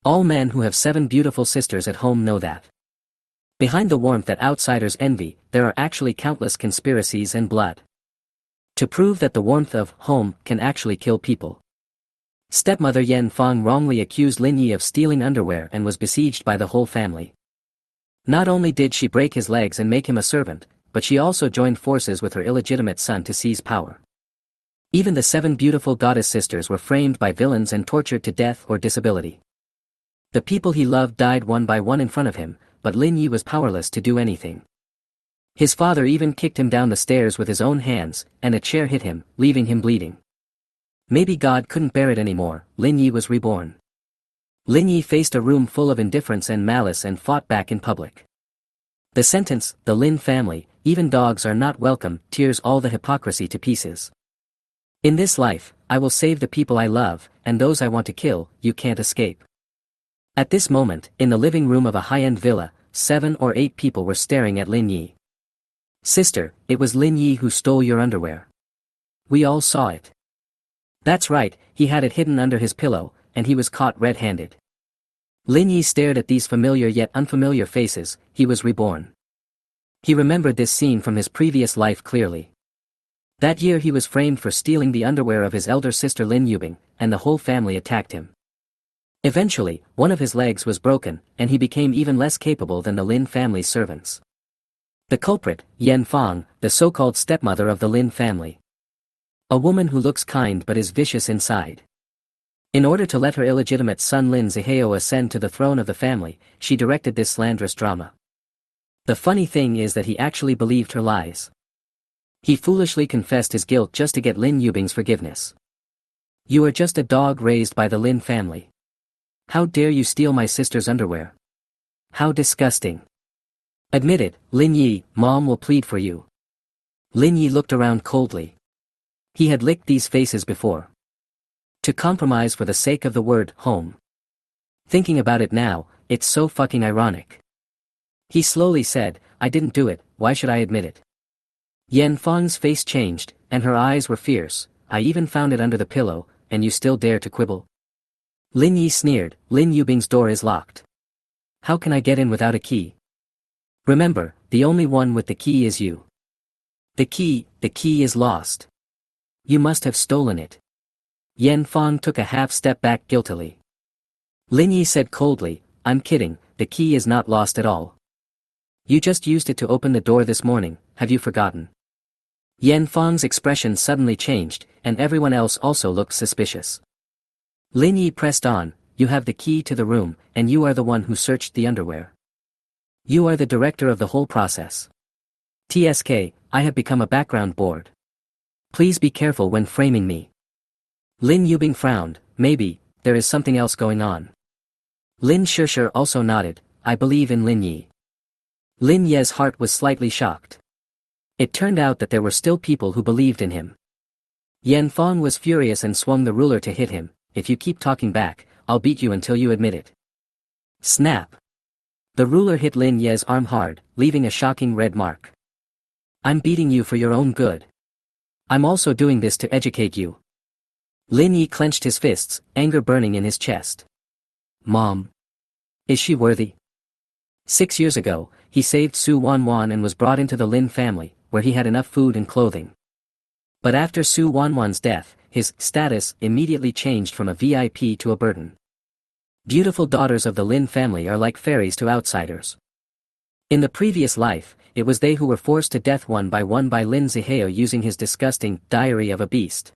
All men who have 7 beautiful sisters at home know that. Behind the warmth that outsiders envy, there are actually countless conspiracies and blood. To prove that the warmth of home can actually kill people. Stepmother Yen Fong wrongly accused Lin Yi of stealing underwear and was besieged by the whole family. Not only did she break his legs and make him a servant, but she also joined forces with her illegitimate son to seize power. Even the 7 beautiful goddess sisters were framed by villains and tortured to death or disability. The people he loved died one by one in front of him, but Lin Yi was powerless to do anything. His father even kicked him down the stairs with his own hands, and a chair hit him, leaving him bleeding. Maybe God couldn't bear it anymore. Lin Yi was reborn. Lin Yi faced a room full of indifference and malice and fought back in public. The sentence, "The Lin family, even dogs are not welcome," tears all the hypocrisy to pieces. In this life, I will save the people I love, and those I want to kill, you can't escape. At this moment, in the living room of a high-end villa, 7 or 8 people were staring at Lin Yi. "Sister, it was Lin Yi who stole your underwear. We all saw it." That's right, he had it hidden under his pillow, and he was caught red-handed. Lin Yi stared at these familiar yet unfamiliar faces. He was reborn. He remembered this scene from his previous life clearly. That year he was framed for stealing the underwear of his elder sister Lin Yubing, and the whole family attacked him. Eventually, one of his legs was broken, and he became even less capable than the Lin family's servants. The culprit, Yen Fong, the so-called stepmother of the Lin family. A woman who looks kind but is vicious inside. In order to let her illegitimate son Lin Zihao ascend to the throne of the family, she directed this slanderous drama. The funny thing is that he actually believed her lies. He foolishly confessed his guilt just to get Lin Yubing's forgiveness. "You are just a dog raised by the Lin family. How dare you steal my sister's underwear? How disgusting. Admit it, Lin Yi, Mom will plead for you." Lin Yi looked around coldly. He had licked these faces before. To compromise for the sake of the word home. Thinking about it now, it's so fucking ironic. He slowly said, "I didn't do it, why should I admit it?" Yen Fong's face changed, and her eyes were fierce. "I even found it under the pillow, and you still dare to quibble?" Lin Yi sneered, "Lin Yubing's door is locked. How can I get in without a key? Remember, the only one with the key is you. The key is lost. You must have stolen it." Yen Fong took a half step back guiltily. Lin Yi said coldly, "I'm kidding, the key is not lost at all. You just used it to open the door this morning, have you forgotten?" Yen Fong's expression suddenly changed, and everyone else also looked suspicious. Lin Yi pressed on, "You have the key to the room, and you are the one who searched the underwear. You are the director of the whole process. TSK, I have become a background board. Please be careful when framing me." Lin Yubing frowned. "Maybe, there is something else going on." Lin Shishir also nodded, "I believe in Lin Yi." Lin Ye's heart was slightly shocked. It turned out that there were still people who believed in him. Yen Fong was furious and swung the ruler to hit him. "If you keep talking back, I'll beat you until you admit it." Snap. The ruler hit Lin Ye's arm hard, leaving a shocking red mark. "I'm beating you for your own good. I'm also doing this to educate you." Lin Yi clenched his fists, anger burning in his chest. "Mom. Is she worthy?" 6 years ago, he saved Su Wanwan and was brought into the Lin family, where he had enough food and clothing. But after Su Wanwan's death, his status immediately changed from a VIP to a burden. Beautiful daughters of the Lin family are like fairies to outsiders. In the previous life, it was they who were forced to death one by Lin Zihao using his disgusting Diary of a Beast.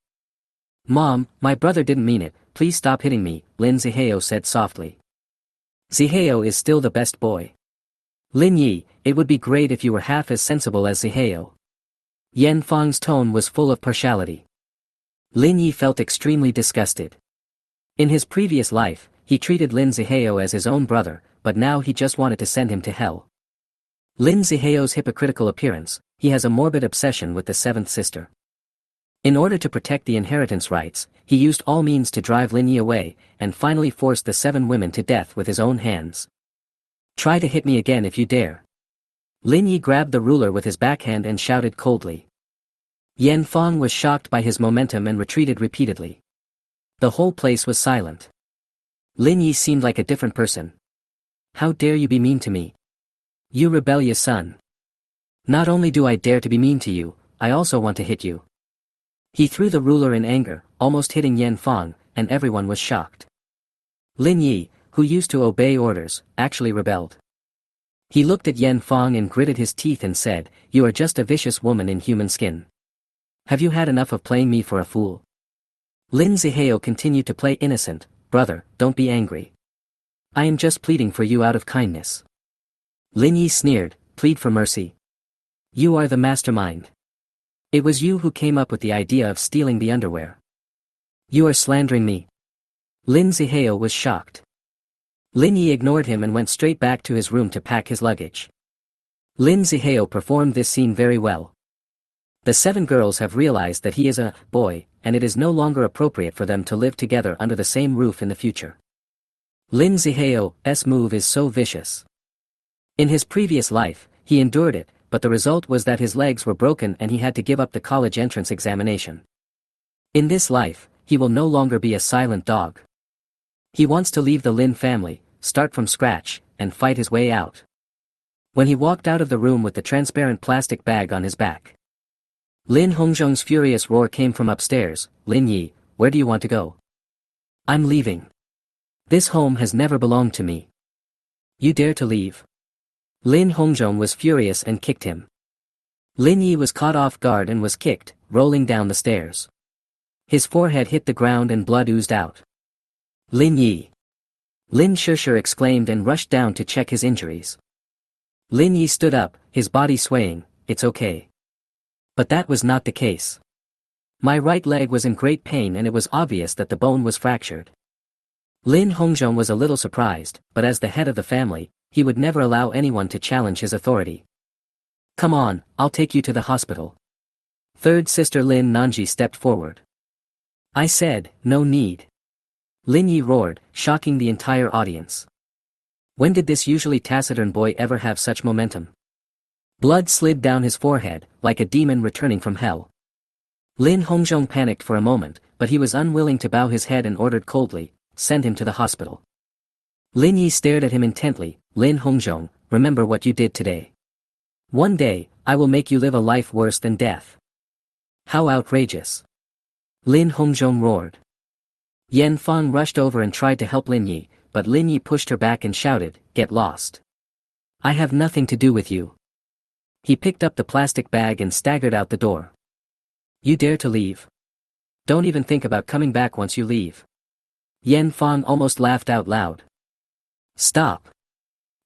"Mom, my brother didn't mean it, please stop hitting me," Lin Zihao said softly. "Zihao is still the best boy. Lin Yi, it would be great if you were half as sensible as Zihao." Yen Fong's tone was full of partiality. Lin Yi felt extremely disgusted. In his previous life, he treated Lin Zihao as his own brother, but now he just wanted to send him to hell. Lin Zihao's hypocritical appearance, he has a morbid obsession with the 7th sister. In order to protect the inheritance rights, he used all means to drive Lin Yi away, and finally forced the 7 women to death with his own hands. "Try to hit me again if you dare." Lin Yi grabbed the ruler with his backhand and shouted coldly. Yen Fong was shocked by his momentum and retreated repeatedly. The whole place was silent. Lin Yi seemed like a different person. How dare you be mean to me? You rebellious son. Not only do I dare to be mean to you, I also want to hit you. He threw the ruler in anger, almost hitting Yan Fang, and everyone was shocked. Lin Yi, who used to obey orders, actually rebelled. He looked at Yan Fang and gritted his teeth and said, "You are just a vicious woman in human skin. Have you had enough of playing me for a fool?" Lin Zihao continued to play innocent. "Brother, don't be angry. I am just pleading for you out of kindness." Lin Yi sneered, "Plead for mercy. You are the mastermind. It was you who came up with the idea of stealing the underwear. You are slandering me." Lin Zihao was shocked. Lin Yi ignored him and went straight back to his room to pack his luggage. Lin Zihao performed this scene very well. The 7 girls have realized that he is a boy, and it is no longer appropriate for them to live together under the same roof in the future. Lin Zihao's move is so vicious. In his previous life, he endured it, but the result was that his legs were broken and he had to give up the college entrance examination. In this life, he will no longer be a silent dog. He wants to leave the Lin family, start from scratch, and fight his way out. When he walked out of the room with the transparent plastic bag on his back, Lin Hongzhong's furious roar came from upstairs. "Lin Yi, where do you want to go?" "I'm leaving. This home has never belonged to me. You dare to leave?" Lin Hongzhong was furious and kicked him. Lin Yi was caught off guard and was kicked, rolling down the stairs. His forehead hit the ground and blood oozed out. "Lin Yi!" Lin Shishir exclaimed and rushed down to check his injuries. Lin Yi stood up, his body swaying. "It's okay." But that was not the case. "My right leg was in great pain and it was obvious that the bone was fractured." Lin Hongzhong was a little surprised, but as the head of the family, he would never allow anyone to challenge his authority. "Come on, I'll take you to the hospital." Third sister Lin Nanji stepped forward. "I said, no need." Lin Yi roared, shocking the entire audience. When did this usually taciturn boy ever have such momentum? Blood slid down his forehead, like a demon returning from hell. Lin Hongzhong panicked for a moment, but he was unwilling to bow his head and ordered coldly, "Send him to the hospital." Lin Yi stared at him intently. "Lin Hongzhong, remember what you did today. One day, I will make you live a life worse than death." "How outrageous!" Lin Hongzhong roared. Yan Fang rushed over and tried to help Lin Yi, but Lin Yi pushed her back and shouted, "Get lost. I have nothing to do with you." He picked up the plastic bag and staggered out the door. "You dare to leave? Don't even think about coming back once you leave." Yan Fang almost laughed out loud. "Stop."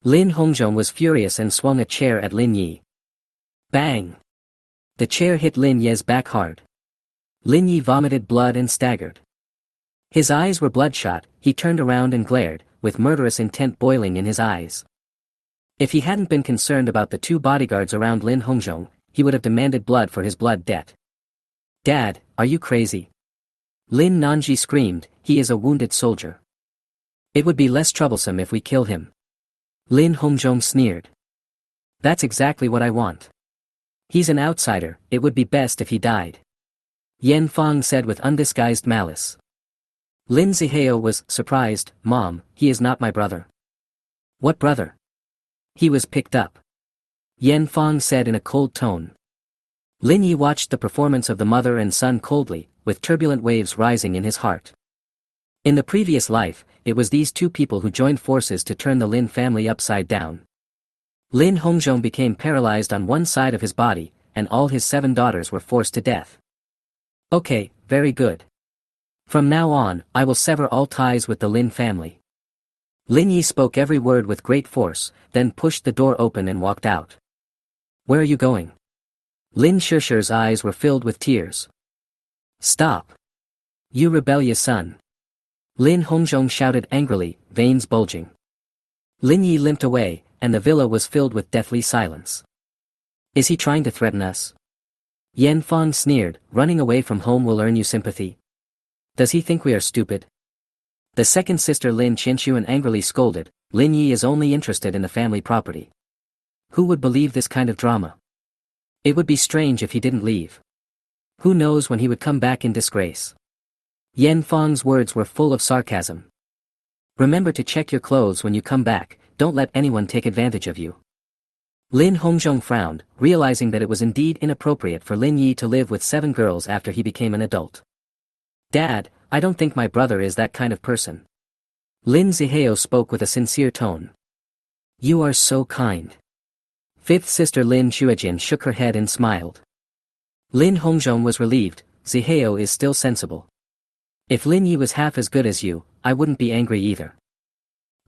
Lin Hongzhong was furious and swung a chair at Lin Yi. Bang! The chair hit Lin Yi's back hard. Lin Yi vomited blood and staggered. His eyes were bloodshot. He turned around and glared, with murderous intent boiling in his eyes. If he hadn't been concerned about the 2 bodyguards around Lin Hongzhong, he would have demanded blood for his blood debt. "Dad, are you crazy?" Lin Nanji screamed. "He is a wounded soldier. It would be less troublesome if we kill him." Lin Hongzhong sneered. "That's exactly what I want. He's an outsider, it would be best if he died." Yan Fang said with undisguised malice. Lin Zihao was surprised. "Mom, he is not my brother." "What brother?" "He was picked up," Yan Fang said in a cold tone. Lin Yi watched the performance of the mother and son coldly, with turbulent waves rising in his heart. In the previous life, it was these 2 people who joined forces to turn the Lin family upside down. Lin Hongzhong became paralyzed on one side of his body, and all his 7 daughters were forced to death. "Okay, very good. From now on, I will sever all ties with the Lin family." Lin Yi spoke every word with great force, then pushed the door open and walked out. "Where are you going?" Lin Shishir's eyes were filled with tears. "Stop! You rebellious son!" Lin Hongzhong shouted angrily, veins bulging. Lin Yi limped away, and the villa was filled with deathly silence. "Is he trying to threaten us?" Yan Fang sneered. "Running away from home will earn you sympathy. Does he think we are stupid?" The second sister Lin Qinshuan angrily scolded. "Lin Yi is only interested in the family property. Who would believe this kind of drama? It would be strange if he didn't leave. Who knows when he would come back in disgrace." Yan Fang's words were full of sarcasm. Remember to check your clothes when you come back, don't let anyone take advantage of you. Lin Hongzhong frowned, realizing that it was indeed inappropriate for Lin Yi to live with 7 girls after he became an adult. Dad, I don't think my brother is that kind of person. Lin Zihao spoke with a sincere tone. You are so kind. Fifth sister Lin Shuijin shook her head and smiled. Lin Hongzhong was relieved, Zihao is still sensible. If Lin Yi was half as good as you, I wouldn't be angry either.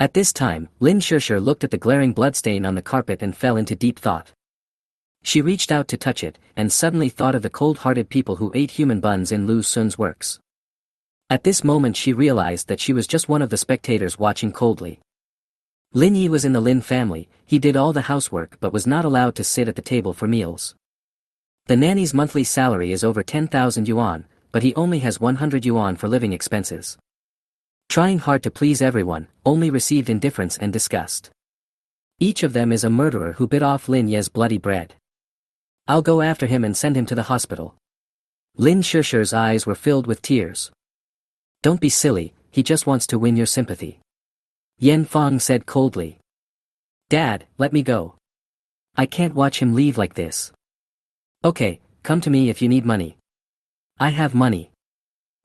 At this time, Lin Shishir looked at the glaring bloodstain on the carpet and fell into deep thought. She reached out to touch it, and suddenly thought of the cold-hearted people who ate human buns in Lu Sun's works. At this moment she realized that she was just one of the spectators watching coldly. Lin Yi was in the Lin family, he did all the housework but was not allowed to sit at the table for meals. The nanny's monthly salary is over 10,000 yuan, but he only has 100 yuan for living expenses. Trying hard to please everyone, only received indifference and disgust. Each of them is a murderer who bit off Lin Ye's bloody bread. I'll go after him and send him to the hospital. Lin Shishir's eyes were filled with tears. Don't be silly, he just wants to win your sympathy. Yan Fang said coldly. Dad, let me go. I can't watch him leave like this. Okay, come to me if you need money. I have money.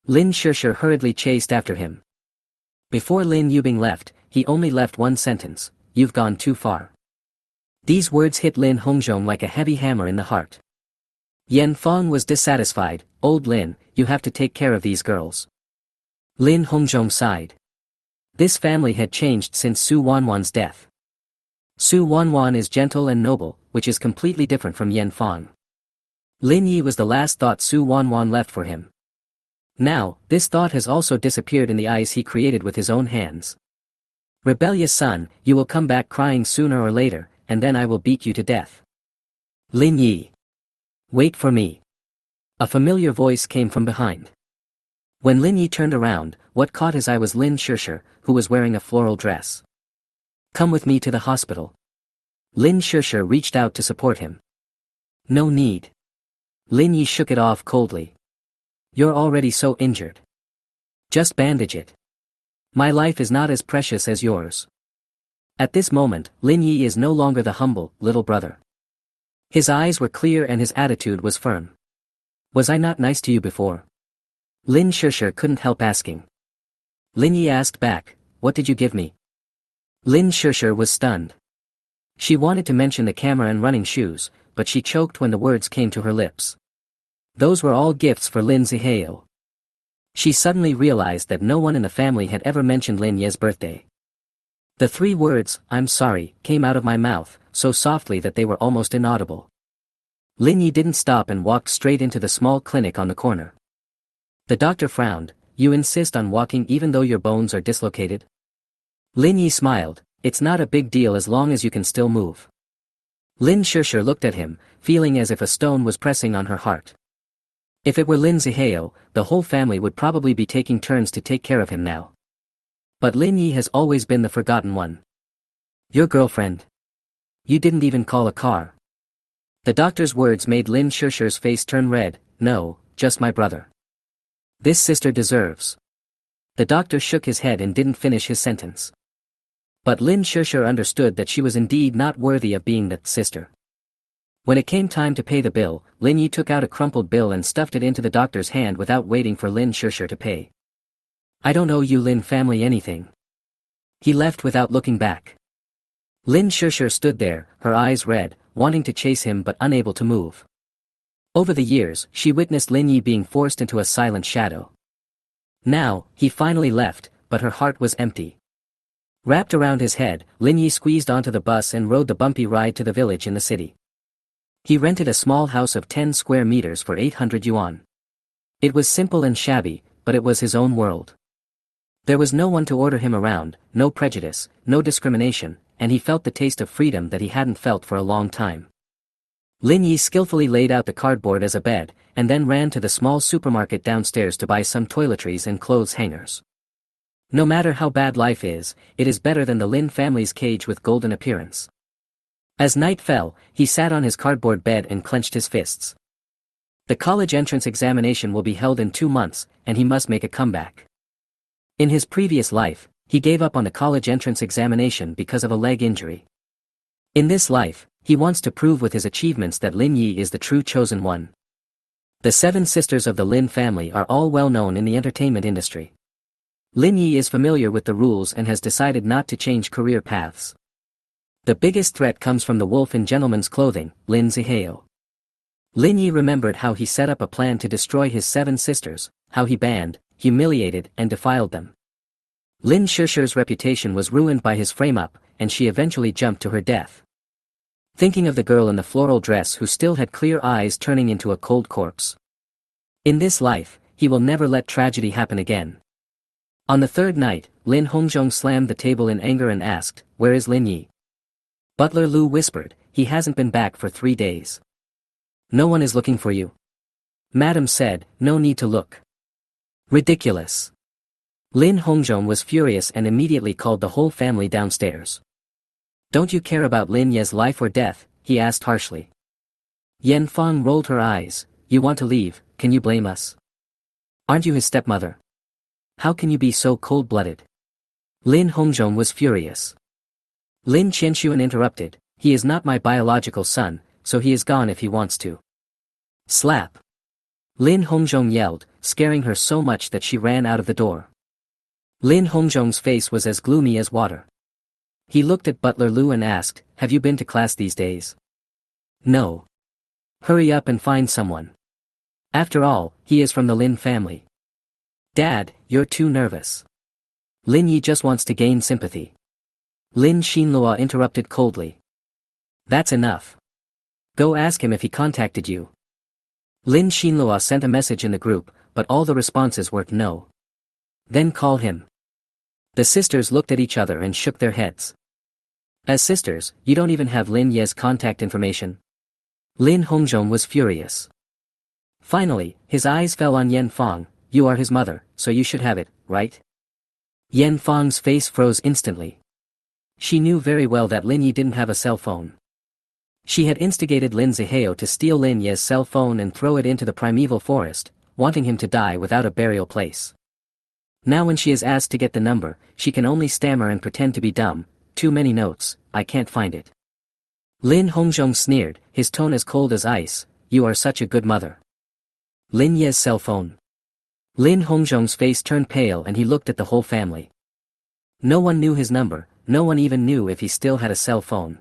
Lin Shishir hurriedly chased after him. Before Lin Yubing left, he only left one sentence, you've gone too far. These words hit Lin Hongzhong like a heavy hammer in the heart. Yan Fang was dissatisfied, old Lin, you have to take care of these girls. Lin Hongzhong sighed. This family had changed since Su Wanwan's death. Su Wanwan is gentle and noble, which is completely different from Yan Fang. Lin Yi was the last thought Su Wanwan left for him. Now, this thought has also disappeared in the eyes he created with his own hands. Rebellious son, you will come back crying sooner or later, and then I will beat you to death. Lin Yi. Wait for me. A familiar voice came from behind. When Lin Yi turned around, what caught his eye was Lin Shishir, who was wearing a floral dress. Come with me to the hospital. Lin Shishir reached out to support him. No need. Lin Yi shook it off coldly. You're already so injured. Just bandage it. My life is not as precious as yours. At this moment, Lin Yi is no longer the humble, little brother. His eyes were clear and his attitude was firm. Was I not nice to you before? Lin Shishir couldn't help asking. Lin Yi asked back, what did you give me? Lin Shishir was stunned. She wanted to mention the camera and running shoes, but she choked when the words came to her lips. Those were all gifts for Lin Zihao. She suddenly realized that no one in the family had ever mentioned Lin Ye's birthday. The 3 words, I'm sorry, came out of my mouth, so softly that they were almost inaudible. Lin Yi didn't stop and walked straight into the small clinic on the corner. The doctor frowned, you insist on walking even though your bones are dislocated? Lin Yi smiled, it's not a big deal as long as you can still move. Lin Shishir looked at him, feeling as if a stone was pressing on her heart. If it were Lin Zihao, the whole family would probably be taking turns to take care of him now. But Lin Yi has always been the forgotten one. Your girlfriend. You didn't even call a car. The doctor's words made Lin Shishir's face turn red, no, just my brother. This sister deserves. The doctor shook his head and didn't finish his sentence. But Lin Shishir understood that she was indeed not worthy of being that sister. When it came time to pay the bill, Lin Yi took out a crumpled bill and stuffed it into the doctor's hand without waiting for Lin Shishir to pay. I don't owe you Lin family anything. He left without looking back. Lin Shishir stood there, her eyes red, wanting to chase him but unable to move. Over the years, she witnessed Lin Yi being forced into a silent shadow. Now, he finally left, but her heart was empty. Wrapped around his head, Lin Yi squeezed onto the bus and rode the bumpy ride to the village in the city. He rented a small house of 10 square meters for 800 yuan. It was simple and shabby, but it was his own world. There was no one to order him around, no prejudice, no discrimination, and he felt the taste of freedom that he hadn't felt for a long time. Lin Yi skillfully laid out the cardboard as a bed, and then ran to the small supermarket downstairs to buy some toiletries and clothes hangers. No matter how bad life is, it is better than the Lin family's cage with golden appearance. As night fell, he sat on his cardboard bed and clenched his fists. The college entrance examination will be held in 2 months, and he must make a comeback. In his previous life, he gave up on the college entrance examination because of a leg injury. In this life, he wants to prove with his achievements that Lin Yi is the true chosen one. The 7 sisters of the Lin family are all well known in the entertainment industry. Lin Yi is familiar with the rules and has decided not to change career paths. The biggest threat comes from the wolf in gentleman's clothing, Lin Zihao. Lin Yi remembered how he set up a plan to destroy his 7 sisters, how he banned, humiliated and defiled them. Lin Shusher's reputation was ruined by his frame-up, and she eventually jumped to her death. Thinking of the girl in the floral dress who still had clear eyes turning into a cold corpse. In this life, he will never let tragedy happen again. On the 3rd night, Lin Hongzhong slammed the table in anger and asked, "Where is Lin Yi?" Butler Lu whispered, "He hasn't been back for 3 days. No one is looking for you." Madam said, "No need to look." Ridiculous. Lin Hongzhong was furious and immediately called the whole family downstairs. "Don't you care about Lin Ye's life or death?" he asked harshly. Yan Fang rolled her eyes. "You want to leave, can you blame us? Aren't you his stepmother? How can you be so cold-blooded?" Lin Hongzhong was furious. Lin Qianshuan interrupted, "He is not my biological son, so he is gone if he wants to." Slap. Lin Hongzhong yelled, scaring her so much that she ran out of the door. Lin Hongzhong's face was as gloomy as water. He looked at Butler Lu and asked, "Have you been to class these days?" "No." "Hurry up and find someone. After all, he is from the Lin family." "Dad, you're too nervous. Lin Yi just wants to gain sympathy." Lin Xinlua interrupted coldly. "That's enough. Go ask him if he contacted you." Lin Xinlua sent a message in the group, but all the responses were no. "Then call him." The sisters looked at each other and shook their heads. "As sisters, you don't even have Lin Ye's contact information?" Lin Hongzhong was furious. Finally, his eyes fell on Yan Fang. "You are his mother, so you should have it, right?" Yan Fang's face froze instantly. She knew very well that Lin Yi didn't have a cell phone. She had instigated Lin Zihao to steal Lin Ye's cell phone and throw it into the primeval forest, wanting him to die without a burial place. Now when she is asked to get the number, she can only stammer and pretend to be dumb. "Too many notes, I can't find it." Lin Hongzhong sneered, his tone as cold as ice, "You are such a good mother." Lin Ye's cell phone. Lin Hongzhong's face turned pale and he looked at the whole family. No one knew his number, no one even knew if he still had a cell phone.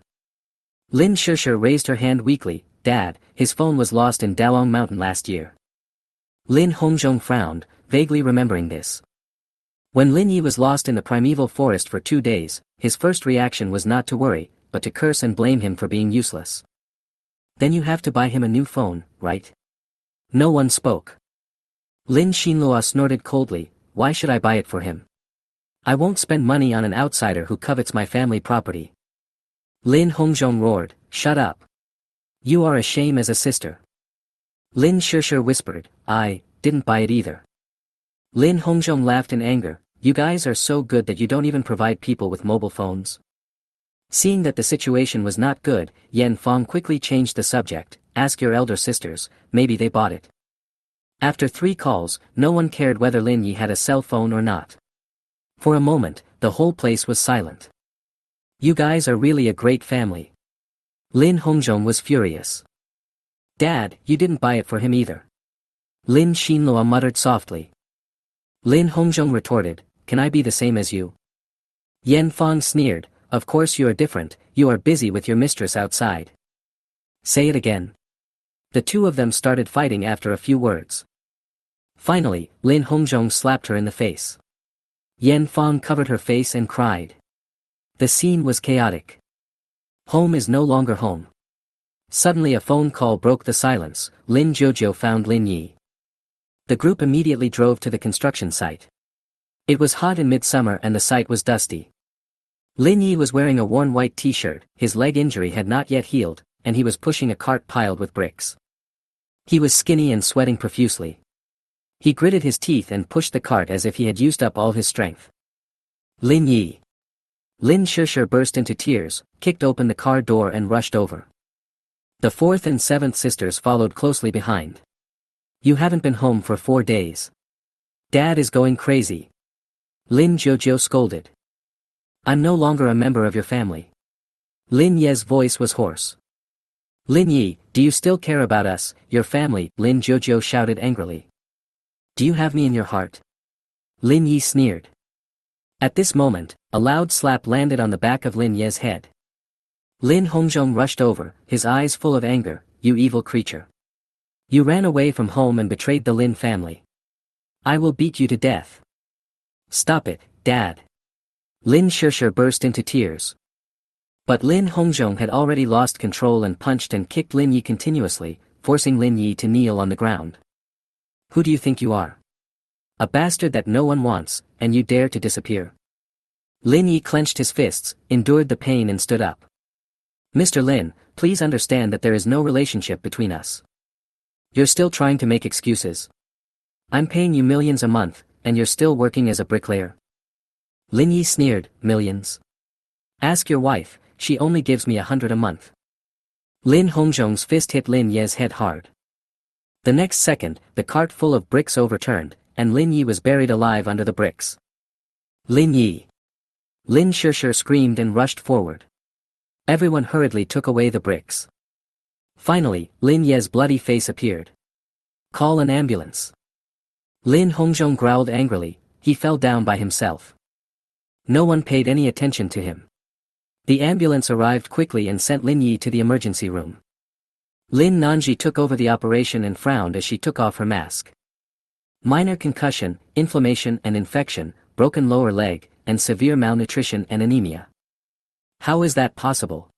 Lin Shusher raised her hand weakly, "Dad, his phone was lost in Dalong Mountain last year." Lin Hongzhong frowned, vaguely remembering this. When Lin Yi was lost in the primeval forest for 2 days, his first reaction was not to worry, but to curse and blame him for being useless. "Then you have to buy him a new phone, right?" No one spoke. Lin Xinlua snorted coldly, "Why should I buy it for him? I won't spend money on an outsider who covets my family property." Lin Hongzhong roared, "Shut up. You are a shame as a sister." Lin Shusher whispered, "I didn't buy it either." Lin Hongzhong laughed in anger, "You guys are so good that you don't even provide people with mobile phones." Seeing that the situation was not good, Yan Fang quickly changed the subject, "Ask your elder sisters, maybe they bought it." After 3 calls, no one cared whether Lin Yi had a cell phone or not. For a moment, the whole place was silent. "You guys are really a great family." Lin Hongzhong was furious. "Dad, you didn't buy it for him either." Lin Xinlua muttered softly. Lin Hongzhong retorted, "Can I be the same as you?" Yan Fang sneered, "Of course you are different, you are busy with your mistress outside." "Say it again." The two of them started fighting after a few words. Finally, Lin Hongzhong slapped her in the face. Yan Fang covered her face and cried. The scene was chaotic. Home is no longer home. Suddenly a phone call broke the silence. Lin Jojo found Lin Yi. The group immediately drove to the construction site. It was hot in midsummer and the site was dusty. Lin Yi was wearing a worn white t-shirt, his leg injury had not yet healed, and he was pushing a cart piled with bricks. He was skinny and sweating profusely. He gritted his teeth and pushed the cart as if he had used up all his strength. "Lin Yi!" Lin Shusher burst into tears, kicked open the car door and rushed over. The 4th and 7th sisters followed closely behind. "You haven't been home for 4 days. Dad is going crazy." Lin Jojo scolded. I'm no longer a member of your family. Lin Ye's voice was hoarse. Lin Yi, do you still care about us, your family? Lin Jojo shouted angrily. Do you have me in your heart? Lin Yi sneered. At this moment, a loud slap landed on the back of Lin Ye's head. Lin Hongzhong rushed over, his eyes full of anger. You evil creature. You ran away from home and betrayed the Lin family. I will beat you to death. Stop it, Dad. Lin Shishir burst into tears. But Lin Hongzhong had already lost control and punched and kicked Lin Yi continuously, forcing Lin Yi to kneel on the ground. Who do you think you are? A bastard that no one wants, and you dare to disappear. Lin Yi clenched his fists, endured the pain and stood up. Mr. Lin, please understand that there is no relationship between us. You're still trying to make excuses. I'm paying you millions a month, and you're still working as a bricklayer. Lin Yi sneered, millions? Ask your wife, she only gives me 100 a month. Lin Hongzhong's fist hit Lin Ye's head hard. The next second, the cart full of bricks overturned, and Lin Yi was buried alive under the bricks. Lin Yi! Lin Shishir screamed and rushed forward. Everyone hurriedly took away the bricks. Finally, Lin Ye's bloody face appeared. Call an ambulance. Lin Hongzhong growled angrily, he fell down by himself. No one paid any attention to him. The ambulance arrived quickly and sent Lin Yi to the emergency room. Lin Nanji took over the operation and frowned as she took off her mask. Minor concussion, inflammation and infection, broken lower leg, and severe malnutrition and anemia. How is that possible?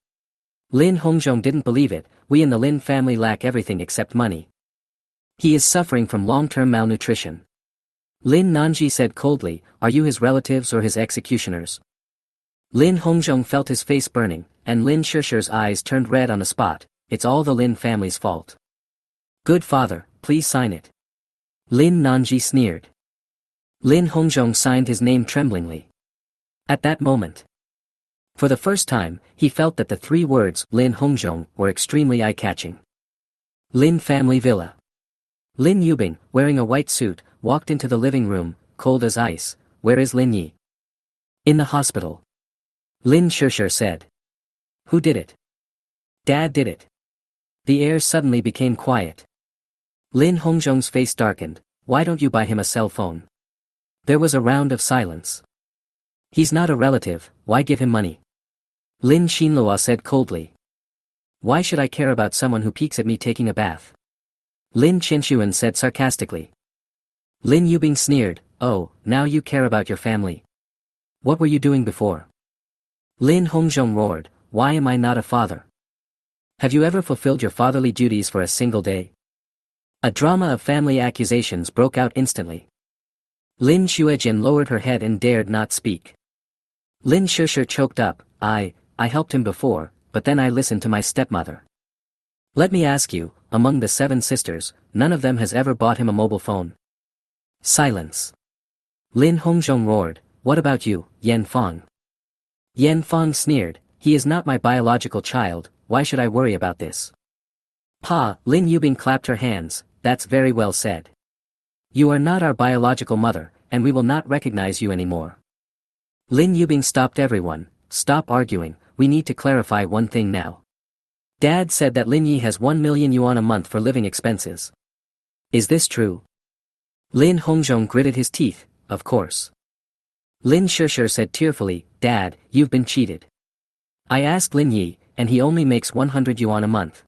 Lin Hongzhong didn't believe it. We in the Lin family lack everything except money. He is suffering from long-term malnutrition. Lin Nanji said coldly, are you his relatives or his executioners? Lin Hongzhong felt his face burning, and Lin Shishir's eyes turned red on the spot. It's all the Lin family's fault. Good father, please sign it. Lin Nanji sneered. Lin Hongzhong signed his name tremblingly. At that moment, for the first time, he felt that the three words, Lin Hongzhong, were extremely eye-catching. Lin family villa. Lin Yubing, wearing a white suit, walked into the living room, cold as ice. Where is Lin Yi? In the hospital. Lin Shishir said. Who did it? Dad did it. The air suddenly became quiet. Lin Hongzhong's face darkened. Why don't you buy him a cell phone? There was a round of silence. He's not a relative, why give him money? Lin Xinlua said coldly. Why should I care about someone who peeks at me taking a bath? Lin Qinshuan said sarcastically. Lin Yubing sneered, oh, now you care about your family. What were you doing before? Lin Hongzhong roared, why am I not a father? Have you ever fulfilled your fatherly duties for a single day? A drama of family accusations broke out instantly. Lin Xuejin lowered her head and dared not speak. Lin Shishir choked up, I helped him before, but then I listened to my stepmother. Let me ask you, among the 7 sisters, none of them has ever bought him a mobile phone. Silence. Lin Hongzhong roared, what about you, Yan Fang? Yan Fang sneered, he is not my biological child, why should I worry about this? Pa, Lin Yubing clapped her hands, that's very well said. You are not our biological mother, and we will not recognize you anymore. Lin Yubing stopped everyone, stop arguing, we need to clarify one thing now. Dad said that Lin Yi has 1 million yuan a month for living expenses. Is this true? Lin Hongzhong gritted his teeth, of course. Lin Shishir said tearfully, Dad, you've been cheated. I asked Lin Yi, and he only makes 100 yuan a month.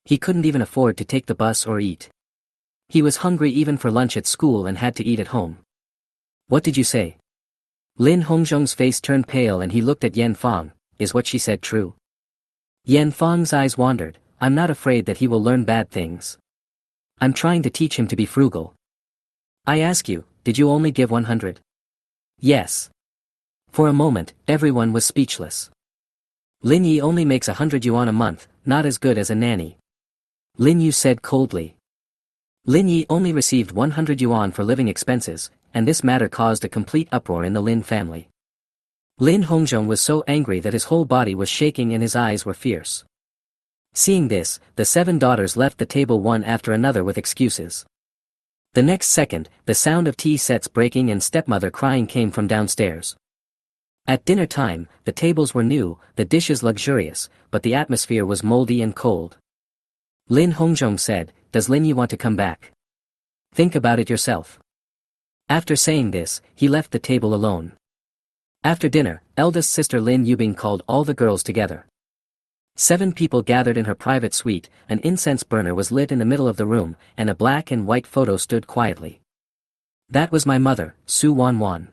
He couldn't even afford to take the bus or eat. He was hungry even for lunch at school and had to eat at home. What did you say? Lin Hongzhong's face turned pale and he looked at Yan Fang, is what she said true? Yan Fang's eyes wandered, I'm not afraid that he will learn bad things. I'm trying to teach him to be frugal. I ask you, did you only give 100? Yes. For a moment, everyone was speechless. Lin Yi only makes 100 yuan a month, not as good as a nanny. Lin Yu said coldly. Lin Yi only received 100 yuan for living expenses, and this matter caused a complete uproar in the Lin family. Lin Hongzhong was so angry that his whole body was shaking and his eyes were fierce. Seeing this, the 7 daughters left the table one after another with excuses. The next second, the sound of tea sets breaking and stepmother crying came from downstairs. At dinner time, the tables were new, the dishes luxurious, but the atmosphere was moldy and cold. Lin Hongjong said, "Does Lin Yi want to come back? Think about it yourself." After saying this, he left the table alone. After dinner, eldest sister Lin Yubing called all the girls together. 7 people gathered in her private suite, an incense burner was lit in the middle of the room, and a black and white photo stood quietly. "That was my mother, Su Wan Wan.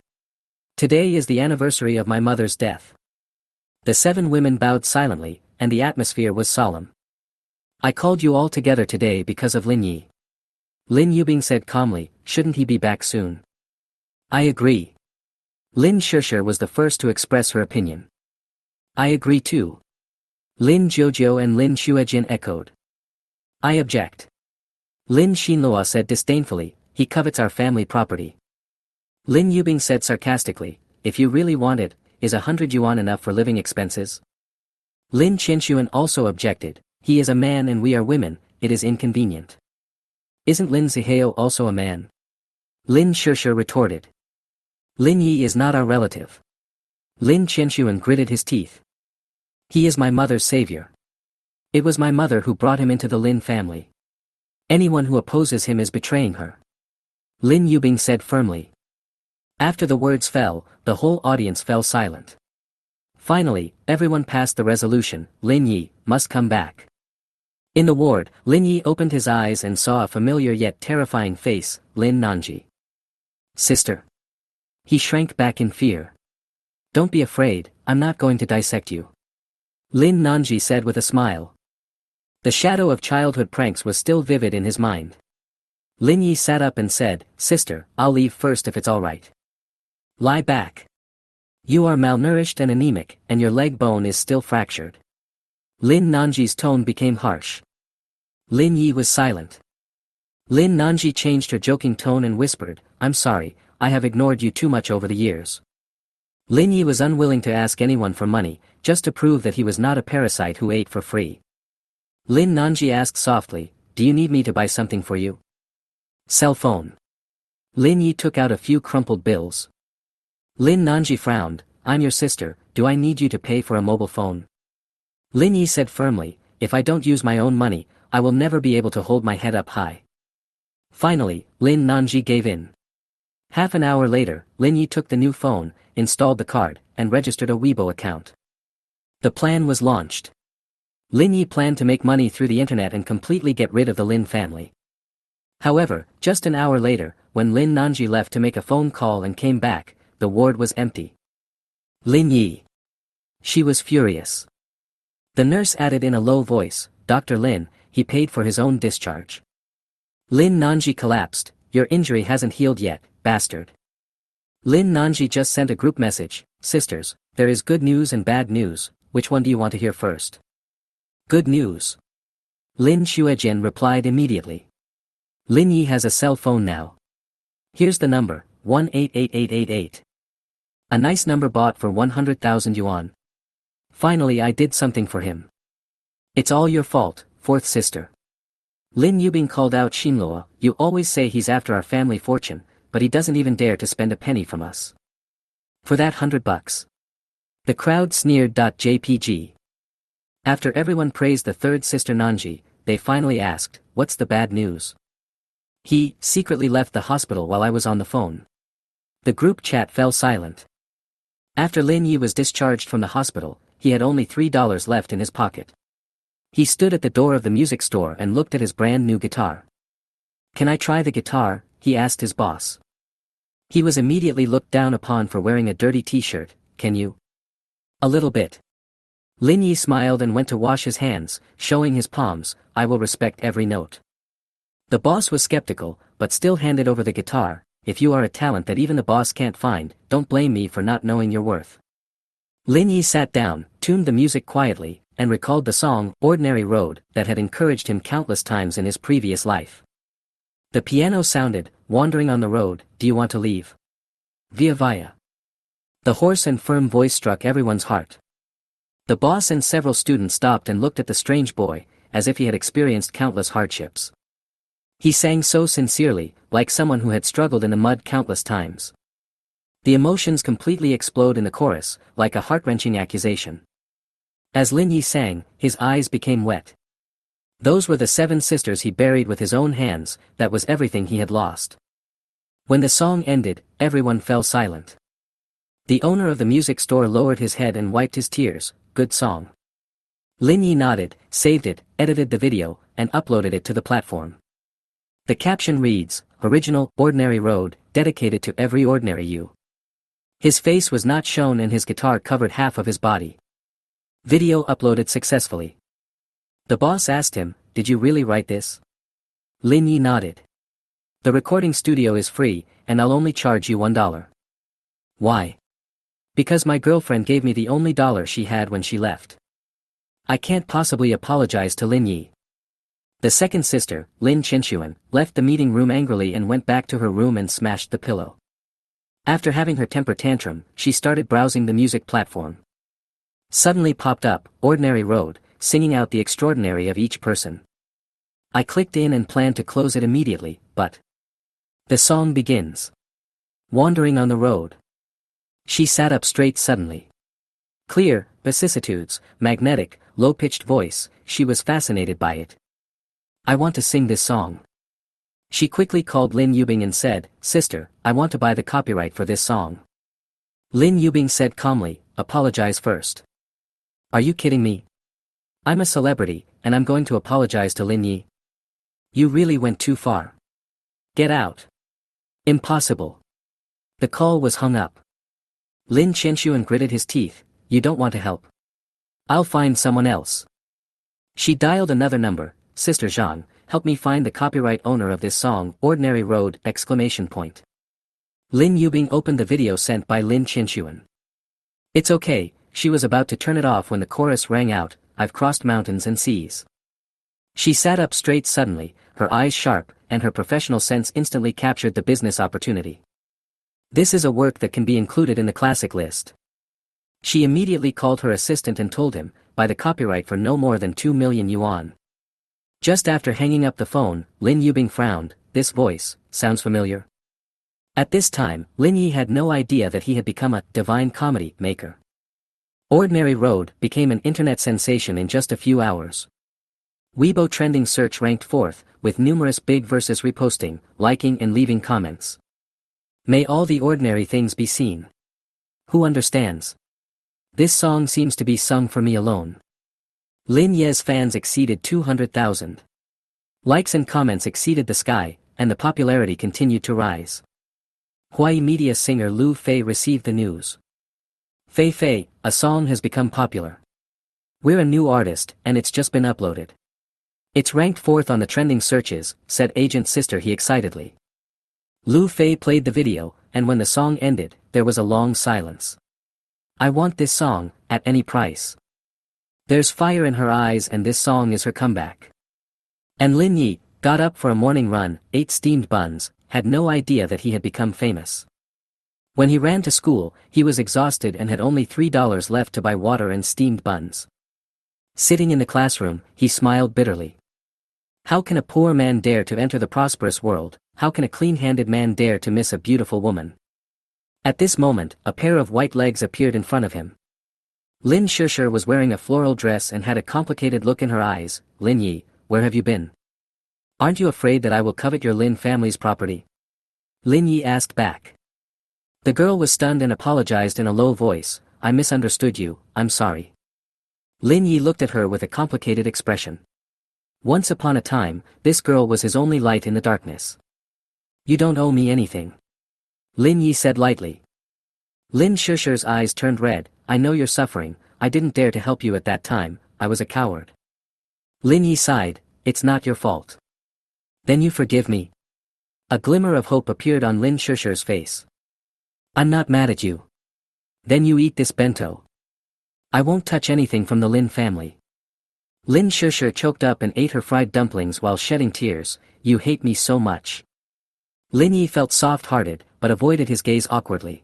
Today is the anniversary of my mother's death." The 7 women bowed silently, and the atmosphere was solemn. "I called you all together today because of Lin Yi." Lin Yubing said calmly, "Shouldn't he be back soon?" "I agree." Lin Shishir was the first to express her opinion. "I agree too." Lin Jiujiu and Lin Xuejin echoed. "I object." Lin Xinlua said disdainfully, "He covets our family property." Lin Yubing said sarcastically, "If you really want it, is 100 yuan enough for living expenses?" Lin Qinshuan also objected, "He is a man and we are women, it is inconvenient." "Isn't Lin Zihao also a man?" Lin Shishir retorted. "Lin Yi is not our relative." Lin Qinshuan gritted his teeth. "He is my mother's savior. It was my mother who brought him into the Lin family. Anyone who opposes him is betraying her." Lin Yubing said firmly. After the words fell, the whole audience fell silent. Finally, everyone passed the resolution, Lin Yi must come back. In the ward, Lin Yi opened his eyes and saw a familiar yet terrifying face, Lin Nanji. "Sister." He shrank back in fear. "Don't be afraid, I'm not going to dissect you," Lin Nanji said with a smile. The shadow of childhood pranks was still vivid in his mind. Lin Yi sat up and said, "Sister, I'll leave first if it's alright. Lie back. You are malnourished and anemic, and your leg bone is still fractured." Lin Nanji's tone became harsh. Lin Yi was silent. Lin Nanji changed her joking tone and whispered, "I'm sorry, I have ignored you too much over the years." Lin Yi was unwilling to ask anyone for money, just to prove that he was not a parasite who ate for free. Lin Nanji asked softly, "Do you need me to buy something for you?" "Cell phone." Lin Yi took out a few crumpled bills. Lin Nanji frowned, "I'm your sister, do I need you to pay for a mobile phone?" Lin Yi said firmly, "If I don't use my own money, I will never be able to hold my head up high." Finally, Lin Nanji gave in. Half an hour later, Lin Yi took the new phone, installed the card, and registered a Weibo account. The plan was launched. Lin Yi planned to make money through the internet and completely get rid of the Lin family. However, just an hour later, when Lin Nanji left to make a phone call and came back, the ward was empty. Lin Yi. She was furious. The nurse added in a low voice, "Dr. Lin, he paid for his own discharge." Lin Nanji collapsed, "Your injury hasn't healed yet, bastard." Lin Nanji just sent a group message, "Sisters, there is good news and bad news, which one do you want to hear first?" "Good news." Lin Xuejin replied immediately. "Lin Yi has a cell phone now. Here's the number, 188888. A nice number bought for 100,000 yuan. Finally I did something for him." "It's all your fault, fourth sister." Lin Yubing called out Xinluo, "You always say he's after our family fortune, but he doesn't even dare to spend a penny from us. For that $100. The crowd sneered. JPG. After everyone praised the third sister Nanji, they finally asked, "What's the bad news?" "He secretly left the hospital while I was on the phone." The group chat fell silent. After Lin Yi was discharged from the hospital, he had only $3 left in his pocket. He stood at the door of the music store and looked at his brand new guitar. "Can I try the guitar?" he asked his boss. He was immediately looked down upon for wearing a dirty t-shirt. "Can you?" "A little bit." Lin Yi smiled and went to wash his hands, showing his palms, "I will respect every note." The boss was skeptical, but still handed over the guitar. "If you are a talent that even the boss can't find, don't blame me for not knowing your worth." Lin Yi sat down, tuned the music quietly, and recalled the song, Ordinary Road, that had encouraged him countless times in his previous life. The piano sounded, "Wandering on the road, do you want to leave? Via via." The hoarse and firm voice struck everyone's heart. The boss and several students stopped and looked at the strange boy, as if he had experienced countless hardships. He sang so sincerely, like someone who had struggled in the mud countless times. The emotions completely explode in the chorus, like a heart-wrenching accusation. As Lin Yi sang, his eyes became wet. Those were the 7 sisters he buried with his own hands, that was everything he had lost. When the song ended, everyone fell silent. The owner of the music store lowered his head and wiped his tears. Good song. Lin Yi nodded, saved it, edited the video, and uploaded it to the platform. The caption reads, Original, Ordinary Road, dedicated to every ordinary you. His face was not shown and his guitar covered half of his body. Video uploaded successfully. The boss asked him, did you really write this? Lin Yi nodded. The recording studio is free, and I'll only charge you $1. Why? Because my girlfriend gave me the only dollar she had when she left. I can't possibly apologize to Lin Yi. The second sister, Lin Qinshuan, left the meeting room angrily and went back to her room and smashed the pillow. After having her temper tantrum, she started browsing the music platform. Suddenly popped up, Ordinary Road, singing out the extraordinary of each person. I clicked in and planned to close it immediately, but the song begins. Wandering on the road. She sat up straight suddenly. Clear, vicissitudes, magnetic, low-pitched voice, she was fascinated by it. I want to sing this song. She quickly called Lin Yubing and said, Sister, I want to buy the copyright for this song. Lin Yubing said calmly, apologize first. Are you kidding me? I'm a celebrity, and I'm going to apologize to Lin Yi. You really went too far. Get out. Impossible. The call was hung up. Lin Qinshuan gritted his teeth, you don't want to help. I'll find someone else. She dialed another number, Sister Zhang, help me find the copyright owner of this song, Ordinary Road, ! Lin Yubing opened the video sent by Lin Qinshuan. It's okay, she was about to turn it off when the chorus rang out, I've crossed mountains and seas. She sat up straight suddenly, her eyes sharp, and her professional sense instantly captured the business opportunity. This is a work that can be included in the classic list. She immediately called her assistant and told him, buy the copyright for no more than 2 million yuan. Just after hanging up the phone, Lin Yubing frowned, this voice, sounds familiar. At this time, Lin Yi had no idea that he had become a divine comedy maker. Ordinary Road became an internet sensation in just a few hours. Weibo trending search ranked 4th, with numerous big verses reposting, liking and leaving comments. May all the ordinary things be seen. Who understands? This song seems to be sung for me alone. Lin Ye's fans exceeded 200,000. Likes and comments exceeded the sky, and the popularity continued to rise. Huai Media singer Lu Fei received the news. Fei Fei, a song has become popular. We're a new artist, and it's just been uploaded. It's ranked 4th on the trending searches, said Agent Sister He excitedly. Lu Fei played the video, and when the song ended, there was a long silence. I want this song, at any price. There's fire in her eyes and this song is her comeback. And Lin Yi got up for a morning run, ate steamed buns, had no idea that he had become famous. When he ran to school, he was exhausted and had only $3 left to buy water and steamed buns. Sitting in the classroom, he smiled bitterly. How can a poor man dare to enter the prosperous world? How can a clean-handed man dare to miss a beautiful woman? At this moment, a pair of white legs appeared in front of him. Lin Shusher was wearing a floral dress and had a complicated look in her eyes. Lin Yi, where have you been? Aren't you afraid that I will covet your Lin family's property? Lin Yi asked back. The girl was stunned and apologized in a low voice, I misunderstood you, I'm sorry. Lin Yi looked at her with a complicated expression. Once upon a time, this girl was his only light in the darkness. You don't owe me anything. Lin Yi said lightly. Lin Shusher's eyes turned red, I know you're suffering, I didn't dare to help you at that time, I was a coward. Lin Yi sighed, it's not your fault. Then you forgive me? A glimmer of hope appeared on Lin Shusher's face. I'm not mad at you. Then you eat this bento. I won't touch anything from the Lin family. Lin Shusher choked up and ate her fried dumplings while shedding tears, you hate me so much. Lin Yi felt soft-hearted, but avoided his gaze awkwardly.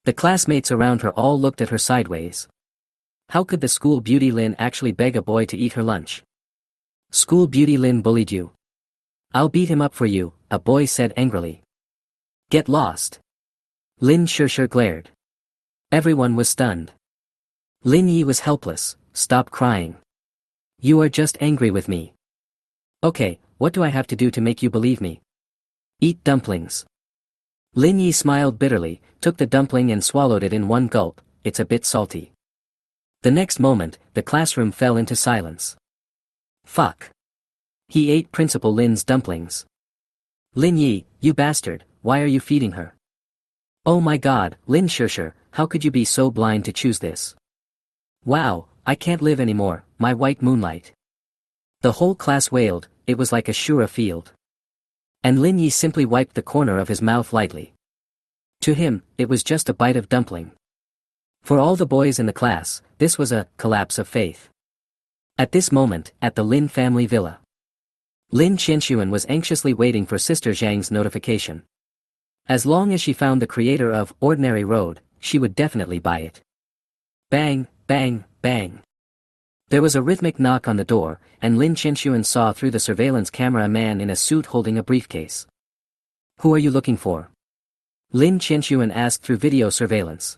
The classmates around her all looked at her sideways. How could the school beauty Lin actually beg a boy to eat her lunch? School beauty Lin bullied you. I'll beat him up for you, a boy said angrily. Get lost. Lin Shishir glared. Everyone was stunned. Lin Yi was helpless. Stop crying. You are just angry with me. Okay, what do I have to do to make you believe me? Eat dumplings. Lin Yi smiled bitterly, took the dumpling and swallowed it in one gulp. It's a bit salty. The next moment, the classroom fell into silence. Fuck. He ate Principal Lin's dumplings. Lin Yi, you bastard, why are you feeding her? Oh my god, Lin Shishir, how could you be so blind to choose this? Wow, I can't live anymore, my white moonlight. The whole class wailed, it was like a Shura field. And Lin Yi simply wiped the corner of his mouth lightly. To him, it was just a bite of dumpling. For all the boys in the class, this was a collapse of faith. At this moment, at the Lin family villa, Lin Qianxuan was anxiously waiting for Sister Zhang's notification. As long as she found the creator of Ordinary Road, she would definitely buy it. Bang, bang, bang. There was a rhythmic knock on the door, and Lin Qianxuan saw through the surveillance camera a man in a suit holding a briefcase. Who are you looking for? Lin Qianxuan asked through video surveillance.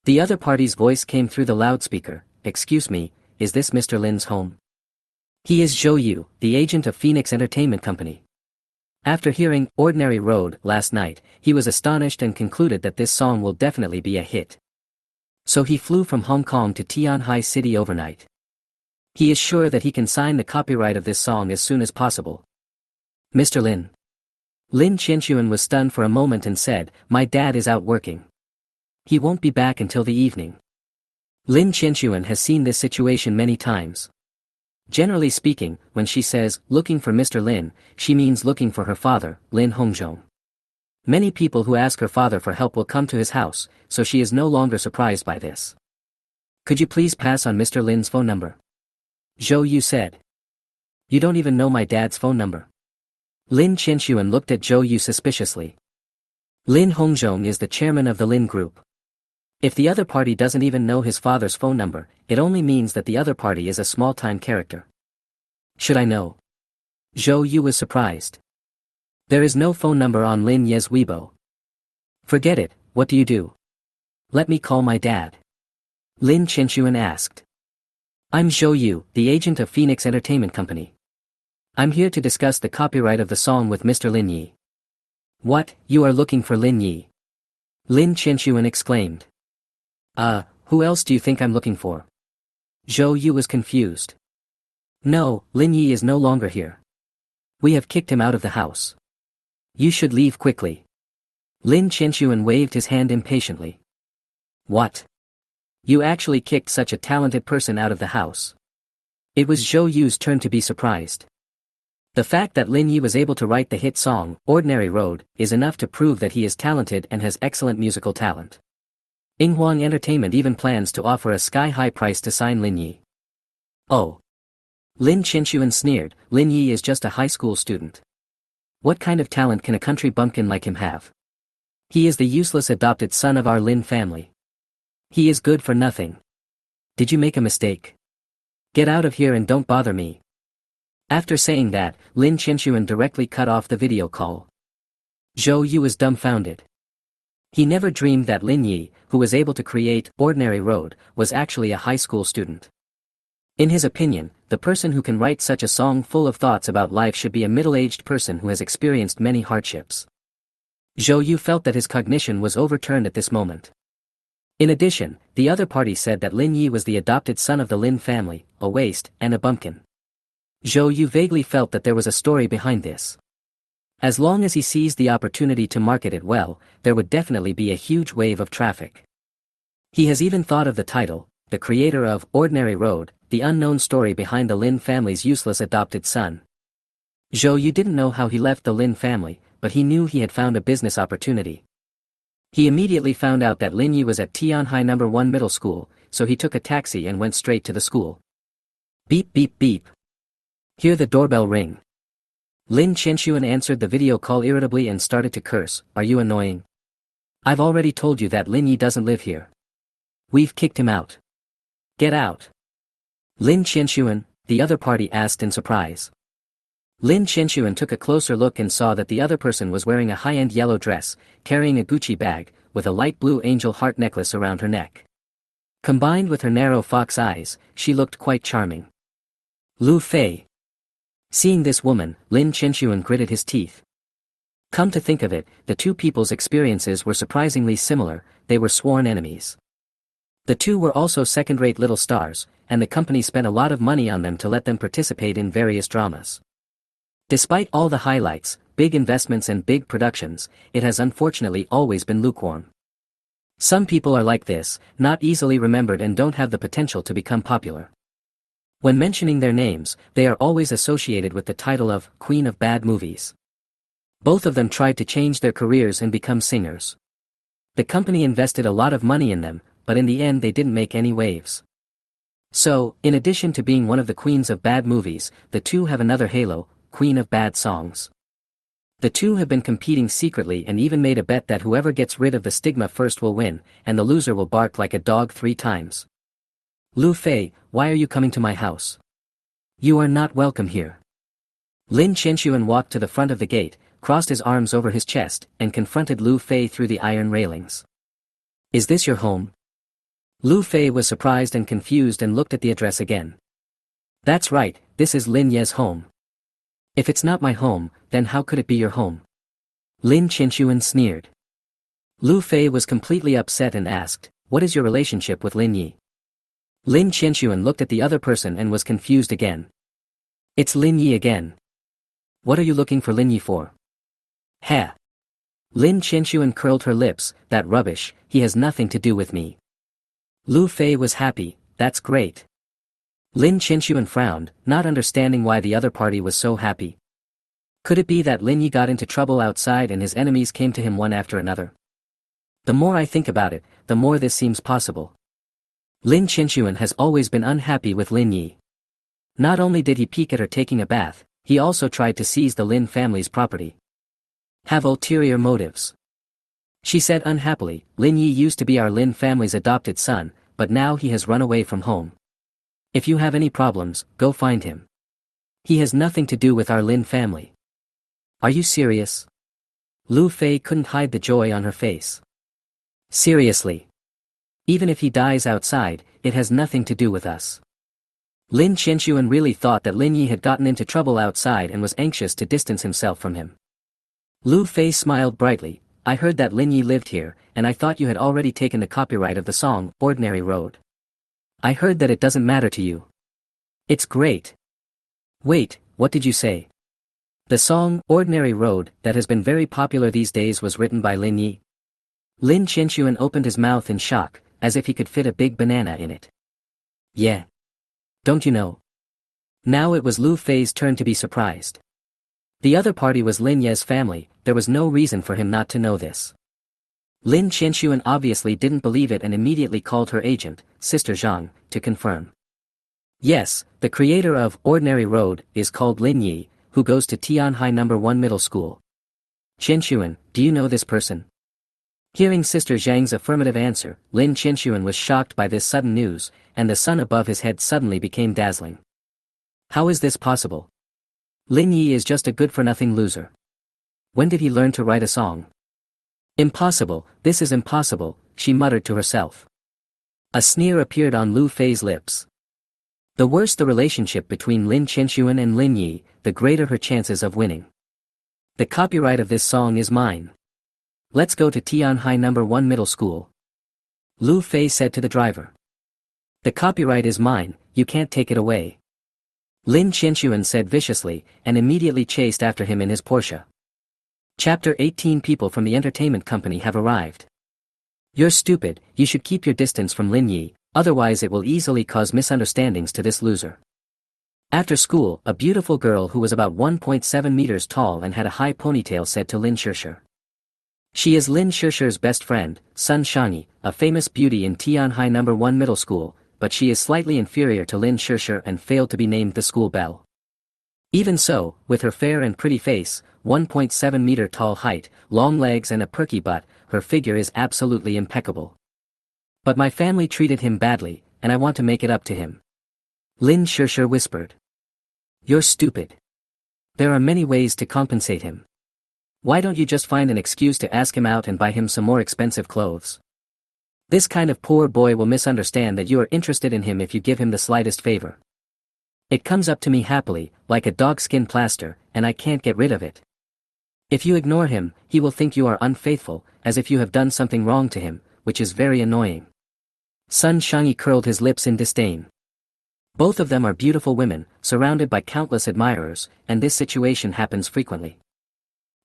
The other party's voice came through the loudspeaker. Excuse me, is this Mr. Lin's home? He is Zhou Yu, the agent of Phoenix Entertainment Company. After hearing Ordinary Road last night, he was astonished and concluded that this song will definitely be a hit. So he flew from Hong Kong to Tianhai City overnight. He is sure that he can sign the copyright of this song as soon as possible. Mr. Lin. Lin Qianxuan was stunned for a moment and said, my dad is out working. He won't be back until the evening. Lin Qianxuan has seen this situation many times. Generally speaking, when she says, looking for Mr. Lin, she means looking for her father, Lin Hongzhong. Many people who ask her father for help will come to his house, so she is no longer surprised by this. Could you please pass on Mr. Lin's phone number? Zhou Yu said. You don't even know my dad's phone number. Lin Qianxuan looked at Zhou Yu suspiciously. Lin Hongzhong is the chairman of the Lin Group. If the other party doesn't even know his father's phone number, it only means that the other party is a small-time character. Should I know? Zhou Yu was surprised. There is no phone number on Lin Ye's Weibo. Forget it, what do you do? Let me call my dad. Lin Qianxuan asked. I'm Zhou Yu, the agent of Phoenix Entertainment Company. I'm here to discuss the copyright of the song with Mr. Lin Yi. What, you are looking for Lin Yi? Lin Qianxuan exclaimed. Who else do you think I'm looking for? Zhou Yu was confused. No, Lin Yi is no longer here. We have kicked him out of the house. You should leave quickly. Lin Qianxuan waved his hand impatiently. What? You actually kicked such a talented person out of the house? It was Zhou Yu's turn to be surprised. The fact that Lin Yi was able to write the hit song, Ordinary Road, is enough to prove that he is talented and has excellent musical talent. Yinghuang Entertainment even plans to offer a sky-high price to sign Lin Yi. Oh. Lin Qianxuan sneered, Lin Yi is just a high school student. What kind of talent can a country bumpkin like him have? He is the useless adopted son of our Lin family. He is good for nothing. Did you make a mistake? Get out of here and don't bother me. After saying that, Lin Qianxuan directly cut off the video call. Zhou Yu was dumbfounded. He never dreamed that Lin Yi, who was able to create Ordinary Road, was actually a high school student. In his opinion, the person who can write such a song full of thoughts about life should be a middle-aged person who has experienced many hardships. Zhou Yu felt that his cognition was overturned at this moment. In addition, the other party said that Lin Yi was the adopted son of the Lin family, a waste, and a bumpkin. Zhou Yu vaguely felt that there was a story behind this. As long as he seized the opportunity to market it well, there would definitely be a huge wave of traffic. He has even thought of the title, the creator of Ordinary Road, the unknown story behind the Lin family's useless adopted son. Zhou Yu didn't know how he left the Lin family, but he knew he had found a business opportunity. He immediately found out that Lin Yi was at Tianhai No. 1 Middle School, so he took a taxi and went straight to the school. Beep beep beep. Hear the doorbell ring. Lin Qianxuan answered the video call irritably and started to curse, are you annoying? I've already told you that Lin Yi doesn't live here. We've kicked him out. Get out. Lin Qianxuan, the other party asked in surprise. Lin Qianxuan took a closer look and saw that the other person was wearing a high-end yellow dress, carrying a Gucci bag, with a light blue angel heart necklace around her neck. Combined with her narrow fox eyes, she looked quite charming. Lu Fei. Seeing this woman, Lin Qinshuan gritted his teeth. Come to think of it, the two people's experiences were surprisingly similar. They were sworn enemies. The two were also second-rate little stars, and the company spent a lot of money on them to let them participate in various dramas. Despite all the highlights, big investments and big productions, it has unfortunately always been lukewarm. Some people are like this, not easily remembered and don't have the potential to become popular. When mentioning their names, they are always associated with the title of Queen of Bad Movies. Both of them tried to change their careers and become singers. The company invested a lot of money in them, but in the end they didn't make any waves. So, in addition to being one of the queens of bad movies, the two have another halo, Queen of Bad Songs. The two have been competing secretly and even made a bet that whoever gets rid of the stigma first will win, and the loser will bark like a dog 3 times. Lu Fei, why are you coming to my house? You are not welcome here. Lin Qinshuan walked to the front of the gate, crossed his arms over his chest, and confronted Lu Fei through the iron railings. Is this your home? Lu Fei was surprised and confused and looked at the address again. That's right, this is Lin Ye's home. If it's not my home, then how could it be your home? Lin Qinshuan sneered. Lu Fei was completely upset and asked, what is your relationship with Lin Yi? Lin Qinshuan looked at the other person and was confused again. It's Lin Yi again. What are you looking for Lin Yi for? Ha! Lin Qinshuan curled her lips, that rubbish, he has nothing to do with me. Lu Fei was happy, that's great. Lin Qinshuan frowned, not understanding why the other party was so happy. Could it be that Lin Yi got into trouble outside and his enemies came to him one after another? The more I think about it, the more this seems possible. Lin Qinshuan has always been unhappy with Lin Yi. Not only did he peek at her taking a bath, he also tried to seize the Lin family's property. Have ulterior motives. She said unhappily, Lin Yi used to be our Lin family's adopted son, but now he has run away from home. If you have any problems, go find him. He has nothing to do with our Lin family. Are you serious? Lu Fei couldn't hide the joy on her face. Seriously. Even if he dies outside, it has nothing to do with us. Lin Qinshuan really thought that Lin Yi had gotten into trouble outside and was anxious to distance himself from him. Lu Fei smiled brightly, I heard that Lin Yi lived here, and I thought you had already taken the copyright of the song, Ordinary Road. I heard that it doesn't matter to you. It's great. Wait, what did you say? The song, Ordinary Road, that has been very popular these days was written by Lin Yi. Lin Qinshuan opened his mouth in shock, as if he could fit a big banana in it. Yeah. Don't you know? Now it was Lu Fei's turn to be surprised. The other party was Lin Ye's family, there was no reason for him not to know this. Lin Qinshuan obviously didn't believe it and immediately called her agent, Sister Zhang, to confirm. Yes, the creator of Ordinary Road is called Lin Yi, who goes to Tianhai No. 1 Middle School. Qinshuan, do you know this person? Hearing Sister Zhang's affirmative answer, Lin Qinshuan was shocked by this sudden news, and the sun above his head suddenly became dazzling. How is this possible? Lin Yi is just a good-for-nothing loser. When did he learn to write a song? Impossible, this is impossible, she muttered to herself. A sneer appeared on Lu Fei's lips. The worse the relationship between Lin Qinshuan and Lin Yi, the greater her chances of winning. The copyright of this song is mine. Let's go to Tianhai No. 1 Middle School. Lu Fei said to the driver. The copyright is mine, you can't take it away. Lin Qinshuan said viciously, and immediately chased after him in his Porsche. Chapter 18 People from the entertainment company have arrived. You're stupid, you should keep your distance from Lin Yi, otherwise it will easily cause misunderstandings to this loser. After school, a beautiful girl who was about 1.7 meters tall and had a high ponytail said to Lin Shishir. She is Lin Shishir's best friend, Sun Shangyi, a famous beauty in Tianhai No. 1 Middle School, but she is slightly inferior to Lin Shishir and failed to be named the school belle. Even so, with her fair and pretty face, 1.7 meter tall height, long legs and a perky butt, her figure is absolutely impeccable. But my family treated him badly, and I want to make it up to him. Lin Shishir whispered. You're stupid. There are many ways to compensate him. Why don't you just find an excuse to ask him out and buy him some more expensive clothes? This kind of poor boy will misunderstand that you are interested in him if you give him the slightest favor. It comes up to me happily, like a dog-skin plaster, and I can't get rid of it. If you ignore him, he will think you are unfaithful, as if you have done something wrong to him, which is very annoying. Sun Shangyi curled his lips in disdain. Both of them are beautiful women, surrounded by countless admirers, and this situation happens frequently.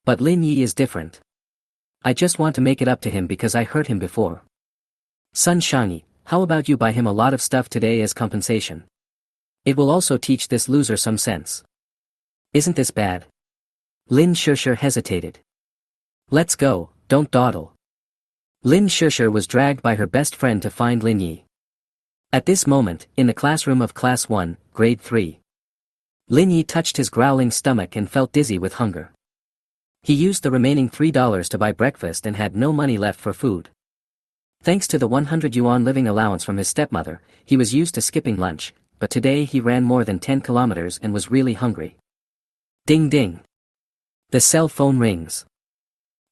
But Lin Yi is different. I just want to make it up to him because I hurt him before. Sun Shangyi, how about you buy him a lot of stuff today as compensation? It will also teach this loser some sense. Isn't this bad? Lin Shishir hesitated. Let's go, don't dawdle. Lin Shishir was dragged by her best friend to find Lin Yi. At this moment, in the classroom of Class 1, Grade 3. Lin Yi touched his growling stomach and felt dizzy with hunger. He used the remaining $3 to buy breakfast and had no money left for food. Thanks to the 100 yuan living allowance from his stepmother, he was used to skipping lunch, but today he ran more than 10 kilometers and was really hungry. Ding ding. The cell phone rings.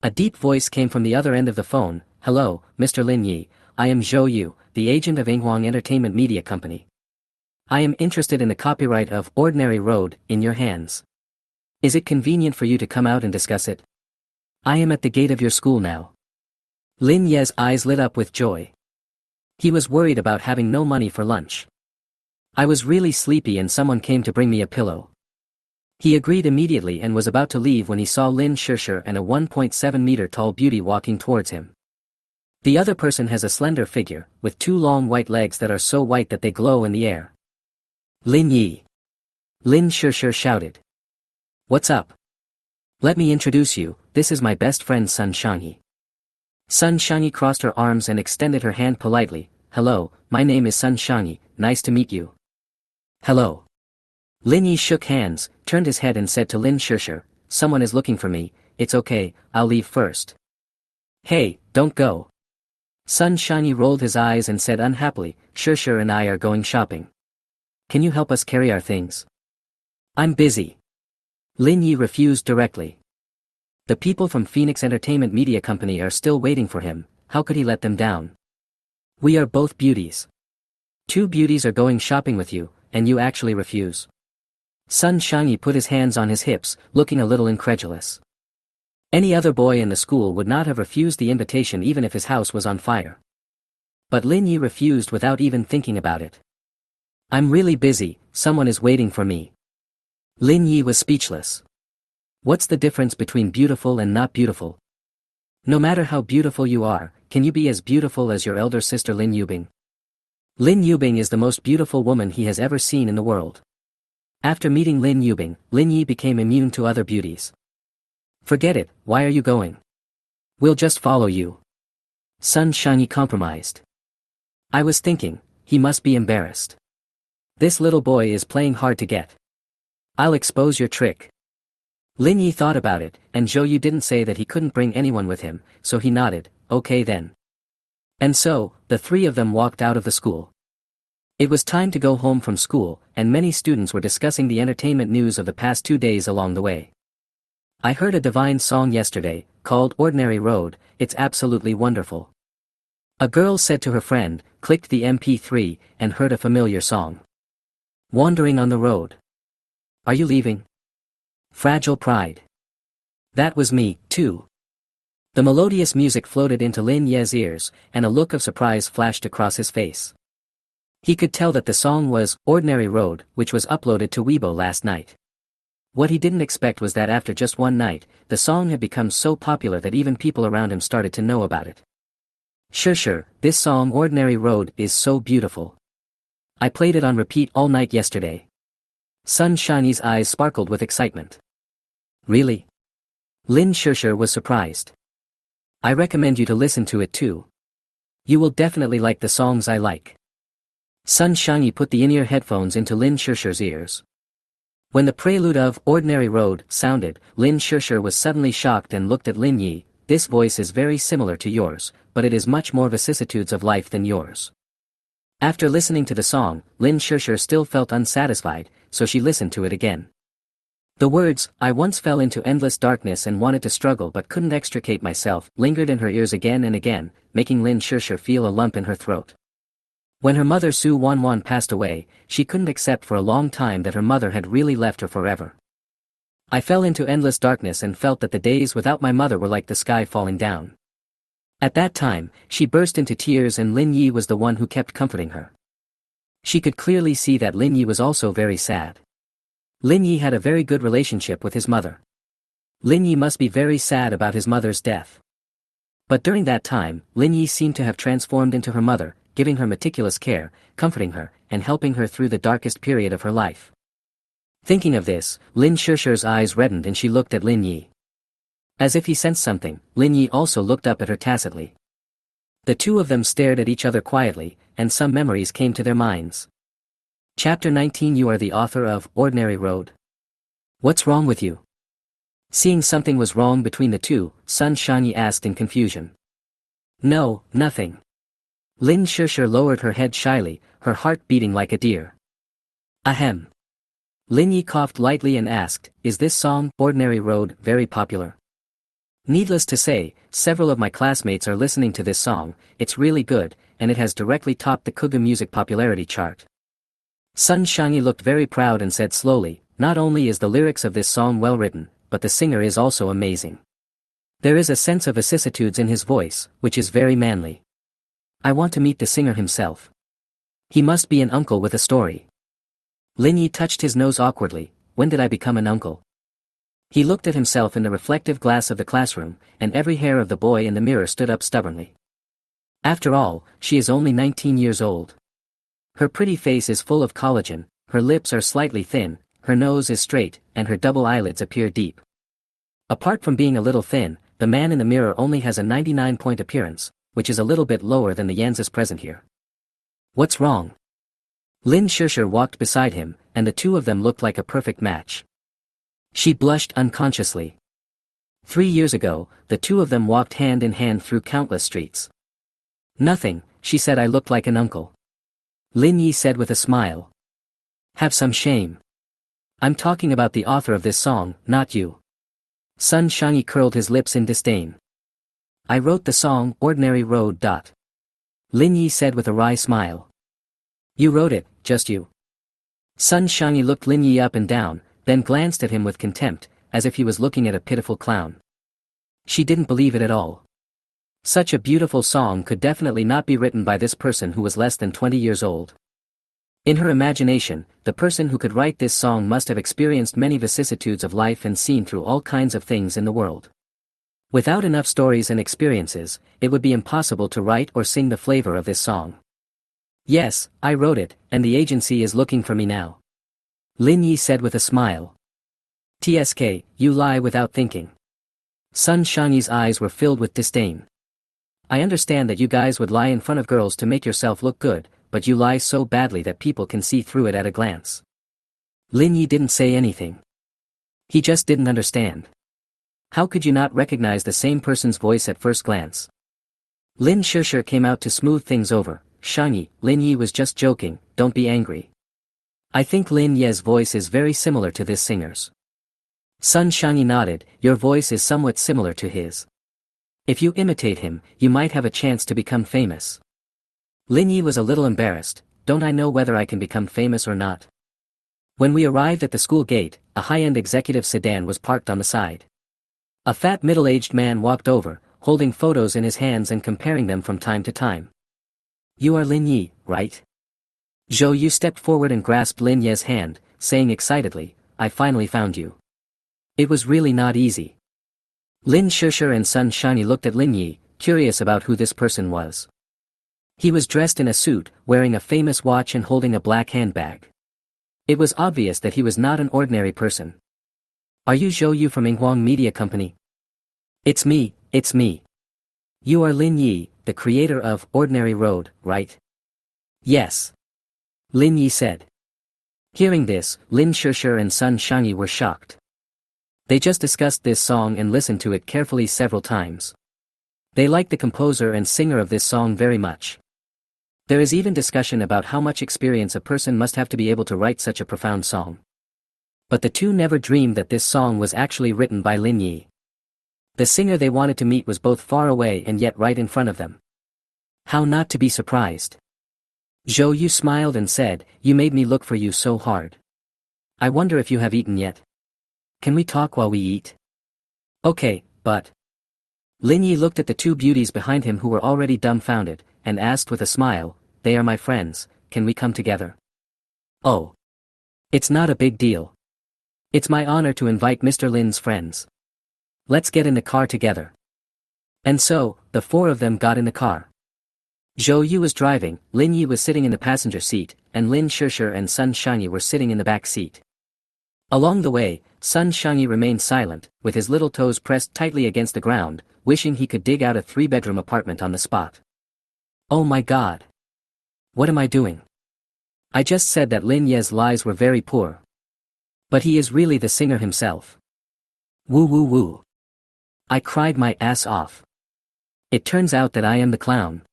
A deep voice came from the other end of the phone. Hello, Mr. Lin Yi, I am Zhou Yu, the agent of Manhwa Entertainment Media Company. I am interested in the copyright of Ordinary Road in your hands. Is it convenient for you to come out and discuss it? I am at the gate of your school now. Lin Ye's eyes lit up with joy. He was worried about having no money for lunch. I was really sleepy and someone came to bring me a pillow. He agreed immediately and was about to leave when he saw Lin Shishir and a 1.7-meter tall beauty walking towards him. The other person has a slender figure, with 2 long white legs that are so white that they glow in the air. Lin Yi. Lin Shishir shouted. What's up? Let me introduce you, this is my best friend Sun Shangyi. Sun Shangyi crossed her arms and extended her hand politely. Hello, my name is Sun Shangyi, nice to meet you. Hello. Lin Yi shook hands, turned his head and said to Lin Shishir, someone is looking for me, it's okay, I'll leave first. Hey, don't go. Sun Shangyi rolled his eyes and said unhappily, Shishir and I are going shopping. Can you help us carry our things? I'm busy. Lin Yi refused directly. The people from Phoenix Entertainment Media Company are still waiting for him, how could he let them down? We are both beauties. 2 beauties are going shopping with you, and you actually refuse. Sun Shangyi put his hands on his hips, looking a little incredulous. Any other boy in the school would not have refused the invitation even if his house was on fire. But Lin Yi refused without even thinking about it. I'm really busy, someone is waiting for me. Lin Yi was speechless. What's the difference between beautiful and not beautiful? No matter how beautiful you are, can you be as beautiful as your elder sister Lin Yubing? Lin Yubing is the most beautiful woman he has ever seen in the world. After meeting Lin Yubing, Lin Yi became immune to other beauties. Forget it, why are you going? We'll just follow you. Sun Shangyi compromised. I was thinking, he must be embarrassed. This little boy is playing hard to get. I'll expose your trick. Lin Yi thought about it, and Zhou Yu didn't say that he couldn't bring anyone with him, so he nodded, okay then. And so, the 3 of them walked out of the school. It was time to go home from school, and many students were discussing the entertainment news of the past 2 days along the way. I heard a divine song yesterday, called Ordinary Road, it's absolutely wonderful. A girl said to her friend, clicked the MP3, and heard a familiar song. Wandering on the Road. Are you leaving? Fragile Pride. That was me, too. The melodious music floated into Lin Ye's ears, and a look of surprise flashed across his face. He could tell that the song was Ordinary Road, which was uploaded to Weibo last night. What he didn't expect was that after just one night, the song had become so popular that even people around him started to know about it. Sure, this song Ordinary Road is so beautiful. I played it on repeat all night yesterday. Sun Shangyi's eyes sparkled with excitement. Really? Lin Shishir was surprised. I recommend you to listen to it too. You will definitely like the songs I like. Sun Shangyi put the in-ear headphones into Lin Shishir's ears. When the prelude of Ordinary Road sounded, Lin Shishir was suddenly shocked and looked at Lin Yi. This voice is very similar to yours, but it is much more vicissitudes of life than yours. After listening to the song, Lin Shishir still felt unsatisfied, so she listened to it again. The words, "I once fell into endless darkness and wanted to struggle but couldn't extricate myself," lingered in her ears again and again, making Lin Shishir feel a lump in her throat. When her mother Su Wanwan passed away, she couldn't accept for a long time that her mother had really left her forever. "I fell into endless darkness and felt that the days without my mother were like the sky falling down." At that time, she burst into tears and Lin Yi was the one who kept comforting her. She could clearly see that Lin Yi was also very sad. Lin Yi had a very good relationship with his mother. Lin Yi must be very sad about his mother's death. But during that time, Lin Yi seemed to have transformed into her mother, giving her meticulous care, comforting her, and helping her through the darkest period of her life. Thinking of this, Lin Shishir's eyes reddened and she looked at Lin Yi. As if he sensed something, Lin Yi also looked up at her tacitly. The two of them stared at each other quietly, and some memories came to their minds. Chapter 19. You are the author of Ordinary Road. What's wrong with you? Seeing something was wrong between the two, Sun Shanyi asked in confusion. No, nothing. Lin Shishir lowered her head shyly, her heart beating like a deer. Ahem. Lin Yi coughed lightly and asked, is this song, Ordinary Road, very popular? Needless to say, several of my classmates are listening to this song. It's really good, and it has directly topped the Kuga music popularity chart. Sun Shanyi looked very proud and said slowly, not only is the lyrics of this song well written, but the singer is also amazing. There is a sense of vicissitudes in his voice, which is very manly. I want to meet the singer himself. He must be an uncle with a story. Lin Yi touched his nose awkwardly. When did I become an uncle? He looked at himself in the reflective glass of the classroom, and every hair of the boy in the mirror stood up stubbornly. After all, she is only 19 years old. Her pretty face is full of collagen, her lips are slightly thin, her nose is straight, and her double eyelids appear deep. Apart from being a little thin, the man in the mirror only has a 99-point appearance, which is a little bit lower than the Yanzas present here. What's wrong? Lin Shishir walked beside him, and the two of them looked like a perfect match. She blushed unconsciously. 3 years ago, the two of them walked hand in hand through countless streets. Nothing, she said. I looked like an uncle. Lin Yi said with a smile. Have some shame. I'm talking about the author of this song, not you. Sun Shanyi curled his lips in disdain. I wrote the song, Ordinary Road. Lin Yi said with a wry smile. You wrote it, just you. Sun Shanyi looked Lin Yi up and down, then glanced at him with contempt, as if he was looking at a pitiful clown. She didn't believe it at all. Such a beautiful song could definitely not be written by this person who was less than 20 years old. In her imagination, the person who could write this song must have experienced many vicissitudes of life and seen through all kinds of things in the world. Without enough stories and experiences, it would be impossible to write or sing the flavor of this song. Yes, I wrote it, and the agency is looking for me now. Lin Yi said with a smile. TSK, you lie without thinking. Sun Shanyi's eyes were filled with disdain. I understand that you guys would lie in front of girls to make yourself look good, but you lie so badly that people can see through it at a glance. Lin Yi didn't say anything. He just didn't understand. How could you not recognize the same person's voice at first glance? Lin Shishir came out to smooth things over. Shanyi, Lin Yi was just joking, don't be angry. I think Lin Ye's voice is very similar to this singer's. Sun Shanyi nodded. Your voice is somewhat similar to his. If you imitate him, you might have a chance to become famous. Lin Yi was a little embarrassed. Don't I know whether I can become famous or not? When we arrived at the school gate, a high-end executive sedan was parked on the side. A fat middle-aged man walked over, holding photos in his hands and comparing them from time to time. You are Lin Yi, right? Zhou Yu stepped forward and grasped Lin Ye's hand, saying excitedly, I finally found you. It was really not easy. Lin Shishir and Sun Shanyi looked at Lin Yi, curious about who this person was. He was dressed in a suit, wearing a famous watch and holding a black handbag. It was obvious that he was not an ordinary person. Are you Zhou Yu from Yinhuang Media Company? It's me, it's me. You are Lin Yi, the creator of Ordinary Road, right? Yes. Lin Yi said. Hearing this, Lin Shishir and Sun Shanyi were shocked. They just discussed this song and listened to it carefully several times. They liked the composer and singer of this song very much. There is even discussion about how much experience a person must have to be able to write such a profound song. But the two never dreamed that this song was actually written by Lin Yi. The singer they wanted to meet was both far away and yet right in front of them. How not to be surprised? Zhou Yu smiled and said, "You made me look for you so hard. I wonder if you have eaten yet. Can we talk while we eat?" "Okay, but..." Lin Yi looked at the two beauties behind him who were already dumbfounded, and asked with a smile, "They are my friends, can we come together?" "Oh. It's not a big deal. It's my honor to invite Mr. Lin's friends. Let's get in the car together." And so, the four of them got in the car. Zhou Yu was driving, Lin Yi was sitting in the passenger seat, and Lin Shishir and Sun Shangyi were sitting in the back seat. Along the way, Sun Shangyi remained silent, with his little toes pressed tightly against the ground, wishing he could dig out a 3-bedroom apartment on the spot. Oh my god. What am I doing? I just said that Lin Ye's lies were very poor. But he is really the singer himself. Woo woo woo. I cried my ass off. It turns out that I am the clown.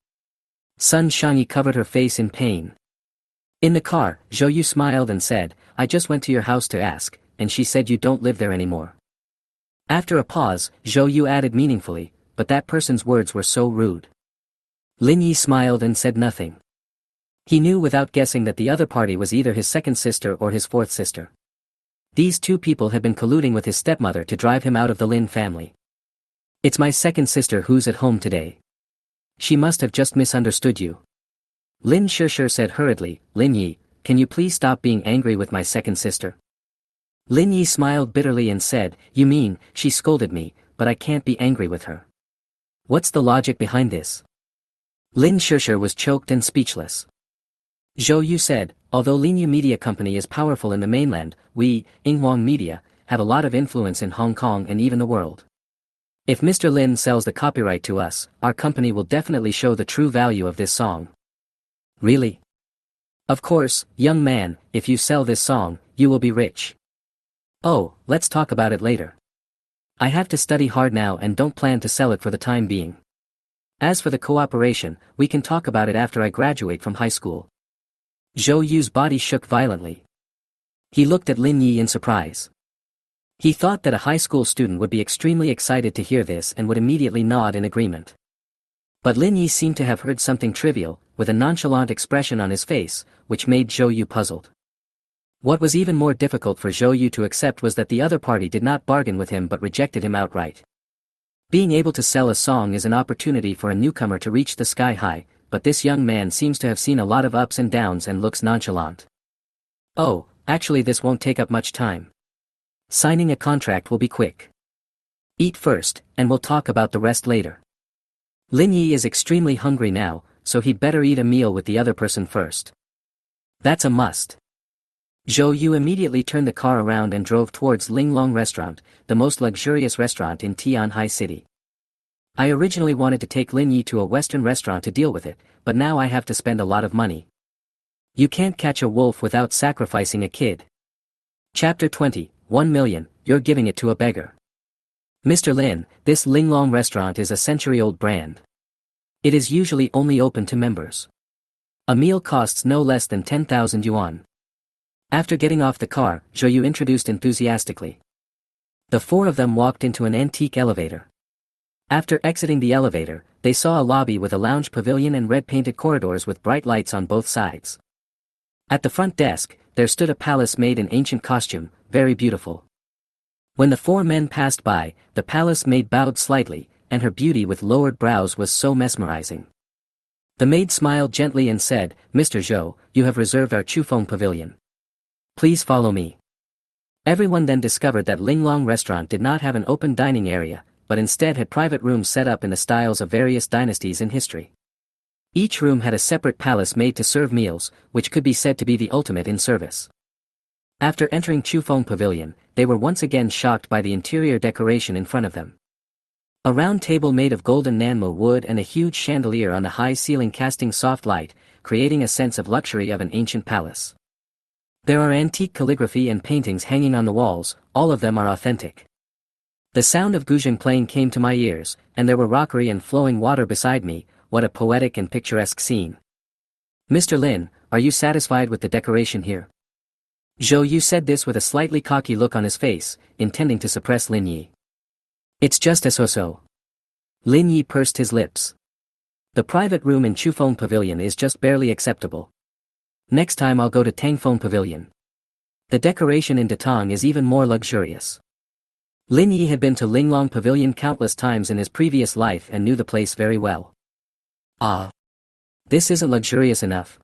Sun Shangyi covered her face in pain. In the car, Zhou Yu smiled and said, "I just went to your house to ask, and she said you don't live there anymore." After a pause, Zhou Yu added meaningfully, "But that person's words were so rude." Lin Yi smiled and said nothing. He knew without guessing that the other party was either his second sister or his fourth sister. These two people had been colluding with his stepmother to drive him out of the Lin family. "It's my second sister who's at home today. She must have just misunderstood you." Lin Shishir said hurriedly, "Lin Yi, can you please stop being angry with my second sister?" Lin Yi smiled bitterly and said, "You mean, she scolded me, but I can't be angry with her. What's the logic behind this?" Lin Shishir was choked and speechless. Zhou Yu said, "Although Lin Yu Media Company is powerful in the mainland, we, Yinhuang Media, have a lot of influence in Hong Kong and even the world. If Mr. Lin sells the copyright to us, our company will definitely show the true value of this song." "Really?" "Of course, young man, if you sell this song, you will be rich." "Oh, let's talk about it later. I have to study hard now and don't plan to sell it for the time being. As for the cooperation, we can talk about it after I graduate from high school." Zhou Yu's body shook violently. He looked at Lin Yi in surprise. He thought that a high school student would be extremely excited to hear this and would immediately nod in agreement. But Lin Yi seemed to have heard something trivial, with a nonchalant expression on his face, which made Zhou Yu puzzled. What was even more difficult for Zhou Yu to accept was that the other party did not bargain with him but rejected him outright. Being able to sell a song is an opportunity for a newcomer to reach the sky high, but this young man seems to have seen a lot of ups and downs and looks nonchalant. "Oh, actually this won't take up much time. Signing a contract will be quick. Eat first, and we'll talk about the rest later." Lin Yi is extremely hungry now, so he'd better eat a meal with the other person first. That's a must. Zhou Yu immediately turned the car around and drove towards Linglong Restaurant, the most luxurious restaurant in Tianhai City. "I originally wanted to take Lin Yi to a Western restaurant to deal with it, but now I have to spend a lot of money. You can't catch a wolf without sacrificing a kid." Chapter 20, 1 million, you're giving it to a beggar. "Mr. Lin, this Linglong restaurant is a century-old brand. It is usually only open to members. A meal costs no less than 10,000 yuan. After getting off the car, Zhou Yu introduced enthusiastically. The four of them walked into an antique elevator. After exiting the elevator, they saw a lobby with a lounge pavilion and red-painted corridors with bright lights on both sides. At the front desk, there stood a palace made in ancient costume, very beautiful. When the four men passed by, the palace maid bowed slightly, and her beauty with lowered brows was so mesmerizing. The maid smiled gently and said, "Mr. Zhou, you have reserved our Chufeng pavilion. Please follow me." Everyone then discovered that Linglong restaurant did not have an open dining area, but instead had private rooms set up in the styles of various dynasties in history. Each room had a separate palace made to serve meals, which could be said to be the ultimate in service. After entering Chufeng Pavilion, they were once again shocked by the interior decoration in front of them. A round table made of golden Nanmo wood and a huge chandelier on the high ceiling casting soft light, creating a sense of luxury of an ancient palace. There are antique calligraphy and paintings hanging on the walls, all of them are authentic. The sound of guzheng playing came to my ears, and there were rockery and flowing water beside me. What a poetic and picturesque scene. "Mr. Lin, are you satisfied with the decoration here?" Zhou Yu said this with a slightly cocky look on his face, intending to suppress Lin Yi. It's just a so-so. Lin Yi pursed his lips. The private room in Chufeng Pavilion is just barely acceptable. Next time I'll go to Tangfeng Pavilion. The decoration in Datong is even more luxurious. Lin Yi had been to Linglong Pavilion countless times in his previous life and knew the place very well. Ah. This isn't luxurious enough.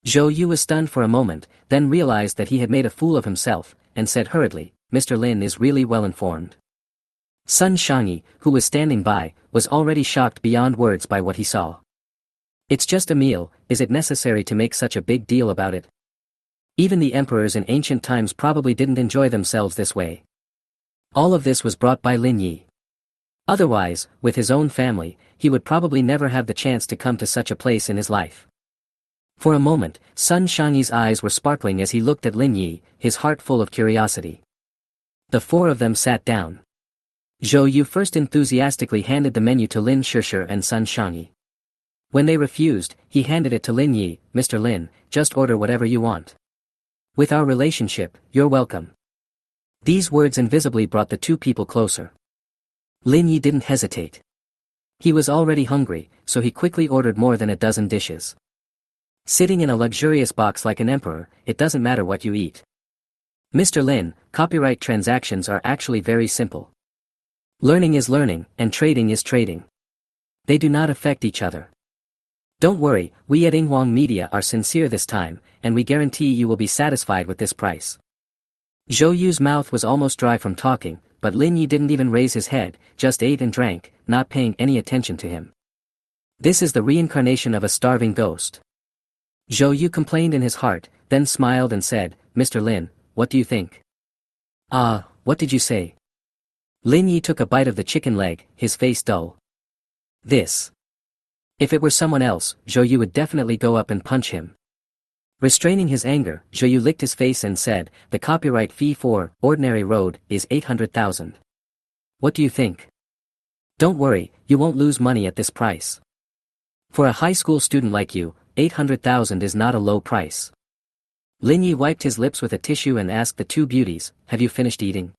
Zhou Yu was stunned for a moment, then realized that he had made a fool of himself, and said hurriedly, Mr. Lin is really well informed. Sun Shangyi, who was standing by, was already shocked beyond words by what he saw. It's just a meal, is it necessary to make such a big deal about it? Even the emperors in ancient times probably didn't enjoy themselves this way. All of this was brought by Lin Yi. Otherwise, with his own family, he would probably never have the chance to come to such a place in his life. For a moment, Sun Shangyi's eyes were sparkling as he looked at Lin Yi, his heart full of curiosity. The four of them sat down. Zhou Yu first enthusiastically handed the menu to Lin Shishir and Sun Shangyi. When they refused, he handed it to Lin Yi, Mr. Lin, just order whatever you want. With our relationship, you're welcome. These words invisibly brought the two people closer. Lin Yi didn't hesitate. He was already hungry, so he quickly ordered more than a dozen dishes. Sitting in a luxurious box like an emperor, it doesn't matter what you eat. Mr. Lin, copyright transactions are actually very simple. Learning is learning, and trading is trading. They do not affect each other. Don't worry, we at Inghwang Media are sincere this time, and we guarantee you will be satisfied with this price. Zhou Yu's mouth was almost dry from talking, but Lin Yi didn't even raise his head, just ate and drank, not paying any attention to him. This is the reincarnation of a starving ghost. Zhou Yu complained in his heart, then smiled and said, Mr. Lin, what do you think? Ah, what did you say? Lin Yi took a bite of the chicken leg, his face dull. This. If it were someone else, Zhou Yu would definitely go up and punch him. Restraining his anger, Zhou Yu licked his face and said, the copyright fee for Ordinary Road is 800,000. What do you think? Don't worry, you won't lose money at this price. For a high school student like you, 800,000 is not a low price. Lin Yi wiped his lips with a tissue and asked the two beauties, have you finished eating?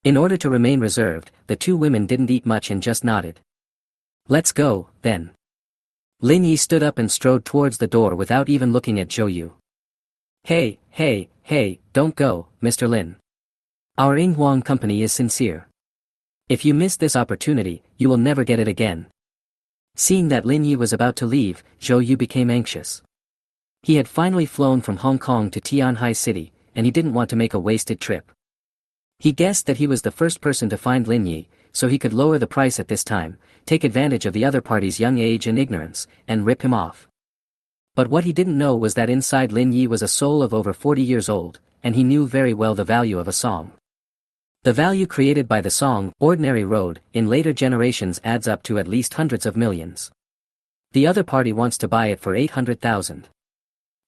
In order to remain reserved, the two women didn't eat much and just nodded. Let's go, then. Lin Yi stood up and strode towards the door without even looking at Zhou Yu. Hey, don't go, Mr. Lin. Our Inghwang company is sincere. If you miss this opportunity, you will never get it again. Seeing that Lin Yi was about to leave, Zhou Yu became anxious. He had finally flown from Hong Kong to Tianhai City, and he didn't want to make a wasted trip. He guessed that he was the first person to find Lin Yi, so he could lower the price at this time, take advantage of the other party's young age and ignorance, and rip him off. But what he didn't know was that inside Lin Yi was a soul of over 40 years old, and he knew very well the value of a song. The value created by the song, Ordinary Road, in later generations adds up to at least hundreds of millions. The other party wants to buy it for 800,000.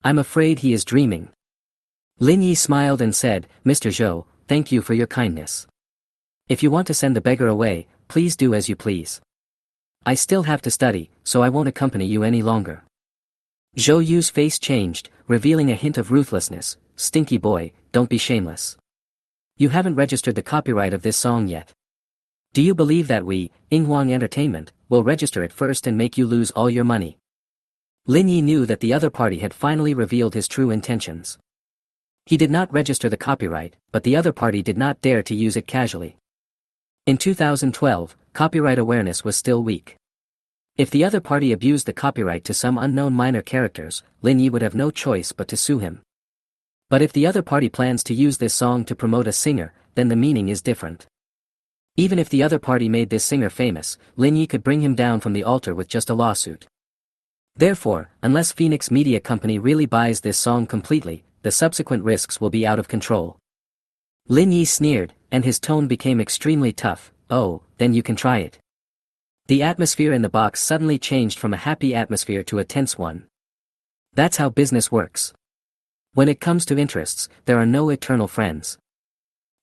I'm afraid he is dreaming. Lin Yi smiled and said, Mr. Zhou, thank you for your kindness. If you want to send the beggar away, please do as you please. I still have to study, so I won't accompany you any longer. Zhou Yu's face changed, revealing a hint of ruthlessness. Stinky boy, don't be shameless. You haven't registered the copyright of this song yet. Do you believe that we, Inghwang Entertainment, will register it first and make you lose all your money? Lin Yi knew that the other party had finally revealed his true intentions. He did not register the copyright, but the other party did not dare to use it casually. In 2012, copyright awareness was still weak. If the other party abused the copyright to some unknown minor characters, Lin Yi would have no choice but to sue him. But if the other party plans to use this song to promote a singer, then the meaning is different. Even if the other party made this singer famous, Lin Yi could bring him down from the altar with just a lawsuit. Therefore, unless Phoenix Media Company really buys this song completely, the subsequent risks will be out of control. Lin Yi sneered, and his tone became extremely tough. Oh, then you can try it. The atmosphere in the box suddenly changed from a happy atmosphere to a tense one. That's how business works. When it comes to interests, there are no eternal friends.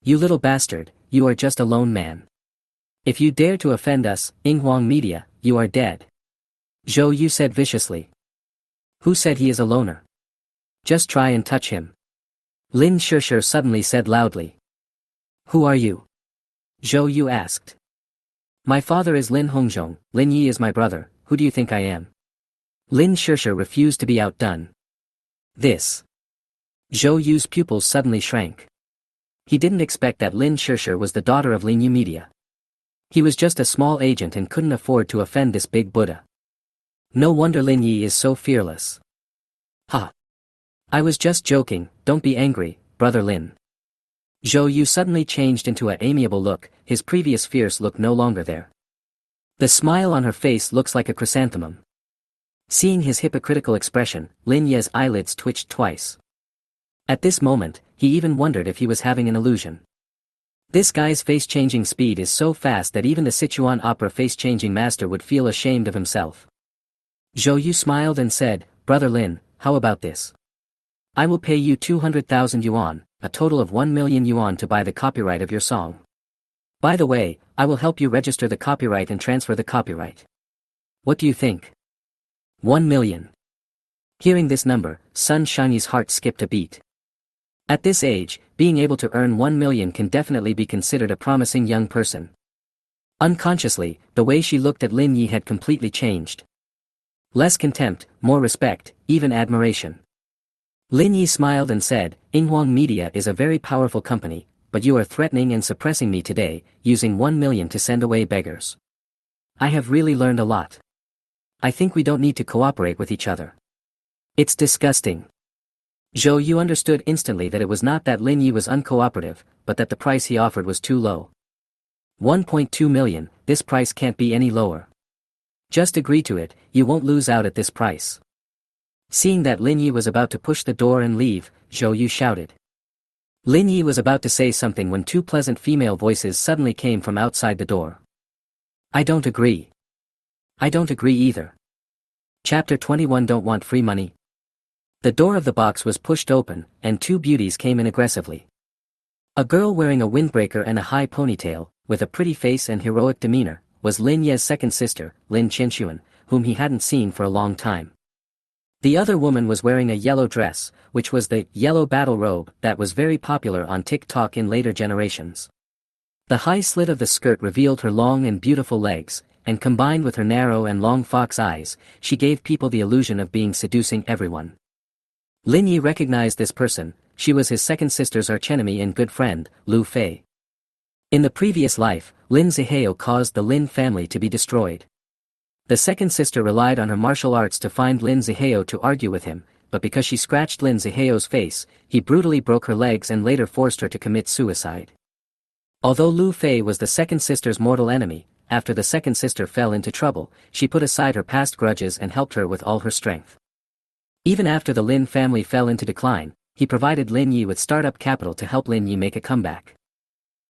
You little bastard, you are just a lone man. If you dare to offend us, Inghwang Media, you are dead. Zhou Yu said viciously. Who said he is a loner? Just try and touch him. Lin Shishir suddenly said loudly. Who are you? Zhou Yu asked. My father is Lin Hongzhong, Lin Yi is my brother, who do you think I am? Lin Shishir refused to be outdone. This. Zhou Yu's pupils suddenly shrank. He didn't expect that Lin Shishir was the daughter of Lin Yu Media. He was just a small agent and couldn't afford to offend this big Buddha. No wonder Lin Yi is so fearless. Ha! I was just joking, don't be angry, brother Lin. Zhou Yu suddenly changed into an amiable look, his previous fierce look no longer there. The smile on her face looks like a chrysanthemum. Seeing his hypocritical expression, Lin Ye's eyelids twitched twice. At this moment, he even wondered if he was having an illusion. This guy's face-changing speed is so fast that even the Sichuan opera face-changing master would feel ashamed of himself. Zhou Yu smiled and said, Brother Lin, how about this? I will pay you 200,000 yuan, a total of 1 million yuan to buy the copyright of your song. By the way, I will help you register the copyright and transfer the copyright. What do you think? 1 million. Hearing this number, Sun Shany's heart skipped a beat. At this age, being able to earn 1 million can definitely be considered a promising young person. Unconsciously, the way she looked at Lin Yi had completely changed. Less contempt, more respect, even admiration. Lin Yi smiled and said, Yinhuang Media is a very powerful company, but you are threatening and suppressing me today, using 1 million to send away beggars. I have really learned a lot. I think we don't need to cooperate with each other. It's disgusting. Zhou Yu understood instantly that it was not that Lin Yi was uncooperative, but that the price he offered was too low. 1.2 million, this price can't be any lower. Just agree to it, you won't lose out at this price. Seeing that Lin Yi was about to push the door and leave, Zhou Yu shouted. Lin Yi was about to say something when two pleasant female voices suddenly came from outside the door. I don't agree. I don't agree either. Chapter 21 Don't Want Free Money. The door of the box was pushed open, and two beauties came in aggressively. A girl wearing a windbreaker and a high ponytail, with a pretty face and heroic demeanor, was Lin Ye's second sister, Lin Qinshuan, whom he hadn't seen for a long time. The other woman was wearing a yellow dress, which was the yellow battle robe that was very popular on TikTok in later generations. The high slit of the skirt revealed her long and beautiful legs, and combined with her narrow and long fox eyes, she gave people the illusion of being seducing everyone. Lin Yi recognized this person, she was his second sister's archenemy and good friend, Lu Fei. In the previous life, Lin Zihao caused the Lin family to be destroyed. The second sister relied on her martial arts to find Lin Zihao to argue with him, but because she scratched Lin Zihao's face, he brutally broke her legs and later forced her to commit suicide. Although Lu Fei was the second sister's mortal enemy, after the second sister fell into trouble, she put aside her past grudges and helped her with all her strength. Even after the Lin family fell into decline, he provided Lin Yi with startup capital to help Lin Yi make a comeback.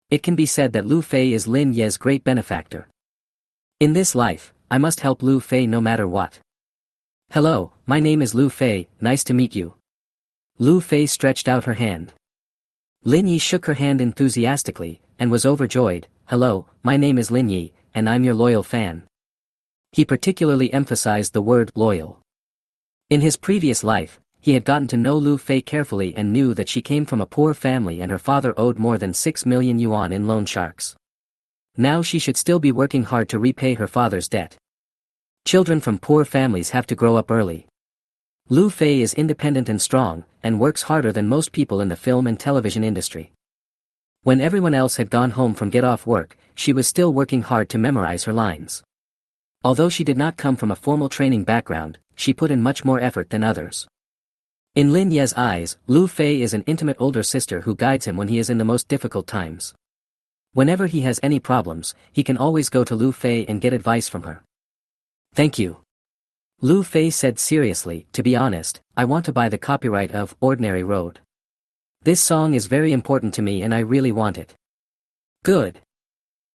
It can be said that Lu Fei is Lin Ye's great benefactor. In this life, I must help Lu Fei no matter what. Hello, my name is Lu Fei, nice to meet you. Lu Fei stretched out her hand. Lin Yi shook her hand enthusiastically, and was overjoyed. Hello, my name is Lin Yi, and I'm your loyal fan. He particularly emphasized the word loyal. In his previous life, he had gotten to know Lu Fei carefully and knew that she came from a poor family and her father owed more than 6 million yuan in loan sharks. Now she should still be working hard to repay her father's debt. Children from poor families have to grow up early. Lu Fei is independent and strong, and works harder than most people in the film and television industry. When everyone else had gone home from get-off work, she was still working hard to memorize her lines. Although she did not come from a formal training background, she put in much more effort than others. In Lin Ye's eyes, Lu Fei is an intimate older sister who guides him when he is in the most difficult times. Whenever he has any problems, he can always go to Lu Fei and get advice from her. Thank you. Lu Fei said seriously, to be honest, I want to buy the copyright of Ordinary Road. This song is very important to me and I really want it. Good.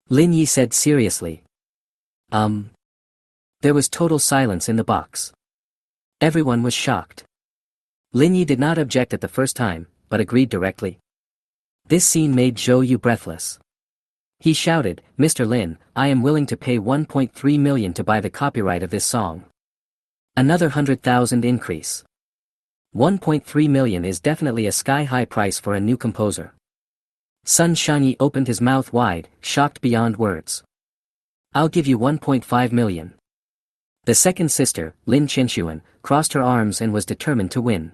Lin Yi said seriously. There was total silence in the box. Everyone was shocked. Lin Yi did not object at the first time, but agreed directly. This scene made Zhou Yu breathless. He shouted, Mr. Lin, I am willing to pay 1.3 million to buy the copyright of this song. Another 100,000 increase. 1.3 million is definitely a sky-high price for a new composer. Sun Shangyi opened his mouth wide, shocked beyond words. I'll give you 1.5 million. The second sister, Lin Qinshuan, crossed her arms and was determined to win.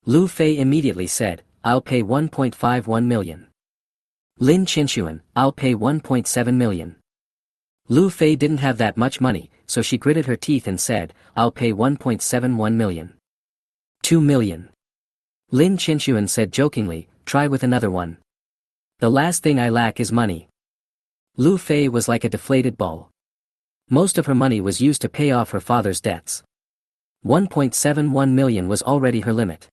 Lu Fei immediately said, I'll pay 1.51 million. Lin Qinshuan, I'll pay 1.7 million. Lu Fei didn't have that much money, so she gritted her teeth and said, I'll pay 1.71 million. 2 million. Lin Qinshuan said jokingly, try with another one. The last thing I lack is money. Lu Fei was like a deflated ball. Most of her money was used to pay off her father's debts. 1.71 million was already her limit.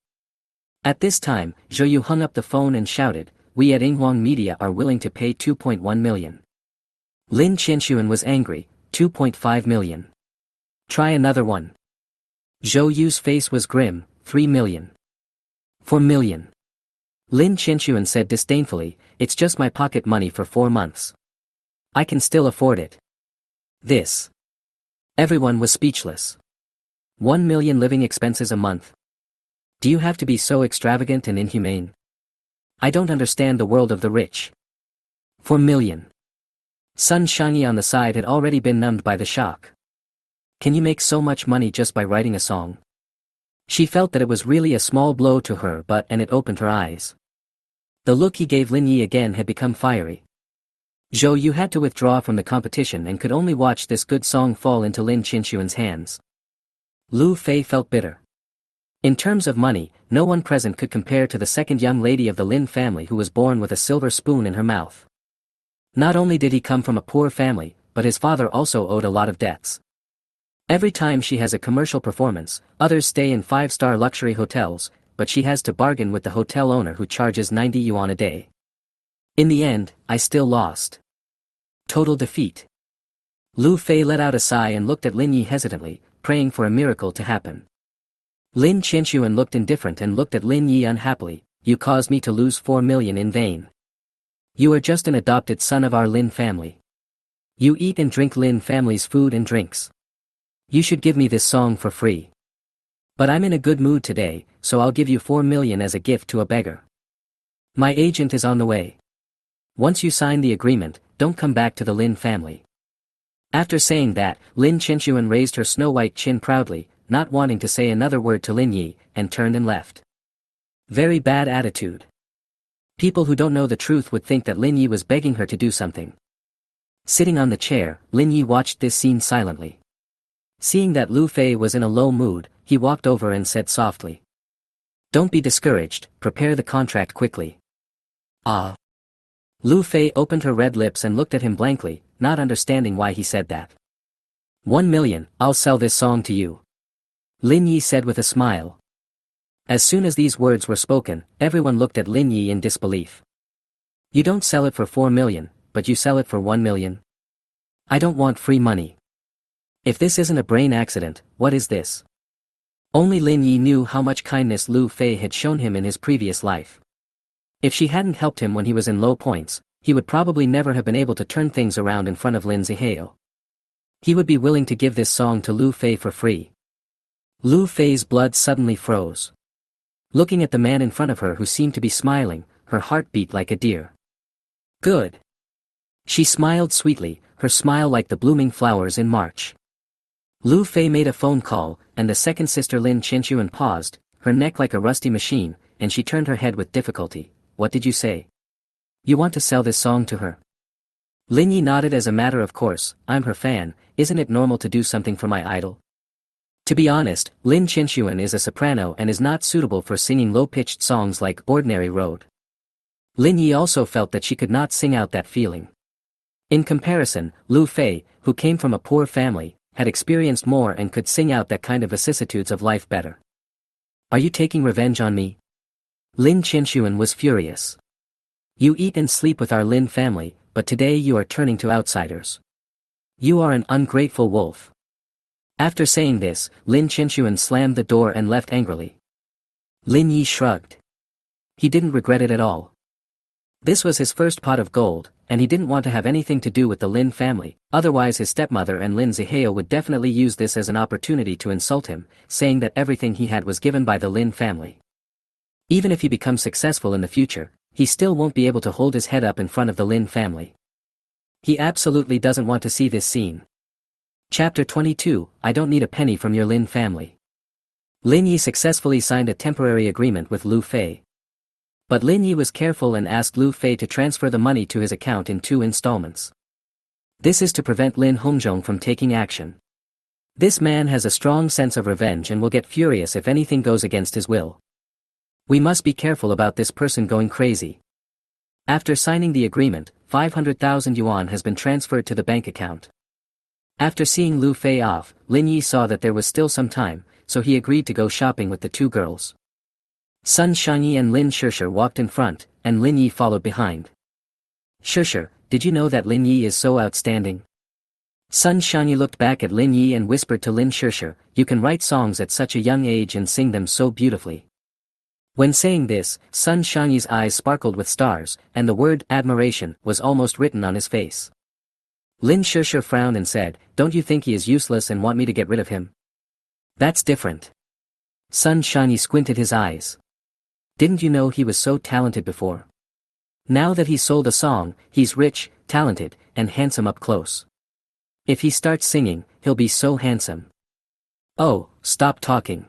At this time, Zhou Yu hung up the phone and shouted, we at Yinhuang Media are willing to pay 2.1 million. Lin Qinshuan was angry, 2.5 million. Try another one. Zhou Yu's face was grim, 3 million. 4 million. Lin Qinshuan said disdainfully, it's just my pocket money for 4 months. I can still afford it. This. Everyone was speechless. 1 million living expenses a month. Do you have to be so extravagant and inhumane? I don't understand the world of the rich. 4 million. Sun Shangyi on the side had already been numbed by the shock. Can you make so much money just by writing a song? She felt that it was really a small blow to her and it opened her eyes. The look he gave Lin Yi again had become fiery. Zhou Yu had to withdraw from the competition and could only watch this good song fall into Lin Qinshuan's hands. Lu Fei felt bitter. In terms of money, no one present could compare to the second young lady of the Lin family who was born with a silver spoon in her mouth. Not only did he come from a poor family, but his father also owed a lot of debts. Every time she has a commercial performance, others stay in 5-star luxury hotels, but she has to bargain with the hotel owner who charges 90 yuan a day. In the end, I still lost. Total defeat. Lu Fei let out a sigh and looked at Lin Yi hesitantly, praying for a miracle to happen. Lin Qinshuan looked indifferent and looked at Lin Yi unhappily, you caused me to lose 4 million in vain. You are just an adopted son of our Lin family. You eat and drink Lin family's food and drinks. You should give me this song for free. But I'm in a good mood today, so I'll give you 4 million as a gift to a beggar. My agent is on the way. Once you sign the agreement, don't come back to the Lin family. After saying that, Lin Qinshuan raised her snow-white chin proudly, not wanting to say another word to Lin Yi, and turned and left. Very bad attitude. People who don't know the truth would think that Lin Yi was begging her to do something. Sitting on the chair, Lin Yi watched this scene silently. Seeing that Lu Fei was in a low mood, he walked over and said softly. Don't be discouraged, prepare the contract quickly. Ah. Lu Fei opened her red lips and looked at him blankly, not understanding why he said that. 1 million, I'll sell this song to you. Lin Yi said with a smile. As soon as these words were spoken, everyone looked at Lin Yi in disbelief. You don't sell it for 4 million, but you sell it for 1 million? I don't want free money. If this isn't a brain accident, what is this? Only Lin Yi knew how much kindness Lu Fei had shown him in his previous life. If she hadn't helped him when he was in low points, he would probably never have been able to turn things around in front of Lin Zihao. He would be willing to give this song to Lu Fei for free. Lu Fei's blood suddenly froze. Looking at the man in front of her who seemed to be smiling, her heart beat like a deer. Good. She smiled sweetly, her smile like the blooming flowers in March. Lu Fei made a phone call, and the second sister Lin Qinshuan paused, her neck like a rusty machine, and she turned her head with difficulty. What did you say? You want to sell this song to her? Lin Yi nodded as a matter of course, I'm her fan, isn't it normal to do something for my idol? To be honest, Lin Qinshuan is a soprano and is not suitable for singing low-pitched songs like Ordinary Road. Lin Yi also felt that she could not sing out that feeling. In comparison, Lu Fei, who came from a poor family, had experienced more and could sing out that kind of vicissitudes of life better. Are you taking revenge on me? Lin Qinshuan was furious. You eat and sleep with our Lin family, but today you are turning to outsiders. You are an ungrateful wolf. After saying this, Lin Qinshuan slammed the door and left angrily. Lin Yi shrugged. He didn't regret it at all. This was his first pot of gold, and he didn't want to have anything to do with the Lin family, otherwise his stepmother and Lin Zihao would definitely use this as an opportunity to insult him, saying that everything he had was given by the Lin family. Even if he becomes successful in the future, he still won't be able to hold his head up in front of the Lin family. He absolutely doesn't want to see this scene. Chapter 22, I don't need a penny from your Lin family. Lin Yi successfully signed a temporary agreement with Lu Fei. But Lin Yi was careful and asked Lu Fei to transfer the money to his account in 2 installments. This is to prevent Lin Hongzhong from taking action. This man has a strong sense of revenge and will get furious if anything goes against his will. We must be careful about this person going crazy. After signing the agreement, 500,000 yuan has been transferred to the bank account. After seeing Lu Fei off, Lin Yi saw that there was still some time, so he agreed to go shopping with the 2 girls. Sun Shangyi and Lin Shishir walked in front, and Lin Yi followed behind. Shishir, did you know that Lin Yi is so outstanding? Sun Shangyi looked back at Lin Yi and whispered to Lin Shishir, you can write songs at such a young age and sing them so beautifully. When saying this, Sun Shangyi's eyes sparkled with stars, and the word admiration was almost written on his face. Lin Shishir frowned and said, don't you think he is useless and want me to get rid of him? That's different. Sun Shangyi squinted his eyes. Didn't you know he was so talented before? Now that he's sold a song, he's rich, talented, and handsome up close. If he starts singing, he'll be so handsome. Oh, stop talking.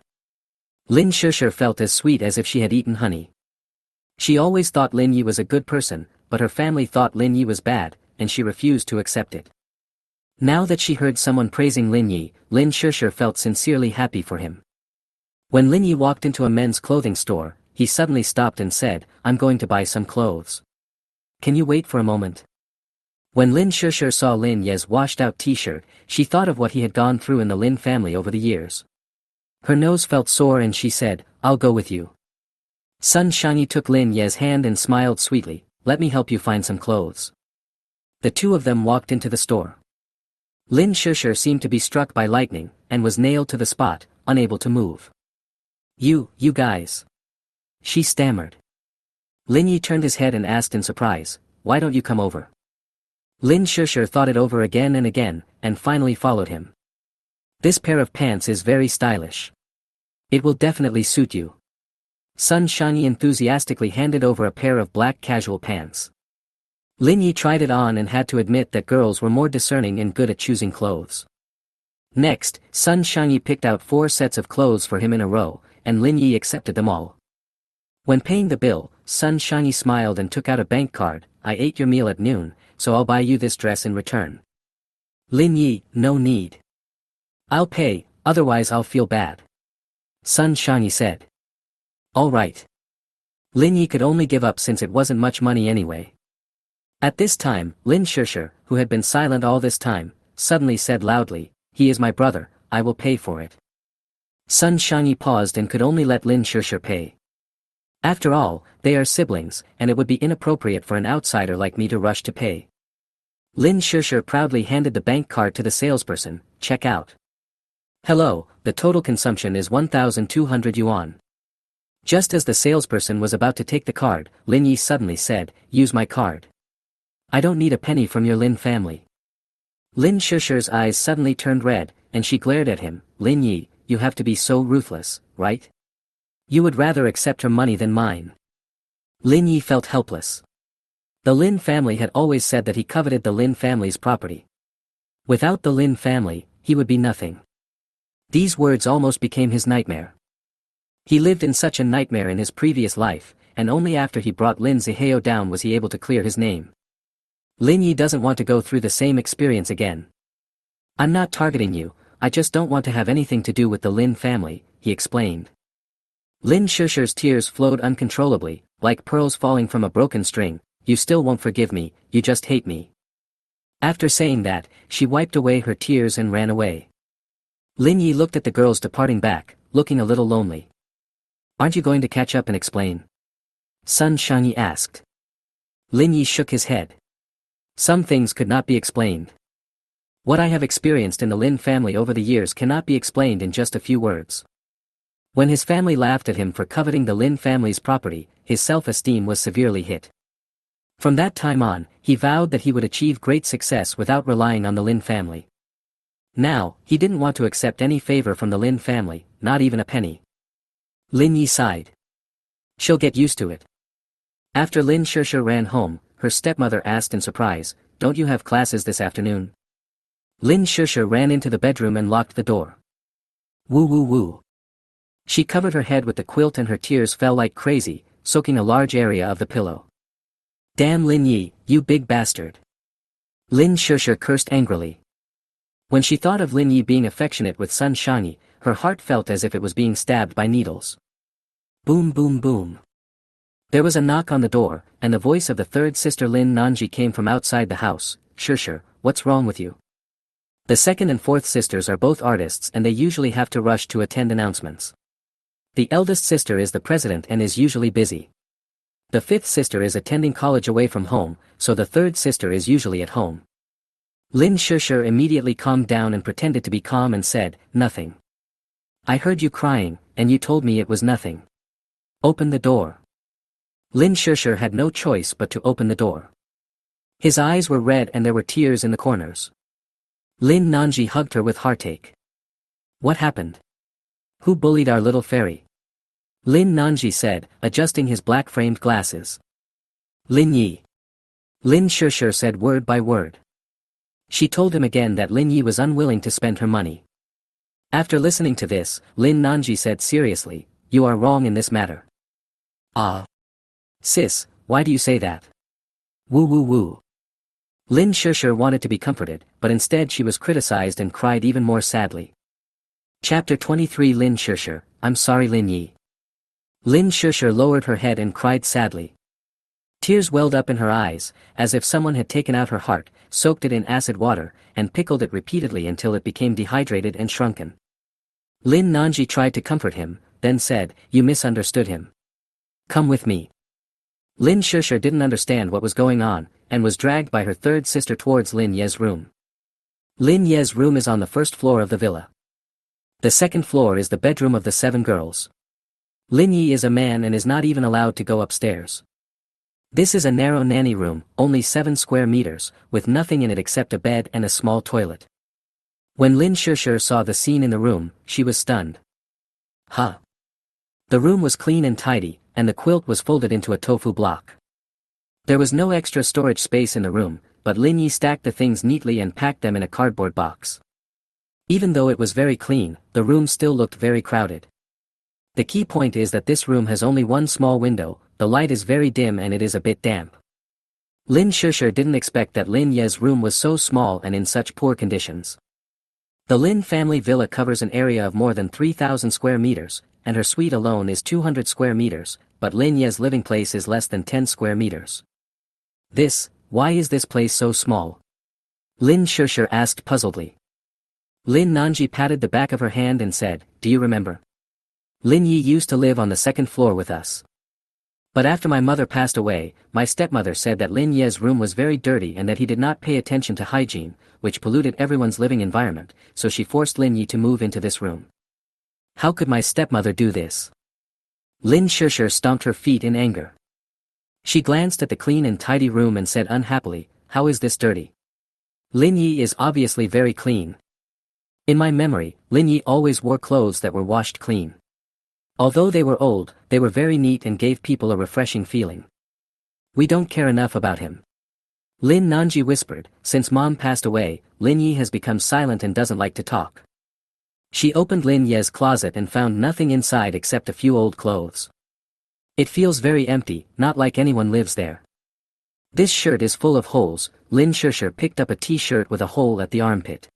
Lin Shishir felt as sweet as if she had eaten honey. She always thought Lin Yi was a good person, but her family thought Lin Yi was bad, and she refused to accept it. Now that she heard someone praising Lin Yi, Lin Shishir felt sincerely happy for him. When Lin Yi walked into a men's clothing store, he suddenly stopped and said, I'm going to buy some clothes. Can you wait for a moment? When Lin Shishir saw Lin Ye's washed-out t-shirt, she thought of what he had gone through in the Lin family over the years. Her nose felt sore and she said, I'll go with you. Sun Shangyi took Lin Ye's hand and smiled sweetly, let me help you find some clothes. The 2 of them walked into the store. Lin Shishir seemed to be struck by lightning, and was nailed to the spot, unable to move. You guys. She stammered. Lin Yi turned his head and asked in surprise, why don't you come over? Lin Shishir thought it over again and again, and finally followed him. This pair of pants is very stylish. It will definitely suit you. Sun Shangyi enthusiastically handed over a pair of black casual pants. Lin Yi tried it on and had to admit that girls were more discerning and good at choosing clothes. Next, Sun Shangyi picked out 4 sets of clothes for him in a row, and Lin Yi accepted them all. When paying the bill, Sun Shangyi smiled and took out a bank card, I ate your meal at noon, so I'll buy you this dress in return. Lin Yi, no need. I'll pay, otherwise I'll feel bad. Sun Shangyi said. All right. Lin Yi could only give up since it wasn't much money anyway. At this time, Lin Shishir, who had been silent all this time, suddenly said loudly, he is my brother, I will pay for it. Sun Shangyi paused and could only let Lin Shishir pay. After all, they are siblings, and it would be inappropriate for an outsider like me to rush to pay. Lin Shishir proudly handed the bank card to the salesperson, check out. Hello, the total consumption is 1,200 yuan. Just as the salesperson was about to take the card, Lin Yi suddenly said, use my card. I don't need a penny from your Lin family. Lin Shishir's eyes suddenly turned red, and she glared at him, Lin Yi, you have to be so ruthless, right? You would rather accept her money than mine. Lin Yi felt helpless. The Lin family had always said that he coveted the Lin family's property. Without the Lin family, he would be nothing. These words almost became his nightmare. He lived in such a nightmare in his previous life, and only after he brought Lin Zihao down was he able to clear his name. Lin Yi doesn't want to go through the same experience again. I'm not targeting you, I just don't want to have anything to do with the Lin family, he explained. Lin Shishir's tears flowed uncontrollably, like pearls falling from a broken string, you still won't forgive me, you just hate me. After saying that, she wiped away her tears and ran away. Lin Yi looked at the girls departing back, looking a little lonely. Aren't you going to catch up and explain? Sun Shangyi asked. Lin Yi shook his head. Some things could not be explained. What I have experienced in the Lin family over the years cannot be explained in just a few words. When his family laughed at him for coveting the Lin family's property, his self-esteem was severely hit. From that time on, he vowed that he would achieve great success without relying on the Lin family. Now, he didn't want to accept any favor from the Lin family, not even a penny. Lin Yi sighed. She'll get used to it. After Lin Shusha ran home, her stepmother asked in surprise, "Don't you have classes this afternoon?" Lin Shusha ran into the bedroom and locked the door. Woo woo woo. She covered her head with the quilt and her tears fell like crazy, soaking a large area of the pillow. Damn Lin Yi, you big bastard. Lin Shusha cursed angrily. When she thought of Lin Yi being affectionate with Sun Shangyi, her heart felt as if it was being stabbed by needles. Boom boom boom. There was a knock on the door, and the voice of the third sister Lin Nanji came from outside the house. Shusha, what's wrong with you? The second and fourth sisters are both artists and they usually have to rush to attend announcements. The eldest sister is the president and is usually busy. The fifth sister is attending college away from home, so the third sister is usually at home. Lin Shusha immediately calmed down and pretended to be calm and said, "Nothing. I heard you crying, and you told me it was nothing. Open the door." Lin Shusha had no choice but to open the door. His eyes were red and there were tears in the corners. Lin Nanji hugged her with heartache. What happened? Who bullied our little fairy? Lin Nanji said, adjusting his black-framed glasses. Lin Yi. Lin Shusha said word by word. She told him again that Lin Yi was unwilling to spend her money. After listening to this, Lin Nanji said seriously, "You are wrong in this matter." Ah. Sis, why do you say that? Woo woo woo. Lin Shusha wanted to be comforted, but instead she was criticized and cried even more sadly. Chapter 23 Lin Shusha, I'm sorry Lin Yi. Lin Shusha lowered her head and cried sadly. Tears welled up in her eyes, as if someone had taken out her heart, soaked it in acid water, and pickled it repeatedly until it became dehydrated and shrunken. Lin Nanji tried to comfort him, then said, "You misunderstood him. Come with me." Lin Shusha didn't understand what was going on, and was dragged by her third sister towards Lin Ye's room. Lin Ye's room is on the first floor of the villa. The second floor is the bedroom of the 7 girls. Lin Yi is a man and is not even allowed to go upstairs. This is a narrow nanny room, only 7 square meters, with nothing in it except a bed and a small toilet. When Lin Shusha saw the scene in the room, she was stunned. Huh. The room was clean and tidy, and the quilt was folded into a tofu block. There was no extra storage space in the room, but Lin Yi stacked the things neatly and packed them in a cardboard box. Even though it was very clean, the room still looked very crowded. The key point is that this room has only one small window, the light is very dim and it is a bit damp. Lin Shusha didn't expect that Lin Ye's room was so small and in such poor conditions. The Lin family villa covers an area of more than 3,000 square meters, and her suite alone is 200 square meters, but Lin Ye's living place is less than 10 square meters. Why is this place so small? Lin Shusha asked puzzledly. Lin Nanji patted the back of her hand and said, "Do you remember? Lin Yi used to live on the second floor with us. But after my mother passed away, my stepmother said that Lin Ye's room was very dirty and that he did not pay attention to hygiene, which polluted everyone's living environment, so she forced Lin Yi to move into this room. How could my stepmother do this?" Lin Shusha stomped her feet in anger. She glanced at the clean and tidy room and said unhappily, "How is this dirty? Lin Yi is obviously very clean. In my memory, Lin Yi always wore clothes that were washed clean. Although they were old, they were very neat and gave people a refreshing feeling. We don't care enough about him." Lin Nanji whispered, "Since Mom passed away, Lin Yi has become silent and doesn't like to talk." She opened Lin Ye's closet and found nothing inside except a few old clothes. "It feels very empty, not like anyone lives there. This shirt is full of holes." Lin Shusha picked up a t-shirt with a hole at the armpit.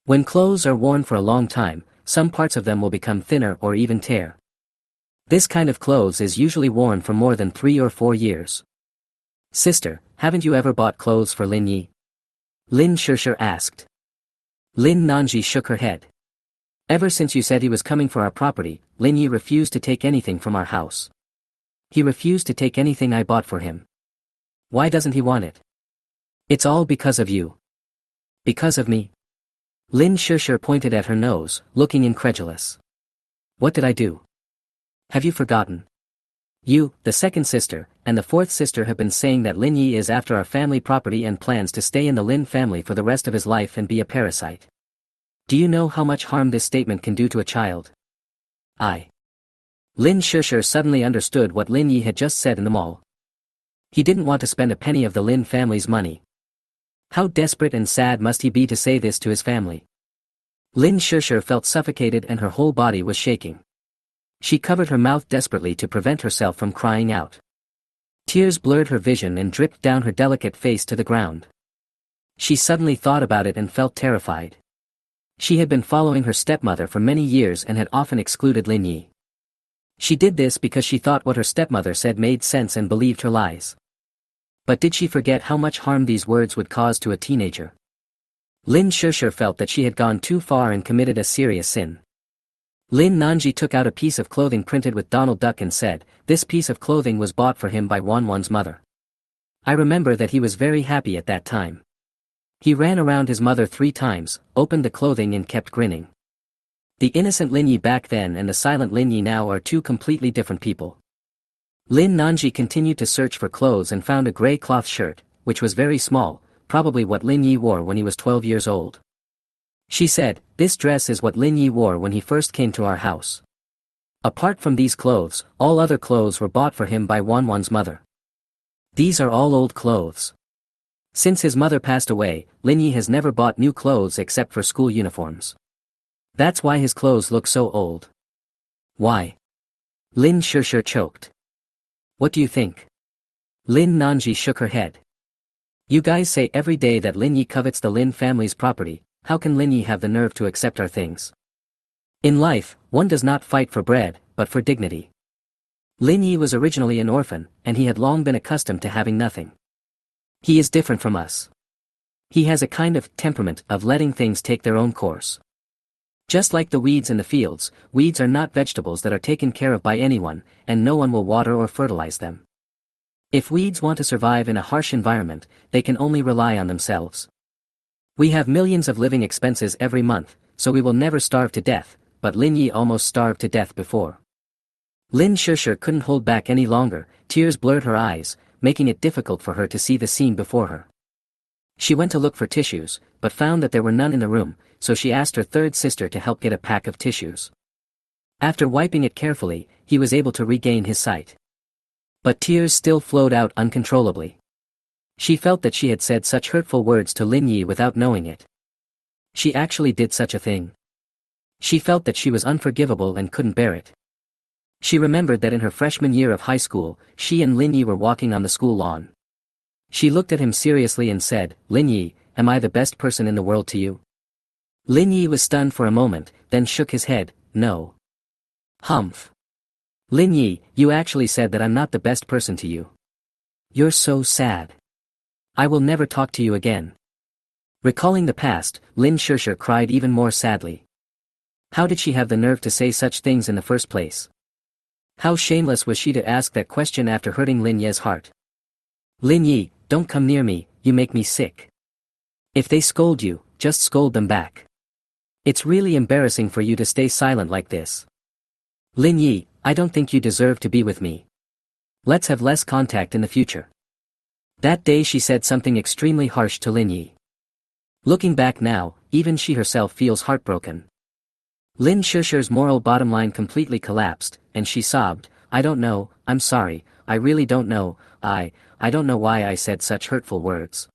When clothes are worn for a long time, some parts of them will become thinner or even tear. This kind of clothes is usually worn for more than 3 or 4 years. "Sister, haven't you ever bought clothes for Lin Yi?" Lin Shusha asked. Lin Nanji shook her head. "Ever since you said he was coming for our property, Lin Yi refused to take anything from our house. He refused to take anything I bought for him. Why doesn't he want it?" "It's all because of you." "Because of me?" Lin Shusha pointed at her nose, looking incredulous. "What did I do? Have you forgotten? You, the second sister, and the fourth sister have been saying that Lin Yi is after our family property and plans to stay in the Lin family for the rest of his life and be a parasite. Do you know how much harm this statement can do to a child? Lin Shishir suddenly understood what Lin Yi had just said in the mall. He didn't want to spend a penny of the Lin family's money. How desperate and sad must he be to say this to his family? Lin Shishir felt suffocated and her whole body was shaking. She covered her mouth desperately to prevent herself from crying out. Tears blurred her vision and dripped down her delicate face to the ground. She suddenly thought about it and felt terrified. She had been following her stepmother for many years and had often excluded Lin Yi. She did this because she thought what her stepmother said made sense and believed her lies. But did she forget how much harm these words would cause to a teenager? Lin Shishir felt that she had gone too far and committed a serious sin. Lin Nanji took out a piece of clothing printed with Donald Duck and said, "This piece of clothing was bought for him by Wanwan's mother." I remember that he was very happy at that time. He ran around his mother 3 times, opened the clothing and kept grinning. The innocent Lin Yi back then and the silent Lin Yi now are two completely different people. Lin Nanji continued to search for clothes and found a grey cloth shirt, which was very small, probably what Lin Yi wore when he was 12 years old. She said, "This dress is what Lin Yi wore when he first came to our house. Apart from these clothes, all other clothes were bought for him by Wanwan's mother. These are all old clothes. Since his mother passed away, Lin Yi has never bought new clothes except for school uniforms. That's why his clothes look so old." "Why?" Lin Shishir choked. "What do you think?" Lin Nanji shook her head. "You guys say every day that Lin Yi covets the Lin family's property. How can Lin Yi have the nerve to accept our things? In life, one does not fight for bread, but for dignity. Lin Yi was originally an orphan, and he had long been accustomed to having nothing. He is different from us. He has a kind of temperament of letting things take their own course. Just like the weeds in the fields, weeds are not vegetables that are taken care of by anyone, and no one will water or fertilize them. If weeds want to survive in a harsh environment, they can only rely on themselves. We have millions of living expenses every month, so we will never starve to death, but Lin Yi almost starved to death before." Lin Shishir couldn't hold back any longer, tears blurred her eyes, making it difficult for her to see the scene before her. She went to look for tissues, but found that there were none in the room, so she asked her third sister to help get a pack of tissues. After wiping it carefully, he was able to regain his sight. But tears still flowed out uncontrollably. She felt that she had said such hurtful words to Lin Yi without knowing it. She actually did such a thing. She felt that she was unforgivable and couldn't bear it. She remembered that in her freshman year of high school, she and Lin Yi were walking on the school lawn. She looked at him seriously and said, "Lin Yi, am I the best person in the world to you?" Lin Yi was stunned for a moment, then shook his head, "No." "Humph. Lin Yi, you actually said that I'm not the best person to you. You're so sad. I will never talk to you again." Recalling the past, Lin Shishir cried even more sadly. How did she have the nerve to say such things in the first place? How shameless was she to ask that question after hurting Lin Ye's heart? "Lin Yi, don't come near me, you make me sick. If they scold you, just scold them back. It's really embarrassing for you to stay silent like this. Lin Yi, I don't think you deserve to be with me. Let's have less contact in the future." That day she said something extremely harsh to Lin Yi. Looking back now, even she herself feels heartbroken. Lin Shishir's moral bottom line completely collapsed, and she sobbed, "I don't know, I'm sorry, I really don't know, I don't know why I said such hurtful words."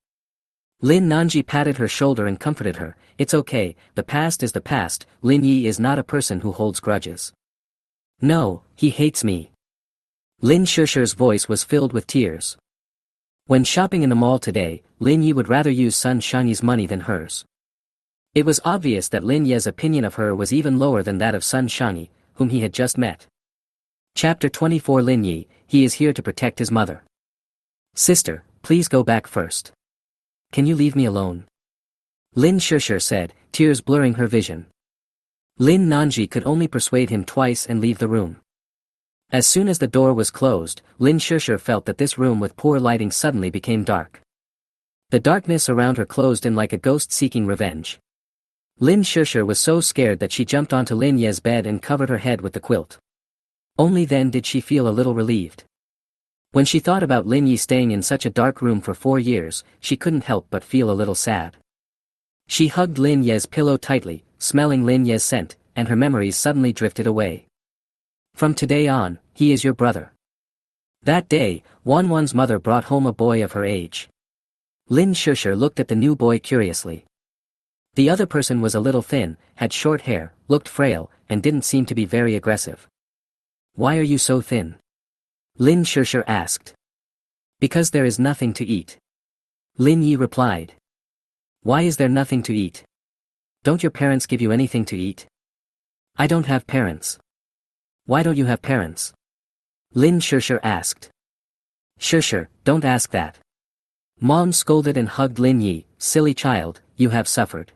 Lin Nanji patted her shoulder and comforted her, "It's okay, the past is the past, Lin Yi is not a person who holds grudges. No, he hates me." Lin Shishir's voice was filled with tears. When shopping in the mall today, Lin Yi would rather use Sun Shani's money than hers. It was obvious that Lin Ye's opinion of her was even lower than that of Sun Shani, whom he had just met. Chapter 24 Lin Yi, he is here to protect his mother. "Sister, please go back first. Can you leave me alone?" Lin Shishir said, tears blurring her vision. Lin Nanji could only persuade him twice and leave the room. As soon as the door was closed, Lin Shishir felt that this room with poor lighting suddenly became dark. The darkness around her closed in like a ghost seeking revenge. Lin Shishir was so scared that she jumped onto Lin Ye's bed and covered her head with the quilt. Only then did she feel a little relieved. When she thought about Lin Yi staying in such a dark room for 4 years, she couldn't help but feel a little sad. She hugged Lin Ye's pillow tightly, smelling Lin Ye's scent, and her memories suddenly drifted away. From today on, he is your brother. That day, Wanwan's mother brought home a boy of her age. Lin Shusher looked at the new boy curiously. The other person was a little thin, had short hair, looked frail, and didn't seem to be very aggressive. Why are you so thin? Lin Shusher asked. Because there is nothing to eat. Lin Yi replied. Why is there nothing to eat? Don't your parents give you anything to eat? I don't have parents. Why don't you have parents? Lin Shusher asked. Shusher, don't ask that. Mom scolded and hugged Lin Yi. Silly child, you have suffered.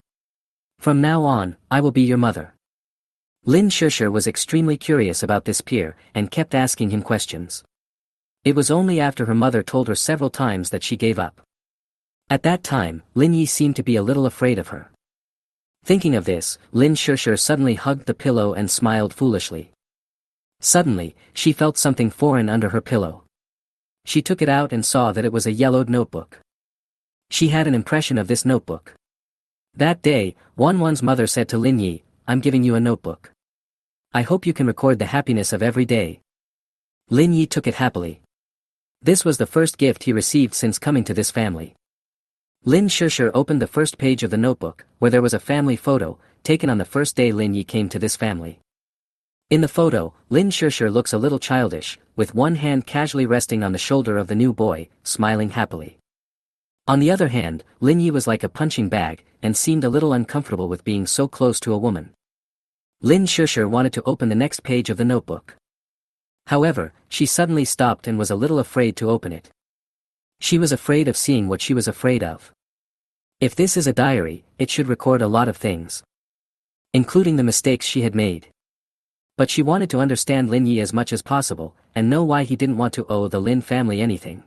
From now on, I will be your mother. Lin Shusher was extremely curious about this peer, and kept asking him questions. It was only after her mother told her several times that she gave up. At that time, Lin Yi seemed to be a little afraid of her. Thinking of this, Lin Shusher suddenly hugged the pillow and smiled foolishly. Suddenly, she felt something foreign under her pillow. She took it out and saw that it was a yellowed notebook. She had an impression of this notebook. That day, Wanwan's mother said to Lin Yi, I'm giving you a notebook. I hope you can record the happiness of every day. Lin Yi took it happily. This was the first gift he received since coming to this family. Lin Shusher opened the first page of the notebook, where there was a family photo, taken on the first day Lin Yi came to this family. In the photo, Lin Shusher looks a little childish, with one hand casually resting on the shoulder of the new boy, smiling happily. On the other hand, Lin Yi was like a punching bag, and seemed a little uncomfortable with being so close to a woman. Lin Shusher wanted to open the next page of the notebook. However, she suddenly stopped and was a little afraid to open it. She was afraid of seeing what she was afraid of. If this is a diary, it should record a lot of things, including the mistakes she had made. But she wanted to understand Lin Yi as much as possible, and know why he didn't want to owe the Lin family anything.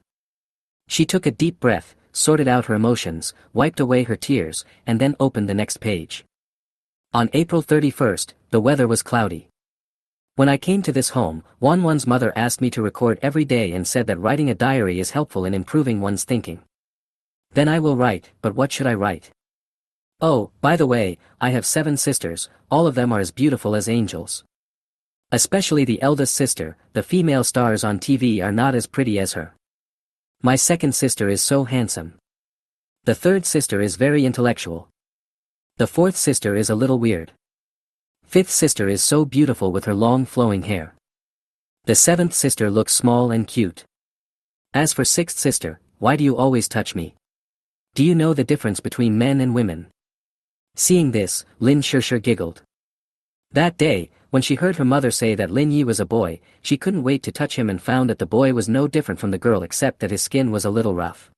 She took a deep breath, sorted out her emotions, wiped away her tears, and then opened the next page. On April 31st, the weather was cloudy. When I came to this home, Wanwan's mother asked me to record every day and said that writing a diary is helpful in improving one's thinking. Then I will write, but what should I write? Oh, by the way, I have 7 sisters, all of them are as beautiful as angels. Especially the eldest sister, the female stars on TV are not as pretty as her. My second sister is so handsome. The third sister is very intellectual. The fourth sister is a little weird. Fifth sister is so beautiful with her long flowing hair. The seventh sister looks small and cute. As for sixth sister, why do you always touch me? Do you know the difference between men and women? Seeing this, Lin Shusher giggled. That day, when she heard her mother say that Lin Yi was a boy, she couldn't wait to touch him and found that the boy was no different from the girl except that his skin was a little rough.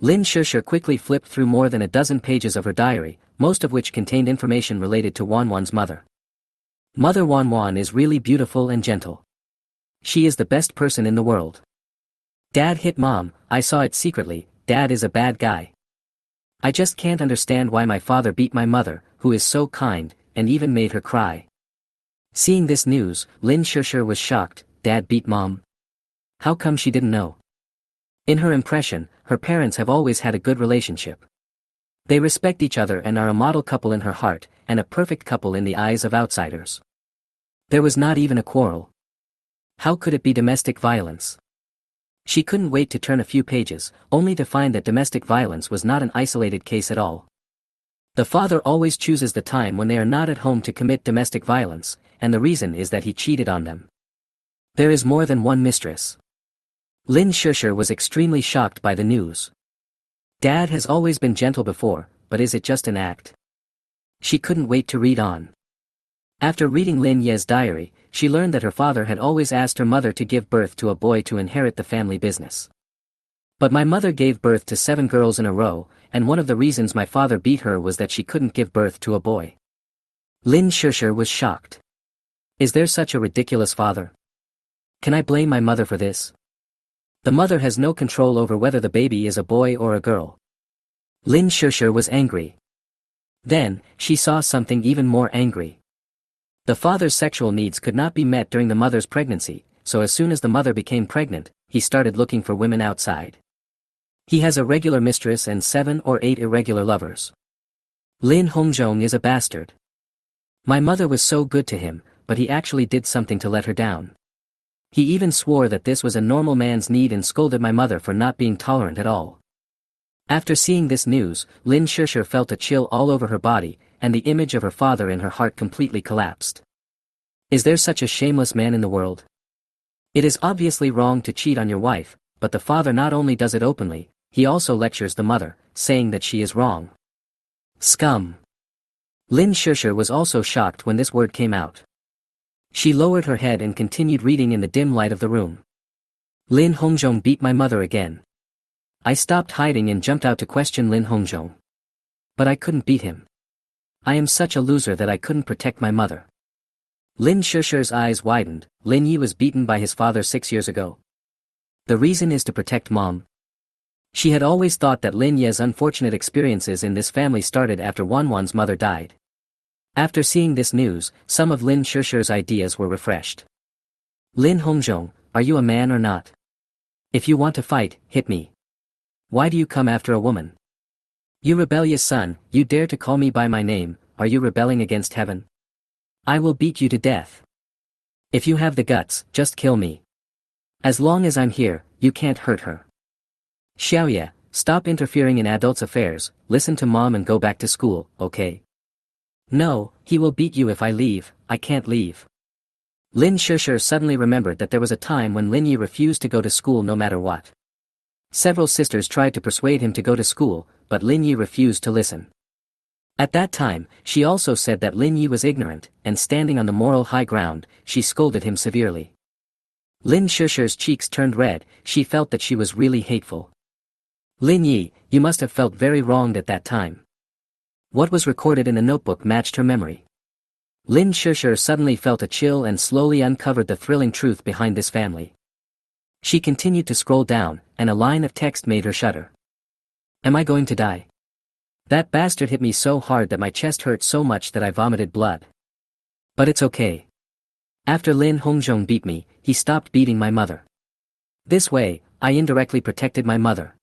Lin Shusher quickly flipped through more than a dozen pages of her diary, most of which contained information related to Wanwan's mother. Mother Wanwan is really beautiful and gentle. She is the best person in the world. Dad hit Mom, I saw it secretly, Dad is a bad guy. I just can't understand why my father beat my mother, who is so kind, and even made her cry. Seeing this news, Lin Shusher was shocked. Dad beat Mom? How come she didn't know? In her impression, her parents have always had a good relationship. They respect each other and are a model couple in her heart, and a perfect couple in the eyes of outsiders. There was not even a quarrel. How could it be domestic violence? She couldn't wait to turn a few pages, only to find that domestic violence was not an isolated case at all. The father always chooses the time when they are not at home to commit domestic violence, and the reason is that he cheated on them. There is more than one mistress. Lin Shusher was extremely shocked by the news. Dad has always been gentle before, but is it just an act? She couldn't wait to read on. After reading Lin Ye's diary, she learned that her father had always asked her mother to give birth to a boy to inherit the family business. But my mother gave birth to 7 girls in a row, and one of the reasons my father beat her was that she couldn't give birth to a boy. Lin Shusher was shocked. Is there such a ridiculous father? Can I blame my mother for this? The mother has no control over whether the baby is a boy or a girl. Lin Shusher was angry. Then, she saw something even more angry. The father's sexual needs could not be met during the mother's pregnancy, so as soon as the mother became pregnant, he started looking for women outside. He has a regular mistress and 7 or 8 irregular lovers. Lin Hongjong is a bastard. My mother was so good to him, but he actually did something to let her down. He even swore that this was a normal man's need and scolded my mother for not being tolerant at all. After seeing this news, Lin Shusher felt a chill all over her body, and the image of her father in her heart completely collapsed. Is there such a shameless man in the world? It is obviously wrong to cheat on your wife, but the father not only does it openly, he also lectures the mother, saying that she is wrong. Scum. Lin Shusher was also shocked when this word came out. She lowered her head and continued reading in the dim light of the room. Lin Hongjong beat my mother again. I stopped hiding and jumped out to question Lin Hongjong. But I couldn't beat him. I am such a loser that I couldn't protect my mother. Lin Shusher's eyes widened. Lin Yi was beaten by his father 6 years ago. The reason is to protect mom. She had always thought that Lin Ye's unfortunate experiences in this family started after Wanwan's mother died. After seeing this news, some of Lin Shusher's ideas were refreshed. Lin Hongjong, are you a man or not? If you want to fight, hit me. Why do you come after a woman? You rebellious son, you dare to call me by my name, are you rebelling against heaven? I will beat you to death. If you have the guts, just kill me. As long as I'm here, you can't hurt her. Xiaoye, stop interfering in adults' affairs, listen to mom and go back to school, okay? No, he will beat you if I leave, I can't leave. Lin Shusher suddenly remembered that there was a time when Lin Yi refused to go to school no matter what. Several sisters tried to persuade him to go to school, but Lin Yi refused to listen. At that time, she also said that Lin Yi was ignorant, and standing on the moral high ground, she scolded him severely. Lin Shusher's cheeks turned red, she felt that she was really hateful. Lin Yi, you must have felt very wronged at that time. What was recorded in the notebook matched her memory. Lin Shusher suddenly felt a chill and slowly uncovered the thrilling truth behind this family. She continued to scroll down, and a line of text made her shudder. Am I going to die? That bastard hit me so hard that my chest hurt so much that I vomited blood. But it's okay. After Lin Hongjong beat me, he stopped beating my mother. This way, I indirectly protected my mother.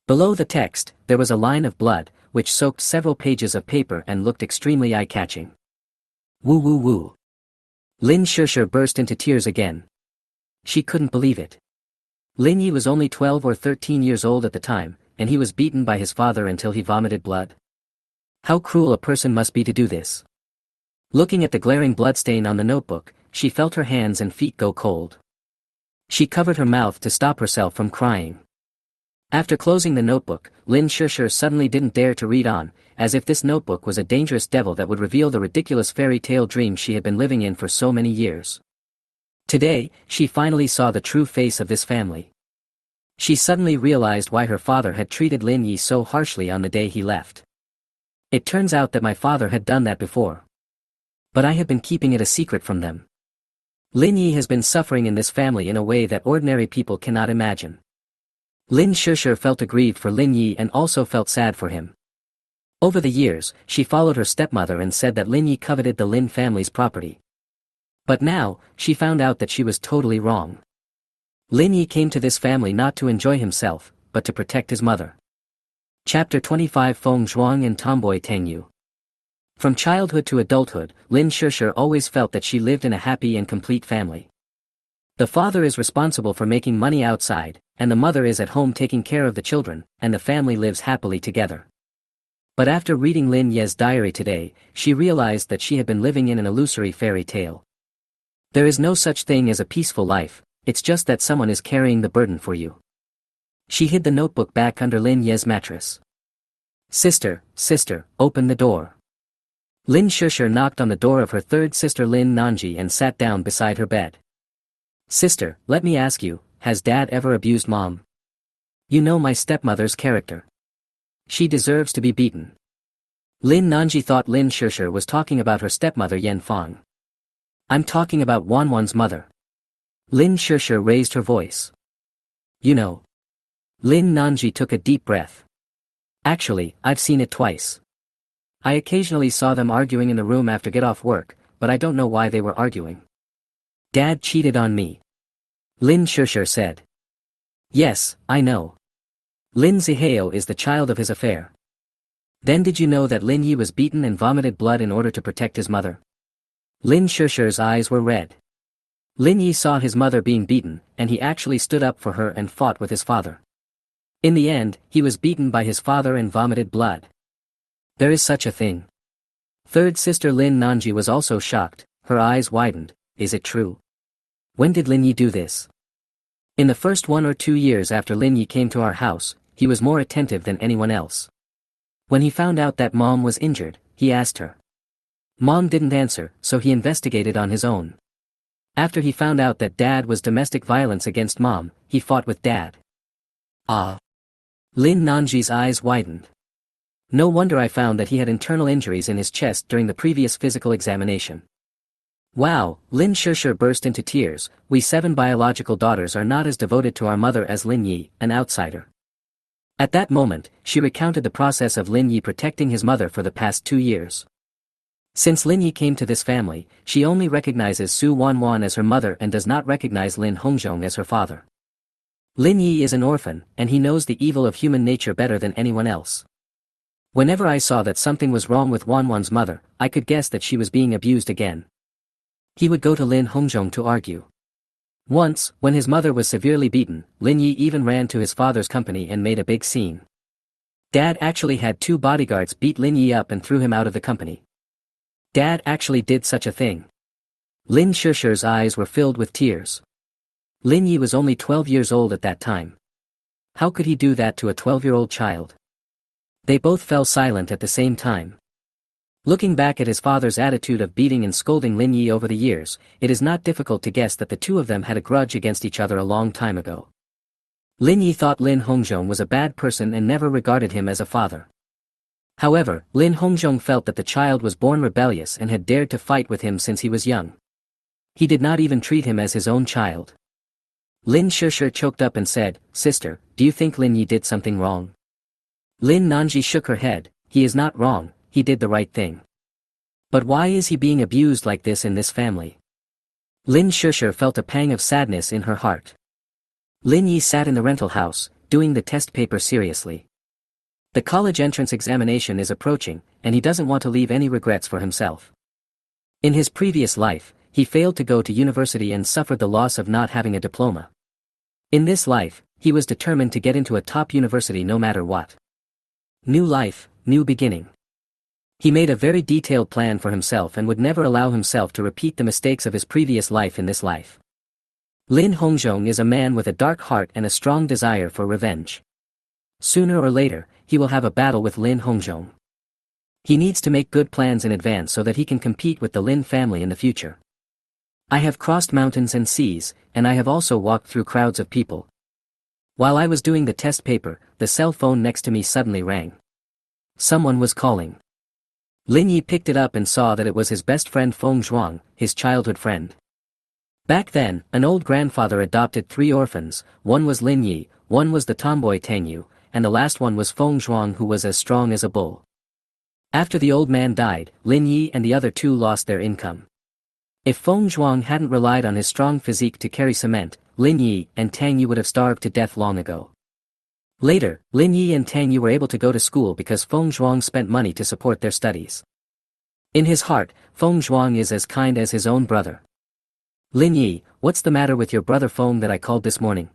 Below the text, there was a line of blood, which soaked several pages of paper and looked extremely eye-catching. Woo woo woo. Lin Shusher burst into tears again. She couldn't believe it. Lin Yi was only 12 or 13 years old at the time, and he was beaten by his father until he vomited blood. How cruel a person must be to do this. Looking at the glaring bloodstain on the notebook, she felt her hands and feet go cold. She covered her mouth to stop herself from crying. After closing the notebook, Lin Shusher suddenly didn't dare to read on, as if this notebook was a dangerous devil that would reveal the ridiculous fairy tale dream she had been living in for so many years. Today, she finally saw the true face of this family. She suddenly realized why her father had treated Lin Yi so harshly on the day he left. It turns out that my father had done that before. But I have been keeping it a secret from them. Lin Yi has been suffering in this family in a way that ordinary people cannot imagine. Lin Shusher felt aggrieved for Lin Yi and also felt sad for him. Over the years, she followed her stepmother and said that Lin Yi coveted the Lin family's property. But now, she found out that she was totally wrong. Lin Yi came to this family not to enjoy himself, but to protect his mother. Chapter 25 Feng Zhuang and Tomboy Tang Yu. From childhood to adulthood, Lin Shusher always felt that she lived in a happy and complete family. The father is responsible for making money outside, and the mother is at home taking care of the children, and the family lives happily together. But after reading Lin Ye's diary today, she realized that she had been living in an illusory fairy tale. There is no such thing as a peaceful life, it's just that someone is carrying the burden for you. She hid the notebook back under Lin Ye's mattress. Sister, open the door. Lin Shusher knocked on the door of her third sister Lin Nanji and sat down beside her bed. Sister, let me ask you, has Dad ever abused Mom? You know my stepmother's character. She deserves to be beaten. Lin Nanji thought Lin Shusher was talking about her stepmother Yan Fang. I'm talking about Wanwan's mother. Lin Shusher raised her voice. You know. Lin Nanji took a deep breath. Actually, I've seen it twice. I occasionally saw them arguing in the room after get off work, but I don't know why they were arguing. Dad cheated on me. Lin Shusher said. Yes, I know. Lin Zihao is the child of his affair. Then did you know that Lin Yi was beaten and vomited blood in order to protect his mother? Lin Shusher's eyes were red. Lin Yi saw his mother being beaten, and he actually stood up for her and fought with his father. In the end, he was beaten by his father and vomited blood. There is such a thing. Third sister Lin Nanji was also shocked, her eyes widened. Is it true? When did Lin Yi do this? In the first 1 or 2 years after Lin Yi came to our house, he was more attentive than anyone else. When he found out that Mom was injured, he asked her. Mom didn't answer, so he investigated on his own. After he found out that Dad was domestic violence against Mom, he fought with Dad. Ah. Lin Nanji's eyes widened. No wonder I found that he had internal injuries in his chest during the previous physical examination. Wow, Lin Shusher burst into tears. We 7 biological daughters are not as devoted to our mother as Lin Yi, an outsider. At that moment, she recounted the process of Lin Yi protecting his mother for the past 2 years. Since Lin Yi came to this family, she only recognizes Su Wanwan as her mother and does not recognize Lin Hongzhong as her father. Lin Yi is an orphan, and he knows the evil of human nature better than anyone else. Whenever I saw that something was wrong with Wanwan's mother, I could guess that she was being abused again. He would go to Lin Hongzhong to argue. Once, when his mother was severely beaten, Lin Yi even ran to his father's company and made a big scene. Dad actually had 2 bodyguards beat Lin Yi up and threw him out of the company. Dad actually did such a thing. Lin Shusher's eyes were filled with tears. Lin Yi was only 12 years old at that time. How could he do that to a 12-year-old child? They both fell silent at the same time. Looking back at his father's attitude of beating and scolding Lin Yi over the years, it is not difficult to guess that the two of them had a grudge against each other a long time ago. Lin Yi thought Lin Hongzhong was a bad person and never regarded him as a father. However, Lin Hongzhong felt that the child was born rebellious and had dared to fight with him since he was young. He did not even treat him as his own child. Lin Shusher choked up and said, "Sister, do you think Lin Yi did something wrong?" Lin Nanji shook her head. "He is not wrong, he did the right thing. But why is he being abused like this in this family?" Lin Shusher felt a pang of sadness in her heart. Lin Yi sat in the rental house, doing the test paper seriously. The college entrance examination is approaching, and he doesn't want to leave any regrets for himself. In his previous life, he failed to go to university and suffered the loss of not having a diploma. In this life, he was determined to get into a top university no matter what. New life, new beginning. He made a very detailed plan for himself and would never allow himself to repeat the mistakes of his previous life in this life. Lin Hongzhong is a man with a dark heart and a strong desire for revenge. Sooner or later, he will have a battle with Lin Hongzhong. He needs to make good plans in advance so that he can compete with the Lin family in the future. I have crossed mountains and seas, and I have also walked through crowds of people. While I was doing the test paper, the cell phone next to me suddenly rang. Someone was calling. Lin Yi picked it up and saw that it was his best friend Feng Zhuang, his childhood friend. Back then, an old grandfather adopted 3 orphans. One was Lin Yi, one was the tomboy Tang Yu, and the last one was Feng Zhuang, who was as strong as a bull. After the old man died, Lin Yi and the other 2 lost their income. If Feng Zhuang hadn't relied on his strong physique to carry cement, Lin Yi and Tang Yu would have starved to death long ago. Later, Lin Yi and Tang Yu were able to go to school because Feng Zhuang spent money to support their studies. In his heart, Feng Zhuang is as kind as his own brother. "Lin Yi, what's the matter with your brother Feng that I called this morning?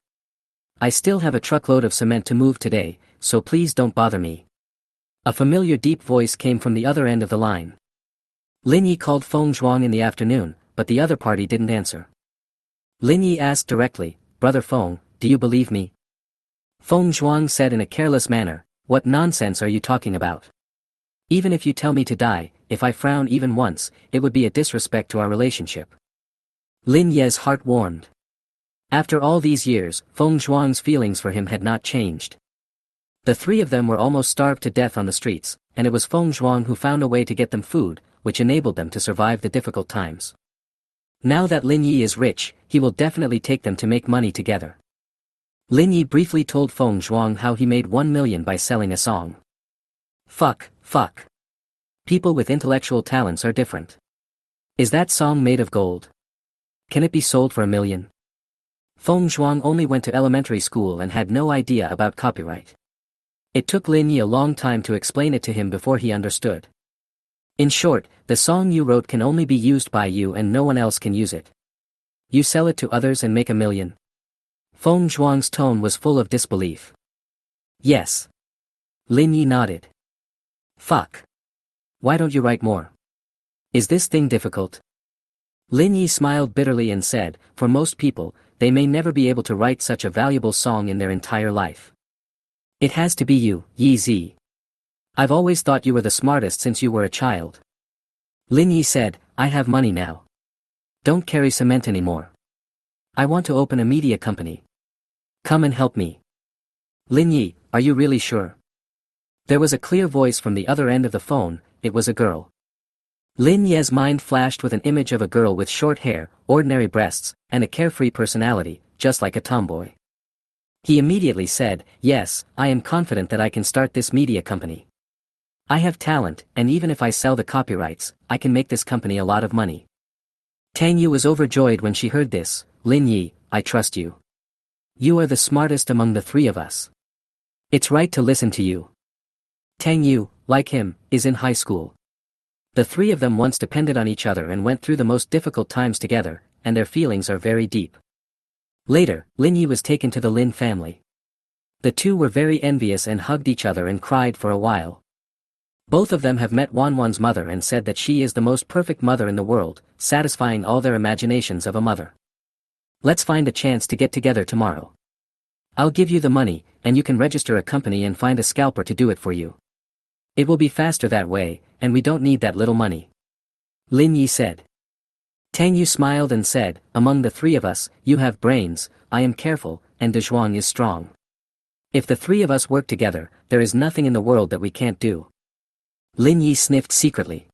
I still have a truckload of cement to move today, so please don't bother me." A familiar deep voice came from the other end of the line. Lin Yi called Feng Zhuang in the afternoon, but the other party didn't answer. Lin Yi asked directly, "Brother Feng, do you believe me?" Feng Zhuang said in a careless manner, "What nonsense are you talking about? Even if you tell me to die, if I frown even once, it would be a disrespect to our relationship." Lin Ye's heart warmed. After all these years, Feng Zhuang's feelings for him had not changed. The 3 of them were almost starved to death on the streets, and it was Feng Zhuang who found a way to get them food, which enabled them to survive the difficult times. Now that Lin Yi is rich, he will definitely take them to make money together. Lin Yi briefly told Feng Zhuang how he made 1 million by selling a song. Fuck. People with intellectual talents are different. Is that song made of gold? Can it be sold for 1 million? Feng Zhuang only went to elementary school and had no idea about copyright. It took Lin Yi a long time to explain it to him before he understood. In short, the song you wrote can only be used by you and no one else can use it. You sell it to others and make $1 million. Feng Zhuang's tone was full of disbelief. Yes. Lin Yi nodded. Fuck. Why don't you write more? Is this thing difficult? Lin Yi smiled bitterly and said, for most people, they may never be able to write such a valuable song in their entire life. It has to be you, Yi Zi. I've always thought you were the smartest since you were a child. Lin Yi said, I have money now. Don't carry cement anymore. I want to open a media company. Come and help me. Lin Yi, are you really sure? There was a clear voice from the other end of the phone. It was a girl. Lin Yi's mind flashed with an image of a girl with short hair, ordinary breasts, and a carefree personality, just like a tomboy. He immediately said, yes, I am confident that I can start this media company. I have talent, and even if I sell the copyrights, I can make this company a lot of money. Tang Yu was overjoyed when she heard this. Lin Yi, I trust you. You are the smartest among the three of us. It's right to listen to you. Tang Yu, like him, is in high school. The three of them once depended on each other and went through the most difficult times together, and their feelings are very deep. Later, Lin Yi was taken to the Lin family. The two were very envious and hugged each other and cried for a while. Both of them have met Wanwan's mother and said that she is the most perfect mother in the world, satisfying all their imaginations of a mother. Let's find a chance to get together tomorrow. I'll give you the money, and you can register a company and find a scalper to do it for you. It will be faster that way, and we don't need that little money. Lin Yi said. Tang Yu smiled and said, among the three of us, you have brains, I am careful, and De Zhuang is strong. If the three of us work together, there is nothing in the world that we can't do. Lin Yi sniffed secretly.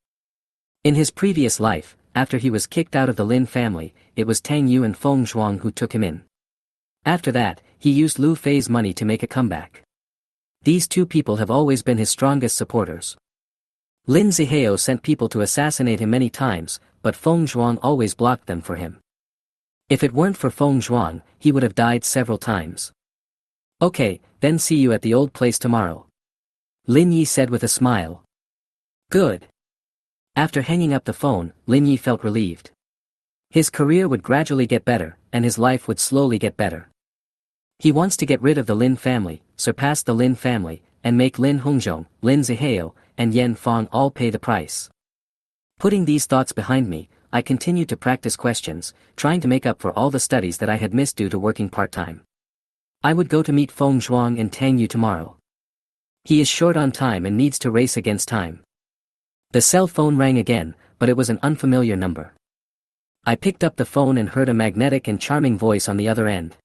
In his previous life, after he was kicked out of the Lin family, it was Tang Yu and Feng Zhuang who took him in. After that, he used Lu Fei's money to make a comeback. These two people have always been his strongest supporters. Lin Zihao sent people to assassinate him many times, but Feng Zhuang always blocked them for him. If it weren't for Feng Zhuang, he would have died several times. Okay, then see you at the old place tomorrow. Lin Yi said with a smile. Good. After hanging up the phone, Lin Yi felt relieved. His career would gradually get better, and his life would slowly get better. He wants to get rid of the Lin family, surpass the Lin family, and make Lin Hongzhong, Lin Zihao, and Yan Fang all pay the price. Putting these thoughts behind me, I continued to practice questions, trying to make up for all the studies that I had missed due to working part-time. I would go to meet Feng Zhuang and Tang Yu tomorrow. He is short on time and needs to race against time. The cell phone rang again, but it was an unfamiliar number. I picked up the phone and heard a magnetic and charming voice on the other end.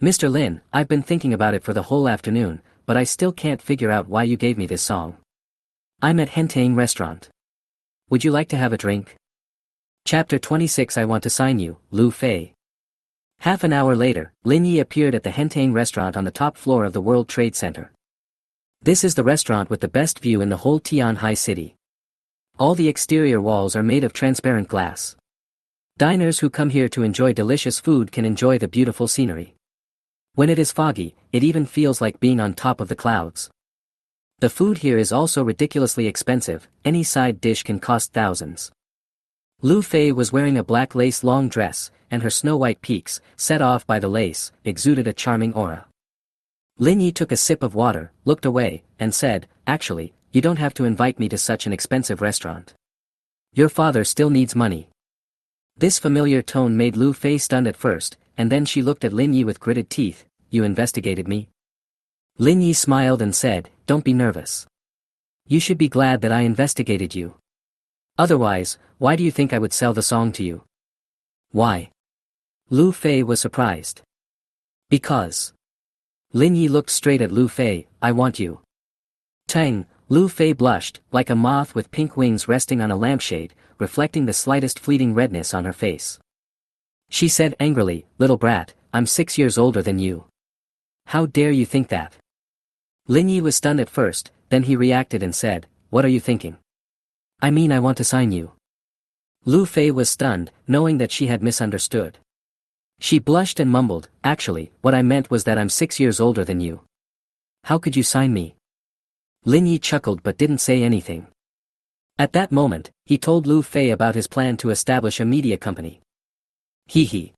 Mr. Lin, I've been thinking about it for the whole afternoon, but I still can't figure out why you gave me this song. I'm at Hentang restaurant. Would you like to have a drink? Chapter 26 I want to sign you, Lu Fei. Half an hour later, Lin Yi appeared at the Hentang restaurant on the top floor of the World Trade Center. This is the restaurant with the best view in the whole Tianhai city. All the exterior walls are made of transparent glass. Diners who come here to enjoy delicious food can enjoy the beautiful scenery. When it is foggy, it even feels like being on top of the clouds. The food here is also ridiculously expensive, any side dish can cost thousands. Lu Fei was wearing a black lace long dress, and her snow-white peaks, set off by the lace, exuded a charming aura. Lin Yi took a sip of water, looked away, and said, actually, you don't have to invite me to such an expensive restaurant. Your father still needs money. This familiar tone made Lu Fei stunned at first, and then she looked at Lin Yi with gritted teeth. You investigated me? Lin Yi smiled and said, don't be nervous. You should be glad that I investigated you. Otherwise, why do you think I would sell the song to you? Why? Lu Fei was surprised. Because. Lin Yi looked straight at Lu Fei, I want you. Tang, Lu Fei blushed, like a moth with pink wings resting on a lampshade, reflecting the slightest fleeting redness on her face. She said angrily, little brat, I'm 6 years older than you. How dare you think that? Lin Yi was stunned at first, then he reacted and said, what are you thinking? I mean I want to sign you. Lu Fei was stunned, knowing that she had misunderstood. She blushed and mumbled, "Actually, what I meant was that I'm 6 years older than you. How could you sign me?" Lin Yi chuckled but didn't say anything. At that moment, he told Lu Fei about his plan to establish a media company. Hee hee.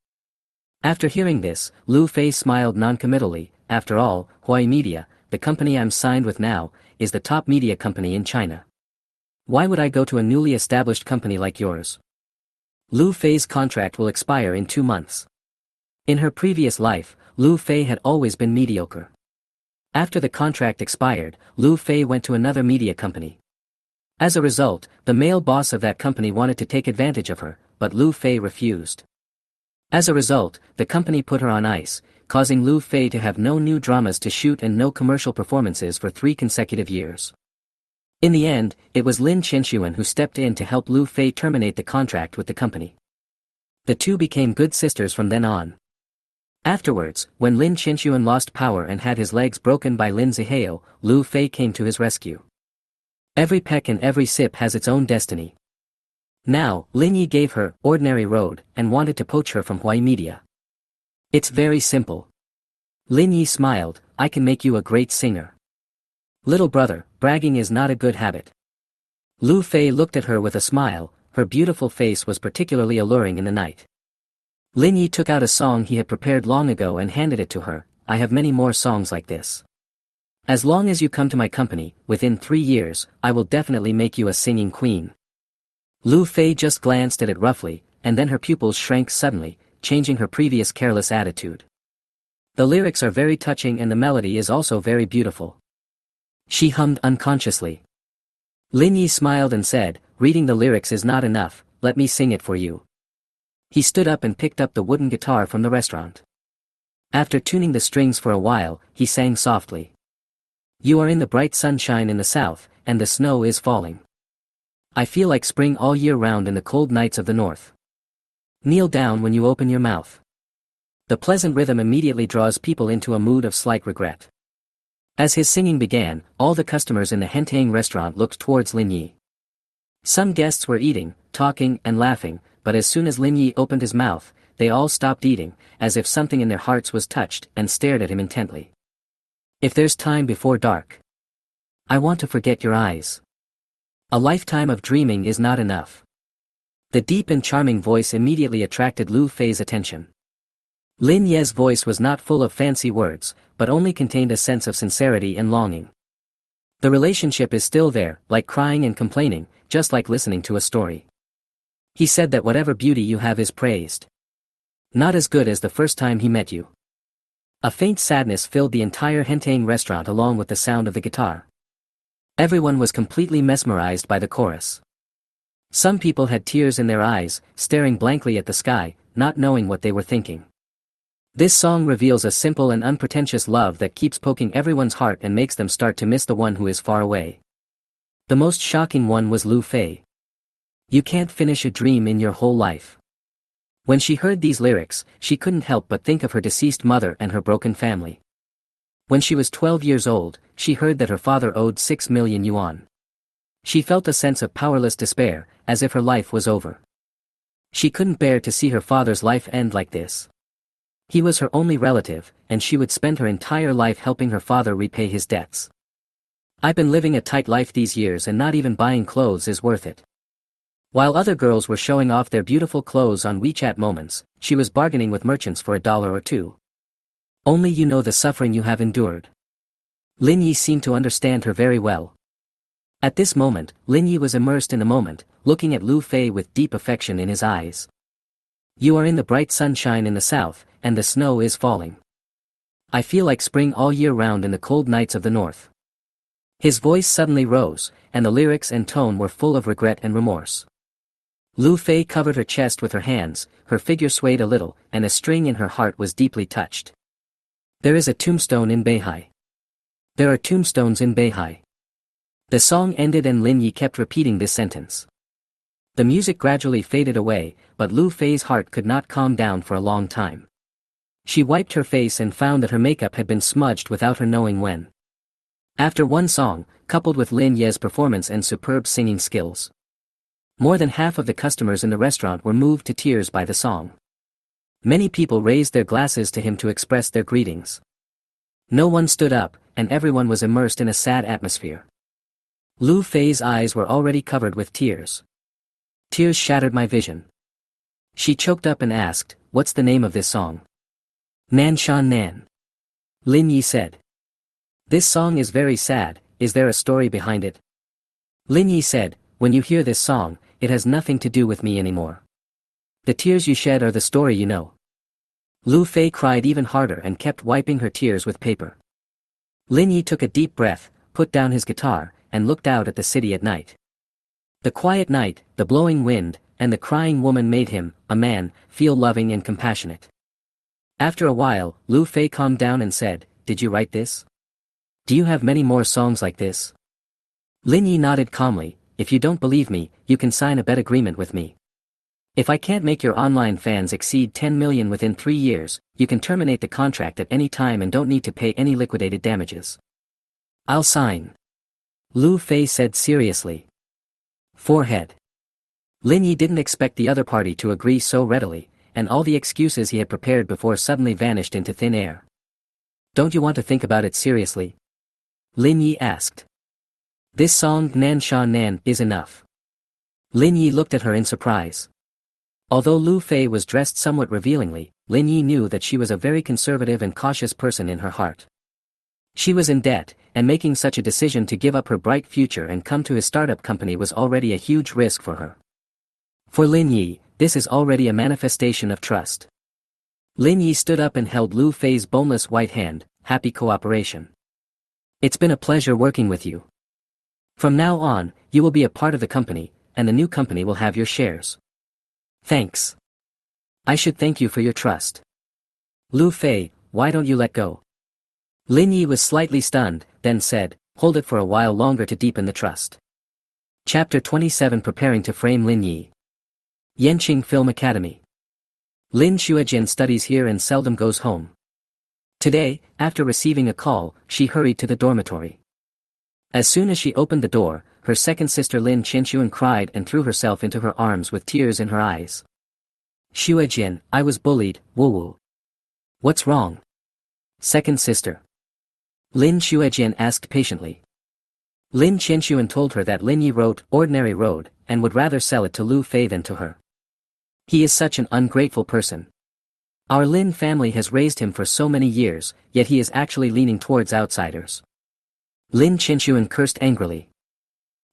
After hearing this, Lu Fei smiled noncommittally. After all, Huai Media, the company I'm signed with now, is the top media company in China. Why would I go to a newly established company like yours? Lu Fei's contract will expire in 2 months. In her previous life, Lu Fei had always been mediocre. After the contract expired, Lu Fei went to another media company. As a result, the male boss of that company wanted to take advantage of her, but Lu Fei refused. As a result, the company put her on ice, causing Lu Fei to have no new dramas to shoot and no commercial performances for 3 consecutive years. In the end, it was Lin Qinshuan who stepped in to help Lu Fei terminate the contract with the company. The two became good sisters from then on. Afterwards, when Lin Qinshuan lost power and had his legs broken by Lin Zihao, Lu Fei came to his rescue. Every peck and every sip has its own destiny. Now, Lin Yi gave her ordinary road and wanted to poach her from Huai Media. It's very simple. Lin Yi smiled, "I can make you a great singer." "Little brother, bragging is not a good habit." Lu Fei looked at her with a smile. Her beautiful face was particularly alluring in the night. Lin Yi took out a song he had prepared long ago and handed it to her. "I have many more songs like this. As long as you come to my company, within 3 years, I will definitely make you a singing queen." Lu Fei just glanced at it roughly, and then her pupils shrank suddenly, changing her previous careless attitude. The lyrics are very touching and the melody is also very beautiful. She hummed unconsciously. Lin Yi smiled and said, "Reading the lyrics is not enough, let me sing it for you." He stood up and picked up the wooden guitar from the restaurant. After tuning the strings for a while, he sang softly. "You are in the bright sunshine in the south, and the snow is falling. I feel like spring all year round in the cold nights of the north. Kneel down when you open your mouth." The pleasant rhythm immediately draws people into a mood of slight regret. As his singing began, all the customers in the Hentang restaurant looked towards Lin Yi. Some guests were eating, talking, and laughing, but as soon as Lin Yi opened his mouth, they all stopped eating, as if something in their hearts was touched, and stared at him intently. "If there's time before dark, I want to forget your eyes. A lifetime of dreaming is not enough." The deep and charming voice immediately attracted Lu Fei's attention. Lin Ye's voice was not full of fancy words, but only contained a sense of sincerity and longing. The relationship is still there, like crying and complaining, just like listening to a story. He said that whatever beauty you have is praised. Not as good as the first time he met you. A faint sadness filled the entire Hentang restaurant along with the sound of the guitar. Everyone was completely mesmerized by the chorus. Some people had tears in their eyes, staring blankly at the sky, not knowing what they were thinking. This song reveals a simple and unpretentious love that keeps poking everyone's heart and makes them start to miss the one who is far away. The most shocking one was Lu Fei. "You can't finish a dream in your whole life." When she heard these lyrics, she couldn't help but think of her deceased mother and her broken family. When she was 12 years old, she heard that her father owed 6 million yuan. She felt a sense of powerless despair, as if her life was over. She couldn't bear to see her father's life end like this. He was her only relative, and she would spend her entire life helping her father repay his debts. "I've been living a tight life these years and not even buying clothes is worth it." While other girls were showing off their beautiful clothes on WeChat Moments, she was bargaining with merchants for $1 or $2. "Only you know the suffering you have endured." Lin Yi seemed to understand her very well. At this moment, Lin Yi was immersed in the moment, looking at Lu Fei with deep affection in his eyes. "You are in the bright sunshine in the south, and the snow is falling. I feel like spring all year round in the cold nights of the north." His voice suddenly rose, and the lyrics and tone were full of regret and remorse. Lu Fei covered her chest with her hands, her figure swayed a little, and a string in her heart was deeply touched. "There is a tombstone in Beihai. There are tombstones in Beihai." The song ended and Lin Yi kept repeating this sentence. The music gradually faded away, but Lu Fei's heart could not calm down for a long time. She wiped her face and found that her makeup had been smudged without her knowing when. After one song, coupled with Lin Ye's performance and superb singing skills, more than half of the customers in the restaurant were moved to tears by the song. Many people raised their glasses to him to express their greetings. No one stood up, and everyone was immersed in a sad atmosphere. Lu Fei's eyes were already covered with tears. Tears shattered my vision. She choked up and asked, "What's the name of this song?" "Nan Shan Nan." Lin Yi said. "This song is very sad, is there a story behind it?" Lin Yi said, "When you hear this song, it has nothing to do with me anymore. The tears you shed are the story you know." Lu Fei cried even harder and kept wiping her tears with paper. Lin Yi took a deep breath, put down his guitar, and looked out at the city at night. The quiet night, the blowing wind, and the crying woman made him, a man, feel loving and compassionate. After a while, Lu Fei calmed down and said, "Did you write this? Do you have many more songs like this?" Lin Yi nodded calmly, "If you don't believe me, you can sign a bet agreement with me. If I can't make your online fans exceed 10 million within 3 years, you can terminate the contract at any time and don't need to pay any liquidated damages." "I'll sign," Lu Fei said seriously. Forehead. Lin Yi didn't expect the other party to agree so readily, and all the excuses he had prepared before suddenly vanished into thin air. "Don't you want to think about it seriously?" Lin Yi asked. "This song Nan Shan Nan is enough." Lin Yi looked at her in surprise. Although Lu Fei was dressed somewhat revealingly, Lin Yi knew that she was a very conservative and cautious person in her heart. She was in debt, and making such a decision to give up her bright future and come to his startup company was already a huge risk for her. For Lin Yi, this is already a manifestation of trust. Lin Yi stood up and held Lu Fei's boneless white hand, "Happy cooperation. It's been a pleasure working with you. From now on, you will be a part of the company, and the new company will have your shares." "Thanks. I should thank you for your trust. Lu Fei, why don't you let go?" Lin Yi was slightly stunned, then said, "Hold it for a while longer to deepen the trust." Chapter 27 Preparing to frame Lin Yi. Yanqing Film Academy. Lin Xuejin studies here and seldom goes home. Today, after receiving a call, she hurried to the dormitory. As soon as she opened the door, her second sister Lin Qianxuan cried and threw herself into her arms with tears in her eyes. "Xuejin, I was bullied, woo-woo." "What's wrong?" Second sister Lin Xuejin asked patiently. Lin Qianxuan told her that Lin Yi wrote Ordinary Road, and would rather sell it to Lu Fei than to her. "He is such an ungrateful person. Our Lin family has raised him for so many years, yet he is actually leaning towards outsiders." Lin Qianxuan cursed angrily.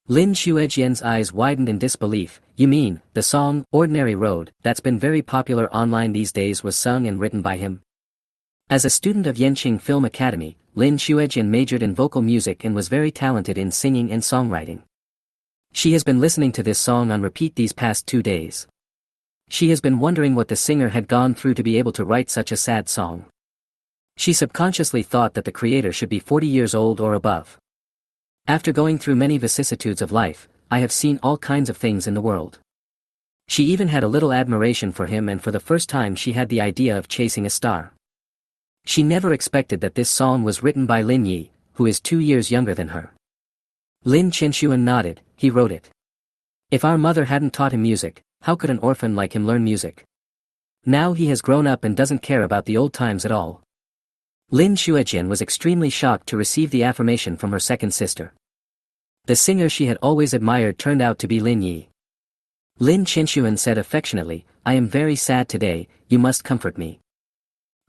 Lin Xuejian's eyes widened in disbelief. "You mean, the song, Ordinary Road, that's been very popular online these days was sung and written by him?" As a student of Yanqing Film Academy, Lin Xuejian majored in vocal music and was very talented in singing and songwriting. She has been listening to this song on repeat these past 2 days. She has been wondering what the singer had gone through to be able to write such a sad song. She subconsciously thought that the creator should be 40 years old or above. "After going through many vicissitudes of life, I have seen all kinds of things in the world." She even had a little admiration for him, and for the first time she had the idea of chasing a star. She never expected that this song was written by Lin Yi, who is 2 years younger than her. Lin Qianxuan nodded. "He wrote it. If our mother hadn't taught him music, how could an orphan like him learn music? Now he has grown up and doesn't care about the old times at all." Lin Xuejian was extremely shocked to receive the affirmation from her second sister. The singer she had always admired turned out to be Lin Yi. Lin Qianxuan said affectionately, "I am very sad today, you must comfort me."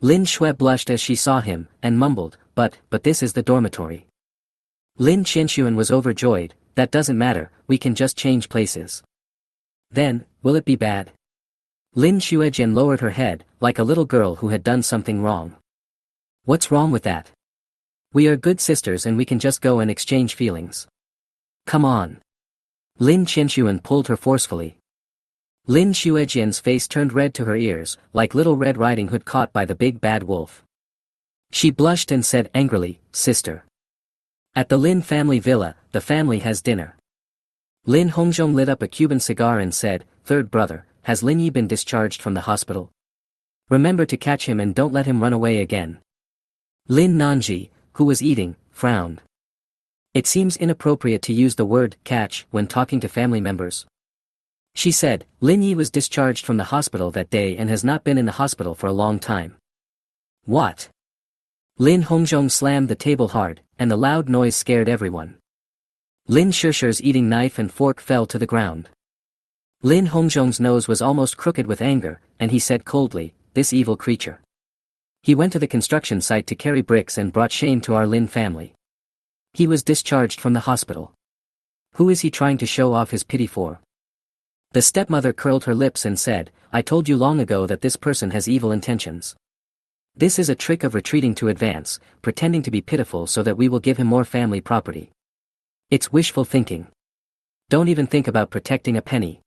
Lin Xue blushed as she saw him, and mumbled, but this is the dormitory." Lin Qianxuan was overjoyed. "That doesn't matter, we can just change places." "Then, will it be bad?" Lin Xuejian lowered her head, like a little girl who had done something wrong. "What's wrong with that? We are good sisters and we can just go and exchange feelings. Come on." Lin Qianxuan pulled her forcefully. Lin Xuejian's face turned red to her ears, like Little Red Riding Hood caught by the big bad wolf. She blushed and said angrily, "Sister. At the Lin family villa, the family has dinner." Lin Hongzhong lit up a Cuban cigar and said, "Third brother, has Lin Yi been discharged from the hospital? Remember to catch him and don't let him run away again." Lin Nanji, who was eating, frowned. It seems inappropriate to use the word catch when talking to family members. She said, Lin Yi was discharged from the hospital that day and has not been in the hospital for a long time. What? Lin Hongzhong slammed the table hard, and the loud noise scared everyone. Lin Shusher's eating knife and fork fell to the ground. Lin Hongzhong's nose was almost crooked with anger, and he said coldly, this evil creature. He went to the construction site to carry bricks and brought shame to our Lin family. He was discharged from the hospital. Who is he trying to show off his pity for? The stepmother curled her lips and said, I told you long ago that this person has evil intentions. This is a trick of retreating to advance, pretending to be pitiful so that we will give him more family property. It's wishful thinking. Don't even think about protecting a penny.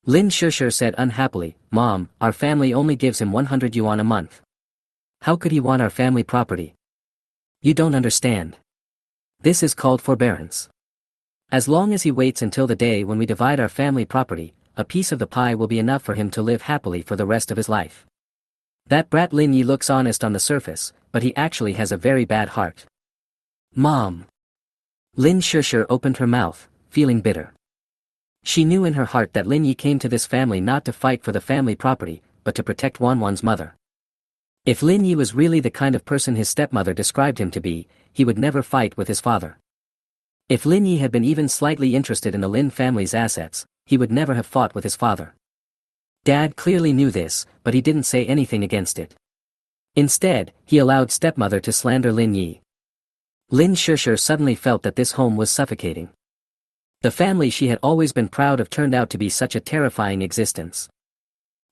Lin Shusher said unhappily, Mom, our family only gives him 100 yuan a month. How could he want our family property? You don't understand. This is called forbearance. As long as he waits until the day when we divide our family property, a piece of the pie will be enough for him to live happily for the rest of his life. That brat Lin Yi looks honest on the surface, but he actually has a very bad heart. Mom. Lin Shusher opened her mouth, feeling bitter. She knew in her heart that Lin Yi came to this family not to fight for the family property, but to protect Wanwan's mother. If Lin Yi was really the kind of person his stepmother described him to be, he would never fight with his father. If Lin Yi had been even slightly interested in the Lin family's assets, he would never have fought with his father. Dad clearly knew this, but he didn't say anything against it. Instead, he allowed stepmother to slander Lin Yi. Lin Shusher suddenly felt that this home was suffocating. The family she had always been proud of turned out to be such a terrifying existence.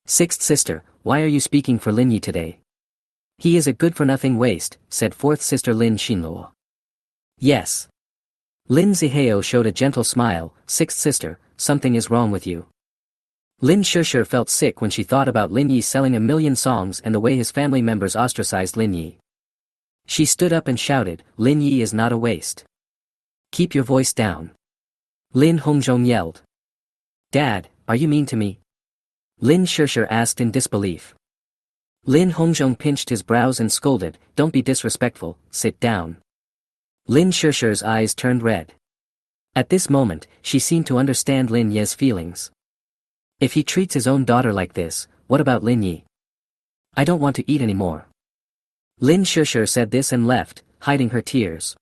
Sixth sister, why are you speaking for Lin Yi today? He is a good-for-nothing waste, said fourth sister Lin Xinluo. Yes. Lin Zihao showed a gentle smile, sixth sister, something is wrong with you. Lin Shusher felt sick when she thought about Lin Yi selling 1,000,000 songs and the way his family members ostracized Lin Yi. She stood up and shouted, Lin Yi is not a waste. Keep your voice down. Lin Hongzhong yelled. Dad, are you mean to me? Lin Shusher asked in disbelief. Lin Hongzhong pinched his brows and scolded, don't be disrespectful, sit down. Lin Shusher's eyes turned red. At this moment, she seemed to understand Lin Ye's feelings. If he treats his own daughter like this, what about Lin Yi? I don't want to eat anymore. Lin Shusher said this and left, hiding her tears.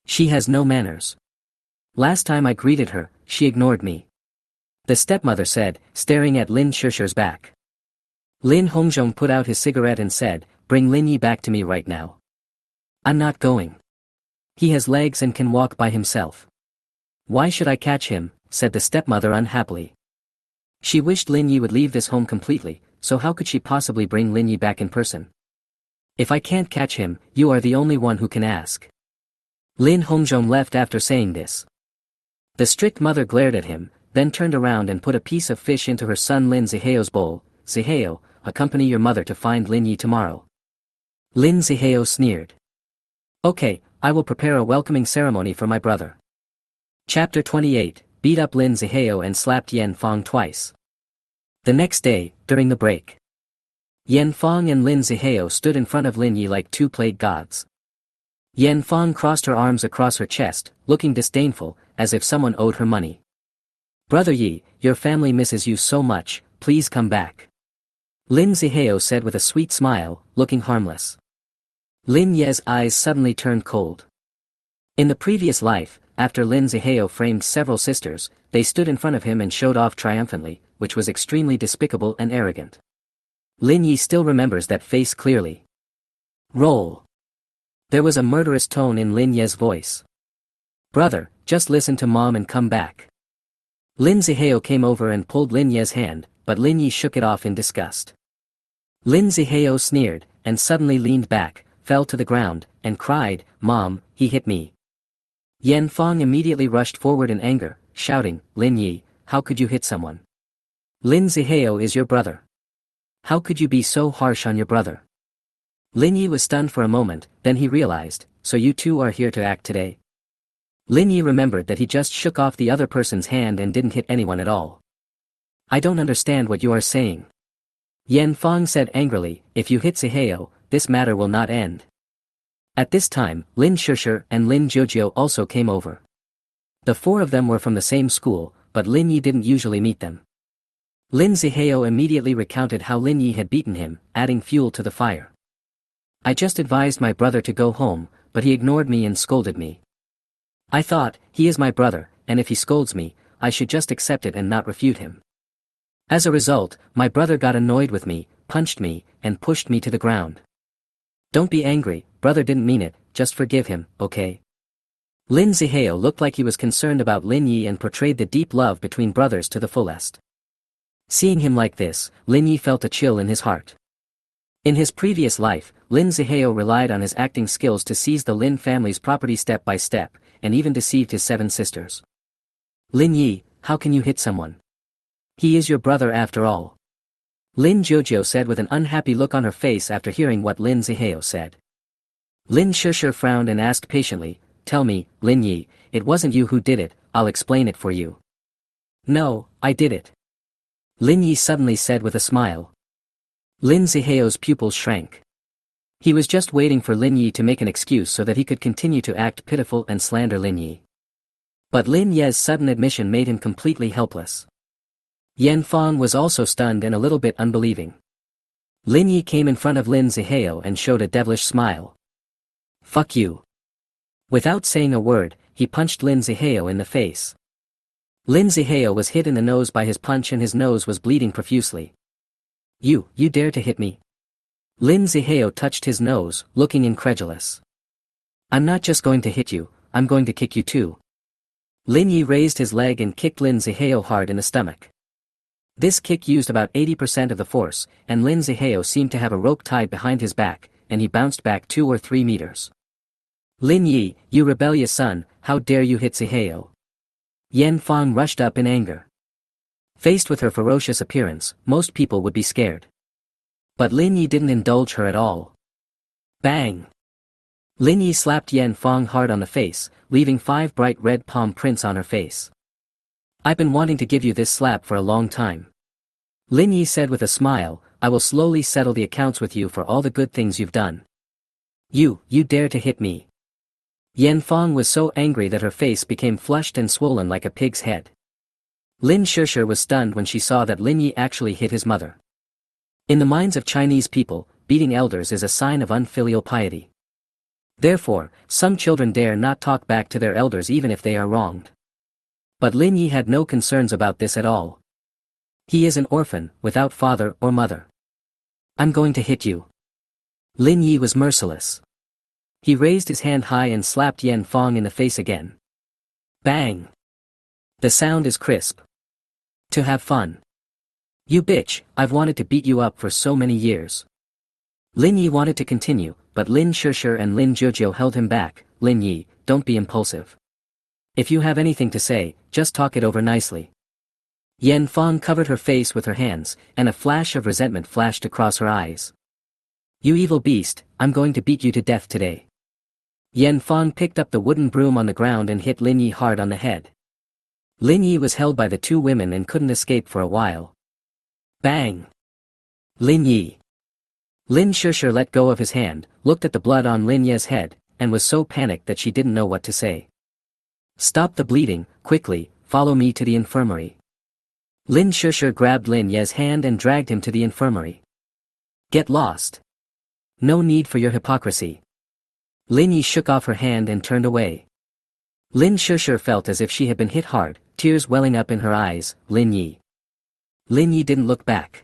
She has no manners. Last time I greeted her, she ignored me. The stepmother said, staring at Lin Shusher's back. Lin Hongzhong put out his cigarette and said, bring Lin Yi back to me right now. I'm not going. He has legs and can walk by himself. Why should I catch him, said the stepmother unhappily. She wished Lin Yi would leave this home completely, so how could she possibly bring Lin Yi back in person? If I can't catch him, you are the only one who can ask. Lin Hongzhong left after saying this. The strict mother glared at him, then turned around and put a piece of fish into her son Lin Zihao's bowl. Zihao, accompany your mother to find Lin Yi tomorrow. Lin Zihao sneered. Okay, I will prepare a welcoming ceremony for my brother. Chapter 28, beat up Lin Zihao and slapped Yan Fong twice. The next day, during the break, Yan Fong and Lin Zihao stood in front of Lin Yi like two played gods. Yan Fong crossed her arms across her chest, looking disdainful, as if someone owed her money. Brother Yi, your family misses you so much, please come back. Lin Zihao said with a sweet smile, looking harmless. Lin Ye's eyes suddenly turned cold. In the previous life, after Lin Zihao framed several sisters, they stood in front of him and showed off triumphantly, which was extremely despicable and arrogant. Lin Yi still remembers that face clearly. Roll. There was a murderous tone in Lin Ye's voice. Brother, just listen to Mom and come back. Lin Zihao came over and pulled Lin Ye's hand, but Lin Yi shook it off in disgust. Lin Zihao sneered, and suddenly leaned back, fell to the ground, and cried, Mom, he hit me. Yan Fong immediately rushed forward in anger, shouting, Lin Yi, how could you hit someone? Lin Zihao is your brother. How could you be so harsh on your brother? Lin Yi was stunned for a moment, then he realized, so you two are here to act today? Lin Yi remembered that he just shook off the other person's hand and didn't hit anyone at all. I don't understand what you are saying. Yan Fong said angrily, if you hit Zihao, this matter will not end. At this time, Lin Shusher and Lin Jiujiu also came over. The four of them were from the same school, but Lin Yi didn't usually meet them. Lin Zihao immediately recounted how Lin Yi had beaten him, adding fuel to the fire. I just advised my brother to go home, but he ignored me and scolded me. I thought, he is my brother, and if he scolds me, I should just accept it and not refute him. As a result, my brother got annoyed with me, punched me, and pushed me to the ground. Don't be angry, brother didn't mean it, just forgive him, okay? Lin Zihao looked like he was concerned about Lin Yi and portrayed the deep love between brothers to the fullest. Seeing him like this, Lin Yi felt a chill in his heart. In his previous life, Lin Zihao relied on his acting skills to seize the Lin family's property step by step, and even deceived his 7 sisters. Lin Yi, how can you hit someone? He is your brother after all. Lin Jojo said with an unhappy look on her face after hearing what Lin Zihao said. Lin Shusher frowned and asked patiently, tell me, Lin Yi, it wasn't you who did it, I'll explain it for you. No, I did it. Lin Yi suddenly said with a smile. Lin Zihao's pupils shrank. He was just waiting for Lin Yi to make an excuse so that he could continue to act pitiful and slander Lin Yi. But Lin Ye's sudden admission made him completely helpless. Yan Fang was also stunned and a little bit unbelieving. Lin Yi came in front of Lin Zihao and showed a devilish smile. Fuck you. Without saying a word, he punched Lin Zihao in the face. Lin Zihao was hit in the nose by his punch and his nose was bleeding profusely. You dare to hit me? Lin Zihao touched his nose, looking incredulous. I'm not just going to hit you, I'm going to kick you too. Lin Yi raised his leg and kicked Lin Zihao hard in the stomach. This kick used about 80% of the force, and Lin Zihao seemed to have a rope tied behind his back, and he bounced back 2 or 3 meters. Lin Yi, you rebellious son, how dare you hit Zihao? Yan Fang rushed up in anger. Faced with her ferocious appearance, most people would be scared. But Lin Yi didn't indulge her at all. Bang! Lin Yi slapped Yan Fang hard on the face, leaving 5 bright red palm prints on her face. I've been wanting to give you this slap for a long time. Lin Yi said with a smile, I will slowly settle the accounts with you for all the good things you've done. You dare to hit me. Yan Fang was so angry that her face became flushed and swollen like a pig's head. Lin Shusher was stunned when she saw that Lin Yi actually hit his mother. In the minds of Chinese people, beating elders is a sign of unfilial piety. Therefore, some children dare not talk back to their elders even if they are wronged. But Lin Yi had no concerns about this at all. He is an orphan, without father or mother. I'm going to hit you. Lin Yi was merciless. He raised his hand high and slapped Yan Fang in the face again. Bang! The sound is crisp. To have fun. You bitch, I've wanted to beat you up for so many years. Lin Yi wanted to continue, but Lin Shusher and Lin Jojo held him back. Lin Yi, don't be impulsive. If you have anything to say, just talk it over nicely. Yan Fang covered her face with her hands, and a flash of resentment flashed across her eyes. You evil beast, I'm going to beat you to death today. Yan Fang picked up the wooden broom on the ground and hit Lin Yi hard on the head. Lin Yi was held by the 2 women and couldn't escape for a while. Bang! Lin Yi. Lin Shusher let go of his hand, looked at the blood on Lin Ye's head, and was so panicked that she didn't know what to say. Stop the bleeding, quickly, follow me to the infirmary. Lin Shusher grabbed Lin Ye's hand and dragged him to the infirmary. Get lost. No need for your hypocrisy. Lin Yi shook off her hand and turned away. Lin Shusher felt as if she had been hit hard, tears welling up in her eyes. Lin Yi. Lin Yi didn't look back.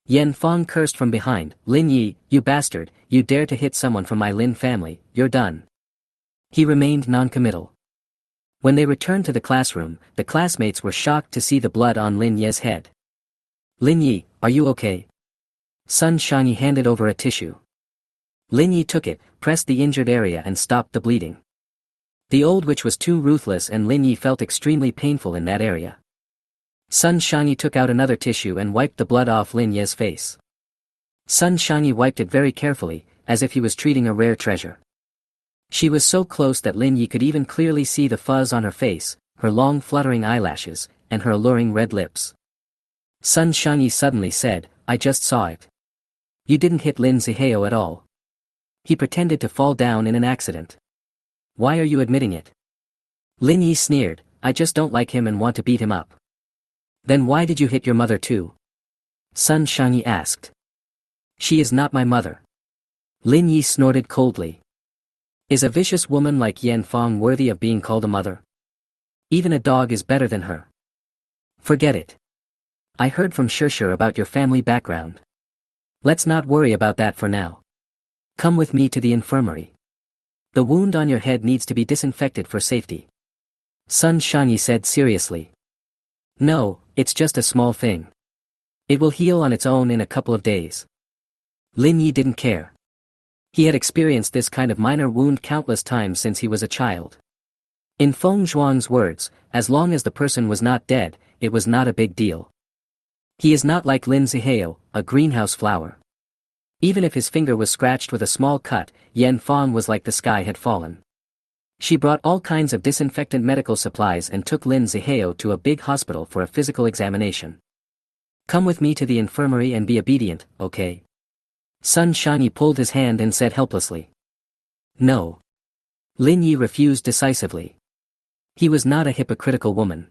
Yan Fang cursed from behind. Lin Yi, you bastard, you dare to hit someone from my Lin family, you're done. He remained non-committal. When they returned to the classroom, the classmates were shocked to see the blood on Lin Ye's head. Lin Yi, are you okay? Sun Shangyi handed over a tissue. Lin Yi took it, pressed the injured area and stopped the bleeding. The old witch was too ruthless and Lin Yi felt extremely painful in that area. Sun Shangyi took out another tissue and wiped the blood off Lin Ye's face. Sun Shangyi wiped it very carefully, as if he was treating a rare treasure. She was so close that Lin Yi could even clearly see the fuzz on her face, her long fluttering eyelashes, and her alluring red lips. Sun Shangyi suddenly said, I just saw it. You didn't hit Lin Zihao at all. He pretended to fall down in an accident. Why are you admitting it? Lin Yi sneered, I just don't like him and want to beat him up. Then why did you hit your mother too? Sun Shangyi asked. She is not my mother. Lin Yi snorted coldly. Is a vicious woman like Yan Fong worthy of being called a mother? Even a dog is better than her. Forget it. I heard from Shishir about your family background. Let's not worry about that for now. Come with me to the infirmary. The wound on your head needs to be disinfected for safety. Sun Shangyi said seriously. No, it's just a small thing. It will heal on its own in a couple of days. Lin Yi didn't care. He had experienced this kind of minor wound countless times since he was a child. In Feng Zhuang's words, as long as the person was not dead, it was not a big deal. He is not like Lin Zihao, a greenhouse flower. Even if his finger was scratched with a small cut, Yan Fong was like the sky had fallen. She brought all kinds of disinfectant medical supplies and took Lin Zihao to a big hospital for a physical examination. Come with me to the infirmary and be obedient, okay? Sun Shangyi pulled his hand and said helplessly. No. Lin Yi refused decisively. He was not a hypocritical woman.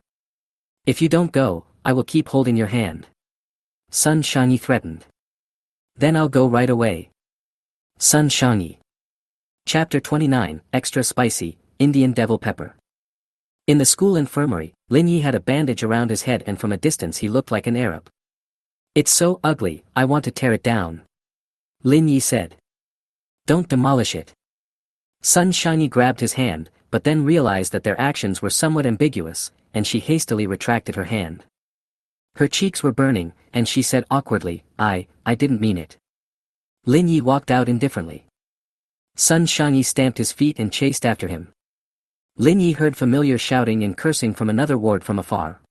If you don't go, I will keep holding your hand. Sun Shangyi threatened. Then I'll go right away. Sun Shangyi. Chapter 29, Extra Spicy, Indian Devil Pepper. In the school infirmary, Lin Yi had a bandage around his head and from a distance he looked like an Arab. It's so ugly, I want to tear it down. Lin Yi said. Don't demolish it. Sun Shangyi grabbed his hand, but then realized that their actions were somewhat ambiguous, and she hastily retracted her hand. Her cheeks were burning, and she said awkwardly, I didn't mean it. Lin Yi walked out indifferently. Sun Shangyi stamped his feet and chased after him. Lin Yi heard familiar shouting and cursing from another ward from afar.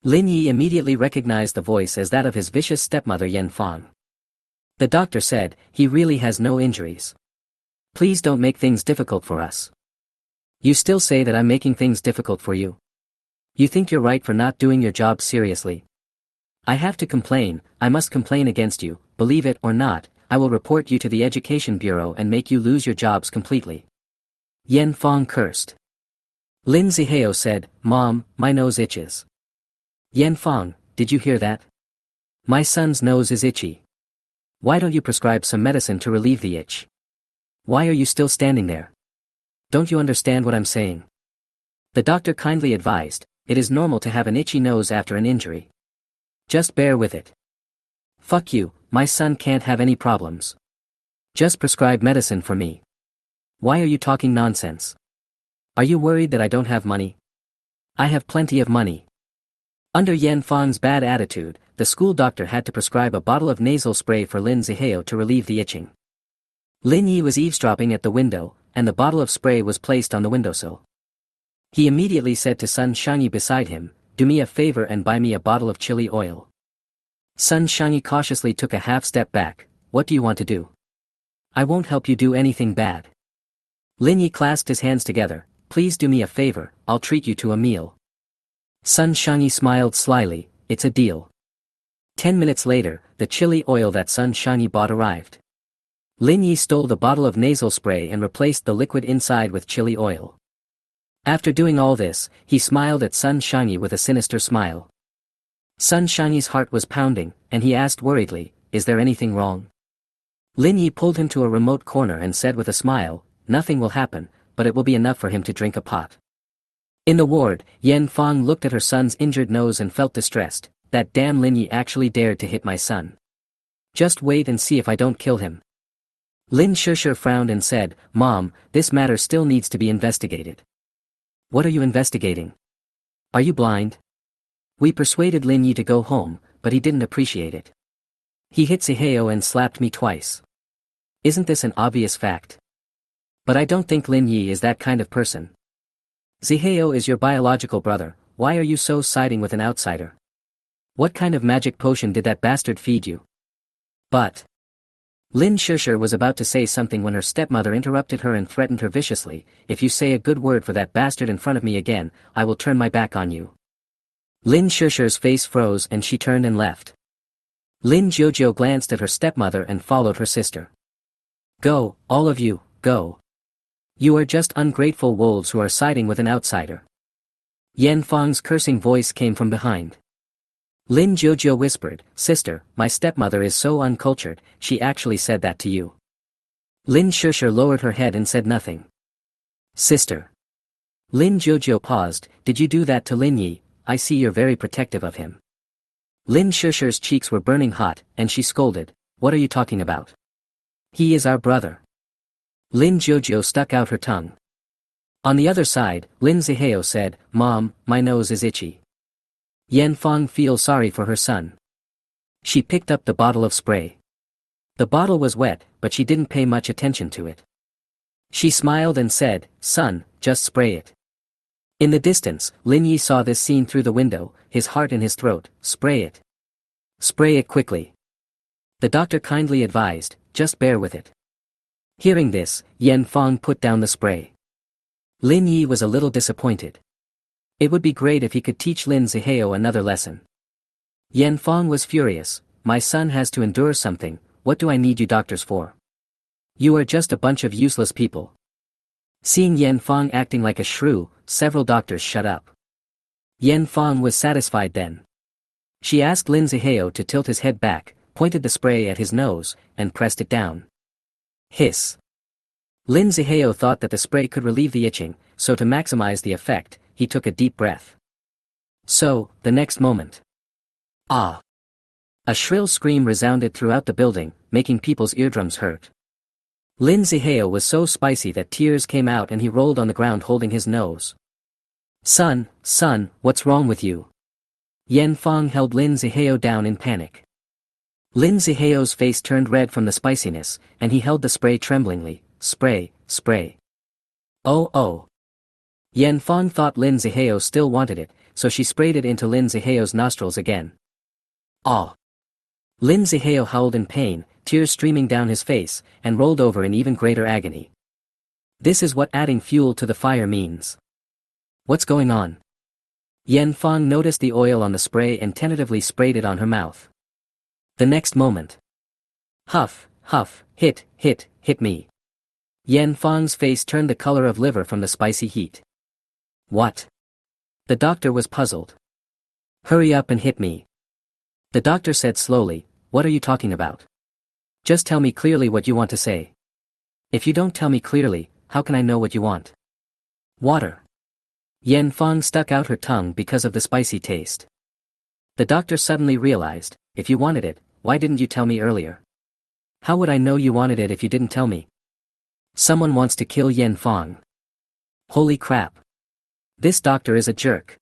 Lin Yi immediately recognized the voice as that of his vicious stepmother Yan Fong. The doctor said, he really has no injuries. Please don't make things difficult for us. You still say that I'm making things difficult for you? You think you're right for not doing your job seriously? I have to complain, I must complain against you, believe it or not, I will report you to the Education Bureau and make you lose your jobs completely. Yan Fong cursed. Lin Zihao said, Mom, my nose itches. Yan Fong, did you hear that? My son's nose is itchy. Why don't you prescribe some medicine to relieve the itch? Why are you still standing there? Don't you understand what I'm saying? The doctor kindly advised, it is normal to have an itchy nose after an injury. Just bear with it. Fuck you, my son can't have any problems. Just prescribe medicine for me. Why are you talking nonsense? Are you worried that I don't have money? I have plenty of money. Under Yan Fong's bad attitude, the school doctor had to prescribe a bottle of nasal spray for Lin Zihao to relieve the itching. Lin Yi was eavesdropping at the window, and the bottle of spray was placed on the windowsill. He immediately said to Sun Shangyi beside him, do me a favor and buy me a bottle of chili oil. Sun Shangyi cautiously took a half step back, what do you want to do? I won't help you do anything bad. Lin Yi clasped his hands together, please do me a favor, I'll treat you to a meal. Sun Shangyi smiled slyly, it's a deal. 10 minutes later, the chili oil that Sun Shangyi bought arrived. Lin Yi stole the bottle of nasal spray and replaced the liquid inside with chili oil. After doing all this, he smiled at Sun Shangyi with a sinister smile. Sun Shangyi's heart was pounding, and he asked worriedly, is there anything wrong? Lin Yi pulled him to a remote corner and said with a smile, nothing will happen, but it will be enough for him to drink a pot. In the ward, Yan Fong looked at her son's injured nose and felt distressed, that damn Lin Yi actually dared to hit my son. Just wait and see if I don't kill him. Lin Shishir frowned and said, Mom, this matter still needs to be investigated. What are you investigating? Are you blind? We persuaded Lin Yi to go home, but he didn't appreciate it. He hit Zihao and slapped me twice. Isn't this an obvious fact? But I don't think Lin Yi is that kind of person. Zihao is your biological brother, why are you so siding with an outsider? What kind of magic potion did that bastard feed you? But Lin Shishir was about to say something when her stepmother interrupted her and threatened her viciously, if you say a good word for that bastard in front of me again, I will turn my back on you. Lin Shishir's face froze and she turned and left. Lin Jojo glanced at her stepmother and followed her sister. Go, all of you, go. You are just ungrateful wolves who are siding with an outsider. Yan Fang's cursing voice came from behind. Lin Jojo whispered, "Sister, my stepmother is so uncultured, she actually said that to you." Lin Shusher lowered her head and said nothing. "Sister." Lin Jojo paused, "Did you do that to Lin Yi? I see you're very protective of him." Lin Shusher's cheeks were burning hot, and she scolded, "What are you talking about? He is our brother." Lin Jojo stuck out her tongue. On the other side, Lin Zihao said, "Mom, my nose is itchy." Yan Fang feels sorry for her son. She picked up the bottle of spray. The bottle was wet, but she didn't pay much attention to it. She smiled and said, "Son, just spray it." In the distance, Lin Yi saw this scene through the window, his heart in his throat. "Spray it. Spray it quickly." The doctor kindly advised, "Just bear with it." Hearing this, Yan Fang put down the spray. Lin Yi was a little disappointed. It would be great if he could teach Lin Zihao another lesson. Yan Fang was furious, "My son has to endure something, what do I need you doctors for? You are just a bunch of useless people." Seeing Yan Fang acting like a shrew, several doctors shut up. Yan Fang was satisfied then. She asked Lin Zihao to tilt his head back, pointed the spray at his nose, and pressed it down. Hiss. Lin Zihao thought that the spray could relieve the itching, so to maximize the effect, he took a deep breath. So, the next moment. Ah! A shrill scream resounded throughout the building, making people's eardrums hurt. Lin Zihao was so spicy that tears came out and he rolled on the ground holding his nose. Son, what's wrong with you?" Yan Fang held Lin Zihao down in panic. Lin Zihao's face turned red from the spiciness, and he held the spray tremblingly. "Spray, spray. Oh. Yan Fang thought Lin Zihao still wanted it, so she sprayed it into Lin Zihao's nostrils again. Ah! Lin Zihao howled in pain, tears streaming down his face, and rolled over in even greater agony. This is what adding fuel to the fire means. What's going on? Yan Fang noticed the oil on the spray and tentatively sprayed it on her mouth. The next moment. Huff, hit me. Yan Fang's face turned the color of liver from the spicy heat. What? The doctor was puzzled. Hurry up and hit me. The doctor said slowly, "What are you talking about? Just tell me clearly what you want to say. If you don't tell me clearly, how can I know what you want?" Water. Yan Fang stuck out her tongue because of the spicy taste. The doctor suddenly realized, "If you wanted it, why didn't you tell me earlier? How would I know you wanted it if you didn't tell me?" Someone wants to kill Yan Fang. Holy crap. This doctor is a jerk.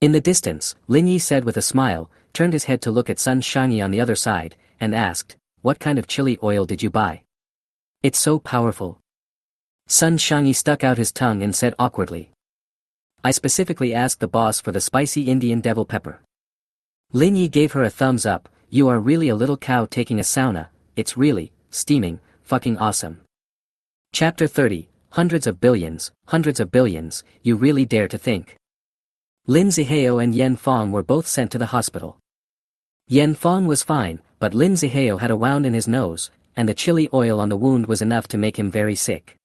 In the distance, Lin Yi said with a smile, turned his head to look at Sun Shangyi on the other side, and asked, "What kind of chili oil did you buy? It's so powerful." Sun Shangyi stuck out his tongue and said awkwardly, "I specifically asked the boss for the spicy Indian devil pepper." Lin Yi gave her a thumbs up, "You are really a little cow taking a sauna, it's really, steaming, fucking awesome." Chapter 30, hundreds of billions, you really dare to think. Lin Zihao and Yan Fang were both sent to the hospital. Yan Fang was fine, but Lin Zihao had a wound in his nose, and the chili oil on the wound was enough to make him very sick.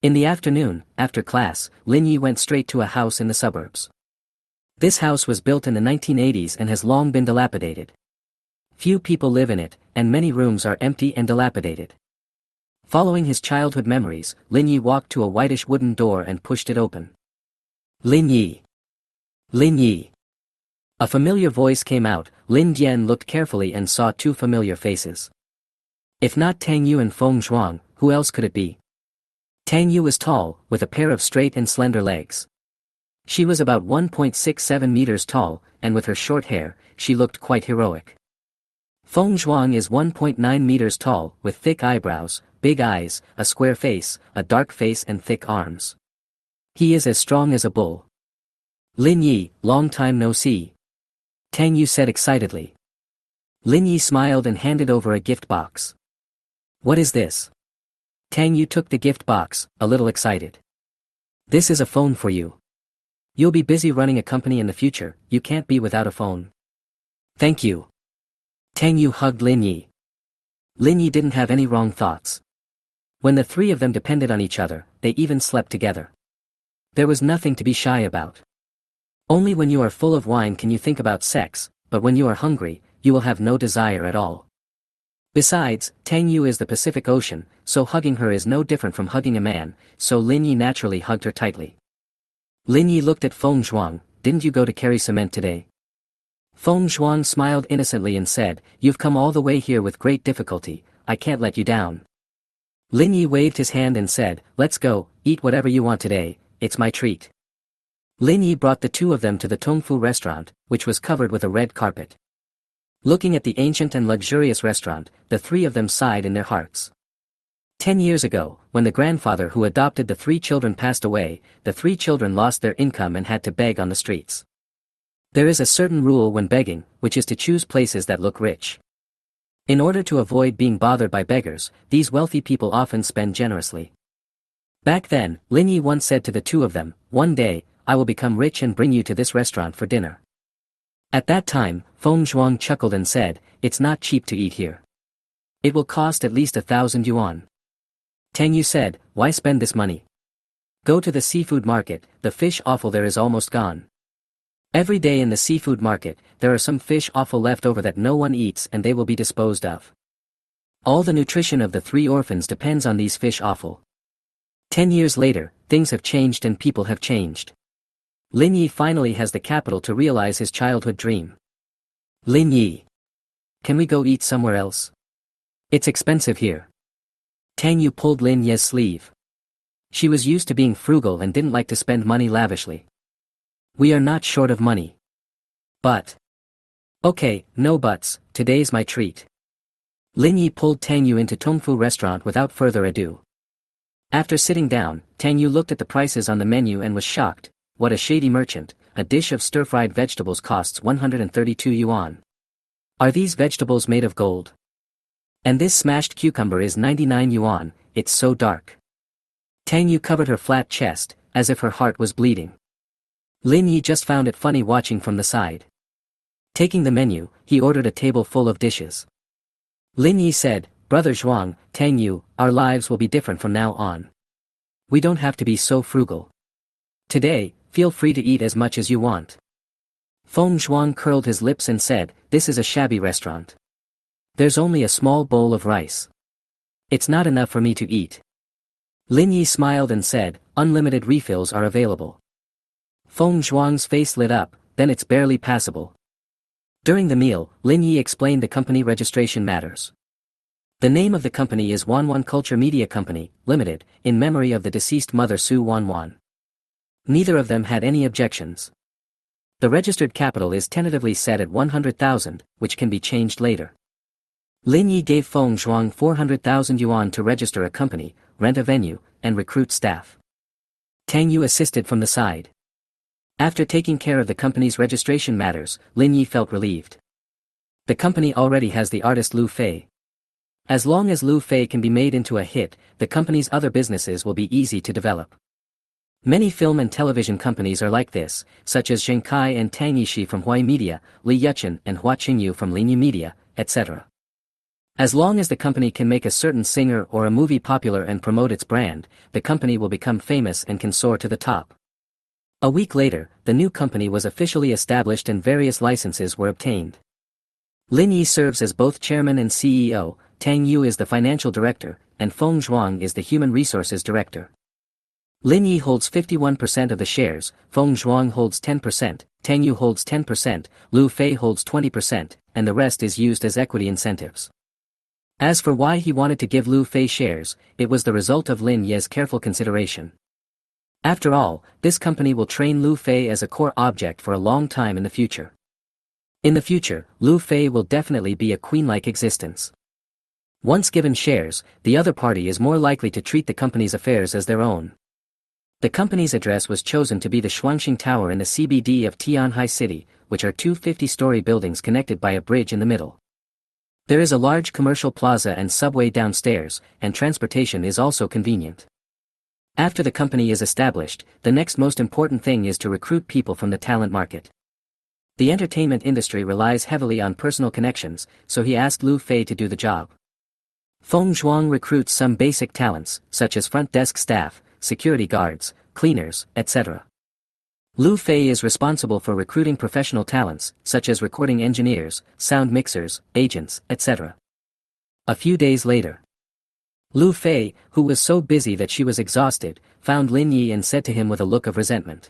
In the afternoon, after class, Lin Yi went straight to a house in the suburbs. This house was built in the 1980s and has long been dilapidated. Few people live in it, and many rooms are empty and dilapidated. Following his childhood memories, Lin Yi walked to a whitish wooden door and pushed it open. Lin Yi. Lin Yi. A familiar voice came out. Lin Dian looked carefully and saw two familiar faces. If not Tang Yu and Feng Zhuang, who else could it be? Tang Yu was tall, with a pair of straight and slender legs. She was about 1.67 meters tall, and with her short hair, she looked quite heroic. Feng Zhuang is 1.9 meters tall, with thick eyebrows, big eyes, a square face, a dark face and thick arms. He is as strong as a bull. Lin Yi, long time no see. Tang Yu said excitedly. Lin Yi smiled and handed over a gift box. What is this? Tang Yu took the gift box, a little excited. This is a phone for you. You'll be busy running a company in the future, you can't be without a phone. Thank you. Tang Yu hugged Lin Yi. Lin Yi didn't have any wrong thoughts. When the three of them depended on each other, they even slept together. There was nothing to be shy about. Only when you are full of wine can you think about sex, but when you are hungry, you will have no desire at all. Besides, Tang Yu is the Pacific Ocean, so hugging her is no different from hugging a man, so Lin Yi naturally hugged her tightly. Lin Yi looked at Feng Zhuang. Didn't you go to carry cement today? Feng Zhuang smiled innocently and said, you've come all the way here with great difficulty, I can't let you down. Lin Yi waved his hand and said, let's go, eat whatever you want today, it's my treat. Lin Yi brought the two of them to the Tongfu restaurant, which was covered with a red carpet. Looking at the ancient and luxurious restaurant, the three of them sighed in their hearts. 10 years ago, when the grandfather who adopted the three children passed away, the three children lost their income and had to beg on the streets. There is a certain rule when begging, which is to choose places that look rich. In order to avoid being bothered by beggars, these wealthy people often spend generously. Back then, Lin Yi once said to the two of them, one day, I will become rich and bring you to this restaurant for dinner. At that time, Feng Zhuang chuckled and said, it's not cheap to eat here. It will cost at least 1,000 yuan. Tang Yu said, why spend this money? Go to the seafood market, the fish offal there is almost gone. Every day in the seafood market, there are some fish offal left over that no one eats and they will be disposed of. All the nutrition of the three orphans depends on these fish offal. 10 years later, things have changed and people have changed. Lin Yi finally has the capital to realize his childhood dream. Lin Yi. Can we go eat somewhere else? It's expensive here. Tang Yu pulled Lin Yi's sleeve. She was used to being frugal and didn't like to spend money lavishly. We are not short of money. But. Okay, no buts, today's my treat. Lin Yi pulled Tang Yu into Tongfu restaurant without further ado. After sitting down, Tang Yu looked at the prices on the menu and was shocked. What a shady merchant, a dish of stir-fried vegetables costs 132 yuan. Are these vegetables made of gold? And this smashed cucumber is 99 yuan, it's so dark. Tang Yu covered her flat chest, as if her heart was bleeding. Lin Yi just found it funny watching from the side. Taking the menu, he ordered a table full of dishes. Lin Yi said, Brother Zhuang, Tang Yu, our lives will be different from now on. We don't have to be so frugal. Today, feel free to eat as much as you want. Feng Zhuang curled his lips and said, this is a shabby restaurant. There's only a small bowl of rice. It's not enough for me to eat. Lin Yi smiled and said, unlimited refills are available. Feng Zhuang's face lit up, then it's barely passable. During the meal, Lin Yi explained the company registration matters. The name of the company is Wanwan Culture Media Company, Limited, in memory of the deceased mother Su Wanwan. Neither of them had any objections. The registered capital is tentatively set at 100,000, which can be changed later. Lin Yi gave Feng Zhuang 400,000 yuan to register a company, rent a venue, and recruit staff. Tang Yu assisted from the side. After taking care of the company's registration matters, Lin Yi felt relieved. The company already has the artist Lu Fei. As long as Lu Fei can be made into a hit, the company's other businesses will be easy to develop. Many film and television companies are like this, such as Zheng Kai and Tang Yishi from Huai Media, Li Yuchen and Hua Qingyu from Linyi Media, etc. As long as the company can make a certain singer or a movie popular and promote its brand, the company will become famous and can soar to the top. A week later, the new company was officially established and various licenses were obtained. Lin Yi serves as both chairman and CEO, Tang Yu is the financial director, and Feng Zhuang is the human resources director. Lin Yi holds 51% of the shares, Feng Zhuang holds 10%, Tang Yu holds 10%, Lu Fei holds 20%, and the rest is used as equity incentives. As for why he wanted to give Lu Fei shares, it was the result of Lin Yi's careful consideration. After all, this company will train Lu Fei as a core object for a long time in the future. In the future, Lu Fei will definitely be a queen-like existence. Once given shares, the other party is more likely to treat the company's affairs as their own. The company's address was chosen to be the Shuangxing Tower in the CBD of Tianhai City, which are two 50-story buildings connected by a bridge in the middle. There is a large commercial plaza and subway downstairs, and transportation is also convenient. After the company is established, the next most important thing is to recruit people from the talent market. The entertainment industry relies heavily on personal connections, so he asked Lu Fei to do the job. Feng Zhuang recruits some basic talents, such as front desk staff, security guards, cleaners, etc. Lu Fei is responsible for recruiting professional talents, such as recording engineers, sound mixers, agents, etc. A few days later, Lu Fei, who was so busy that she was exhausted, found Lin Yi and said to him with a look of resentment.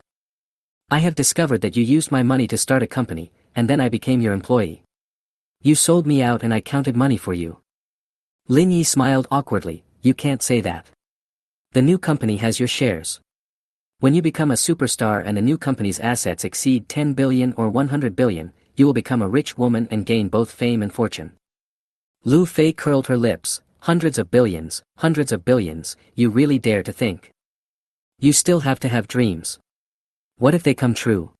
I have discovered that you used my money to start a company, and then I became your employee. You sold me out and I counted money for you. Lin Yi smiled awkwardly. You can't say that. The new company has your shares. When you become a superstar and the new company's assets exceed 10 billion or 100 billion, you will become a rich woman and gain both fame and fortune. Lu Fei curled her lips. Hundreds of billions, you really dare to think. You still have to have dreams. What if they come true?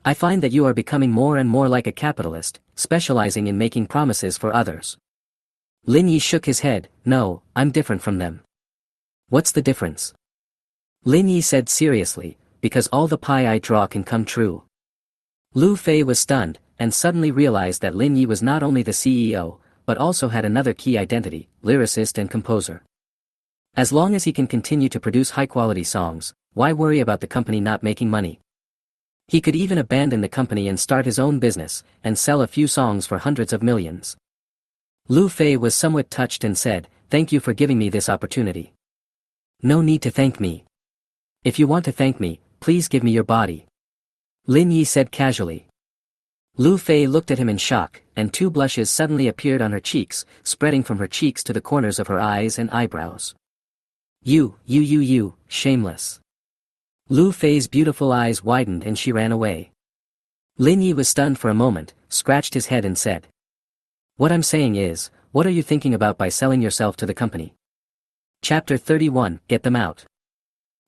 I find that you are becoming more and more like a capitalist, specializing in making promises for others. Lin Yi shook his head. No, I'm different from them. What's the difference? Lin Yi said seriously, because all the pie I draw can come true. Lu Fei was stunned, and suddenly realized that Lin Yi was not only the CEO, but also had another key identity, lyricist and composer. As long as he can continue to produce high-quality songs, why worry about the company not making money? He could even abandon the company and start his own business, and sell a few songs for hundreds of millions. Lu Fei was somewhat touched and said, Thank you for giving me this opportunity. No need to thank me. If you want to thank me, please give me your body. Lin Yi said casually. Lu Fei looked at him in shock, and two blushes suddenly appeared on her cheeks, spreading from her cheeks to the corners of her eyes and eyebrows. You, shameless. Lu Fei's beautiful eyes widened and she ran away. Lin Yi was stunned for a moment, scratched his head and said. What I'm saying is, what are you thinking about by selling yourself to the company? Chapter 31, Get Them Out.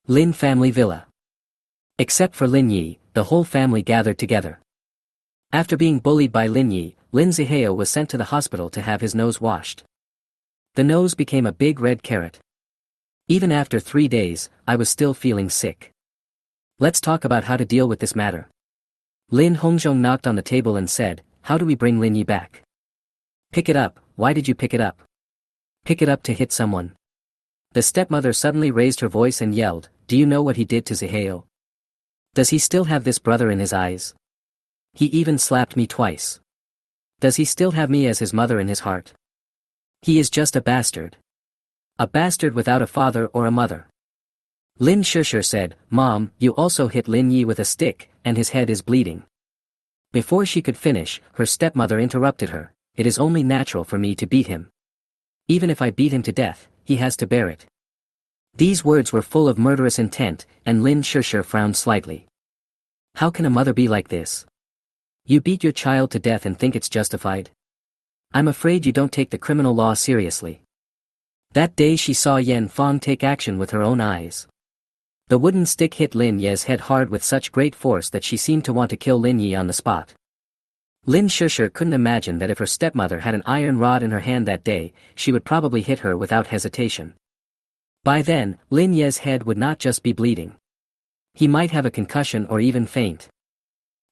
Lin Family Villa. Except for Lin Yi, the whole family gathered together. After being bullied by Lin Yi, Lin Zihao was sent to the hospital to have his nose washed. The nose became a big red carrot. Even after 3 days, I was still feeling sick. Let's talk about how to deal with this matter. Lin Hongzhong knocked on the table and said, How do we bring Lin Yi back? Pick it up. Why did you pick it up? Pick it up to hit someone. The stepmother suddenly raised her voice and yelled, Do you know what he did to Zihao? Does he still have this brother in his eyes? He even slapped me twice. Does he still have me as his mother in his heart? He is just a bastard. A bastard without a father or a mother. Lin Shusher said, Mom, you also hit Lin Yi with a stick, and his head is bleeding. Before she could finish, her stepmother interrupted her. It is only natural for me to beat him. Even if I beat him to death, he has to bear it. These words were full of murderous intent, and Lin Shusher frowned slightly. How can a mother be like this? You beat your child to death and think it's justified? I'm afraid you don't take the criminal law seriously. That day she saw Yan Fong take action with her own eyes. The wooden stick hit Lin Ye's head hard with such great force that she seemed to want to kill Lin Yi on the spot. Lin Shusher couldn't imagine that if her stepmother had an iron rod in her hand that day, she would probably hit her without hesitation. By then, Lin Ye's head would not just be bleeding. He might have a concussion or even faint.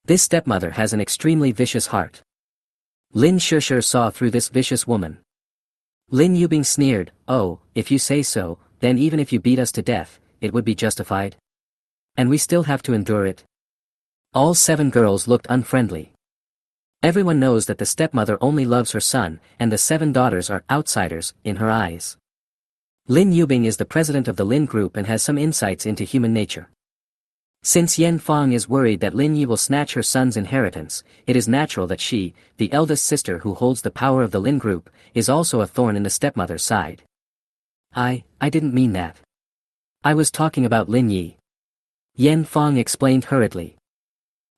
This stepmother has an extremely vicious heart. Lin Shusher saw through this vicious woman. Lin Yubing sneered, Oh, if you say so, then even if you beat us to death, it would be justified. And we still have to endure it. All 7 girls looked unfriendly. Everyone knows that the stepmother only loves her son, and the 7 daughters are outsiders, in her eyes. Lin Yubing is the president of the Lin Group and has some insights into human nature. Since Yan Fong is worried that Lin Yi will snatch her son's inheritance, it is natural that she, the eldest sister who holds the power of the Lin Group, is also a thorn in the stepmother's side. I didn't mean that. I was talking about Lin Yi. Yan Fong explained hurriedly.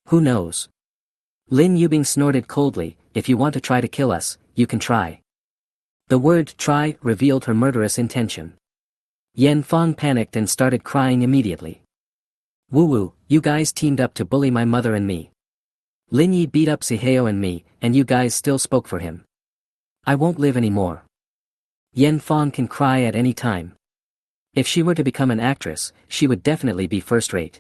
Who knows? Lin Yubing snorted coldly, If you want to try to kill us, you can try. The word try revealed her murderous intention. Yan Fong panicked and started crying immediately. Woo-woo, you guys teamed up to bully my mother and me. Lin Yi beat up Zihao and me, and you guys still spoke for him. I won't live anymore. Yan Fong can cry at any time. If she were to become an actress, she would definitely be first-rate.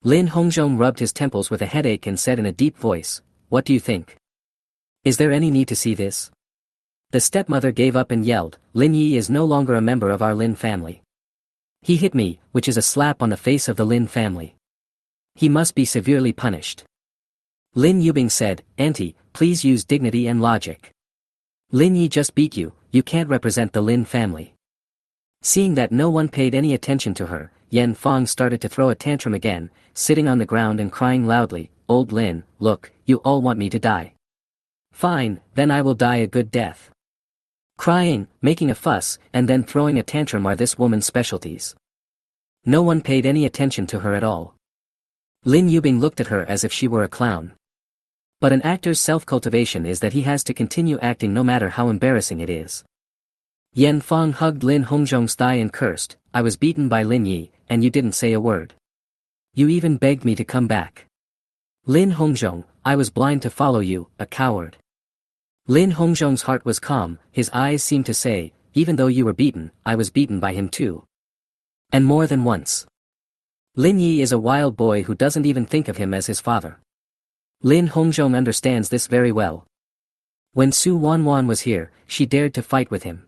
Lin Hongzhong rubbed his temples with a headache and said in a deep voice, What do you think? Is there any need to see this? The stepmother gave up and yelled, Lin Yi is no longer a member of our Lin family. He hit me, which is a slap on the face of the Lin family. He must be severely punished. Lin Yubing said, Auntie, please use dignity and logic. Lin Yi just beat you, you can't represent the Lin family. Seeing that no one paid any attention to her, Yan Fong started to throw a tantrum again, sitting on the ground and crying loudly, Old Lin, look, you all want me to die. Fine, then I will die a good death. Crying, making a fuss, and then throwing a tantrum are this woman's specialties. No one paid any attention to her at all. Lin Yubing looked at her as if she were a clown. But an actor's self-cultivation is that he has to continue acting no matter how embarrassing it is. Yan Fong hugged Lin Hongzhong's thigh and cursed, I was beaten by Lin Yi, and you didn't say a word. You even begged me to come back. Lin Hongzhong, I was blind to follow you, a coward. Lin Hongzhong's heart was calm, his eyes seemed to say, even though you were beaten, I was beaten by him too. And more than once. Lin Yi is a wild boy who doesn't even think of him as his father. Lin Hongzhong understands this very well. When Su Wanwan was here, she dared to fight with him.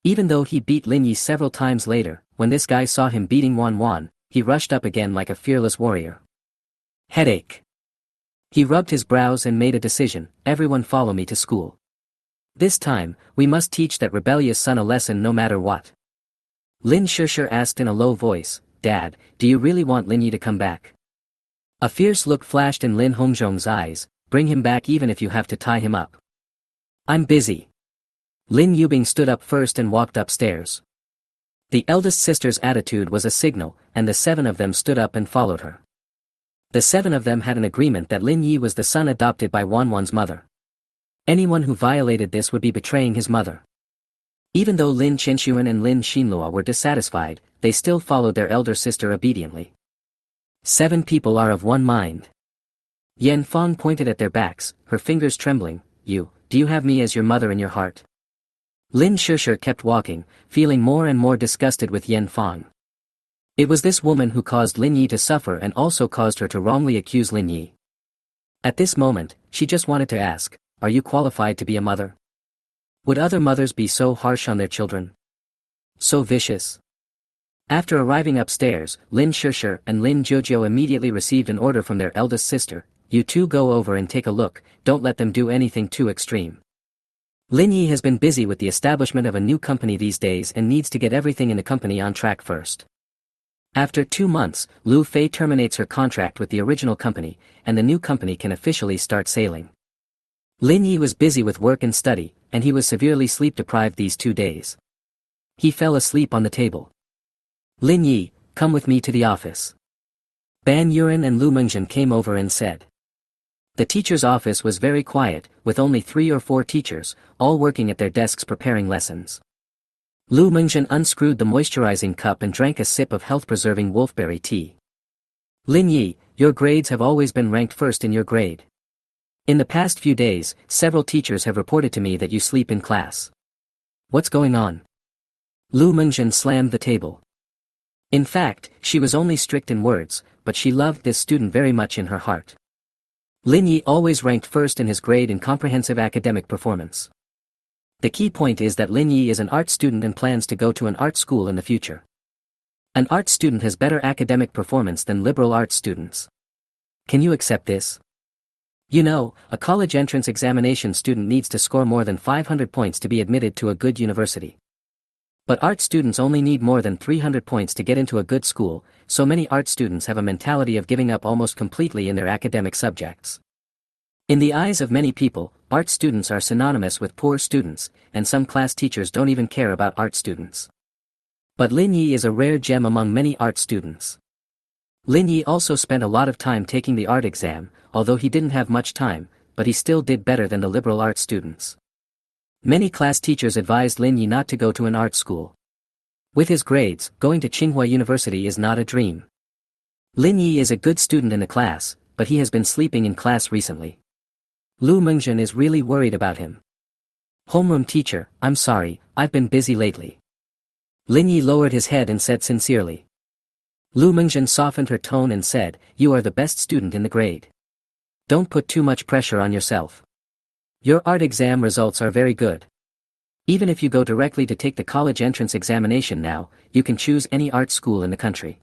Even though he beat Lin Yi several times later, when this guy saw him beating Wanwan, he rushed up again like a fearless warrior. Headache. He rubbed his brows and made a decision, everyone follow me to school. This time, we must teach that rebellious son a lesson no matter what. Lin Shishir asked in a low voice, Dad, do you really want Lin Yi to come back? A fierce look flashed in Lin Hongzhong's eyes, bring him back even if you have to tie him up. I'm busy. Lin Yubing stood up first and walked upstairs. The eldest sister's attitude was a signal, and the 7 of them stood up and followed her. The 7 of them had an agreement that Lin Yi was the son adopted by Wanwan's mother. Anyone who violated this would be betraying his mother. Even though Lin Chenxuan and Lin Xinlua were dissatisfied, they still followed their elder sister obediently. 7 people are of one mind. Yan Fong pointed at their backs, her fingers trembling, do you have me as your mother in your heart? Lin Shishir kept walking, feeling more and more disgusted with Yan Fong. It was this woman who caused Lin Yi to suffer and also caused her to wrongly accuse Lin Yi. At this moment, she just wanted to ask, are you qualified to be a mother? Would other mothers be so harsh on their children? So vicious? After arriving upstairs, Lin Shishir and Lin Jojo immediately received an order from their eldest sister, you two go over and take a look, don't let them do anything too extreme. Lin Yi has been busy with the establishment of a new company these days and needs to get everything in the company on track first. After 2 months, Lu Fei terminates her contract with the original company, and the new company can officially start sailing. Lin Yi was busy with work and study, and he was severely sleep-deprived these 2 days. He fell asleep on the table. Lin Yi, come with me to the office. Ban Yuran and Lu Mengzhen came over and said. The teacher's office was very quiet, with only 3 or 4 teachers, all working at their desks preparing lessons. Lu Mengzhen unscrewed the moisturizing cup and drank a sip of health-preserving wolfberry tea. Lin Yi, your grades have always been ranked first in your grade. In the past few days, several teachers have reported to me that you sleep in class. What's going on? Lu Mengzhen slammed the table. In fact, she was only strict in words, but she loved this student very much in her heart. Lin Yi always ranked first in his grade in comprehensive academic performance. The key point is that Lin Yi is an art student and plans to go to an art school in the future. An art student has better academic performance than liberal arts students. Can you accept this? You know, a college entrance examination student needs to score more than 500 points to be admitted to a good university. But art students only need more than 300 points to get into a good school, so many art students have a mentality of giving up almost completely in their academic subjects. In the eyes of many people, art students are synonymous with poor students, and some class teachers don't even care about art students. But Lin Yi is a rare gem among many art students. Lin Yi also spent a lot of time taking the art exam, although he didn't have much time, but he still did better than the liberal arts students. Many class teachers advised Lin Yi not to go to an art school. With his grades, going to Tsinghua University is not a dream. Lin Yi is a good student in the class, but he has been sleeping in class recently. Lu Mengzhen is really worried about him. Homeroom teacher, I'm sorry, I've been busy lately. Lin Yi lowered his head and said sincerely. Lu Mengzhen softened her tone and said, you are the best student in the grade. Don't put too much pressure on yourself. Your art exam results are very good. Even if you go directly to take the college entrance examination now, you can choose any art school in the country.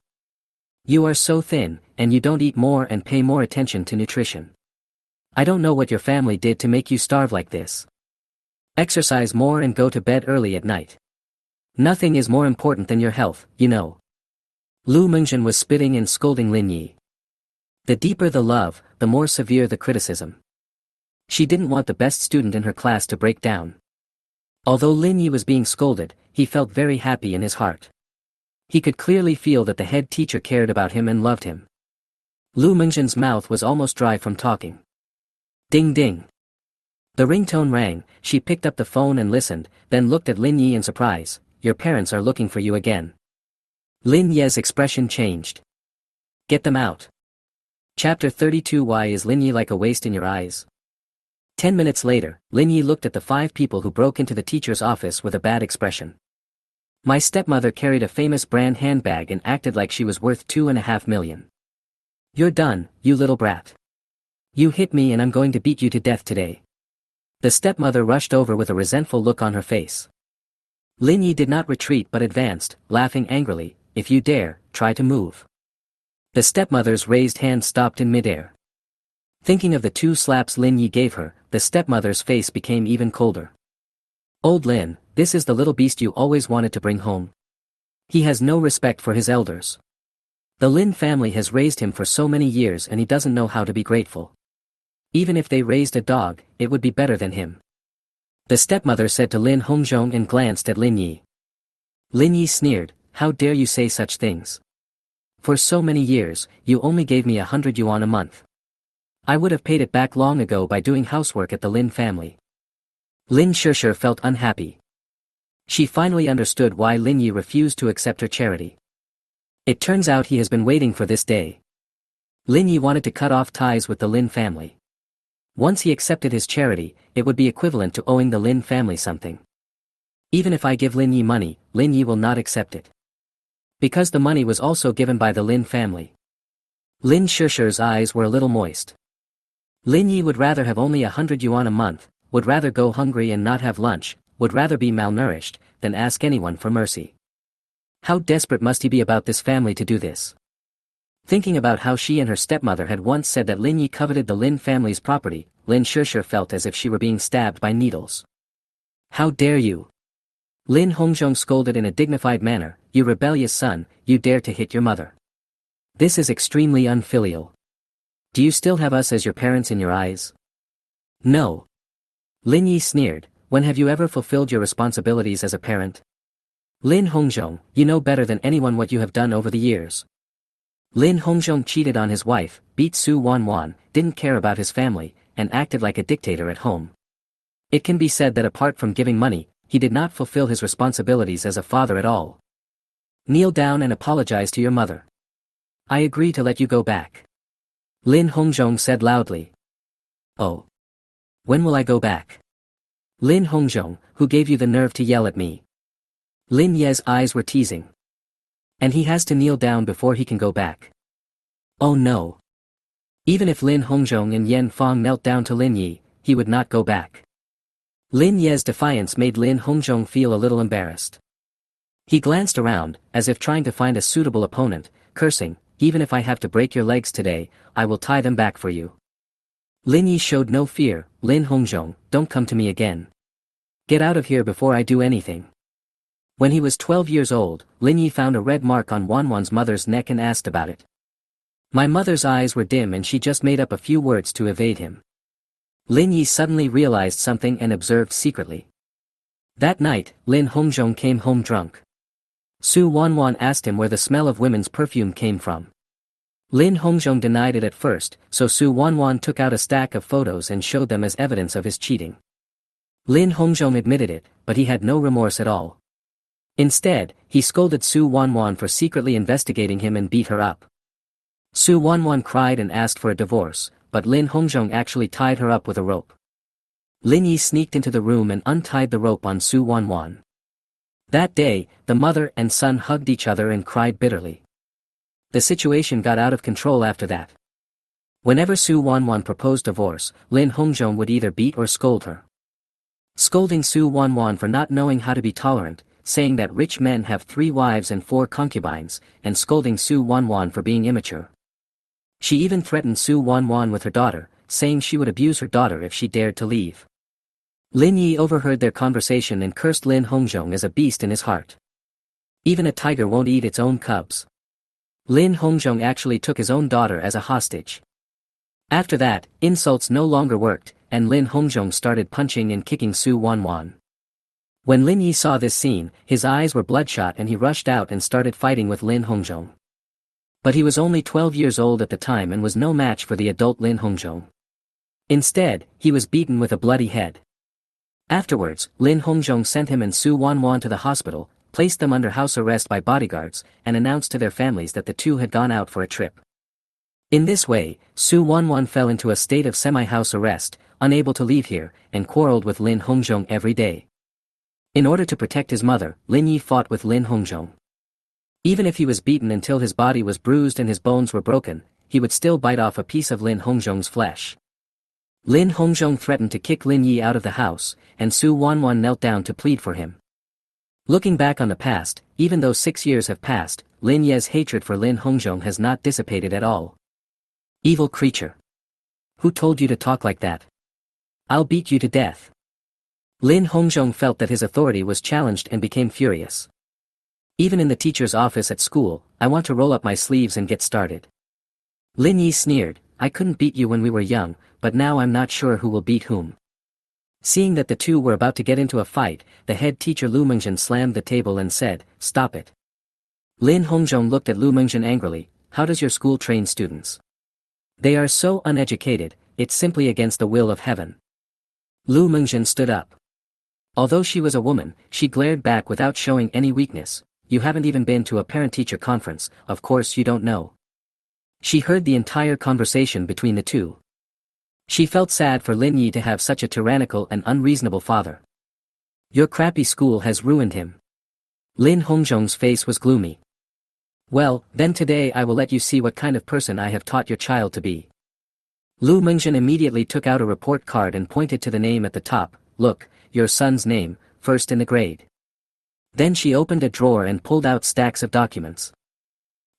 You are so thin, and you don't eat more and pay more attention to nutrition. I don't know what your family did to make you starve like this. Exercise more and go to bed early at night. Nothing is more important than your health, you know. Lu Mengzhen was spitting and scolding Lin Yi. The deeper the love, the more severe the criticism. She didn't want the best student in her class to break down. Although Lin Yi was being scolded, he felt very happy in his heart. He could clearly feel that the head teacher cared about him and loved him. Lu Mengzhen's mouth was almost dry from talking. Ding ding. The ringtone rang. She picked up the phone and listened, then looked at Lin Yi in surprise. Your parents are looking for you again. Lin Ye's expression changed. Get them out. Chapter 32. Why is Lin Yi like a waste in your eyes? 10 minutes later, Lin Yi looked at the 5 people who broke into the teacher's office with a bad expression. My stepmother carried a famous brand handbag and acted like she was worth 2.5 million. You're done, you little brat. You hit me and I'm going to beat you to death today. The stepmother rushed over with a resentful look on her face. Lin Yi did not retreat but advanced, laughing angrily. If you dare, try to move. The stepmother's raised hand stopped in midair. Thinking of the 2 slaps Lin Yi gave her, the stepmother's face became even colder. Old Lin, this is the little beast you always wanted to bring home. He has no respect for his elders. The Lin family has raised him for so many years and he doesn't know how to be grateful. Even if they raised a dog, it would be better than him. The stepmother said to Lin Hongzhong and glanced at Lin Yi. Lin Yi sneered, how dare you say such things? For so many years, you only gave me 100 yuan a month. I would have paid it back long ago by doing housework at the Lin family. Lin Shishir felt unhappy. She finally understood why Lin Yi refused to accept her charity. It turns out he has been waiting for this day. Lin Yi wanted to cut off ties with the Lin family. Once he accepted his charity, it would be equivalent to owing the Lin family something. Even if I give Lin Yi money, Lin Yi will not accept it. Because the money was also given by the Lin family. Lin Shishir's eyes were a little moist. Lin Yi would rather have only 100 yuan a month, would rather go hungry and not have lunch, would rather be malnourished, than ask anyone for mercy. How desperate must he be about this family to do this? Thinking about how she and her stepmother had once said that Lin Yi coveted the Lin family's property, Lin Shishir felt as if she were being stabbed by needles. How dare you? Lin Hongzhong scolded in a dignified manner, you rebellious son, you dare to hit your mother. This is extremely unfilial. Do you still have us as your parents in your eyes? No. Lin Yi sneered, when have you ever fulfilled your responsibilities as a parent? Lin Hongzhong, you know better than anyone what you have done over the years. Lin Hongzhong cheated on his wife, beat Su Wanwan, didn't care about his family, and acted like a dictator at home. It can be said that apart from giving money, he did not fulfill his responsibilities as a father at all. Kneel down and apologize to your mother. I agree to let you go back. Lin Hongzhong said loudly. Oh. When will I go back? Lin Hongzhong, who gave you the nerve to yell at me? Lin Ye's eyes were teasing. And he has to kneel down before he can go back. Oh no. Even if Lin Hongzhong and Yan Fang knelt down to Lin Yi, he would not go back. Lin Ye's defiance made Lin Hongzhong feel a little embarrassed. He glanced around, as if trying to find a suitable opponent, cursing, even if I have to break your legs today, I will tie them back for you. Lin Yi showed no fear. Lin Hongzhong, don't come to me again. Get out of here before I do anything. When he was 12 years old, Lin Yi found a red mark on Wanwan's mother's neck and asked about it. My mother's eyes were dim and she just made up a few words to evade him. Lin Yi suddenly realized something and observed secretly. That night, Lin Hongzhong came home drunk. Su Wanwan asked him where the smell of women's perfume came from. Lin Hongzhong denied it at first, so Su Wanwan took out a stack of photos and showed them as evidence of his cheating. Lin Hongzhong admitted it, but he had no remorse at all. Instead, he scolded Su Wanwan for secretly investigating him and beat her up. Su Wanwan cried and asked for a divorce, but Lin Hongzhong actually tied her up with a rope. Lin Yi sneaked into the room and untied the rope on Su Wanwan. That day, the mother and son hugged each other and cried bitterly. The situation got out of control after that. Whenever Su Wanwan proposed divorce, Lin Hongzhong would either beat or scold her. Scolding Su Wanwan for not knowing how to be tolerant, saying that rich men have 3 wives and 4 concubines, and scolding Su Wanwan for being immature. She even threatened Su Wanwan with her daughter, saying she would abuse her daughter if she dared to leave. Lin Yi overheard their conversation and cursed Lin Hongzhong as a beast in his heart. Even a tiger won't eat its own cubs. Lin Hongzhong actually took his own daughter as a hostage. After that, insults no longer worked, and Lin Hongzhong started punching and kicking Su Wanwan. When Lin Yi saw this scene, his eyes were bloodshot and he rushed out and started fighting with Lin Hongzhong. But he was only 12 years old at the time and was no match for the adult Lin Hongzhong. Instead, he was beaten with a bloody head. Afterwards, Lin Hongzhong sent him and Su Wanwan to the hospital, placed them under house arrest by bodyguards, and announced to their families that the two had gone out for a trip. In this way, Su Wanwan fell into a state of semi-house arrest, unable to leave here, and quarreled with Lin Hongzhong every day. In order to protect his mother, Lin Yi fought with Lin Hongzhong. Even if he was beaten until his body was bruised and his bones were broken, he would still bite off a piece of Lin Hongzhong's flesh. Lin Hongzhong threatened to kick Lin Yi out of the house, and Su Wanwan knelt down to plead for him. Looking back on the past, even though 6 years have passed, Lin Ye's hatred for Lin Hongzhong has not dissipated at all. Evil creature. Who told you to talk like that? I'll beat you to death. Lin Hongzhong felt that his authority was challenged and became furious. Even in the teacher's office at school, I want to roll up my sleeves and get started. Lin Yi sneered, I couldn't beat you when we were young, but now I'm not sure who will beat whom. Seeing that the two were about to get into a fight, the head teacher Lu Mengzhen slammed the table and said, Stop it. Lin Hongzhong looked at Lu Mengzhen angrily, how does your school train students? They are so uneducated, it's simply against the will of heaven. Lu Mengzhen stood up. Although she was a woman, she glared back without showing any weakness, you haven't even been to a parent-teacher conference, of course you don't know. She heard the entire conversation between the two. She felt sad for Lin Yi to have such a tyrannical and unreasonable father. Your crappy school has ruined him. Lin Hongzhong's face was gloomy. Well, then today I will let you see what kind of person I have taught your child to be. Lu Mengzhen immediately took out a report card and pointed to the name at the top, look, your son's name, first in the grade. Then she opened a drawer and pulled out stacks of documents.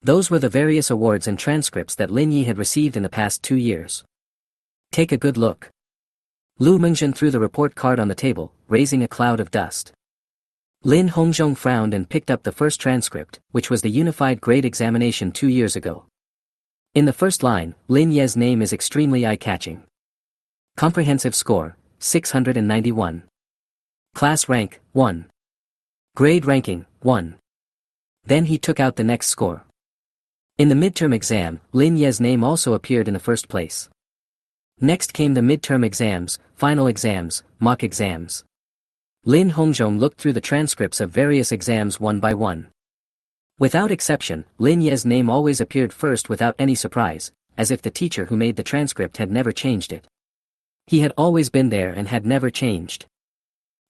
Those were the various awards and transcripts that Lin Yi had received in the past 2 years. Take a good look. Lu Mengzhen threw the report card on the table, raising a cloud of dust. Lin Hongzhong frowned and picked up the first transcript, which was the unified grade examination 2 years ago. In the first line, Lin Ye's name is extremely eye-catching. Comprehensive score, 691. Class rank, 1. Grade ranking, 1. Then he took out the next score. In the midterm exam, Lin Ye's name also appeared in the first place. Next came the midterm exams, final exams, mock exams. Lin Hongzhong looked through the transcripts of various exams one by one. Without exception, Lin Ye's name always appeared first without any surprise, as if the teacher who made the transcript had never changed it. He had always been there and had never changed.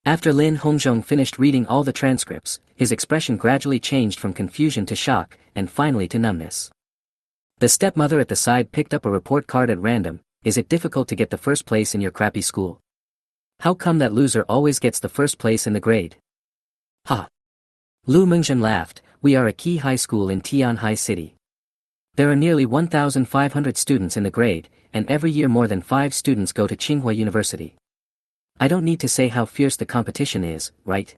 After Lin Hongzhong finished reading all the transcripts, his expression gradually changed from confusion to shock, and finally to numbness. The stepmother at the side picked up a report card at random. Is it difficult to get the first place in your crappy school? How come that loser always gets the first place in the grade? Ha! Lu Mengzhen laughed, we are a key high school in Tianhai City. There are nearly 1,500 students in the grade, and every year more than 5 students go to Tsinghua University. I don't need to say how fierce the competition is, right?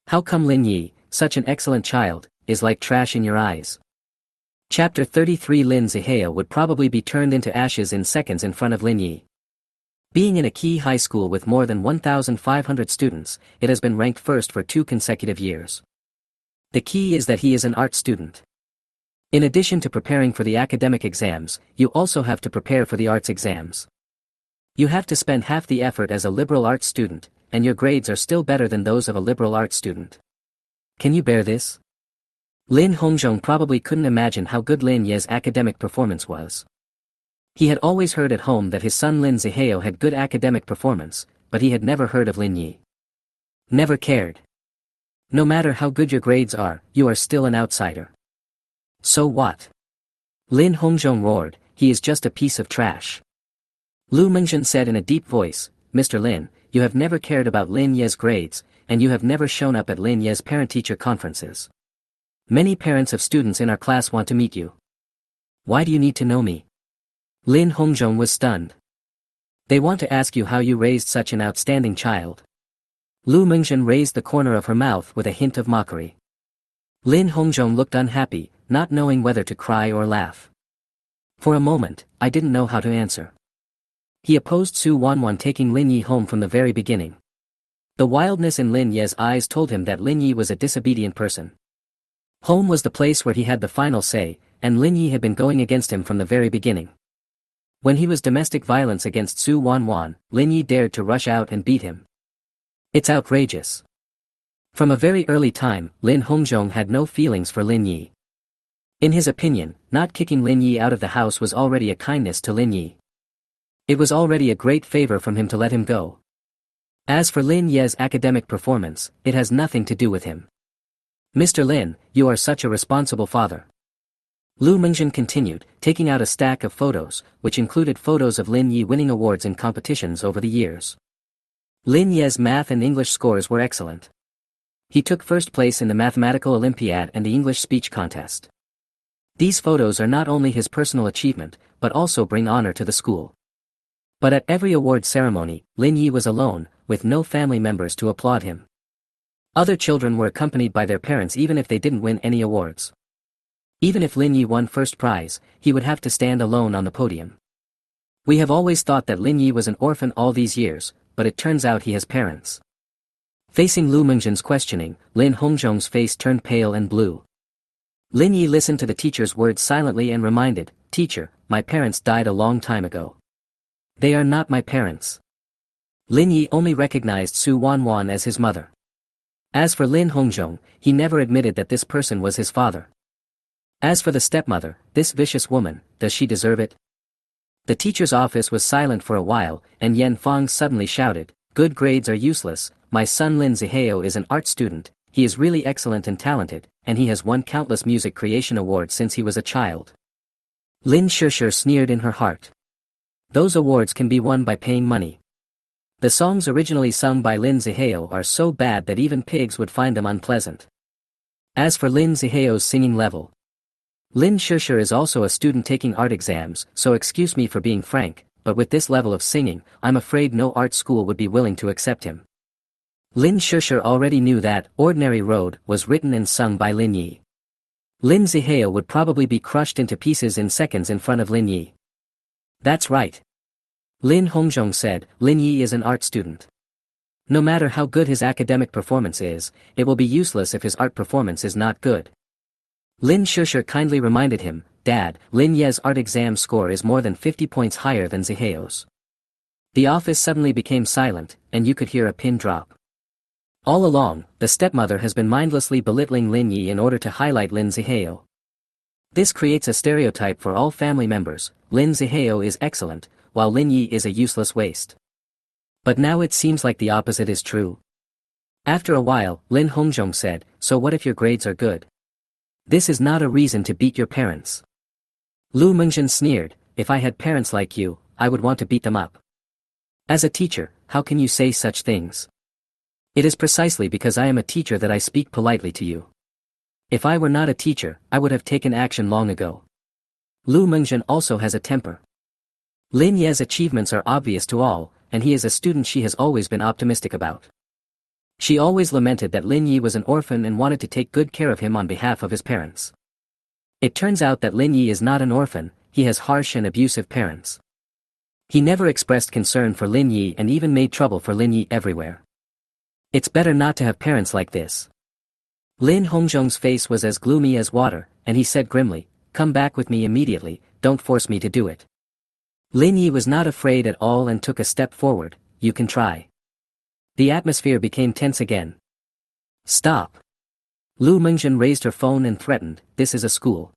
How come Lin Yi, such an excellent child, is like trash in your eyes? Chapter 33 Lin Zihao would probably be turned into ashes in seconds in front of Lin Yi. Being in a key high school with more than 1,500 students, it has been ranked first for 2 consecutive years. The key is that he is an art student. In addition to preparing for the academic exams, you also have to prepare for the arts exams. You have to spend half the effort as a liberal arts student, and your grades are still better than those of a liberal arts student. Can you bear this? Lin Hongzhong probably couldn't imagine how good Lin Ye's academic performance was. He had always heard at home that his son Lin Zihao had good academic performance, but he had never heard of Lin Yi. Never cared. No matter how good your grades are, you are still an outsider. So what? Lin Hongzhong roared, he is just a piece of trash. Lu Mengzhen said in a deep voice, Mr. Lin, you have never cared about Lin Ye's grades, and you have never shown up at Lin Ye's parent-teacher conferences. Many parents of students in our class want to meet you. Why do you need to know me? Lin Hongzhong was stunned. They want to ask you how you raised such an outstanding child. Lu Mengzhen raised the corner of her mouth with a hint of mockery. Lin Hongzhong looked unhappy, not knowing whether to cry or laugh. For a moment, I didn't know how to answer. He opposed Su Wanwan taking Lin Yi home from the very beginning. The wildness in Lin Ye's eyes told him that Lin Yi was a disobedient person. Home was the place where he had the final say, and Lin Yi had been going against him from the very beginning. When he was domestic violence against Su Wanwan, Lin Yi dared to rush out and beat him. It's outrageous. From a very early time, Lin Hongzhong had no feelings for Lin Yi. In his opinion, not kicking Lin Yi out of the house was already a kindness to Lin Yi. It was already a great favor from him to let him go. As for Lin Ye's academic performance, it has nothing to do with him. Mr. Lin, you are such a responsible father. Lu Mengzhen continued, taking out a stack of photos, which included photos of Lin Yi winning awards in competitions over the years. Lin Ye's math and English scores were excellent. He took first place in the Mathematical Olympiad and the English Speech Contest. These photos are not only his personal achievement, but also bring honor to the school. But at every award ceremony, Lin Yi was alone, with no family members to applaud him. Other children were accompanied by their parents even if they didn't win any awards. Even if Lin Yi won first prize, he would have to stand alone on the podium. We have always thought that Lin Yi was an orphan all these years, but it turns out he has parents. Facing Lu Mengzhen's questioning, Lin Hongzhong's face turned pale and blue. Lin Yi listened to the teacher's words silently and reminded, "Teacher, my parents died a long time ago. They are not my parents." Lin Yi only recognized Su Wanwan as his mother. As for Lin Hongzhong, he never admitted that this person was his father. As for the stepmother, this vicious woman, does she deserve it? The teacher's office was silent for a while, and Yan Fang suddenly shouted, "Good grades are useless, my son Lin Zihao is an art student, he is really excellent and talented, and he has won countless music creation awards since he was a child." Lin Shishir sneered in her heart. Those awards can be won by paying money. The songs originally sung by Lin Zihao are so bad that even pigs would find them unpleasant. As for Lin Zihao's singing level, Lin Shishir is also a student taking art exams, so excuse me for being frank, but with this level of singing, I'm afraid no art school would be willing to accept him. Lin Shishir already knew that Ordinary Road was written and sung by Lin Yi. Lin Zihao would probably be crushed into pieces in seconds in front of Lin Yi. That's right. Lin Hongzhong said, Lin Yi is an art student. No matter how good his academic performance is, it will be useless if his art performance is not good. Lin Shishir kindly reminded him, Dad, Lin Ye's art exam score is more than 50 points higher than Zihao's. The office suddenly became silent, and you could hear a pin drop. All along, the stepmother has been mindlessly belittling Lin Yi in order to highlight Lin Zihao. This creates a stereotype for all family members, Lin Zihao is excellent, while Lin Yi is a useless waste. But now it seems like the opposite is true. After a while, Lin Hongzhong said, so what if your grades are good? This is not a reason to beat your parents. Lu Mengzhen sneered, if I had parents like you, I would want to beat them up. As a teacher, how can you say such things? It is precisely because I am a teacher that I speak politely to you. If I were not a teacher, I would have taken action long ago. Lu Mengzhen also has a temper. Lin Ye's achievements are obvious to all, and he is a student she has always been optimistic about. She always lamented that Lin Yi was an orphan and wanted to take good care of him on behalf of his parents. It turns out that Lin Yi is not an orphan, he has harsh and abusive parents. He never expressed concern for Lin Yi and even made trouble for Lin Yi everywhere. It's better not to have parents like this. Lin Hongzhong's face was as gloomy as water, and he said grimly, come back with me immediately, don't force me to do it. Lin Yi was not afraid at all and took a step forward, you can try. The atmosphere became tense again. Stop. Lu Mengzhen raised her phone and threatened, this is a school.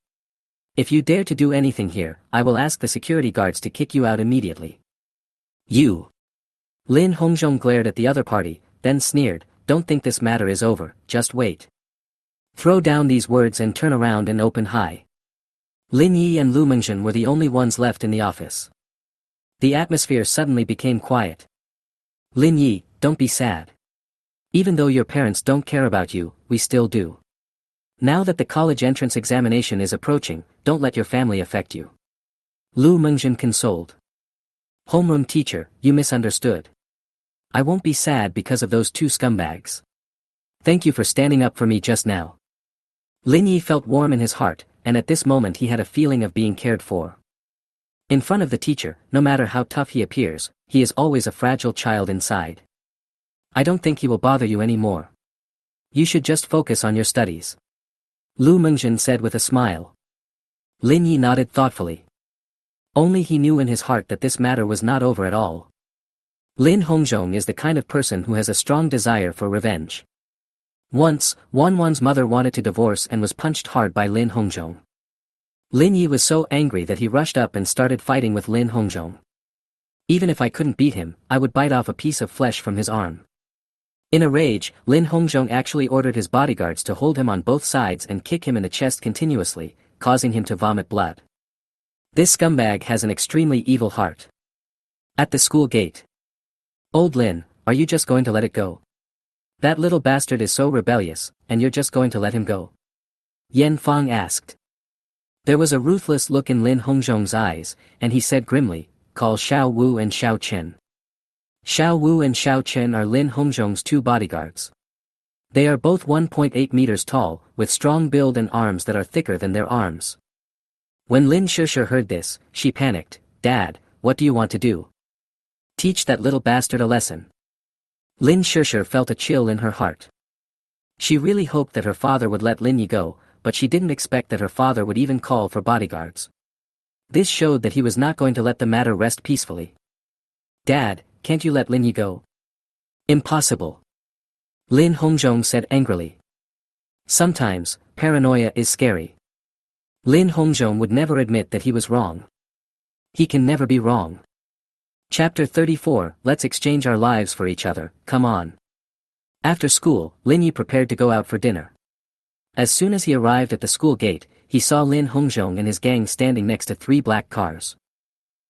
If you dare to do anything here, I will ask the security guards to kick you out immediately. You. Lin Hongzhong glared at the other party, then sneered, don't think this matter is over, just wait. Throw down these words and turn around and open high. Lin Yi and Lu Mengzhen were the only ones left in the office. The atmosphere suddenly became quiet. Lin Yi, don't be sad. Even though your parents don't care about you, we still do. Now that the college entrance examination is approaching, don't let your family affect you. Lu Mengjin consoled. Homeroom teacher, you misunderstood. I won't be sad because of those two scumbags. Thank you for standing up for me just now. Lin Yi felt warm in his heart, and at this moment he had a feeling of being cared for. In front of the teacher, no matter how tough he appears, he is always a fragile child inside. I don't think he will bother you anymore. You should just focus on your studies. Lu Mengjin said with a smile. Lin Yi nodded thoughtfully. Only he knew in his heart that this matter was not over at all. Lin Hongzhong is the kind of person who has a strong desire for revenge. Once, Wanwan's mother wanted to divorce and was punched hard by Lin Hongzhong. Lin Yi was so angry that he rushed up and started fighting with Lin Hongzhong. Even if I couldn't beat him, I would bite off a piece of flesh from his arm. In a rage, Lin Hongzhong actually ordered his bodyguards to hold him on both sides and kick him in the chest continuously, causing him to vomit blood. This scumbag has an extremely evil heart. At the school gate. Old Lin, are you just going to let it go? That little bastard is so rebellious, and you're just going to let him go? Yan Fang asked. There was a ruthless look in Lin Hongzhong's eyes, and he said grimly, call Xiao Wu and Xiao Chen. Xiao Wu and Xiao Chen are Lin Hongzhong's two bodyguards. They are both 1.8 meters tall, with strong build and arms that are thicker than their arms. When Lin Shusher heard this, she panicked. Dad, what do you want to do? Teach that little bastard a lesson. Lin Shusher felt a chill in her heart. She really hoped that her father would let Lin Yi go, but she didn't expect that her father would even call for bodyguards. This showed that he was not going to let the matter rest peacefully. Dad, can't you let Lin Yi go? Impossible. Lin Hongzhong said angrily. Sometimes, paranoia is scary. Lin Hongzhong would never admit that he was wrong. He can never be wrong. Chapter 34, Let's exchange our lives for each other, come on. After school, Lin Yi prepared to go out for dinner. As soon as he arrived at the school gate, he saw Lin Hongzhong and his gang standing next to 3 black cars.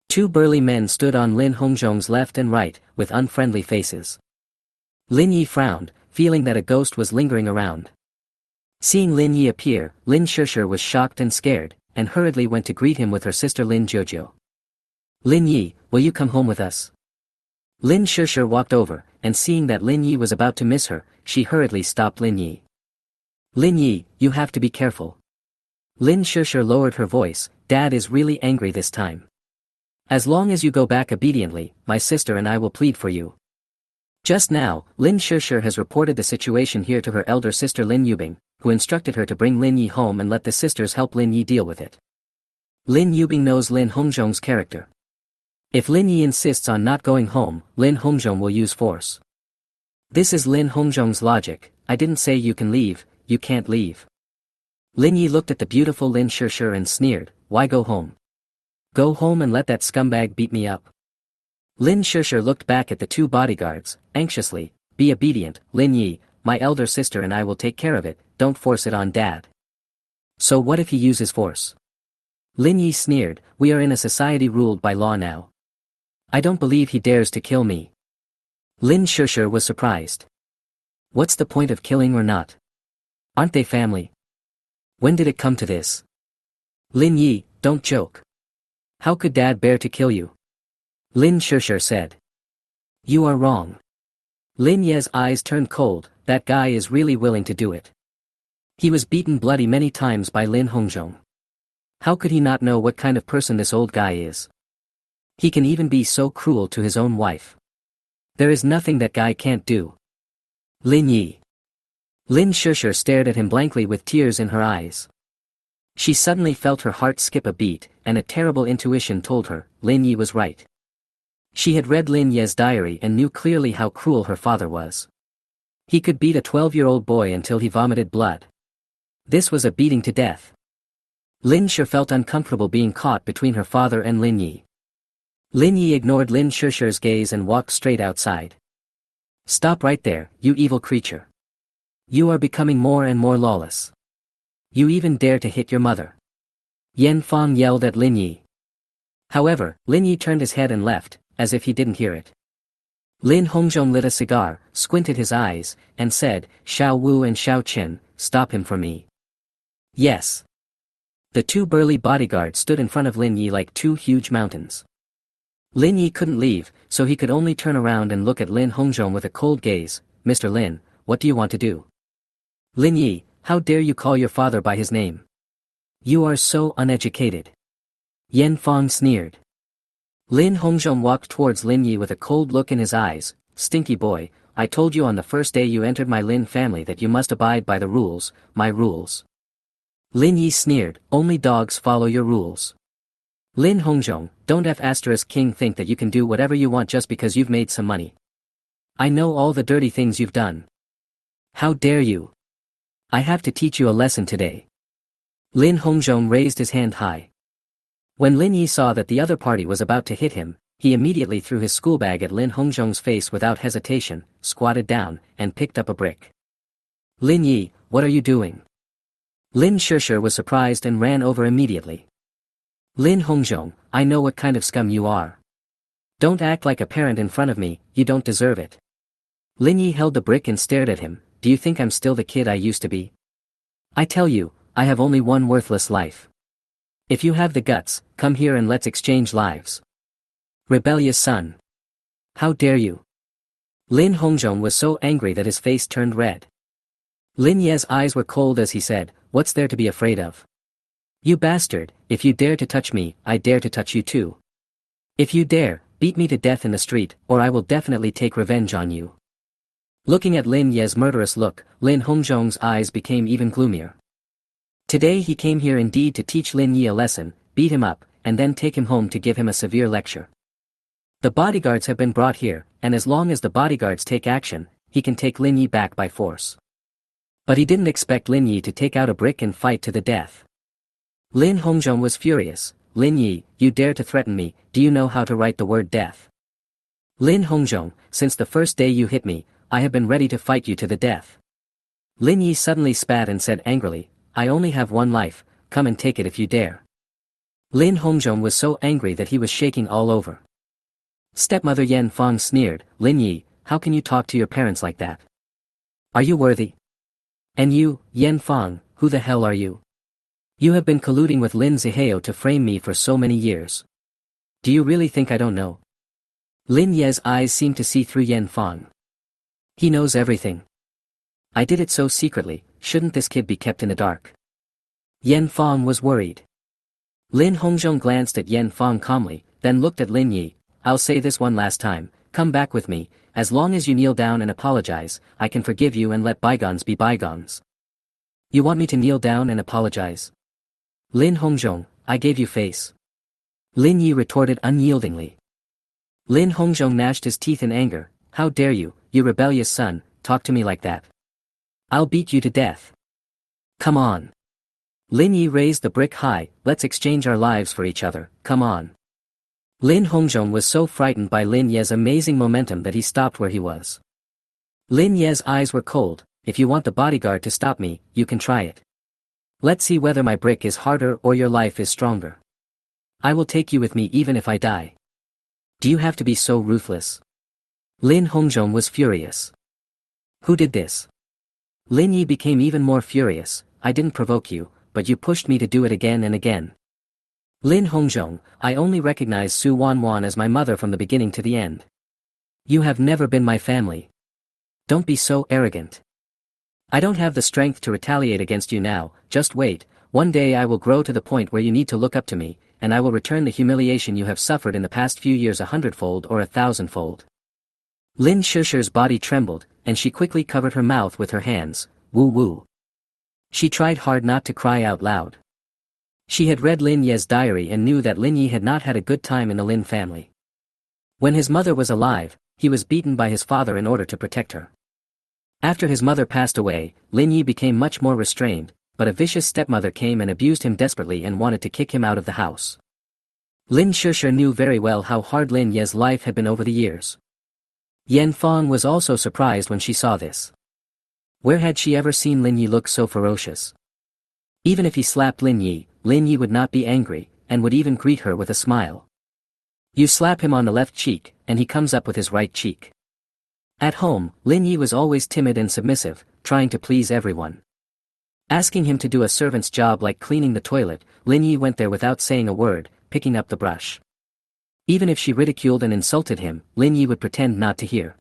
2 burly men stood on Lin Hongzhong's left and right, with unfriendly faces. Lin Yi frowned, feeling that a ghost was lingering around. Seeing Lin Yi appear, Lin Shusher was shocked and scared, and hurriedly went to greet him with her sister Lin Jojo. Lin Yi, will you come home with us? Lin Shusher walked over, and seeing that Lin Yi was about to miss her, she hurriedly stopped Lin Yi. Lin Yi, you have to be careful. Lin Shusher lowered her voice, Dad is really angry this time. As long as you go back obediently, my sister and I will plead for you. Just now, Lin Shusher has reported the situation here to her elder sister Lin Yubing, who instructed her to bring Lin Yi home and let the sisters help Lin Yi deal with it. Lin Yubing knows Lin Hongzhong's character. If Lin Yi insists on not going home, Lin Hongzhong will use force. This is Lin Hongzhong's logic, I didn't say you can leave, you can't leave. Lin Yi looked at the beautiful Lin Shusher and sneered, why go home? Go home and let that scumbag beat me up. Lin Shusher looked back at the 2 bodyguards, anxiously, be obedient, Lin Yi, my elder sister and I will take care of it, don't force it on Dad. So what if he uses force? Lin Yi sneered, we are in a society ruled by law now. I don't believe he dares to kill me. Lin Shusher was surprised. What's the point of killing or not? Aren't they family? When did it come to this? Lin Yi, don't joke. How could Dad bear to kill you? Lin Shusher said. You are wrong. Lin Ye's eyes turned cold, that guy is really willing to do it. He was beaten bloody many times by Lin Hongzhong. How could he not know what kind of person this old guy is? He can even be so cruel to his own wife. There is nothing that guy can't do. Lin Yi. Lin Shusher stared at him blankly with tears in her eyes. She suddenly felt her heart skip a beat, and a terrible intuition told her, Lin Yi was right. She had read Lin Ye's diary and knew clearly how cruel her father was. He could beat a 12-year-old boy until he vomited blood. This was a beating to death. Lin Shusher felt uncomfortable being caught between her father and Lin Yi. Lin Yi ignored Lin Shusher's gaze and walked straight outside. Stop right there, you evil creature. You are becoming more and more lawless. You even dare to hit your mother. Yan Fang yelled at Lin Yi. However, Lin Yi turned his head and left, as if he didn't hear it. Lin Hongzhong lit a cigar, squinted his eyes, and said, Xiao Wu and Xiao Chen, stop him for me. Yes. The two burly bodyguards stood in front of Lin Yi like two huge mountains. Lin Yi couldn't leave, so he could only turn around and look at Lin Hongzhong with a cold gaze. "Mr. Lin, what do you want to do?" "Lin Yi, how dare you call your father by his name? You are so uneducated." Yan Fong sneered. Lin Hongzhong walked towards Lin Yi with a cold look in his eyes. "Stinky boy, I told you on the first day you entered my Lin family that you must abide by the rules, my rules." Lin Yi sneered, "Only dogs follow your rules. Lin Hongzhong, don't King think that you can do whatever you want just because you've made some money. I know all the dirty things you've done. How dare you? I have to teach you a lesson today." Lin Hongzhong raised his hand high. When Lin Yi saw that the other party was about to hit him, he immediately threw his school bag at Lin Hongzhong's face without hesitation, squatted down, and picked up a brick. "Lin Yi, what are you doing?" Lin Shishir was surprised and ran over immediately. "Lin Hongzhong, I know what kind of scum you are. Don't act like a parent in front of me, you don't deserve it." Lin Yi held the brick and stared at him. "Do you think I'm still the kid I used to be? I tell you, I have only one worthless life. If you have the guts, come here and let's exchange lives. Rebellious son. How dare you?" Lin Hongzhong was so angry that his face turned red. Lin Ye's eyes were cold as he said, "What's there to be afraid of? You bastard, if you dare to touch me, I dare to touch you too. If you dare, beat me to death in the street, or I will definitely take revenge on you." Looking at Lin Ye's murderous look, Lin Hongzhong's eyes became even gloomier. Today he came here indeed to teach Lin Yi a lesson, beat him up, and then take him home to give him a severe lecture. The bodyguards have been brought here, and as long as the bodyguards take action, he can take Lin Yi back by force. But he didn't expect Lin Yi to take out a brick and fight to the death. Lin Hongzhong was furious. "Lin Yi, you dare to threaten me, do you know how to write the word death?" "Lin Hongzhong, since the first day you hit me, I have been ready to fight you to the death." Lin Yi suddenly spat and said angrily, "I only have one life, come and take it if you dare." Lin Hongzhong was so angry that he was shaking all over. Stepmother Yan Fong sneered, "Lin Yi, how can you talk to your parents like that? Are you worthy? And you, Yan Fong, who the hell are you? You have been colluding with Lin Zihao to frame me for so many years. Do you really think I don't know?" Lin Ye's eyes seemed to see through Yan Fong. "He knows everything. I did it so secretly, shouldn't this kid be kept in the dark?" Yan Fong was worried. Lin Hongzhong glanced at Yan Fong calmly, then looked at Lin Yi. "I'll say this one last time, come back with me, as long as you kneel down and apologize, I can forgive you and let bygones be bygones." "You want me to kneel down and apologize?" "Lin Hongzhong, I gave you face." Lin Yi retorted unyieldingly. Lin Hongzhong gnashed his teeth in anger. "How dare you, you rebellious son, talk to me like that? I'll beat you to death. Come on." Lin Yi raised the brick high. "Let's exchange our lives for each other, come on." Lin Hongzhong was so frightened by Lin Ye's amazing momentum that he stopped where he was. Lin Ye's eyes were cold. "If you want the bodyguard to stop me, you can try it. Let's see whether my brick is harder or your life is stronger. I will take you with me even if I die. Do you have to be so ruthless?" Lin Hongzhong was furious. "Who did this?" Lin Yi became even more furious. "I didn't provoke you, but you pushed me to do it again and again. Lin Hongzhong, I only recognize Su Wanwan as my mother from the beginning to the end. You have never been my family. Don't be so arrogant. I don't have the strength to retaliate against you now, just wait, one day I will grow to the point where you need to look up to me, and I will return the humiliation you have suffered in the past few years 100-fold or 1,000-fold. Lin Shishir's body trembled, and she quickly covered her mouth with her hands. Woo woo. She tried hard not to cry out loud. She had read Lin Ye's diary and knew that Lin Yi had not had a good time in the Lin family. When his mother was alive, he was beaten by his father in order to protect her. After his mother passed away, Lin Yi became much more restrained, but a vicious stepmother came and abused him desperately and wanted to kick him out of the house. Lin Shishir knew very well how hard Lin Ye's life had been over the years. Yan Fong was also surprised when she saw this. Where had she ever seen Lin Yi look so ferocious? Even if he slapped Lin Yi would not be angry, and would even greet her with a smile. You slap him on the left cheek, and he comes up with his right cheek. At home, Lin Yi was always timid and submissive, trying to please everyone. Asking him to do a servant's job like cleaning the toilet, Lin Yi went there without saying a word, picking up the brush. Even if she ridiculed and insulted him, Lin Yi would pretend not to hear.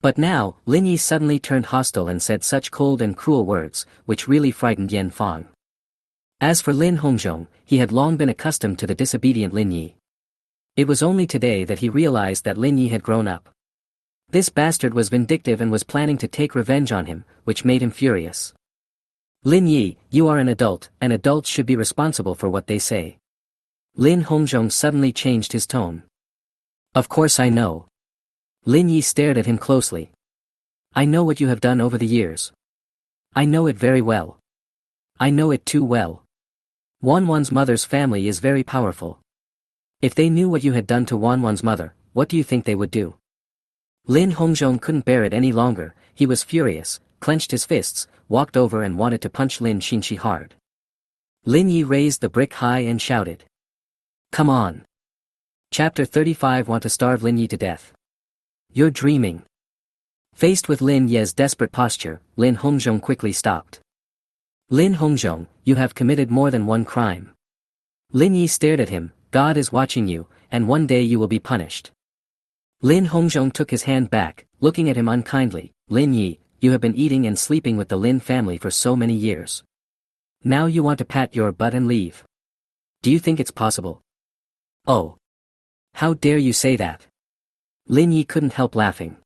But now, Lin Yi suddenly turned hostile and said such cold and cruel words, which really frightened Yan Fang. As for Lin Hongzhong, he had long been accustomed to the disobedient Lin Yi. It was only today that he realized that Lin Yi had grown up. This bastard was vindictive and was planning to take revenge on him, which made him furious. Lin Yi, you are an adult, and adults should be responsible for what they say. Lin Hongzhong suddenly changed his tone. Of course I know. Lin Yi stared at him closely. I know what you have done over the years. I know it very well. I know it too well. Wanwan's mother's family is very powerful. If they knew what you had done to Wanwan's mother, what do you think they would do? Lin Hongzhong couldn't bear it any longer. He was furious, clenched his fists, walked over and wanted to punch Lin Xinxi hard. Lin Yi raised the brick high and shouted. Come on. Chapter 35. Want to starve Lin Yi to death. You're dreaming. Faced with Lin Ye's desperate posture, Lin Hongzhong quickly stopped. Lin Hongzhong, you have committed more than one crime. Lin Yi stared at him. God is watching you, and one day you will be punished. Lin Hongzhong took his hand back, looking at him unkindly. Lin Yi, you have been eating and sleeping with the Lin family for so many years. Now you want to pat your butt and leave. Do you think it's possible? Oh. How dare you say that? Lin Yi couldn't help laughing.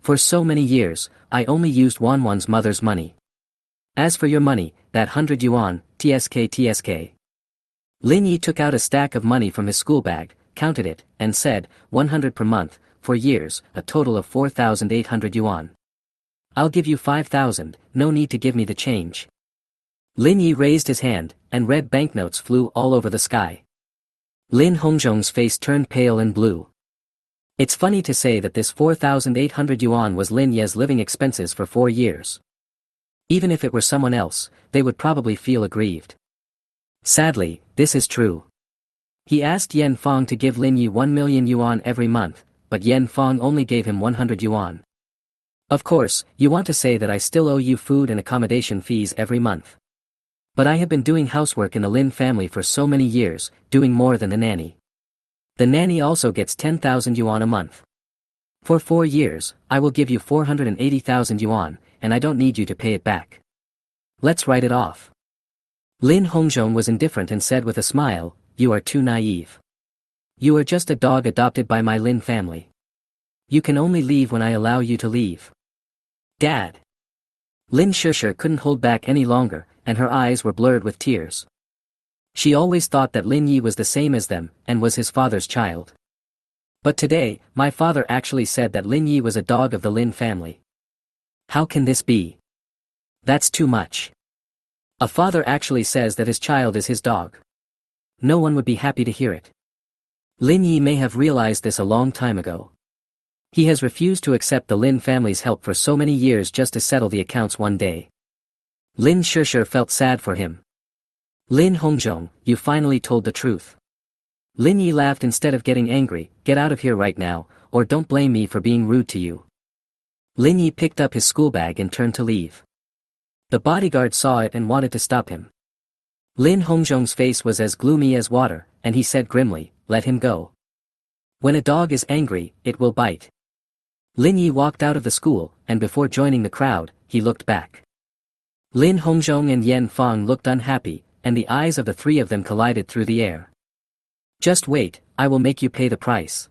For so many years, I only used Wanwan's mother's money. As for your money, that 100 yuan, tsk. Lin Yi took out a stack of money from his school bag, counted it, and said, 100 per month, for years, a total of 4,800 yuan. I'll give you 5,000, no need to give me the change. Lin Yi raised his hand, and red banknotes flew all over the sky. Lin Hongzhong's face turned pale and blue. It's funny to say that this 4,800 yuan was Lin Ye's living expenses for 4 years. Even if it were someone else, they would probably feel aggrieved. Sadly, this is true. He asked Yan Fang to give Lin Yi 1 million yuan every month, but Yan Fang only gave him 100 yuan. Of course, you want to say that I still owe you food and accommodation fees every month. But I have been doing housework in the Lin family for so many years, doing more than the nanny. The nanny also gets 10,000 yuan a month. For 4 years, I will give you 480,000 yuan, and I don't need you to pay it back. Let's write it off. Lin Hongzhong was indifferent and said with a smile, you are too naive. You are just a dog adopted by my Lin family. You can only leave when I allow you to leave. Dad. Lin Shusher couldn't hold back any longer, and her eyes were blurred with tears. She always thought that Lin Yi was the same as them, and was his father's child. But today, my father actually said that Lin Yi was a dog of the Lin family. How can this be? That's too much. A father actually says that his child is his dog. No one would be happy to hear it. Lin Yi may have realized this a long time ago. He has refused to accept the Lin family's help for so many years just to settle the accounts one day. Lin Shusher felt sad for him. Lin Hongzhong, you finally told the truth. Lin Yi laughed instead of getting angry. Get out of here right now, or don't blame me for being rude to you. Lin Yi picked up his school bag and turned to leave. The bodyguard saw it and wanted to stop him. Lin Hongzhong's face was as gloomy as water, and he said grimly, let him go. When a dog is angry, it will bite. Lin Yi walked out of the school, and before joining the crowd, he looked back. Lin Hongzhong and Yan Fang looked unhappy, and the eyes of the three of them collided through the air. Just wait, I will make you pay the price.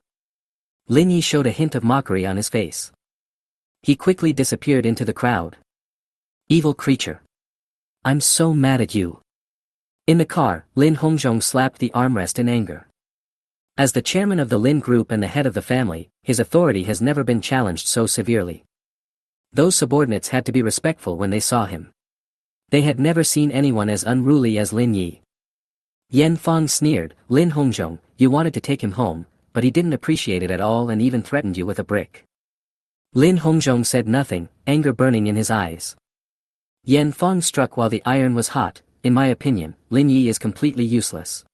Lin Yi showed a hint of mockery on his face. He quickly disappeared into the crowd. Evil creature. I'm so mad at you. In the car, Lin Hongzhong slapped the armrest in anger. As the chairman of the Lin group and the head of the family, his authority has never been challenged so severely. Those subordinates had to be respectful when they saw him. They had never seen anyone as unruly as Lin Yi. Yan Fang sneered, Lin Hongzhong, you wanted to take him home, but he didn't appreciate it at all and even threatened you with a brick. Lin Hongzhong said nothing, anger burning in his eyes. Yan Fang struck while the iron was hot. In my opinion, Lin Yi is completely useless.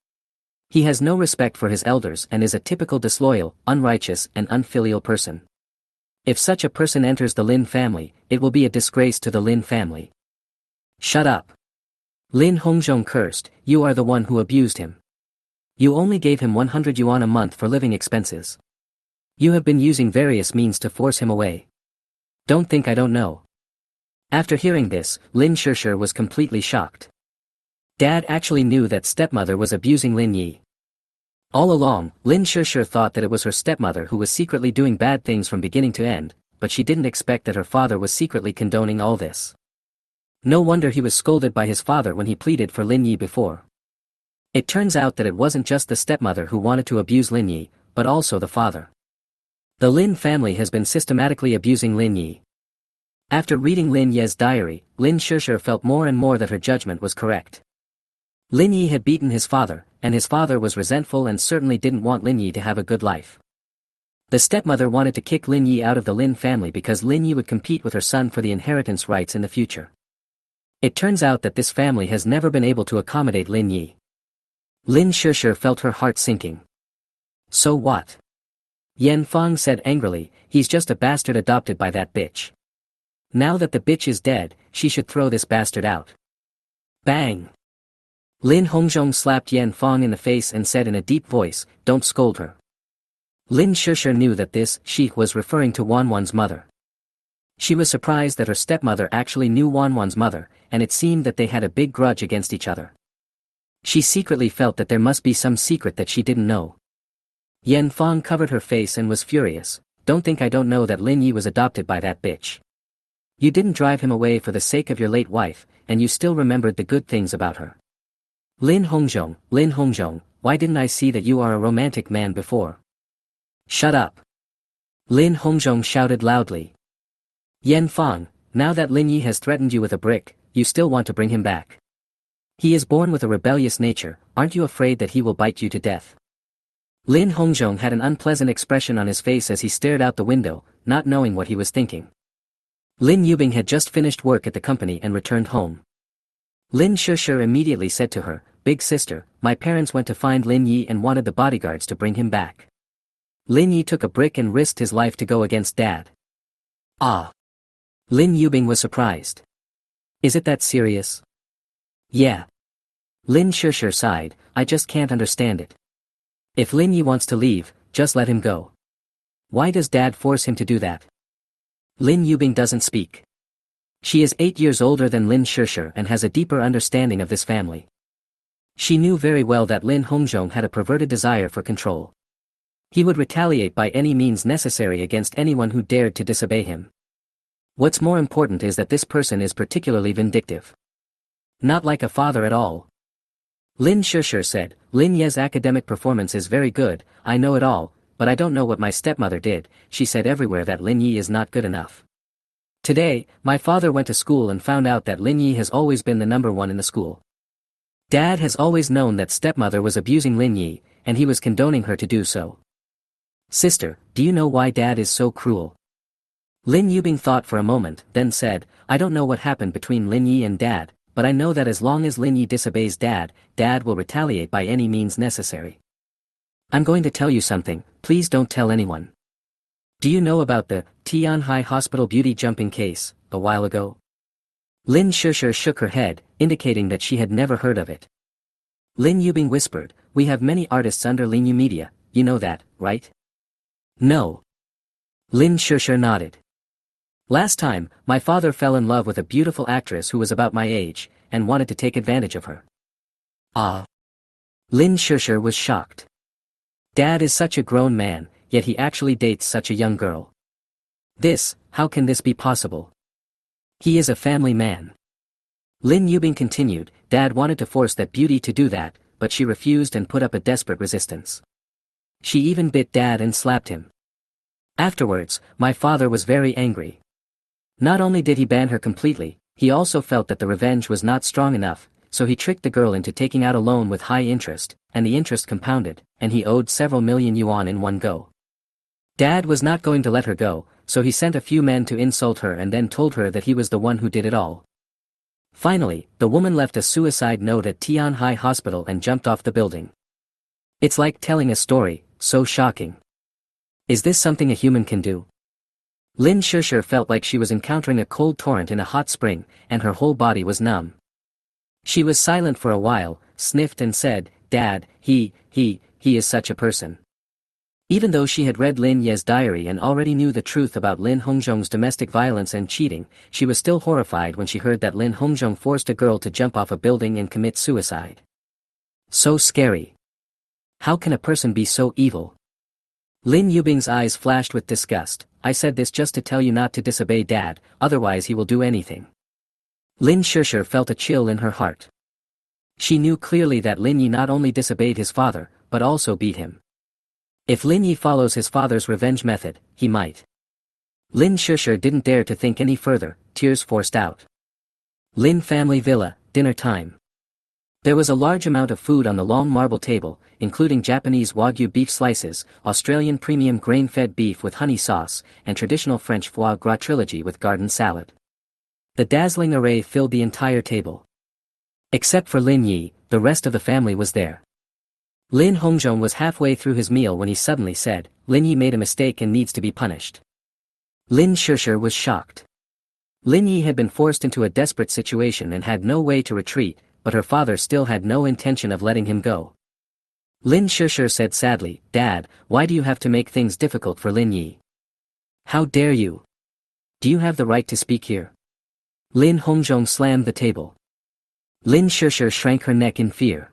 He has no respect for his elders and is a typical disloyal, unrighteous and unfilial person. If such a person enters the Lin family, it will be a disgrace to the Lin family. Shut up. Lin Hongzhong cursed, you are the one who abused him. You only gave him 100 yuan a month for living expenses. You have been using various means to force him away. Don't think I don't know. After hearing this, Lin Shishir was completely shocked. Dad actually knew that stepmother was abusing Lin Yi. All along, Lin Shishir thought that it was her stepmother who was secretly doing bad things from beginning to end, but she didn't expect that her father was secretly condoning all this. No wonder he was scolded by his father when he pleaded for Lin Yi before. It turns out that it wasn't just the stepmother who wanted to abuse Lin Yi, but also the father. The Lin family has been systematically abusing Lin Yi. After reading Lin Ye's diary, Lin Shishir felt more and more that her judgment was correct. Lin Yi had beaten his father, and his father was resentful and certainly didn't want Lin Yi to have a good life. The stepmother wanted to kick Lin Yi out of the Lin family because Lin Yi would compete with her son for the inheritance rights in the future. It turns out that this family has never been able to accommodate Lin Yi. Lin Shishir felt her heart sinking. So what? Yan Fang said angrily, he's just a bastard adopted by that bitch. Now that the bitch is dead, she should throw this bastard out. Bang! Lin Hongzhong slapped Yan Fang in the face and said in a deep voice, don't scold her. Lin Shishir knew that this she was referring to Wanwan's mother. She was surprised that her stepmother actually knew Wanwan's mother, and it seemed that they had a big grudge against each other. She secretly felt that there must be some secret that she didn't know. Yan Fang covered her face and was furious, don't think I don't know that Lin Yi was adopted by that bitch. You didn't drive him away for the sake of your late wife, and you still remembered the good things about her. Lin Hongzhong, why didn't I see that you are a romantic man before? Shut up. Lin Hongzhong shouted loudly. Yan Fang, now that Lin Yi has threatened you with a brick, you still want to bring him back. He is born with a rebellious nature, aren't you afraid that he will bite you to death? Lin Hongzhong had an unpleasant expression on his face as he stared out the window, not knowing what he was thinking. Lin Yubing had just finished work at the company and returned home. Lin Shishir immediately said to her, big sister, my parents went to find Lin Yi and wanted the bodyguards to bring him back. Lin Yi took a brick and risked his life to go against dad. Ah! Lin Yubing was surprised. Is it that serious? Yeah. Lin Shishir sighed, I just can't understand it. If Lin Yi wants to leave, just let him go. Why does dad force him to do that? Lin Yubing doesn't speak. She is 8 years older than Lin Shishir and has a deeper understanding of this family. She knew very well that Lin Hongzhong had a perverted desire for control. He would retaliate by any means necessary against anyone who dared to disobey him. What's more important is that this person is particularly vindictive. Not like a father at all. Lin Shishir said, Lin Ye's academic performance is very good, I know it all, but I don't know what my stepmother did. She said everywhere that Lin Yi is not good enough. Today, my father went to school and found out that Lin Yi has always been the number one in the school. Dad has always known that stepmother was abusing Lin Yi, and he was condoning her to do so. Sister, do you know why dad is so cruel? Lin Yubing thought for a moment, then said, I don't know what happened between Lin Yi and dad, but I know that as long as Lin Yi disobeys dad, dad will retaliate by any means necessary. I'm going to tell you something, please don't tell anyone. Do you know about the Tianhai Hospital beauty jumping case, a while ago? Lin Shishir shook her head, indicating that she had never heard of it. Lin Yubing whispered, we have many artists under Lin Yu Media, you know that, right? No. Lin Shishir nodded. Last time, my father fell in love with a beautiful actress who was about my age, and wanted to take advantage of her. Ah. Lin Shishir was shocked. Dad is such a grown man, yet he actually dates such a young girl. How can this be possible? He is a family man. Lin Yubing continued, Dad wanted to force that beauty to do that, but she refused and put up a desperate resistance. She even bit Dad and slapped him. Afterwards, my father was very angry. Not only did he ban her completely, he also felt that the revenge was not strong enough, so he tricked the girl into taking out a loan with high interest, and the interest compounded, and he owed several million yuan in one go. Dad was not going to let her go, so he sent a few men to insult her and then told her that he was the one who did it all. Finally, the woman left a suicide note at Tianhai Hospital and jumped off the building. It's like telling a story, so shocking. Is this something a human can do? Lin Shusher felt like she was encountering a cold torrent in a hot spring, and her whole body was numb. She was silent for a while, sniffed and said, "Dad, he is such a person." Even though she had read Lin Ye's diary and already knew the truth about Lin Hongzhong's domestic violence and cheating, she was still horrified when she heard that Lin Hongzhong forced a girl to jump off a building and commit suicide. So scary. How can a person be so evil? Lin Yubing's eyes flashed with disgust. "I said this just to tell you not to disobey Dad, otherwise he will do anything." Lin Shusher felt a chill in her heart. She knew clearly that Lin Yi not only disobeyed his father, but also beat him. If Lin Yi follows his father's revenge method, he might. Lin Shusher didn't dare to think any further, tears forced out. Lin family villa, dinner time. There was a large amount of food on the long marble table, including Japanese Wagyu beef slices, Australian premium grain-fed beef with honey sauce, and traditional French foie gras trilogy with garden salad. The dazzling array filled the entire table. Except for Lin Yi, the rest of the family was there. Lin Hongzhong was halfway through his meal when he suddenly said, "Lin Yi made a mistake and needs to be punished." Lin Shusher was shocked. Lin Yi had been forced into a desperate situation and had no way to retreat, but her father still had no intention of letting him go. Lin Shusher said sadly, "Dad, why do you have to make things difficult for Lin Yi? How dare you? Do you have the right to speak here?" Lin Hongzhong slammed the table. Lin Shusher shrank her neck in fear.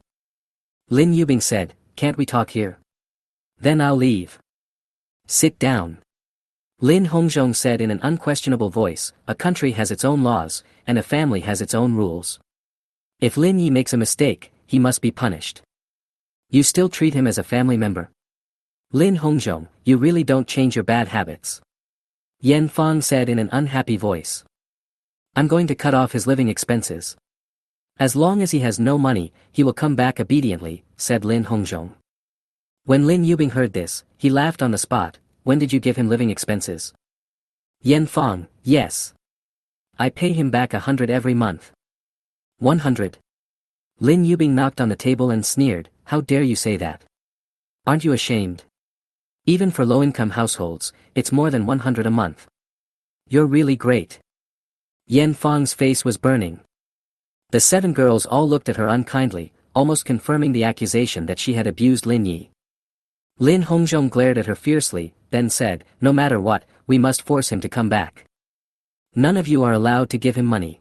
Lin Yubing said, "Can't we talk here? Then I'll leave." "Sit down." Lin Hongzhong said in an unquestionable voice, "A country has its own laws, and a family has its own rules. If Lin Yi makes a mistake, he must be punished. You still treat him as a family member? Lin Hongzhong, you really don't change your bad habits." Yan Fang said in an unhappy voice. "I'm going to cut off his living expenses. As long as he has no money, he will come back obediently," said Lin Hongzhong. When Lin Yubing heard this, he laughed on the spot. "When did you give him living expenses?" Yan Fang, "Yes. I pay him back 100 every month." 100. Lin Yubing knocked on the table and sneered, "How dare you say that? Aren't you ashamed? Even for low-income households, it's more than 100 a month. You're really great." Yan Fang's face was burning. The 7 girls all looked at her unkindly, almost confirming the accusation that she had abused Lin Yi. Lin Hongzhong glared at her fiercely, then said, "No matter what, we must force him to come back. None of you are allowed to give him money.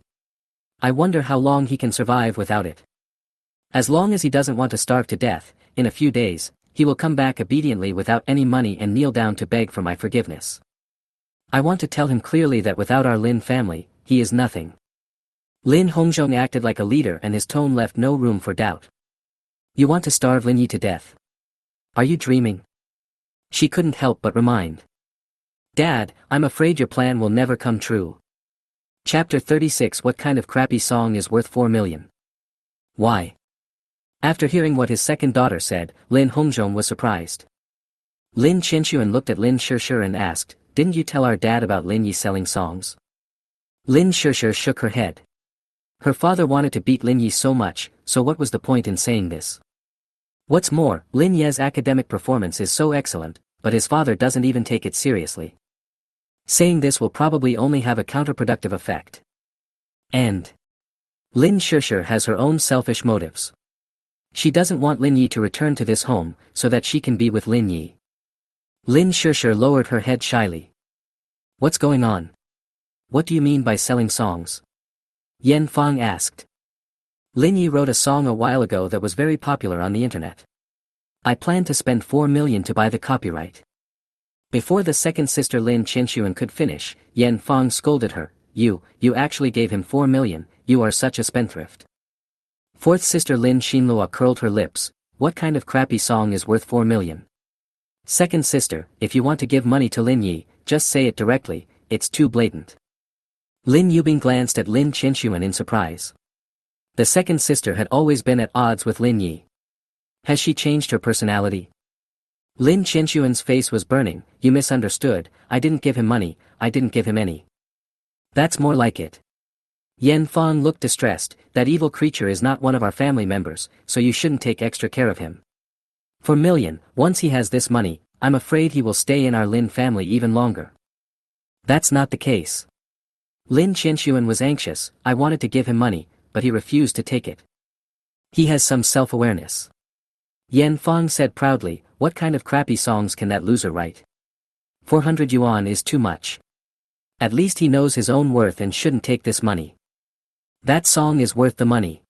I wonder how long he can survive without it. As long as he doesn't want to starve to death, in a few days, he will come back obediently without any money and kneel down to beg for my forgiveness. I want to tell him clearly that without our Lin family, he is nothing." Lin Hongzhong acted like a leader and his tone left no room for doubt. "You want to starve Lin Yi to death? Are you dreaming?" She couldn't help but remind. "Dad, I'm afraid your plan will never come true." Chapter 36. What kind of crappy song is worth 4 million? Why? After hearing what his second daughter said, Lin Hongzhong was surprised. Lin Qinshuan looked at Lin Shusher and asked, "Didn't you tell our dad about Lin Yi selling songs?" Lin Shusher shook her head. Her father wanted to beat Lin Yi so much, so what was the point in saying this? What's more, Lin Ye's academic performance is so excellent, but his father doesn't even take it seriously. Saying this will probably only have a counterproductive effect. And Lin Shusher has her own selfish motives. She doesn't want Lin Yi to return to this home, so that she can be with Lin Yi. Lin Shusher lowered her head shyly. "What's going on? What do you mean by selling songs?" Yan Fang asked. "Lin Yi wrote a song a while ago that was very popular on the internet. I plan to spend 4 million to buy the copyright." Before the second sister Lin Qinshuan could finish, Yan Fang scolded her, You actually gave him 4 million, you are such a spendthrift." Fourth sister Lin Xinlua curled her lips, "What kind of crappy song is worth 4 million? Second sister, if you want to give money to Lin Yi, just say it directly, it's too blatant." Lin Yubing glanced at Lin Qinshuan in surprise. The second sister had always been at odds with Lin Yi. Has she changed her personality? Lin Qinshuan's face was burning. "You misunderstood, I didn't give him money, I didn't give him any." "That's more like it." Yan Fang looked distressed. "That evil creature is not one of our family members, so you shouldn't take extra care of him. For million, once he has this money, I'm afraid he will stay in our Lin family even longer." That's not the case. Lin Qianxuan was anxious. I wanted to give him money, but he refused to take it. He has some self-awareness. Yan Fang said proudly, what kind of crappy songs can that loser write? 400 yuan is too much. At least he knows his own worth and shouldn't take this money. That song is worth the money.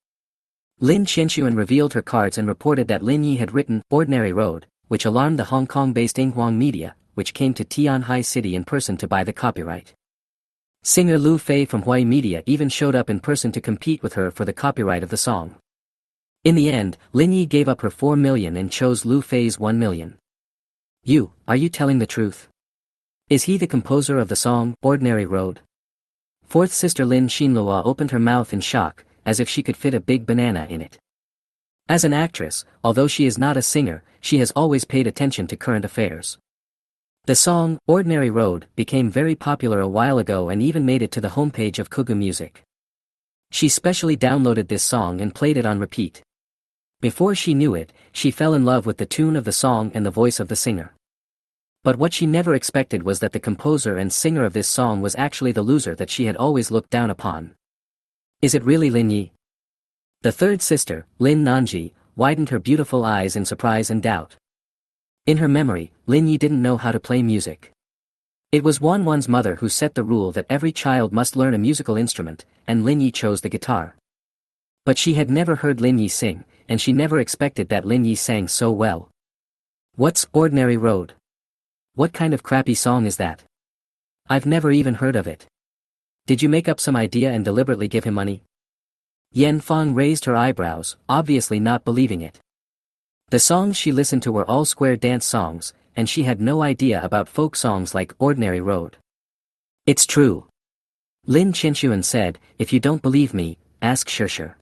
Lin Qianxuan revealed her cards and reported that Lin Yi had written Ordinary Road, which alarmed the Hong Kong-based Yinhuang Media, which came to Tianhai City in person to buy the copyright. Singer Lu Fei from Huai Media even showed up in person to compete with her for the copyright of the song. In the end, Lin Yi gave up her 4 million and chose Lu Fei's 1 million. Are you telling the truth? Is he the composer of the song, Ordinary Road? Fourth sister Lin Xinlua opened her mouth in shock, as if she could fit a big banana in it. As an actress, although she is not a singer, she has always paid attention to current affairs. The song, Ordinary Road, became very popular a while ago and even made it to the homepage of Kugu Music. She specially downloaded this song and played it on repeat. Before she knew it, she fell in love with the tune of the song and the voice of the singer. But what she never expected was that the composer and singer of this song was actually the loser that she had always looked down upon. Is it really Lin Yi? The third sister, Lin Nanji, widened her beautiful eyes in surprise and doubt. In her memory, Lin Yi didn't know how to play music. It was Wanwan's mother who set the rule that every child must learn a musical instrument, and Lin Yi chose the guitar. But she had never heard Lin Yi sing, and she never expected that Lin Yi sang so well. What's Ordinary Road? What kind of crappy song is that? I've never even heard of it. Did you make up some idea and deliberately give him money? Yan Fang raised her eyebrows, obviously not believing it. The songs she listened to were all square dance songs, and she had no idea about folk songs like Ordinary Road. It's true. Lin Qianxuan said, if you don't believe me, ask Shishir.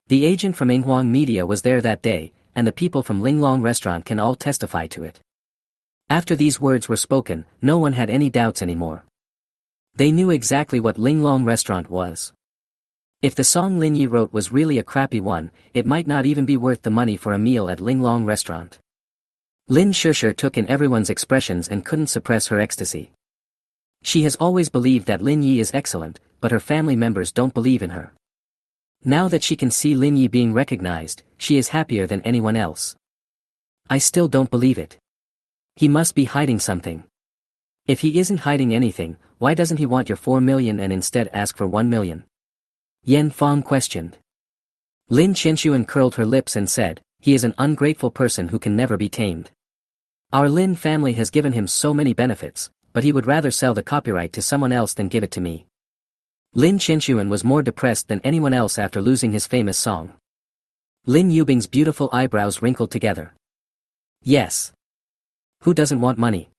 The agent from Yinhuang Media was there that day, and the people from Linglong restaurant can all testify to it. After these words were spoken, no one had any doubts anymore. They knew exactly what Linglong restaurant was. If the song Lin Yi wrote was really a crappy one, it might not even be worth the money for a meal at Linglong restaurant. Lin Shishir took in everyone's expressions and couldn't suppress her ecstasy. She has always believed that Lin Yi is excellent, but her family members don't believe in her. Now that she can see Lin Yi being recognized, she is happier than anyone else. I still don't believe it. He must be hiding something. If he isn't hiding anything, why doesn't he want your 4 million and instead ask for 1 million? Yan Fang questioned. Lin Qianxuan curled her lips and said, he is an ungrateful person who can never be tamed. Our Lin family has given him so many benefits, but he would rather sell the copyright to someone else than give it to me. Lin Qianxuan was more depressed than anyone else after losing his famous song. Lin Yubing's beautiful eyebrows wrinkled together. Yes. Who doesn't want money?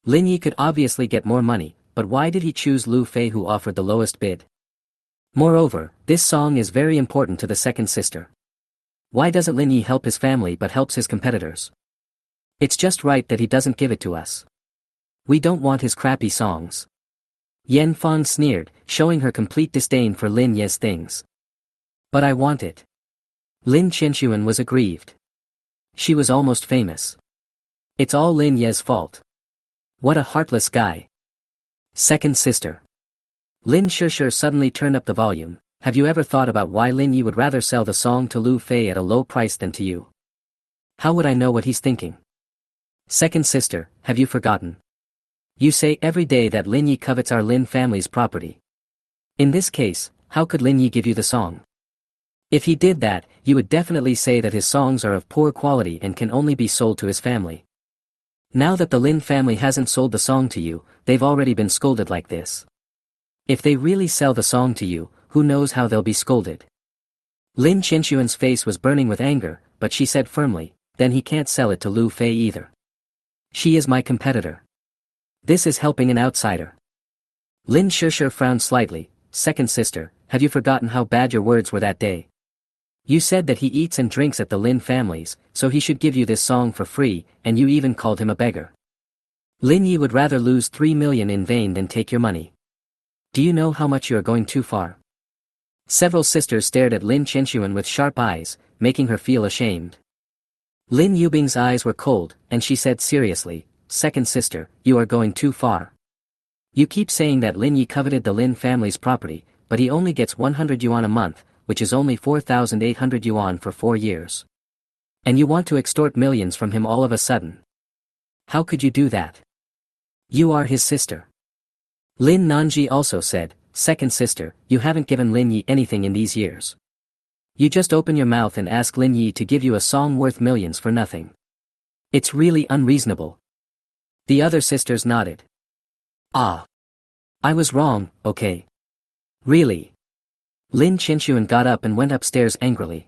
Lin Yi could obviously get more money, but why did he choose Lu Fei who offered the lowest bid? Moreover, this song is very important to the second sister. Why doesn't Lin Yi help his family but helps his competitors? It's just right that he doesn't give it to us. We don't want his crappy songs. Yan Fang sneered, showing her complete disdain for Lin Ye's things. But I want it. Lin Qianxuan was aggrieved. She was almost famous. It's all Lin Ye's fault. What a heartless guy. Second sister. Lin Shishir suddenly turned up the volume. Have you ever thought about why Lin Yi would rather sell the song to Lu Fei at a low price than to you? How would I know what he's thinking? Second sister, have you forgotten? You say every day that Lin Yi covets our Lin family's property. In this case, how could Lin Yi give you the song? If he did that, you would definitely say that his songs are of poor quality and can only be sold to his family. Now that the Lin family hasn't sold the song to you, they've already been scolded like this. If they really sell the song to you, who knows how they'll be scolded. Lin Qianxuan's face was burning with anger, but she said firmly, then he can't sell it to Lu Fei either. She is my competitor. This is helping an outsider. Lin Shishir frowned slightly. Second sister, have you forgotten how bad your words were that day? You said that he eats and drinks at the Lin families, so he should give you this song for free, and you even called him a beggar. Lin Yi would rather lose 3 million in vain than take your money. Do you know how much you are going too far? Several sisters stared at Lin Qianxuan with sharp eyes, making her feel ashamed. Lin Yubing's eyes were cold, and she said seriously, second sister, you are going too far. You keep saying that Lin Yi coveted the Lin family's property, but he only gets 100 yuan a month, which is only 4,800 yuan for 4 years. And you want to extort millions from him all of a sudden. How could you do that? You are his sister. Lin Nanji also said, second sister, you haven't given Lin Yi anything in these years. You just open your mouth and ask Lin Yi to give you a song worth millions for nothing. It's really unreasonable. The other sisters nodded. Ah. I was wrong, okay. Really? Lin Qinshuan got up and went upstairs angrily.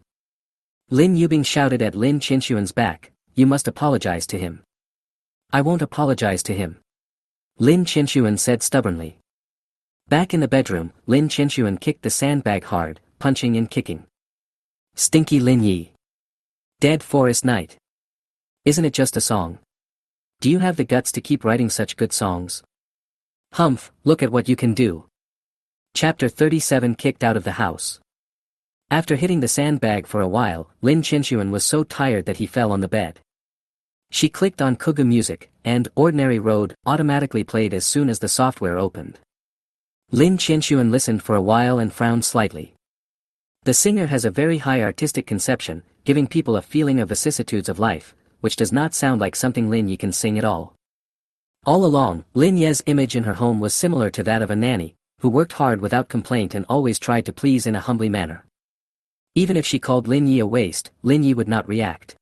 Lin Yubing shouted at Lin Qinshuan's back, you must apologize to him. I won't apologize to him. Lin Qinshuan said stubbornly. Back in the bedroom, Lin Qinshuan kicked the sandbag hard, punching and kicking. Stinky Lin Yi. Dead Forest Night. Isn't it just a song? Do you have the guts to keep writing such good songs? Humph, look at what you can do. Chapter 37 Kicked out of the house. After hitting the sandbag for a while, Lin Qinshuan was so tired that he fell on the bed. She clicked on Kuga music, and Ordinary Road automatically played as soon as the software opened. Lin Qinshuan listened for a while and frowned slightly. The singer has a very high artistic conception, giving people a feeling of vicissitudes of life, which does not sound like something Lin Yi can sing at all. All along, Lin Ye's image in her home was similar to that of a nanny, who worked hard without complaint and always tried to please in a humbly manner. Even if she called Lin Yi a waste, Lin Yi would not react.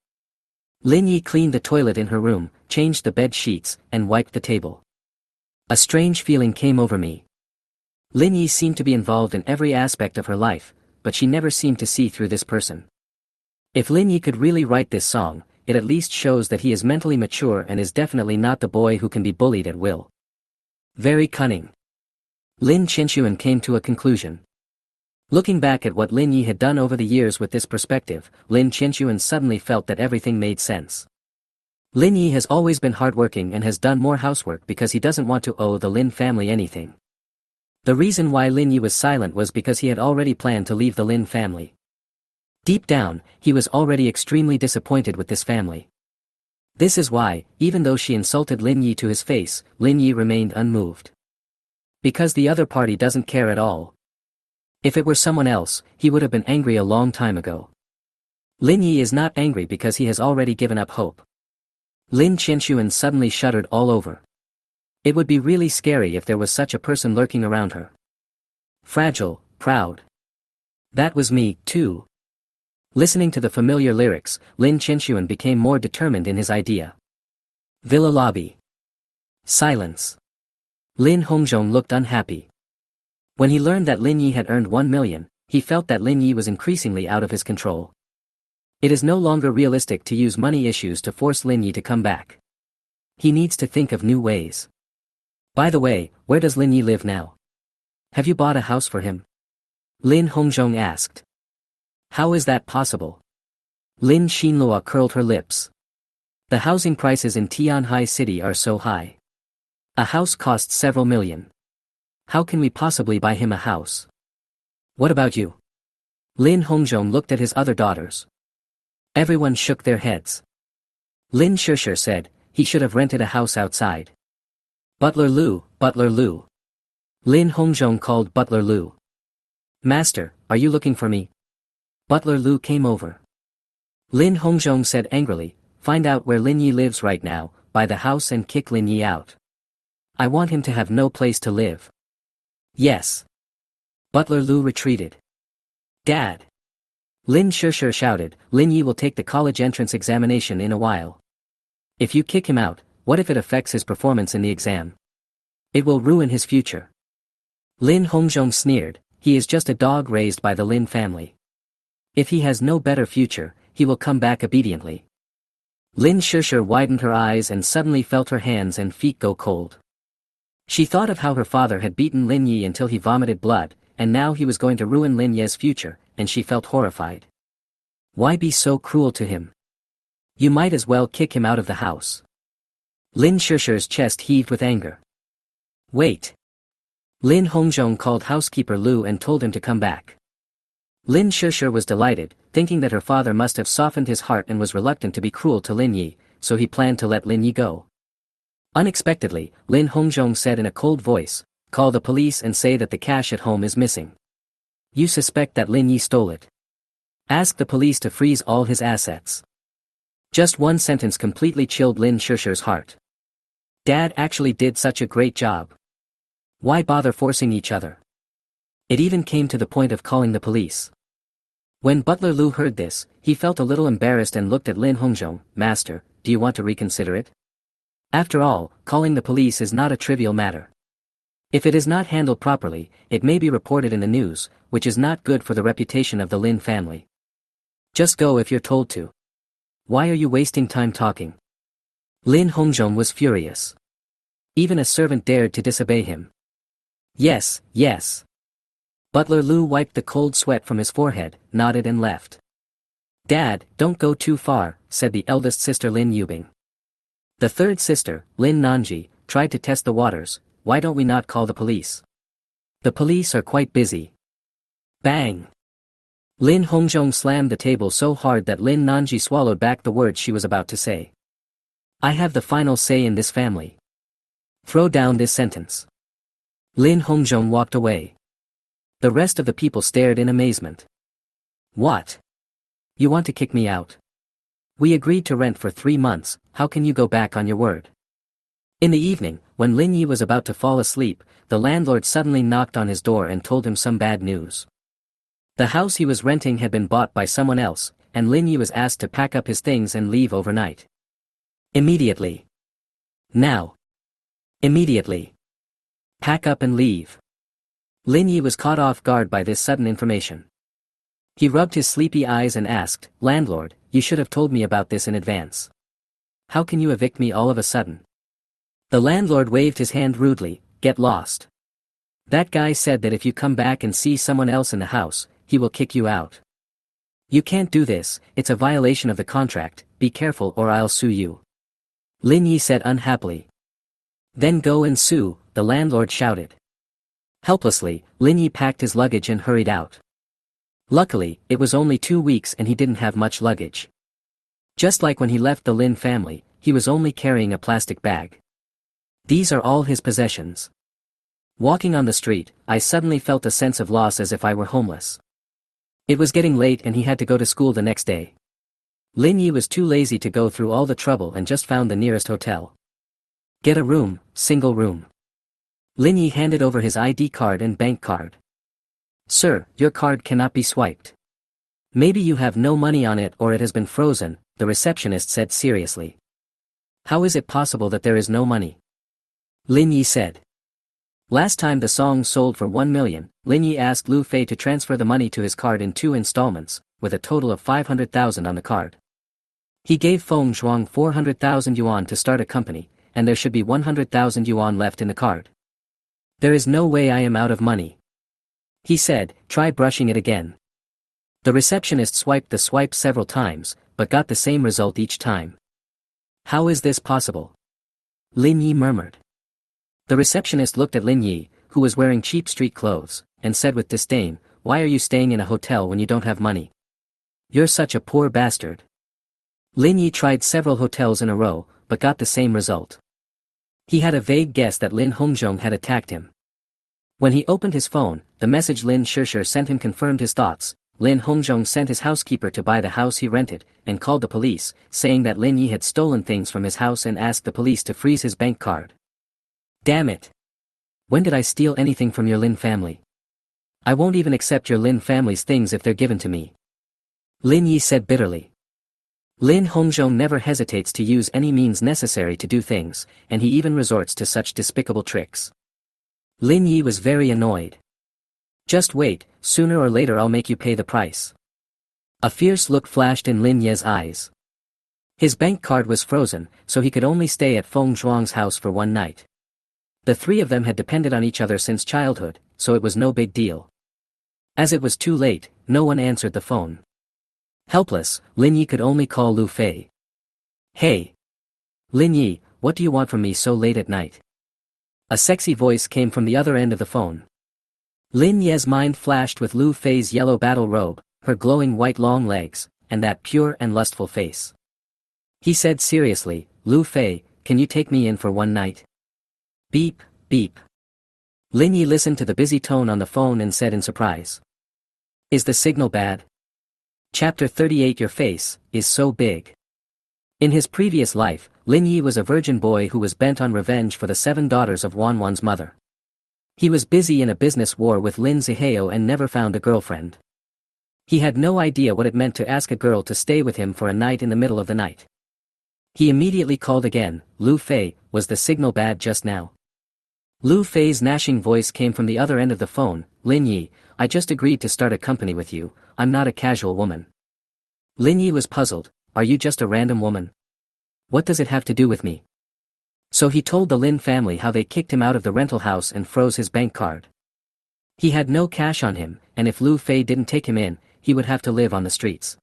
Lin Yi cleaned the toilet in her room, changed the bed sheets, and wiped the table. A strange feeling came over me. Lin Yi seemed to be involved in every aspect of her life, but she never seemed to see through this person. If Lin Yi could really write this song, it at least shows that he is mentally mature and is definitely not the boy who can be bullied at will. Very cunning. Lin Qinshuan came to a conclusion. Looking back at what Lin Yi had done over the years with this perspective, Lin Qinshuan suddenly felt that everything made sense. Lin Yi has always been hardworking and has done more housework because he doesn't want to owe the Lin family anything. The reason why Lin Yi was silent was because he had already planned to leave the Lin family. Deep down, he was already extremely disappointed with this family. This is why, even though she insulted Lin Yi to his face, Lin Yi remained unmoved. Because the other party doesn't care at all. If it were someone else, he would have been angry a long time ago. Lin Yi is not angry because he has already given up hope. Lin Qinshuan suddenly shuddered all over. It would be really scary if there was such a person lurking around her. Fragile, proud. That was me, too. Listening to the familiar lyrics, Lin Qinshuan became more determined in his idea. Villa lobby. Silence. Lin Hongzhong looked unhappy. When he learned that Lin Yi had earned 1 million, he felt that Lin Yi was increasingly out of his control. It is no longer realistic to use money issues to force Lin Yi to come back. He needs to think of new ways. By the way, where does Lin Yi live now? Have you bought a house for him? Lin Hongzhong asked. How is that possible? Lin Xinlua curled her lips. The housing prices in Tianhai City are so high. A house costs several million. How can we possibly buy him a house? What about you? Lin Hongzhong looked at his other daughters. Everyone shook their heads. Lin Shishir said, he should have rented a house outside. Butler Lu, Butler Lu. Lin Hongzhong called Butler Lu. Master, are you looking for me? Butler Lu came over. Lin Hongzhong said angrily, find out where Lin Yi lives right now, buy the house and kick Lin Yi out. I want him to have no place to live. Yes. Butler Lu retreated. Dad. Lin Shishir shouted, Lin Yi will take the college entrance examination in a while. If you kick him out, what if it affects his performance in the exam? It will ruin his future. Lin Hongzhong sneered, he is just a dog raised by the Lin family. If he has no better future, he will come back obediently. Lin Shishir widened her eyes and suddenly felt her hands and feet go cold. She thought of how her father had beaten Lin Yi until he vomited blood, and now he was going to ruin Lin Ye's future, and she felt horrified. Why be so cruel to him? You might as well kick him out of the house. Lin Shishir's chest heaved with anger. Wait. Lin Hongzhong called housekeeper Lu and told him to come back. Lin Shishir was delighted, thinking that her father must have softened his heart and was reluctant to be cruel to Lin Yi, so he planned to let Lin Yi go. Unexpectedly, Lin Hongzhong said in a cold voice, "Call the police and say that the cash at home is missing. You suspect that Lin Yi stole it. Ask the police to freeze all his assets." Just one sentence completely chilled Lin Shusher's heart. Dad actually did such a great job. Why bother forcing each other? It even came to the point of calling the police. When Butler Lu heard this, he felt a little embarrassed and looked at Lin Hongzhong. "Master, do you want to reconsider it? After all, calling the police is not a trivial matter. If it is not handled properly, it may be reported in the news, which is not good for the reputation of the Lin family. Just go if you're told to. Why are you wasting time talking?" Lin Hongzhong was furious. Even a servant dared to disobey him. "Yes, yes." Butler Lu wiped the cold sweat from his forehead, nodded and left. "Dad, don't go too far," said the eldest sister Lin Yubing. The third sister, Lin Nanji, tried to test the waters. "Why don't we not call the police? The police are quite busy." Bang! Lin Hongzhong slammed the table so hard that Lin Nanji swallowed back the words she was about to say. "I have the final say in this family. Throw down this sentence." Lin Hongzhong walked away. The rest of the people stared in amazement. "What? You want to kick me out? We agreed to rent for 3 months, how can you go back on your word?" In the evening, when Lin Yi was about to fall asleep, the landlord suddenly knocked on his door and told him some bad news. The house he was renting had been bought by someone else, and Lin Yi was asked to pack up his things and leave overnight. Immediately. Now. Immediately. Pack up and leave. Lin Yi was caught off guard by this sudden information. He rubbed his sleepy eyes and asked, "Landlord, you should have told me about this in advance. How can you evict me all of a sudden?" The landlord waved his hand rudely. "Get lost. That guy said that if you come back and see someone else in the house, he will kick you out. You can't do this, it's a violation of the contract, be careful or I'll sue you." Lin Yi said unhappily. "Then go and sue," the landlord shouted. Helplessly, Lin Yi packed his luggage and hurried out. Luckily, it was only 2 weeks and he didn't have much luggage. Just like when he left the Lin family, he was only carrying a plastic bag. These are all his possessions. Walking on the street, I suddenly felt a sense of loss as if I were homeless. It was getting late and he had to go to school the next day. Lin Yi was too lazy to go through all the trouble and just found the nearest hotel. "Get a room, single room." Lin Yi handed over his ID card and bank card. "Sir, your card cannot be swiped. Maybe you have no money on it or it has been frozen," the receptionist said seriously. "How is it possible that there is no money?" Lin Yi said. Last time the song sold for 1 million, Lin Yi asked Lu Fei to transfer the money to his card in 2 installments, with a total of 500,000 on the card. He gave Feng Zhuang 400,000 yuan to start a company, and there should be 100,000 yuan left in the card. "There is no way I am out of money," he said. "Try brushing it again." The receptionist swiped the swipe several times, but got the same result each time. "How is this possible?" Lin Yi murmured. The receptionist looked at Lin Yi, who was wearing cheap street clothes, and said with disdain, "Why are you staying in a hotel when you don't have money? You're such a poor bastard." Lin Yi tried several hotels in a row, but got the same result. He had a vague guess that Lin Hongzhong had attacked him. When he opened his phone, the message Lin Shusher sent him confirmed his thoughts. Lin Hongzhong sent his housekeeper to buy the house he rented, and called the police, saying that Lin Yi had stolen things from his house and asked the police to freeze his bank card. Damn it! When did I steal anything from your Lin family? I won't even accept your Lin family's things if they're given to me. Lin Yi said bitterly. Lin Hongzhong never hesitates to use any means necessary to do things, and he even resorts to such despicable tricks. Lin Yi was very annoyed. "Just wait, sooner or later I'll make you pay the price." A fierce look flashed in Lin Ye's eyes. His bank card was frozen, so he could only stay at Feng Zhuang's house for 1 night. The 3 of them had depended on each other since childhood, so it was no big deal. As it was too late, no one answered the phone. Helpless, Lin Yi could only call Lu Fei. "Hey! Lin Yi, what do you want from me so late at night?" A sexy voice came from the other end of the phone. Lin Ye's mind flashed with Lu Fei's yellow battle robe, her glowing white long legs, and that pure and lustful face. He said seriously, "Lu Fei, can you take me in for one night? Beep, beep. Lin Yi listened to the busy tone on the phone and said in surprise. Is the signal bad? Chapter 38. Your face is so big. In his previous life, Lin Yi was a virgin boy who was bent on revenge for the 7 daughters of Wanwan's mother. He was busy in a business war with Lin Zihao and never found a girlfriend. He had no idea what it meant to ask a girl to stay with him for a night in the middle of the night. He immediately called again. Lu Fei, was the signal bad just now? Lu Fei's gnashing voice came from the other end of the phone. Lin Yi, I just agreed to start a company with you, I'm not a casual woman. Lin Yi was puzzled. Are you just a random woman? What does it have to do with me? So he told the Lin family how they kicked him out of the rental house and froze his bank card. He had no cash on him, and if Lu Fei didn't take him in, he would have to live on the streets.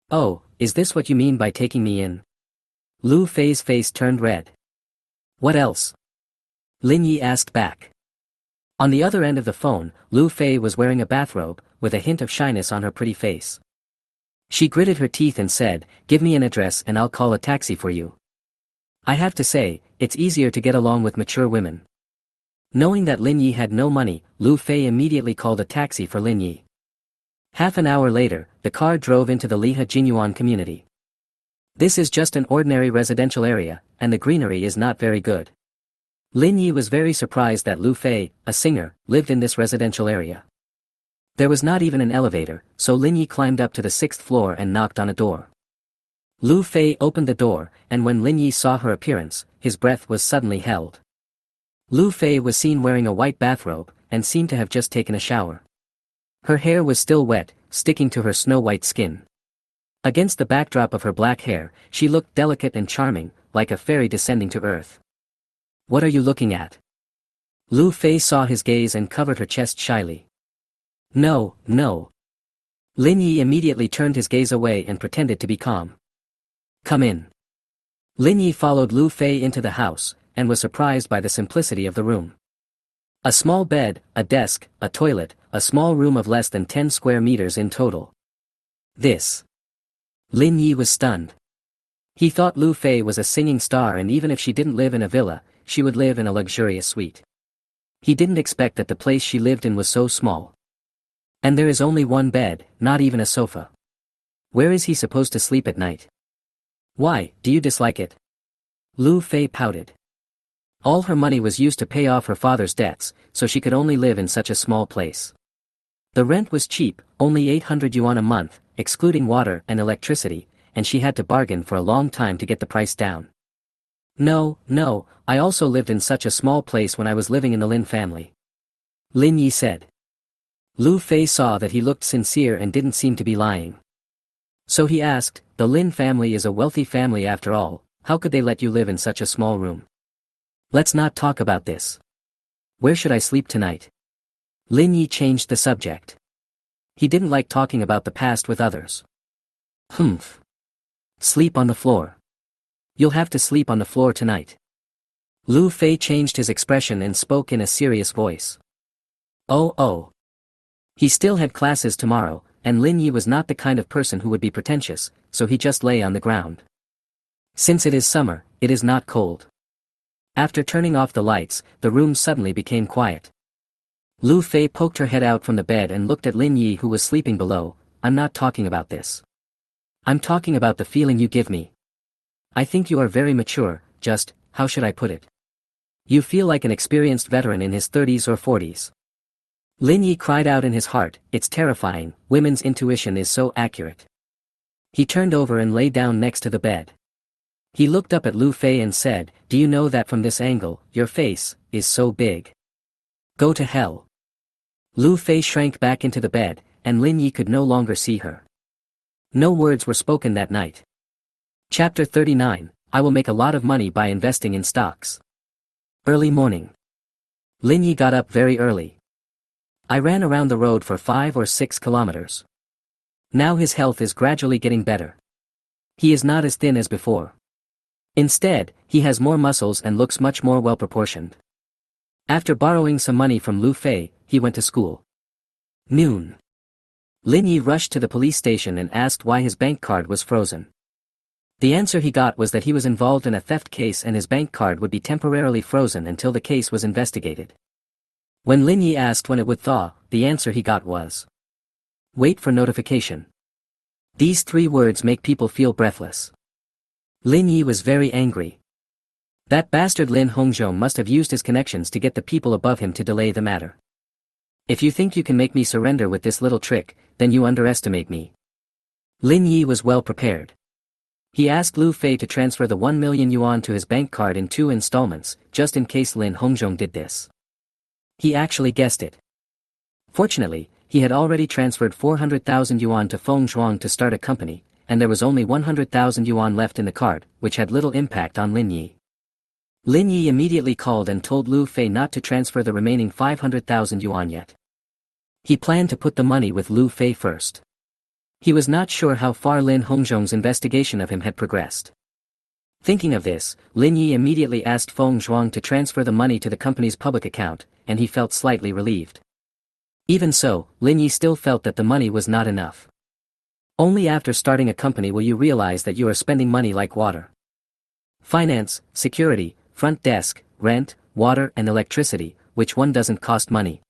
Oh, is this what you mean by taking me in? Lu Fei's face turned red. What else? Lin Yi asked back. On the other end of the phone, Lu Fei was wearing a bathrobe, with a hint of shyness on her pretty face. She gritted her teeth and said, give me an address and I'll call a taxi for you. I have to say, it's easier to get along with mature women. Knowing that Lin Yi had no money, Lu Fei immediately called a taxi for Lin Yi. Half an hour later, the car drove into the Liha Jinyuan community. This is just an ordinary residential area, and the greenery is not very good. Lin Yi was very surprised that Lu Fei, a singer, lived in this residential area. There was not even an elevator, so Lin Yi climbed up to the 6th floor and knocked on a door. Lu Fei opened the door, and when Lin Yi saw her appearance, his breath was suddenly held. Lu Fei was seen wearing a white bathrobe, and seemed to have just taken a shower. Her hair was still wet, sticking to her snow-white skin. Against the backdrop of her black hair, she looked delicate and charming, like a fairy descending to earth. What are you looking at? Lu Fei saw his gaze and covered her chest shyly. No, no. Lin Yi immediately turned his gaze away and pretended to be calm. Come in. Lin Yi followed Lu Fei into the house, and was surprised by the simplicity of the room. A small bed, a desk, a toilet, a small room of less than 10 square meters in total. This. Lin Yi was stunned. He thought Lu Fei was a singing star, and even if she didn't live in a villa, she would live in a luxurious suite. He didn't expect that the place she lived in was so small. And there is only one bed, not even a sofa. Where is he supposed to sleep at night? Why, do you dislike it? Lu Fei pouted. All her money was used to pay off her father's debts, so she could only live in such a small place. The rent was cheap, only 800 yuan a month, excluding water and electricity, and she had to bargain for a long time to get the price down. No, no, I also lived in such a small place when I was living in the Lin family. Lin Yi said. Lu Fei saw that he looked sincere and didn't seem to be lying. So he asked, the Lin family is a wealthy family after all, how could they let you live in such a small room? Let's not talk about this. Where should I sleep tonight? Lin Yi changed the subject. He didn't like talking about the past with others. Humph. Sleep on the floor. You'll have to sleep on the floor tonight. Lu Fei changed his expression and spoke in a serious voice. Oh. He still had classes tomorrow, and Lin Yi was not the kind of person who would be pretentious, so he just lay on the ground. Since it is summer, it is not cold. After turning off the lights, the room suddenly became quiet. Lu Fei poked her head out from the bed and looked at Lin Yi, who was sleeping below. I'm not talking about this. I'm talking about the feeling you give me. I think you are very mature, just, how should I put it? You feel like an experienced veteran in his 30s or 40s. Lin Yi cried out in his heart, it's terrifying, women's intuition is so accurate. He turned over and lay down next to the bed. He looked up at Lu Fei and said, do you know that from this angle, your face is so big? Go to hell. Lu Fei shrank back into the bed, and Lin Yi could no longer see her. No words were spoken that night. Chapter 39, I will make a lot of money by investing in stocks. Early morning. Lin Yi got up very early. I ran around the road for 5 or 6 kilometers. Now his health is gradually getting better. He is not as thin as before. Instead, he has more muscles and looks much more well-proportioned. After borrowing some money from Lu Fei, he went to school. Noon. Lin Yi rushed to the police station and asked why his bank card was frozen. The answer he got was that he was involved in a theft case and his bank card would be temporarily frozen until the case was investigated. When Lin Yi asked when it would thaw, the answer he got was, "Wait for notification." These 3 words make people feel breathless. Lin Yi was very angry. That bastard Lin Hongzhong must have used his connections to get the people above him to delay the matter. If you think you can make me surrender with this little trick, then you underestimate me. Lin Yi was well prepared. He asked Lu Fei to transfer the 1 million yuan to his bank card in 2 installments, just in case Lin Hongzhong did this. He actually guessed it. Fortunately, he had already transferred 400,000 yuan to Feng Zhuang to start a company, and there was only 100,000 yuan left in the card, which had little impact on Lin Yi. Lin Yi immediately called and told Lu Fei not to transfer the remaining 500,000 yuan yet. He planned to put the money with Lu Fei first. He was not sure how far Lin Hongzhong's investigation of him had progressed. Thinking of this, Lin Yi immediately asked Feng Zhuang to transfer the money to the company's public account, and he felt slightly relieved. Even so, Lin Yi still felt that the money was not enough. Only after starting a company will you realize that you are spending money like water. Finance, security, front desk, rent, water and electricity, which one doesn't cost money?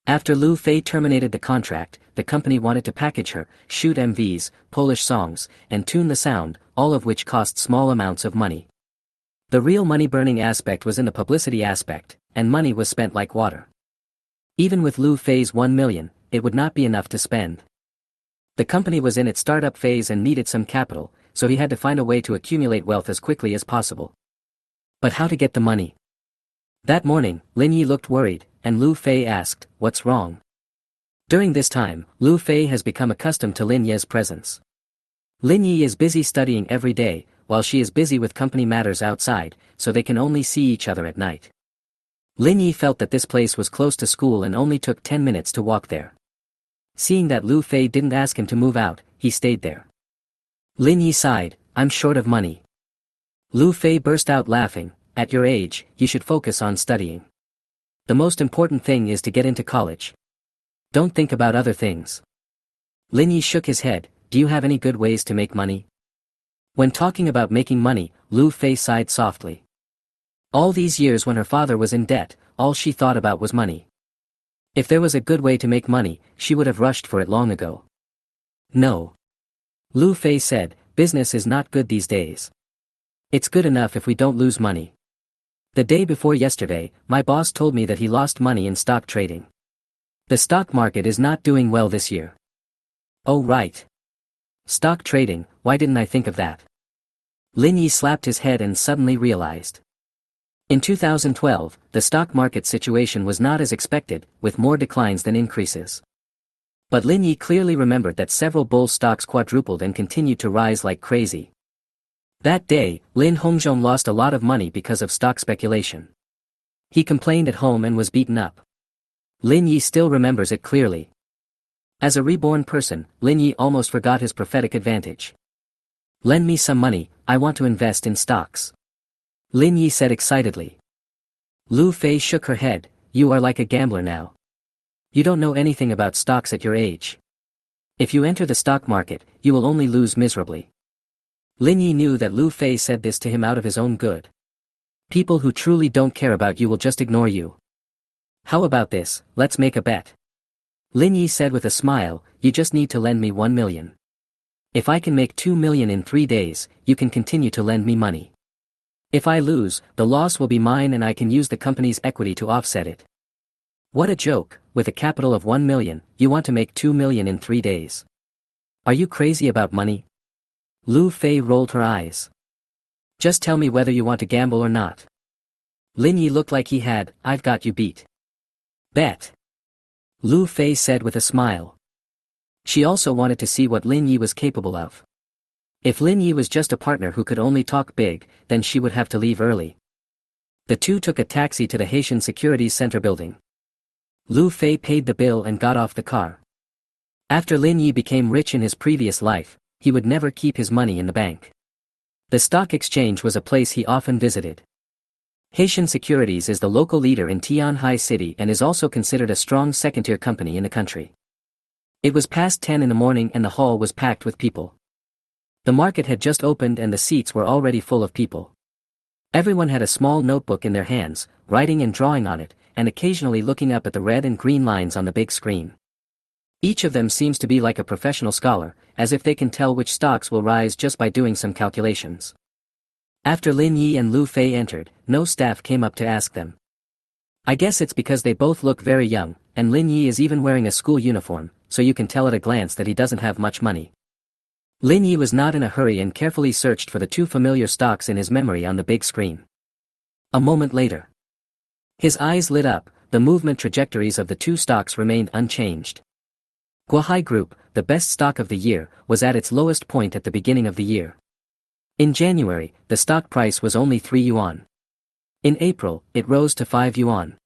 After Lu Fei terminated the contract, the company wanted to package her, shoot MVs, polish songs, and tune the sound, all of which cost small amounts of money. The real money-burning aspect was in the publicity aspect, and money was spent like water. Even with Lu Fei's 1 million, it would not be enough to spend. The company was in its startup phase and needed some capital, so he had to find a way to accumulate wealth as quickly as possible. But how to get the money? That morning, Lin Yi looked worried, and Lu Fei asked, "What's wrong?" During this time, Lu Fei has become accustomed to Lin Yi's presence. Lin Yi is busy studying every day, while she is busy with company matters outside, so they can only see each other at night. Lin Yi felt that this place was close to school and only took 10 minutes to walk there. Seeing that Lu Fei didn't ask him to move out, he stayed there. Lin Yi sighed, "I'm short of money." Lu Fei burst out laughing, "At your age, you should focus on studying. The most important thing is to get into college. Don't think about other things." Lin Yi shook his head, "Do you have any good ways to make money?" When talking about making money, Lu Fei sighed softly. All these years when her father was in debt, all she thought about was money. If there was a good way to make money, she would have rushed for it long ago. "No." Lu Fei said, "Business is not good these days. It's good enough if we don't lose money. The day before yesterday, my boss told me that he lost money in stock trading. The stock market is not doing well this year." "Oh right. Stock trading, why didn't I think of that?" Lin Yi slapped his head and suddenly realized. In 2012, the stock market situation was not as expected, with more declines than increases. But Lin Yi clearly remembered that several bull stocks quadrupled and continued to rise like crazy. That day, Lin Hongzhong lost a lot of money because of stock speculation. He complained at home and was beaten up. Lin Yi still remembers it clearly. As a reborn person, Lin Yi almost forgot his prophetic advantage. "Lend me some money, I want to invest in stocks," Lin Yi said excitedly. Lu Fei shook her head, "You are like a gambler now. You don't know anything about stocks at your age. If you enter the stock market, you will only lose miserably." Lin Yi knew that Lu Fei said this to him out of his own good. People who truly don't care about you will just ignore you. "How about this, let's make a bet," Lin Yi said with a smile, "You just need to lend me 1 million. If I can make 2 million in 3 days, you can continue to lend me money. If I lose, the loss will be mine and I can use the company's equity to offset it." What a joke, with a capital of 1 million, you want to make 2 million in 3 days. Are you crazy about money? Lu Fei rolled her eyes. "Just tell me whether you want to gamble or not." Lin Yi looked like he had, "I've got you beat." "Bet," Lu Fei said with a smile. She also wanted to see what Lin Yi was capable of. If Lin Yi was just a partner who could only talk big, then she would have to leave early. The two took a taxi to the Haitian Securities Center building. Lu Fei paid the bill and got off the car. After Lin Yi became rich in his previous life, he would never keep his money in the bank. The stock exchange was a place he often visited. Haitian Securities is the local leader in Tianhai City and is also considered a strong second-tier company in the country. It was past 10 in the morning and the hall was packed with people. The market had just opened and the seats were already full of people. Everyone had a small notebook in their hands, writing and drawing on it, and occasionally looking up at the red and green lines on the big screen. Each of them seems to be like a professional scholar, as if they can tell which stocks will rise just by doing some calculations. After Lin Yi and Lu Fei entered, no staff came up to ask them. I guess it's because they both look very young, and Lin Yi is even wearing a school uniform, so you can tell at a glance that he doesn't have much money. Lin Yi was not in a hurry and carefully searched for the two familiar stocks in his memory on the big screen. A moment later, his eyes lit up. The movement trajectories of the two stocks remained unchanged. Guohai Group, the best stock of the year, was at its lowest point at the beginning of the year. In January, the stock price was only 3 yuan. In April, it rose to 5 yuan.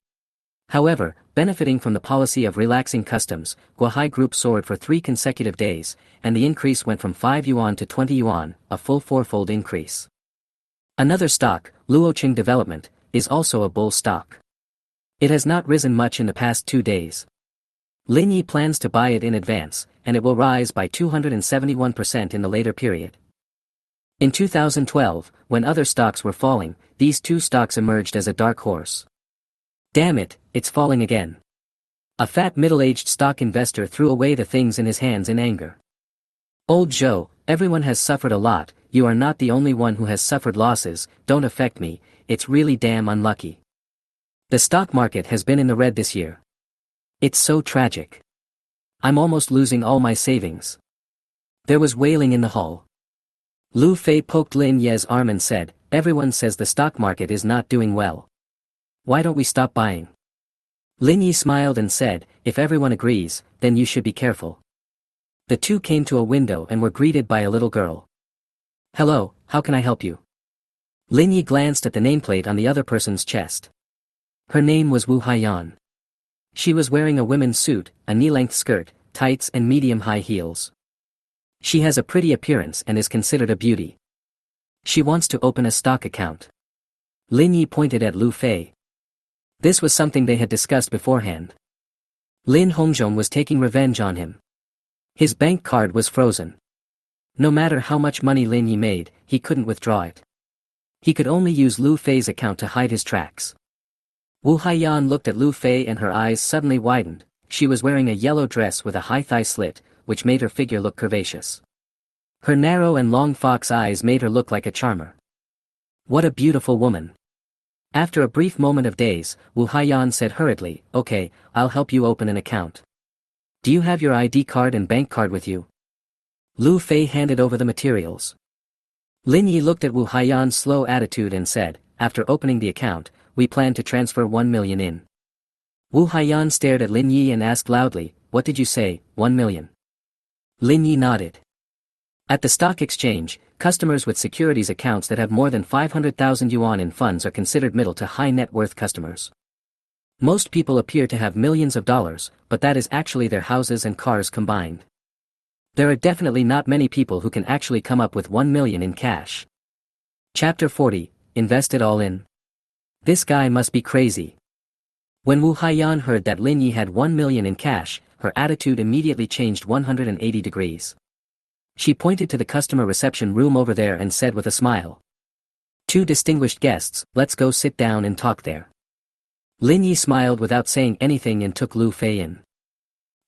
However, benefiting from the policy of relaxing customs, Guohai Group soared for 3 consecutive days, and the increase went from 5 yuan to 20 yuan, a full fourfold increase. Another stock, Luoqing Development, is also a bull stock. It has not risen much in the past 2 days. Lin Yi plans to buy it in advance, and it will rise by 271% in the later period. In 2012, when other stocks were falling, these two stocks emerged as a dark horse. Damn it, it's falling again. A fat middle-aged stock investor threw away the things in his hands in anger. Old Joe, everyone has suffered a lot, you are not the only one who has suffered losses, don't affect me, it's really damn unlucky. The stock market has been in the red this year. It's so tragic. I'm almost losing all my savings. There was wailing in the hall. Lu Fei poked Lin Ye's arm and said, everyone says the stock market is not doing well. Why don't we stop buying? Lin Yi smiled and said, if everyone agrees, then you should be careful. The two came to a window and were greeted by a little girl. Hello, how can I help you? Lin Yi glanced at the nameplate on the other person's chest. Her name was Wu Haiyan. She was wearing a women's suit, a knee-length skirt, tights and medium-high heels. She has a pretty appearance and is considered a beauty. She wants to open a stock account. Lin Yi pointed at Lu Fei. This was something they had discussed beforehand. Lin Hongzhong was taking revenge on him. His bank card was frozen. No matter how much money Lin Yi made, he couldn't withdraw it. He could only use Lu Fei's account to hide his tracks. Wu Haiyan looked at Lu Fei and her eyes suddenly widened. She was wearing a yellow dress with a high thigh slit, which made her figure look curvaceous. Her narrow and long fox eyes made her look like a charmer. What a beautiful woman. After a brief moment of daze, Wu Haiyan said hurriedly, okay, I'll help you open an account. Do you have your ID card and bank card with you? Lu Fei handed over the materials. Lin Yi looked at Wu Haiyan's slow attitude and said, after opening the account, we plan to transfer 1 million in. Wu Haiyan stared at Lin Yi and asked loudly, what did you say, 1 million? Lin Yi nodded. At the stock exchange, customers with securities accounts that have more than 500,000 yuan in funds are considered middle to high net worth customers. Most people appear to have millions of dollars, but that is actually their houses and cars combined. There are definitely not many people who can actually come up with 1 million in cash. Chapter 40, Invest it all in. This guy must be crazy. When Wu Haiyan heard that Lin Yi had 1 million in cash, her attitude immediately changed 180 degrees. She pointed to the customer reception room over there and said with a smile. Two distinguished guests, let's go sit down and talk there. Lin Yi smiled without saying anything and took Lu Fei in.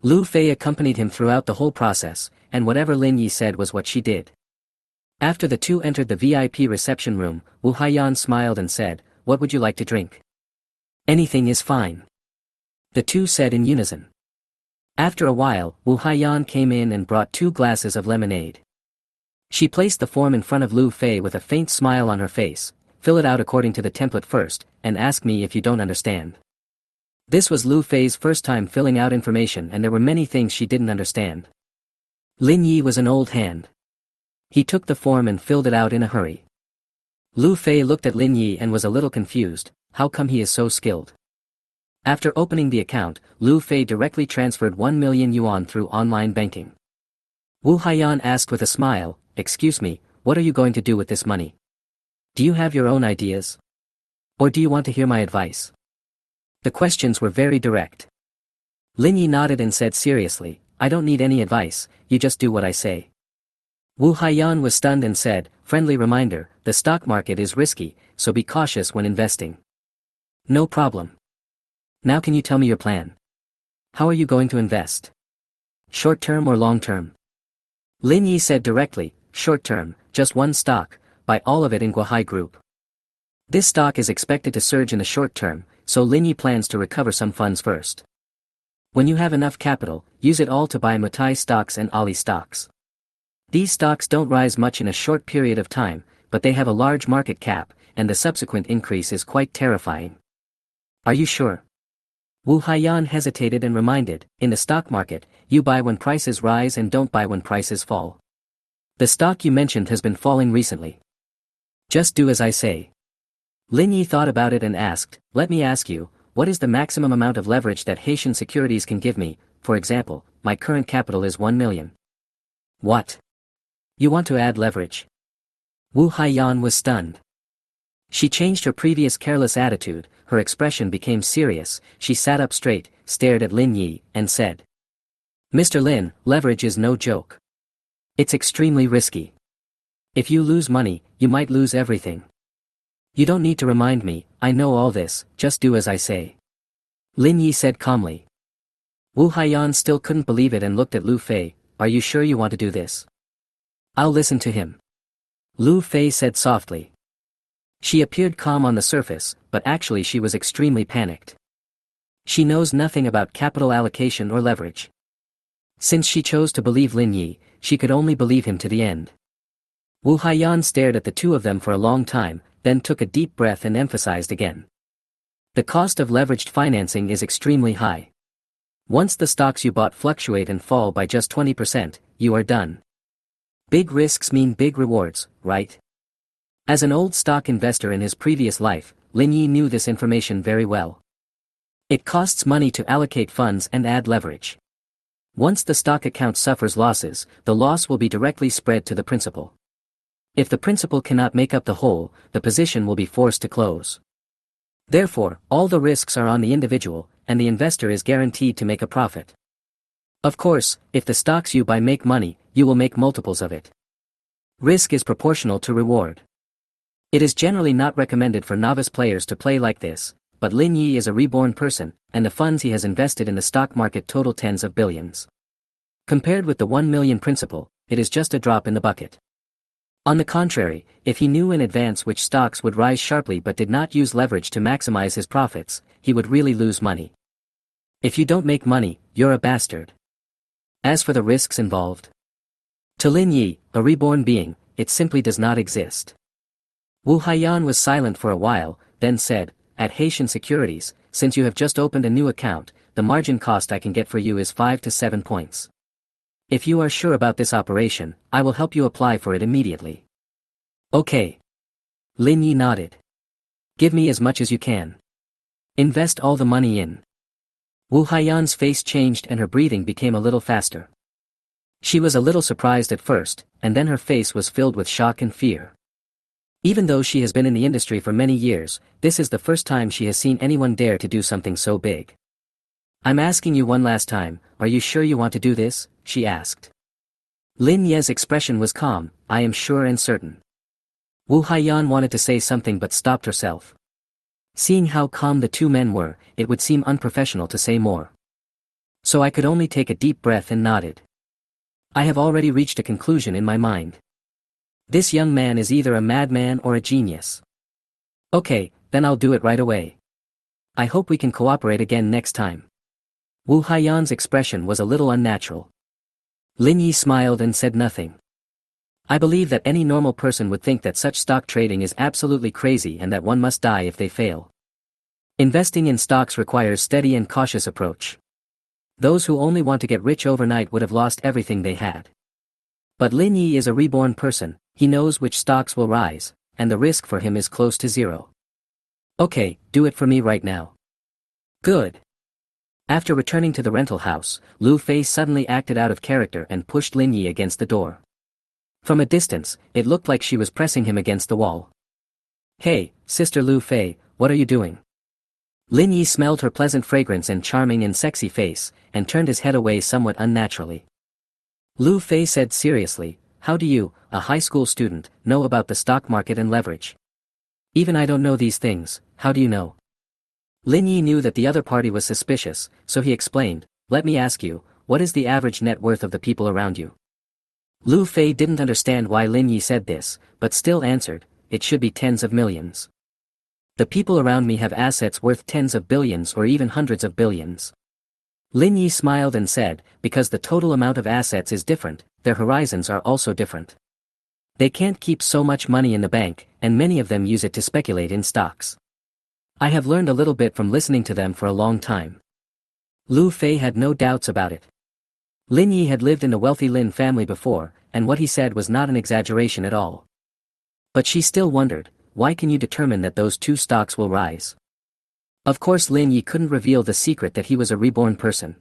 Lu Fei accompanied him throughout the whole process, and whatever Lin Yi said was what she did. After the two entered the VIP reception room, Wu Haiyan smiled and said, what would you like to drink? Anything is fine. The two said in unison. After a while, Wu Haiyan came in and brought 2 glasses of lemonade. She placed the form in front of Lu Fei with a faint smile on her face, fill it out according to the template first, and ask me if you don't understand. This was Lu Fei's first time filling out information and there were many things she didn't understand. Lin Yi was an old hand. He took the form and filled it out in a hurry. Lu Fei looked at Lin Yi and was a little confused, how come he is so skilled? After opening the account, Lu Fei directly transferred 1 million yuan through online banking. Wu Haiyan asked with a smile, excuse me, what are you going to do with this money? Do you have your own ideas? Or do you want to hear my advice? The questions were very direct. Lin Yi nodded and said seriously, I don't need any advice, you just do what I say. Wu Haiyan was stunned and said, friendly reminder, the stock market is risky, so be cautious when investing. No problem. Now can you tell me your plan? How are you going to invest? Short-term or long-term? Lin Yi said directly, short-term, just one stock, buy all of it in Guohai Group. This stock is expected to surge in the short term, so Lin Yi plans to recover some funds first. When you have enough capital, use it all to buy Mutai stocks and Ali stocks. These stocks don't rise much in a short period of time, but they have a large market cap, and the subsequent increase is quite terrifying. Are you sure? Wu Haiyan hesitated and reminded, in the stock market, you buy when prices rise and don't buy when prices fall. The stock you mentioned has been falling recently. Just do as I say. Lin Yi thought about it and asked, let me ask you, what is the maximum amount of leverage that Haitian Securities can give me? For example, my current capital is 1 million. What? You want to add leverage? Wu Haiyan was stunned. She changed her previous careless attitude, her expression became serious, she sat up straight, stared at Lin Yi, and said. Mr. Lin, leverage is no joke. It's extremely risky. If you lose money, you might lose everything. You don't need to remind me, I know all this, just do as I say. Lin Yi said calmly. Wu Haiyan still couldn't believe it and looked at Lu Fei, are you sure you want to do this? I'll listen to him. Lu Fei said softly. She appeared calm on the surface, but actually she was extremely panicked. She knows nothing about capital allocation or leverage. Since she chose to believe Lin Yi, she could only believe him to the end. Wu Haiyan stared at the two of them for a long time, then took a deep breath and emphasized again. The cost of leveraged financing is extremely high. Once the stocks you bought fluctuate and fall by just 20%, you are done. Big risks mean big rewards, right? As an old stock investor in his previous life, Lin Yi knew this information very well. It costs money to allocate funds and add leverage. Once the stock account suffers losses, the loss will be directly spread to the principal. If the principal cannot make up the whole, the position will be forced to close. Therefore, all the risks are on the individual, and the investor is guaranteed to make a profit. Of course, if the stocks you buy make money, you will make multiples of it. Risk is proportional to reward. It is generally not recommended for novice players to play like this, but Lin Yi is a reborn person, and the funds he has invested in the stock market total tens of billions. Compared with the 1 million principal, it is just a drop in the bucket. On the contrary, if he knew in advance which stocks would rise sharply but did not use leverage to maximize his profits, he would really lose money. If you don't make money, you're a bastard. As for the risks involved, to Lin Yi, a reborn being, it simply does not exist. Wu Haiyan was silent for a while, then said, at Haitian Securities, since you have just opened a new account, the margin cost I can get for you is 5 to 7 points. If you are sure about this operation, I will help you apply for it immediately. Okay. Lin Yi nodded. Give me as much as you can. Invest all the money in. Wu Haiyan's face changed and her breathing became a little faster. She was a little surprised at first, and then her face was filled with shock and fear. Even though she has been in the industry for many years, this is the first time she has seen anyone dare to do something so big. I'm asking you one last time, are you sure you want to do this? She asked. Lin Ye's expression was calm, I am sure and certain. Wu Haiyan wanted to say something but stopped herself. Seeing how calm the two men were, it would seem unprofessional to say more. So I could only take a deep breath and nodded. I have already reached a conclusion in my mind. This young man is either a madman or a genius. Okay, then I'll do it right away. I hope we can cooperate again next time. Wu Haiyan's expression was a little unnatural. Lin Yi smiled and said nothing. I believe that any normal person would think that such stock trading is absolutely crazy and that one must die if they fail. Investing in stocks requires steady and cautious approach. Those who only want to get rich overnight would have lost everything they had. But Lin Yi is a reborn person, he knows which stocks will rise, and the risk for him is close to zero. Okay, do it for me right now. Good. After returning to the rental house, Lu Fei suddenly acted out of character and pushed Lin Yi against the door. From a distance, it looked like she was pressing him against the wall. Hey, Sister Lu Fei, what are you doing? Lin Yi smelled her pleasant fragrance and charming and sexy face, and turned his head away somewhat unnaturally. Lu Fei said seriously, how do you, a high school student, know about the stock market and leverage? Even I don't know these things, how do you know? Lin Yi knew that the other party was suspicious, so he explained, let me ask you, what is the average net worth of the people around you? Lu Fei didn't understand why Lin Yi said this, but still answered, it should be tens of millions. The people around me have assets worth tens of billions or even hundreds of billions. Lin Yi smiled and said, because the total amount of assets is different, their horizons are also different. They can't keep so much money in the bank, and many of them use it to speculate in stocks. I have learned a little bit from listening to them for a long time. Lu Fei had no doubts about it. Lin Yi had lived in the wealthy Lin family before, and what he said was not an exaggeration at all. But she still wondered, why can you determine that those two stocks will rise? Of course Lin Yi couldn't reveal the secret that he was a reborn person.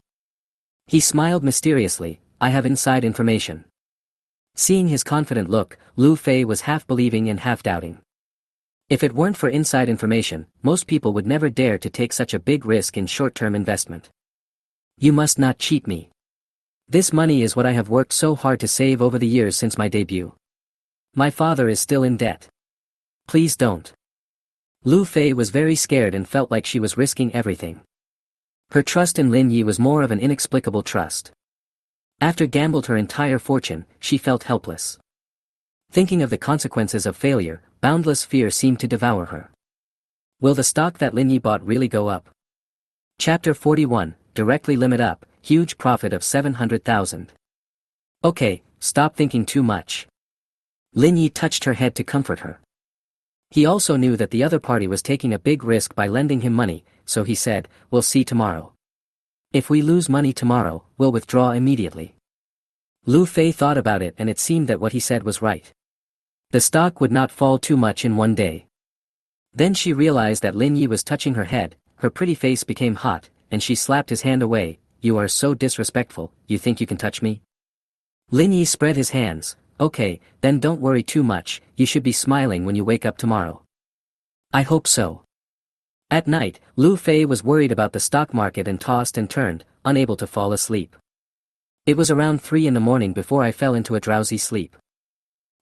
He smiled mysteriously, I have inside information. Seeing his confident look, Lu Fei was half believing and half doubting. If it weren't for inside information, most people would never dare to take such a big risk in short-term investment. You must not cheat me. This money is what I have worked so hard to save over the years since my debut. My father is still in debt. Please don't. Lu Fei was very scared and felt like she was risking everything. Her trust in Lin Yi was more of an inexplicable trust. After gambled her entire fortune, she felt helpless. Thinking of the consequences of failure, boundless fear seemed to devour her. Will the stock that Lin Yi bought really go up? Chapter 41, Directly Limit Up, Huge Profit of 700,000. Okay, stop thinking too much. Lin Yi touched her head to comfort her. He also knew that the other party was taking a big risk by lending him money, so he said, we'll see tomorrow. If we lose money tomorrow, we'll withdraw immediately. Lu Fei thought about it and it seemed that what he said was right. The stock would not fall too much in one day. Then she realized that Lin Yi was touching her head, her pretty face became hot, and she slapped his hand away, you are so disrespectful, you think you can touch me? Lin Yi spread his hands, okay, then don't worry too much, you should be smiling when you wake up tomorrow. I hope so. At night, Lu Fei was worried about the stock market and tossed and turned, unable to fall asleep. It was around 3 in the morning before I fell into a drowsy sleep.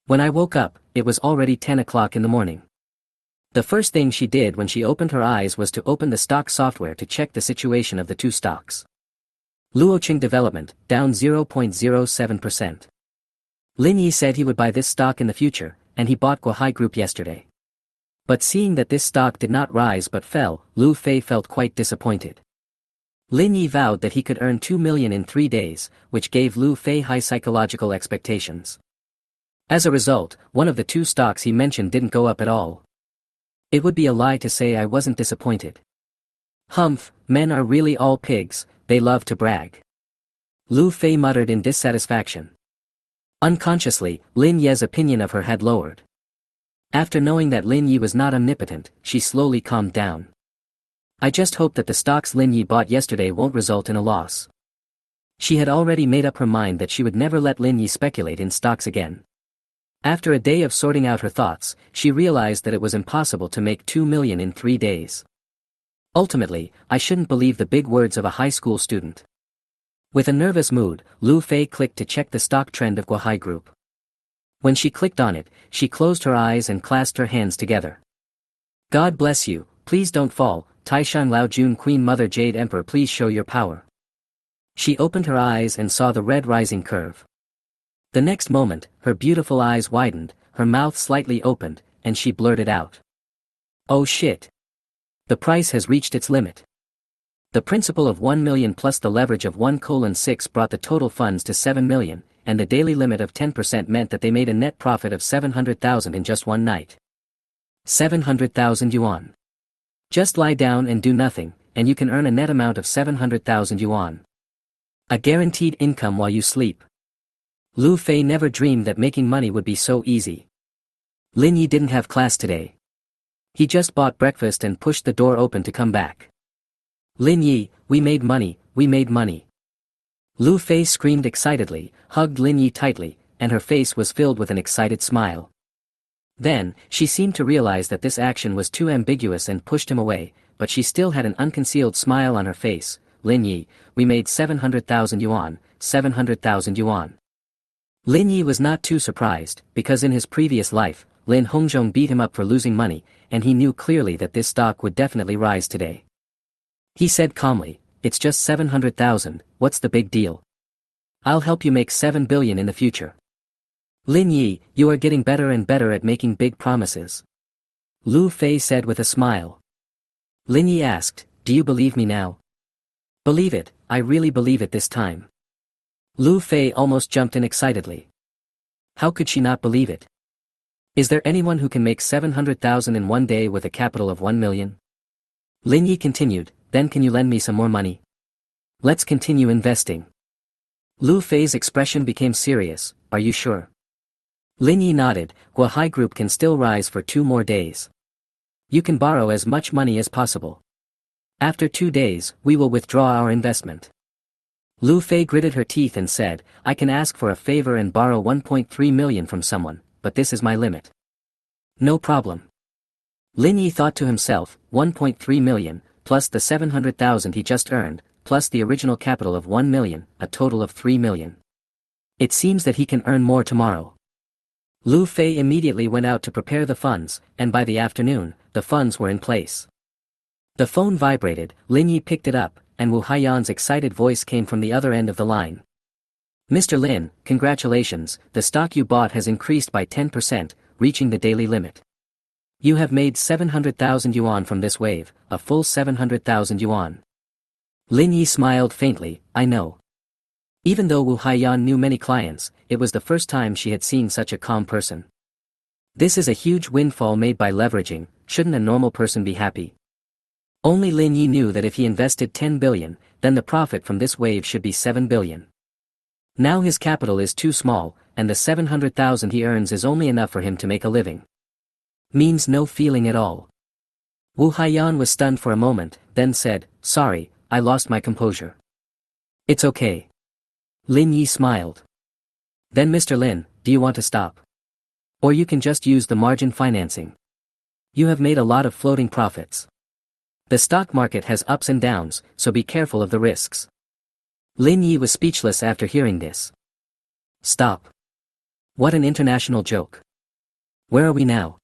When I woke up, it was already 10 o'clock in the morning. The first thing she did when she opened her eyes was to open the stock software to check the situation of the two stocks. Luoqing Development, down 0.07%. Lin Yi said he would buy this stock in the future, and he bought Guohai Group yesterday. But seeing that this stock did not rise but fell, Lu Fei felt quite disappointed. Lin Yi vowed that he could earn 2 million in 3 days, which gave Lu Fei high psychological expectations. As a result, one of the two stocks he mentioned didn't go up at all. It would be a lie to say I wasn't disappointed. Humph, men are really all pigs, they love to brag. Lu Fei muttered in dissatisfaction. Unconsciously, Lin Ye's opinion of her had lowered. After knowing that Lin Yi was not omnipotent, she slowly calmed down. I just hope that the stocks Lin Yi bought yesterday won't result in a loss. She had already made up her mind that she would never let Lin Yi speculate in stocks again. After a day of sorting out her thoughts, she realized that it was impossible to make 2 million in 3 days. Ultimately, I shouldn't believe the big words of a high school student. With a nervous mood, Lu Fei clicked to check the stock trend of Guohai Group. When she clicked on it, she closed her eyes and clasped her hands together. God bless you, please don't fall, Taishan Laojun Queen Mother Jade Emperor, please show your power. She opened her eyes and saw the red rising curve. The next moment, her beautiful eyes widened, her mouth slightly opened, and she blurted out. Oh shit. The price has reached its limit. The principal of 1 million plus the leverage of 1:6 brought the total funds to 7 million, and the daily limit of 10% meant that they made a net profit of 700,000 in just one night. 700,000 yuan. Just lie down and do nothing, and you can earn a net amount of 700,000 yuan. A guaranteed income while you sleep. Lu Fei never dreamed that making money would be so easy. Lin Yi didn't have class today. He just bought breakfast and pushed the door open to come back. Lin Yi, we made money, we made money. Lu Fei screamed excitedly, hugged Lin Yi tightly, and her face was filled with an excited smile. Then, she seemed to realize that this action was too ambiguous and pushed him away, but she still had an unconcealed smile on her face. Lin Yi, we made 700,000 yuan, 700,000 yuan. Lin Yi was not too surprised, because in his previous life, Lin Hongzhong beat him up for losing money, and he knew clearly that this stock would definitely rise today. He said calmly, "It's just 700,000, what's the big deal? I'll help you make 7 billion in the future." "Lin Yi, you are getting better and better at making big promises," Lu Fei said with a smile. Lin Yi asked, "Do you believe me now?" "Believe it, I really believe it this time." Lu Fei almost jumped in excitedly. How could she not believe it? Is there anyone who can make 700,000 in one day with a capital of 1 million? Lin Yi continued, "Then can you lend me some more money? Let's continue investing." Lu Fei's expression became serious, "Are you sure?" Lin Yi nodded, "Guohai Group can still rise for 2 more days. You can borrow as much money as possible. After 2 days, we will withdraw our investment." Lu Fei gritted her teeth and said, "I can ask for a favor and borrow 1.3 million from someone, but this is my limit." "No problem." Lin Yi thought to himself, 1.3 million, plus the 700,000 he just earned, plus the original capital of 1 million, a total of 3 million. It seems that he can earn more tomorrow. Lu Fei immediately went out to prepare the funds, and by the afternoon, the funds were in place. The phone vibrated, Lin Yi picked it up, and Wu Haiyan's excited voice came from the other end of the line. "Mr. Lin, congratulations, the stock you bought has increased by 10%, reaching the daily limit. You have made 700,000 yuan from this wave, a full 700,000 yuan. Lin Yi smiled faintly, "I know." Even though Wu Haiyan knew many clients, it was the first time she had seen such a calm person. This is a huge windfall made by leveraging, shouldn't a normal person be happy? Only Lin Yi knew that if he invested 10 billion, then the profit from this wave should be 7 billion. Now his capital is too small, and the 700,000 he earns is only enough for him to make a living. Means no feeling at all. Wu Haiyan was stunned for a moment, then said, "Sorry, I lost my composure." "It's okay." Lin Yi smiled. "Then Mr. Lin, do you want to stop? Or you can just use the margin financing. You have made a lot of floating profits. The stock market has ups and downs, so be careful of the risks." Lin Yi was speechless after hearing this. "Stop. What an international joke. Where are we now?"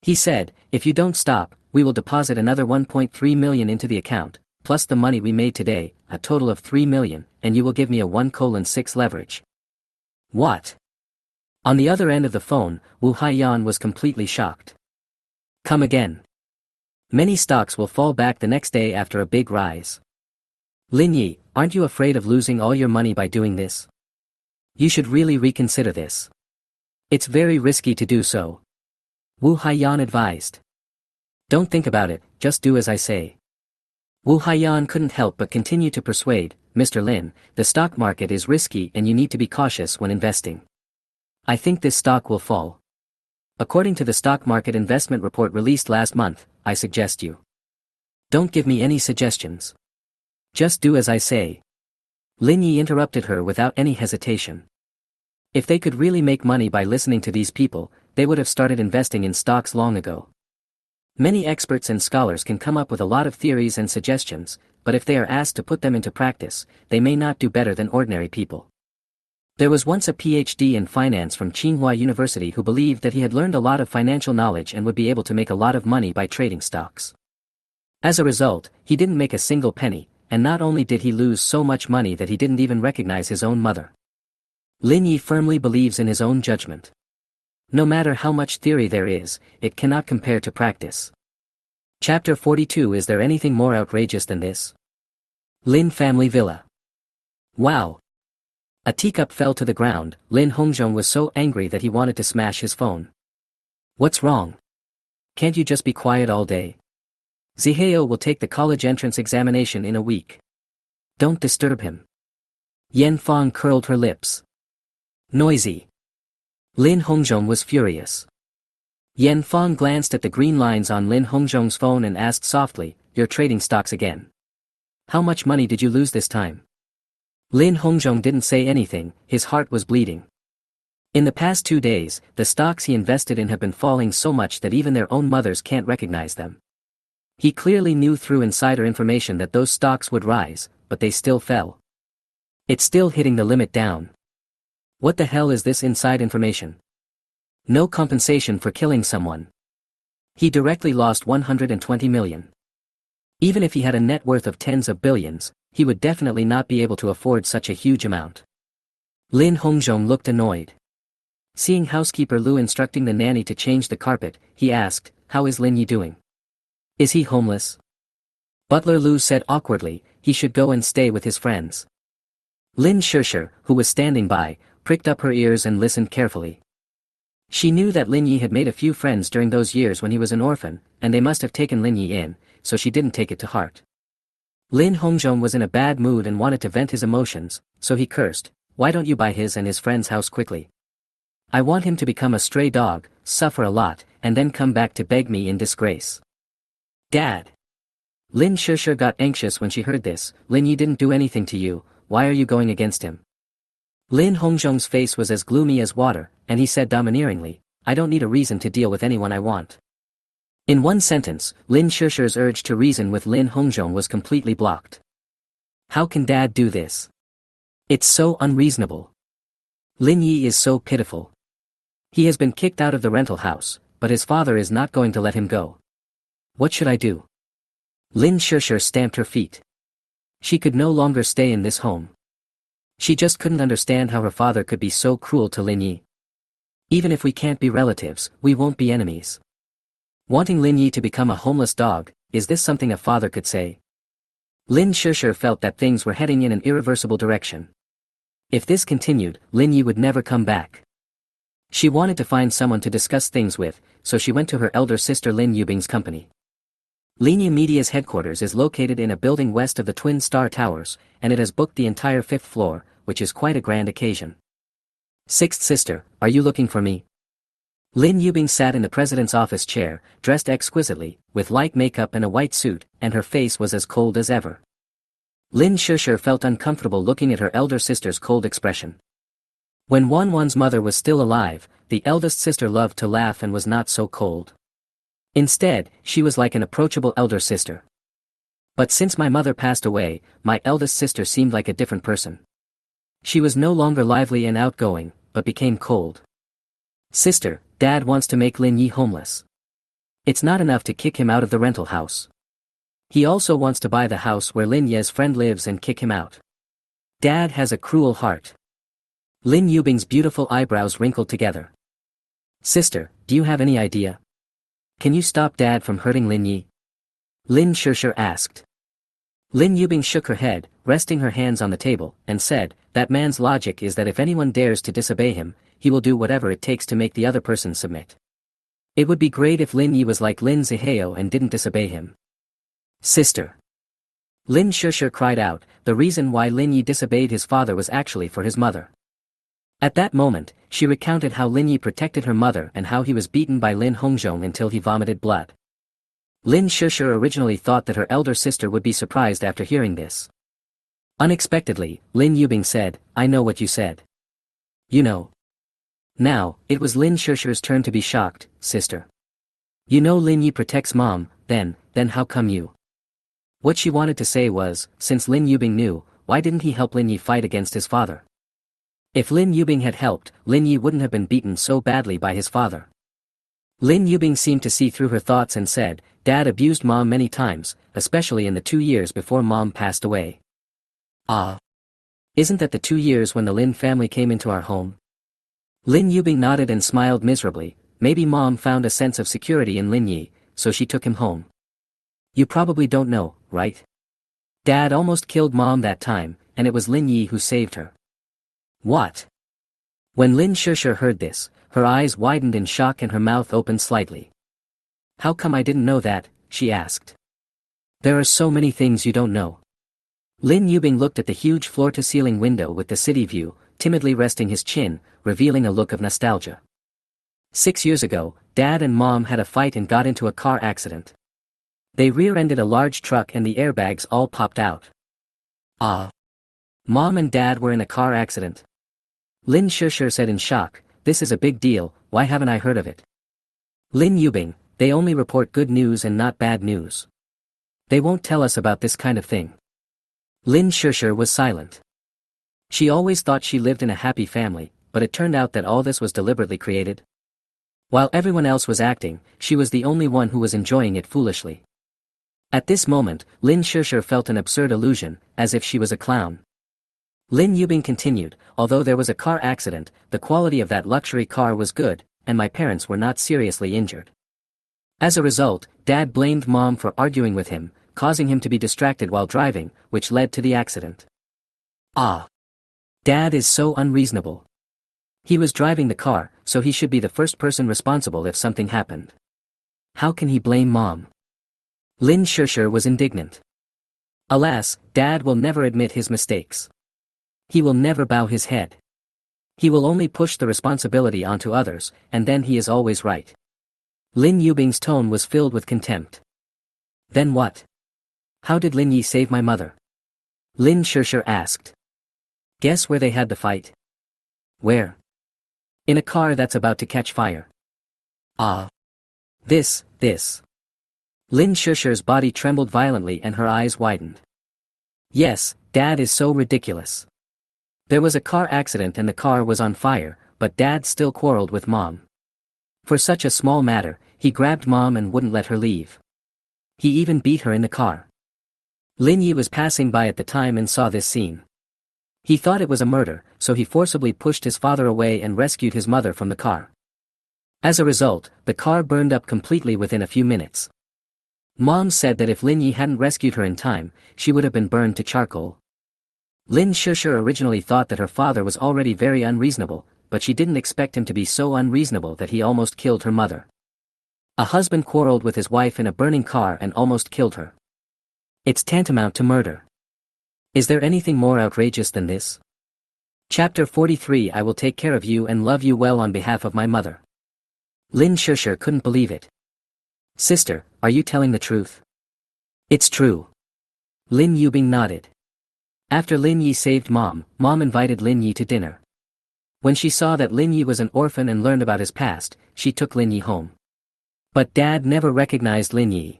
He said, "If you don't stop, we will deposit another 1.3 million into the account, plus the money we made today, a total of 3 million, and you will give me a 1:6 leverage." "What?" On the other end of the phone, Wu Haiyan was completely shocked. "Come again." "Many stocks will fall back the next day after a big rise. Lin Yi, aren't you afraid of losing all your money by doing this? You should really reconsider this. It's very risky to do so." Wu Haiyan advised. "Don't think about it, just do as I say." Wu Haiyan couldn't help but continue to persuade, "Mr. Lin, the stock market is risky and you need to be cautious when investing. I think this stock will fall. According to the stock market investment report released last month, I suggest you. Don't give me any suggestions. Just do as I say." Lin Yi interrupted her without any hesitation. If they could really make money by listening to these people, they would have started investing in stocks long ago. Many experts and scholars can come up with a lot of theories and suggestions, but if they are asked to put them into practice, they may not do better than ordinary people. There was once a PhD in finance from Tsinghua University who believed that he had learned a lot of financial knowledge and would be able to make a lot of money by trading stocks. As a result, he didn't make a single penny, and not only did he lose so much money that he didn't even recognize his own mother. Lin Yi firmly believes in his own judgment. No matter how much theory there is, it cannot compare to practice. Chapter 42. Is there anything more outrageous than this? Lin family villa. Wow! A teacup fell to the ground. Lin Hongzhong was so angry that he wanted to smash his phone. "What's wrong? Can't you just be quiet all day? Ziheo will take the college entrance examination in a week. Don't disturb him." Yan Fang curled her lips. "Noisy." Lin Hongzhong was furious. Yan Fang glanced at the green lines on Lin Hongzhong's phone and asked softly, "You're trading stocks again. How much money did you lose this time?" Lin Hongzhong didn't say anything, his heart was bleeding. In the past 2 days, the stocks he invested in have been falling so much that even their own mothers can't recognize them. He clearly knew through insider information that those stocks would rise, but they still fell. It's still hitting the limit down. What the hell is this inside information? No compensation for killing someone. He directly lost 120 million. Even if he had a net worth of tens of billions, he would definitely not be able to afford such a huge amount. Lin Hongzhong looked annoyed. Seeing housekeeper Lu instructing the nanny to change the carpet, he asked, "How is Lin Yi doing? Is he homeless?" Butler Lu said awkwardly, "He should go and stay with his friends." Lin Shishir, who was standing by, pricked up her ears and listened carefully. She knew that Lin Yi had made a few friends during those years when he was an orphan, and they must have taken Lin Yi in, so she didn't take it to heart. Lin Hongzhong was in a bad mood and wanted to vent his emotions, so he cursed, "Why don't you buy his and his friend's house quickly? I want him to become a stray dog, suffer a lot, and then come back to beg me in disgrace." Dad. Lin Shishir got anxious when she heard this. "Lin Yi didn't do anything to you, why are you going against him?" Lin Hongzhong's face was as gloomy as water, and he said domineeringly, "I don't need a reason to deal with anyone I want." In one sentence, Lin Shishir's urge to reason with Lin Hongzhong was completely blocked. How can Dad do this? It's so unreasonable. Lin Yi is so pitiful. He has been kicked out of the rental house, but his father is not going to let him go. What should I do? Lin Shishir stamped her feet. She could no longer stay in this home. She just couldn't understand how her father could be so cruel to Lin Yi. Even if we can't be relatives, we won't be enemies. Wanting Lin Yi to become a homeless dog, is this something a father could say? Lin Shishir felt that things were heading in an irreversible direction. If this continued, Lin Yi would never come back. She wanted to find someone to discuss things with, so she went to her elder sister Lin Yubing's company. Lin Yi Media's headquarters is located in a building west of the Twin Star Towers, and it has booked the entire 5th floor, which is quite a grand occasion. "Sixth sister, are you looking for me?" Lin Yubing sat in the president's office chair, dressed exquisitely, with light makeup and a white suit, and her face was as cold as ever. Lin Shishir felt uncomfortable looking at her elder sister's cold expression. When Wanwan's mother was still alive, the eldest sister loved to laugh and was not so cold. Instead, she was like an approachable elder sister. But since my mother passed away, my eldest sister seemed like a different person. She was no longer lively and outgoing, but became cold. "Sister, Dad wants to make Lin Yi homeless. It's not enough to kick him out of the rental house. He also wants to buy the house where Lin Ye's friend lives and kick him out. Dad has a cruel heart." Lin Yubing's beautiful eyebrows wrinkled together. "Sister, do you have any idea? Can you stop Dad from hurting Lin Yi?" Lin Shishir asked. Lin Yubing shook her head, resting her hands on the table, and said, "That man's logic is that if anyone dares to disobey him, he will do whatever it takes to make the other person submit. It would be great if Lin Yi was like Lin Zihao and didn't disobey him." "Sister." Lin Shishir cried out, the reason why Lin Yi disobeyed his father was actually for his mother. At that moment, she recounted how Lin Yi protected her mother and how he was beaten by Lin Hongzhong until he vomited blood. Lin Shishir originally thought that her elder sister would be surprised after hearing this. Unexpectedly, Lin Yubing said, "I know what you said." "You know." Now, it was Lin Shishir's turn to be shocked. "Sister. You know Lin Yi protects Mom, then how come you?" What she wanted to say was, since Lin Yubing knew, why didn't he help Lin Yi fight against his father? If Lin Yubing had helped, Lin Yi wouldn't have been beaten so badly by his father. Lin Yubing seemed to see through her thoughts and said, "Dad abused Mom many times, especially in the 2 years before Mom passed away." "Ah. Isn't that the 2 years when the Lin family came into our home?" Lin Yubing nodded and smiled miserably. "Maybe Mom found a sense of security in Lin Yi, so she took him home. You probably don't know, right? Dad almost killed Mom that time, and it was Lin Yi who saved her." "What?" When Lin Shishir heard this, her eyes widened in shock and her mouth opened slightly. "How come I didn't know that?" she asked. "There are so many things you don't know." Lin Yubing looked at the huge floor-to-ceiling window with the city view, timidly resting his chin, revealing a look of nostalgia. 6 years ago, Dad and Mom had a fight and got into a car accident. They rear-ended a large truck and the airbags all popped out. "Ah. Mom and Dad were in a car accident?" Lin Shishir said in shock, "This is a big deal, why haven't I heard of it?" Lin Yubing, "They only report good news and not bad news. They won't tell us about this kind of thing." Lin Shishir was silent. She always thought she lived in a happy family, but it turned out that all this was deliberately created. While everyone else was acting, she was the only one who was enjoying it foolishly. At this moment, Lin Shishir felt an absurd illusion, as if she was a clown. Lin Yubing continued, although there was a car accident, the quality of that luxury car was good, and my parents were not seriously injured. As a result, Dad blamed Mom for arguing with him, causing him to be distracted while driving, which led to the accident. Ah! Dad is so unreasonable. He was driving the car, so he should be the first person responsible if something happened. How can he blame Mom? Lin Shishir was indignant. Alas, Dad will never admit his mistakes. He will never bow his head. He will only push the responsibility onto others, and then he is always right. Lin Yubing's tone was filled with contempt. Then what? How did Lin Yi save my mother? Lin Shishir asked. Guess where they had the fight? Where? In a car that's about to catch fire. Ah. This. Lin Shishir's body trembled violently and her eyes widened. Yes, Dad is so ridiculous. There was a car accident and the car was on fire, but Dad still quarreled with Mom. For such a small matter, he grabbed Mom and wouldn't let her leave. He even beat her in the car. Lin Yi was passing by at the time and saw this scene. He thought it was a murder, so he forcibly pushed his father away and rescued his mother from the car. As a result, the car burned up completely within a few minutes. Mom said that if Lin Yi hadn't rescued her in time, she would have been burned to charcoal. Lin Shishir originally thought that her father was already very unreasonable, but she didn't expect him to be so unreasonable that he almost killed her mother. A husband quarreled with his wife in a burning car and almost killed her. It's tantamount to murder. Is there anything more outrageous than this? Chapter 43 I will take care of you and love you well on behalf of my mother. Lin Shishir couldn't believe it. Sister, are you telling the truth? It's true. Lin Yubing nodded. After Lin Yi saved Mom invited Lin Yi to dinner. When she saw that Lin Yi was an orphan and learned about his past, she took Lin Yi home. But Dad never recognized Lin Yi.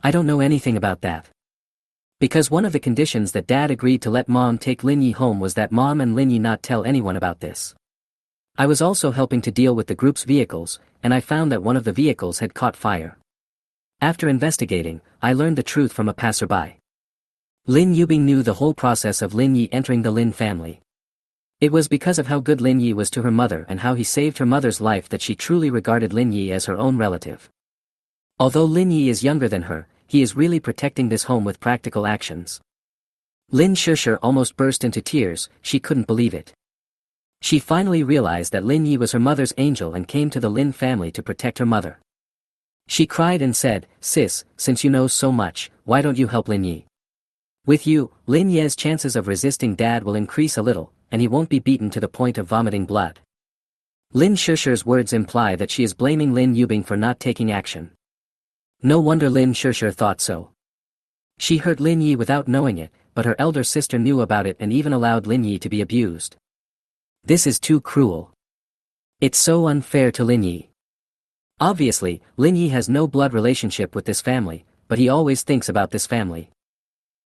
I don't know anything about that. Because one of the conditions that Dad agreed to let Mom take Lin Yi home was that Mom and Lin Yi not tell anyone about this. I was also helping to deal with the group's vehicles, and I found that one of the vehicles had caught fire. After investigating, I learned the truth from a passerby. Lin Yubing knew the whole process of Lin Yi entering the Lin family. It was because of how good Lin Yi was to her mother and how he saved her mother's life that she truly regarded Lin Yi as her own relative. Although Lin Yi is younger than her, he is really protecting this home with practical actions. Lin Shishir almost burst into tears, she couldn't believe it. She finally realized that Lin Yi was her mother's angel and came to the Lin family to protect her mother. She cried and said, Sis, since you know so much, why don't you help Lin Yi? With you, Lin Ye's chances of resisting Dad will increase a little, and he won't be beaten to the point of vomiting blood. Lin Shishir's words imply that she is blaming Lin Yubing for not taking action. No wonder Lin Shishir thought so. She hurt Lin Yi without knowing it, but her elder sister knew about it and even allowed Lin Yi to be abused. This is too cruel. It's so unfair to Lin Yi. Obviously, Lin Yi has no blood relationship with this family, but he always thinks about this family.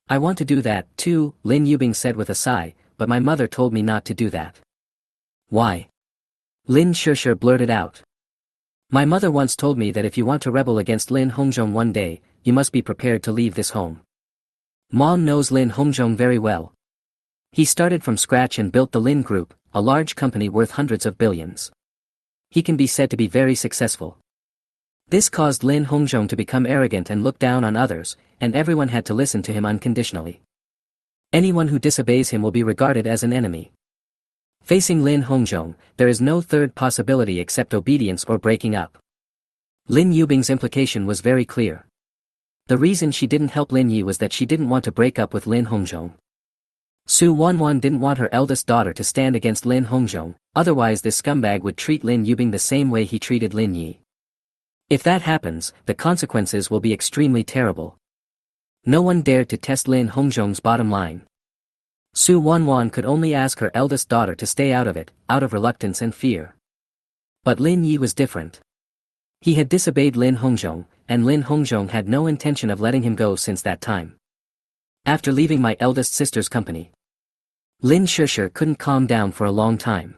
I want to do that, too, Lin Yubing said with a sigh, but my mother told me not to do that. Why? Lin Shishir blurted out. My mother once told me that if you want to rebel against Lin Hongzhong one day, you must be prepared to leave this home. Mom knows Lin Hongzhong very well. He started from scratch and built the Lin Group, a large company worth hundreds of billions. He can be said to be very successful. This caused Lin Hongzhong to become arrogant and look down on others, and everyone had to listen to him unconditionally. Anyone who disobeys him will be regarded as an enemy. Facing Lin Hongzhong, there is no third possibility except obedience or breaking up. Lin Yubing's implication was very clear. The reason she didn't help Lin Yi was that she didn't want to break up with Lin Hongzhong. Su Wanwan didn't want her eldest daughter to stand against Lin Hongzhong, otherwise this scumbag would treat Lin Yubing the same way he treated Lin Yi. If that happens, the consequences will be extremely terrible. No one dared to test Lin Hongzhong's bottom line. Su Wanwan could only ask her eldest daughter to stay out of it, out of reluctance and fear. But Lin Yi was different. He had disobeyed Lin Hongzhong, and Lin Hongzhong had no intention of letting him go since that time. After leaving my eldest sister's company, Lin Shishir couldn't calm down for a long time.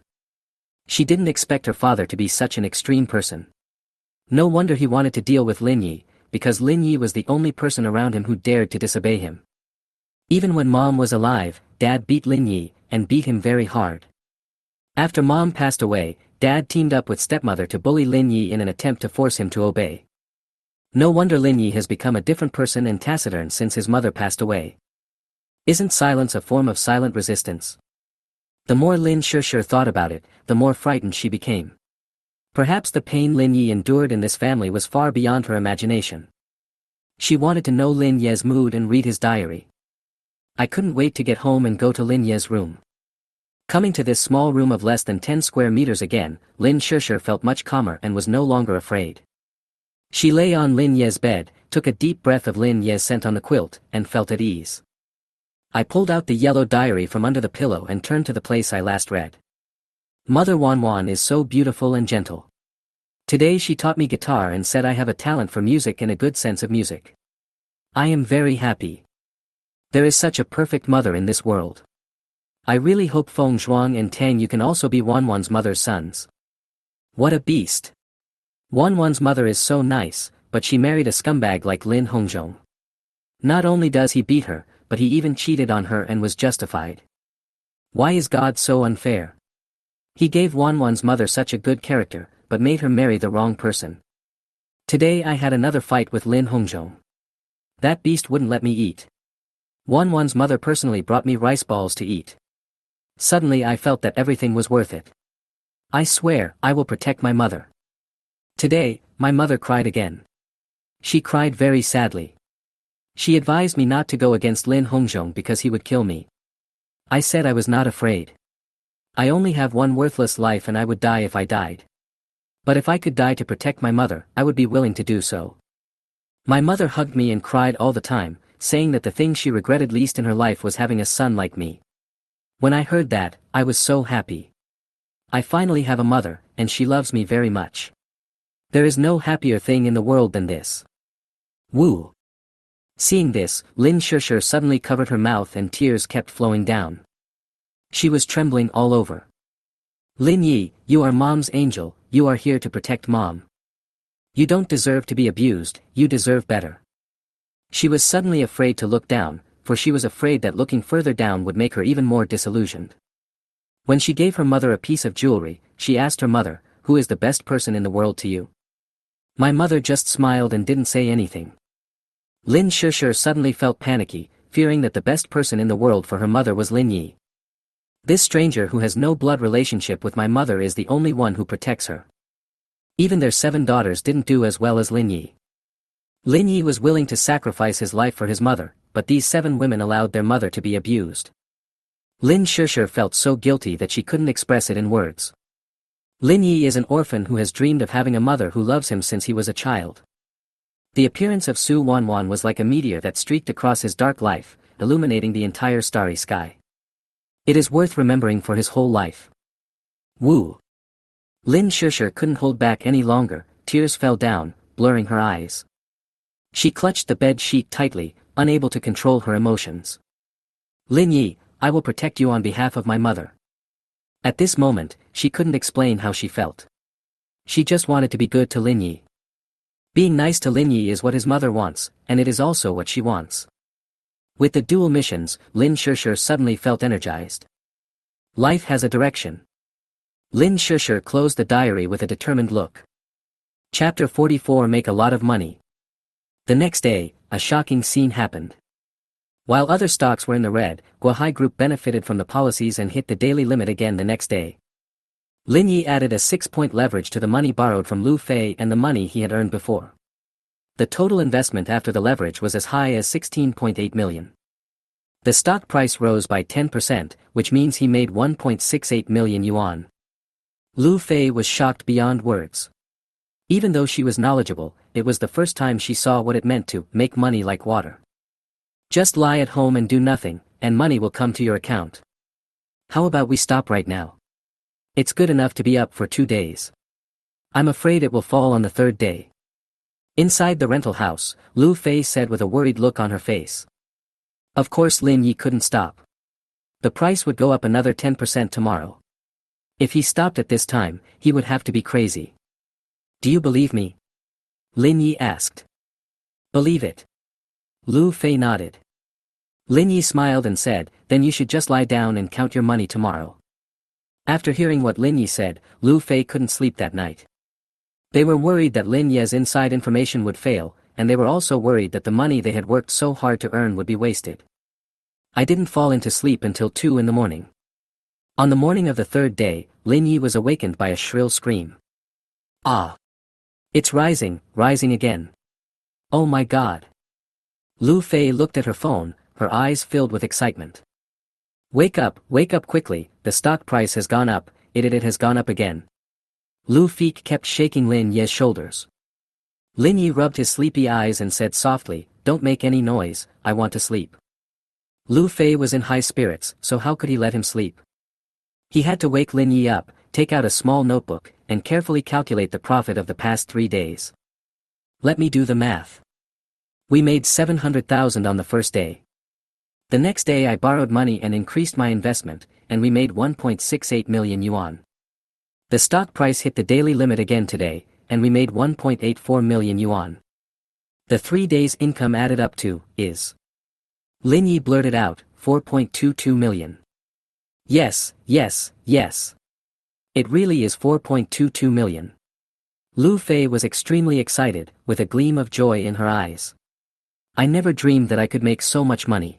She didn't expect her father to be such an extreme person. No wonder he wanted to deal with Lin Yi, because Lin Yi was the only person around him who dared to disobey him. Even when Mom was alive, Dad beat Lin Yi, and beat him very hard. After Mom passed away, Dad teamed up with stepmother to bully Lin Yi in an attempt to force him to obey. No wonder Lin Yi has become a different person and taciturn since his mother passed away. Isn't silence a form of silent resistance? The more Lin Shishir thought about it, the more frightened she became. Perhaps the pain Lin Yi endured in this family was far beyond her imagination. She wanted to know Lin Ye's mood and read his diary. I couldn't wait to get home and go to Lin Ye's room. Coming to this small room of less than 10 square meters again, Lin Shishir felt much calmer and was no longer afraid. She lay on Lin Ye's bed, took a deep breath of Lin Ye's scent on the quilt, and felt at ease. I pulled out the yellow diary from under the pillow and turned to the place I last read. Mother Wanwan is so beautiful and gentle. Today she taught me guitar and said I have a talent for music and a good sense of music. I am very happy. There is such a perfect mother in this world. I really hope Feng Zhuang and Tang you can also be Wanwan's mother's sons. What a beast. Wanwan's mother is so nice, but she married a scumbag like Lin Hongzhong. Not only does he beat her, but he even cheated on her and was justified. Why is God so unfair? He gave Wanwan's mother such a good character, but made her marry the wrong person. Today I had another fight with Lin Hongzhong. That beast wouldn't let me eat. Wanwan's mother personally brought me rice balls to eat. Suddenly I felt that everything was worth it. I swear, I will protect my mother. Today, my mother cried again. She cried very sadly. She advised me not to go against Lin Hongzhong because he would kill me. I said I was not afraid. I only have one worthless life and I would die if I died. But if I could die to protect my mother, I would be willing to do so. My mother hugged me and cried all the time, saying that the thing she regretted least in her life was having a son like me. When I heard that, I was so happy. I finally have a mother, and she loves me very much. There is no happier thing in the world than this. Woo! Seeing this, Lin Shishir suddenly covered her mouth and tears kept flowing down. She was trembling all over. Lin Yi, you are Mom's angel, you are here to protect Mom. You don't deserve to be abused, you deserve better. She was suddenly afraid to look down, for she was afraid that looking further down would make her even more disillusioned. When she gave her mother a piece of jewelry, she asked her mother, "Who is the best person in the world to you?" My mother just smiled and didn't say anything. Lin Shishir suddenly felt panicky, fearing that the best person in the world for her mother was Lin Yi. This stranger who has no blood relationship with my mother is the only one who protects her. Even their 7 daughters didn't do as well as Lin Yi. Lin Yi was willing to sacrifice his life for his mother, but these 7 women allowed their mother to be abused. Lin Shishir felt so guilty that she couldn't express it in words. Lin Yi is an orphan who has dreamed of having a mother who loves him since he was a child. The appearance of Su Wanwan was like a meteor that streaked across his dark life, illuminating the entire starry sky. It is worth remembering for his whole life. Woo! Lin Shishir couldn't hold back any longer, tears fell down, blurring her eyes. She clutched the bed sheet tightly, unable to control her emotions. Lin Yi, I will protect you on behalf of my mother. At this moment, she couldn't explain how she felt. She just wanted to be good to Lin Yi. Being nice to Lin Yi is what his mother wants, and it is also what she wants. With the dual missions, Lin Shishir suddenly felt energized. Life has a direction. Lin Shishir closed the diary with a determined look. Chapter 44 Make a lot of money. The next day, a shocking scene happened. While other stocks were in the red, Guohai Group benefited from the policies and hit the daily limit again the next day. Lin Yi added a 6-point leverage to the money borrowed from Lu Fei and the money he had earned before. The total investment after the leverage was as high as 16.8 million. The stock price rose by 10%, which means he made 1.68 million yuan. Lu Fei was shocked beyond words. Even though she was knowledgeable, it was the first time she saw what it meant to make money like water. Just lie at home and do nothing, and money will come to your account. How about we stop right now? It's good enough to be up for 2 days. I'm afraid it will fall on the 3rd day. Inside the rental house, Lu Fei said with a worried look on her face. Of course Lin Yi couldn't stop. The price would go up another 10% tomorrow. If he stopped at this time, he would have to be crazy. Do you believe me? Lin Yi asked. Believe it. Lu Fei nodded. Lin Yi smiled and said, then you should just lie down and count your money tomorrow. After hearing what Lin Yi said, Lu Fei couldn't sleep that night. They were worried that Lin Ye's inside information would fail, and they were also worried that the money they had worked so hard to earn would be wasted. I didn't fall into sleep until 2 in the morning. On the morning of the third day, Lin Yi was awakened by a shrill scream. Ah! It's rising, rising again. Oh my god! Lu Fei looked at her phone, her eyes filled with excitement. Wake up quickly, the stock price has gone up, it has gone up again. Lu Fei kept shaking Lin Ye's shoulders. Lin Yi rubbed his sleepy eyes and said softly, don't make any noise, I want to sleep. Lu Fei was in high spirits, so how could he let him sleep? He had to wake Lin Yi up, take out a small notebook, and carefully calculate the profit of the past 3 days. Let me do the math. We made 700,000 on the first day. The next day I borrowed money and increased my investment, and we made 1.68 million yuan. The stock price hit the daily limit again today, and we made 1.84 million yuan. The 3 days' income added up to, is. Lin Yi blurted out, 4.22 million. Yes. It really is 4.22 million. Lu Fei was extremely excited, with a gleam of joy in her eyes. I never dreamed that I could make so much money.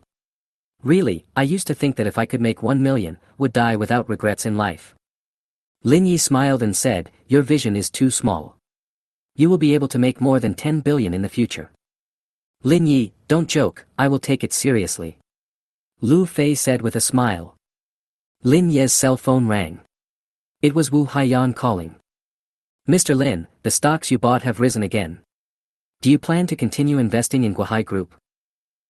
Really, I used to think that if I could make 1 million, would die without regrets in life. Lin Yi smiled and said, your vision is too small. You will be able to make more than 10 billion in the future. Lin Yi, don't joke, I will take it seriously. Lu Fei said with a smile. Lin Ye's cell phone rang. It was Wu Haiyan calling. Mr. Lin, the stocks you bought have risen again. Do you plan to continue investing in Guohai Group?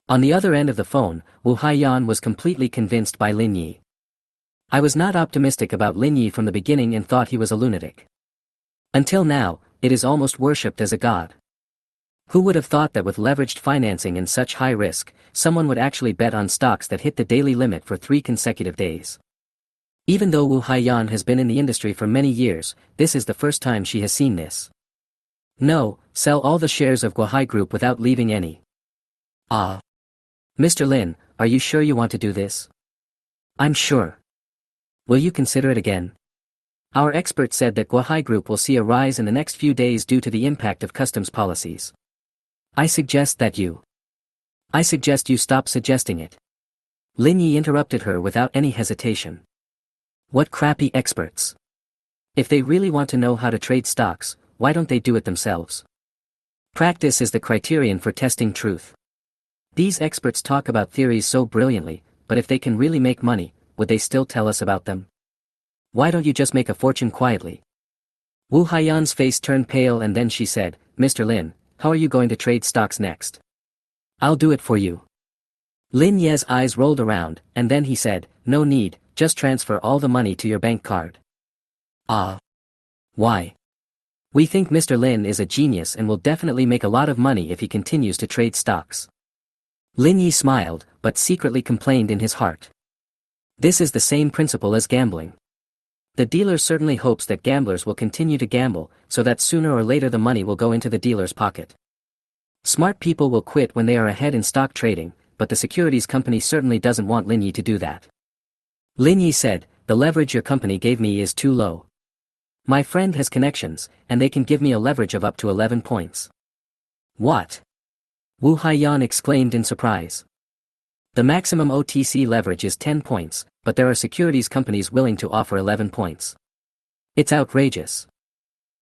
On the other end of the phone, Wu Haiyan was completely convinced by Lin Yi. I was not optimistic about Lin Yi from the beginning and thought he was a lunatic. Until now, it is almost worshipped as a god. Who would have thought that with leveraged financing and such high risk, someone would actually bet on stocks that hit the daily limit for 3 consecutive days? Even though Wu Haiyan has been in the industry for many years, this is the first time she has seen this. No, sell all the shares of Guohai Group without leaving any. Ah. Mr. Lin, are you sure you want to do this? I'm sure. Will you consider it again? Our expert said that Guohai Group will see a rise in the next few days due to the impact of customs policies. I suggest you stop suggesting it. Lin Yi interrupted her without any hesitation. What crappy experts. If they really want to know how to trade stocks, why don't they do it themselves? Practice is the criterion for testing truth. These experts talk about theories so brilliantly, but if they can really make money, would they still tell us about them? Why don't you just make a fortune quietly? Wu Haiyan's face turned pale and then she said, Mr. Lin, how are you going to trade stocks next? I'll do it for you. Lin Ye's eyes rolled around, and then he said, no need, just transfer all the money to your bank card. Ah. Why? We think Mr. Lin is a genius and will definitely make a lot of money if he continues to trade stocks. Lin Yi smiled, but secretly complained in his heart. This is the same principle as gambling. The dealer certainly hopes that gamblers will continue to gamble, so that sooner or later the money will go into the dealer's pocket. Smart people will quit when they are ahead in stock trading, but the securities company certainly doesn't want Lin Yi to do that. Lin Yi said, the leverage your company gave me is too low. My friend has connections, and they can give me a leverage of up to 11 points. What? Wu Haiyan exclaimed in surprise. The maximum OTC leverage is 10 points, but there are securities companies willing to offer 11 points. It's outrageous.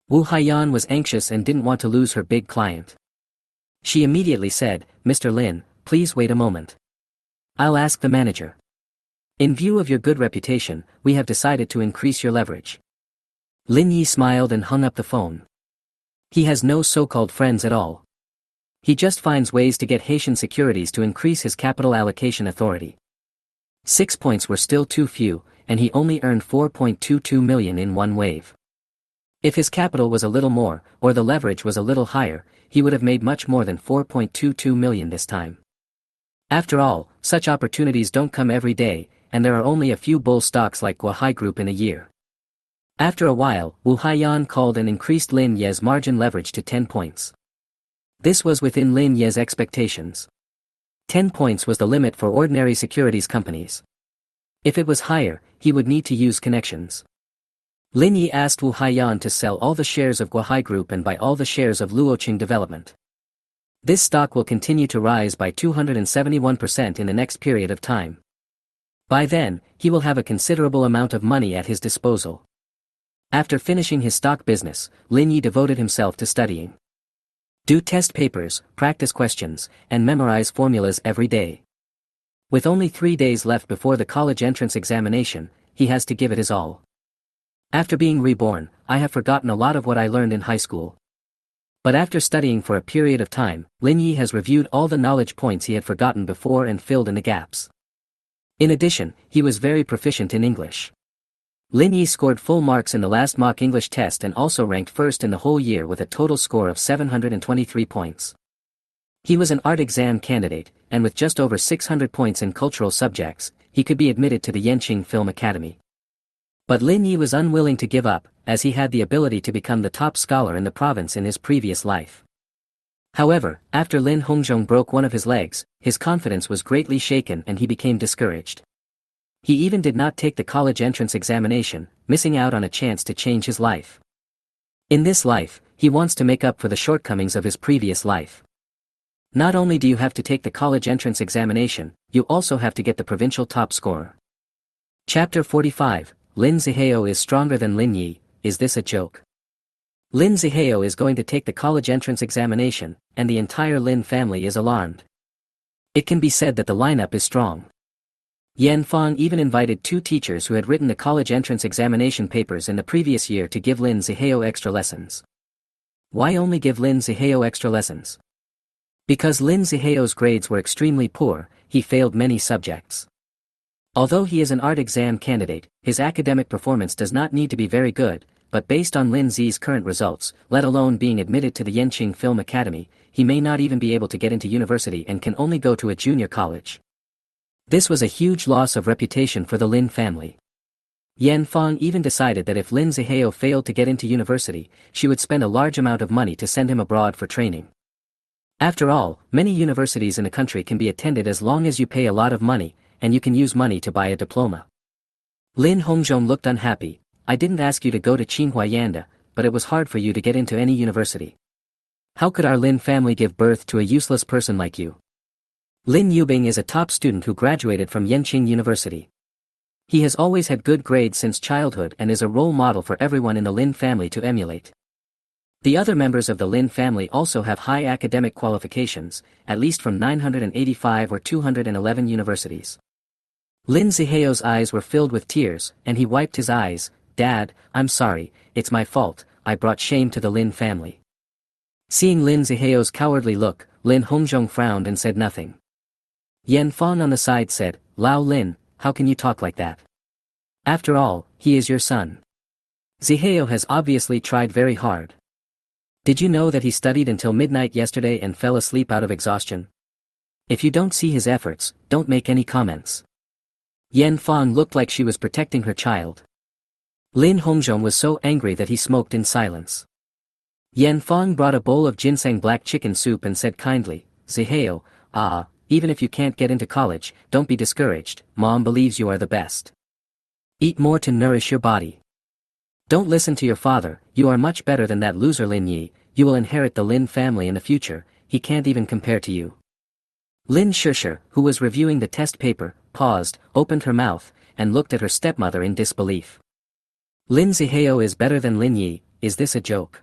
Wu Haiyan was anxious and didn't want to lose her big client. She immediately said, Mr. Lin, please wait a moment. I'll ask the manager. In view of your good reputation, we have decided to increase your leverage. Lin Yi smiled and hung up the phone. He has no so-called friends at all. He just finds ways to get Haitian securities to increase his capital allocation authority. 6 points were still too few, and he only earned 4.22 million in one wave. If his capital was a little more, or the leverage was a little higher, he would have made much more than 4.22 million this time. After all, such opportunities don't come every day, and there are only a few bull stocks like Guohai Group in a year. After a while, Wu Haiyan called and increased Lin Ye's margin leverage to 10 points. This was within Lin Ye's expectations. 10 points was the limit for ordinary securities companies. If it was higher, he would need to use connections. Lin Yi asked Wu Haiyan to sell all the shares of Guohai Group and buy all the shares of Luoqing Development. This stock will continue to rise by 271% in the next period of time. By then, he will have a considerable amount of money at his disposal. After finishing his stock business, Lin Yi devoted himself to studying. Do test papers, practice questions, and memorize formulas every day. With only 3 days left before the college entrance examination, he has to give it his all. After being reborn, I have forgotten a lot of what I learned in high school. But after studying for a period of time, Lin Yi has reviewed all the knowledge points he had forgotten before and filled in the gaps. In addition, he was very proficient in English. Lin Yi scored full marks in the last mock English test and also ranked first in the whole year with a total score of 723 points. He was an art exam candidate, and with just over 600 points in cultural subjects, he could be admitted to the Yenqing Film Academy. But Lin Yi was unwilling to give up, as he had the ability to become the top scholar in the province in his previous life. However, after Lin Hongzhong broke one of his legs, his confidence was greatly shaken and he became discouraged. He even did not take the college entrance examination, missing out on a chance to change his life. In this life, he wants to make up for the shortcomings of his previous life. Not only do you have to take the college entrance examination, you also have to get the provincial top scorer. Chapter 45, Lin Zihao is stronger than Lin Yi, is this a joke? Lin Zihao is going to take the college entrance examination, and the entire Lin family is alarmed. It can be said that the lineup is strong. Yan Fang even invited 2 teachers who had written the college entrance examination papers in the previous year to give Lin Zihao extra lessons. Why only give Lin Zihao extra lessons? Because Lin Zihao's grades were extremely poor, he failed many subjects. Although he is an art exam candidate, his academic performance does not need to be very good, but based on Lin Zi's current results, let alone being admitted to the Yenqing Film Academy, he may not even be able to get into university and can only go to a junior college. This was a huge loss of reputation for the Lin family. Yan Fang even decided that if Lin Zihao failed to get into university, she would spend a large amount of money to send him abroad for training. After all, many universities in the country can be attended as long as you pay a lot of money, and you can use money to buy a diploma. Lin Hongzhong looked unhappy. I didn't ask you to go to Tsinghua Yanda, but it was hard for you to get into any university. How could our Lin family give birth to a useless person like you? Lin Yubing is a top student who graduated from Yenqing University. He has always had good grades since childhood and is a role model for everyone in the Lin family to emulate. The other members of the Lin family also have high academic qualifications, at least from 985 or 211 universities. Lin Zihao's eyes were filled with tears, and he wiped his eyes. Dad, I'm sorry, it's my fault, I brought shame to the Lin family. Seeing Lin Zihao's cowardly look, Lin Hongzhong frowned and said nothing. Yan Fang on the side said, Lao Lin, how can you talk like that? After all, he is your son. Zihao has obviously tried very hard. Did you know that he studied until midnight yesterday and fell asleep out of exhaustion? If you don't see his efforts, don't make any comments. Yan Fang looked like she was protecting her child. Lin Hongzhong was so angry that he smoked in silence. Yan Fang brought a bowl of ginseng black chicken soup and said kindly, Zihao, even if you can't get into college, don't be discouraged, Mom believes you are the best. Eat more to nourish your body. Don't listen to your father, you are much better than that loser Lin Yi, you will inherit the Lin family in the future, he can't even compare to you. Lin Shishir, who was reviewing the test paper, paused, opened her mouth, and looked at her stepmother in disbelief. Lin Zihao is better than Lin Yi, is this a joke?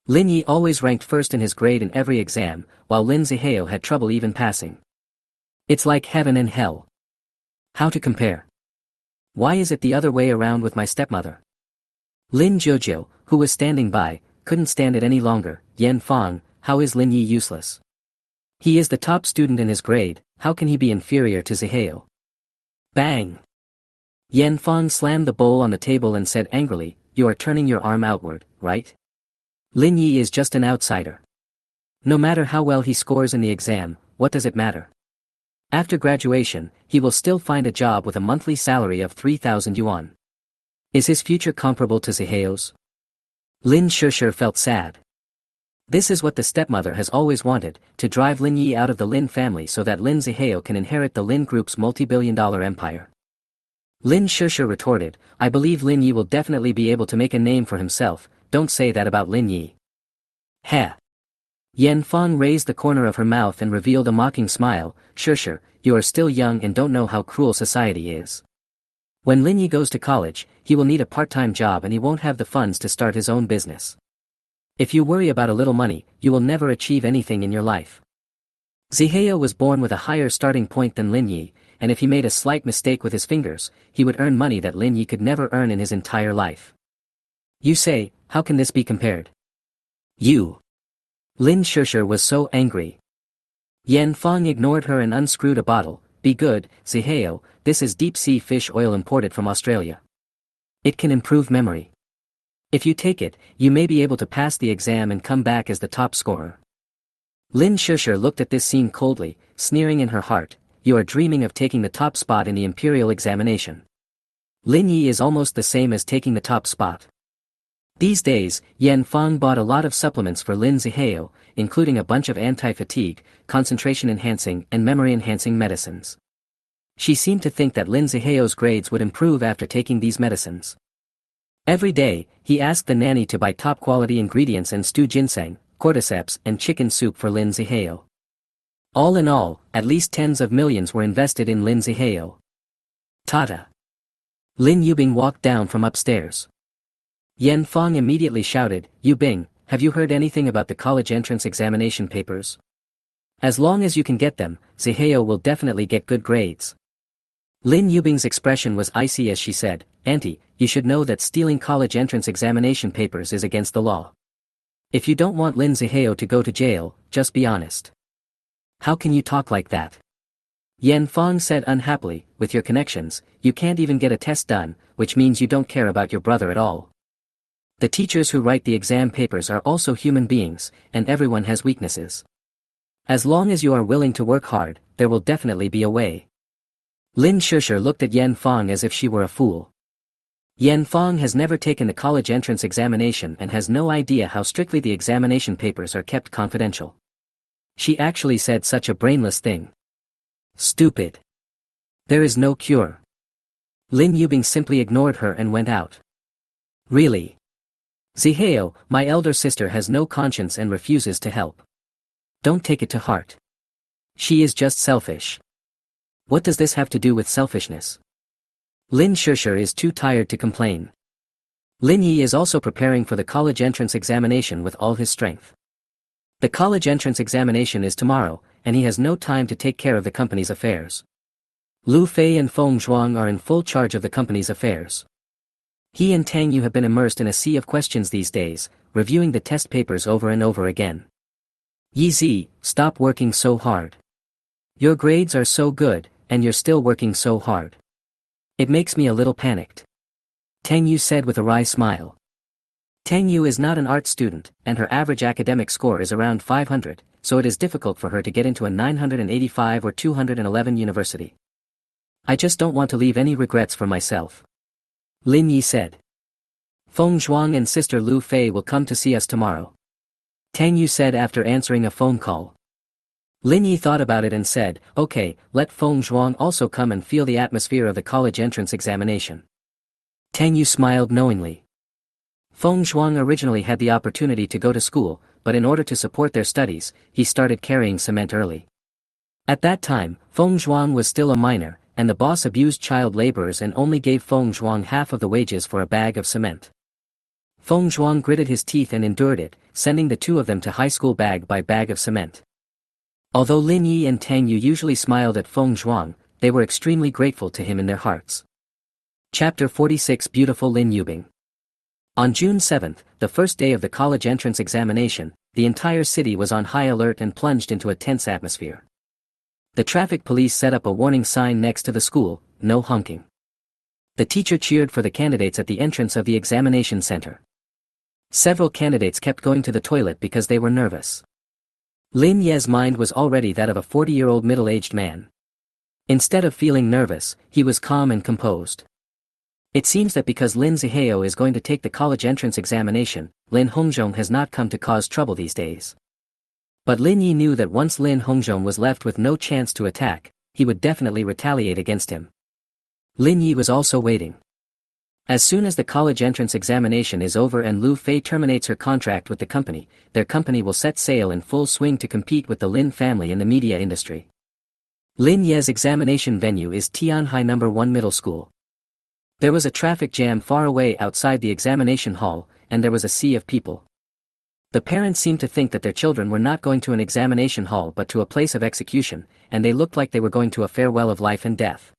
Lin Yi always ranked first in his grade in every exam, while Lin Zihao had trouble even passing. It's like heaven and hell. How to compare? Why is it the other way around with my stepmother? Lin Jojo, who was standing by, couldn't stand it any longer. Yan Fang, how is Lin Yi useless? He is the top student in his grade, how can he be inferior to Zihao? Bang! Yan Fang slammed the bowl on the table and said angrily, you are turning your arm outward, right? Lin Yi is just an outsider. No matter how well he scores in the exam, what does it matter? After graduation, he will still find a job with a monthly salary of 3,000 yuan. Is his future comparable to Ziheo's? Lin Shusher felt sad. This is what the stepmother has always wanted, to drive Lin Yi out of the Lin family so that Lin Ziheo can inherit the Lin Group's multi-billion-dollar empire. Lin Shusher retorted, I believe Lin Yi will definitely be able to make a name for himself, don't say that about Lin Yi. Heh. Yan Fang raised the corner of her mouth and revealed a mocking smile, Shusher, you are still young and don't know how cruel society is. When Lin Yi goes to college, he will need a part-time job and he won't have the funds to start his own business. If you worry about a little money, you will never achieve anything in your life. Ziheo was born with a higher starting point than Lin Yi, and if he made a slight mistake with his fingers, he would earn money that Lin Yi could never earn in his entire life. You say, how can this be compared? You. Lin Shusher was so angry. Yan Fang ignored her and unscrewed a bottle. Be good, Ziheo, this is deep-sea fish oil imported from Australia. It can improve memory. If you take it, you may be able to pass the exam and come back as the top scorer. Lin Shusher looked at this scene coldly, sneering in her heart, you are dreaming of taking the top spot in the imperial examination. Lin Yi is almost the same as taking the top spot. These days, Yan Fang bought a lot of supplements for Lin Ziheo, including a bunch of anti-fatigue, concentration-enhancing and memory-enhancing medicines. She seemed to think that Lin Ziheo's grades would improve after taking these medicines. Every day, he asked the nanny to buy top-quality ingredients and stew ginseng, cordyceps and chicken soup for Lin Ziheo. All in all, at least tens of millions were invested in Lin Ziheo. Tata. Lin Yubing walked down from upstairs. Yan Fang immediately shouted, Yubing, have you heard anything about the college entrance examination papers? As long as you can get them, Ziheo will definitely get good grades. Lin Yubing's expression was icy as she said, Auntie, you should know that stealing college entrance examination papers is against the law. If you don't want Lin Ziheo to go to jail, just be honest. How can you talk like that? Yan Fang said unhappily, with your connections, you can't even get a test done, which means you don't care about your brother at all. The teachers who write the exam papers are also human beings, and everyone has weaknesses. As long as you are willing to work hard, there will definitely be a way. Lin Shusher looked at Yan Fang as if she were a fool. Yan Fang has never taken a college entrance examination and has no idea how strictly the examination papers are kept confidential. She actually said such a brainless thing. Stupid. There is no cure. Lin Yubing simply ignored her and went out. Really? Ziheo, my elder sister has no conscience and refuses to help. Don't take it to heart. She is just selfish. What does this have to do with selfishness? Lin Shusher is too tired to complain. Lin Yi is also preparing for the college entrance examination with all his strength. The college entrance examination is tomorrow, and he has no time to take care of the company's affairs. Lu Fei and Feng Zhuang are in full charge of the company's affairs. He and Tang Yu have been immersed in a sea of questions these days, reviewing the test papers over and over again. Yi Zi, stop working so hard. Your grades are so good, and you're still working so hard. It makes me a little panicked. Tang Yu said with a wry smile. Tang Yu is not an art student, and her average academic score is around 500, so it is difficult for her to get into a 985 or 211 university. I just don't want to leave any regrets for myself. Lin Yi said. Feng Zhuang and sister Lu Fei will come to see us tomorrow. Tang Yu said after answering a phone call. Lin Yi thought about it and said, okay, let Feng Zhuang also come and feel the atmosphere of the college entrance examination. Tang Yu smiled knowingly. Feng Zhuang originally had the opportunity to go to school, but in order to support their studies, he started carrying cement early. At that time, Feng Zhuang was still a minor, and the boss abused child laborers and only gave Feng Zhuang half of the wages for a bag of cement. Feng Zhuang gritted his teeth and endured it, sending the two of them to high school bag by bag of cement. Although Lin Yi and Tang Yu usually smiled at Feng Zhuang, they were extremely grateful to him in their hearts. Chapter 46 Beautiful Lin Yubing. On June 7th, the first day of the college entrance examination, the entire city was on high alert and plunged into a tense atmosphere. The traffic police set up a warning sign next to the school, no honking. The teacher cheered for the candidates at the entrance of the examination center. Several candidates kept going to the toilet because they were nervous. Lin Ye's mind was already that of a 40-year-old middle-aged man. Instead of feeling nervous, he was calm and composed. It seems that because Lin Zihao is going to take the college entrance examination, Lin Hongzhong has not come to cause trouble these days. But Lin Yi knew that once Lin Hongzhong was left with no chance to attack, he would definitely retaliate against him. Lin Yi was also waiting. As soon as the college entrance examination is over and Lu Fei terminates her contract with the company, their company will set sail in full swing to compete with the Lin family in the media industry. Lin Ye's examination venue is Tianhai No. 1 Middle School. There was a traffic jam far away outside the examination hall, and there was a sea of people. The parents seemed to think that their children were not going to an examination hall but to a place of execution, and they looked like they were going to a farewell of life and death.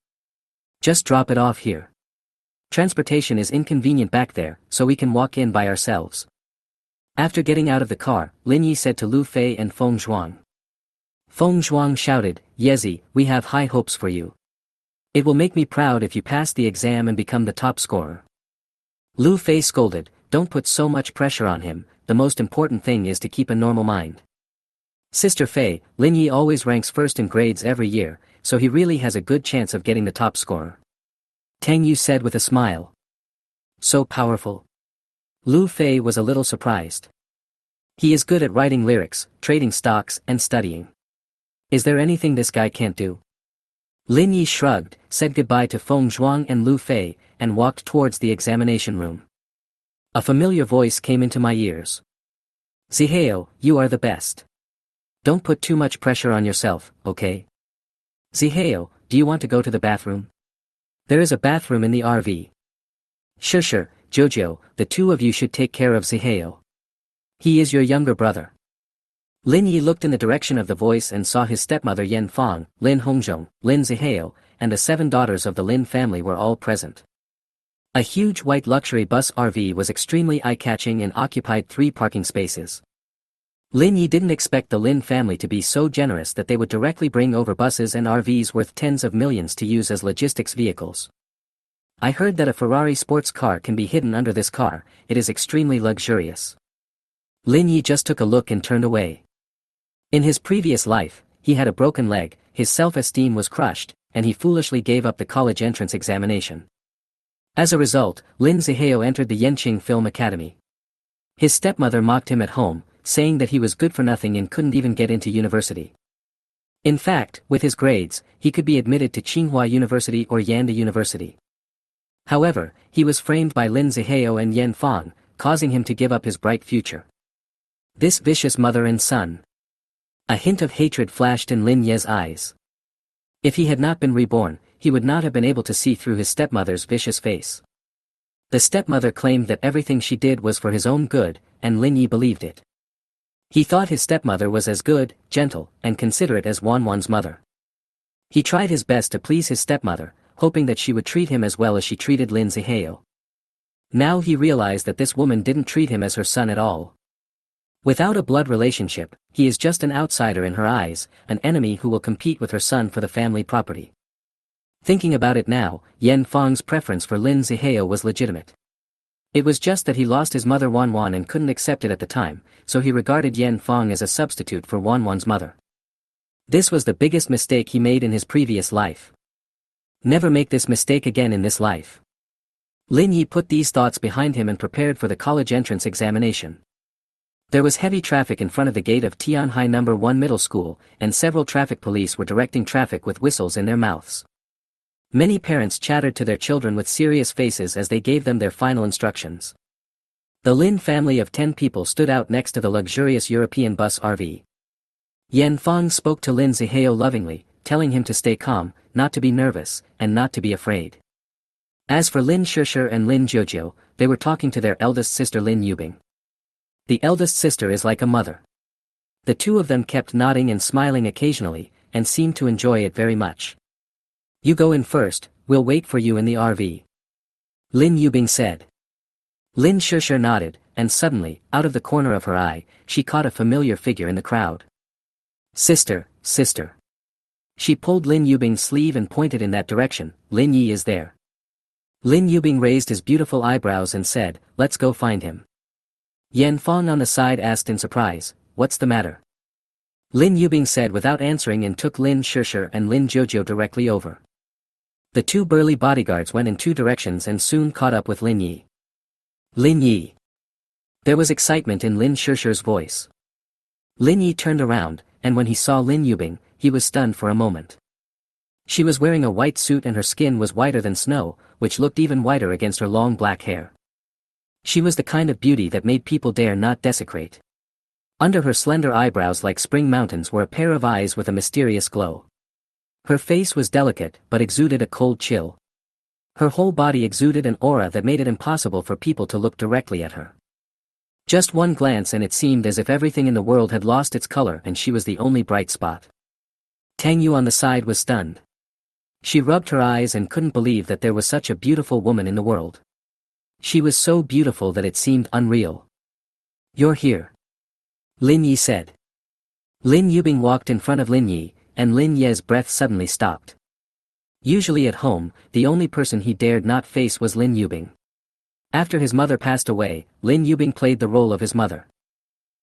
Just drop it off here. Transportation is inconvenient back there, so we can walk in by ourselves. After getting out of the car, Lin Yi said to Lu Fei and Feng Zhuang. Feng Zhuang shouted, "Yezi, we have high hopes for you. It will make me proud if you pass the exam and become the top scorer." Lu Fei scolded, "Don't put so much pressure on him, the most important thing is to keep a normal mind. Sister Fei, Lin Yi always ranks first in grades every year, so he really has a good chance of getting the top scorer." Tang Yu said with a smile. So powerful. Lu Fei was a little surprised. He is good at writing lyrics, trading stocks, and studying. Is there anything this guy can't do? Lin Yi shrugged, said goodbye to Feng Zhuang and Lu Fei, and walked towards the examination room. A familiar voice came into my ears. "Zihao, you are the best. Don't put too much pressure on yourself, okay? Zihao, do you want to go to the bathroom? There is a bathroom in the RV. Sure, Jojo, the two of you should take care of Zihao. He is your younger brother." Lin Yi looked in the direction of the voice and saw his stepmother Yan Fang, Lin Hongzhong, Lin Zihao, and the 7 daughters of the Lin family were all present. A huge white luxury bus RV was extremely eye-catching and occupied 3 parking spaces. Lin Yi didn't expect the Lin family to be so generous that they would directly bring over buses and RVs worth tens of millions to use as logistics vehicles. I heard that a Ferrari sports car can be hidden under this car, it is extremely luxurious. Lin Yi just took a look and turned away. In his previous life, he had a broken leg, his self-esteem was crushed, and he foolishly gave up the college entrance examination. As a result, Lin Zihao entered the Yanqing Film Academy. His stepmother mocked him at home, saying that he was good for nothing and couldn't even get into university. In fact, with his grades, he could be admitted to Tsinghua University or Yanda University. However, he was framed by Lin Zihao and Yan Fang, causing him to give up his bright future. This vicious mother and son. A hint of hatred flashed in Lin Ye's eyes. If he had not been reborn, he would not have been able to see through his stepmother's vicious face. The stepmother claimed that everything she did was for his own good, and Lin Yi believed it. He thought his stepmother was as good, gentle, and considerate as Wanwan's mother. He tried his best to please his stepmother, hoping that she would treat him as well as she treated Lin Zihao. Now he realized that this woman didn't treat him as her son at all. Without a blood relationship, he is just an outsider in her eyes, an enemy who will compete with her son for the family property. Thinking about it now, Yan Fang's preference for Lin Zihao was legitimate. It was just that he lost his mother Wanwan and couldn't accept it at the time, so he regarded Yan Fang as a substitute for Wanwan's mother. This was the biggest mistake he made in his previous life. Never make this mistake again in this life. Lin Yi put these thoughts behind him and prepared for the college entrance examination. There was heavy traffic in front of the gate of Tianhai No. 1 Middle School, and several traffic police were directing traffic with whistles in their mouths. Many parents chattered to their children with serious faces as they gave them their final instructions. The Lin family of 10 people stood out next to the luxurious European bus RV. Yan Fang spoke to Lin Zihao lovingly, telling him to stay calm, not to be nervous, and not to be afraid. As for Lin Shishir and Lin Jojo, they were talking to their eldest sister Lin Yubing. The eldest sister is like a mother. The two of them kept nodding and smiling occasionally, and seemed to enjoy it very much. "You go in first, we'll wait for you in the RV," Lin Yubing said. Lin Shishir nodded, and suddenly, out of the corner of her eye, she caught a familiar figure in the crowd. Sister. She pulled Lin Yubing's sleeve and pointed in that direction. "Lin Yi is there." Lin Yubing raised his beautiful eyebrows and said, "Let's go find him." Yan Fang on the side asked in surprise, "What's the matter?" Lin Yubing said without answering and took Lin Shishir and Lin Jojo directly over. The two burly bodyguards went in two directions and soon caught up with Lin Yi. Lin Yi. There was excitement in Lin Shishir's voice. Lin Yi turned around, and when he saw Lin Yubing, he was stunned for a moment. She was wearing a white suit and her skin was whiter than snow, which looked even whiter against her long black hair. She was the kind of beauty that made people dare not desecrate. Under her slender eyebrows like spring mountains were a pair of eyes with a mysterious glow. Her face was delicate but exuded a cold chill. Her whole body exuded an aura that made it impossible for people to look directly at her. Just one glance and it seemed as if everything in the world had lost its color and she was the only bright spot. Tang Yu on the side was stunned. She rubbed her eyes and couldn't believe that there was such a beautiful woman in the world. She was so beautiful that it seemed unreal. "You're here," Lin Yi said. Lin Yubing walked in front of Lin Yi, and Lin Ye's breath suddenly stopped. Usually at home, the only person he dared not face was Lin Yubing. After his mother passed away, Lin Yubing played the role of his mother.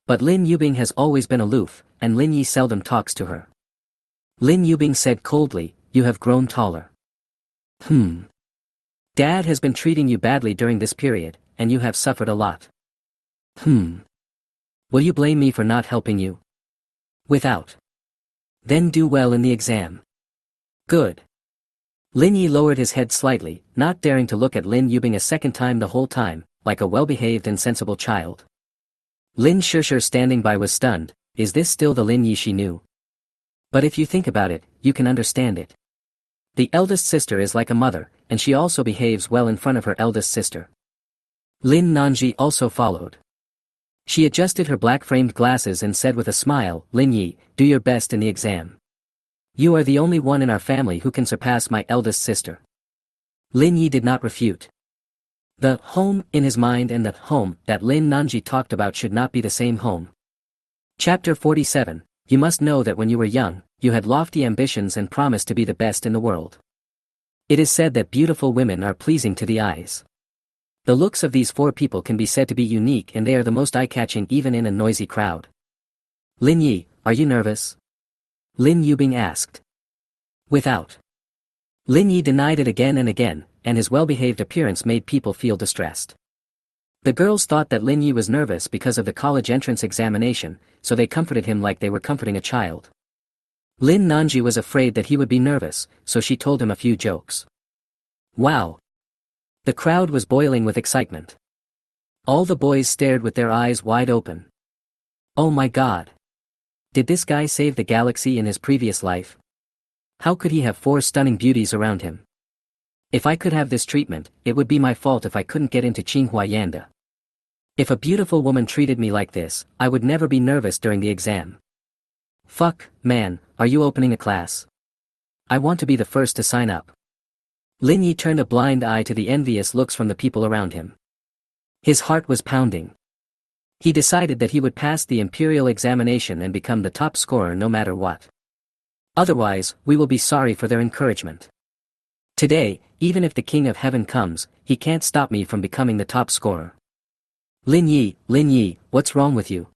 But Lin Yubing has always been aloof, and Lin Yi seldom talks to her. Lin Yubing said coldly, "You have grown taller." Dad has been treating you badly during this period, and you have suffered a lot." Will you blame me for not helping you?" "Without." "Then do well in the exam." "Good." Lin Yi lowered his head slightly, not daring to look at Lin Yubing a second time the whole time, like a well-behaved and sensible child. Lin Shishir standing by was stunned. Is this still the Lin Yi she knew? But if you think about it, you can understand it. The eldest sister is like a mother, and she also behaves well in front of her eldest sister. Lin Nanji also followed. She adjusted her black-framed glasses and said with a smile, "Lin Yi, do your best in the exam. You are the only one in our family who can surpass my eldest sister." Lin Yi did not refute. The home in his mind and the home that Lin Nanji talked about should not be the same home. Chapter 47. You must know that when you were young, you had lofty ambitions and promised to be the best in the world. It is said that beautiful women are pleasing to the eyes. The looks of these four people can be said to be unique and they are the most eye-catching even in a noisy crowd. "Lin Yi, are you nervous?" Lin Yubing asked. "Without." Lin Yi denied it again and again, and his well-behaved appearance made people feel distressed. The girls thought that Lin Yi was nervous because of the college entrance examination, so they comforted him like they were comforting a child. Lin Nanji was afraid that he would be nervous, so she told him a few jokes. Wow! The crowd was boiling with excitement. All the boys stared with their eyes wide open. Oh my God! Did this guy save the galaxy in his previous life? How could he have four stunning beauties around him? If I could have this treatment, it would be my fault if I couldn't get into Tsinghua Yanda. If a beautiful woman treated me like this, I would never be nervous during the exam. Fuck, man, are you opening a class? I want to be the first to sign up. Lin Yi turned a blind eye to the envious looks from the people around him. His heart was pounding. He decided that he would pass the imperial examination and become the top scorer no matter what. Otherwise, we will be sorry for their encouragement. Today, even if the King of Heaven comes, he can't stop me from becoming the top scorer. Lin Yi, what's wrong with you?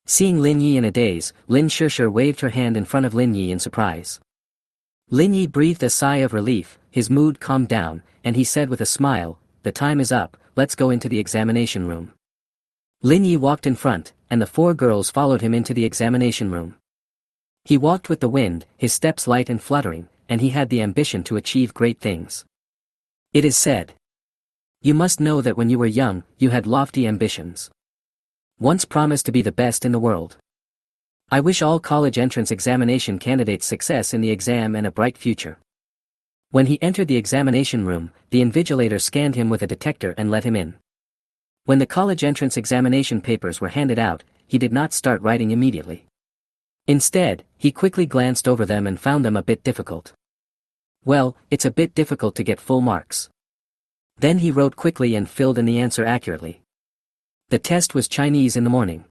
Seeing Lin Yi in a daze, Lin Shishir waved her hand in front of Lin Yi in surprise. Lin Yi breathed a sigh of relief, his mood calmed down, and he said with a smile, "The time is up, let's go into the examination room." Lin Yi walked in front, and the four girls followed him into the examination room. He walked with the wind, his steps light and fluttering, and he had the ambition to achieve great things. It is said, "You must know that when you were young, you had lofty ambitions. Once promised to be the best in the world. I wish all college entrance examination candidates success in the exam and a bright future." When he entered the examination room, the invigilator scanned him with a detector and let him in. When the college entrance examination papers were handed out, he did not start writing immediately. Instead, he quickly glanced over them and found them a bit difficult. Well, it's a bit difficult to get full marks. Then he wrote quickly and filled in the answer accurately. The test was Chinese in the morning.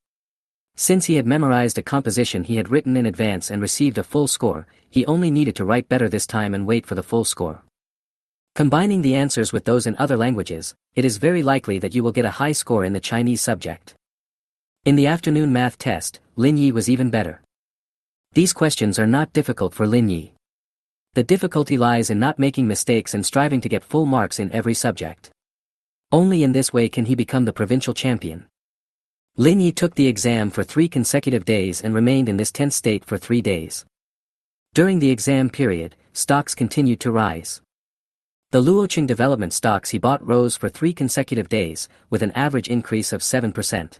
Since he had memorized a composition he had written in advance and received a full score, he only needed to write better this time and wait for the full score. Combining the answers with those in other languages, it is very likely that you will get a high score in the Chinese subject. In the afternoon math test, Lin Yi was even better. These questions are not difficult for Lin Yi. The difficulty lies in not making mistakes and striving to get full marks in every subject. Only in this way can he become the provincial champion. Lin Yi took the exam for 3 consecutive days and remained in this tense state for 3 days. During the exam period, stocks continued to rise. The Luoqing development stocks he bought rose for 3 consecutive days, with an average increase of 7%.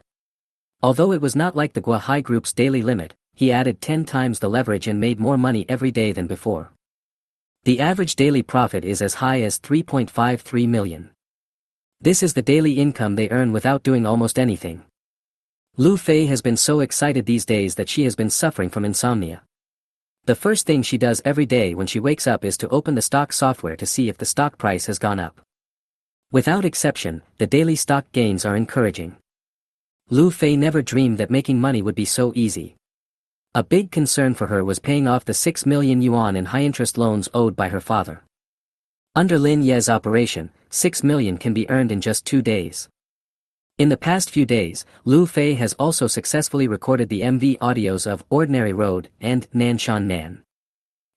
Although it was not like the Guohai Group's daily limit, he added 10 times the leverage and made more money every day than before. The average daily profit is as high as 3.53 million. This is the daily income they earn without doing almost anything. Lu Fei has been so excited these days that she has been suffering from insomnia. The first thing she does every day when she wakes up is to open the stock software to see if the stock price has gone up. Without exception, the daily stock gains are encouraging. Lu Fei never dreamed that making money would be so easy. A big concern for her was paying off the 6 million yuan in high-interest loans owed by her father. Under Lin Ye's operation, 6 million can be earned in just 2 days. In the past few days, Lu Fei has also successfully recorded the MV audios of Ordinary Road and Nanshan Nan.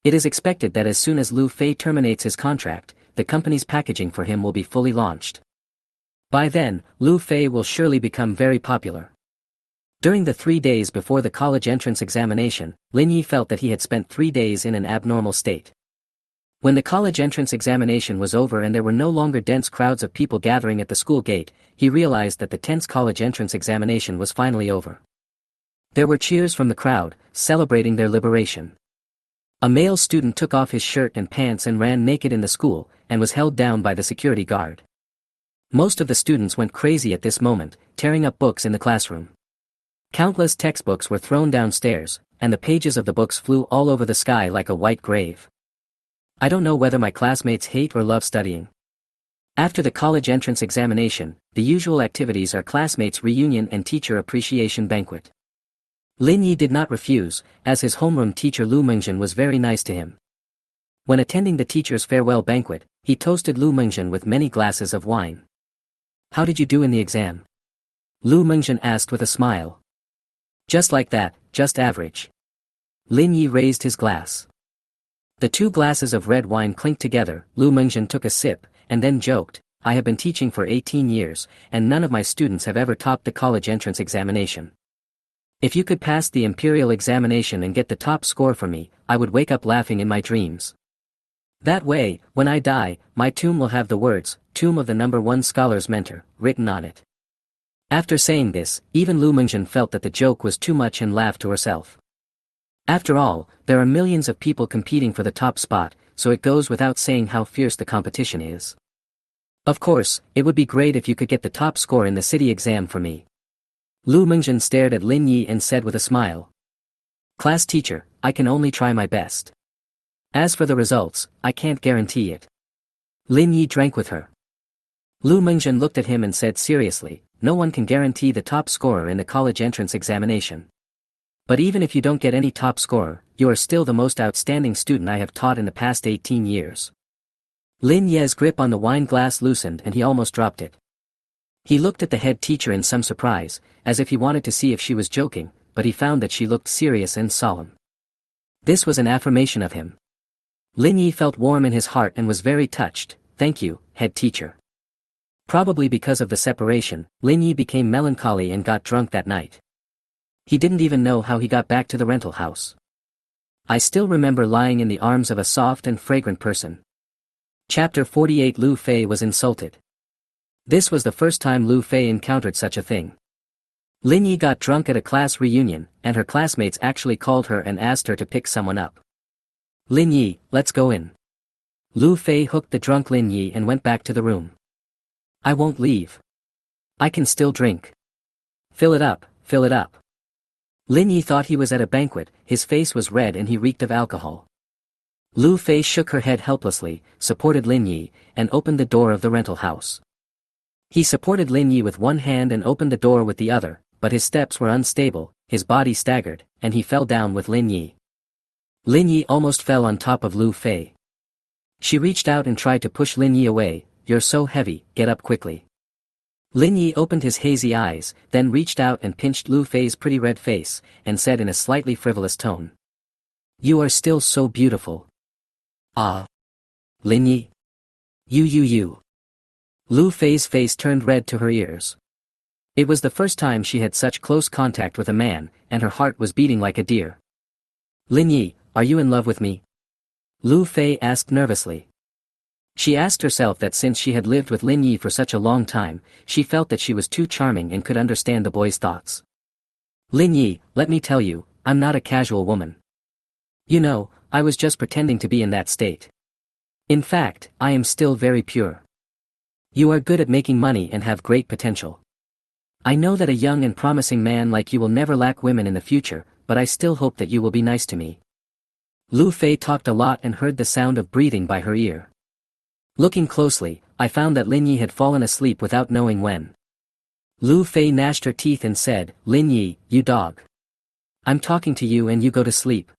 It is expected that as soon as Lu Fei terminates his contract, the company's packaging for him will be fully launched. By then, Lu Fei will surely become very popular. During the 3 days before the college entrance examination, Lin Yi felt that he had spent 3 days in an abnormal state. When the college entrance examination was over and there were no longer dense crowds of people gathering at the school gate, he realized that the tense college entrance examination was finally over. There were cheers from the crowd, celebrating their liberation. A male student took off his shirt and pants and ran naked in the school, and was held down by the security guard. Most of the students went crazy at this moment, tearing up books in the classroom. Countless textbooks were thrown downstairs, and the pages of the books flew all over the sky like a white grave. I don't know whether my classmates hate or love studying. After the college entrance examination, the usual activities are classmates' reunion and teacher appreciation banquet. Lin Yi did not refuse, as his homeroom teacher Lu Mengzhen was very nice to him. When attending the teacher's farewell banquet, he toasted Lu Mengzhen with many glasses of wine. "How did you do in the exam?" Lu Mengzhen asked with a smile. "Just like that, just average." Lin Yi raised his glass. The 2 glasses of red wine clinked together. Lu Mengzhen took a sip, and then joked, "I have been teaching for 18 years, and none of my students have ever topped the college entrance examination. If you could pass the imperial examination and get the top score for me, I would wake up laughing in my dreams. That way, when I die, my tomb will have the words, 'Tomb of the number 1 scholar's mentor,' written on it." After saying this, even Lu Mengzhen felt that the joke was too much and laughed to herself. After all, there are millions of people competing for the top spot, so it goes without saying how fierce the competition is. Of course, it would be great if you could get the top score in the city exam for me. Lu Mengzhen stared at Lin Yi and said with a smile. "Class teacher, I can only try my best. As for the results, I can't guarantee it." Lin Yi drank with her. Lu Mengzhen looked at him and said seriously, "No one can guarantee the top scorer in the college entrance examination. But even if you don't get any top scorer, you are still the most outstanding student I have taught in the past 18 years. Lin Ye's grip on the wine glass loosened and he almost dropped it. He looked at the head teacher in some surprise, as if he wanted to see if she was joking, but he found that she looked serious and solemn. This was an affirmation of him. Lin Yi felt warm in his heart and was very touched. "Thank you, head teacher." Probably because of the separation, Lin Yi became melancholy and got drunk that night. He didn't even know how he got back to the rental house. I still remember lying in the arms of a soft and fragrant person. Chapter 48. Lu Fei was insulted. This was the first time Lu Fei encountered such a thing. Lin Yi got drunk at a class reunion, and her classmates actually called her and asked her to pick someone up. "Lin Yi, let's go in." Lu Fei hooked the drunk Lin Yi and went back to the room. "I won't leave. I can still drink. Fill it up, fill it up." Lin Yi thought he was at a banquet, his face was red and he reeked of alcohol. Lu Fei shook her head helplessly, supported Lin Yi, and opened the door of the rental house. He supported Lin Yi with one hand and opened the door with the other, but his steps were unstable, his body staggered, and he fell down with Lin Yi. Lin Yi almost fell on top of Lu Fei. She reached out and tried to push Lin Yi away. "You're so heavy, get up quickly." Lin Yi opened his hazy eyes, then reached out and pinched Lu Fei's pretty red face, and said in a slightly frivolous tone. "You are still so beautiful. Ah. Lin Yi. You. Lu Fei's face turned red to her ears. It was the first time she had such close contact with a man, and her heart was beating like a deer. Lin Yi, are you in love with me? Lu Fei asked nervously. She asked herself that since she had lived with Lin Yi for such a long time, she felt that she was too charming and could understand the boy's thoughts. Lin Yi, let me tell you, I'm not a casual woman. You know, I was just pretending to be in that state. In fact, I am still very pure. You are good at making money and have great potential. I know that a young and promising man like you will never lack women in the future, but I still hope that you will be nice to me. Lu Fei talked a lot and heard the sound of breathing by her ear. Looking closely, I found that Lin Yi had fallen asleep without knowing when. Lu Fei gnashed her teeth and said, Lin Yi, you dog. I'm talking to you and you go to sleep.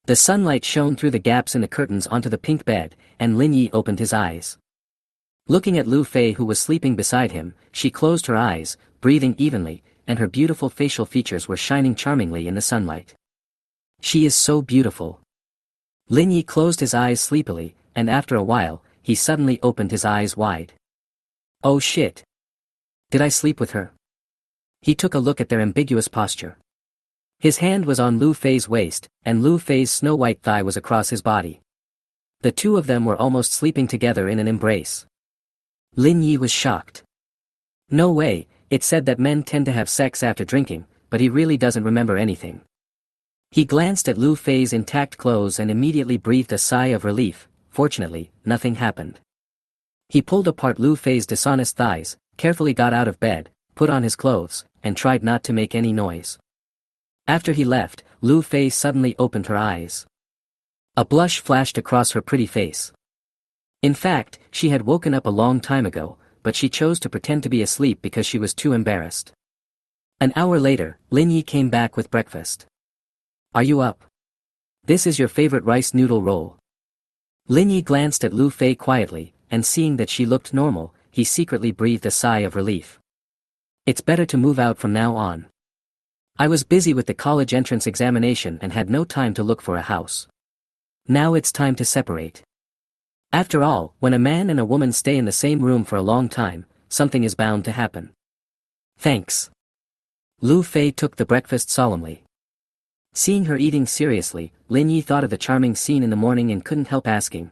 The sunlight shone through the gaps in the curtains onto the pink bed, and Lin Yi opened his eyes. Looking at Lu Fei who was sleeping beside him, she closed her eyes, breathing evenly, and her beautiful facial features were shining charmingly in the sunlight. She is so beautiful. Lin Yi closed his eyes sleepily, and after a while, he suddenly opened his eyes wide. Oh shit. Did I sleep with her? He took a look at their ambiguous posture. His hand was on Lu Fei's waist, and Lu Fei's snow-white thigh was across his body. The two of them were almost sleeping together in an embrace. Lin Yi was shocked. No way, it said that men tend to have sex after drinking, but he really doesn't remember anything. He glanced at Lu Fei's intact clothes and immediately breathed a sigh of relief. Fortunately, nothing happened. He pulled apart Lu Fei's dishonest thighs, carefully got out of bed, put on his clothes, and tried not to make any noise. After he left, Lu Fei suddenly opened her eyes. A blush flashed across her pretty face. In fact, she had woken up a long time ago, but she chose to pretend to be asleep because she was too embarrassed. An hour later, Lin Yi came back with breakfast. Are you up? This is your favorite rice noodle roll. Lin Yi glanced at Lu Fei quietly, and seeing that she looked normal, he secretly breathed a sigh of relief. It's better to move out from now on. I was busy with the college entrance examination and had no time to look for a house. Now it's time to separate. After all, when a man and a woman stay in the same room for a long time, something is bound to happen. Thanks. Lu Fei took the breakfast solemnly. Seeing her eating seriously, Lin Yi thought of the charming scene in the morning and couldn't help asking,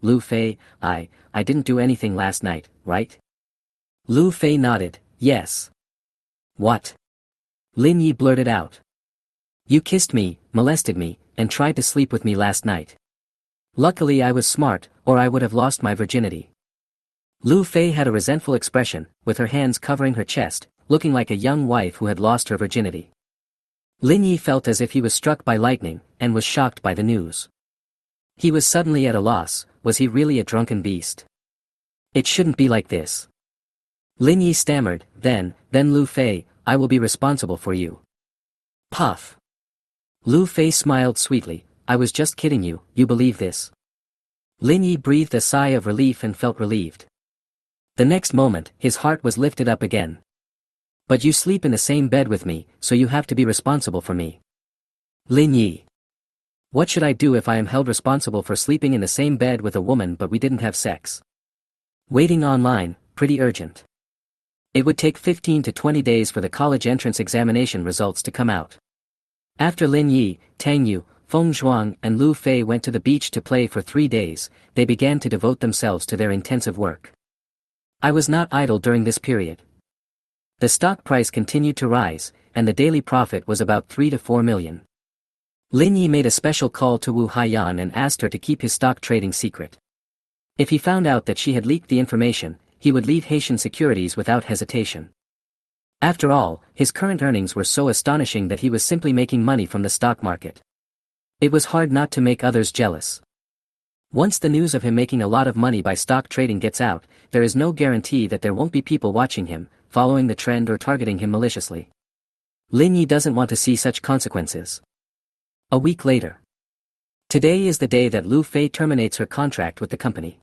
Lu Fei, I didn't do anything last night, right? Lu Fei nodded, yes. What? Lin Yi blurted out. You kissed me, molested me, and tried to sleep with me last night. Luckily I was smart, or I would have lost my virginity. Lu Fei had a resentful expression, with her hands covering her chest, looking like a young wife who had lost her virginity. Lin Yi felt as if he was struck by lightning, and was shocked by the news. He was suddenly at a loss. Was he really a drunken beast? It shouldn't be like this. Lin Yi stammered, then Lu Fei, I will be responsible for you. Puff. Lu Fei smiled sweetly, I was just kidding you, you believe this? Lin Yi breathed a sigh of relief and felt relieved. The next moment, his heart was lifted up again. But you sleep in the same bed with me, so you have to be responsible for me. Lin Yi. What should I do if I am held responsible for sleeping in the same bed with a woman but we didn't have sex? Waiting online, pretty urgent. It would take 15 to 20 days for the college entrance examination results to come out. After Lin Yi, Tang Yu, Feng Zhuang and Lu Fei went to the beach to play for 3 days, they began to devote themselves to their intensive work. I was not idle during this period. The stock price continued to rise, and the daily profit was about 3 to 4 million. Lin Yi made a special call to Wu Haiyan and asked her to keep his stock trading secret. If he found out that she had leaked the information, he would leave Haitian Securities without hesitation. After all, his current earnings were so astonishing that he was simply making money from the stock market. It was hard not to make others jealous. Once the news of him making a lot of money by stock trading gets out, there is no guarantee that there won't be people watching him, following the trend or targeting him maliciously. Lin Yi doesn't want to see such consequences. A week later. Today is the day that Lu Fei terminates her contract with the company.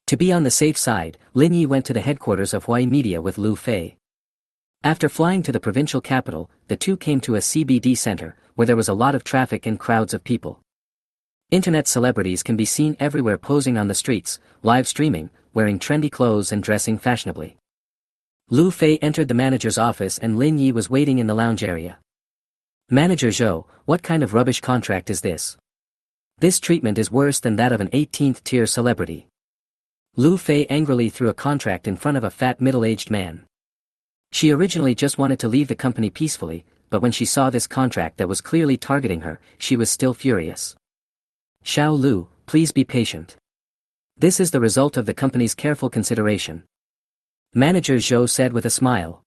To be on the safe side, Lin Yi went to the headquarters of Huai Media with Lu Fei. After flying to the provincial capital, the two came to a CBD center, where there was a lot of traffic and crowds of people. Internet celebrities can be seen everywhere posing on the streets, live streaming, wearing trendy clothes and dressing fashionably. Lu Fei entered the manager's office and Lin Yi was waiting in the lounge area. Manager Zhou, what kind of rubbish contract is this? This treatment is worse than that of an 18th-tier celebrity. Lu Fei angrily threw a contract in front of a fat middle-aged man. She originally just wanted to leave the company peacefully, but when she saw this contract that was clearly targeting her, she was still furious. Xiao Lu, please be patient. This is the result of the company's careful consideration. Manager Zhou said with a smile.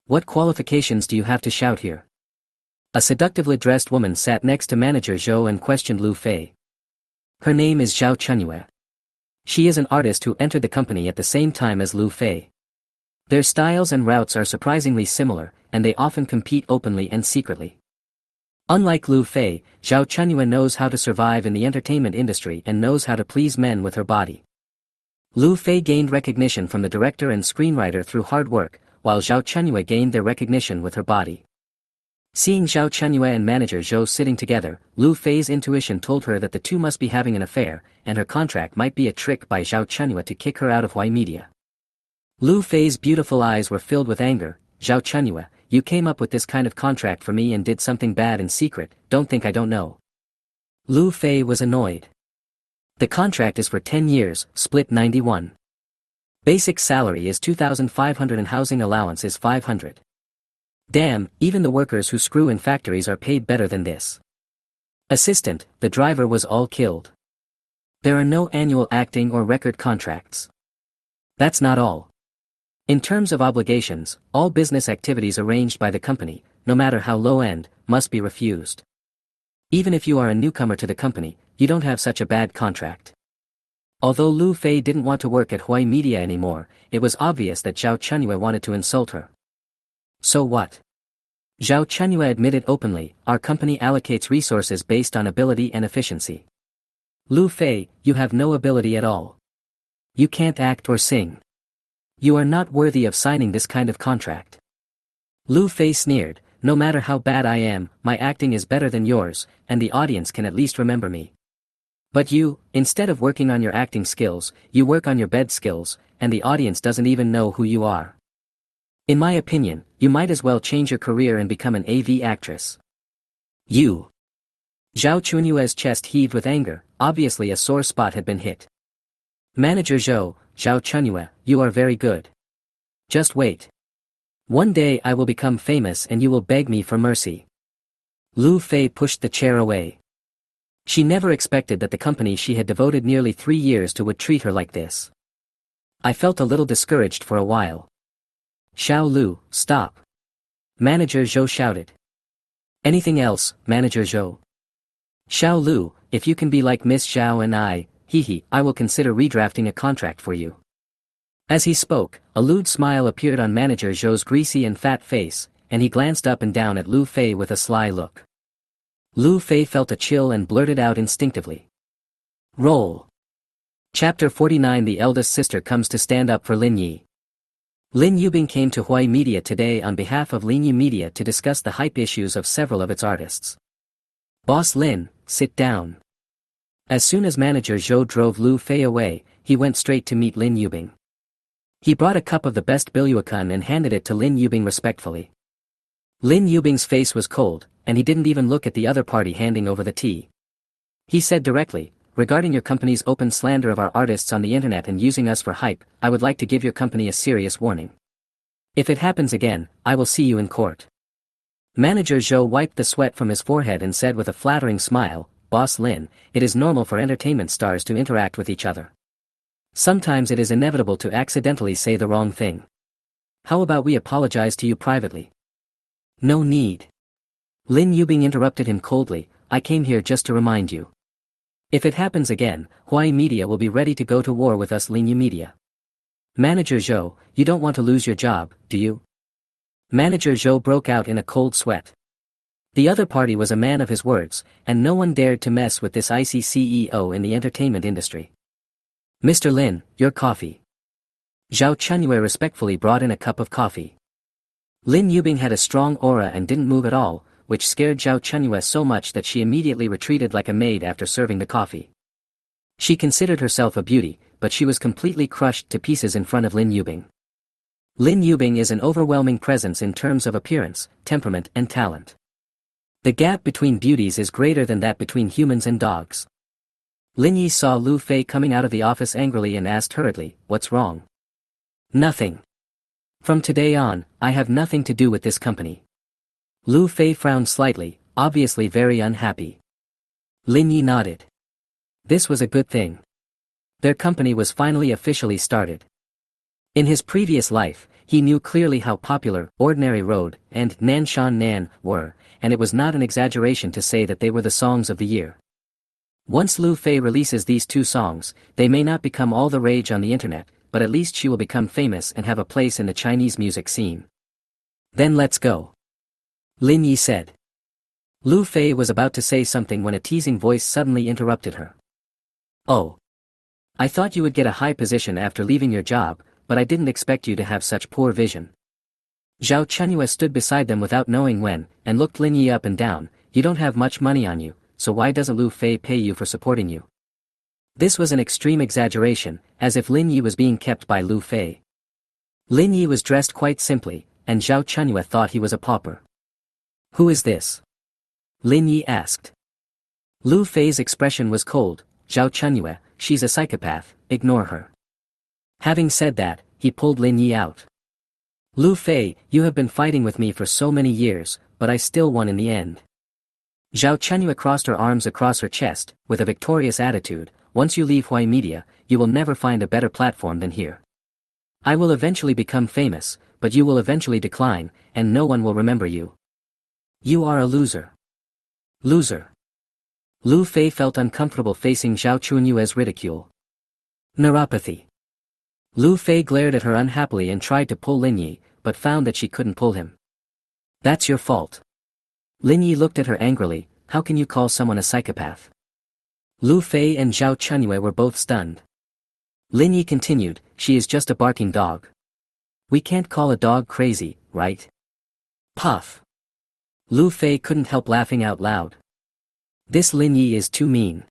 What qualifications do you have to shout here? A seductively dressed woman sat next to Manager Zhou and questioned Lu Fei. Her name is Zhao Chunyue. She is an artist who entered the company at the same time as Lu Fei. Their styles and routes are surprisingly similar, and they often compete openly and secretly. Unlike Lu Fei, Zhao Chunyue knows how to survive in the entertainment industry and knows how to please men with her body. Lu Fei gained recognition from the director and screenwriter through hard work, while Zhao Chunyue gained their recognition with her body. Seeing Zhao Chunyue and Manager Zhou sitting together, Lu Fei's intuition told her that the two must be having an affair, and her contract might be a trick by Zhao Chunyue to kick her out of Hui Media. Lu Fei's beautiful eyes were filled with anger. Zhao Chunyue, you came up with this kind of contract for me and did something bad in secret, don't think I don't know. Lu Fei was annoyed. The contract is for 10 years, split 91. Basic salary is 2,500 and housing allowance is 500. Damn, even the workers who screw in factories are paid better than this. Assistant, the driver was all killed. There are no annual acting or record contracts. That's not all. In terms of obligations, all business activities arranged by the company, no matter how low-end, must be refused. Even if you are a newcomer to the company, you don't have such a bad contract. Although Lu Fei didn't want to work at Hui Media anymore, it was obvious that Zhao Chunyue wanted to insult her. So what? Zhao Chunyue admitted openly, our company allocates resources based on ability and efficiency. Lu Fei, you have no ability at all. You can't act or sing. You are not worthy of signing this kind of contract. Lu Fei sneered, no matter how bad I am, my acting is better than yours, and the audience can at least remember me. But you, instead of working on your acting skills, you work on your bed skills, and the audience doesn't even know who you are. In my opinion, you might as well change your career and become an AV actress. You. Zhao Chunyue's chest heaved with anger, obviously a sore spot had been hit. Manager Zhou, Zhao Chunyue, you are very good. Just wait. One day I will become famous and you will beg me for mercy. Lu Fei pushed the chair away. She never expected that the company she had devoted nearly 3 years to would treat her like this. I felt a little discouraged for a while. Xiao Lu, stop. Manager Zhou shouted. Anything else, Manager Zhou? Xiao Lu, if you can be like Miss Zhao and I will consider redrafting a contract for you. As he spoke, a lewd smile appeared on Manager Zhou's greasy and fat face, and he glanced up and down at Lu Fei with a sly look. Lu Fei felt a chill and blurted out instinctively. Roll. Chapter 49. The eldest sister comes to stand up for Lin Yi. Lin Yubing came to Hui Media today on behalf of Lin Yi Media to discuss the hype issues of several of its artists. Boss Lin, sit down. As soon as Manager Zhou drove Lu Fei away, he went straight to meet Lin Yubing. He brought a cup of the best biluakan and handed it to Lin Yubing respectfully. Lin Yubing's face was cold, and he didn't even look at the other party handing over the tea. He said directly, regarding your company's open slander of our artists on the internet and using us for hype, I would like to give your company a serious warning. If it happens again, I will see you in court. Manager Zhou wiped the sweat from his forehead and said with a flattering smile, Boss Lin, it is normal for entertainment stars to interact with each other. Sometimes it is inevitable to accidentally say the wrong thing. How about we apologize to you privately? No need. Lin Yubing interrupted him coldly, I came here just to remind you. If it happens again, Hui Media will be ready to go to war with us Lin Yi Media. Manager Zhou, you don't want to lose your job, do you? Manager Zhou broke out in a cold sweat. The other party was a man of his words, and no one dared to mess with this icy CEO in the entertainment industry. Mr. Lin, your coffee. Zhao Chunyue respectfully brought in a cup of coffee. Lin Yubing had a strong aura and didn't move at all, which scared Zhao Chenyue so much that she immediately retreated like a maid after serving the coffee. She considered herself a beauty, but she was completely crushed to pieces in front of Lin Yubing. Lin Yubing is an overwhelming presence in terms of appearance, temperament and talent. The gap between beauties is greater than that between humans and dogs. Lin Yi saw Lu Fei coming out of the office angrily and asked hurriedly, "What's wrong?" "Nothing. From today on, I have nothing to do with this company." Lu Fei frowned slightly, obviously very unhappy. Lin Yi nodded. This was a good thing. Their company was finally officially started. In his previous life, he knew clearly how popular Ordinary Road and Nan Shan Nan were, and it was not an exaggeration to say that they were the songs of the year. Once Lu Fei releases these two songs, they may not become all the rage on the internet, but at least she will become famous and have a place in the Chinese music scene. "Then let's go," Lin Yi said. Lu Fei was about to say something when a teasing voice suddenly interrupted her. "Oh. I thought you would get a high position after leaving your job, but I didn't expect you to have such poor vision." Zhao Chenyue stood beside them without knowing when, and looked Lin Yi up and down. "You don't have much money on you, so why doesn't Lu Fei pay you for supporting you?" This was an extreme exaggeration, as if Lin Yi was being kept by Lu Fei. Lin Yi was dressed quite simply, and Zhao Chenyue thought he was a pauper. "Who is this?" Lin Yi asked. Lu Fei's expression was cold. "Zhao Chenyue, she's a psychopath, ignore her." Having said that, he pulled Lin Yi out. "Lu Fei, you have been fighting with me for so many years, but I still won in the end." Zhao Chenyue crossed her arms across her chest, with a victorious attitude. "Once you leave Huai Media, you will never find a better platform than here. I will eventually become famous, but you will eventually decline, and no one will remember you. You are a loser." "Loser." Lu Fei felt uncomfortable facing Zhao Chenyue's ridicule. "Neuropathy." Lu Fei glared at her unhappily and tried to pull Lin Yi, but found that she couldn't pull him. "That's your fault." Lin Yi looked at her angrily. "How can you call someone a psychopath?" Lu Fei and Zhao Chenyue were both stunned. Lin Yi continued, "She is just a barking dog. We can't call a dog crazy, right?" Puff. Lu Fei couldn't help laughing out loud. This Lin Yi is too mean.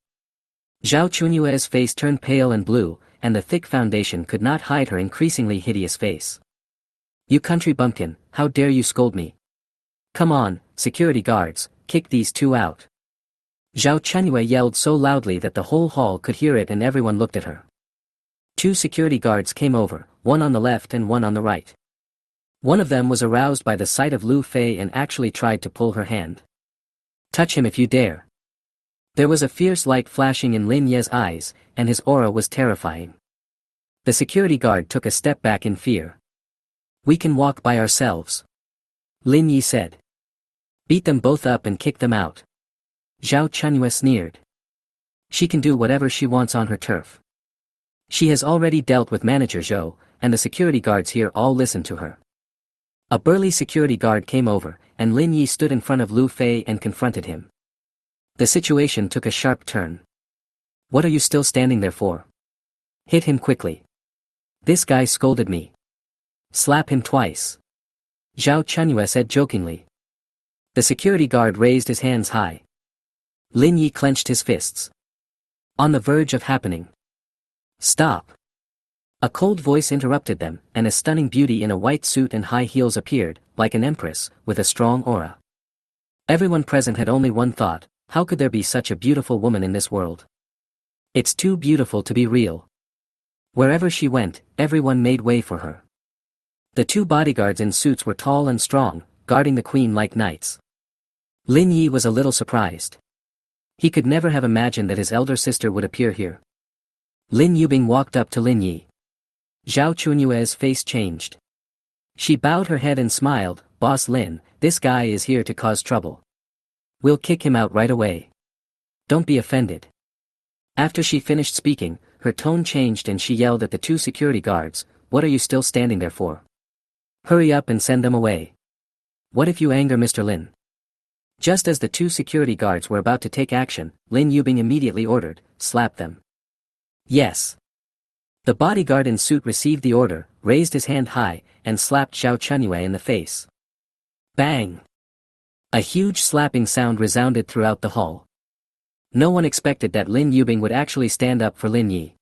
Zhao Chenyue's face turned pale and blue, and the thick foundation could not hide her increasingly hideous face. "You country bumpkin, how dare you scold me? Come on, security guards, kick these two out." Zhao Chenyue yelled so loudly that the whole hall could hear it and everyone looked at her. Two security guards came over, one on the left and one on the right. One of them was aroused by the sight of Lu Fei and actually tried to pull her hand. "Touch him if you dare." There was a fierce light flashing in Lin Ye's eyes, and his aura was terrifying. The security guard took a step back in fear. "We can walk by ourselves," Lin Yi said. "Beat them both up and kick them out." Zhao Chenyue sneered. "She can do whatever she wants on her turf. She has already dealt with Manager Zhou, and the security guards here all listen to her." A burly security guard came over, and Lin Yi stood in front of Lu Fei and confronted him. The situation took a sharp turn. "What are you still standing there for? Hit him quickly. This guy scolded me. Slap him twice," Zhao Chenyue said jokingly. The security guard raised his hands high. Lin Yi clenched his fists. On the verge of happening. "Stop." A cold voice interrupted them, and a stunning beauty in a white suit and high heels appeared, like an empress, with a strong aura. Everyone present had only one thought: how could there be such a beautiful woman in this world? It's too beautiful to be real. Wherever she went, everyone made way for her. The two bodyguards in suits were tall and strong, guarding the queen like knights. Lin Yi was a little surprised. He could never have imagined that his elder sister would appear here. Lin Yubing walked up to Lin Yi. Zhao Chenyue's face changed. She bowed her head and smiled. "Boss Lin, this guy is here to cause trouble. We'll kick him out right away. Don't be offended." After she finished speaking, her tone changed and she yelled at the two security guards, "What are you still standing there for? Hurry up and send them away. What if you anger Mr. Lin?" Just as the two security guards were about to take action, Lin Yubing immediately ordered, "Slap them." "Yes." The bodyguard in suit received the order, raised his hand high, and slapped Zhao Chenyue in the face. Bang! A huge slapping sound resounded throughout the hall. No one expected that Lin Yubing would actually stand up for Lin Yi.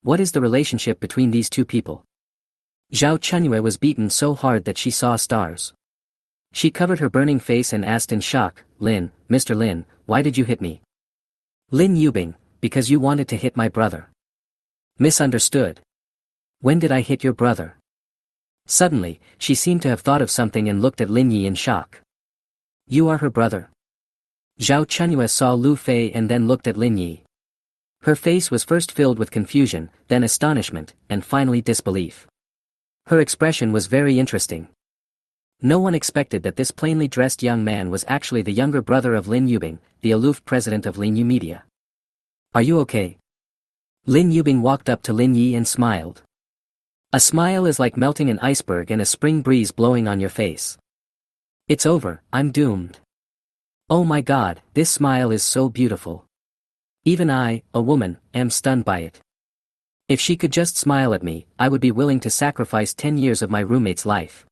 What is the relationship between these two people? Zhao Chunyue was beaten so hard that she saw stars. She covered her burning face and asked in shock, Mr. Lin, why did you hit me? Lin Yubing, because you wanted to hit my brother. Misunderstood. When did I hit your brother? Suddenly, she seemed to have thought of something and looked at Lin Yi in shock. You are her brother. Zhao Chunyue saw Lu Fei and then looked at Lin Yi. Her face was first filled with confusion, then astonishment, and finally disbelief. Her expression was very interesting. No one expected that this plainly dressed young man was actually the younger brother of Lin Yubing, the aloof president of Lin Yu Media. Are you okay? Lin Yubing walked up to Lin Yi and smiled. A smile is like melting an iceberg and a spring breeze blowing on your face. It's over, I'm doomed. Oh my God, this smile is so beautiful. Even I, a woman, am stunned by it. If she could just smile at me, I would be willing to sacrifice 10 years of my roommate's life.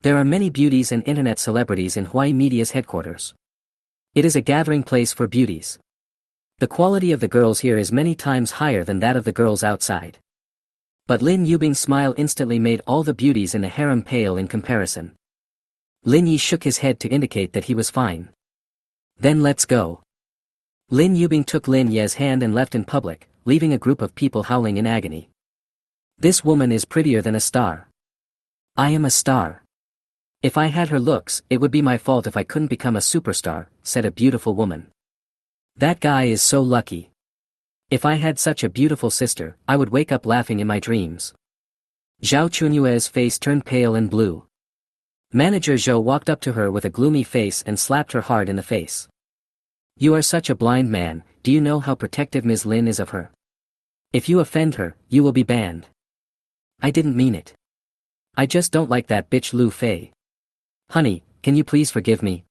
There are many beauties and internet celebrities in Hawaii Media's headquarters. It is a gathering place for beauties. The quality of the girls here is many times higher than that of the girls outside. But Lin Yubing's smile instantly made all the beauties in the harem pale in comparison. Lin Yi shook his head to indicate that he was fine. Then let's go. Lin Yubing took Lin Ye's hand and left in public, leaving a group of people howling in agony. This woman is prettier than a star. I am a star. If I had her looks, it would be my fault if I couldn't become a superstar, said a beautiful woman. That guy is so lucky. If I had such a beautiful sister, I would wake up laughing in my dreams. Zhao Chunyue's face turned pale and blue. Manager Zhou walked up to her with a gloomy face and slapped her hard in the face. You are such a blind man, do you know how protective Ms. Lin is of her? If you offend her, you will be banned. I didn't mean it. I just don't like that bitch Lu Fei. Honey, can you please forgive me?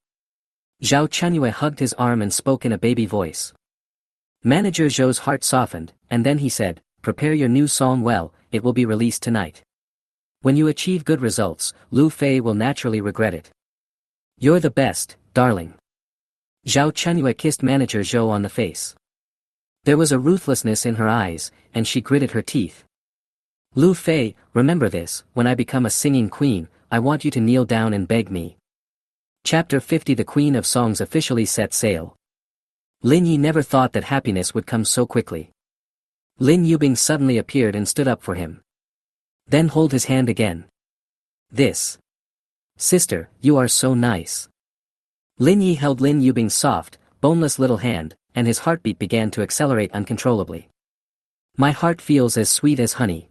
Zhao Chunyue hugged his arm and spoke in a baby voice. Manager Zhou's heart softened, and then he said, prepare your new song well, it will be released tonight. When you achieve good results, Lu Fei will naturally regret it. You're the best, darling. Zhao Chunyue kissed Manager Zhou on the face. There was a ruthlessness in her eyes, and she gritted her teeth. Lu Fei, remember this, when I become a singing queen, I want you to kneel down and beg me. Chapter 50 The Queen of Songs officially set sail. Lin Yi never thought that happiness would come so quickly. Lin Yubing suddenly appeared and stood up for him. Then hold his hand again. This. Sister, you are so nice. Lin Yi held Lin Yubing's soft, boneless little hand, and his heartbeat began to accelerate uncontrollably. My heart feels as sweet as honey.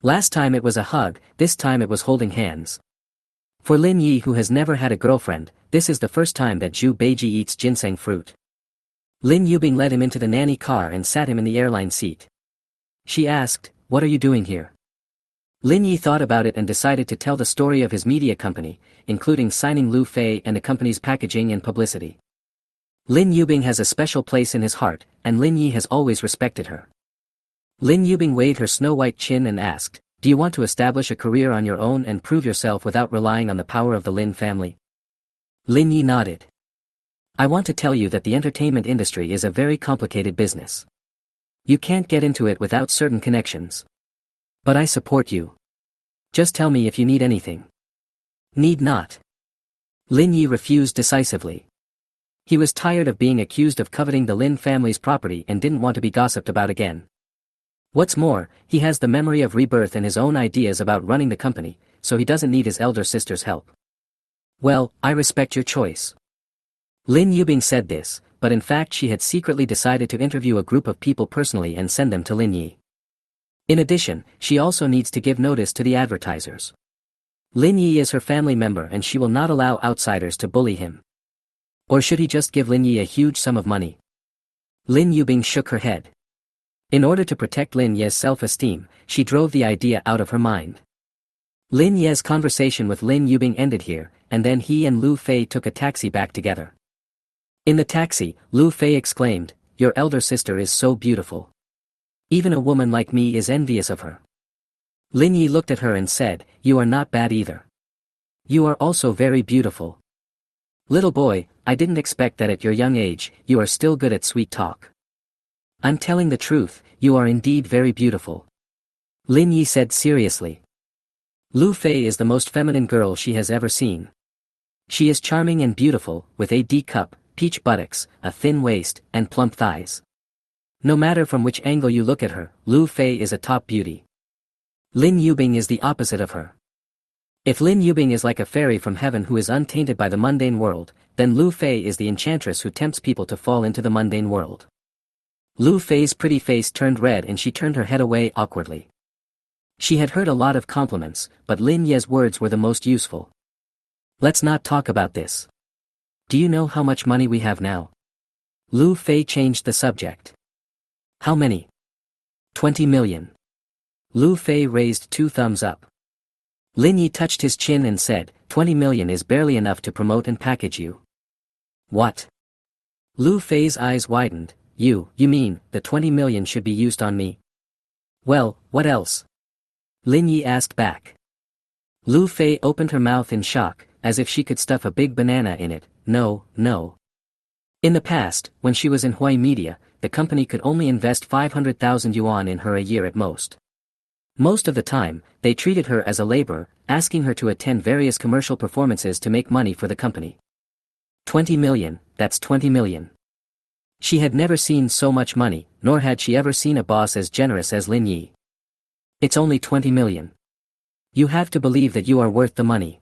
Last time it was a hug, this time it was holding hands. For Lin Yi who has never had a girlfriend, this is the first time that Zhu Beiji eats ginseng fruit. Lin Yubing led him into the nanny car and sat him in the airline seat. She asked, what are you doing here? Lin Yi thought about it and decided to tell the story of his media company, including signing Lu Fei and the company's packaging and publicity. Lin Yubing has a special place in his heart, and Lin Yi has always respected her. Lin Yubing weighed her snow-white chin and asked, do you want to establish a career on your own and prove yourself without relying on the power of the Lin family? Lin Yi nodded. I want to tell you that the entertainment industry is a very complicated business. You can't get into it without certain connections. But I support you. Just tell me if you need anything. Need not. Lin Yi refused decisively. He was tired of being accused of coveting the Lin family's property and didn't want to be gossiped about again. What's more, he has the memory of rebirth and his own ideas about running the company, so he doesn't need his elder sister's help. Well, I respect your choice. Lin Yubing said this, but in fact she had secretly decided to interview a group of people personally and send them to Lin Yi. In addition, she also needs to give notice to the advertisers. Lin Yi is her family member and she will not allow outsiders to bully him. Or should he just give Lin Yi a huge sum of money? Lin Yubing shook her head. In order to protect Lin Ye's self-esteem, she drove the idea out of her mind. Lin Ye's conversation with Lin Yubing ended here, and then he and Lu Fei took a taxi back together. In the taxi, Lu Fei exclaimed, your elder sister is so beautiful. Even a woman like me is envious of her. Lin Yi looked at her and said, you are not bad either. You are also very beautiful. Little boy, I didn't expect that at your young age, you are still good at sweet talk. I'm telling the truth, you are indeed very beautiful. Lin Yi said seriously. Lu Fei is the most feminine girl she has ever seen. She is charming and beautiful, with a D-cup, peach buttocks, a thin waist, and plump thighs. No matter from which angle you look at her, Lu Fei is a top beauty. Lin Yubing is the opposite of her. If Lin Yubing is like a fairy from heaven who is untainted by the mundane world, then Lu Fei is the enchantress who tempts people to fall into the mundane world. Lu Fei's pretty face turned red and she turned her head away awkwardly. She had heard a lot of compliments, but Lin Ye's words were the most useful. Let's not talk about this. Do you know how much money we have now? Lu Fei changed the subject. How many? 20 million. Lu Fei raised 2 thumbs up. Lin Yi touched his chin and said, 20 million is barely enough to promote and package you. What? Lu Fei's eyes widened. You mean, the 20 million should be used on me? Well, what else? Lin Yi asked back. Lu Fei opened her mouth in shock, as if she could stuff a big banana in it. No. In the past, when she was in Hui Media, the company could only invest 500,000 yuan in her a year at most. Most of the time, they treated her as a laborer, asking her to attend various commercial performances to make money for the company. 20 million, that's 20 million. She had never seen so much money, nor had she ever seen a boss as generous as Lin Yi. It's only 20 million. You have to believe that you are worth the money.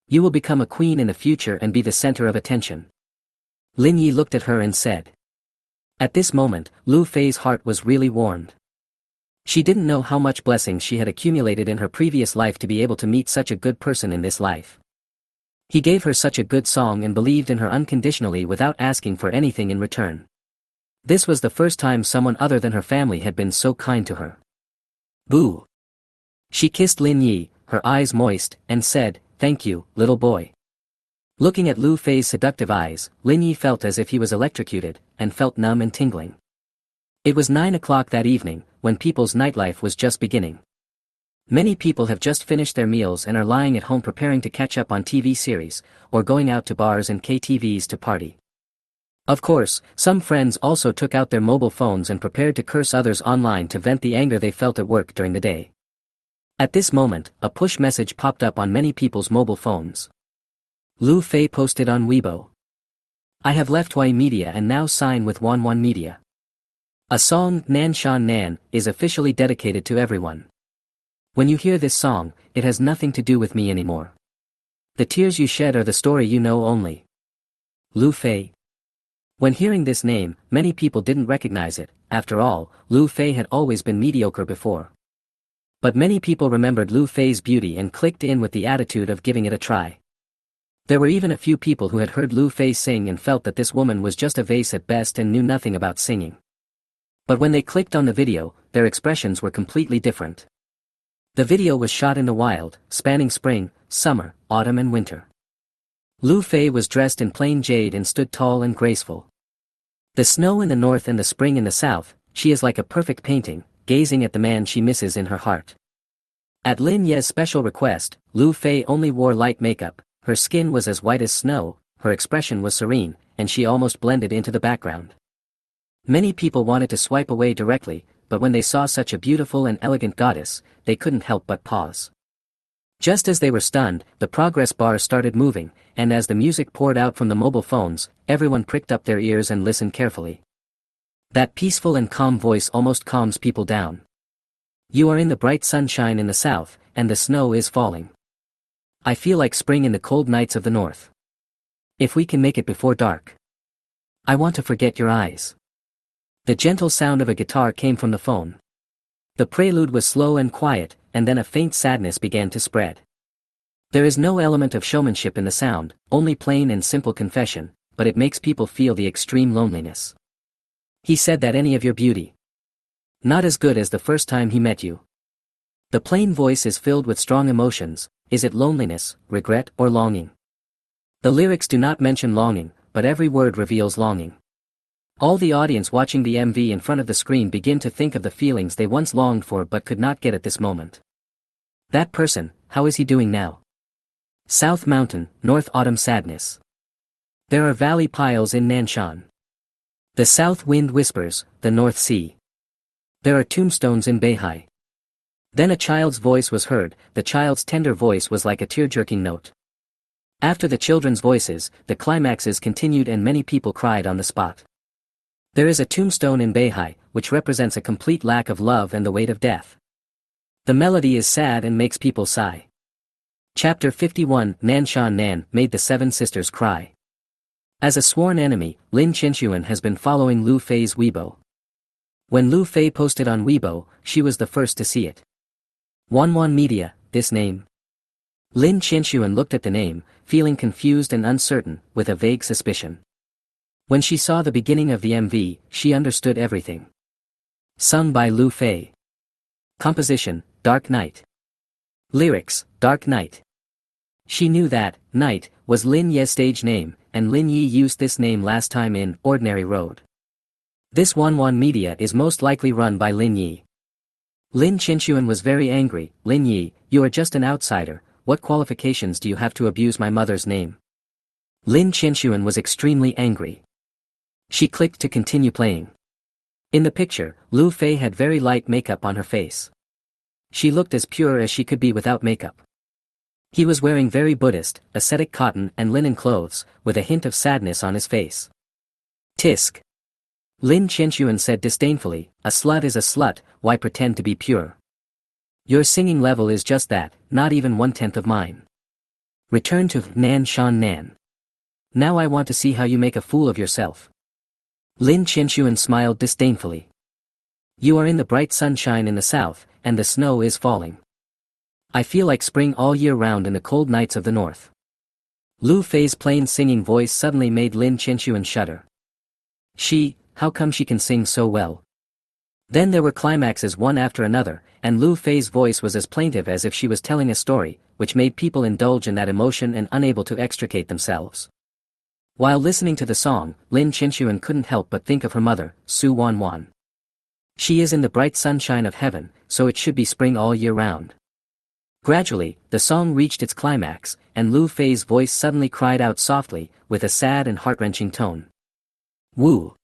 You will become a queen in the future and be the center of attention. Lin Yi looked at her and said. At this moment, Lu Fei's heart was really warmed. She didn't know how much blessings she had accumulated in her previous life to be able to meet such a good person in this life. He gave her such a good song and believed in her unconditionally without asking for anything in return. This was the first time someone other than her family had been so kind to her. Boo! She kissed Lin Yi, her eyes moist, and said, thank you, little boy. Looking at Lu Fei's seductive eyes, Lin Yi felt as if he was electrocuted, and felt numb and tingling. It was 9 o'clock that evening, when people's nightlife was just beginning. Many people have just finished their meals and are lying at home preparing to catch up on TV series, or going out to bars and KTVs to party. Of course, some friends also took out their mobile phones and prepared to curse others online to vent the anger they felt at work during the day. At this moment, a push message popped up on many people's mobile phones. Lu Fei posted on Weibo. I have left Hui Media and now sign with Wanwan Media. A song, Nan Shan Nan, is officially dedicated to everyone. When you hear this song, it has nothing to do with me anymore. The tears you shed are the story you know only. Lu Fei. When hearing this name, many people didn't recognize it. After all, Lu Fei had always been mediocre before. But many people remembered Lu Fei's beauty and clicked in with the attitude of giving it a try. There were even a few people who had heard Lu Fei sing and felt that this woman was just a vase at best and knew nothing about singing. But when they clicked on the video, their expressions were completely different. The video was shot in the wild, spanning spring, summer, autumn and winter. Lu Fei was dressed in plain jade and stood tall and graceful. The snow in the north and the spring in the south, she is like a perfect painting, gazing at the man she misses in her heart. At Lin Ye's special request, Lu Fei only wore light makeup, her skin was as white as snow, her expression was serene, and she almost blended into the background. Many people wanted to swipe away directly, but when they saw such a beautiful and elegant goddess, they couldn't help but pause. Just as they were stunned, the progress bar started moving, and as the music poured out from the mobile phones, everyone pricked up their ears and listened carefully. That peaceful and calm voice almost calms people down. You are in the bright sunshine in the south, and the snow is falling. I feel like spring in the cold nights of the north. If we can make it before dark. I want to forget your eyes. The gentle sound of a guitar came from the phone. The prelude was slow and quiet, and then a faint sadness began to spread. There is no element of showmanship in the sound, only plain and simple confession, but it makes people feel the extreme loneliness. He said that any of your beauty. Not as good as the first time he met you. The plain voice is filled with strong emotions. Is it loneliness, regret, or longing? The lyrics do not mention longing, but every word reveals longing. All the audience watching the MV in front of the screen begin to think of the feelings they once longed for but could not get at this moment. That person, how is he doing now? South Mountain, North Autumn Sadness. There are valley piles in Nanshan. The south wind whispers, the North Sea. There are tombstones in Beihai. Then a child's voice was heard, the child's tender voice was like a tear-jerking note. After the children's voices, the climaxes continued and many people cried on the spot. There is a tombstone in Beihai, which represents a complete lack of love and the weight of death. The melody is sad and makes people sigh. Chapter 51 Nanshan Nan made the seven sisters cry. As a sworn enemy, Lin Qinshuan has been following Lu Fei's Weibo. When Lu Fei posted on Weibo, she was the first to see it. Manhwa Media, this name. Lin Qinshuan looked at the name, feeling confused and uncertain, with a vague suspicion. When she saw the beginning of the MV, she understood everything. Sung by Lu Fei. Composition, Dark Night. Lyrics, Dark Night. She knew that, Night, was Lin Ye's stage name, and Lin Yi used this name last time in Ordinary Road. This Manhwa Media is most likely run by Lin Yi. Lin Qinshuan was very angry. Lin Yi, you are just an outsider, what qualifications do you have to abuse my mother's name? Lin Qinshuan was extremely angry. She clicked to continue playing. In the picture, Lu Fei had very light makeup on her face. She looked as pure as she could be without makeup. He was wearing very Buddhist, ascetic cotton and linen clothes, with a hint of sadness on his face. Tisk. Lin Qinshuan said disdainfully, a slut is a slut, why pretend to be pure? Your singing level is just that, not even 1/10 of mine. Return to Nanshan Nan. Now I want to see how you make a fool of yourself. Lin Qinshuan smiled disdainfully. You are in the bright sunshine in the south, and the snow is falling. I feel like spring all year round in the cold nights of the north. Lu Fei's plain singing voice suddenly made Lin Qinshuan shudder. How come she can sing so well? Then there were climaxes one after another, and Lu Fei's voice was as plaintive as if she was telling a story, which made people indulge in that emotion and unable to extricate themselves. While listening to the song, Lin Qinshuan couldn't help but think of her mother, Su Wanwan. She is in the bright sunshine of heaven, so it should be spring all year round. Gradually, the song reached its climax, and Lu Fei's voice suddenly cried out softly, with a sad and heart-wrenching tone. Woo!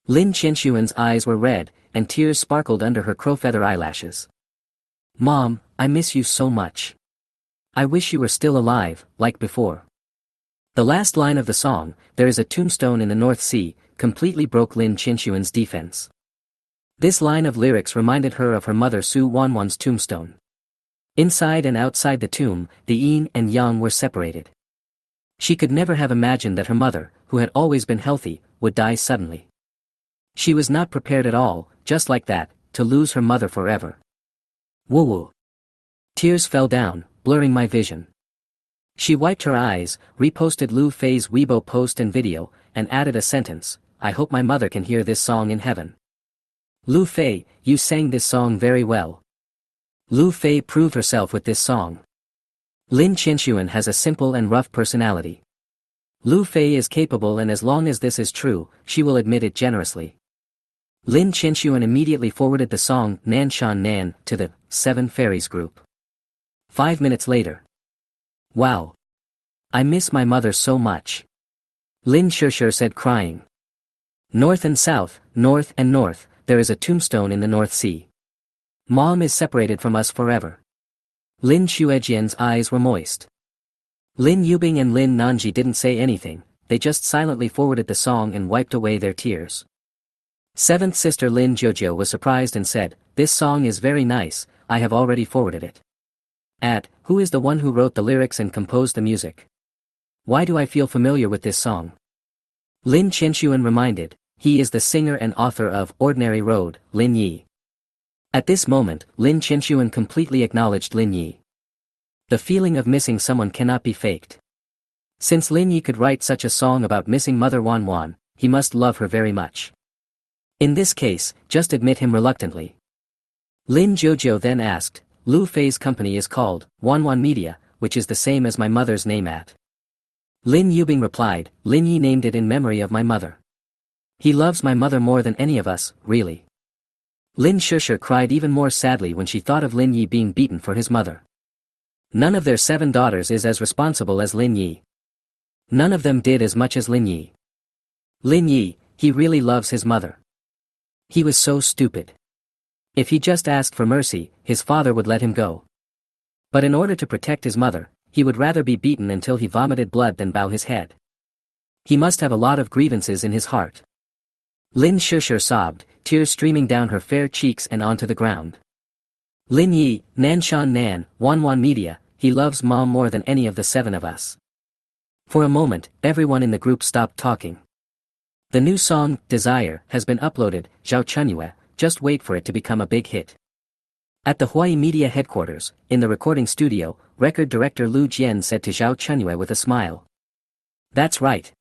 Lin Qinshuan's eyes were red, and tears sparkled under her crowfeather eyelashes. Mom, I miss you so much. I wish you were still alive, like before. The last line of the song, there is a tombstone in the North Sea, completely broke Lin Qinshuan's defense. This line of lyrics reminded her of her mother Su Wanwan's tombstone. Inside and outside the tomb, the yin and yang were separated. She could never have imagined that her mother, who had always been healthy, would die suddenly. She was not prepared at all, just like that, to lose her mother forever. Woo-woo. Tears fell down, blurring my vision. She wiped her eyes, reposted Lu Fei's Weibo post and video, and added a sentence, I hope my mother can hear this song in heaven. Lu Fei, you sang this song very well. Lu Fei proved herself with this song. Lin Qinshuan has a simple and rough personality. Lu Fei is capable, and as long as this is true, she will admit it generously. Lin Qinshuan immediately forwarded the song Nanshan Nan to the Seven Fairies group. 5 minutes later. Wow. I miss my mother so much. Lin Shishir said crying. North and south, north and north, there is a tombstone in the North Sea. Mom is separated from us forever. Lin Shuejian's eyes were moist. Lin Yubing and Lin Nanji didn't say anything, they just silently forwarded the song and wiped away their tears. Seventh sister Lin Jojo was surprised and said, this song is very nice, I have already forwarded it. Who is the one who wrote the lyrics and composed the music? Why do I feel familiar with this song? Lin Qinshuan reminded, he is the singer and author of Ordinary Road, Lin Yi. At this moment, Lin Qinshuan completely acknowledged Lin Yi. The feeling of missing someone cannot be faked. Since Lin Yi could write such a song about missing Mother Wanwan, he must love her very much. In this case, just admit him reluctantly. Lin Jojo then asked, Lu Fei's company is called Wanwan Media, which is the same as my mother's name at. Lin Yubing replied, Lin Yi named it in memory of my mother. He loves my mother more than any of us, really. Lin Shishir cried even more sadly when she thought of Lin Yi being beaten for his mother. None of their 7 daughters is as responsible as Lin Yi. None of them did as much as Lin Yi. Lin Yi, he really loves his mother. He was so stupid. If he just asked for mercy, his father would let him go. But in order to protect his mother, he would rather be beaten until he vomited blood than bow his head. He must have a lot of grievances in his heart. Lin Shishir sobbed, tears streaming down her fair cheeks and onto the ground. Lin Yi, Nanshan Nan, Wanwan Media, he loves mom more than any of the 7 of us. For a moment, everyone in the group stopped talking. The new song, Desire, has been uploaded, Zhao Chunyue, just wait for it to become a big hit. At the Hawaii Media headquarters, in the recording studio, record director Lu Jian said to Zhao Chunyue with a smile. That's right.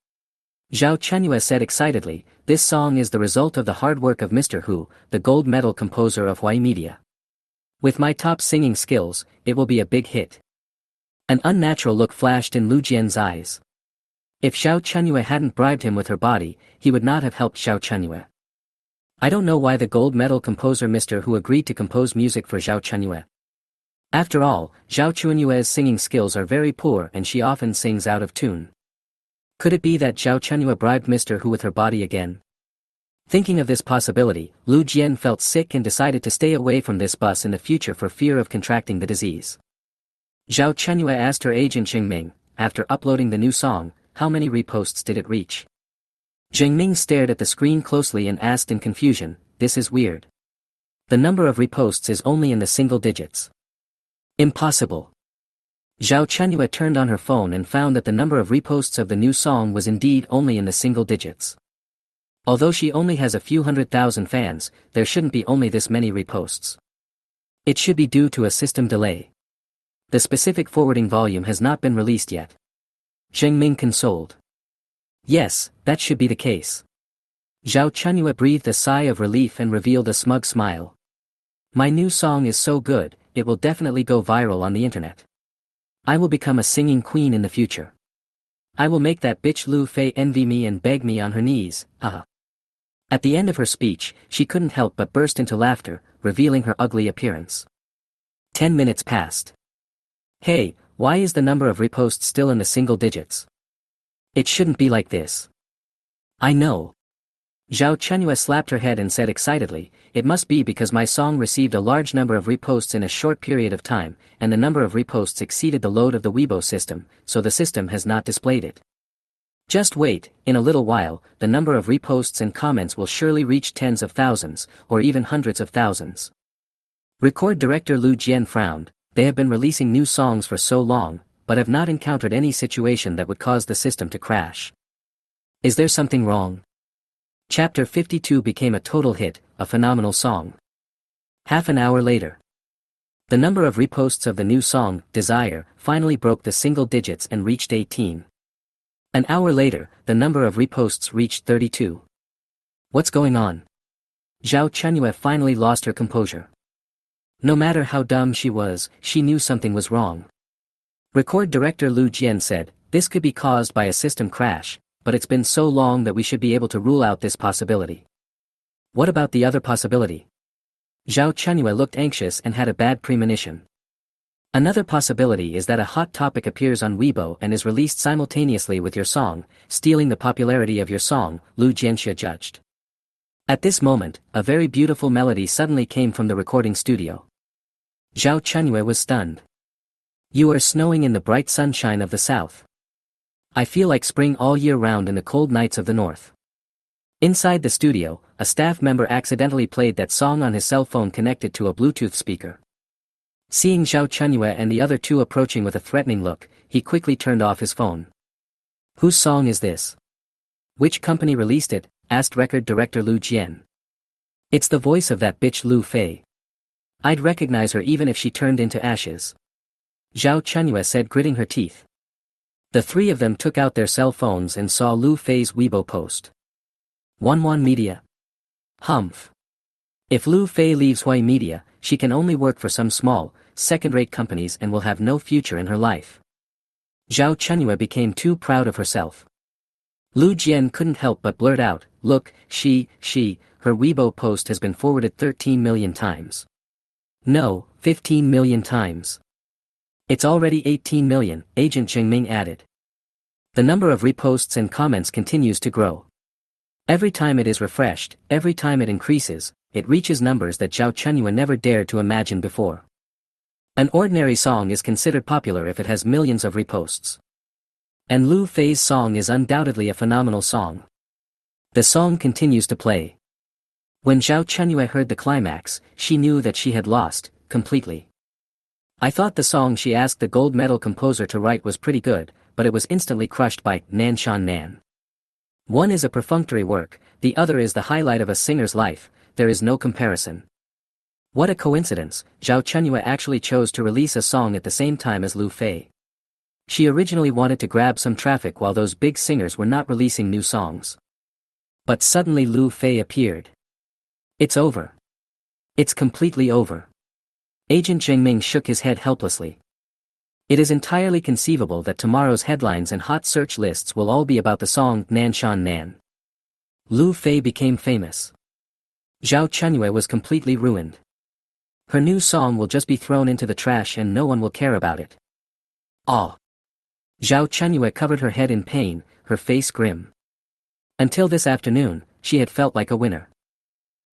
Zhao Chunyue said excitedly, this song is the result of the hard work of Mr. Hu, the gold medal composer of Hawaii Media. With my top singing skills, it will be a big hit. An unnatural look flashed in Lu Jian's eyes. If Zhao Chunyue hadn't bribed him with her body, he would not have helped Zhao Chunyue. I don't know why the gold medal composer Mr. Hu agreed to compose music for Zhao Chunyue. After all, Zhao Chunyue's singing skills are very poor and she often sings out of tune. Could it be that Zhao Chunyue bribed Mr. Hu with her body again? Thinking of this possibility, Lu Jian felt sick and decided to stay away from this bus in the future for fear of contracting the disease. Zhao Chunyue asked her agent Ming, after uploading the new song, how many reposts did it reach? Ming stared at the screen closely and asked in confusion, this is weird. The number of reposts is only in the single digits. Impossible. Zhao Chunyue turned on her phone and found that the number of reposts of the new song was indeed only in the single digits. Although she only has a few 100,000 fans, there shouldn't be only this many reposts. It should be due to a system delay. The specific forwarding volume has not been released yet. Zheng Ming consoled. Yes, that should be the case. Zhao Chunyue breathed a sigh of relief and revealed a smug smile. My new song is so good, it will definitely go viral on the internet. I will become a singing queen in the future. I will make that bitch Lu Fei envy me and beg me on her knees, haha. At the end of her speech, she couldn't help but burst into laughter, revealing her ugly appearance. 10 minutes passed. Hey, why is the number of reposts still in the single digits? It shouldn't be like this. I know. Zhao Chunyue slapped her head and said excitedly, it must be because my song received a large number of reposts in a short period of time, and the number of reposts exceeded the load of the Weibo system, so the system has not displayed it. Just wait, in a little while, the number of reposts and comments will surely reach tens of thousands, or even hundreds of thousands. Record director Lu Jian frowned, they have been releasing new songs for so long, but have not encountered any situation that would cause the system to crash. Is there something wrong? Chapter 52 became a total hit, a phenomenal song. Half an hour later. The number of reposts of the new song, Desire, finally broke the single digits and reached 18. An hour later, the number of reposts reached 32. What's going on? Zhao Chunyue finally lost her composure. No matter how dumb she was, she knew something was wrong. Record director Lu Jian said, this could be caused by a system crash, but it's been so long that we should be able to rule out this possibility. What about the other possibility? Zhao Chunyue looked anxious and had a bad premonition. Another possibility is that a hot topic appears on Weibo and is released simultaneously with your song, stealing the popularity of your song, Lu Jianxia judged. At this moment, a very beautiful melody suddenly came from the recording studio. Zhao Chunyue was stunned. You are snowing in the bright sunshine of the south. I feel like spring all year round in the cold nights of the north. Inside the studio, a staff member accidentally played that song on his cell phone connected to a Bluetooth speaker. Seeing Zhao Chunyue and the other two approaching with a threatening look, he quickly turned off his phone. Whose song is this? Which company released it? Asked record director Lu Jian. It's the voice of that bitch Lu Fei. I'd recognize her even if she turned into ashes. Zhao Chunyue said, gritting her teeth. The three of them took out their cell phones and saw Lu Fei's Weibo post. Wanwan Media. Humph. If Lu Fei leaves Hawaii Media, she can only work for some small, second-rate companies and will have no future in her life. Zhao Chunyue became too proud of herself. Lu Jian couldn't help but blurt out, look, her Weibo post has been forwarded 13 million times. No, 15 million times. It's already 18 million, Agent Ming added. The number of reposts and comments continues to grow. Every time it is refreshed, every time it increases, it reaches numbers that Zhao Chenhua never dared to imagine before. An ordinary song is considered popular if it has millions of reposts. And Lu Fei's song is undoubtedly a phenomenal song. The song continues to play. When Zhao Chenhua heard the climax, she knew that she had lost, completely. I thought the song she asked the gold medal composer to write was pretty good, but it was instantly crushed by Nan Shan Nan. One is a perfunctory work, the other is the highlight of a singer's life, there is no comparison. What a coincidence, Zhao Chenhua actually chose to release a song at the same time as Lu Fei. She originally wanted to grab some traffic while those big singers were not releasing new songs. But suddenly Lu Fei appeared. It's over. It's completely over. Agent Zheng Ming shook his head helplessly. It is entirely conceivable that tomorrow's headlines and hot search lists will all be about the song Nan Shan Nan. Lu Fei became famous. Zhao Chenhua was completely ruined. Her new song will just be thrown into the trash and no one will care about it. Ah! Zhao Chenhua covered her head in pain, her face grim. Until this afternoon, she had felt like a winner.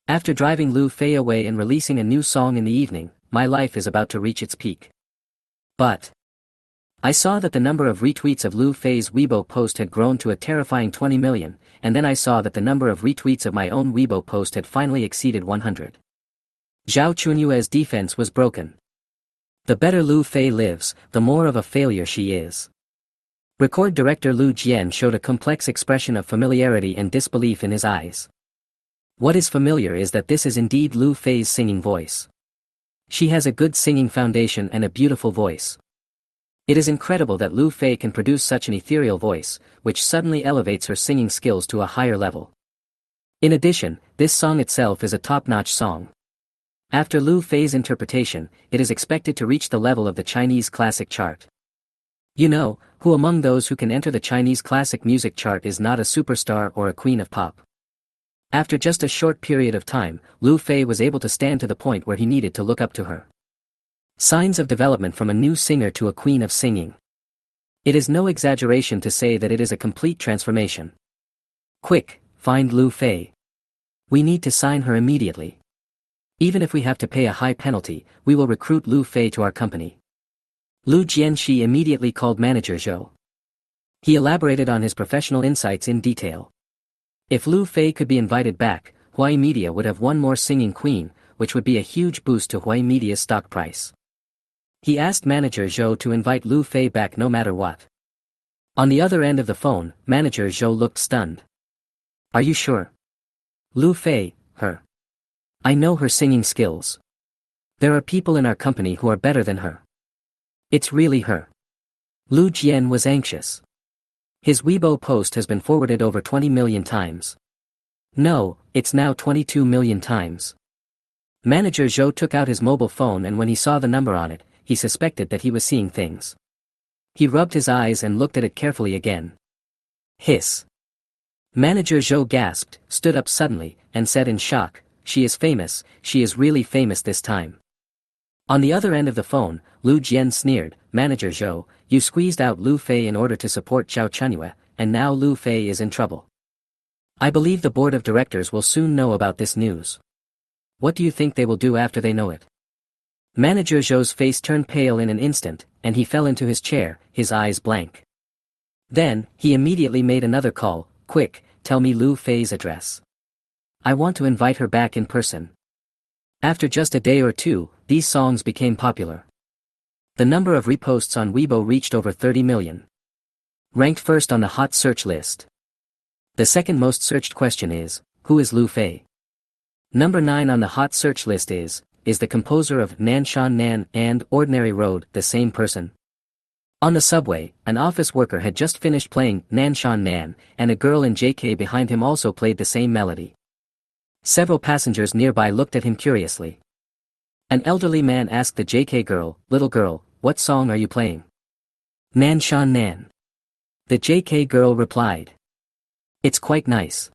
After driving Lu Fei away and releasing a new song in the evening, my life is about to reach its peak. But I saw that the number of retweets of Lu Fei's Weibo post had grown to a terrifying 20 million, and then I saw that the number of retweets of my own Weibo post had finally exceeded 100. Zhao Chenhua's defense was broken. The better Lu Fei lives, the more of a failure she is. Record director Lu Jian showed a complex expression of familiarity and disbelief in his eyes. What is familiar is that this is indeed Lu Fei's singing voice. She has a good singing foundation and a beautiful voice. It is incredible that Lu Fei can produce such an ethereal voice, which suddenly elevates her singing skills to a higher level. In addition, this song itself is a top-notch song. After Lu Fei's interpretation, it is expected to reach the level of the Chinese classic chart. You know, who among those who can enter the Chinese classic music chart is not a superstar or a queen of pop? After just a short period of time, Lu Fei was able to stand to the point where he needed to look up to her. Signs of development from a new singer to a queen of singing. It is no exaggeration to say that it is a complete transformation. Quick, find Lu Fei. We need to sign her immediately. Even if we have to pay a high penalty, we will recruit Lu Fei to our company. Lu Jianxi immediately called manager Zhou. He elaborated on his professional insights in detail. If Lu Fei could be invited back, Huai Media would have one more singing queen, which would be a huge boost to Huai Media's stock price. He asked manager Zhou to invite Lu Fei back no matter what. On the other end of the phone, manager Zhou looked stunned. Are you sure? Lu Fei, her. I know her singing skills. There are people in our company who are better than her. It's really her. Lu Jian was anxious. His Weibo post has been forwarded over 20 million times. No, it's now 22 million times. Manager Zhou took out his mobile phone and when he saw the number on it, he suspected that he was seeing things. He rubbed his eyes and looked at it carefully again. Hiss. Manager Zhou gasped, stood up suddenly, and said in shock, she is famous, she is really famous this time. On the other end of the phone, Lu Jian sneered, Manager Zhou, you squeezed out Lu Fei in order to support Zhao Chenhua, and now Lu Fei is in trouble. I believe the board of directors will soon know about this news. What do you think they will do after they know it? Manager Zhou's face turned pale in an instant, and he fell into his chair, his eyes blank. Then, he immediately made another call, quick, tell me Lu Fei's address. I want to invite her back in person. After just a day or two, these songs became popular. The number of reposts on Weibo reached over 30 million. Ranked first on the hot search list. The second most searched question is, who is Lu Fei? Number 9 on the hot search list is the composer of Nan Shan Nan and Ordinary Road the same person? On the subway, an office worker had just finished playing Nan Shan Nan, and a girl in JK behind him also played the same melody. Several passengers nearby looked at him curiously. An elderly man asked the JK girl, little girl, what song are you playing? Nan Shan Nan. The JK girl replied. It's quite nice.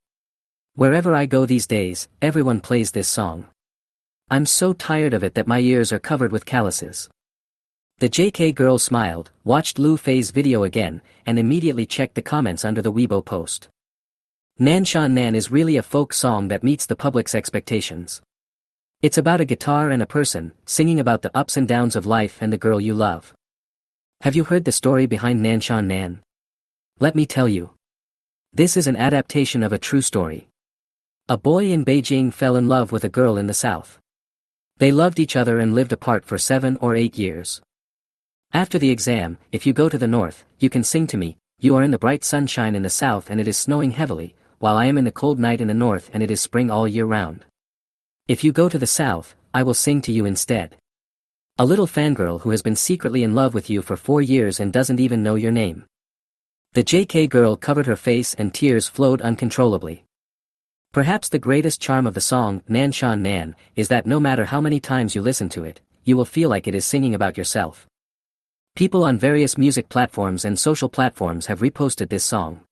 Wherever I go these days, everyone plays this song. I'm so tired of it that my ears are covered with calluses. The JK girl smiled, watched Lu Fei's video again, and immediately checked the comments under the Weibo post. Nanshan Nan is really a folk song that meets the public's expectations. It's about a guitar and a person, singing about the ups and downs of life and the girl you love. Have you heard the story behind Nanshan Nan? Let me tell you. This is an adaptation of a true story. A boy in Beijing fell in love with a girl in the south. They loved each other and lived apart for 7 or 8 years. After the exam, if you go to the north, you can sing to me. You are in the bright sunshine in the south and it is snowing heavily, while I am in the cold night in the north and it is spring all year round. If you go to the south, I will sing to you instead. A little fangirl who has been secretly in love with you for 4 years and doesn't even know your name. The JK girl covered her face and tears flowed uncontrollably. Perhaps the greatest charm of the song, Nanshan Nan, is that no matter how many times you listen to it, you will feel like it is singing about yourself. People on various music platforms and social platforms have reposted this song.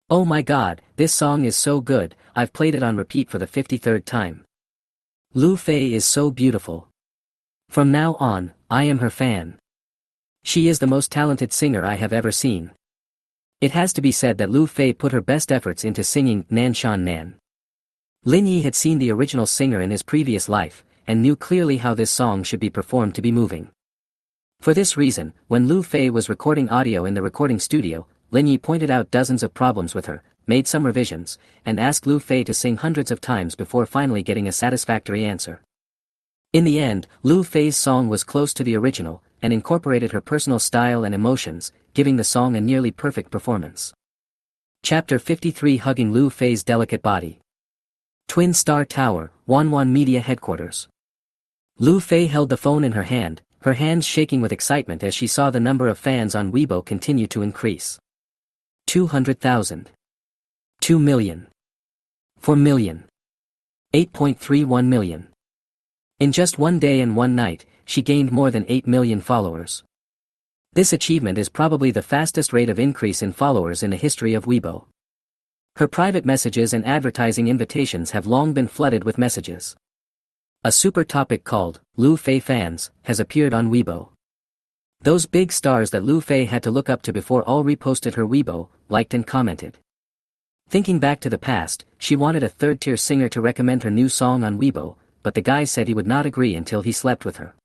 Oh my god, this song is so good, I've played it on repeat for the 53rd time. Lu Fei is so beautiful. From now on, I am her fan. She is the most talented singer I have ever seen. It has to be said that Lu Fei put her best efforts into singing Nanshan Nan. Lin Yi had seen the original singer in his previous life, and knew clearly how this song should be performed to be moving. For this reason, when Lu Fei was recording audio in the recording studio, Lin Yi pointed out dozens of problems with her, made some revisions, and asked Lu Fei to sing hundreds of times before finally getting a satisfactory answer. In the end, Lu Fei's song was close to the original, and incorporated her personal style and emotions, giving the song a nearly perfect performance. Chapter 53 Hugging Lu Fei's Delicate Body. Twin Star Tower, Wanwan Media Headquarters. Lu Fei held the phone in her hand, her hands shaking with excitement as she saw the number of fans on Weibo continue to increase. 200,000. 2 million. 4 million. 8.31 million. In just one day and one night, she gained more than 8 million followers. This achievement is probably the fastest rate of increase in followers in the history of Weibo. Her private messages and advertising invitations have long been flooded with messages. A super topic called, Lu Fei Fans, has appeared on Weibo. Those big stars that Lu Fei had to look up to before all reposted her Weibo, liked and commented. Thinking back to the past, she wanted a third-tier singer to recommend her new song on Weibo, but the guy said he would not agree until he slept with her.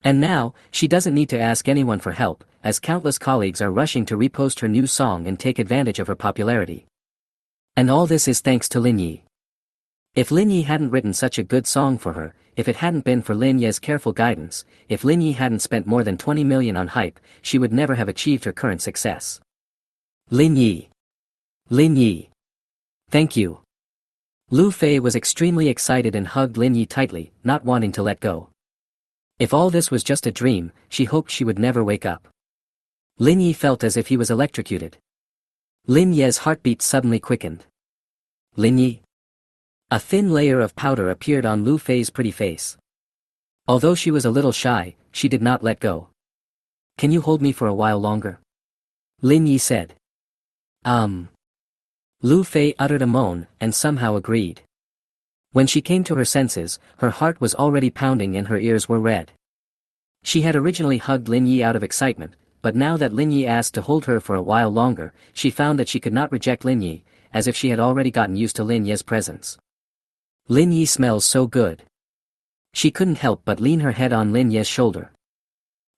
And now, she doesn't need to ask anyone for help, as countless colleagues are rushing to repost her new song and take advantage of her popularity. And all this is thanks to Lin Yi. If Lin Yi hadn't written such a good song for her, if it hadn't been for Lin Yi's careful guidance, if Lin Yi hadn't spent more than 20 million on hype, she would never have achieved her current success. Lin Yi. Lin Yi. Thank you. Lu Fei was extremely excited and hugged Lin Yi tightly, not wanting to let go. If all this was just a dream, she hoped she would never wake up. Lin Yi felt as if he was electrocuted. Lin Yi's heartbeat suddenly quickened. Lin Yi. A thin layer of powder appeared on Lu Fei's pretty face. Although she was a little shy, she did not let go. Can you hold me for a while longer? Lin Yi said. Lu Fei uttered a moan, and somehow agreed. When she came to her senses, her heart was already pounding and her ears were red. She had originally hugged Lin Yi out of excitement, but now that Lin Yi asked to hold her for a while longer, she found that she could not reject Lin Yi, as if she had already gotten used to Lin Yi's presence. Lin Yi smells so good. She couldn't help but lean her head on Lin Yi's shoulder.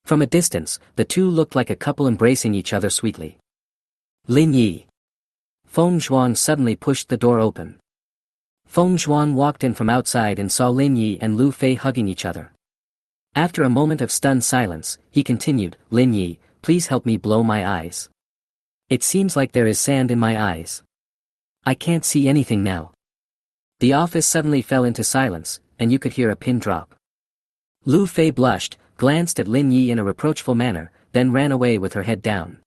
From a distance, the two looked like a couple embracing each other sweetly. Lin Yi. Feng Zhuang suddenly pushed the door open. Feng Zhuang walked in from outside and saw Lin Yi and Lu Fei hugging each other. After a moment of stunned silence, he continued, Lin Yi, please help me blow my eyes. It seems like there is sand in my eyes. I can't see anything now. The office suddenly fell into silence, and you could hear a pin drop. Lu Fei blushed, glanced at Lin Yi in a reproachful manner, then ran away with her head down.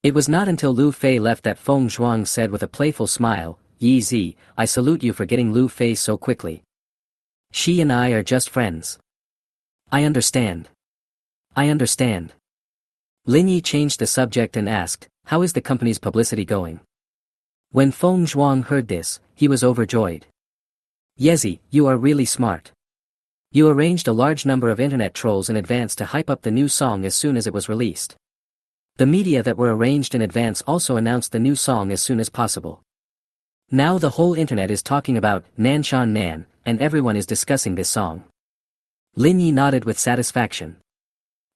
It was not until Lu Fei left that Feng Zhuang said with a playful smile, Yi Zi, I salute you for getting Lu Fei so quickly. She and I are just friends. I understand. I understand. Lin Yi changed the subject and asked, how is the company's publicity going? When Feng Zhuang heard this, he was overjoyed. Yezi, you are really smart. You arranged a large number of internet trolls in advance to hype up the new song as soon as it was released. The media that were arranged in advance also announced the new song as soon as possible. Now the whole internet is talking about Nan Shan Nan, and everyone is discussing this song. Lin Yi nodded with satisfaction.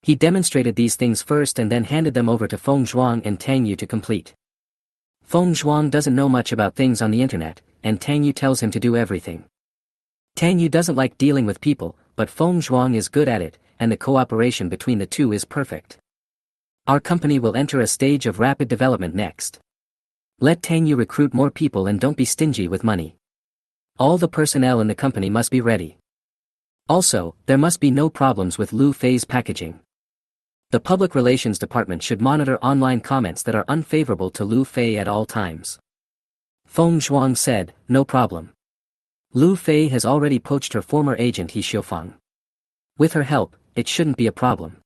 He demonstrated these things first and then handed them over to Feng Zhuang and Tang Yu to complete. Feng Zhuang doesn't know much about things on the internet, and Tang Yu tells him to do everything. Tang Yu doesn't like dealing with people, but Feng Zhuang is good at it, and the cooperation between the two is perfect. Our company will enter a stage of rapid development next. Let Tang Yu recruit more people and don't be stingy with money. All the personnel in the company must be ready. Also, there must be no problems with Lu Fei's packaging. The public relations department should monitor online comments that are unfavorable to Lu Fei at all times. Feng Zhuang said, no problem. Lu Fei has already poached her former agent He Xiufeng. With her help, it shouldn't be a problem.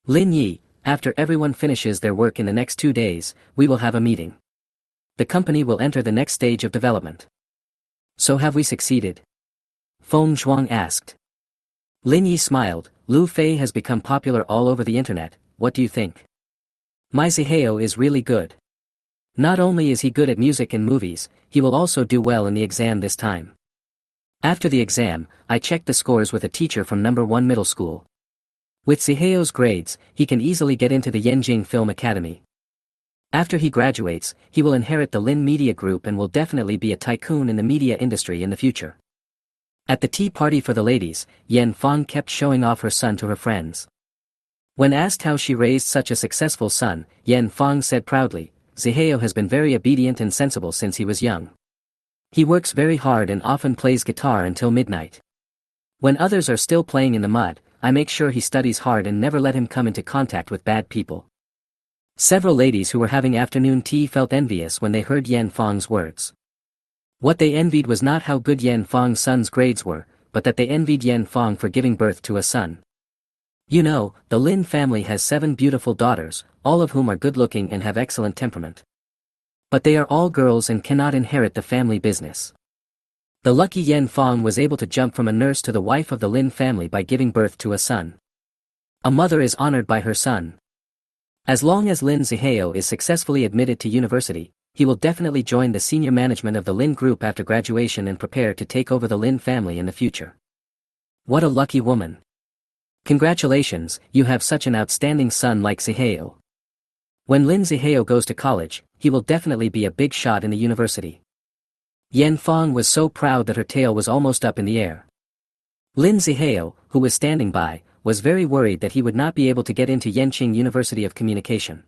Lin Yi, after everyone finishes their work in the next 2 days, we will have a meeting. The company will enter the next stage of development. So have we succeeded? Feng Zhuang asked. Lin Yi smiled. Lu Fei has become popular all over the internet, what do you think? My Zihao is really good. Not only is he good at music and movies, he will also do well in the exam this time. After the exam, I checked the scores with a teacher from number 1 middle school. With Zihao's grades, he can easily get into the Yanjing Film Academy. After he graduates, he will inherit the Lin Media Group and will definitely be a tycoon in the media industry in the future. At the tea party for the ladies, Yan Fang kept showing off her son to her friends. When asked how she raised such a successful son, Yan Fang said proudly, Zihao has been very obedient and sensible since he was young. He works very hard and often plays guitar until midnight. When others are still playing in the mud, I make sure he studies hard and never let him come into contact with bad people. Several ladies who were having afternoon tea felt envious when they heard Yan Fang's words. What they envied was not how good Yan Fang's son's grades were, but that they envied Yan Fang for giving birth to a son. You know, the Lin family has 7 beautiful daughters, all of whom are good-looking and have excellent temperament. But they are all girls and cannot inherit the family business. The lucky Yan Fang was able to jump from a nurse to the wife of the Lin family by giving birth to a son. A mother is honored by her son. As long as Lin Zihao is successfully admitted to university, he will definitely join the senior management of the Lin Group after graduation and prepare to take over the Lin family in the future. What a lucky woman. Congratulations, you have such an outstanding son like Zihao. When Lin Zihao goes to college, he will definitely be a big shot in the university. Yan Fang was so proud that her tail was almost up in the air. Lin Zihao, who was standing by, was very worried that he would not be able to get into Yanqing University of Communication.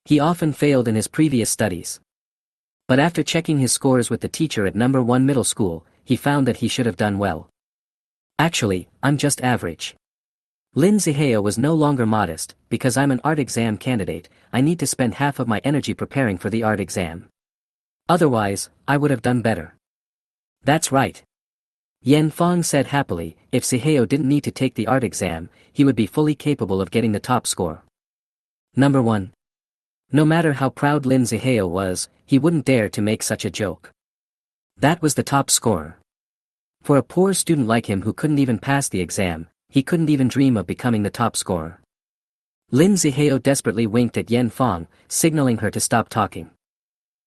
He often failed in his previous studies. But after checking his scores with the teacher at number 1 middle school, he found that he should have done well. Actually, I'm just average. Lin Zihao was no longer modest, because I'm an art exam candidate, I need to spend half of my energy preparing for the art exam. Otherwise, I would have done better. That's right. Yan Fang said happily, if Zihao didn't need to take the art exam, he would be fully capable of getting the top score. Number 1. No matter how proud Lin Zihao was, he wouldn't dare to make such a joke. That was the top score. For a poor student like him who couldn't even pass the exam, he couldn't even dream of becoming the top scorer. Lin Zihao desperately winked at Yan Fang, signaling her to stop talking.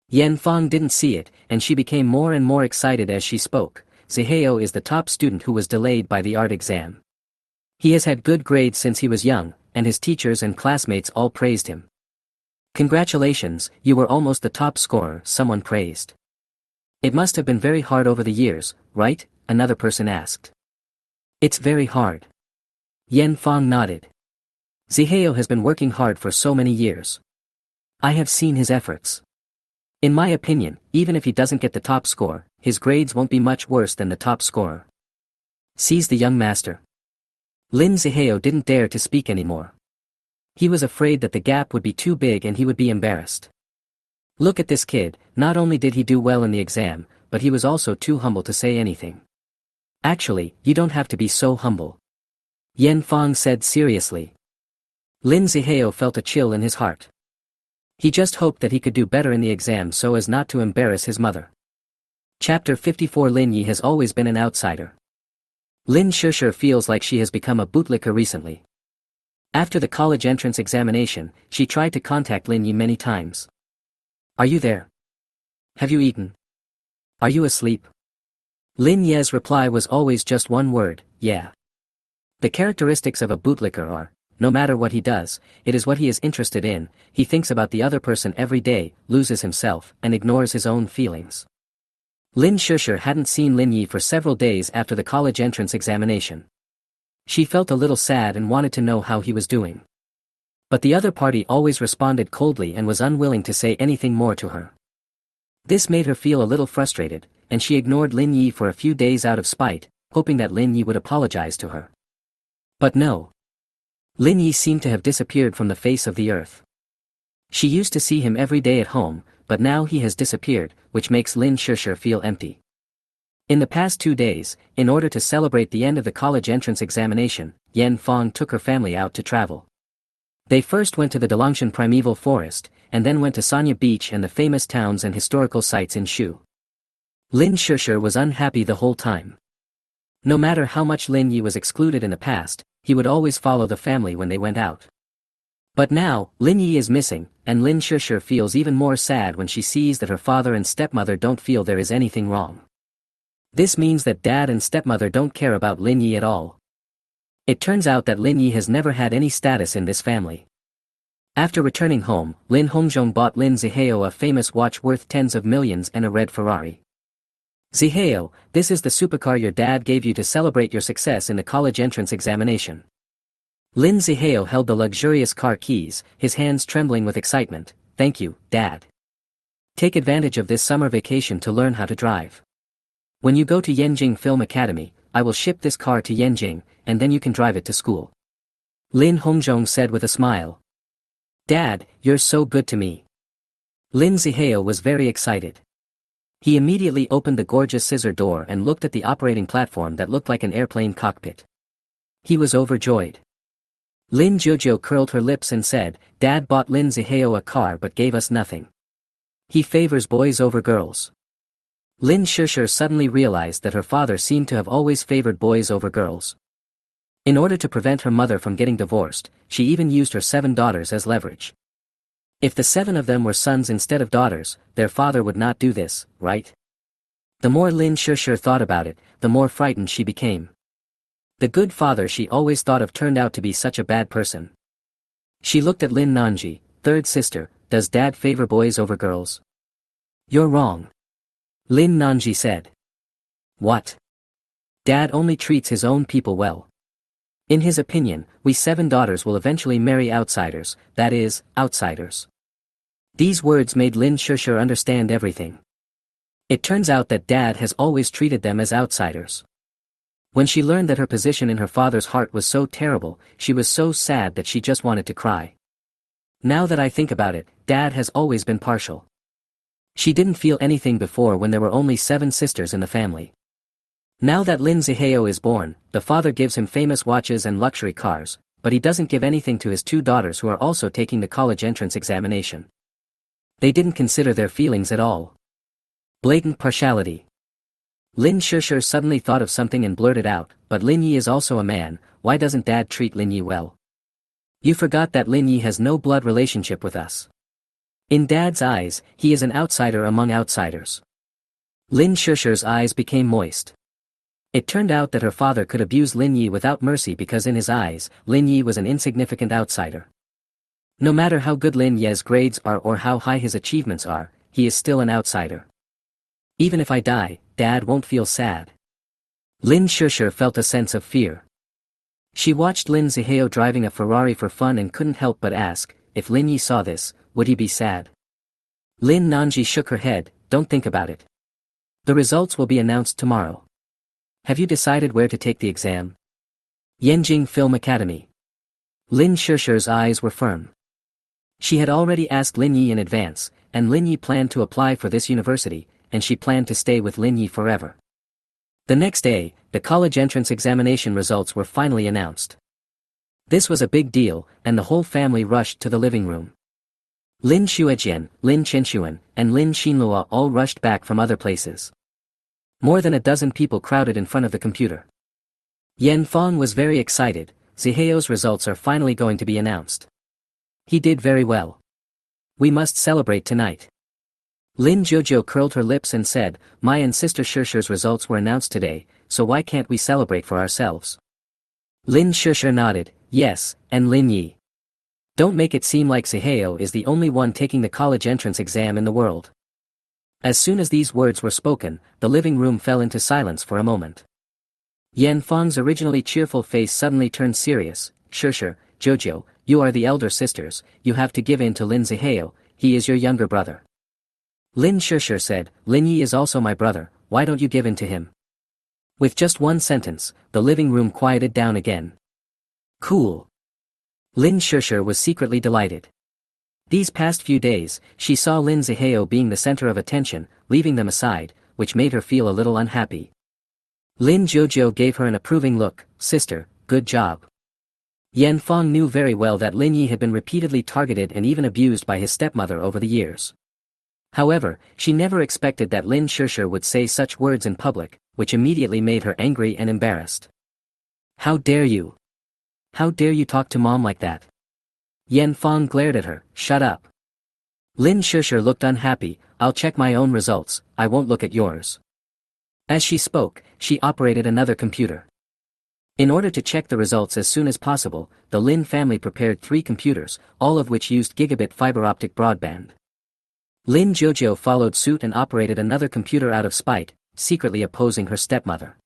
Yan Fang didn't see it, and she became more and more excited as she spoke. Zihao is the top student who was delayed by the art exam. He has had good grades since he was young, and his teachers and classmates all praised him. Congratulations, you were almost the top scorer, someone praised. It must have been very hard over the years, right? Another person asked. It's very hard. Yan Fang nodded. Zihao has been working hard for so many years. I have seen his efforts. In my opinion, even if he doesn't get the top score, his grades won't be much worse than the top scorer. Sees the young master. Lin Zihao didn't dare to speak anymore. He was afraid that the gap would be too big and he would be embarrassed. Look at this kid, not only did he do well in the exam, but he was also too humble to say anything. Actually, you don't have to be so humble. Yan Fang said seriously. Lin Zihao felt a chill in his heart. He just hoped that he could do better in the exam so as not to embarrass his mother. Chapter 54. Lin Yi has always been an outsider. Lin Shusher feels like she has become a bootlicker recently. After the college entrance examination, she tried to contact Lin Yi many times. Are you there? Have you eaten? Are you asleep? Lin Ye's reply was always just one word, yeah. The characteristics of a bootlicker are, no matter what he does, it is what he is interested in, he thinks about the other person every day, loses himself, and ignores his own feelings. Lin Shusher hadn't seen Lin Yi for several days after the college entrance examination. She felt a little sad and wanted to know how he was doing. But the other party always responded coldly and was unwilling to say anything more to her. This made her feel a little frustrated, and she ignored Lin Yi for a few days out of spite, hoping that Lin Yi would apologize to her. But no. Lin Yi seemed to have disappeared from the face of the earth. She used to see him every day at home, but now he has disappeared, which makes Lin Shusher feel empty. In the past 2 days, in order to celebrate the end of the college entrance examination, Yan Fong took her family out to travel. They first went to the Dalangshan primeval forest, and then went to Sanya Beach and the famous towns and historical sites in Shu. Lin Shusher was unhappy the whole time. No matter how much Lin Yi was excluded in the past, he would always follow the family when they went out. But now, Lin Yi is missing, and Lin Shusher feels even more sad when she sees that her father and stepmother don't feel there is anything wrong. This means that dad and stepmother don't care about Lin Yi at all. It turns out that Lin Yi has never had any status in this family. After returning home, Lin Hongzhong bought Lin Zihao a famous watch worth tens of millions and a red Ferrari. Zihao, this is the supercar your dad gave you to celebrate your success in the college entrance examination. Lin Zihao held the luxurious car keys, his hands trembling with excitement. Thank you, Dad. Take advantage of this summer vacation to learn how to drive. When you go to Yanjing Film Academy, I will ship this car to Yanjing, and then you can drive it to school. Lin Hongzhong said with a smile. Dad, you're so good to me. Lin Zihao was very excited. He immediately opened the gorgeous scissor door and looked at the operating platform that looked like an airplane cockpit. He was overjoyed. Lin Jojo curled her lips and said, Dad bought Lin Zihao a car but gave us nothing. He favors boys over girls. Lin Shusher suddenly realized that her father seemed to have always favored boys over girls. In order to prevent her mother from getting divorced, she even used her 7 daughters as leverage. If the 7 of them were sons instead of daughters, their father would not do this, right? The more Lin Shusher thought about it, the more frightened she became. The good father she always thought of turned out to be such a bad person. She looked at Lin Nanji, third sister. Does dad favor boys over girls? You're wrong. Lin Nanji said. What? Dad only treats his own people well. In his opinion, we 7 daughters will eventually marry outsiders, that is, outsiders. These words made Lin Shusher understand everything. It turns out that dad has always treated them as outsiders. When she learned that her position in her father's heart was so terrible, she was so sad that she just wanted to cry. Now that I think about it, dad has always been partial. She didn't feel anything before when there were only 7 sisters in the family. Now that Lin Zihao is born, the father gives him famous watches and luxury cars, but he doesn't give anything to his 2 daughters who are also taking the college entrance examination. They didn't consider their feelings at all. Blatant partiality. Lin Shusher suddenly thought of something and blurted out, but Lin Yi is also a man, why doesn't dad treat Lin Yi well? You forgot that Lin Yi has no blood relationship with us. In dad's eyes, he is an outsider among outsiders. Lin Shusher's eyes became moist. It turned out that her father could abuse Lin Yi without mercy because in his eyes, Lin Yi was an insignificant outsider. No matter how good Lin Ye's grades are or how high his achievements are, he is still an outsider. Even if I die, dad won't feel sad. Lin Shusher felt a sense of fear. She watched Lin Zihao driving a Ferrari for fun and couldn't help but ask, if Lin Yi saw this, would he be sad? Lin Nanji shook her head, don't think about it. The results will be announced tomorrow. Have you decided where to take the exam? Yanjing Film Academy. Lin Shusher's eyes were firm. She had already asked Lin Yi in advance, and Lin Yi planned to apply for this university, and she planned to stay with Lin Yi forever. The next day, the college entrance examination results were finally announced. This was a big deal, and the whole family rushed to the living room. Lin Xuejian, Lin Chenxuan, and Lin Xinlua all rushed back from other places. More than a dozen people crowded in front of the computer. Yen Fong was very excited. Ziheo's results are finally going to be announced. He did very well. We must celebrate tonight. Lin Jojo curled her lips and said, my and Sister Shishir's results were announced today, so why can't we celebrate for ourselves? Lin Shishir nodded, yes, and Lin Yi. Don't make it seem like Ziheo is the only one taking the college entrance exam in the world. As soon as these words were spoken, the living room fell into silence for a moment. Yen Fong's originally cheerful face suddenly turned serious. Shishir, Jojo, you are the elder sisters, you have to give in to Lin Ziheo, he is your younger brother. Lin Shishir said, Lin Yi is also my brother, why don't you give in to him? With just one sentence, the living room quieted down again. Cool. Lin Shishir was secretly delighted. These past few days, she saw Lin Ziheo being the center of attention, leaving them aside, which made her feel a little unhappy. Lin Jojo gave her an approving look, sister, good job. Yen Fong knew very well that Lin Yi had been repeatedly targeted and even abused by his stepmother over the years. However, she never expected that Lin Shishir would say such words in public, which immediately made her angry and embarrassed. How dare you? How dare you talk to mom like that? Yen Fong glared at her, shut up. Lin Shishir looked unhappy, I'll check my own results, I won't look at yours. As she spoke, she operated another computer. In order to check the results as soon as possible, the Lin family prepared 3 computers, all of which used gigabit fiber optic broadband. Lin Jojo followed suit and operated another computer out of spite, secretly opposing her stepmother.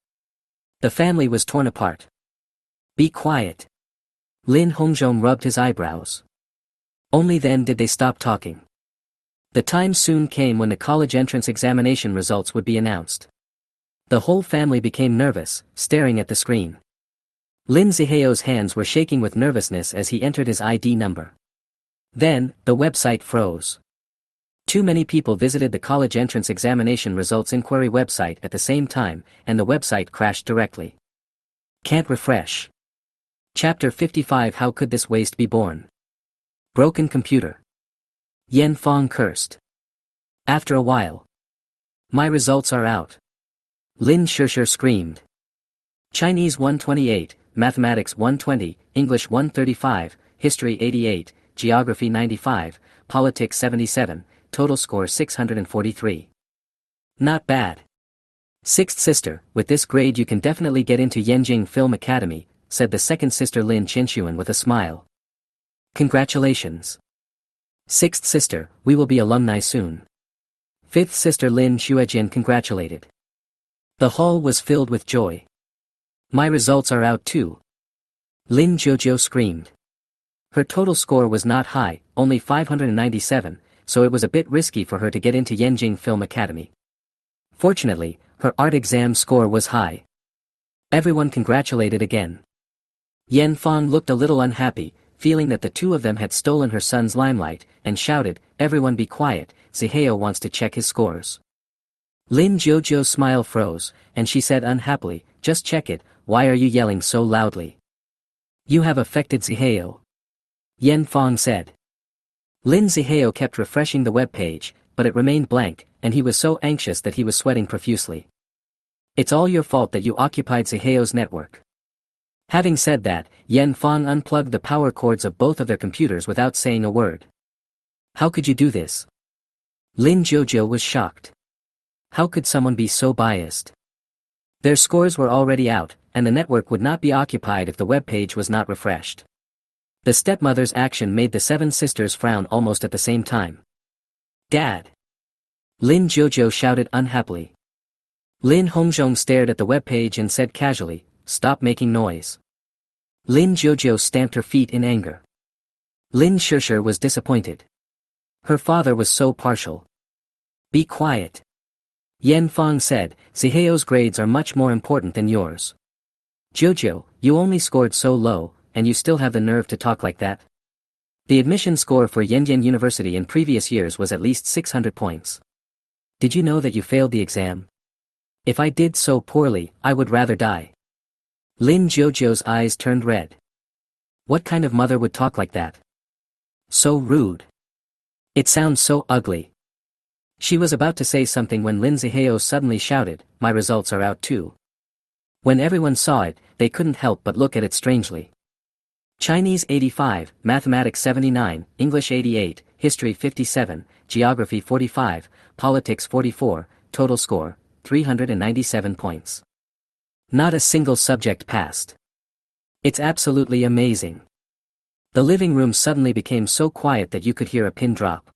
The family was torn apart. Be quiet. Lin Hongzhong rubbed his eyebrows. Only then did they stop talking. The time soon came when the college entrance examination results would be announced. The whole family became nervous, staring at the screen. Lin Ziheo's hands were shaking with nervousness as he entered his ID number. Then, the website froze. Too many people visited the college entrance examination results inquiry website at the same time, and the website crashed directly. Can't refresh. Chapter 55 How could this waste be born? Broken computer. Yen Fong cursed. After a while. My results are out. Lin Shishir screamed. Chinese 128, Mathematics 120, English 135, History 88, Geography 95, Politics 77, total score 643. Not bad. Sixth sister, with this grade you can definitely get into Yenjing Film Academy, said the second sister Lin Qinshuan with a smile. Congratulations. Sixth sister, we will be alumni soon. Fifth sister Lin Shuejin congratulated. The hall was filled with joy. My results are out too. Lin Jojo screamed. Her total score was not high, only 597, so it was a bit risky for her to get into Yenjing Film Academy. Fortunately, her art exam score was high. Everyone congratulated again. Yen Fong looked a little unhappy, feeling that the two of them had stolen her son's limelight, and shouted, everyone be quiet, Ziheo wants to check his scores. Lin Jojo's smile froze, and she said unhappily, just check it, why are you yelling so loudly? You have affected Ziheo. Yen Fong said. Lin Ziheo kept refreshing the web page, but it remained blank, and he was so anxious that he was sweating profusely. It's all your fault that you occupied Ziheo's network. Having said that, Yen Fong unplugged the power cords of both of their computers without saying a word. How could you do this? Lin Jojo was shocked. How could someone be so biased? Their scores were already out, and the network would not be occupied if the web page was not refreshed. The stepmother's action made the 7 sisters frown almost at the same time. Dad! Lin Jojo shouted unhappily. Lin Hongzhong stared at the web page and said casually, stop making noise. Lin Jojo stamped her feet in anger. Lin Shishir was disappointed. Her father was so partial. Be quiet. Yen Fong said, Ziheo's grades are much more important than yours. Jojo, you only scored so low, and you still have the nerve to talk like that? The admission score for Yenjin University in previous years was at least 600 points. Did you know that you failed the exam? If I did so poorly, I would rather die. Lin Jojo's eyes turned red. What kind of mother would talk like that? So rude. It sounds so ugly. She was about to say something when Lin Ziheo suddenly shouted, my results are out too. When everyone saw it, they couldn't help but look at it strangely. Chinese 85, Mathematics 79, English 88, History 57, Geography 45, Politics 44, total score, 397 points. Not a single subject passed. It's absolutely amazing. The living room suddenly became so quiet that you could hear a pin drop.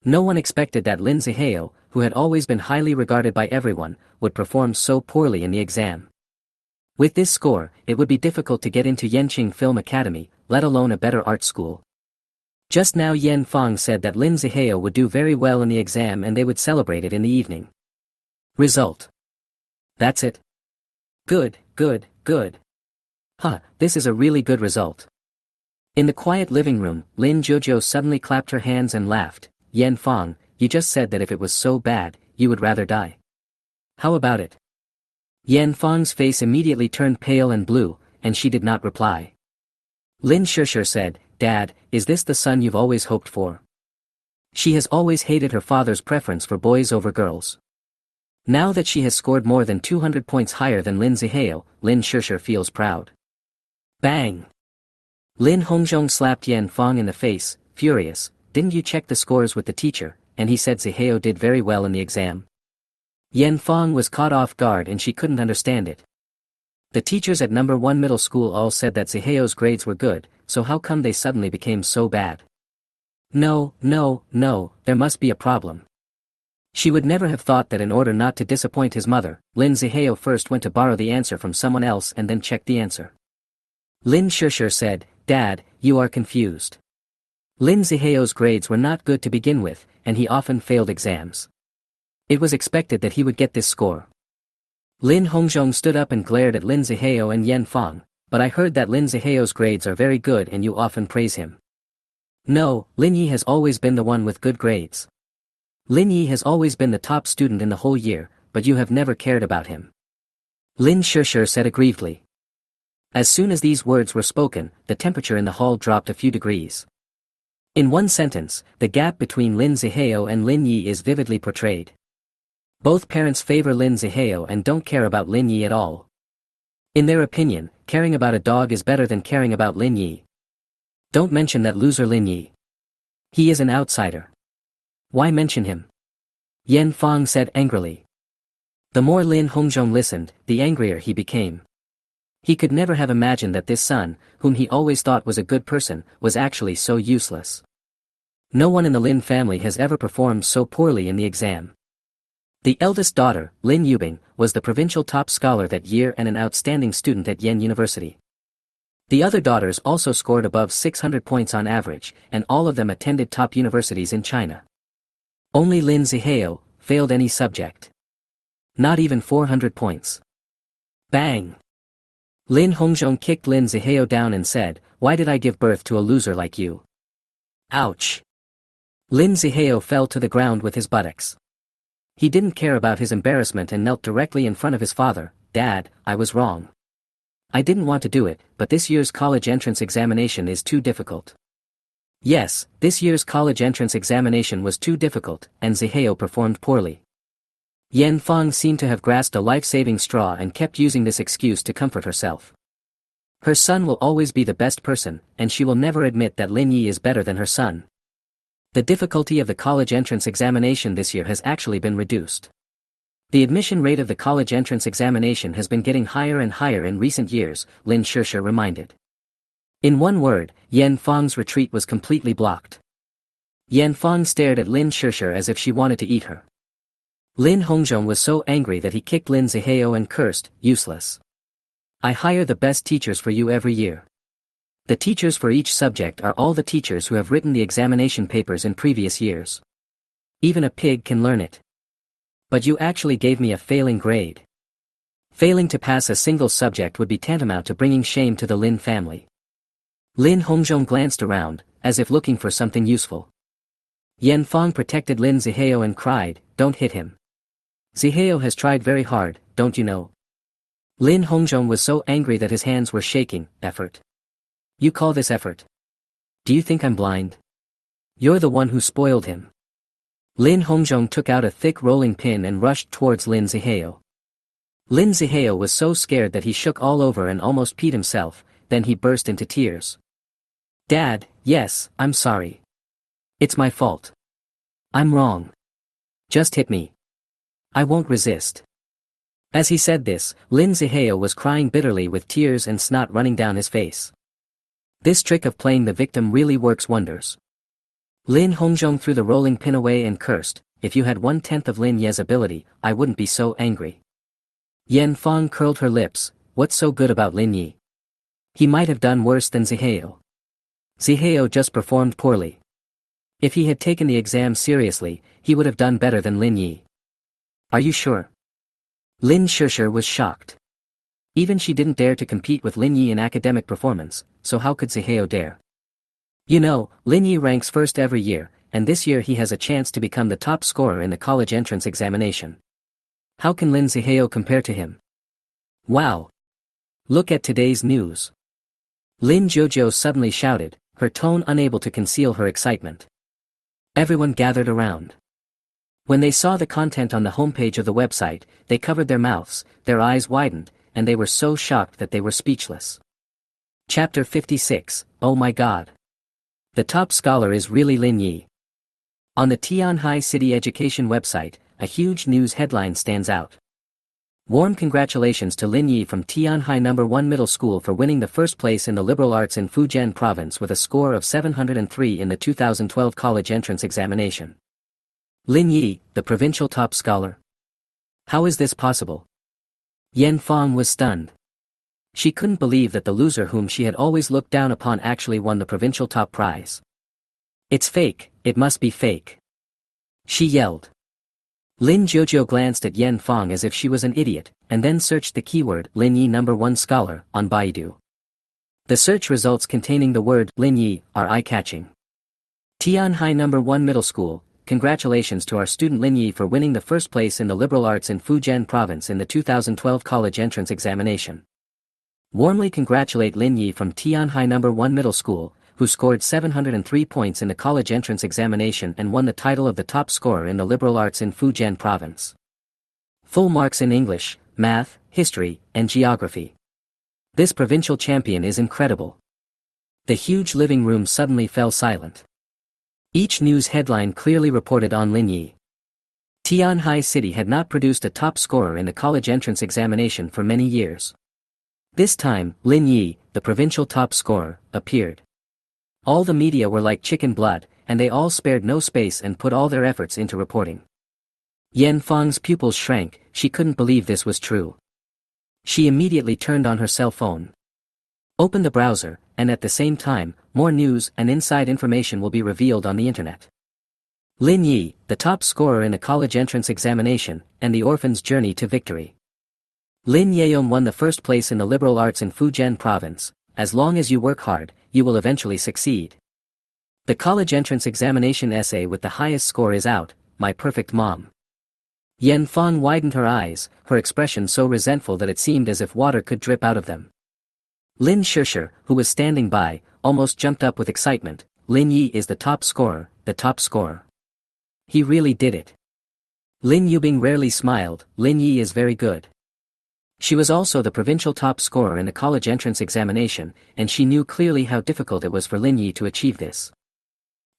No one expected that Lin Zihao, who had always been highly regarded by everyone, would perform so poorly in the exam. With this score, it would be difficult to get into Yanqing Film Academy, let alone a better art school. Just now Yan Fang said that Lin Zihao would do very well in the exam and they would celebrate it in the evening. Result. That's it. Good, good, good. This is a really good result. In the quiet living room, Lin Jojo suddenly clapped her hands and laughed. Yan Fang, you just said that if it was so bad, you would rather die. How about it? Yan Fang's face immediately turned pale and blue, and she did not reply. Lin Shishir said, Dad, is this the son you've always hoped for? She has always hated her father's preference for boys over girls. Now that she has scored more than 200 points higher than Lin Zihao, Lin Shishir feels proud. Bang! Lin Hongzhong slapped Yan Fang in the face, furious. Didn't you check the scores with the teacher? And he said Zihao did very well in the exam. Yan Fang was caught off guard and she couldn't understand it. The teachers at number 1 middle school all said that Zihao's grades were good, so how come they suddenly became so bad? No, there must be a problem. She would never have thought that in order not to disappoint his mother, Lin Zihao first went to borrow the answer from someone else and then checked the answer. Lin Shishir said, Dad, you are confused. Lin Zihao's grades were not good to begin with, and he often failed exams. It was expected that he would get this score. Lin Hongzhong stood up and glared at Lin Zihao and Yan Fang, but I heard that Lin Zihao's grades are very good and you often praise him. No, Lin Yi has always been the one with good grades. Lin Yi has always been the top student in the whole year, but you have never cared about him. Lin Shishir said aggrievedly. As soon as these words were spoken, the temperature in the hall dropped a few degrees. In one sentence, the gap between Lin Zihao and Lin Yi is vividly portrayed. Both parents favor Lin Zihao and don't care about Lin Yi at all. In their opinion, caring about a dog is better than caring about Lin Yi. Don't mention that loser Lin Yi. He is an outsider. Why mention him? Yan Fang said angrily. The more Lin Hongzhong listened, the angrier he became. He could never have imagined that this son, whom he always thought was a good person, was actually so useless. No one in the Lin family has ever performed so poorly in the exam. The eldest daughter, Lin Yubing, was the provincial top scholar that year and an outstanding student at Yen University. The other daughters also scored above 600 points on average, and all of them attended top universities in China. Only Lin Zihao failed any subject. Not even 400 points. Bang! Lin Hongzhong kicked Lin Zihao down and said, Why did I give birth to a loser like you? Ouch! Lin Zihao fell to the ground with his buttocks. He didn't care about his embarrassment and knelt directly in front of his father. Dad, I was wrong. I didn't want to do it, but this year's college entrance examination is too difficult. Yes, this year's college entrance examination was too difficult, and Zihao performed poorly. Yan Fang seemed to have grasped a life-saving straw and kept using this excuse to comfort herself. Her son will always be the best person, and she will never admit that Lin Yi is better than her son. The difficulty of the college entrance examination this year has actually been reduced. The admission rate of the college entrance examination has been getting higher and higher in recent years, Lin Shishir reminded. In one word, Yan Fang's retreat was completely blocked. Yan Fang stared at Lin Shishir as if she wanted to eat her. Lin Hongzhong was so angry that he kicked Lin Zihao and cursed, useless. I hire the best teachers for you every year. The teachers for each subject are all the teachers who have written the examination papers in previous years. Even a pig can learn it. But you actually gave me a failing grade. Failing to pass a single subject would be tantamount to bringing shame to the Lin family. Lin Hongzhong glanced around, as if looking for something useful. Yan Fang protected Lin Zihao and cried, Don't hit him. Zihao has tried very hard, don't you know? Lin Hongzhong was so angry that his hands were shaking. Effort. You call this effort? Do you think I'm blind? You're the one who spoiled him. Lin Hongzhong took out a thick rolling pin and rushed towards Lin Zihao. Lin Zihao was so scared that he shook all over and almost peed himself, then he burst into tears. Dad, yes, I'm sorry. It's my fault. I'm wrong. Just hit me. I won't resist. As he said this, Lin Zihao was crying bitterly with tears and snot running down his face. This trick of playing the victim really works wonders. Lin Hongzhong threw the rolling pin away and cursed, if you had 1/10 of Lin Ye's ability, I wouldn't be so angry. Yan Fang curled her lips, what's so good about Lin Yi? He might have done worse than Zihao. Zihao just performed poorly. If he had taken the exam seriously, he would have done better than Lin Yi. Are you sure? Lin Shishir was shocked. Even she didn't dare to compete with Lin Yi in academic performance, so how could Zihao dare? You know, Lin Yi ranks first every year, and this year he has a chance to become the top scorer in the college entrance examination. How can Lin Zihao compare to him? Wow! Look at today's news. Lin Jojo suddenly shouted, her tone unable to conceal her excitement. Everyone gathered around. When they saw the content on the homepage of the website, they covered their mouths, their eyes widened, and they were so shocked that they were speechless. Chapter 56, Oh my God! The top scholar is really Lin Yi. On the Tianhai City Education website, a huge news headline stands out. Warm congratulations to Lin Yi from Tianhai No. 1 Middle School for winning the first place in the liberal arts in Fujian Province with a score of 703 in the 2012 college entrance examination. Lin Yi, the provincial top scholar? How is this possible? Yan Fang was stunned. She couldn't believe that the loser whom she had always looked down upon actually won the provincial top prize. It's fake, it must be fake. She yelled. Lin Jojo glanced at Yan Fang as if she was an idiot, and then searched the keyword Lin Yi No. 1 Scholar on Baidu. The search results containing the word Lin Yi are eye-catching. Tianhai No. 1 Middle School, congratulations to our student Lin Yi for winning the first place in the liberal arts in Fujian Province in the 2012 college entrance examination. Warmly congratulate Lin Yi from Tianhai No. 1 Middle School, who scored 703 points in the college entrance examination and won the title of the top scorer in the liberal arts in Fujian Province. Full marks in English, math, history, and geography. This provincial champion is incredible. The huge living room suddenly fell silent. Each news headline clearly reported on Lin Yi. Tianhai City had not produced a top scorer in the college entrance examination for many years. This time, Lin Yi, the provincial top scorer, appeared. All the media were like chicken blood, and they all spared no space and put all their efforts into reporting. Yan Fang's pupils shrank, she couldn't believe this was true. She immediately turned on her cell phone. Open the browser, and at the same time, more news and inside information will be revealed on the internet. Lin Yi, the top scorer in the college entrance examination, and the orphan's journey to victory. Lin Yeong won the first place in the liberal arts in Fujian Province. As long as you work hard, you will eventually succeed. The college entrance examination essay with the highest score is out, My Perfect Mom. Yan Fang widened her eyes, her expression so resentful that it seemed as if water could drip out of them. Lin Shishir, who was standing by, almost jumped up with excitement. Lin Yi is the top scorer, the top scorer. He really did it. Lin Yubing rarely smiled, Lin Yi is very good. She was also the provincial top scorer in the college entrance examination, and she knew clearly how difficult it was for Lin Yi to achieve this.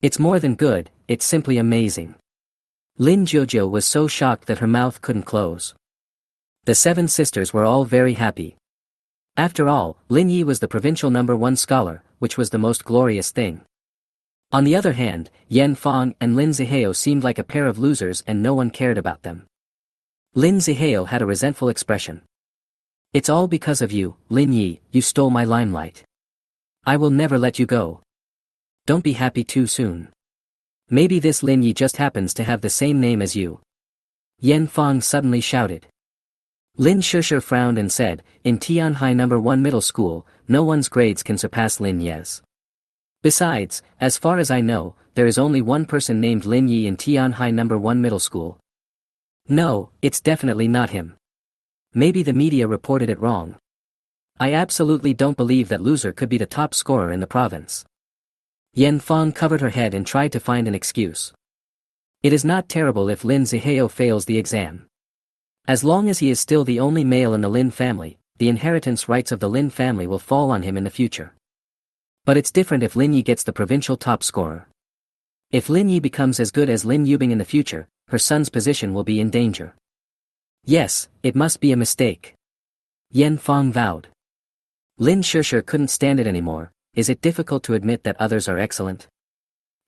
It's more than good, it's simply amazing. Lin Jojo was so shocked that her mouth couldn't close. The seven sisters were all very happy. After all, Lin Yi was the provincial No. 1 scholar, which was the most glorious thing. On the other hand, Yan Fang and Lin Zihao seemed like a pair of losers and no one cared about them. Lin Zihao had a resentful expression. It's all because of you, Lin Yi, you stole my limelight. I will never let you go. Don't be happy too soon. Maybe this Lin Yi just happens to have the same name as you. Yan Fang suddenly shouted. Lin Shishir frowned and said, in Tianhai No. 1 Middle School, no one's grades can surpass Lin Ye's. Besides, as far as I know, there is only one person named Lin Yi in Tianhai No. 1 Middle School. No, it's definitely not him. Maybe the media reported it wrong. I absolutely don't believe that loser could be the top scorer in the province. Yan Fang covered her head and tried to find an excuse. It is not terrible if Lin Zihao fails the exam. As long as he is still the only male in the Lin family, the inheritance rights of the Lin family will fall on him in the future. But it's different if Lin Yi gets the provincial top scorer. If Lin Yi becomes as good as Lin Yubing in the future, her son's position will be in danger. Yes, it must be a mistake. Yan Fong vowed. Lin Shishir couldn't stand it anymore. Is it difficult to admit that others are excellent?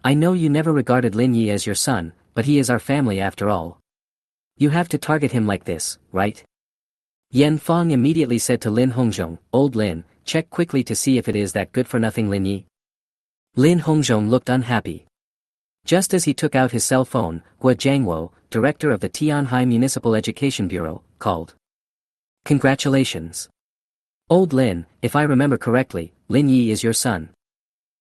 I know you never regarded Lin Yi as your son, but he is our family after all. You have to target him like this, right? Yan Fong immediately said to Lin Hongzhong, Old Lin, check quickly to see if it is that good-for-nothing Lin Yi. Lin Hongzhong looked unhappy. Just as he took out his cell phone, Gua Jiangwo, director of the Tianhai Municipal Education Bureau, called. Congratulations. Old Lin, if I remember correctly, Lin Yi is your son.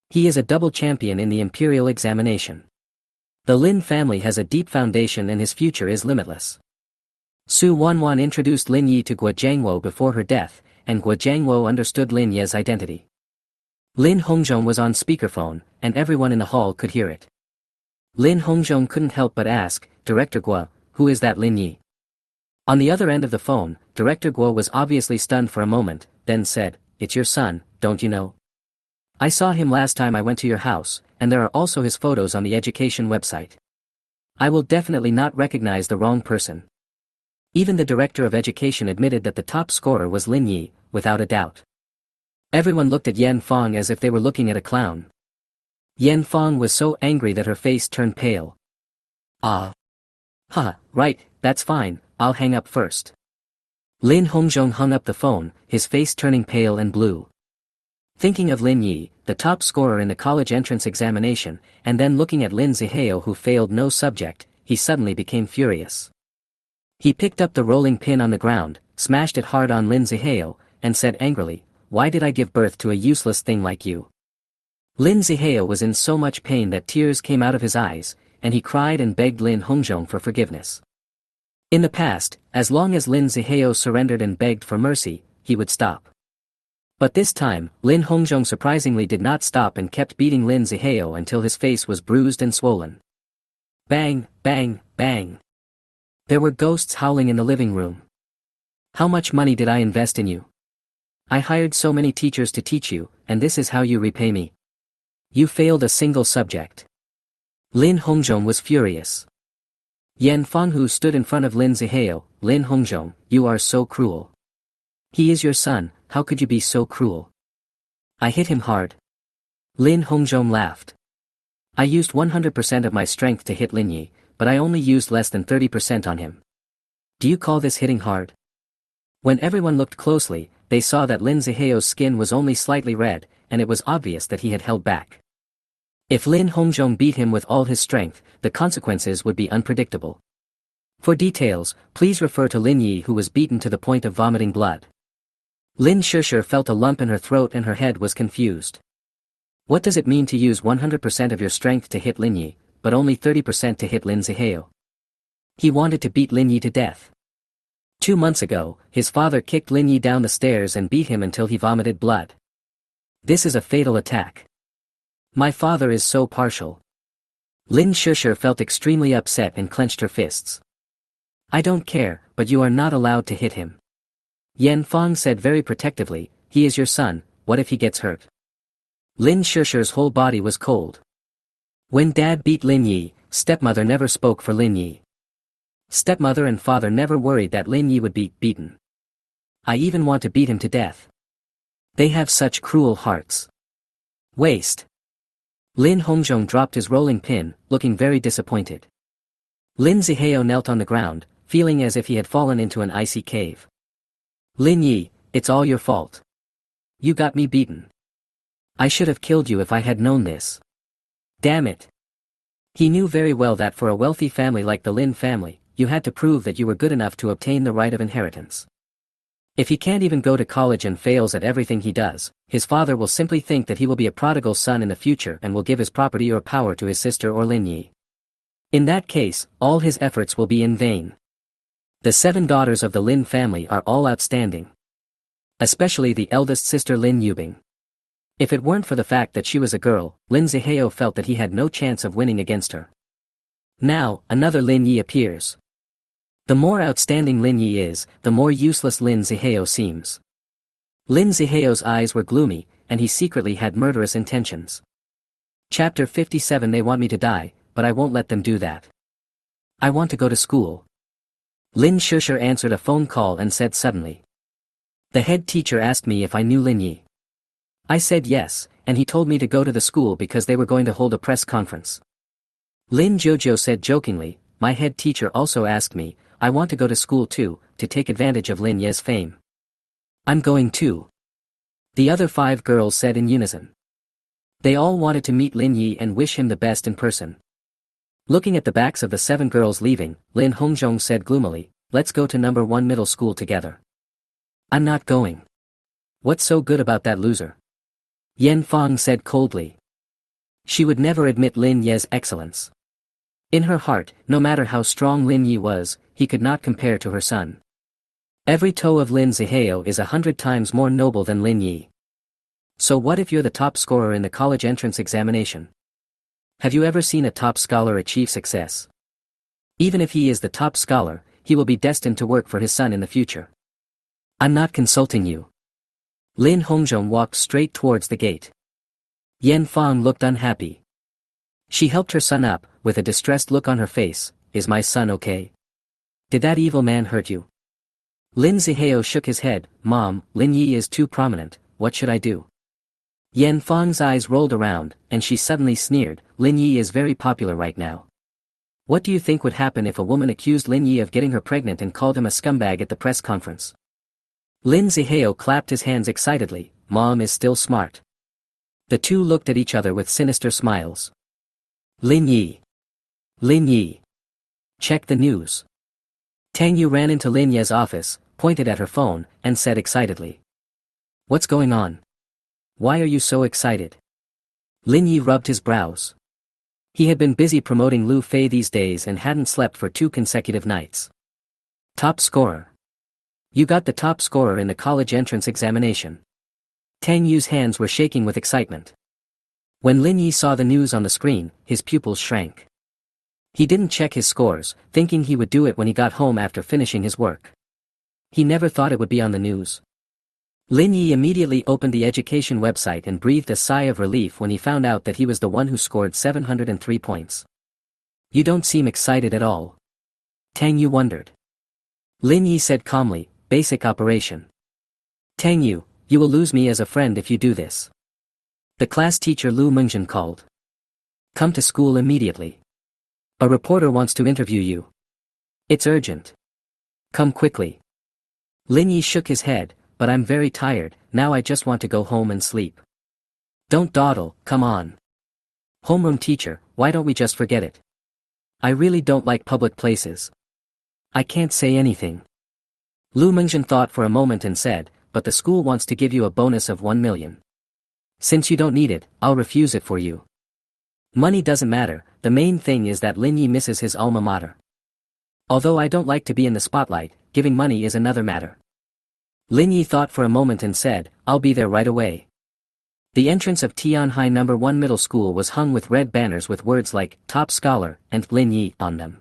He is a double champion in the imperial examination. The Lin family has a deep foundation and his future is limitless. Su Wanwan introduced Lin Yi to Gua Jiangwo before her death, and Gua Jiangwo understood Lin Yi's identity. Lin Hongzhong was on speakerphone, and everyone in the hall could hear it. Lin Hongzhong couldn't help but ask, Director Gua, who is that Lin Yi? On the other end of the phone, Director Guo was obviously stunned for a moment, then said, It's your son, don't you know? I saw him last time I went to your house, and there are also his photos on the education website. I will definitely not recognize the wrong person. Even the Director of Education admitted that the top scorer was Lin Yi, without a doubt. Everyone looked at Yan Fong as if they were looking at a clown. Yan Fong was so angry that her face turned pale. Ah. Right, that's fine, I'll hang up first. Lin Hongzhong hung up the phone, his face turning pale and blue. Thinking of Lin Yi, the top scorer in the college entrance examination, and then looking at Lin Zihao who failed no subject, he suddenly became furious. He picked up the rolling pin on the ground, smashed it hard on Lin Zihao, and said angrily, Why did I give birth to a useless thing like you? Lin Zihao was in so much pain that tears came out of his eyes, and he cried and begged Lin Hongzhong for forgiveness. In the past, as long as Lin Zihao surrendered and begged for mercy, he would stop. But this time, Lin Hongzhong surprisingly did not stop and kept beating Lin Zihao until his face was bruised and swollen. Bang, bang, bang. There were ghosts howling in the living room. How much money did I invest in you? I hired so many teachers to teach you, and this is how you repay me. You failed a single subject. Lin Hongzhong was furious. Yan Fanghu stood in front of Lin Zihao. Lin Hongzhong, you are so cruel. He is your son, how could you be so cruel? I hit him hard. Lin Hongzhong laughed. I used 100% of my strength to hit Lin Yi, but I only used less than 30% on him. Do you call this hitting hard? When everyone looked closely, they saw that Lin Zihao's skin was only slightly red, and it was obvious that he had held back. If Lin Hongzhong beat him with all his strength, the consequences would be unpredictable. For details, please refer to Lin Yi who was beaten to the point of vomiting blood. Lin Shishir felt a lump in her throat and her head was confused. What does it mean to use 100% of your strength to hit Lin Yi, but only 30% to hit Lin Zihao? He wanted to beat Lin Yi to death. 2 months ago, his father kicked Lin Yi down the stairs and beat him until he vomited blood. This is a fatal attack. My father is so partial. Lin Shishir felt extremely upset and clenched her fists. I don't care, but you are not allowed to hit him. Yan Fong said very protectively, he is your son, what if he gets hurt? Lin Shishir's whole body was cold. When dad beat Lin Yi, stepmother never spoke for Lin Yi. Stepmother and father never worried that Lin Yi would be beaten. I even want to beat him to death. They have such cruel hearts. Waste. Lin Hongzhong dropped his rolling pin, looking very disappointed. Lin Zihao knelt on the ground, feeling as if he had fallen into an icy cave. Lin Yi, it's all your fault. You got me beaten. I should have killed you if I had known this. Damn it. He knew very well that for a wealthy family like the Lin family, you had to prove that you were good enough to obtain the right of inheritance. If he can't even go to college and fails at everything he does, his father will simply think that he will be a prodigal son in the future and will give his property or power to his sister or Lin Yi. In that case, all his efforts will be in vain. The 7 daughters of the Lin family are all outstanding. Especially the eldest sister Lin Yubing. If it weren't for the fact that she was a girl, Lin Zihao felt that he had no chance of winning against her. Now, another Lin Yi appears. The more outstanding Lin Yi is, the more useless Lin Zihao seems. Lin Zihao's eyes were gloomy, and he secretly had murderous intentions. Chapter 57. They want me to die, but I won't let them do that. I want to go to school. Lin Shusher answered a phone call and said suddenly. The head teacher asked me if I knew Lin Yi. I said yes, and he told me to go to the school because they were going to hold a press conference. Lin Jojo said jokingly, my head teacher also asked me, I want to go to school too, to take advantage of Lin Ye's fame. I'm going too. The other 5 girls said in unison. They all wanted to meet Lin Yi and wish him the best in person. Looking at the backs of the 7 girls leaving, Lin Hongzhong said gloomily, let's go to number 1 middle school together. I'm not going. What's so good about that loser? Yan Fang said coldly. She would never admit Lin Ye's excellence. In her heart, no matter how strong Lin Yi was, he could not compare to her son. Every toe of Lin Zihao is 100 times more noble than Lin Yi. So what if you're the top scorer in the college entrance examination? Have you ever seen a top scholar achieve success? Even if he is the top scholar, he will be destined to work for his son in the future. I'm not consulting you. Lin Hongzhong walked straight towards the gate. Yan Fang looked unhappy. She helped her son up, with a distressed look on her face. Is my son okay? Did that evil man hurt you? Lin Zihao shook his head. Mom, Lin Yi is too prominent, what should I do? Yan Fang's eyes rolled around, and she suddenly sneered, Lin Yi is very popular right now. What do you think would happen if a woman accused Lin Yi of getting her pregnant and called him a scumbag at the press conference? Lin Zihao clapped his hands excitedly, Mom is still smart. The two looked at each other with sinister smiles. Lin Yi. Lin Yi. Check the news. Tang Yu ran into Lin Ye's office, pointed at her phone, and said excitedly. What's going on? Why are you so excited? Lin Yi rubbed his brows. He had been busy promoting Lu Fei these days and hadn't slept for 2 consecutive nights. Top scorer. You got the top scorer in the college entrance examination. Tang Yu's hands were shaking with excitement. When Lin Yi saw the news on the screen, his pupils shrank. He didn't check his scores, thinking he would do it when he got home after finishing his work. He never thought it would be on the news. Lin Yi immediately opened the education website and breathed a sigh of relief when he found out that he was the one who scored 703 points. You don't seem excited at all. Tang Yu wondered. Lin Yi said calmly, basic operation. Tang Yu, you will lose me as a friend if you do this. The class teacher Lu Mengzhen called. Come to school immediately. A reporter wants to interview you. It's urgent. Come quickly. Lin Yi shook his head, but I'm very tired, now I just want to go home and sleep. Don't dawdle, come on. Homeroom teacher, why don't we just forget it? I really don't like public places. I can't say anything. Lu Mengzhen thought for a moment and said, but the school wants to give you a bonus of 1 million. Since you don't need it, I'll refuse it for you. Money doesn't matter, the main thing is that Lin Yi misses his alma mater. Although I don't like to be in the spotlight, giving money is another matter. Lin Yi thought for a moment and said, I'll be there right away. The entrance of Tianhai No. 1 Middle School was hung with red banners with words like, Top Scholar, and Lin Yi on them.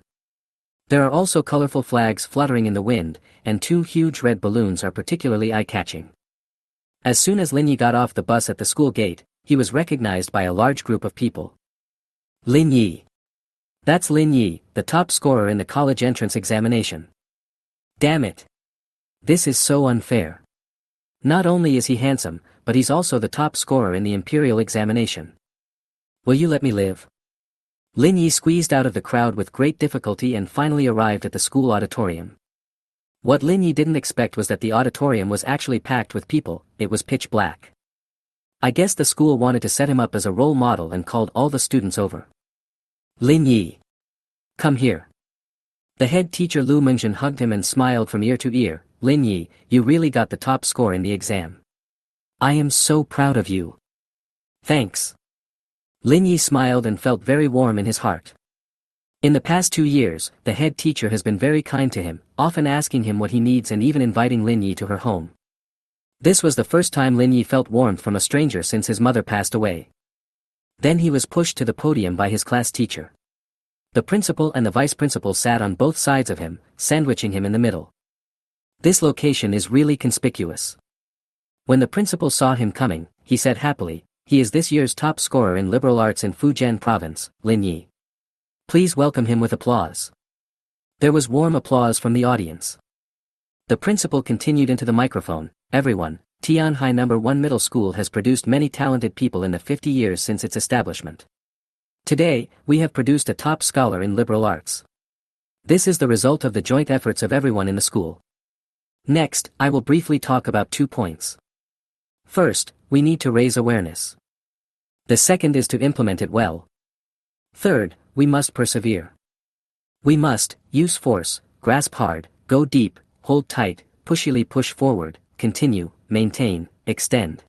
There are also colorful flags fluttering in the wind, and 2 huge red balloons are particularly eye-catching. As soon as Lin Yi got off the bus at the school gate, he was recognized by a large group of people. Lin Yi. That's Lin Yi, the top scorer in the college entrance examination. Damn it. This is so unfair. Not only is he handsome, but he's also the top scorer in the imperial examination. Will you let me live? Lin Yi squeezed out of the crowd with great difficulty and finally arrived at the school auditorium. What Lin Yi didn't expect was that the auditorium was actually packed with people, it was pitch black. I guess the school wanted to set him up as a role model and called all the students over. Lin Yi. Come here. The head teacher Lu Mengzhen hugged him and smiled from ear to ear, Lin Yi, you really got the top score in the exam. I am so proud of you. Thanks. Lin Yi smiled and felt very warm in his heart. In the past 2 years, the head teacher has been very kind to him, often asking him what he needs and even inviting Lin Yi to her home. This was the first time Lin Yi felt warmth from a stranger since his mother passed away. Then he was pushed to the podium by his class teacher. The principal and the vice principal sat on both sides of him, sandwiching him in the middle. This location is really conspicuous. When the principal saw him coming, he said happily, "He is this year's top scorer in liberal arts in Fujian province, Lin Yi. Please welcome him with applause." There was warm applause from the audience. The principal continued into the microphone, "Everyone, Tianhai No. 1 Middle School has produced many talented people in the 50 years since its establishment. Today, we have produced a top scholar in liberal arts. This is the result of the joint efforts of everyone in the school. Next, I will briefly talk about 2 points. First, we need to raise awareness. The second is to implement it well. Third, we must persevere. We must use force, grasp hard, go deep, hold tight, pushily push forward, continue, maintain, extend."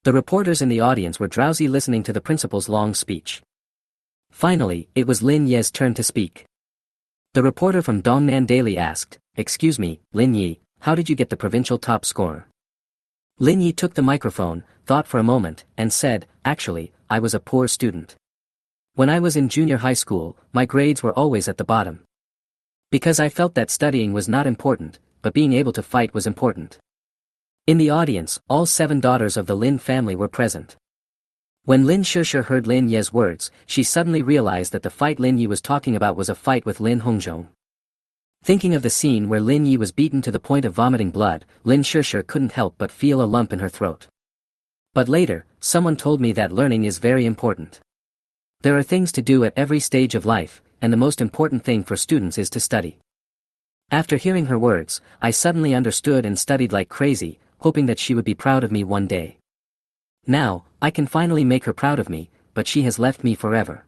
The reporters in the audience were drowsy listening to the principal's long speech. Finally, it was Lin Ye's turn to speak. The reporter from Dongnan Daily asked, "Excuse me, Lin Yi, how did you get the provincial top scorer?" Lin Yi took the microphone, thought for a moment, and said, "Actually, I was a poor student. When I was in junior high school, my grades were always at the bottom. Because I felt that studying was not important, but being able to fight was important." In the audience, all 7 daughters of the Lin family were present. When Lin Shishir heard Lin Ye's words, she suddenly realized that the fight Lin Yi was talking about was a fight with Lin Hongzhong. Thinking of the scene where Lin Yi was beaten to the point of vomiting blood, Lin Shishir couldn't help but feel a lump in her throat. But later, someone told me that learning is very important. There are things to do at every stage of life, and the most important thing for students is to study. After hearing her words, I suddenly understood and studied like crazy, hoping that she would be proud of me one day. Now, I can finally make her proud of me, but she has left me forever.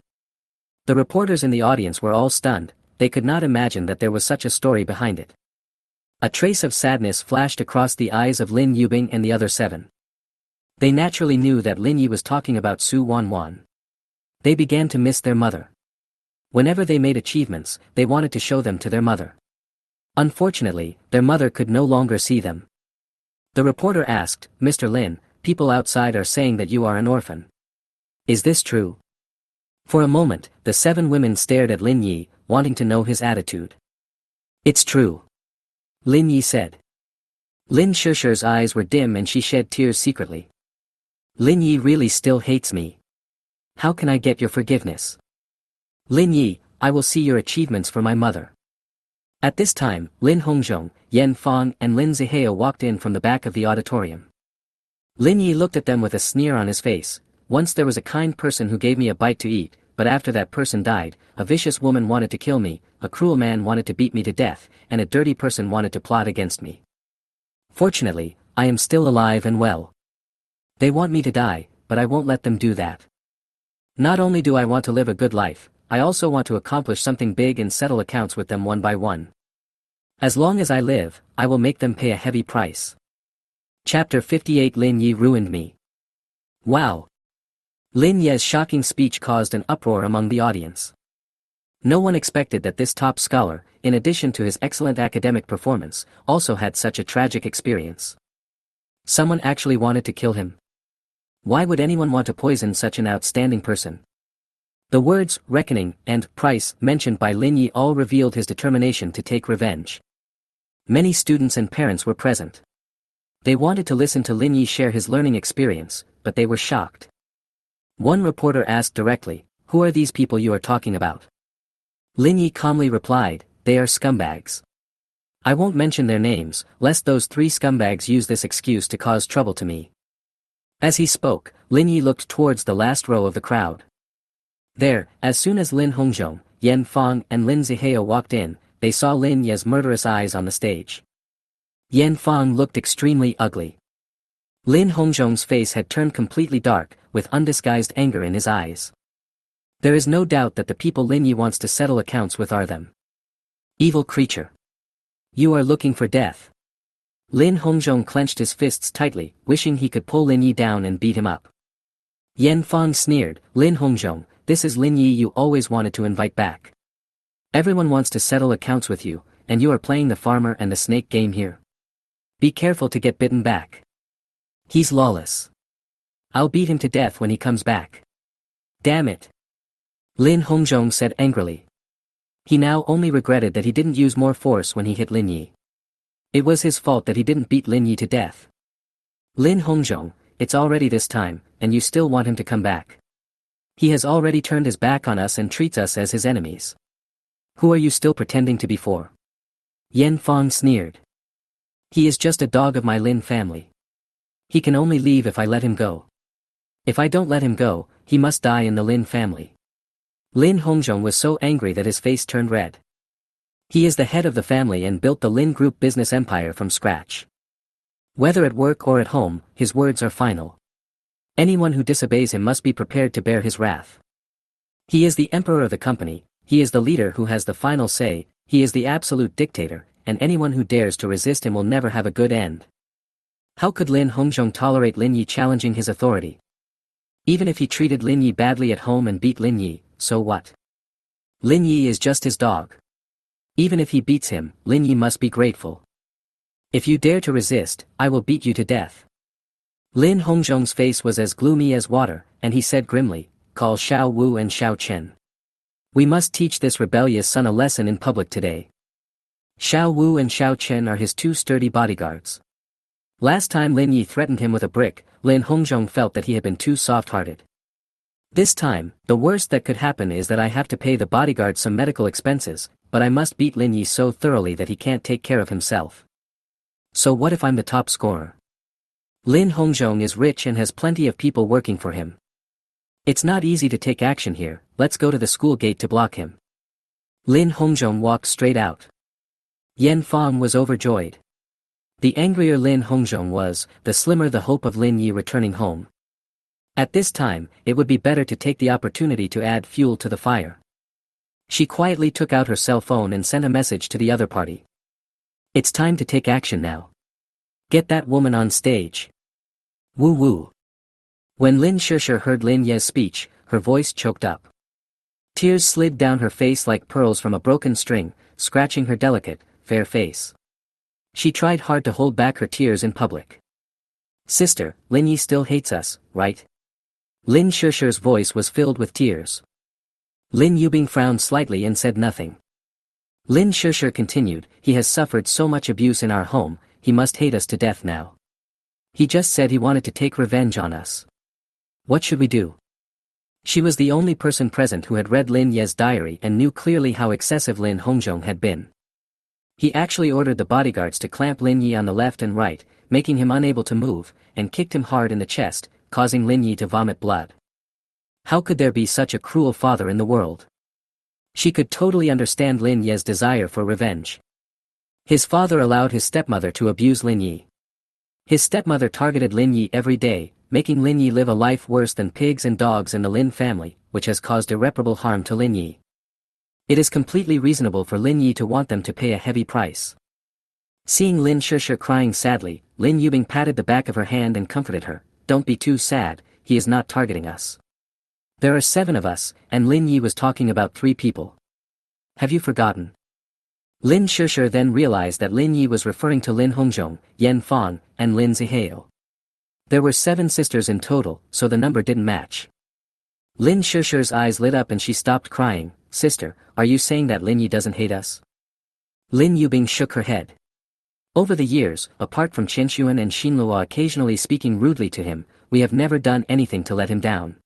The reporters in the audience were all stunned, they could not imagine that there was such a story behind it. A trace of sadness flashed across the eyes of Lin Yubing and the other 7. They naturally knew that Lin Yi was talking about Su Wanwan. They began to miss their mother. Whenever they made achievements, they wanted to show them to their mother. Unfortunately, their mother could no longer see them. The reporter asked, "Mr. Lin, people outside are saying that you are an orphan. Is this true?" For a moment, the 7 women stared at Lin Yi, wanting to know his attitude. "It's true," Lin Yi said. Lin Shishir's eyes were dim and she shed tears secretly. "Lin Yi really still hates me. How can I get your forgiveness? Lin Yi, I will see your achievements for my mother." At this time, Lin Hongzhong, Yan Fang and Lin Zihao walked in from the back of the auditorium. Lin Yi looked at them with a sneer on his face. "Once there was a kind person who gave me a bite to eat, but after that person died, a vicious woman wanted to kill me, a cruel man wanted to beat me to death, and a dirty person wanted to plot against me. Fortunately, I am still alive and well. They want me to die, but I won't let them do that. Not only do I want to live a good life, I also want to accomplish something big and settle accounts with them one by one. As long as I live, I will make them pay a heavy price." Chapter 58 Lin Yi ruined me. Wow! Lin Ye's shocking speech caused an uproar among the audience. No one expected that this top scholar, in addition to his excellent academic performance, also had such a tragic experience. Someone actually wanted to kill him. Why would anyone want to poison such an outstanding person? The words, reckoning, and price mentioned by Lin Yi all revealed his determination to take revenge. Many students and parents were present. They wanted to listen to Lin Yi share his learning experience, but they were shocked. One reporter asked directly, "Who are these people you are talking about?" Lin Yi calmly replied, "They are scumbags. I won't mention their names, lest those 3 scumbags use this excuse to cause trouble to me." As he spoke, Lin Yi looked towards the last row of the crowd. There, as soon as Lin Hongzhong, Yan Fang and Lin Zihao walked in, they saw Lin Ye's murderous eyes on the stage. Yan Fang looked extremely ugly. Lin Hongzhong's face had turned completely dark, with undisguised anger in his eyes. There is no doubt that the people Lin Yi wants to settle accounts with are them. Evil creature. You are looking for death. Lin Hongzhong clenched his fists tightly, wishing he could pull Lin Yi down and beat him up. Yan Fang sneered, "Lin Hongzhong, this is Lin Yi you always wanted to invite back. Everyone wants to settle accounts with you, and you are playing the farmer and the snake game here. Be careful to get bitten back. He's lawless. I'll beat him to death when he comes back. Damn it." Lin Hongzhong said angrily. He now only regretted that he didn't use more force when he hit Lin Yi. It was his fault that he didn't beat Lin Yi to death. Lin Hongzhong, it's already this time, and you still want him to come back. He has already turned his back on us and treats us as his enemies. Who are you still pretending to be for? Yan Fang sneered. He is just a dog of my Lin family. He can only leave if I let him go. If I don't let him go, he must die in the Lin family. Lin Hongzhong was so angry that his face turned red. He is the head of the family and built the Lin Group business empire from scratch. Whether at work or at home, his words are final. Anyone who disobeys him must be prepared to bear his wrath. He is the emperor of the company, he is the leader who has the final say, he is the absolute dictator, and anyone who dares to resist him will never have a good end. How could Lin Hongzhong tolerate Lin Yi challenging his authority? Even if he treated Lin Yi badly at home and beat Lin Yi, so what? Lin Yi is just his dog. Even if he beats him, Lin Yi must be grateful. If you dare to resist, I will beat you to death. Lin Hongzhong's face was as gloomy as water, and he said grimly, call Xiao Wu and Xiao Chen. We must teach this rebellious son a lesson in public today. Xiao Wu and Xiao Chen are his two sturdy bodyguards. Last time Lin Yi threatened him with a brick, Lin Hongzhong felt that he had been too soft-hearted. This time, the worst that could happen is that I have to pay the bodyguard some medical expenses, but I must beat Lin Yi so thoroughly that he can't take care of himself. So what if I'm the top scorer? Lin Hongzhong is rich and has plenty of people working for him. It's not easy to take action here, let's go to the school gate to block him. Lin Hongzhong walked straight out. Yan Fang was overjoyed. The angrier Lin Hongzhong was, the slimmer the hope of Lin Yi returning home. At this time, it would be better to take the opportunity to add fuel to the fire. She quietly took out her cell phone and sent a message to the other party. It's time to take action now. Get that woman on stage. Woo woo. When Lin Shishir heard Lin Ye's speech, her voice choked up. Tears slid down her face like pearls from a broken string, scratching her delicate, fair face. She tried hard to hold back her tears in public. Sister, Lin Yi still hates us, right? Lin Shishir's voice was filled with tears. Lin Yubing frowned slightly and said nothing. Lin Shishir continued, he has suffered so much abuse in our home, he must hate us to death now. He just said he wanted to take revenge on us. What should we do? She was the only person present who had read Lin Ye's diary and knew clearly how excessive Lin Hongzhong had been. He actually ordered the bodyguards to clamp Lin Yi on the left and right, making him unable to move, and kicked him hard in the chest, causing Lin Yi to vomit blood. How could there be such a cruel father in the world? She could totally understand Lin Ye's desire for revenge. His father allowed his stepmother to abuse Lin Yi. His stepmother targeted Lin Yi every day, making Lin Yi live a life worse than pigs and dogs in the Lin family, which has caused irreparable harm to Lin Yi. It is completely reasonable for Lin Yi to want them to pay a heavy price. Seeing Lin Shishir crying sadly, Lin Yubing patted the back of her hand and comforted her, don't be too sad, he is not targeting us. There are 7 of us, and Lin Yi was talking about 3 people. Have you forgotten? Lin Shishir then realized that Lin Yi was referring to Lin Hongzhong, Yan Fang, and Lin Zihao. There were 7 sisters in total, so the number didn't match. Lin Shishir's eyes lit up and she stopped crying. Sister, are you saying that Lin Yi doesn't hate us? Lin Yubing shook her head. Over the years, apart from Qinshuan and Xinluo occasionally speaking rudely to him, we have never done anything to let him down.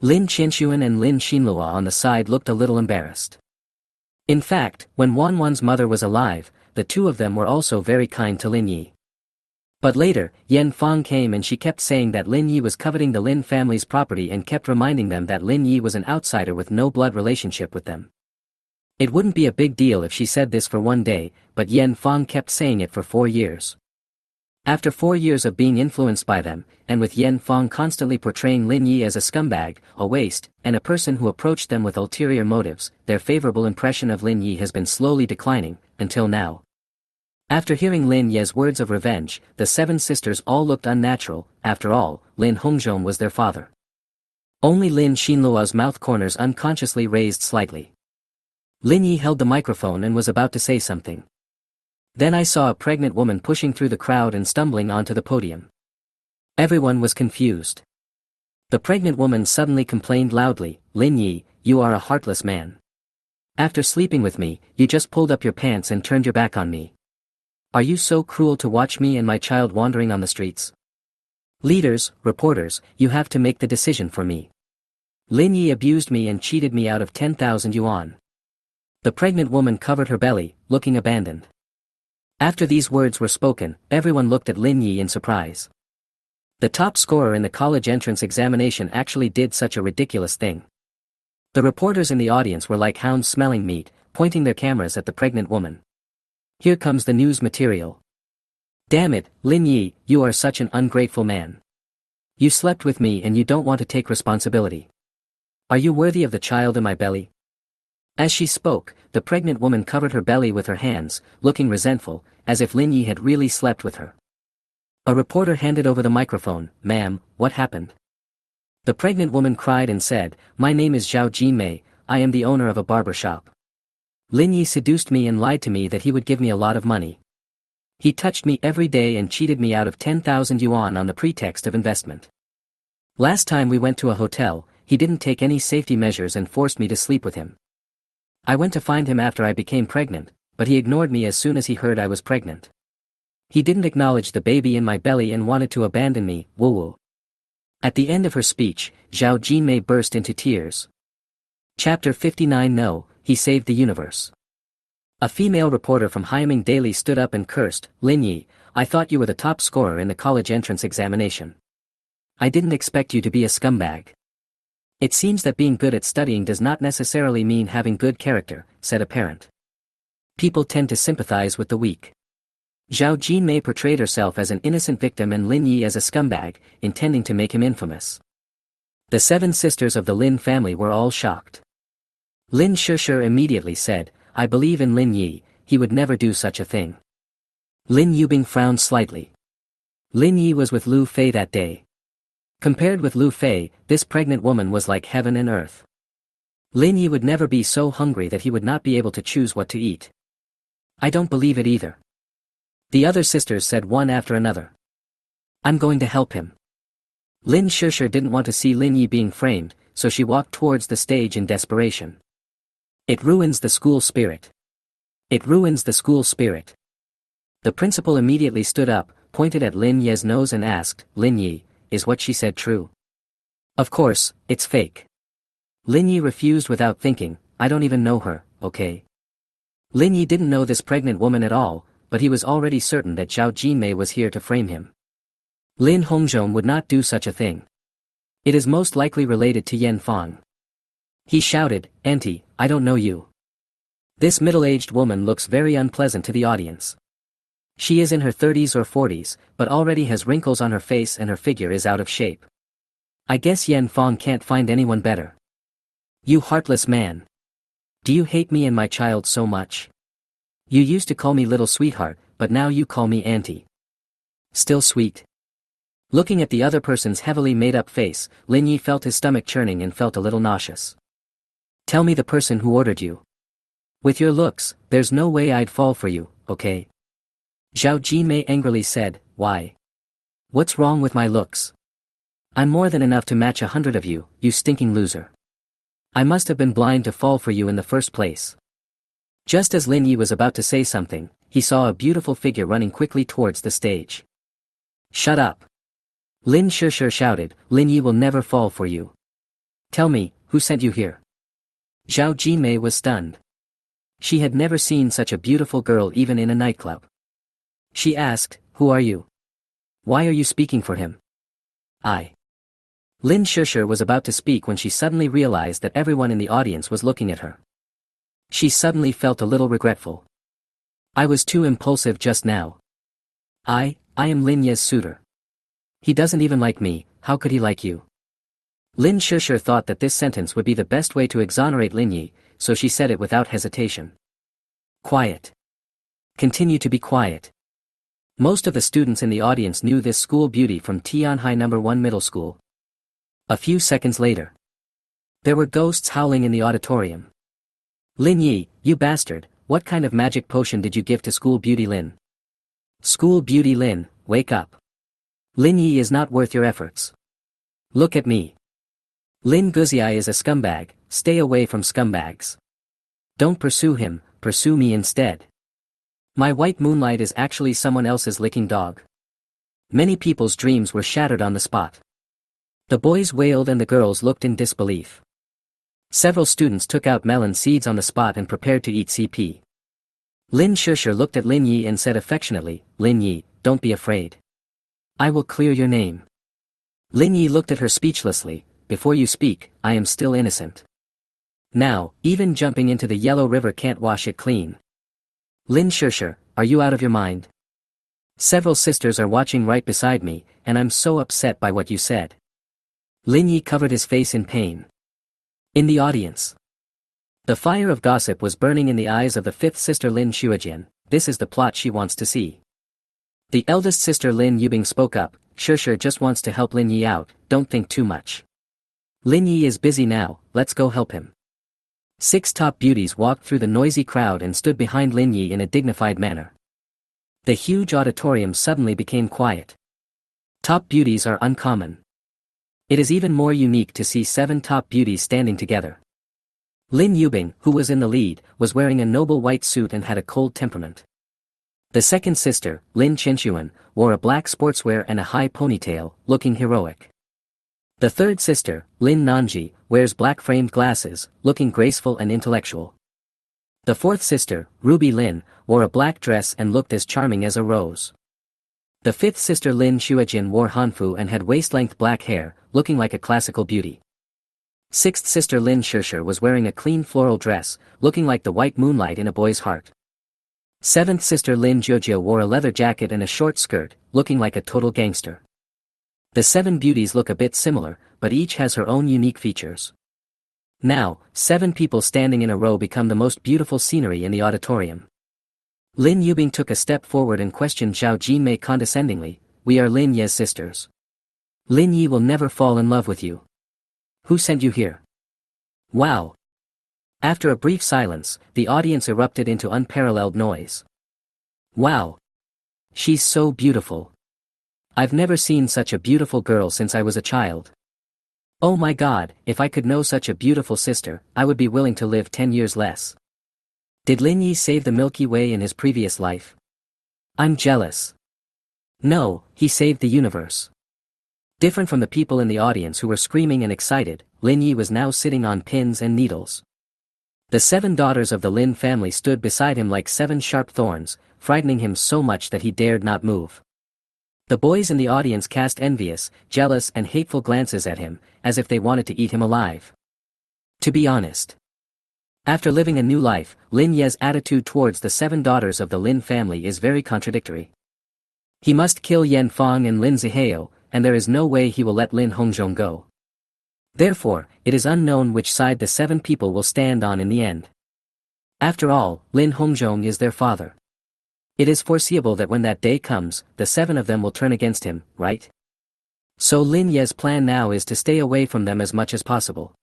Lin Qinshuan and Lin Xinluo on the side looked a little embarrassed. In fact, when Wanwan's mother was alive, the 2 of them were also very kind to Lin Yi. But later, Yan Fang came and she kept saying that Lin Yi was coveting the Lin family's property and kept reminding them that Lin Yi was an outsider with no blood relationship with them. It wouldn't be a big deal if she said this for one day, but Yan Fang kept saying it for 4 years. After 4 years of being influenced by them, and with Yan Fang constantly portraying Lin Yi as a scumbag, a waste, and a person who approached them with ulterior motives, their favorable impression of Lin Yi has been slowly declining, until now. After hearing Lin Ye's words of revenge, the 7 sisters all looked unnatural. After all, Lin Hongzhong was their father. Only Lin Xinluo's mouth corners unconsciously raised slightly. Lin Yi held the microphone and was about to say something. Then I saw a pregnant woman pushing through the crowd and stumbling onto the podium. Everyone was confused. The pregnant woman suddenly complained loudly, Lin Yi, you are a heartless man. After sleeping with me, you just pulled up your pants and turned your back on me. Are you so cruel to watch me and my child wandering on the streets? Leaders, reporters, you have to make the decision for me. Lin Yi abused me and cheated me out of 10,000 yuan. The pregnant woman covered her belly, looking abandoned. After these words were spoken, everyone looked at Lin Yi in surprise. The top scorer in the college entrance examination actually did such a ridiculous thing. The reporters in the audience were like hounds smelling meat, pointing their cameras at the pregnant woman. Here comes the news material. Damn it, Lin Yi, you are such an ungrateful man. You slept with me and you don't want to take responsibility. Are you worthy of the child in my belly? As she spoke, the pregnant woman covered her belly with her hands, looking resentful, as if Lin Yi had really slept with her. A reporter handed over the microphone. Ma'am, what happened? The pregnant woman cried and said, My name is Zhao Jinmei, I am the owner of a barber shop. Lin Yi seduced me and lied to me that he would give me a lot of money. He touched me every day and cheated me out of 10,000 yuan on the pretext of investment. Last time we went to a hotel, he didn't take any safety measures and forced me to sleep with him. I went to find him after I became pregnant, but he ignored me as soon as he heard I was pregnant. He didn't acknowledge the baby in my belly and wanted to abandon me, woo-woo. At the end of her speech, Zhao Jinmei burst into tears. Chapter 59 No, he saved the universe. A female reporter from Haiming Daily stood up and cursed, Lin Yi, I thought you were the top scorer in the college entrance examination. I didn't expect you to be a scumbag. It seems that being good at studying does not necessarily mean having good character, said a parent. People tend to sympathize with the weak. Zhao Jinmei portrayed herself as an innocent victim and Lin Yi as a scumbag, intending to make him infamous. The 7 sisters of the Lin family were all shocked. Lin Shishir immediately said, I believe in Lin Yi, he would never do such a thing. Lin Yubing frowned slightly. Lin Yi was with Lu Fei that day. Compared with Lu Fei, this pregnant woman was like heaven and earth. Lin Yi would never be so hungry that he would not be able to choose what to eat. I don't believe it either. The other sisters said one after another. I'm going to help him. Lin Shishir didn't want to see Lin Yi being framed, so she walked towards the stage in desperation. It ruins the school spirit. It ruins the school spirit. The principal immediately stood up, pointed at Lin Yi's nose and asked, Lin Yi, is what she said true? Of course, it's fake. Lin Yi refused without thinking, I don't even know her, okay? Lin Yi didn't know this pregnant woman at all, but he was already certain that Zhao Jinmei was here to frame him. Lin Hongzhong would not do such a thing. It is most likely related to Yan Fang. He shouted, Auntie, I don't know you. This middle-aged woman looks very unpleasant to the audience. She is in her 30s or 40s, but already has wrinkles on her face and her figure is out of shape. I guess Yan Fang can't find anyone better. You heartless man. Do you hate me and my child so much? You used to call me little sweetheart, but now you call me auntie. Still sweet. Looking at the other person's heavily made-up face, Lin Yi felt his stomach churning and felt a little nauseous. Tell me the person who ordered you. With your looks, there's no way I'd fall for you, okay? Zhao Jinmei angrily said, Why? What's wrong with my looks? I'm more than enough to match 100 of you, you stinking loser. I must have been blind to fall for you in the first place. Just as Lin Yi was about to say something, he saw a beautiful figure running quickly towards the stage. Shut up. Lin Shishir shouted, Lin Yi will never fall for you. Tell me, who sent you here? Zhao Jinmei was stunned. She had never seen such a beautiful girl even in a nightclub. She asked, Who are you? Why are you speaking for him? I. Lin Shishir was about to speak when she suddenly realized that everyone in the audience was looking at her. She suddenly felt a little regretful. I was too impulsive just now. I am Lin Ye's suitor. He doesn't even like me, how could he like you? Lin Shishir thought that this sentence would be the best way to exonerate Lin Yi, so she said it without hesitation. Quiet. Continue to be quiet. Most of the students in the audience knew this school beauty from Tianhai No. 1 Middle School. A few seconds later. There were ghosts howling in the auditorium. Lin Yi, you bastard, what kind of magic potion did you give to School Beauty Lin? School Beauty Lin, wake up. Lin Yi is not worth your efforts. Look at me. Lin Guziai is a scumbag, stay away from scumbags. Don't pursue him, pursue me instead. My white moonlight is actually someone else's licking dog. Many people's dreams were shattered on the spot. The boys wailed and the girls looked in disbelief. Several students took out melon seeds on the spot and prepared to eat CP. Lin Shusher looked at Lin Yi and said affectionately, "Lin Yi, don't be afraid. I will clear your name." Lin Yi looked at her speechlessly. "Before you speak, I am still innocent. Now, even jumping into the yellow river can't wash it clean." "Lin Shusher, are you out of your mind? Several sisters are watching right beside me, and I'm so upset by what you said." Lin Yi covered his face in pain. In the audience, the fire of gossip was burning in the eyes of the fifth sister Lin Shuajian. This is the plot she wants to see. The eldest sister Lin Yubing spoke up. "Shusher just wants to help Lin Yi out, don't think too much. Lin Yi is busy now, let's go help him." 6 top beauties walked through the noisy crowd and stood behind Lin Yi in a dignified manner. The huge auditorium suddenly became quiet. Top beauties are uncommon. It is even more unique to see 7 top beauties standing together. Lin Yubing, who was in the lead, was wearing a noble white suit and had a cold temperament. The second sister, Lin Qinshuan, wore a black sportswear and a high ponytail, looking heroic. The third sister, Lin Nanji, wears black-framed glasses, looking graceful and intellectual. The fourth sister, Ruby Lin, wore a black dress and looked as charming as a rose. The fifth sister Lin Shuajin wore hanfu and had waist-length black hair, looking like a classical beauty. Sixth sister Lin Shusher was wearing a clean floral dress, looking like the white moonlight in a boy's heart. Seventh sister Lin Jiujia wore a leather jacket and a short skirt, looking like a total gangster. The 7 beauties look a bit similar, but each has her own unique features. Now, 7 people standing in a row become the most beautiful scenery in the auditorium. Lin Yubing took a step forward and questioned Zhao Jinmei condescendingly, "We are Lin Ye's sisters. Lin Yi will never fall in love with you. Who sent you here?" "Wow." After a brief silence, the audience erupted into unparalleled noise. "Wow. She's so beautiful. I've never seen such a beautiful girl since I was a child. Oh my god, if I could know such a beautiful sister, I would be willing to live 10 years less. Did Lin Yi save the Milky Way in his previous life? I'm jealous." "No, he saved the universe." Different from the people in the audience who were screaming and excited, Lin Yi was now sitting on pins and needles. The 7 daughters of the Lin family stood beside him like 7 sharp thorns, frightening him so much that he dared not move. The boys in the audience cast envious, jealous and hateful glances at him, as if they wanted to eat him alive. To be honest, after living a new life, Lin Ye's attitude towards the 7 daughters of the Lin family is very contradictory. He must kill Yan Fang and Lin Zihao, and there is no way he will let Lin Hongzhong go. Therefore, it is unknown which side the 7 people will stand on in the end. After all, Lin Hongzhong is their father. It is foreseeable that when that day comes, the 7 of them will turn against him, right? So Lin Ye's plan now is to stay away from them as much as possible.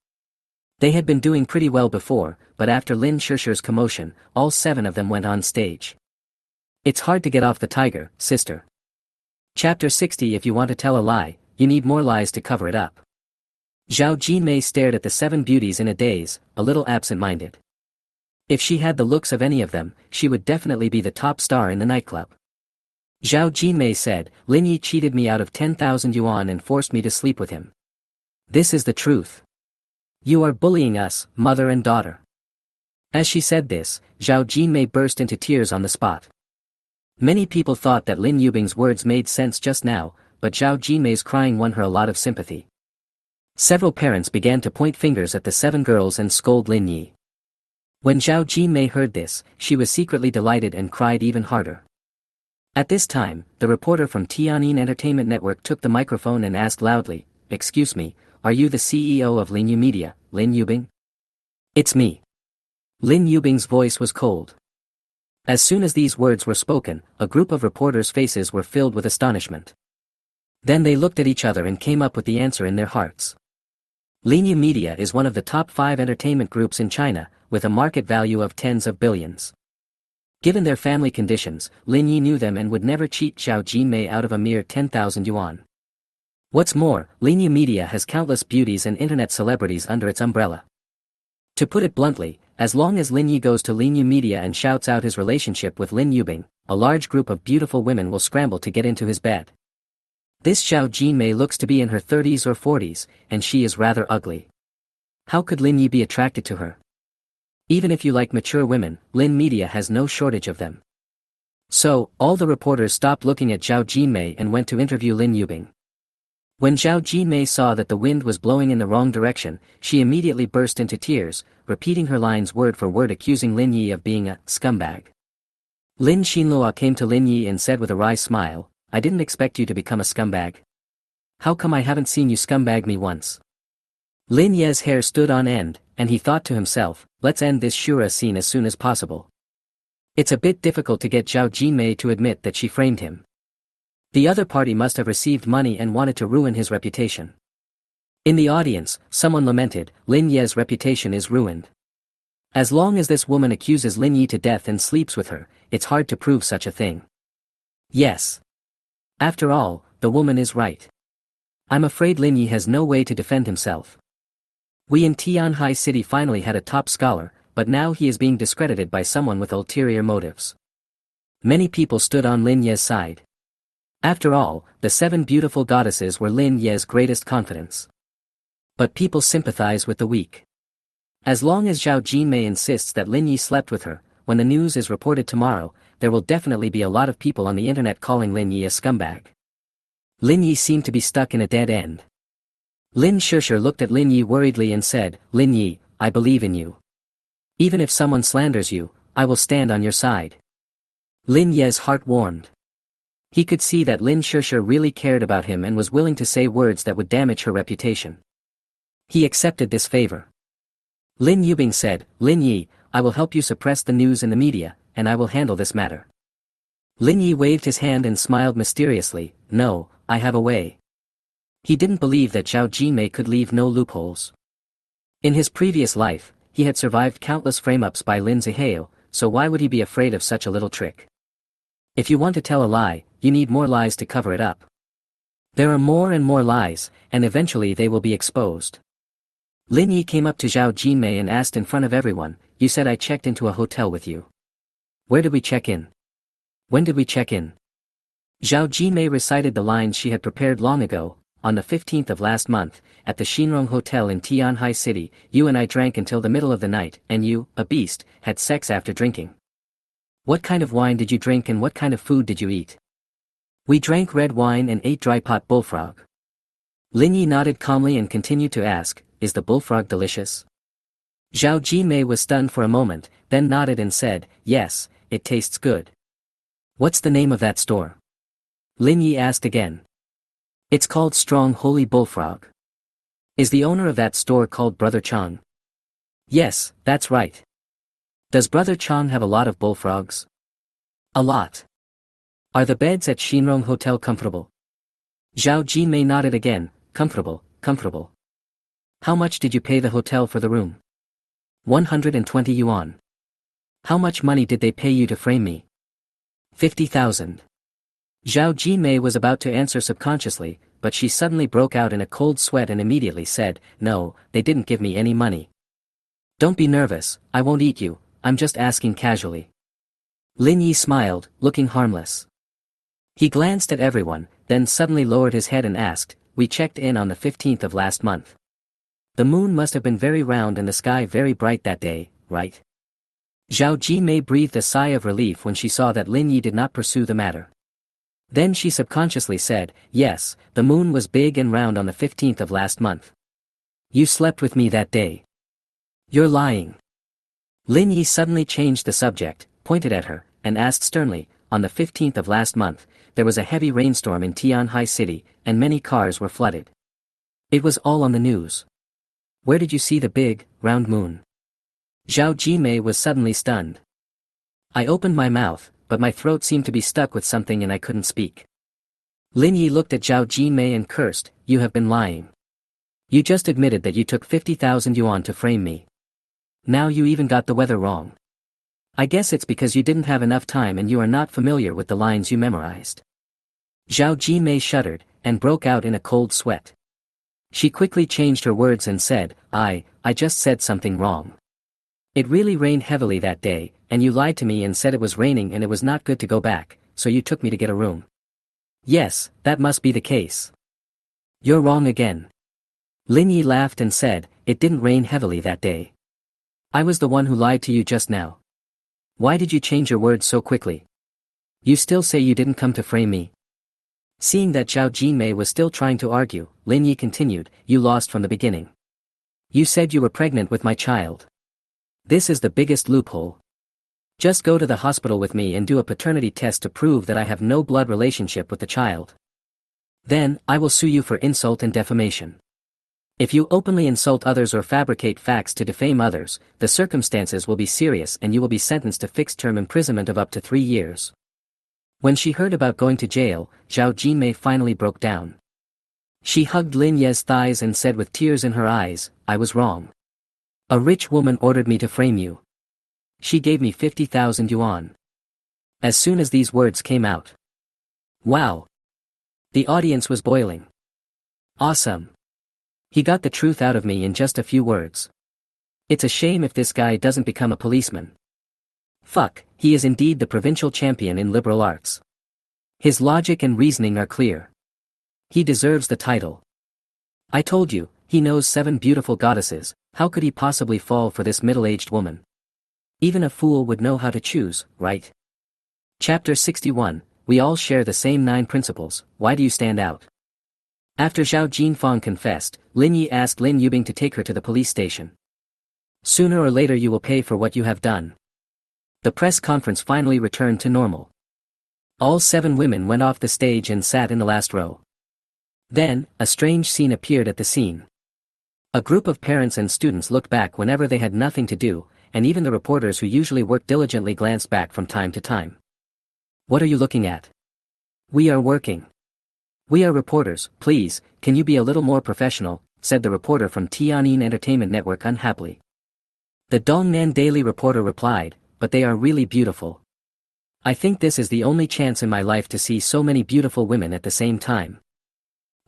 They had been doing pretty well before, but after Lin Shusher's commotion, all 7 of them went on stage. It's hard to get off the tiger, sister. Chapter 60. If you want to tell a lie, you need more lies to cover it up. Zhao Jinmei stared at the 7 beauties in a daze, a little absent-minded. If she had the looks of any of them, she would definitely be the top star in the nightclub. Zhao Jinmei said, "Lin Yi cheated me out of 10,000 yuan and forced me to sleep with him. This is the truth. You are bullying us, mother and daughter." As she said this, Zhao Jinmei burst into tears on the spot. Many people thought that Lin Yubing's words made sense just now, but Zhao Jinmei's crying won her a lot of sympathy. Several parents began to point fingers at the 7 girls and scold Lin Yi. When Zhao Jinmei heard this, she was secretly delighted and cried even harder. At this time, the reporter from Tianjin Entertainment Network took the microphone and asked loudly, "Excuse me, are you the CEO of Linyu Media, Lin Yubing?" "It's me." Lin Yubing's voice was cold. As soon as these words were spoken, a group of reporters' faces were filled with astonishment. Then they looked at each other and came up with the answer in their hearts. Linyu Media is one of the top 5 entertainment groups in China, with a market value of tens of billions. Given their family conditions, Lin Yi knew them and would never cheat Zhao Jinmei out of a mere 10,000 yuan. What's more, Linyu Media has countless beauties and internet celebrities under its umbrella. To put it bluntly, As long as Lin Yi goes to Lin Yu Media and shouts out his relationship with Lin Yubing, a large group of beautiful women will scramble to get into his bed. This Zhao Jinmei looks to be in her 30s or 40s, and she is rather ugly. How could Lin Yi be attracted to her? Even if you like mature women, Lin Media has no shortage of them. So, all the reporters stopped looking at Zhao Jinmei and went to interview Lin Yubing. When Zhao Jinmei saw that the wind was blowing in the wrong direction, she immediately burst into tears, repeating her lines word for word, accusing Lin Yi of being a scumbag. Lin Xinlua came to Lin Yi and said with a wry smile, "I didn't expect you to become a scumbag. How come I haven't seen you scumbag me once?" Lin Ye's hair stood on end, and he thought to himself, let's end this Shura scene as soon as possible. It's a bit difficult to get Zhao Jinmei to admit that she framed him. The other party must have received money and wanted to ruin his reputation. In the audience, someone lamented, Lin Ye's reputation is ruined. As long as this woman accuses Lin Yi to death and sleeps with her, it's hard to prove such a thing. Yes. After all, the woman is right. I'm afraid Lin Yi has no way to defend himself. We in Tianhai City finally had a top scholar, but now he is being discredited by someone with ulterior motives. Many people stood on Lin Ye's side. After all, the 7 beautiful goddesses were Lin Ye's greatest confidence. But people sympathize with the weak. As long as Zhao Jinmei insists that Lin Yi slept with her, when the news is reported tomorrow, there will definitely be a lot of people on the internet calling Lin Yi a scumbag. Lin Yi seemed to be stuck in a dead end. Lin Shusher looked at Lin Yi worriedly and said, "Lin Yi, I believe in you. Even if someone slanders you, I will stand on your side." Lin Ye's heart warmed. He could see that Lin Shusher really cared about him and was willing to say words that would damage her reputation. He accepted this favor. Lin Yubing said, "Lin Yi, I will help you suppress the news in the media, and I will handle this matter." Lin Yi waved his hand and smiled mysteriously, "No, I have a way." He didn't believe that Zhao Jinmei could leave no loopholes. In his previous life, he had survived countless frame-ups by Lin Zihao, so why would he be afraid of such a little trick? If you want to tell a lie, you need more lies to cover it up. There are more and more lies, and eventually they will be exposed. Lin Yi came up to Zhao Jinmei and asked in front of everyone, "You said I checked into a hotel with you. Where did we check in? When did we check in?" Zhao Jinmei recited the lines she had prepared long ago. "On the 15th of last month, at the Shinrong Hotel in Tianhai City, you and I drank until the middle of the night, and you, a beast, had sex after drinking. What kind of wine did you drink and what kind of food did you eat?" "We drank red wine and ate dry pot bullfrog." Lin Yi nodded calmly and continued to ask, "Is the bullfrog delicious?" Zhao Jinmei was stunned for a moment, then nodded and said, "Yes, it tastes good." "What's the name of that store?" Lin Yi asked again. "It's called Strong Holy Bullfrog." "Is the owner of that store called Brother Chang?" "Yes, that's right." "Does Brother Chang have a lot of bullfrogs?" "A lot." "Are the beds at Shinrong Hotel comfortable?" Zhao Jinmei nodded again, "Comfortable, comfortable." "How much did you pay the hotel for the room?" 120 yuan. "How much money did they pay you to frame me?" 50,000. Zhao Jinmei was about to answer subconsciously, but she suddenly broke out in a cold sweat and immediately said, "No, they didn't give me any money." "Don't be nervous, I won't eat you, I'm just asking casually." Lin Yi smiled, looking harmless. He glanced at everyone, then suddenly lowered his head and asked, "We checked in on the 15th of last month. The moon must have been very round and the sky very bright that day, right?" Zhao Jinmei breathed a sigh of relief when she saw that Lin Yi did not pursue the matter. Then she subconsciously said, "Yes, the moon was big and round on the 15th of last month. You slept with me that day." "You're lying." Lin Yi suddenly changed the subject, pointed at her, and asked sternly, "On the 15th of last month, there was a heavy rainstorm in Tianhai City, and many cars were flooded. It was all on the news. Where did you see the big, round moon?" Zhao Jinmei was suddenly stunned. "I opened my mouth, but my throat seemed to be stuck with something and I couldn't speak." Lin Yi looked at Zhao Jinmei and cursed, "You have been lying. You just admitted that you took 50,000 yuan to frame me. Now you even got the weather wrong. I guess it's because you didn't have enough time and you are not familiar with the lines you memorized." Zhao Jinmei shuddered, and broke out in a cold sweat. She quickly changed her words and said, I just said something wrong. It really rained heavily that day, and you lied to me and said it was raining and it was not good to go back, so you took me to get a room. Yes, that must be the case. You're wrong again. Lin Yi laughed and said, it didn't rain heavily that day. I was the one who lied to you just now. Why did you change your words so quickly? You still say you didn't come to frame me. Seeing that Zhao Jinmei was still trying to argue, Lin Yi continued, you lost from the beginning. You said you were pregnant with my child. This is the biggest loophole. Just go to the hospital with me and do a paternity test to prove that I have no blood relationship with the child. Then, I will sue you for insult and defamation. If you openly insult others or fabricate facts to defame others, the circumstances will be serious and you will be sentenced to fixed-term imprisonment of up to 3 years. When she heard about going to jail, Zhao Jinmei finally broke down. She hugged Lin Ye's thighs and said with tears in her eyes, I was wrong. A rich woman ordered me to frame you. She gave me 50,000 yuan. As soon as these words came out. Wow! The audience was boiling. Awesome! He got the truth out of me in just a few words. It's a shame if this guy doesn't become a policeman. Fuck, he is indeed the provincial champion in liberal arts. His logic and reasoning are clear. He deserves the title. I told you, he knows 7 beautiful goddesses, how could he possibly fall for this middle-aged woman? Even a fool would know how to choose, right? Chapter 61, we all share the same 9 principles, why do you stand out? After Zhao Jinfang confessed, Lin Yi asked Lin Yubing to take her to the police station. Sooner or later you will pay for what you have done. The press conference finally returned to normal. All 7 women went off the stage and sat in the last row. Then, a strange scene appeared at the scene. A group of parents and students looked back whenever they had nothing to do, and even the reporters who usually work diligently glanced back from time to time. What are you looking at? We are working. We are reporters, please, can you be a little more professional, said the reporter from Tianjin Entertainment Network unhappily. The Dongnan Daily reporter replied, but they are really beautiful. I think this is the only chance in my life to see so many beautiful women at the same time.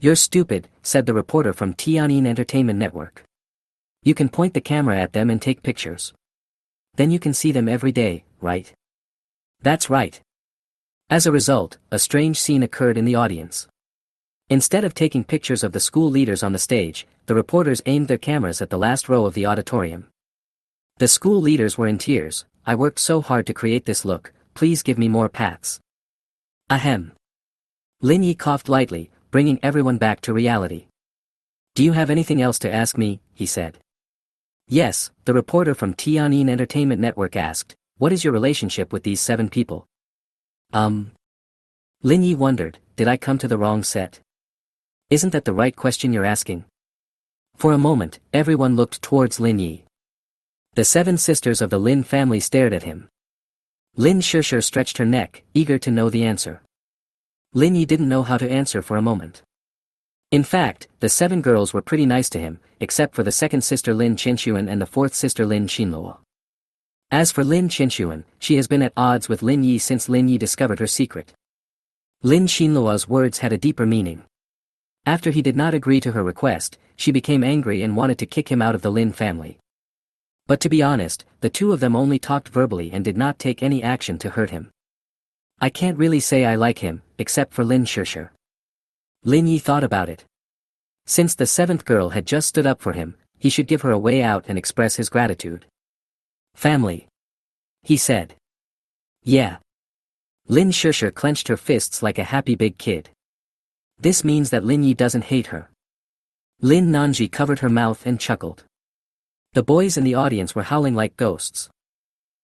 You're stupid, said the reporter from Tianjin Entertainment Network. You can point the camera at them and take pictures. Then you can see them every day, right? That's right. As a result, a strange scene occurred in the audience. Instead of taking pictures of the school leaders on the stage, the reporters aimed their cameras at the last row of the auditorium. The school leaders were in tears, I worked so hard to create this look, please give me more pats. Ahem. Lin Yi coughed lightly, bringing everyone back to reality. Do you have anything else to ask me, he said. Yes, the reporter from Tianjin Entertainment Network asked, what is your relationship with these 7 people? Lin Yi wondered, did I come to the wrong set? Isn't that the right question you're asking? For a moment, everyone looked towards Lin Yi. The 7 sisters of the Lin family stared at him. Lin Shishir stretched her neck, eager to know the answer. Lin Yi didn't know how to answer for a moment. In fact, the 7 girls were pretty nice to him, except for the 2nd sister Lin Qinshuan and the 4th sister Lin Xinluo. As for Lin Qinshuan, she has been at odds with Lin Yi since Lin Yi discovered her secret. Lin Xinluo's words had a deeper meaning. After he did not agree to her request, she became angry and wanted to kick him out of the Lin family. But to be honest, the 2 of them only talked verbally and did not take any action to hurt him. I can't really say I like him, except for Lin Shishir. Lin Yi thought about it. Since the 7th girl had just stood up for him, he should give her a way out and express his gratitude. Family. He said. Yeah. Lin Shishir clenched her fists like a happy big kid. This means that Lin Yi doesn't hate her. Lin Nanji covered her mouth and chuckled. The boys in the audience were howling like ghosts.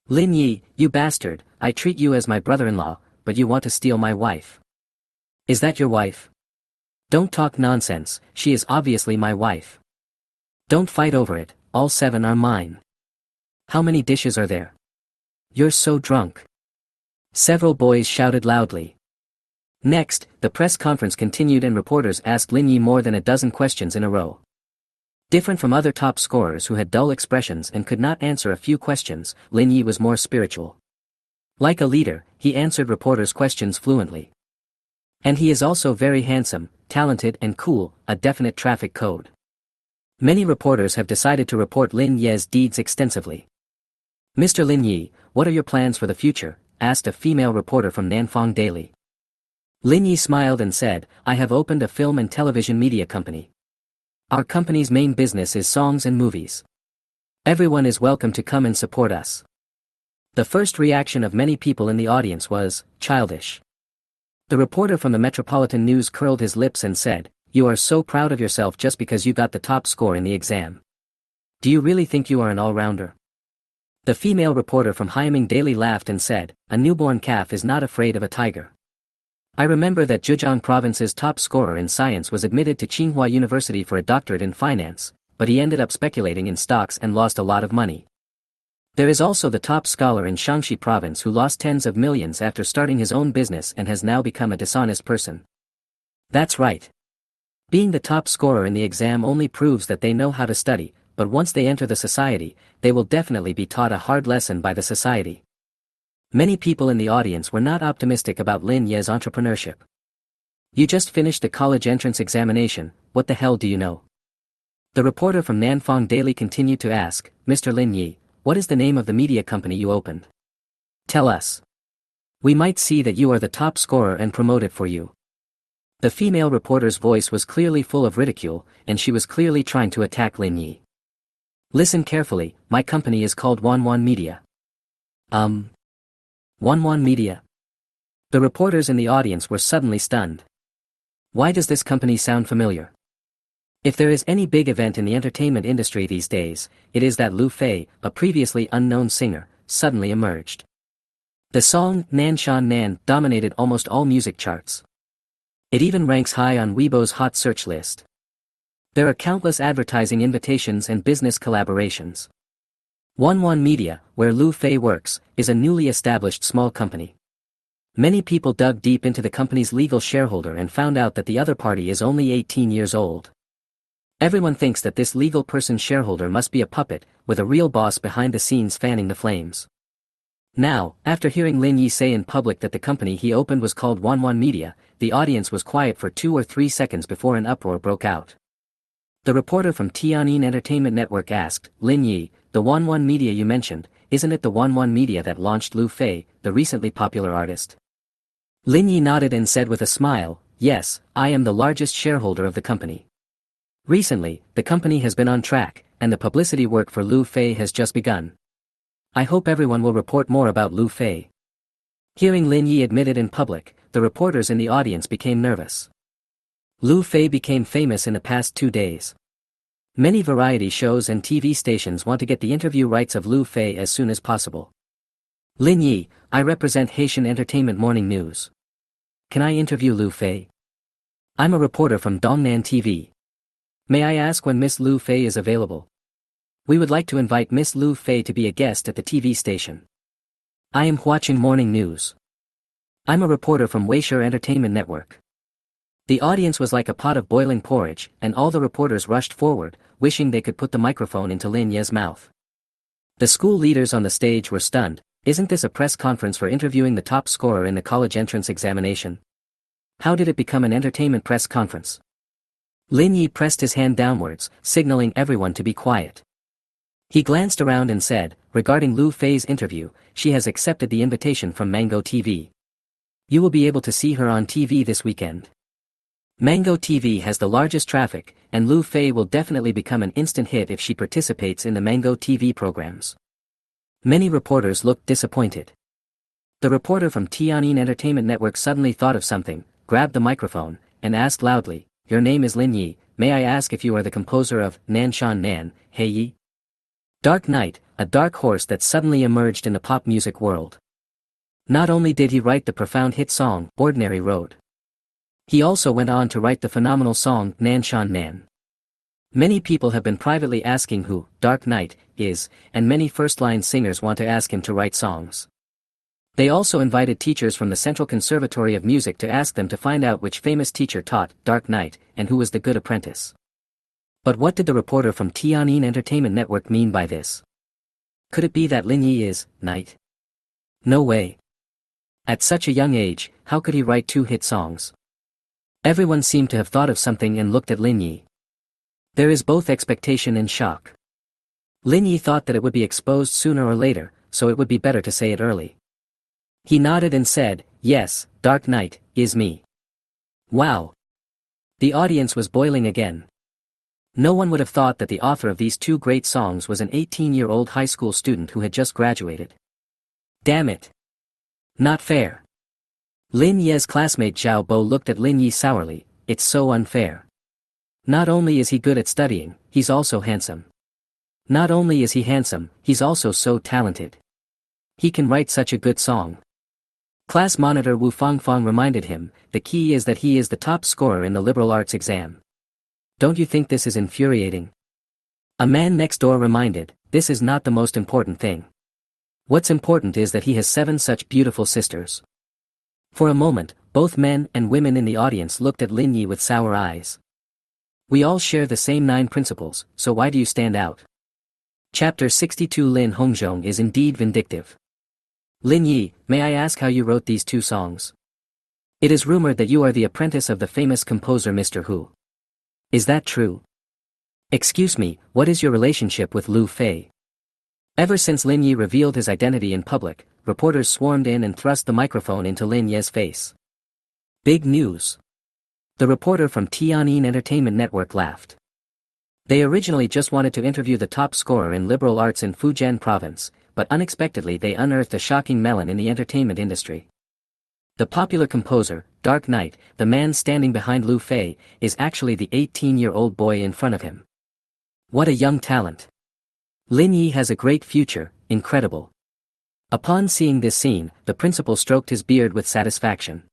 Lin Yi, you bastard, I treat you as my brother-in-law, but you want to steal my wife. Is that your wife? Don't talk nonsense, she is obviously my wife. Don't fight over it, all 7 are mine. How many dishes are there? You're so drunk. Several boys shouted loudly. Next, the press conference continued and reporters asked Lin Yi more than a dozen questions in a row. Different from other top scorers who had dull expressions and could not answer a few questions, Lin Yi was more spiritual. Like a leader, he answered reporters' questions fluently. And he is also very handsome, talented and cool, a definite traffic code. Many reporters have decided to report Lin Ye's deeds extensively. Mr. Lin Yi, what are your plans for the future? Asked a female reporter from Nanfang Daily. Lin Yi smiled and said, I have opened a film and television media company. Our company's main business is songs and movies. Everyone is welcome to come and support us. The first reaction of many people in the audience was, childish. The reporter from the Metropolitan News curled his lips and said, you are so proud of yourself just because you got the top score in the exam. Do you really think you are an all-rounder? The female reporter from Haiming Daily laughed and said, a newborn calf is not afraid of a tiger. I remember that Zhejiang province's top scorer in science was admitted to Tsinghua University for a doctorate in finance, but he ended up speculating in stocks and lost a lot of money. There is also the top scholar in Shaanxi province who lost tens of millions after starting his own business and has now become a dishonest person. That's right. Being the top scorer in the exam only proves that they know how to study, but once they enter the society, they will definitely be taught a hard lesson by the society. Many people in the audience were not optimistic about Lin Ye's entrepreneurship. You just finished the college entrance examination, what the hell do you know? The reporter from Nanfang Daily continued to ask, Mr. Lin Yi, what is the name of the media company you opened? Tell us. We might see that you are the top scorer and promote it for you. The female reporter's voice was clearly full of ridicule, and she was clearly trying to attack Lin Yi. Listen carefully, my company is called Wanwan Media. Wanwan Media? The reporters in the audience were suddenly stunned. Why does this company sound familiar? If there is any big event in the entertainment industry these days, it is that Lu Fei, a previously unknown singer, suddenly emerged. The song Nan Shan Nan dominated almost all music charts. It even ranks high on Weibo's hot search list. There are countless advertising invitations and business collaborations. Wanwan Media, where Lu Fei works, is a newly established small company. Many people dug deep into the company's legal shareholder and found out that the other party is only 18 years old. Everyone thinks that this legal person's shareholder must be a puppet, with a real boss behind the scenes fanning the flames. Now, after hearing Lin Yi say in public that the company he opened was called Wanwan Media, the audience was quiet for 2 or 3 seconds before an uproar broke out. The reporter from Tianyin Entertainment Network asked, Lin Yi, the Wanwan Media you mentioned, isn't it the Wanwan Media that launched Lu Fei, the recently popular artist? Lin Yi nodded and said with a smile, yes, I am the largest shareholder of the company. Recently, the company has been on track, and the publicity work for Lu Fei has just begun. I hope everyone will report more about Lu Fei. Hearing Lin Yi admit it in public, the reporters in the audience became nervous. Lu Fei became famous in the past 2 days. Many variety shows and TV stations want to get the interview rights of Lu Fei as soon as possible. Lin Yi, I represent Haitian Entertainment Morning News. Can I interview Lu Fei? I'm a reporter from Dongnan TV. May I ask when Miss Lu Fei is available? We would like to invite Miss Lu Fei to be a guest at the TV station. I am watching Morning News. I'm a reporter from Weishire Entertainment Network. The audience was like a pot of boiling porridge, and all the reporters rushed forward, wishing they could put the microphone into Lin Ye's mouth. The school leaders on the stage were stunned. Isn't this a press conference for interviewing the top scorer in the college entrance examination? How did it become an entertainment press conference? Lin Yi pressed his hand downwards, signaling everyone to be quiet. He glanced around and said, regarding Lu Fei's interview, she has accepted the invitation from Mango TV. You will be able to see her on TV this weekend. Mango TV has the largest traffic, and Lu Fei will definitely become an instant hit if she participates in the Mango TV programs. Many reporters looked disappointed. The reporter from Tianyin Entertainment Network suddenly thought of something, grabbed the microphone, and asked loudly, your name is Lin Yi, may I ask if you are the composer of Nan Shan Nan, Hey Yi? Dark Knight, a dark horse that suddenly emerged in the pop music world. Not only did he write the profound hit song, Ordinary Road. He also went on to write the phenomenal song, Nan Shan Nan. Many people have been privately asking who Dark Knight is, and many first-line singers want to ask him to write songs. They also invited teachers from the Central Conservatory of Music to ask them to find out which famous teacher taught Dark Knight, and who was the good apprentice. But what did the reporter from Tianyin Entertainment Network mean by this? Could it be that Lin Yi is Knight? No way. At such a young age, how could he write 2 hit songs? Everyone seemed to have thought of something and looked at Lin Yi. There is both expectation and shock. Lin Yi thought that it would be exposed sooner or later, so it would be better to say it early. He nodded and said, "Yes, Dark Knight, is me." Wow! The audience was boiling again. No one would have thought that the author of these two great songs was an 18-year-old high school student who had just graduated. Damn it! Not fair. Lin Ye's classmate Zhao Bo looked at Lin Yi sourly. It's so unfair. Not only is he good at studying, he's also handsome. Not only is he handsome, he's also so talented. He can write such a good song. Class monitor Wu Fangfang reminded him, the key is that he is the top scorer in the liberal arts exam. Don't you think this is infuriating? A man next door reminded, this is not the most important thing. What's important is that he has 7 such beautiful sisters. For a moment, both men and women in the audience looked at Lin Yi with sour eyes. We all share the same 9 principles, so why do you stand out? Chapter 62 Lin Hongzhong is indeed vindictive. Lin Yi, may I ask how you wrote these 2 songs? It is rumored that you are the apprentice of the famous composer Mr. Hu. Is that true? Excuse me, what is your relationship with Lu Fei? Ever since Lin Yi revealed his identity in public, reporters swarmed in and thrust the microphone into Lin Ye's face. Big news. The reporter from Tianyin Entertainment Network laughed. They originally just wanted to interview the top scorer in liberal arts in Fujian province, but unexpectedly they unearthed a shocking melon in the entertainment industry. The popular composer, Dark Knight, the man standing behind Lu Fei, is actually the 18-year-old boy in front of him. What a young talent. Lin Yi has a great future, incredible. Upon seeing this scene, the principal stroked his beard with satisfaction.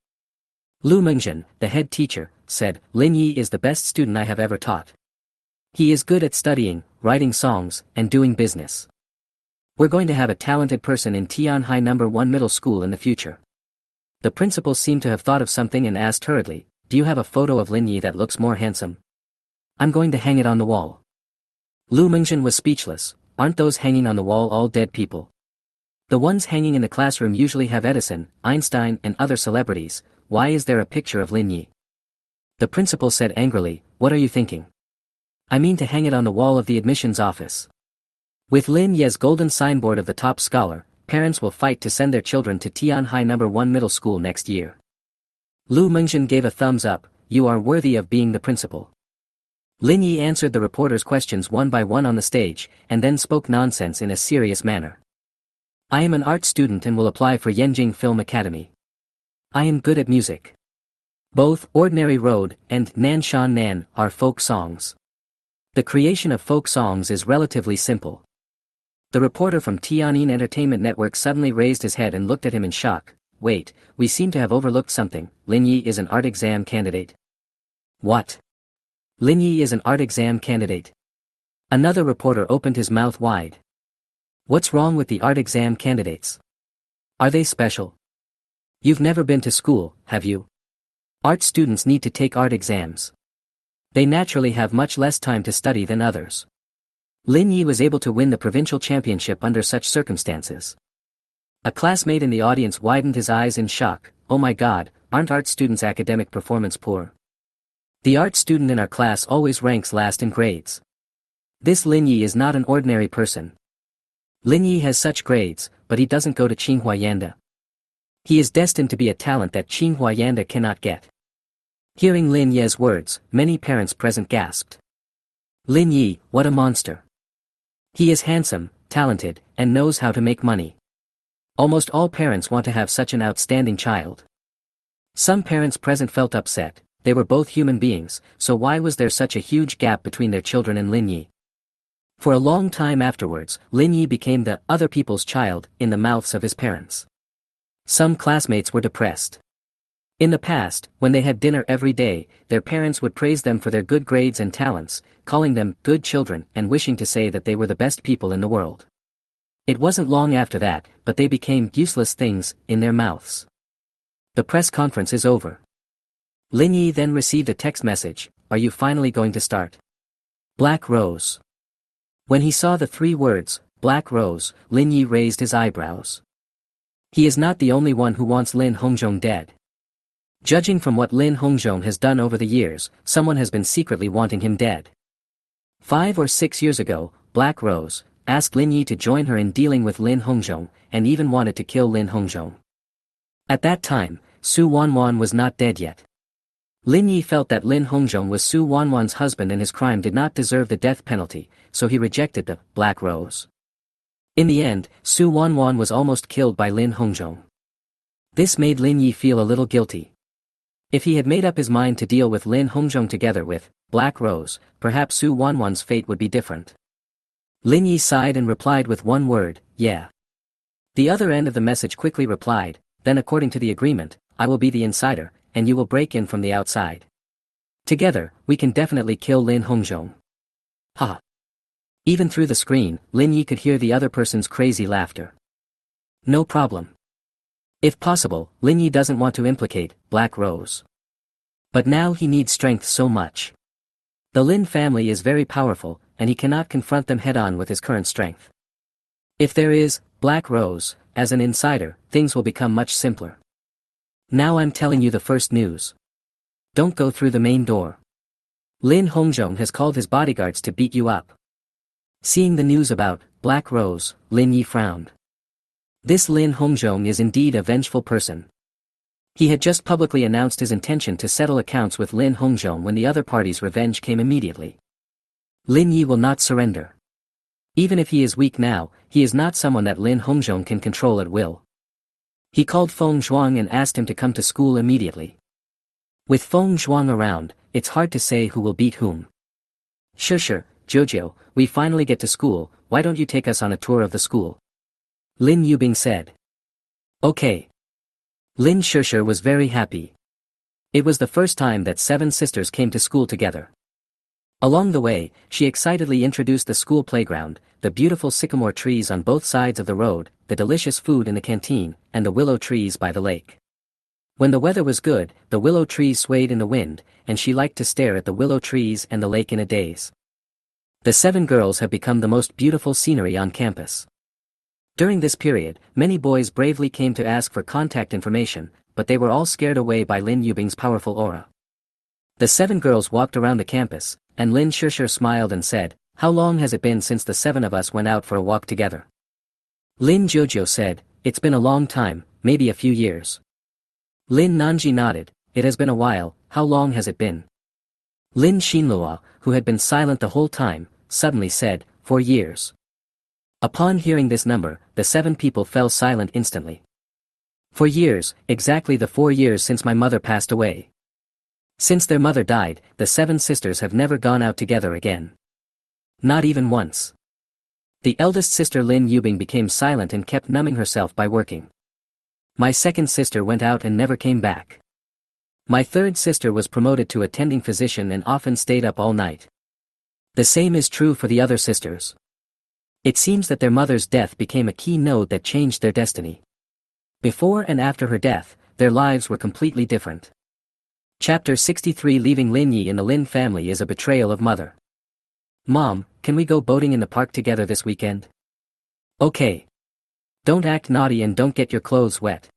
Lu Mengzhen, the head teacher, said, Lin Yi is the best student I have ever taught. He is good at studying, writing songs, and doing business. We're going to have a talented person in Tianhai No. 1 middle school in the future. The principal seemed to have thought of something and asked hurriedly, do you have a photo of Lin Yi that looks more handsome? I'm going to hang it on the wall. Lu Mengzhen was speechless. Aren't those hanging on the wall all dead people? The ones hanging in the classroom usually have Edison, Einstein and other celebrities. Why is there a picture of Lin Yi? The principal said angrily, what are you thinking? I mean to hang it on the wall of the admissions office. With Lin Ye's golden signboard of the top scholar, parents will fight to send their children to Tianhai No. 1 middle school next year. Lu Mengzhen gave a thumbs up, you are worthy of being the principal. Lin Yi answered the reporters' questions one by one on the stage, and then spoke nonsense in a serious manner. I am an art student and will apply for Yanjing Film Academy. I am good at music. Both Ordinary Road and Nan Shan Nan are folk songs. The creation of folk songs is relatively simple. The reporter from Tianyin Entertainment Network suddenly raised his head and looked at him in shock. Wait, we seem to have overlooked something. Lin Yi is an art exam candidate. What? Lin Yi is an art exam candidate. Another reporter opened his mouth wide. What's wrong with the art exam candidates? Are they special? You've never been to school, have you? Art students need to take art exams. They naturally have much less time to study than others. Lin Yi was able to win the provincial championship under such circumstances. A classmate in the audience widened his eyes in shock. Oh my god, aren't art students' academic performance poor? The art student in our class always ranks last in grades. This Lin Yi is not an ordinary person. Lin Yi has such grades, but he doesn't go to Tsinghua Yanda. He is destined to be a talent that Tsinghua Yanda cannot get. Hearing Lin Ye's words, many parents present gasped. Lin Yi, what a monster. He is handsome, talented, and knows how to make money. Almost all parents want to have such an outstanding child. Some parents present felt upset. They were both human beings, so why was there such a huge gap between their children and Lin Yi? For a long time afterwards, Lin Yi became the other people's child in the mouths of his parents. Some classmates were depressed. In the past, when they had dinner every day, their parents would praise them for their good grades and talents, calling them good children and wishing to say that they were the best people in the world. It wasn't long after that, but they became useless things in their mouths. The press conference is over. Lin Yi then received a text message, are you finally going to start? Black Rose. When he saw the 3 words, Black Rose, Lin Yi raised his eyebrows. He is not the only one who wants Lin Hongzhong dead. Judging from what Lin Hongzhong has done over the years, someone has been secretly wanting him dead. 5 or 6 years ago, Black Rose, asked Lin Yi to join her in dealing with Lin Hongzhong, and even wanted to kill Lin Hongzhong. At that time, Su Wanwan was not dead yet. Lin Yi felt that Lin Hongzhong was Su Wanwan's husband and his crime did not deserve the death penalty, so he rejected the Black Rose. In the end, Su Wanwan was almost killed by Lin Hongzhong. This made Lin Yi feel a little guilty. If he had made up his mind to deal with Lin Hongzhong together with Black Rose, perhaps Su Wanwan's fate would be different. Lin Yi sighed and replied with one word, yeah. The other end of the message quickly replied, then according to the agreement, I will be the insider, and you will break in from the outside. Together, we can definitely kill Lin Hongzhong. Ha! Even through the screen, Lin Yi could hear the other person's crazy laughter. No problem. If possible, Lin Yi doesn't want to implicate Black Rose. But now he needs strength so much. The Lin family is very powerful, and he cannot confront them head-on with his current strength. If there is Black Rose, as an insider, things will become much simpler. Now I'm telling you the first news. Don't go through the main door. Lin Hongzhong has called his bodyguards to beat you up. Seeing the news about Black Rose, Lin Yi frowned. This Lin Hongzhong is indeed a vengeful person. He had just publicly announced his intention to settle accounts with Lin Hongzhong when the other party's revenge came immediately. Lin Yi will not surrender. Even if he is weak now, he is not someone that Lin Hongzhong can control at will. He called Feng Zhuang and asked him to come to school immediately. With Feng Zhuang around, it's hard to say who will beat whom. Sure, Jojo, we finally get to school, why don't you take us on a tour of the school? Lin Yubing said. Okay. Lin Shursher was very happy. It was the first time that 7 sisters came to school together. Along the way, she excitedly introduced the school playground, the beautiful sycamore trees on both sides of the road, the delicious food in the canteen, and the willow trees by the lake. When the weather was good, the willow trees swayed in the wind, and she liked to stare at the willow trees and the lake in a daze. The 7 girls have become the most beautiful scenery on campus. During this period, many boys bravely came to ask for contact information, but they were all scared away by Lin Yubing's powerful aura. The 7 girls walked around the campus, and Lin Shursher smiled and said, how long has it been since the 7 of us went out for a walk together? Lin Jojo said, it's been a long time, maybe a few years. Lin Nanji nodded, it has been a while, how long has it been? Lin Xinlua, who had been silent the whole time, suddenly said, 4 years. Upon hearing this number, the 7 people fell silent instantly. 4 years, exactly the 4 years since my mother passed away. Since their mother died, the 7 sisters have never gone out together again. Not even once. The eldest sister Lin Yubing became silent and kept numbing herself by working. My second sister went out and never came back. My third sister was promoted to attending physician and often stayed up all night. The same is true for the other sisters. It seems that their mother's death became a key node that changed their destiny. Before and after her death, their lives were completely different. Chapter 63 Leaving Lin Yi in the Lin family is a betrayal of mother. Mom, can we go boating in the park together this weekend? Okay. Don't act naughty and don't get your clothes wet.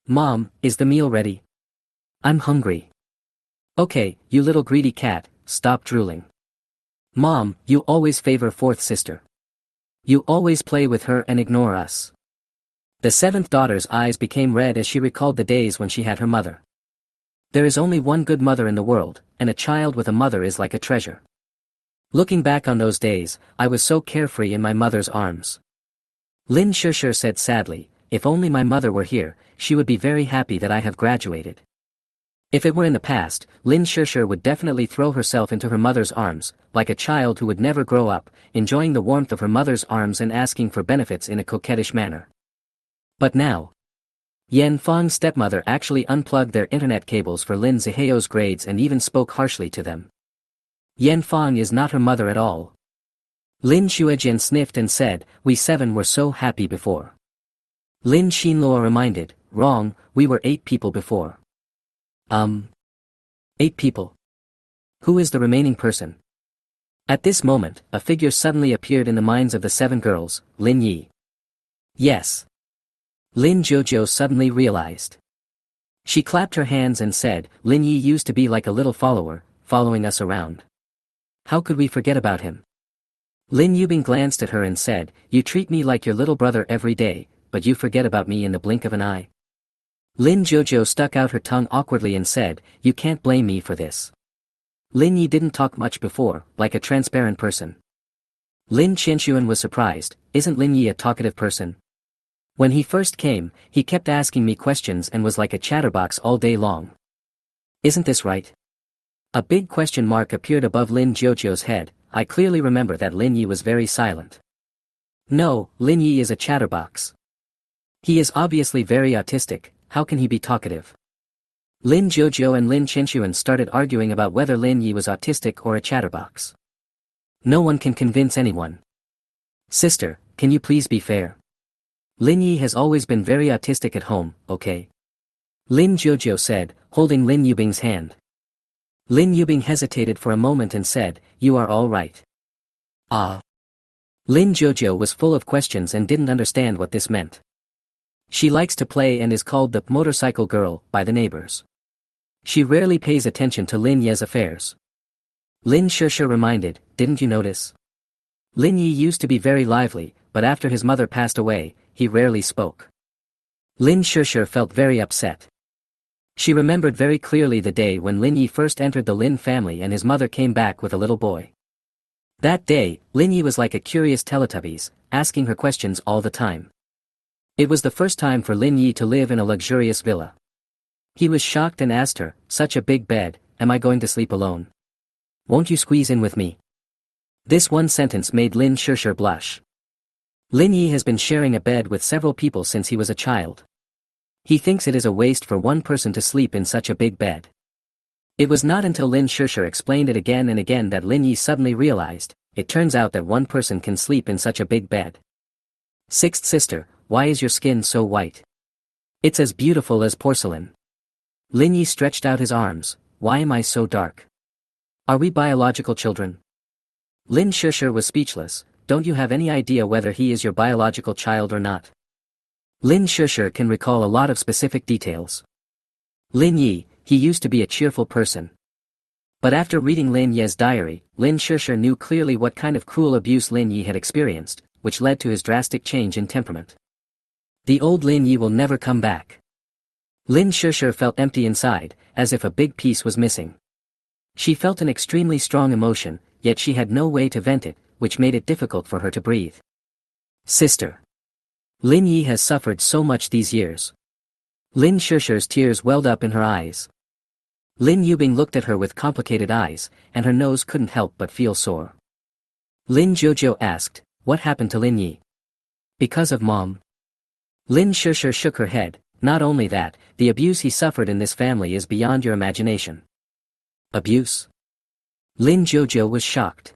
Mom, is the meal ready? I'm hungry. Okay, you little greedy cat, stop drooling. Mom, you always favor fourth sister. You always play with her and ignore us. The 7th daughter's eyes became red as she recalled the days when she had her mother. There is only one good mother in the world, and a child with a mother is like a treasure. Looking back on those days, I was so carefree in my mother's arms. Lin Shursher said sadly, if only my mother were here, she would be very happy that I have graduated. If it were in the past, Lin Shursher would definitely throw herself into her mother's arms, like a child who would never grow up, enjoying the warmth of her mother's arms and asking for benefits in a coquettish manner. But now, Yan Fang's stepmother actually unplugged their internet cables for Lin Ziheo's grades and even spoke harshly to them. Yan Fang is not her mother at all. Lin Shuejian sniffed and said, we 7 were so happy before. Lin Xinluo reminded, wrong, we were 8 people before. 8 people. Who is the remaining person? At this moment, a figure suddenly appeared in the minds of the 7 girls, Lin Yi. Yes. Lin Jojo suddenly realized. She clapped her hands and said, Lin Yi used to be like a little follower, following us around. How could we forget about him? Lin Yubing glanced at her and said, "You treat me like your little brother every day, but you forget about me in the blink of an eye." Lin Jojo stuck out her tongue awkwardly and said, "You can't blame me for this." Lin Yi didn't talk much before, like a transparent person. Lin Qianxuan was surprised, "Isn't Lin Yi a talkative person? When he first came, he kept asking me questions and was like a chatterbox all day long. Isn't this right?" A big question mark appeared above Lin Jojo's head. I clearly remember that Lin Yi was very silent. No, Lin Yi is a chatterbox. He is obviously very autistic, how can he be talkative? Lin Jojo and Lin Qianxuan started arguing about whether Lin Yi was autistic or a chatterbox. No one can convince anyone. Sister, can you please be fair? Lin Yi has always been very autistic at home, okay? Lin Jojo said, holding Lin Yubing's hand. Lin Yubing hesitated for a moment and said, "You are all right." Ah. Lin Jojo was full of questions and didn't understand what this meant. She likes to play and is called the motorcycle girl by the neighbors. She rarely pays attention to Lin Ye's affairs. Lin Shusha reminded, "Didn't you notice? Lin Yi used to be very lively, but after his mother passed away, he rarely spoke." Lin Shusha felt very upset. She remembered very clearly the day when Lin Yi first entered the Lin family and his mother came back with a little boy. That day, Lin Yi was like a curious Teletubbies, asking her questions all the time. It was the first time for Lin Yi to live in a luxurious villa. He was shocked and asked her, "Such a big bed, am I going to sleep alone? Won't you squeeze in with me?" This one sentence made Lin Shusha blush. Lin Yi has been sharing a bed with several people since he was a child. He thinks it is a waste for one person to sleep in such a big bed. It was not until Lin Shusha explained it again and again that Lin Yi suddenly realized, it turns out that one person can sleep in such a big bed. Sixth sister, why is your skin so white? It's as beautiful as porcelain. Lin Yi stretched out his arms, why am I so dark? Are we biological children? Lin Shusha was speechless, don't you have any idea whether he is your biological child or not? Lin Shusha can recall a lot of specific details. Lin Yi, he used to be a cheerful person. But after reading Lin Ye's diary, Lin Shusha knew clearly what kind of cruel abuse Lin Yi had experienced, which led to his drastic change in temperament. The old Lin Yi will never come back. Lin Shusha felt empty inside, as if a big piece was missing. She felt an extremely strong emotion, yet she had no way to vent it, which made it difficult for her to breathe. Sister. Lin Yi has suffered so much these years. Lin Shusha's tears welled up in her eyes. Lin Yubing looked at her with complicated eyes, and her nose couldn't help but feel sore. Lin Jojo asked, what happened to Lin Yi? Because of mom. Lin Shusha shook her head, not only that, the abuse he suffered in this family is beyond your imagination. Abuse? Lin Jojo was shocked.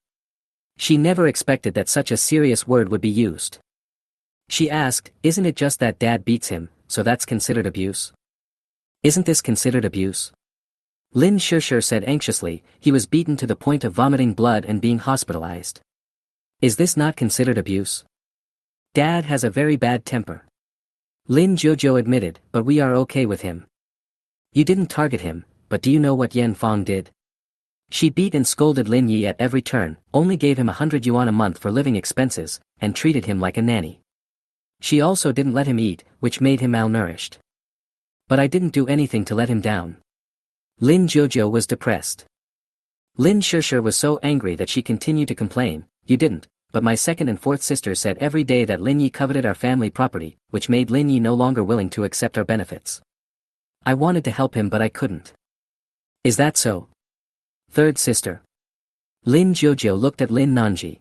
She never expected that such a serious word would be used. She asked, isn't it just that dad beats him, so that's considered abuse? Isn't this considered abuse? Lin Shusha said anxiously, he was beaten to the point of vomiting blood and being hospitalized. Is this not considered abuse? Dad has a very bad temper. Lin Jojo admitted, but we are okay with him. You didn't target him, but do you know what Yan Fong did? She beat and scolded Lin Yi at every turn, only gave him 100 yuan a month for living expenses, and treated him like a nanny. She also didn't let him eat, which made him malnourished. But I didn't do anything to let him down. Lin Jojo was depressed. Lin Shusha was so angry that she continued to complain, you didn't, but my second and fourth sister said every day that Lin Yi coveted our family property, which made Lin Yi no longer willing to accept our benefits. I wanted to help him but I couldn't. Is that so? Third sister. Lin Jojo looked at Lin Nanji.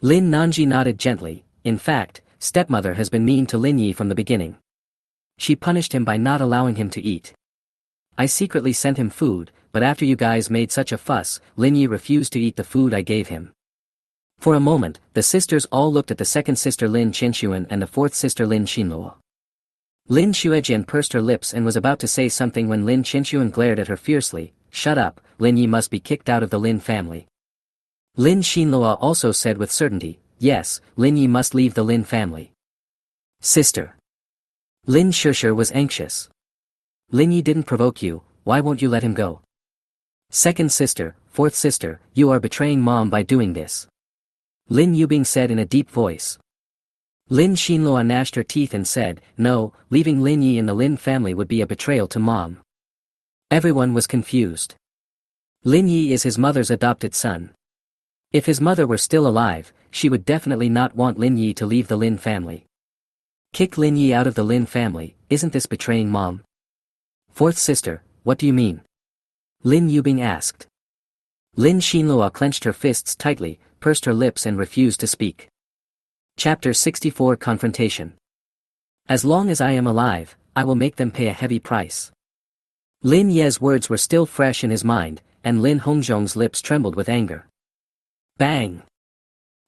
Lin Nanji nodded gently, in fact, stepmother has been mean to Lin Yi from the beginning. She punished him by not allowing him to eat. I secretly sent him food, but after you guys made such a fuss, Lin Yi refused to eat the food I gave him. For a moment, the sisters all looked at the second sister Lin Qianxuan and the fourth sister Lin Xinluo. Lin Xuejian pursed her lips and was about to say something when Lin Qianxuan glared at her fiercely, shut up, Lin Yi must be kicked out of the Lin family. Lin Xinluo also said with certainty, yes, Lin Yi must leave the Lin family. Sister. Lin Shusha was anxious. Lin Yi didn't provoke you, why won't you let him go? Second sister, fourth sister, you are betraying mom by doing this. Lin Yubing said in a deep voice. Lin Xinluo gnashed her teeth and said, no, leaving Lin Yi in the Lin family would be a betrayal to mom. Everyone was confused. Lin Yi is his mother's adopted son. If his mother were still alive, she would definitely not want Lin Yi to leave the Lin family. Kick Lin Yi out of the Lin family, isn't this betraying mom? Fourth sister, what do you mean? Lin Yubing asked. Lin Xinluo clenched her fists tightly, pursed her lips and refused to speak. Chapter 64 Confrontation. As long as I am alive, I will make them pay a heavy price. Lin Ye's words were still fresh in his mind, and Lin Hongzhong's lips trembled with anger. Bang!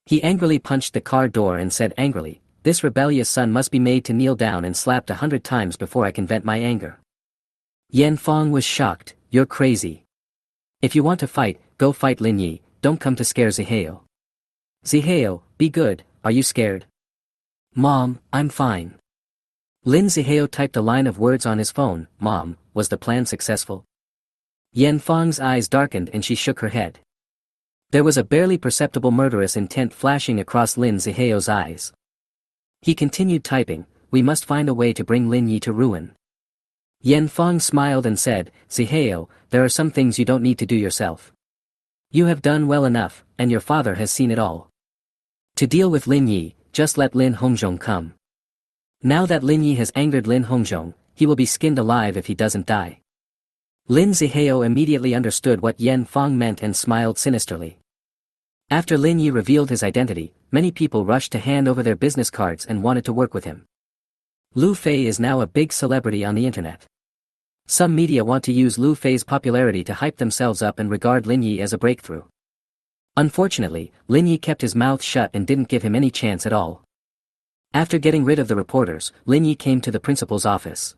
He angrily punched the car door and said angrily, this rebellious son must be made to kneel down and slapped 100 times before I can vent my anger. Yan Fong was shocked, you're crazy. If you want to fight, go fight Lin Yi, don't come to scare Zihao. Zihao, be good, are you scared? Mom, I'm fine. Lin Zihao typed a line of words on his phone, Mom, was the plan successful? Yan Fong's eyes darkened and she shook her head. There was a barely perceptible murderous intent flashing across Lin Zihao's eyes. He continued typing, we must find a way to bring Lin Yi to ruin. Yan Fong smiled and said, Zihao, there are some things you don't need to do yourself. You have done well enough, and your father has seen it all. To deal with Lin Yi, just let Lin Hongzhong come. Now that Lin Yi has angered Lin Hongzhong, he will be skinned alive if he doesn't die. Lin Zihao immediately understood what Yan Fong meant and smiled sinisterly. After Lin Yi revealed his identity, many people rushed to hand over their business cards and wanted to work with him. Lu Fei is now a big celebrity on the internet. Some media want to use Lu Fei's popularity to hype themselves up and regard Lin Yi as a breakthrough. Unfortunately, Lin Yi kept his mouth shut and didn't give him any chance at all. After getting rid of the reporters, Lin Yi came to the principal's office.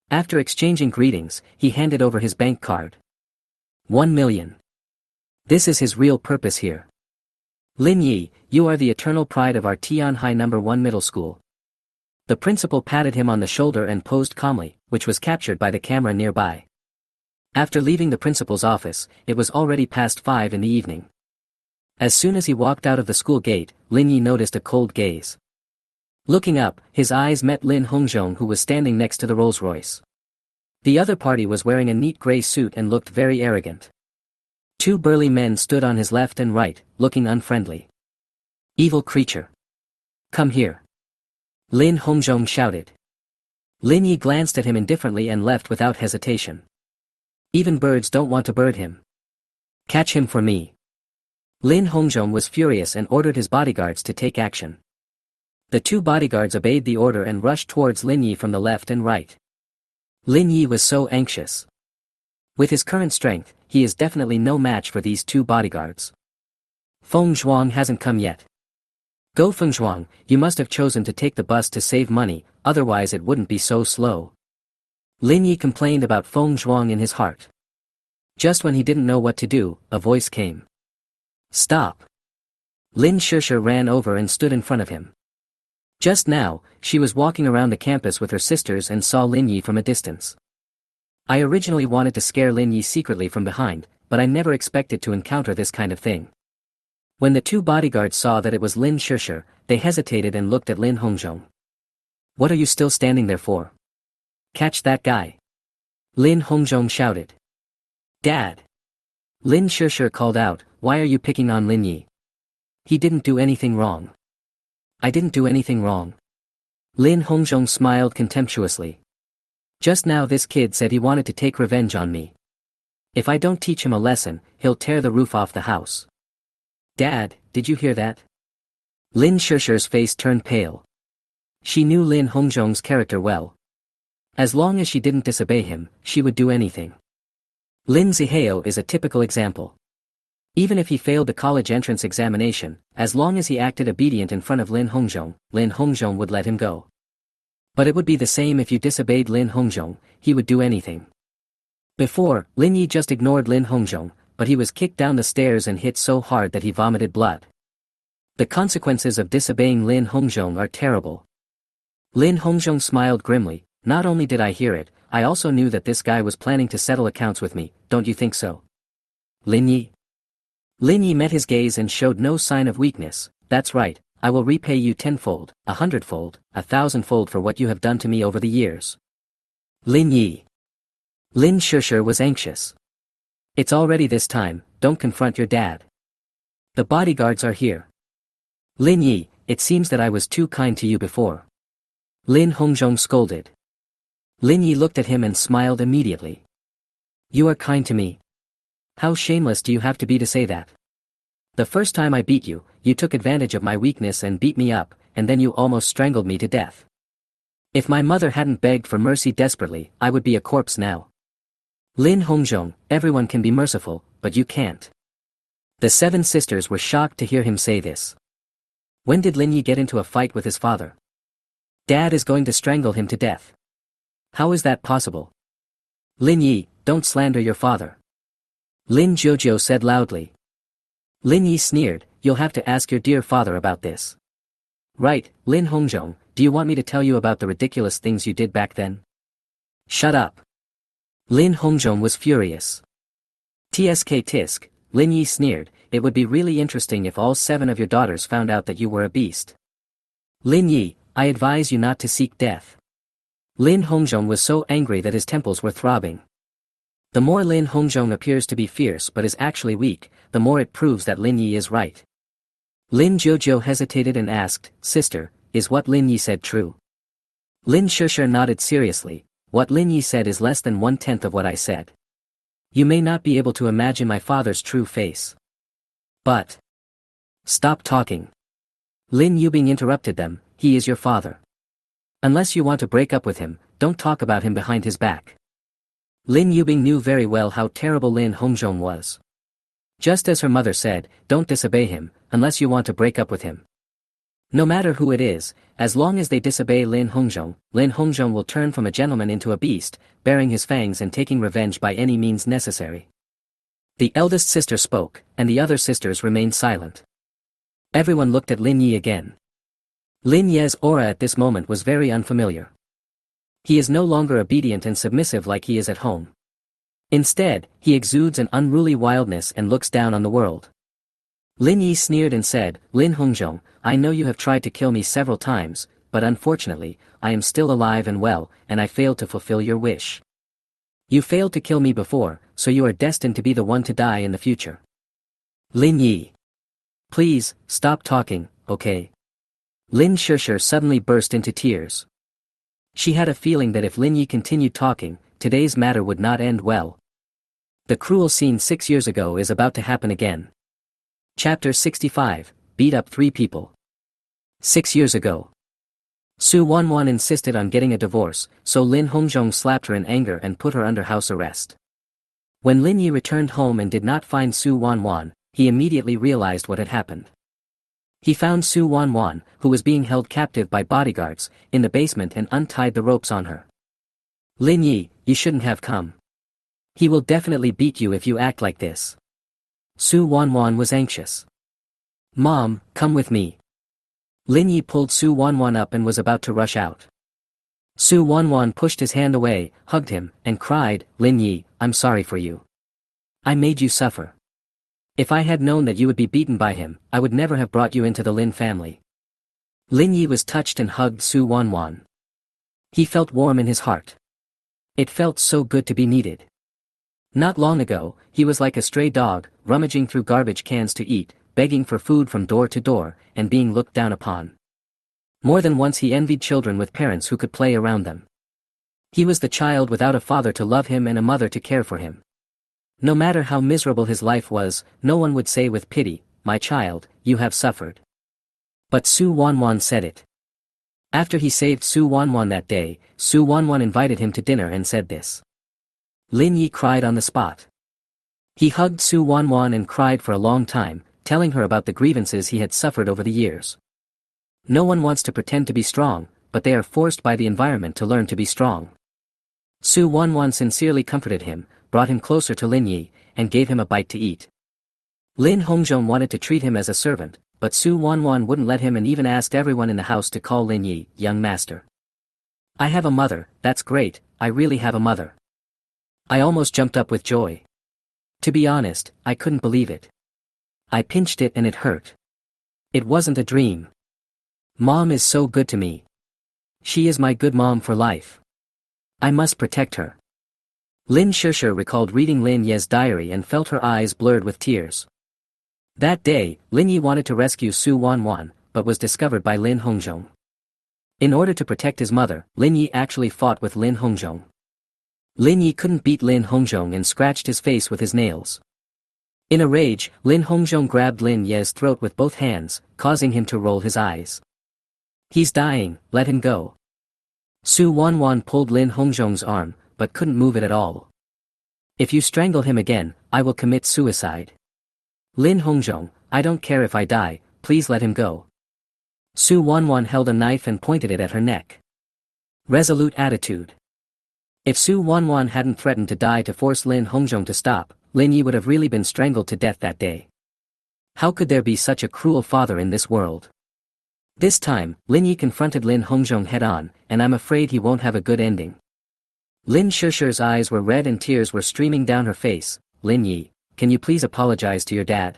After exchanging greetings, he handed over his bank card. 1 million. This is his real purpose here. Lin Yi, you are the eternal pride of our Tianhai No. 1 middle school. The principal patted him on the shoulder and posed calmly, which was captured by the camera nearby. After leaving the principal's office, it was already past 5 in the evening. As soon as he walked out of the school gate, Lin Yi noticed a cold gaze. Looking up, his eyes met Lin Hongzhong who was standing next to the Rolls-Royce. The other party was wearing a neat gray suit and looked very arrogant. 2 burly men stood on his left and right, looking unfriendly. Evil creature. Come here. Lin Hongzhong shouted. Lin Yi glanced at him indifferently and left without hesitation. Even birds don't want to bird him. Catch him for me. Lin Hongzhong was furious and ordered his bodyguards to take action. The 2 bodyguards obeyed the order and rushed towards Lin Yi from the left and right. Lin Yi was so anxious. With his current strength, he is definitely no match for these 2 bodyguards. Feng Zhuang hasn't come yet. Go Feng Zhuang, you must have chosen to take the bus to save money, otherwise it wouldn't be so slow. Lin Yi complained about Feng Zhuang in his heart. Just when he didn't know what to do, a voice came. Stop. Lin Shishir ran over and stood in front of him. Just now, she was walking around the campus with her sisters and saw Lin Yi from a distance. I originally wanted to scare Lin Yi secretly from behind, but I never expected to encounter this kind of thing. When the 2 bodyguards saw that it was Lin Shishir, they hesitated and looked at Lin Hongzhong. What are you still standing there for? Catch that guy. Lin Hongzhong shouted. Dad. Lin Shishir called out, why are you picking on Lin Yi? He didn't do anything wrong. I didn't do anything wrong. Lin Hongzhong smiled contemptuously. Just now this kid said he wanted to take revenge on me. If I don't teach him a lesson, he'll tear the roof off the house. Dad, did you hear that? Lin Shishir's face turned pale. She knew Lin Hongzhong's character well. As long as she didn't disobey him, she would do anything. Lin Zihao is a typical example. Even if he failed the college entrance examination, as long as he acted obedient in front of Lin Hongzhong would let him go. But it would be the same if you disobeyed Lin Hongzhong, he would do anything. Before, Lin Yi just ignored Lin Hongzhong, but he was kicked down the stairs and hit so hard that he vomited blood. The consequences of disobeying Lin Hongzhong are terrible. Lin Hongzhong smiled grimly, not only did I hear it, I also knew that this guy was planning to settle accounts with me, don't you think so? Lin Yi? Lin Yi met his gaze and showed no sign of weakness. That's right, I will repay you tenfold, 100-fold, 1,000-fold for what you have done to me over the years. Lin Yi. Lin Shusher was anxious. It's already this time, don't confront your dad. The bodyguards are here. Lin Yi, it seems that I was too kind to you before. Lin Hongzhong scolded. Lin Yi looked at him and smiled immediately. You are kind to me. How shameless do you have to be to say that? The first time I beat you, you took advantage of my weakness and beat me up, and then you almost strangled me to death. If my mother hadn't begged for mercy desperately, I would be a corpse now. Lin Hongzhong, everyone can be merciful, but you can't. The 7 sisters were shocked to hear him say this. When did Lin Yi get into a fight with his father? Dad is going to strangle him to death. How is that possible? Lin Yi, don't slander your father. Lin Jojo said loudly. Lin Yi sneered, you'll have to ask your dear father about this. Right, Lin Hongzhong, do you want me to tell you about the ridiculous things you did back then? Shut up. Lin Hongzhong was furious. Tsk tisk, Lin Yi sneered, it would be really interesting if all 7 of your daughters found out that you were a beast. Lin Yi, I advise you not to seek death. Lin Hongzhong was so angry that his temples were throbbing. The more Lin Hongzhong appears to be fierce but is actually weak, the more it proves that Lin Yi is right. Lin Jojo hesitated and asked, Sister, is what Lin Yi said true? Lin Shusher nodded seriously, what Lin Yi said is less than 1/10 of what I said. You may not be able to imagine my father's true face. But. Stop talking. Lin Yubing interrupted them, he is your father. Unless you want to break up with him, don't talk about him behind his back. Lin Yubing knew very well how terrible Lin Hongzhong was. Just as her mother said, don't disobey him, unless you want to break up with him. No matter who it is, as long as they disobey Lin Hongzhong will turn from a gentleman into a beast, baring his fangs and taking revenge by any means necessary. The eldest sister spoke, and the other sisters remained silent. Everyone looked at Lin Yi again. Lin Ye's aura at this moment was very unfamiliar. He is no longer obedient and submissive like he is at home. Instead, he exudes an unruly wildness and looks down on the world. Lin Yi sneered and said, Lin Hongzhong, I know you have tried to kill me several times, but unfortunately, I am still alive and well, and I failed to fulfill your wish. You failed to kill me before, so you are destined to be the one to die in the future. Lin Yi. Please, stop talking, okay? Lin Shusher suddenly burst into tears. She had a feeling that if Lin Yi continued talking, today's matter would not end well. The cruel scene 6 years ago is about to happen again. Chapter 65, Beat Up 3 People. 6 years ago. Su Wanwan insisted on getting a divorce, so Lin Hongzhong slapped her in anger and put her under house arrest. When Lin Yi returned home and did not find Su Wanwan, he immediately realized what had happened. He found Su Wanwan, who was being held captive by bodyguards, in the basement and untied the ropes on her. Lin Yi, you shouldn't have come. He will definitely beat you if you act like this. Su Wanwan was anxious. Mom, come with me. Lin Yi pulled Su Wanwan up and was about to rush out. Su Wanwan pushed his hand away, hugged him, and cried, Lin Yi, I'm sorry for you. I made you suffer. If I had known that you would be beaten by him, I would never have brought you into the Lin family. Lin Yi was touched and hugged Su Wanwan. He felt warm in his heart. It felt so good to be needed. Not long ago, he was like a stray dog, rummaging through garbage cans to eat, begging for food from door to door, and being looked down upon. More than once he envied children with parents who could play around them. He was the child without a father to love him and a mother to care for him. No matter how miserable his life was, no one would say with pity, my child, you have suffered. But Su Wanwan said it. After he saved Su Wanwan that day, Su Wanwan invited him to dinner and said this. Lin Yi cried on the spot. He hugged Su Wanwan and cried for a long time, telling her about the grievances he had suffered over the years. No one wants to pretend to be strong, but they are forced by the environment to learn to be strong. Su Wanwan sincerely comforted him, brought him closer to Lin Yi, and gave him a bite to eat. Lin Hongzhong wanted to treat him as a servant, but Su Wanwan wouldn't let him and even asked everyone in the house to call Lin Yi, young master. I have a mother, that's great, I really have a mother. I almost jumped up with joy. To be honest, I couldn't believe it. I pinched it and it hurt. It wasn't a dream. Mom is so good to me. She is my good mom for life. I must protect her. Lin Shusher recalled reading Lin Ye's diary and felt her eyes blurred with tears. That day, Lin Yi wanted to rescue Su Wanwan, but was discovered by Lin Hongzhong. In order to protect his mother, Lin Yi actually fought with Lin Hongzhong. Lin Yi couldn't beat Lin Hongzhong and scratched his face with his nails. In a rage, Lin Hongzhong grabbed Lin Ye's throat with both hands, causing him to roll his eyes. He's dying, let him go. Su Wanwan pulled Lin Hongzhong's arm, but couldn't move it at all. If you strangle him again, I will commit suicide. Lin Hongzhong, I don't care if I die, please let him go. Su Wanwan held a knife and pointed it at her neck. Resolute attitude. If Su Wanwan hadn't threatened to die to force Lin Hongzhong to stop, Lin Yi would have really been strangled to death that day. How could there be such a cruel father in this world? This time, Lin Yi confronted Lin Hongzhong head-on, and I'm afraid he won't have a good ending. Lin Shusher's eyes were red and tears were streaming down her face. Lin Yi, can you please apologize to your dad?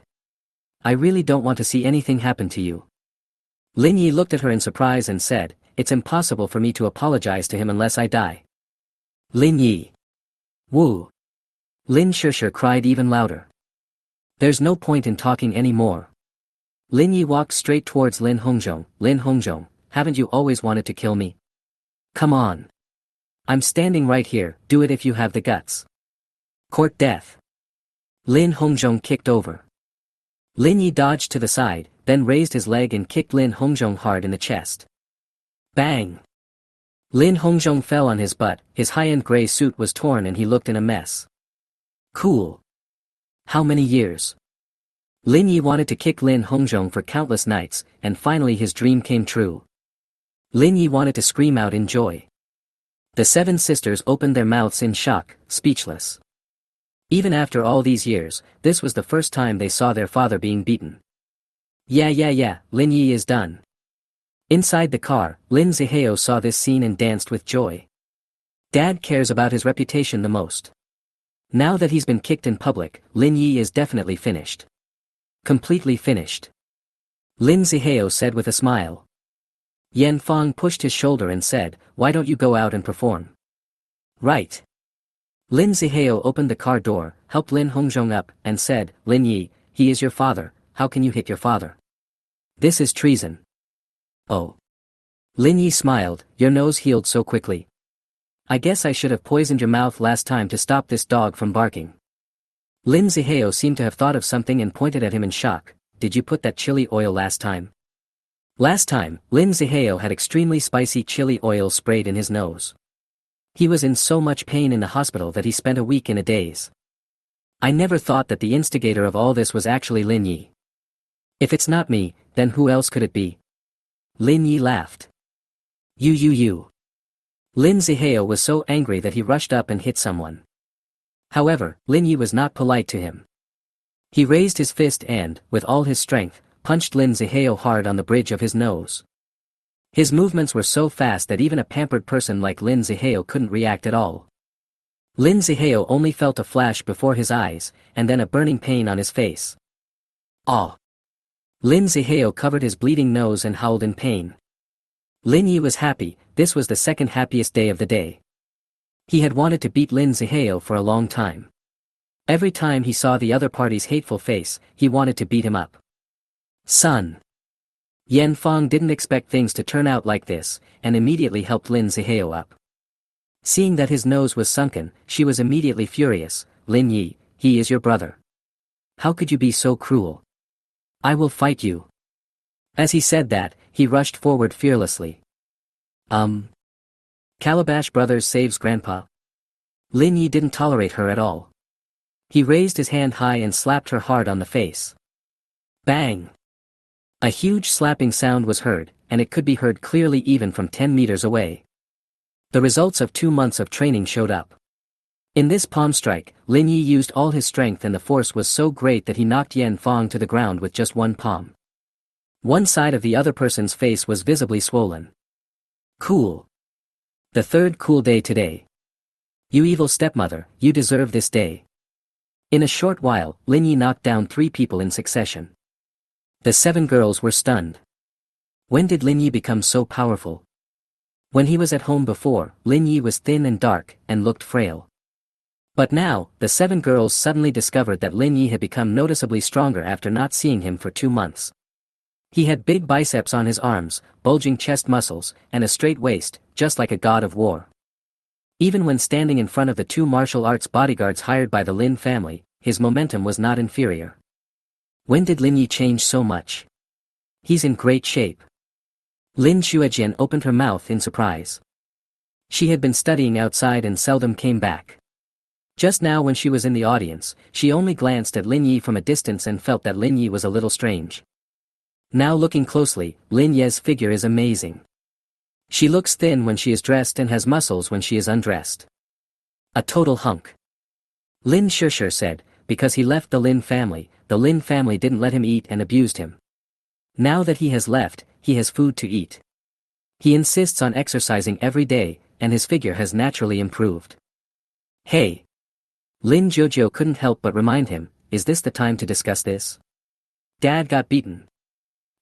I really don't want to see anything happen to you. Lin Yi looked at her in surprise and said, it's impossible for me to apologize to him unless I die. Lin Yi. Woo. Lin Shusher cried even louder. There's no point in talking anymore. Lin Yi walked straight towards Lin Hongzhong. Lin Hongzhong, haven't you always wanted to kill me? Come on. I'm standing right here, do it if you have the guts. Court death. Lin Hongzhong kicked over. Lin Yi dodged to the side, then raised his leg and kicked Lin Hongzhong hard in the chest. Bang! Lin Hongzhong fell on his butt, his high-end gray suit was torn and he looked in a mess. Cool. How many years? Lin Yi wanted to kick Lin Hongzhong for countless nights, and finally his dream came true. Lin Yi wanted to scream out in joy. The seven sisters opened their mouths in shock, speechless. Even after all these years, this was the first time they saw their father being beaten. Yeah, Lin Yi is done. Inside the car, Lin Zihao saw this scene and danced with joy. Dad cares about his reputation the most. Now that he's been kicked in public, Lin Yi is definitely finished. Completely finished. Lin Zihao said with a smile. Yan Fang pushed his shoulder and said, why don't you go out and perform? Right. Lin Zihao opened the car door, helped Lin Hongzhong up, and said, Lin Yi, he is your father, how can you hit your father? This is treason. Oh. Lin Yi smiled, your nose healed so quickly. I guess I should have poisoned your mouth last time to stop this dog from barking. Lin Zihao seemed to have thought of something and pointed at him in shock, did you put that chili oil last time? Last time, Lin Zihao had extremely spicy chili oil sprayed in his nose. He was in so much pain in the hospital that he spent a week in a daze. I never thought that the instigator of all this was actually Lin Yi. If it's not me, then who else could it be? Lin Yi laughed. You. Lin Zihao was so angry that he rushed up and hit someone. However, Lin Yi was not polite to him. He raised his fist and, with all his strength, punched Lin Zihao hard on the bridge of his nose. His movements were so fast that even a pampered person like Lin Zihao couldn't react at all. Lin Zihao only felt a flash before his eyes, and then a burning pain on his face. Ah! Lin Zihao covered his bleeding nose and howled in pain. Lin Yi was happy, this was the second happiest day of the day. He had wanted to beat Lin Zihao for a long time. Every time he saw the other party's hateful face, he wanted to beat him up. Son. Yan Fang didn't expect things to turn out like this, and immediately helped Lin Zihao up. Seeing that his nose was sunken, she was immediately furious. Lin Yi, he is your brother. How could you be so cruel? I will fight you. As he said that, he rushed forward fearlessly. Calabash Brothers saves Grandpa. Lin Yi didn't tolerate her at all. He raised his hand high and slapped her hard on the face. Bang! A huge slapping sound was heard, and it could be heard clearly even from 10 meters away. The results of 2 months of training showed up. In this palm strike, Lin Yi used all his strength and the force was so great that he knocked Yan Fang to the ground with just one palm. One side of the other person's face was visibly swollen. Cool. The third cool day today. You evil stepmother, you deserve this day. In a short while, Lin Yi knocked down 3 people in succession. The 7 girls were stunned. When did Lin Yi become so powerful? When he was at home before, Lin Yi was thin and dark, and looked frail. But now, the 7 girls suddenly discovered that Lin Yi had become noticeably stronger after not seeing him for 2 months. He had big biceps on his arms, bulging chest muscles, and a straight waist, just like a god of war. Even when standing in front of the 2 martial arts bodyguards hired by the Lin family, his momentum was not inferior. When did Lin Yi change so much? He's in great shape. Lin Xuejian opened her mouth in surprise. She had been studying outside and seldom came back. Just now when she was in the audience, she only glanced at Lin Yi from a distance and felt that Lin Yi was a little strange. Now looking closely, Lin Ye's figure is amazing. She looks thin when she is dressed and has muscles when she is undressed. A total hunk. Lin Shishir said, because he left the Lin family didn't let him eat and abused him. Now that he has left, he has food to eat. He insists on exercising every day, and his figure has naturally improved. Hey! Lin Jojo couldn't help but remind him, is this the time to discuss this? Dad got beaten.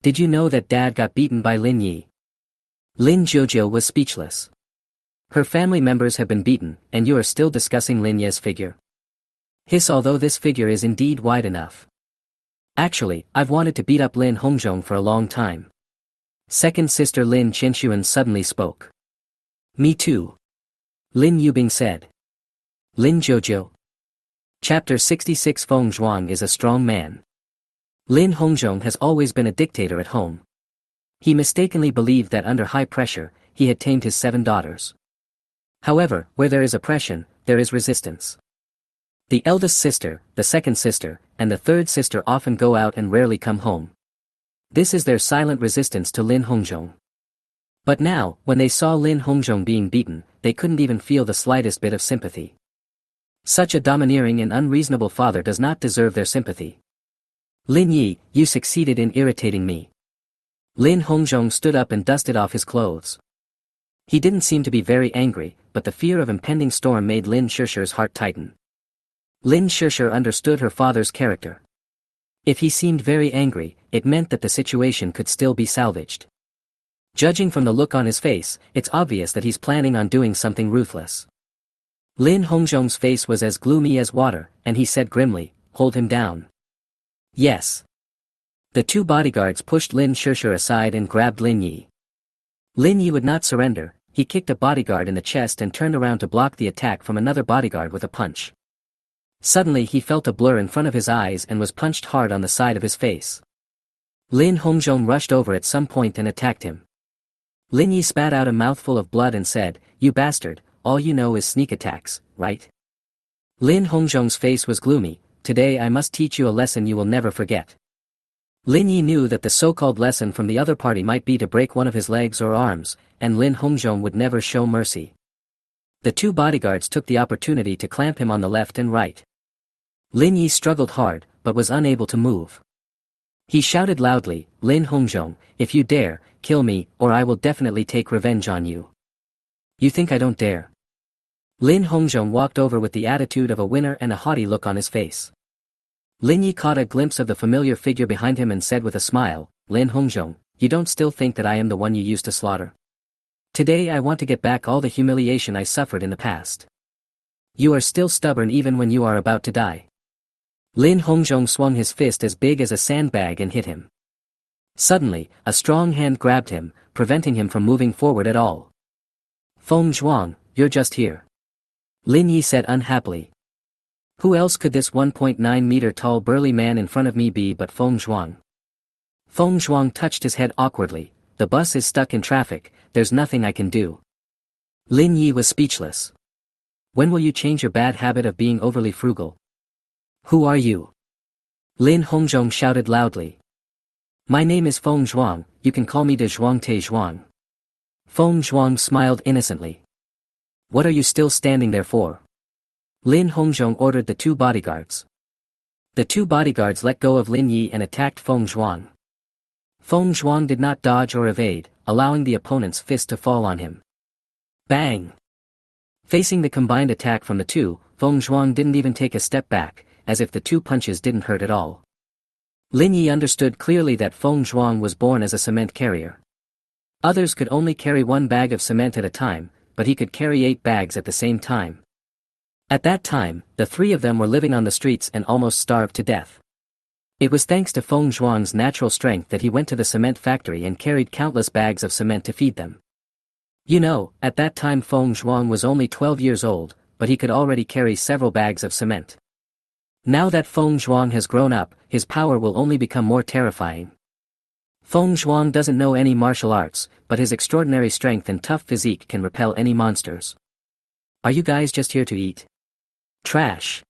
Did you know that Dad got beaten by Lin Yi? Lin Jojo was speechless. Her family members have been beaten, and you are still discussing Lin Ye's figure? Hiss, although this figure is indeed wide enough. Actually, I've wanted to beat up Lin Hongzhong for a long time. Second sister Lin Qinshuan suddenly spoke. Me too. Lin Yubing said. Lin Jojo. Chapter 66. Feng Zhuang is a strong man. Lin Hongzhong has always been a dictator at home. He mistakenly believed that under high pressure, he had tamed his 7 daughters. However, where there is oppression, there is resistance. The eldest sister, the second sister, and the third sister often go out and rarely come home. This is their silent resistance to Lin Hongzhong. But now, when they saw Lin Hongzhong being beaten, they couldn't even feel the slightest bit of sympathy. Such a domineering and unreasonable father does not deserve their sympathy. Lin Yi, you succeeded in irritating me. Lin Hongzhong stood up and dusted off his clothes. He didn't seem to be very angry, but the fear of impending storm made Lin Shishir's heart tighten. Lin Shishir understood her father's character. If he seemed very angry, it meant that the situation could still be salvaged. Judging from the look on his face, it's obvious that he's planning on doing something ruthless. Lin Hongzhong's face was as gloomy as water, and he said grimly, hold him down. Yes. The 2 bodyguards pushed Lin Shishir aside and grabbed Lin Yi. Lin Yi would not surrender. He kicked a bodyguard in the chest and turned around to block the attack from another bodyguard with a punch. Suddenly he felt a blur in front of his eyes and was punched hard on the side of his face. Lin Hongzhong rushed over at some point and attacked him. Lin Yi spat out a mouthful of blood and said, you bastard, all you know is sneak attacks, right? Lin Hongzhong's face was gloomy. Today I must teach you a lesson you will never forget. Lin Yi knew that the so-called lesson from the other party might be to break one of his legs or arms, and Lin Hongzhong would never show mercy. The 2 bodyguards took the opportunity to clamp him on the left and right. Lin Yi struggled hard, but was unable to move. He shouted loudly, Lin Hongzhong, if you dare, kill me, or I will definitely take revenge on you. You think I don't dare? Lin Hongzhong walked over with the attitude of a winner and a haughty look on his face. Lin Yi caught a glimpse of the familiar figure behind him and said with a smile, Lin Hongzhong, you don't still think that I am the one you used to slaughter? Today I want to get back all the humiliation I suffered in the past. You are still stubborn even when you are about to die. Lin Hongzhong swung his fist as big as a sandbag and hit him. Suddenly, a strong hand grabbed him, preventing him from moving forward at all. Feng Zhuang, you're just here. Lin Yi said unhappily. Who else could this 1.9-meter tall burly man in front of me be but Feng Zhuang? Feng Zhuang touched his head awkwardly. The bus is stuck in traffic, there's nothing I can do. Lin Yi was speechless. When will you change your bad habit of being overly frugal? Who are you? Lin Hongzhong shouted loudly. My name is Feng Zhuang, you can call me de Zhuang Te Zhuang. Feng Zhuang smiled innocently. What are you still standing there for? Lin Hongzhong ordered the 2 bodyguards. The 2 bodyguards let go of Lin Yi and attacked Feng Zhuang. Feng Zhuang did not dodge or evade, allowing the opponent's fist to fall on him. Bang! Facing the combined attack from the 2, Feng Zhuang didn't even take a step back. as if the 2 punches didn't hurt at all. Lin Yi understood clearly that Feng Zhuang was born as a cement carrier. Others could only carry 1 bag of cement at a time, but he could carry 8 bags at the same time. At that time, the 3 of them were living on the streets and almost starved to death. It was thanks to Feng Zhuang's natural strength that he went to the cement factory and carried countless bags of cement to feed them. You know, at that time Feng Zhuang was only 12 years old, but he could already carry several bags of cement. Now that Feng Zhuang has grown up, his power will only become more terrifying. Feng Zhuang doesn't know any martial arts, but his extraordinary strength and tough physique can repel any monsters. Are you guys just here to eat trash?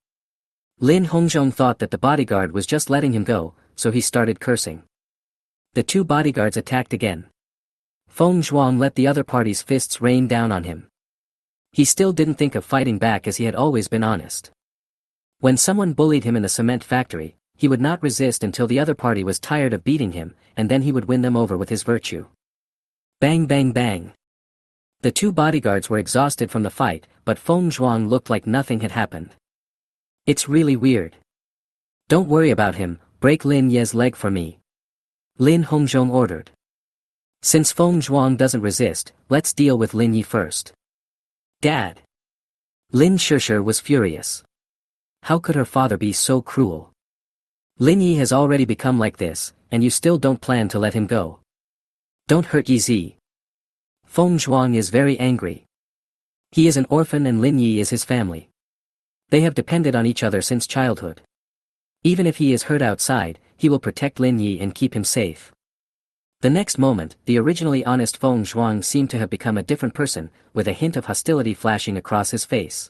Lin Hongzhong thought that the bodyguard was just letting him go, so he started cursing. The 2 bodyguards attacked again. Feng Zhuang let the other party's fists rain down on him. He still didn't think of fighting back as he had always been honest. When someone bullied him in the cement factory, he would not resist until the other party was tired of beating him, and then he would win them over with his virtue. Bang bang bang. The 2 bodyguards were exhausted from the fight, but Feng Zhuang looked like nothing had happened. It's really weird. Don't worry about him, break Lin Ye's leg for me. Lin Hongzhong ordered. Since Feng Zhuang doesn't resist, let's deal with Lin Yi first. Dad. Lin Shishir was furious. How could her father be so cruel? Lin Yi has already become like this, and you still don't plan to let him go. Don't hurt Yi Zi. Feng Zhuang is very angry. He is an orphan and Lin Yi is his family. They have depended on each other since childhood. Even if he is hurt outside, he will protect Lin Yi and keep him safe. The next moment, the originally honest Feng Zhuang seemed to have become a different person, with a hint of hostility flashing across his face.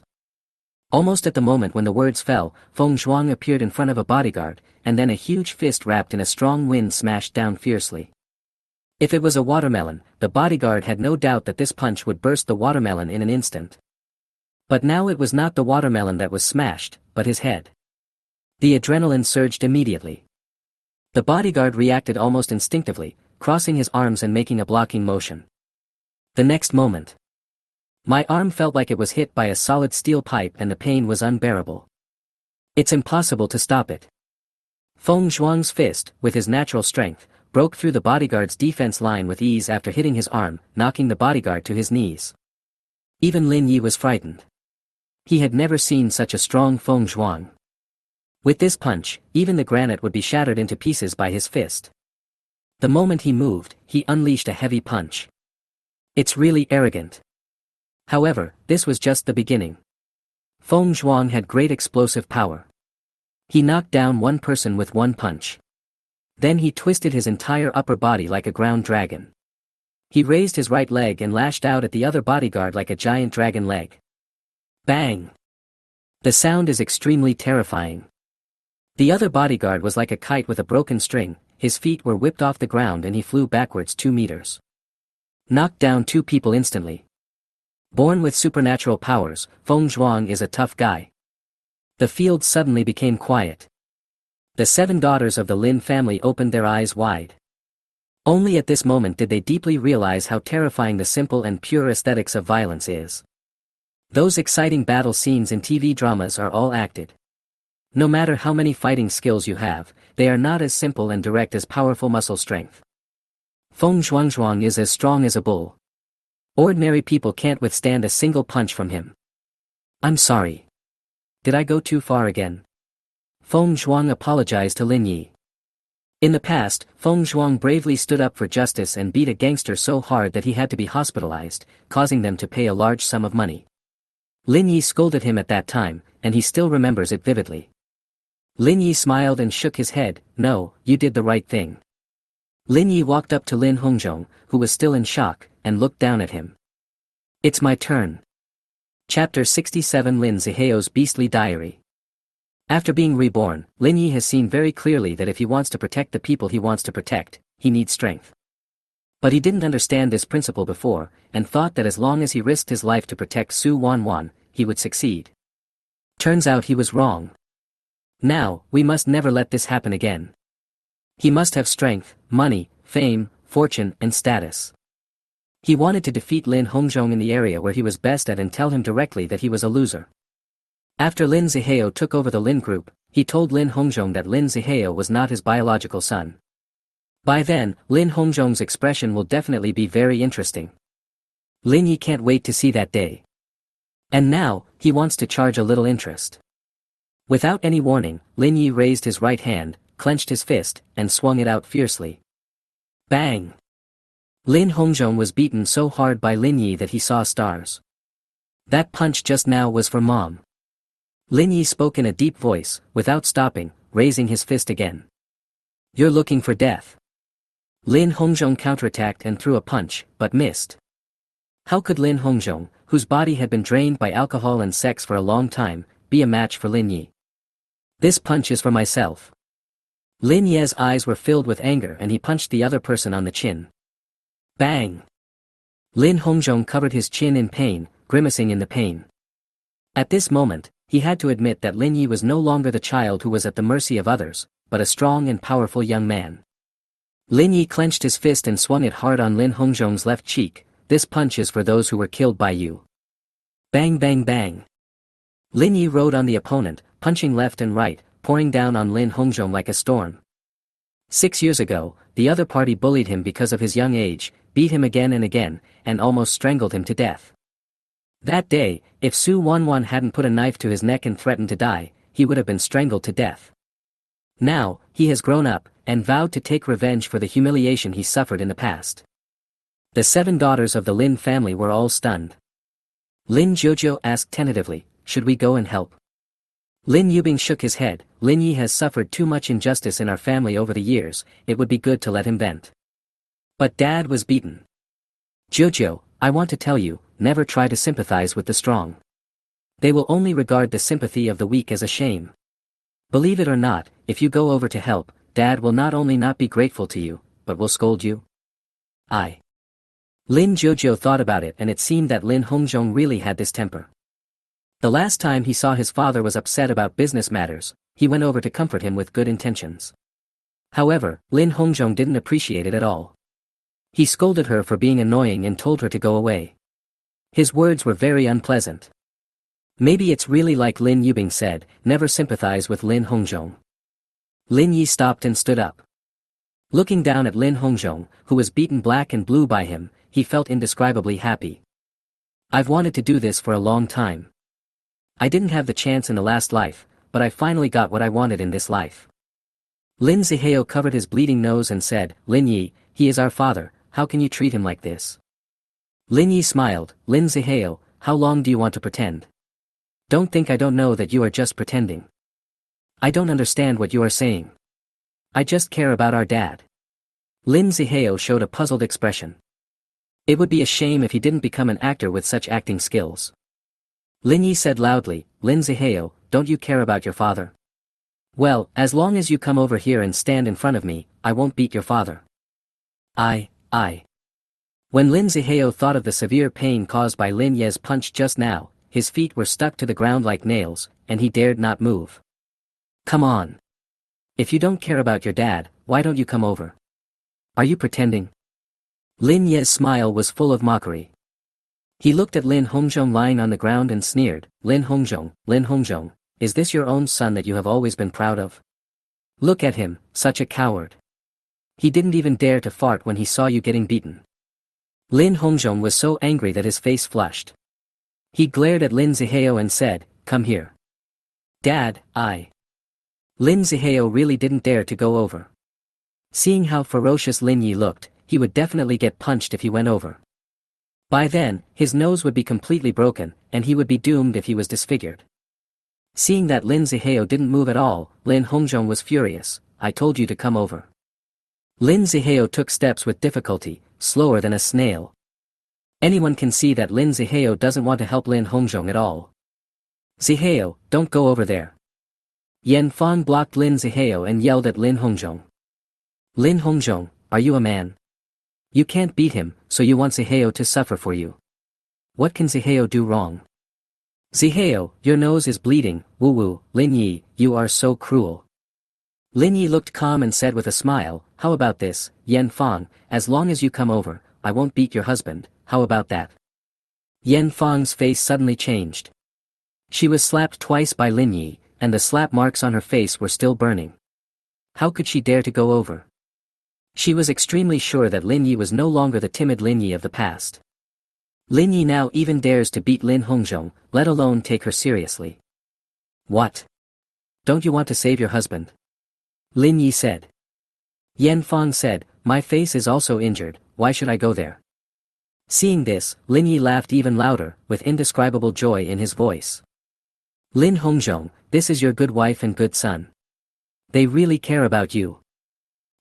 Almost at the moment when the words fell, Feng Zhuang appeared in front of a bodyguard, and then a huge fist wrapped in a strong wind smashed down fiercely. If it was a watermelon, the bodyguard had no doubt that this punch would burst the watermelon in an instant. But now it was not the watermelon that was smashed, but his head. The adrenaline surged immediately. The bodyguard reacted almost instinctively, crossing his arms and making a blocking motion. The next moment, my arm felt like it was hit by a solid steel pipe and the pain was unbearable. It's impossible to stop it. Feng Zhuang's fist, with his natural strength, broke through the bodyguard's defense line with ease after hitting his arm, knocking the bodyguard to his knees. Even Lin Yi was frightened. He had never seen such a strong Feng Zhuang. With this punch, even the granite would be shattered into pieces by his fist. The moment he moved, he unleashed a heavy punch. It's really arrogant. However, this was just the beginning. Feng Zhuang had great explosive power. He knocked down 1 person with 1 punch. Then he twisted his entire upper body like a ground dragon. He raised his right leg and lashed out at the other bodyguard like a giant dragon leg. Bang! The sound is extremely terrifying. The other bodyguard was like a kite with a broken string, his feet were whipped off the ground and he flew backwards 2 meters. Knocked down 2 people instantly. Born with supernatural powers, Feng Zhuang is a tough guy. The field suddenly became quiet. The 7 daughters of the Lin family opened their eyes wide. Only at this moment did they deeply realize how terrifying the simple and pure aesthetics of violence is. Those exciting battle scenes in TV dramas are all acted. No matter how many fighting skills you have, they are not as simple and direct as powerful muscle strength. Feng Zhuang is as strong as a bull. Ordinary people can't withstand a single punch from him. I'm sorry. Did I go too far again? Feng Zhuang apologized to Lin Yi. In the past, Feng Zhuang bravely stood up for justice and beat a gangster so hard that he had to be hospitalized, causing them to pay a large sum of money. Lin Yi scolded him at that time, and he still remembers it vividly. Lin Yi smiled and shook his head. No, you did the right thing. Lin Yi walked up to Lin Hongzhong, who was still in shock, and looked down at him. It's my turn. Chapter 67 Lin Ziheo's Beastly Diary. After being reborn, Lin Yi has seen very clearly that if he wants to protect the people he wants to protect, he needs strength. But he didn't understand this principle before, and thought that as long as he risked his life to protect Su Wanwan, he would succeed. Turns out he was wrong. Now, we must never let this happen again. He must have strength, money, fame, fortune, and status. He wanted to defeat Lin Hongzhong in the area where he was best at and tell him directly that he was a loser. After Lin Ziheo took over the Lin group, he told Lin Hongzhong that Lin Zihao was not his biological son. By then, Lin Hongzhong's expression will definitely be very interesting. Lin Yi can't wait to see that day. And now, he wants to charge a little interest. Without any warning, Lin Yi raised his right hand, clenched his fist, and swung it out fiercely. Bang! Lin Hongzhong was beaten so hard by Lin Yi that he saw stars. That punch just now was for Mom. Lin Yi spoke in a deep voice, without stopping, raising his fist again. You're looking for death. Lin Hongzhong counterattacked and threw a punch, but missed. How could Lin Hongzhong, whose body had been drained by alcohol and sex for a long time, be a match for Lin Yi? This punch is for myself. Lin Ye's eyes were filled with anger and he punched the other person on the chin. Bang! Lin Hongzhong covered his chin in pain, grimacing in the pain. At this moment, he had to admit that Lin Yi was no longer the child who was at the mercy of others, but a strong and powerful young man. Lin Yi clenched his fist and swung it hard on Lin Hongzhong's left cheek. This punch is for those who were killed by you. Bang bang bang. Lin Yi rode on the opponent, punching left and right, pouring down on Lin Hongzhong like a storm. 6 years ago, the other party bullied him because of his young age, beat him again and again, and almost strangled him to death. That day, if Su Wanwan hadn't put a knife to his neck and threatened to die, he would have been strangled to death. Now, he has grown up, and vowed to take revenge for the humiliation he suffered in the past. The 7 daughters of the Lin family were all stunned. Lin Jojo asked tentatively, should we go and help? Lin Yubing shook his head. Lin Yi has suffered too much injustice in our family over the years, it would be good to let him vent. But Dad was beaten. Jojo, I want to tell you, never try to sympathize with the strong. They will only regard the sympathy of the weak as a shame. Believe it or not, if you go over to help, Dad will not only not be grateful to you, but will scold you. Lin Jojo thought about it and it seemed that Lin Hongzhong really had this temper. The last time he saw his father was upset about business matters, he went over to comfort him with good intentions. However, Lin Hongzhong didn't appreciate it at all. He scolded her for being annoying and told her to go away. His words were very unpleasant. Maybe it's really like Lin Yubing said, never sympathize with Lin Hongzhong. Lin Yi stopped and stood up. Looking down at Lin Hongzhong, who was beaten black and blue by him, he felt indescribably happy. I've wanted to do this for a long time. I didn't have the chance in the last life, but I finally got what I wanted in this life. Lin Zihao covered his bleeding nose and said, Lin Yi, he is our father, how can you treat him like this? Lin Yi smiled. Lin Zihao, how long do you want to pretend? Don't think I don't know that you are just pretending. I don't understand what you are saying. I just care about our dad. Lin Zihao showed a puzzled expression. It would be a shame if he didn't become an actor with such acting skills. Lin Yi said loudly, Lin Zihao, don't you care about your father? Well, as long as you come over here and stand in front of me, I won't beat your father. When Lin Zihao thought of the severe pain caused by Lin Ye's punch just now, his feet were stuck to the ground like nails, and he dared not move. Come on. If you don't care about your dad, why don't you come over? Are you pretending? Lin Ye's smile was full of mockery. He looked at Lin Hongzhong lying on the ground and sneered, Lin Hongzhong, is this your own son that you have always been proud of? Look at him, such a coward. He didn't even dare to fart when he saw you getting beaten. Lin Hongzhong was so angry that his face flushed. He glared at Lin Zihao and said, come here. Dad, Lin Zihao really didn't dare to go over. Seeing how ferocious Lin Yi looked, he would definitely get punched if he went over. By then, his nose would be completely broken, and he would be doomed if he was disfigured. Seeing that Lin Zihao didn't move at all, Lin Hongzhong was furious. I told you to come over. Lin Zihao took steps with difficulty, slower than a snail. Anyone can see that Lin Zihao doesn't want to help Lin Hongzhong at all. Zihao, don't go over there. Yan Fang blocked Lin Zihao and yelled at Lin Hongzhong. Lin Hongzhong, are you a man? You can't beat him, so you want Zihao to suffer for you. What can Zihao do wrong? Zihao, your nose is bleeding, woo-woo, Lin Yi, you are so cruel. Lin Yi looked calm and said with a smile, how about this, Yan Fang, as long as you come over, I won't beat your husband, how about that? Yan Fang's face suddenly changed. She was slapped twice by Lin Yi, and the slap marks on her face were still burning. How could she dare to go over? She was extremely sure that Lin Yi was no longer the timid Lin Yi of the past. Lin Yi now even dares to beat Lin Hongzhong, let alone take her seriously. What? Don't you want to save your husband? Lin Yi said. Yan Fang said, my face is also injured, why should I go there? Seeing this, Lin Yi laughed even louder, with indescribable joy in his voice. Lin Hongzhong, this is your good wife and good son. They really care about you.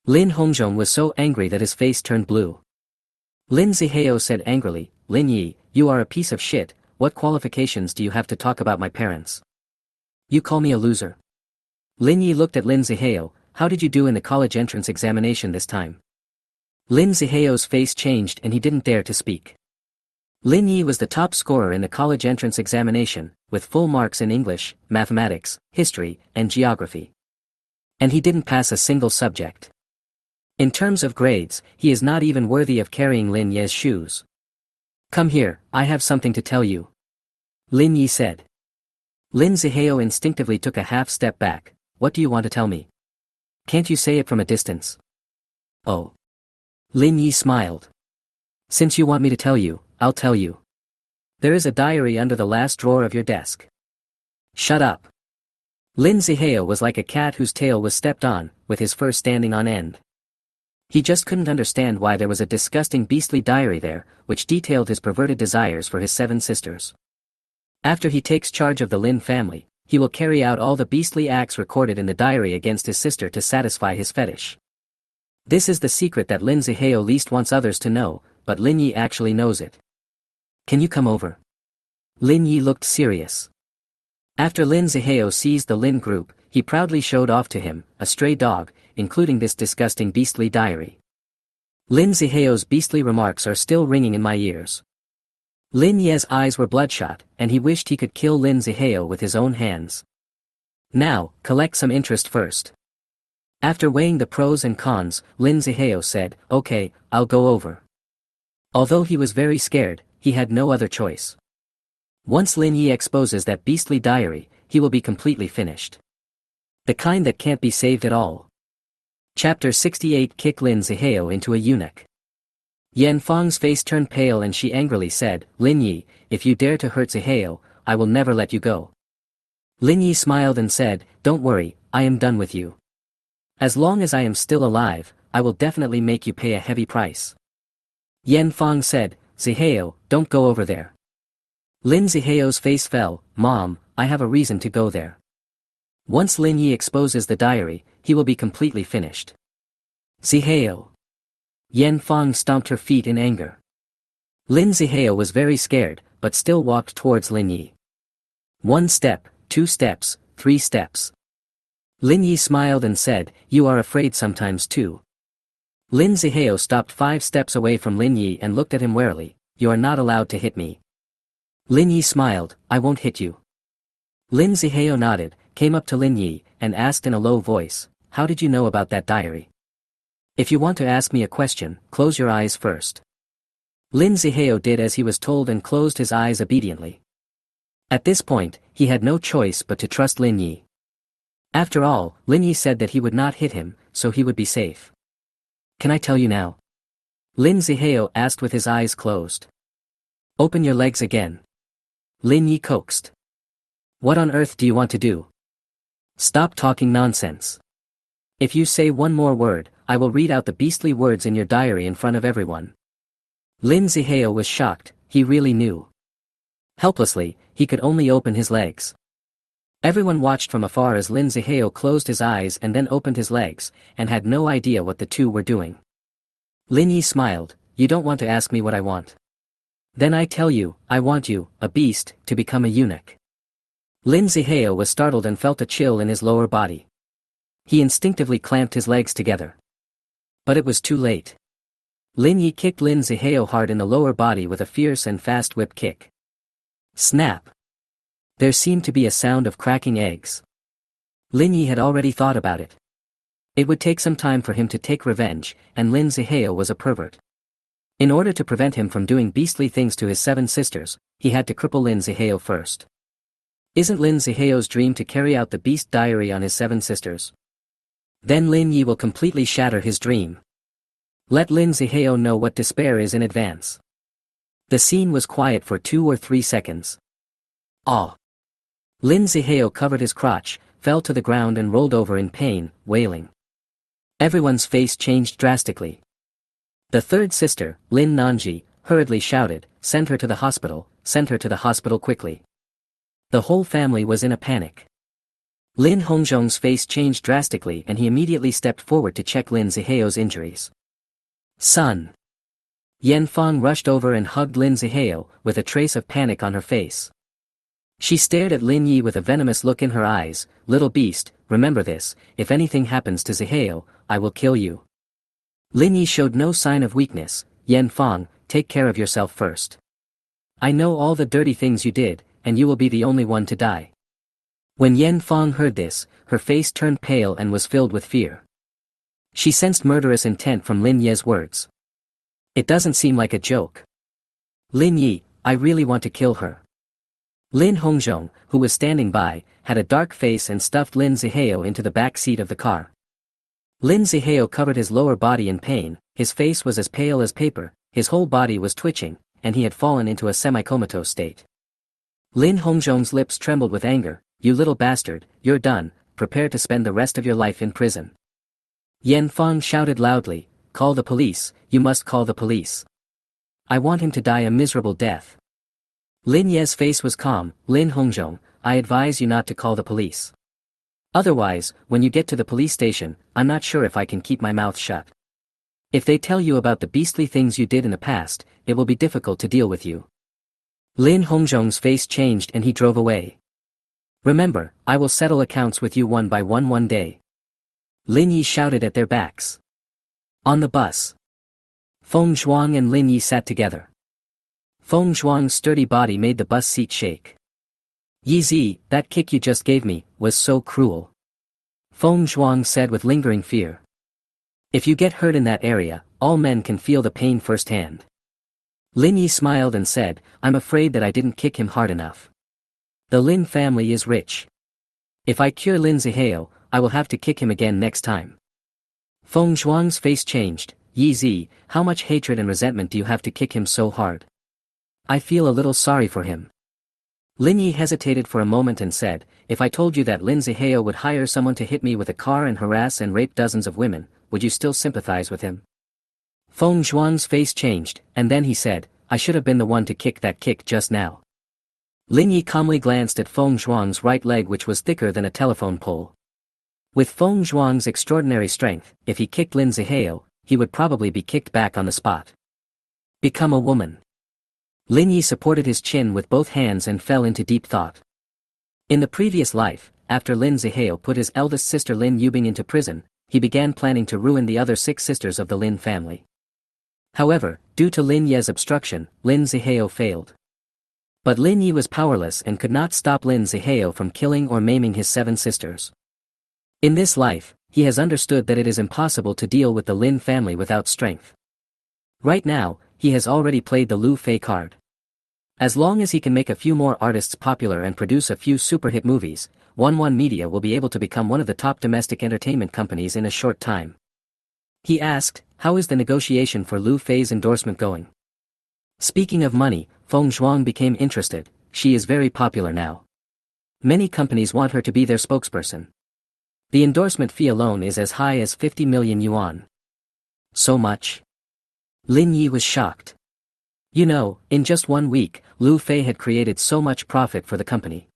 Lin Hongzhong was so angry that his face turned blue. Lin Zihao said angrily, Lin Yi, you are a piece of shit, what qualifications do you have to talk about my parents? You call me a loser? Lin Yi looked at Lin Zihao, how did you do in the college entrance examination this time? Lin Zihao's face changed and he didn't dare to speak. Lin Yi was the top scorer in the college entrance examination, with full marks in English, mathematics, history, and geography. And he didn't pass a single subject. In terms of grades, he is not even worthy of carrying Lin Ye's shoes. Come here, I have something to tell you. Lin Yi said. Lin Zihao instinctively took a half step back, what do you want to tell me? Can't you say it from a distance? Oh. Lin Yi smiled. Since you want me to tell you, I'll tell you. There is a diary under the last drawer of your desk. Shut up. Lin Zihao was like a cat whose tail was stepped on, with his fur standing on end. He just couldn't understand why there was a disgusting beastly diary there, which detailed his perverted desires for his 7 sisters. After he takes charge of the Lin family, he will carry out all the beastly acts recorded in the diary against his sister to satisfy his fetish. This is the secret that Lin Zihao least wants others to know, but Lin Yi actually knows it. Can you come over? Lin Yi looked serious. After Lin Zihao seized the Lin group, he proudly showed off to him, a stray dog, including this disgusting beastly diary. Lin Zihao's beastly remarks are still ringing in my ears. Lin Ye's eyes were bloodshot, and he wished he could kill Lin Zihao with his own hands. Now, collect some interest first. After weighing the pros and cons, Lin Zihao said, okay, I'll go over. Although he was very scared, he had no other choice. Once Lin Yi exposes that beastly diary, he will be completely finished. The kind that can't be saved at all. Chapter 68 Kick Lin Zihao into a eunuch. Yan Fang's face turned pale and she angrily said, Lin Yi, if you dare to hurt Zihao, I will never let you go. Lin Yi smiled and said, don't worry, I am done with you. As long as I am still alive, I will definitely make you pay a heavy price. Yan Fang said, Zihao, don't go over there. Lin Zihao's face fell, Mom, I have a reason to go there. Once Lin Yi exposes the diary, he will be completely finished. Zihao. Yan Fang stomped her feet in anger. Lin Zihao was very scared, but still walked towards Lin Yi. 1 step, 2 steps, 3 steps. Lin Yi smiled and said, you are afraid sometimes too. Lin Zihao stopped 5 steps away from Lin Yi and looked at him warily, you are not allowed to hit me. Lin Yi smiled, I won't hit you. Lin Zihao nodded, came up to Lin Yi, and asked in a low voice, how did you know about that diary? If you want to ask me a question, close your eyes first. Lin Zihao did as he was told and closed his eyes obediently. At this point, he had no choice but to trust Lin Yi. After all, Lin Yi said that he would not hit him, so he would be safe. Can I tell you now? Lin Zihao asked with his eyes closed. Open your legs again. Lin Yi coaxed. What on earth do you want to do? Stop talking nonsense. If you say one more word, I will read out the beastly words in your diary in front of everyone. Lin Zihao was shocked, he really knew. Helplessly, he could only open his legs. Everyone watched from afar as Lin Zihao closed his eyes and then opened his legs, and had no idea what the two were doing. Lin Yi smiled, you don't want to ask me what I want. Then I tell you, I want you, a beast, to become a eunuch. Lin Zihao was startled and felt a chill in his lower body. He instinctively clamped his legs together. But it was too late. Lin Yi kicked Lin Zihao hard in the lower body with a fierce and fast whip kick. Snap! There seemed to be a sound of cracking eggs. Lin Yi had already thought about it. It would take some time for him to take revenge, and Lin Zihao was a pervert. In order to prevent him from doing beastly things to his 7 sisters, he had to cripple Lin Zihao first. Isn't Lin Ziheo's dream to carry out the Beast Diary on his 7 sisters? Then Lin Yi will completely shatter his dream. Let Lin Ziheo know what despair is in advance. The scene was quiet for 2 or 3 seconds. Ah! Lin Ziheo covered his crotch, fell to the ground and rolled over in pain, wailing. Everyone's face changed drastically. The 3rd sister, Lin Nanji, hurriedly shouted, "Send her to the hospital, send her to the hospital quickly." The whole family was in a panic. Lin Hongzhong's face changed drastically and he immediately stepped forward to check Lin Ziheo's injuries. "Son!" Yan Fang rushed over and hugged Lin Ziheo, with a trace of panic on her face. She stared at Lin Yi with a venomous look in her eyes. "Little beast, remember this, if anything happens to Ziheo, I will kill you." Lin Yi showed no sign of weakness. "Yan Fang, take care of yourself first. I know all the dirty things you did, and you will be the only one to die." When Yan Fang heard this, her face turned pale and was filled with fear. She sensed murderous intent from Lin Ye's words. It doesn't seem like a joke. "Lin Yi, I really want to kill her." Lin Hongzhong, who was standing by, had a dark face and stuffed Lin Ziheo into the back seat of the car. Lin Ziheo covered his lower body in pain, his face was as pale as paper, his whole body was twitching, and he had fallen into a semi-comatose state. Lin Hongzhong's lips trembled with anger. "You little bastard, you're done, prepare to spend the rest of your life in prison." Yan Fang shouted loudly, "Call the police, you must call the police. I want him to die a miserable death." Lin Ye's face was calm. "Lin Hongzhong, I advise you not to call the police. Otherwise, when you get to the police station, I'm not sure if I can keep my mouth shut. If they tell you about the beastly things you did in the past, it will be difficult to deal with you." Lin Hongzhong's face changed and he drove away. "Remember, I will settle accounts with you one by one day." Lin Yi shouted at their backs. On the bus, Feng Zhuang and Lin Yi sat together. Feng Zhuang's sturdy body made the bus seat shake. "Yi Zi, that kick you just gave me, was so cruel," Feng Zhuang said with lingering fear. "If you get hurt in that area, all men can feel the pain firsthand." Lin Yi smiled and said, "I'm afraid that I didn't kick him hard enough. The Lin family is rich. If I cure Lin Ziheo, I will have to kick him again next time." Feng Zhuang's face changed. "Yi Zi, how much hatred and resentment do you have to kick him so hard? I feel a little sorry for him." Lin Yi hesitated for a moment and said, "If I told you that Lin Ziheo would hire someone to hit me with a car and harass and rape dozens of women, would you still sympathize with him?" Feng Zhuang's face changed, and then he said, "I should have been the one to kick that kick just now." Lin Yi calmly glanced at Feng Zhuang's right leg, which was thicker than a telephone pole. With Feng Zhuang's extraordinary strength, if he kicked Lin Ziheo, he would probably be kicked back on the spot. "Become a woman." Lin Yi supported his chin with both hands and fell into deep thought. In the previous life, after Lin Ziheo put his eldest sister Lin Yubing into prison, he began planning to ruin the other 6 sisters of the Lin family. However, due to Lin Ye's obstruction, Lin Ziheo failed. But Lin Yi was powerless and could not stop Lin Ziheo from killing or maiming his 7 sisters. In this life, he has understood that it is impossible to deal with the Lin family without strength. Right now, he has already played the Lu Fei card. As long as he can make a few more artists popular and produce a few super hit movies, 11 Media will be able to become one of the top domestic entertainment companies in a short time. He asked, "How is the negotiation for Lu Fei's endorsement going?" Speaking of money, Feng Zhuang became interested. "She is very popular now. Many companies want her to be their spokesperson. The endorsement fee alone is as high as 50 million yuan. So much?" Lin Yi was shocked. You know, in just 1 week, Lu Fei had created so much profit for the company.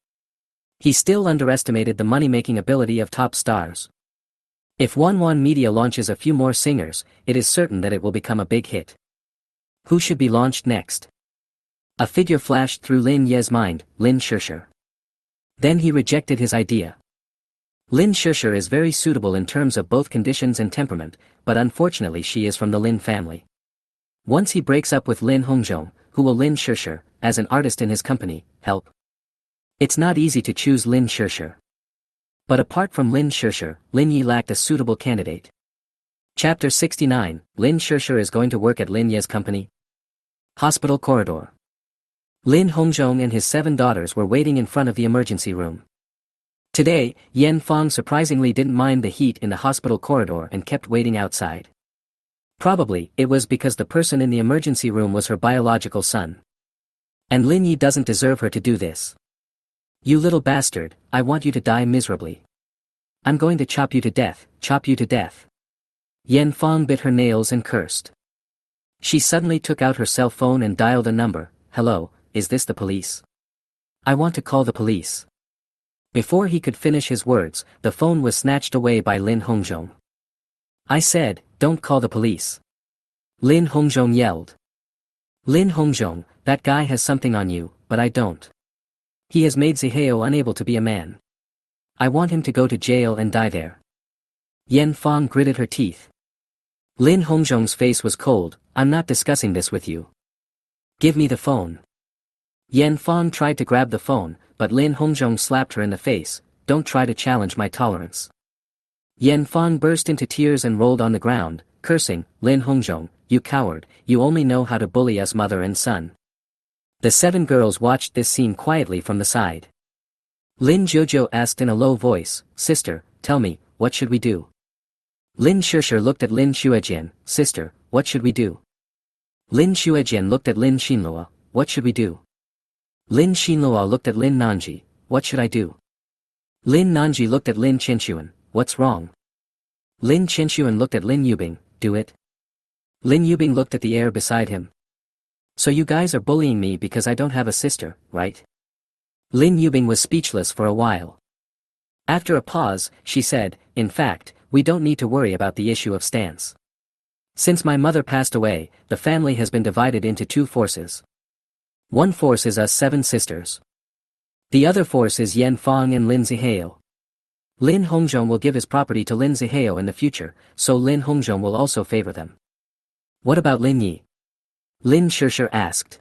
He still underestimated the money-making ability of top stars. If 11 Media launches a few more singers, it is certain that it will become a big hit. Who should be launched next? A figure flashed through Lin Ye's mind, Lin Shishir. Then he rejected his idea. Lin Shishir is very suitable in terms of both conditions and temperament, but unfortunately she is from the Lin family. Once he breaks up with Lin Hongzhong, who will Lin Shishir, as an artist in his company, help? It's not easy to choose Lin Shishir. But apart from Lin Shishir, Lin Yi lacked a suitable candidate. Chapter 69, Lin Shishir is going to work at Lin Ye's company? Hospital corridor. Lin Hongzhong and his 7 daughters were waiting in front of the emergency room. Today, Yan Fang surprisingly didn't mind the heat in the hospital corridor and kept waiting outside. Probably, it was because the person in the emergency room was her biological son. And Lin Yi doesn't deserve her to do this. You little bastard, I want you to die miserably. I'm going to chop you to death, chop you to death. Yan Fang bit her nails and cursed. She suddenly took out her cell phone and dialed a number. Hello, is this the police? I want to call the police. Before he could finish his words, the phone was snatched away by Lin Hongzhong. I said, don't call the police. Lin Hongzhong yelled. Lin Hongzhong, that guy has something on you, but I don't. He has made Zihao unable to be a man. I want him to go to jail and die there. Yan Fang gritted her teeth. Lin Hongzhong's face was cold. I'm not discussing this with you. Give me the phone. Yan Fang tried to grab the phone, but Lin Hongzhong slapped her in the face. Don't try to challenge my tolerance. Yan Fang burst into tears and rolled on the ground, cursing, Lin Hongzhong, you coward, you only know how to bully us mother and son. The 7 girls watched this scene quietly from the side. Lin Jojo asked in a low voice, sister, tell me, what should we do? Lin Shishir looked at Lin Shuejian, sister, what should we do? Lin Shuejian looked at Lin Xinluo, what should we do? Lin Xinluo looked at Lin Nanji, what should I do? Lin Nanji looked at Lin Qinshuan, what's wrong? Lin Qinshuan looked at Lin Yubing, do it. Lin Yubing looked at the air beside him. So you guys are bullying me because I don't have a sister, right? Lin Yubing was speechless for a while. After a pause, she said, in fact, we don't need to worry about the issue of stance. Since my mother passed away, the family has been divided into 2 forces. One force is us 7 sisters. The other force is Yan Fang and Lin Zihao. Lin Hongzhong will give his property to Lin Zihao in the future, so Lin Hongzhong will also favor them. What about Lin Yi? Lin Shishir asked.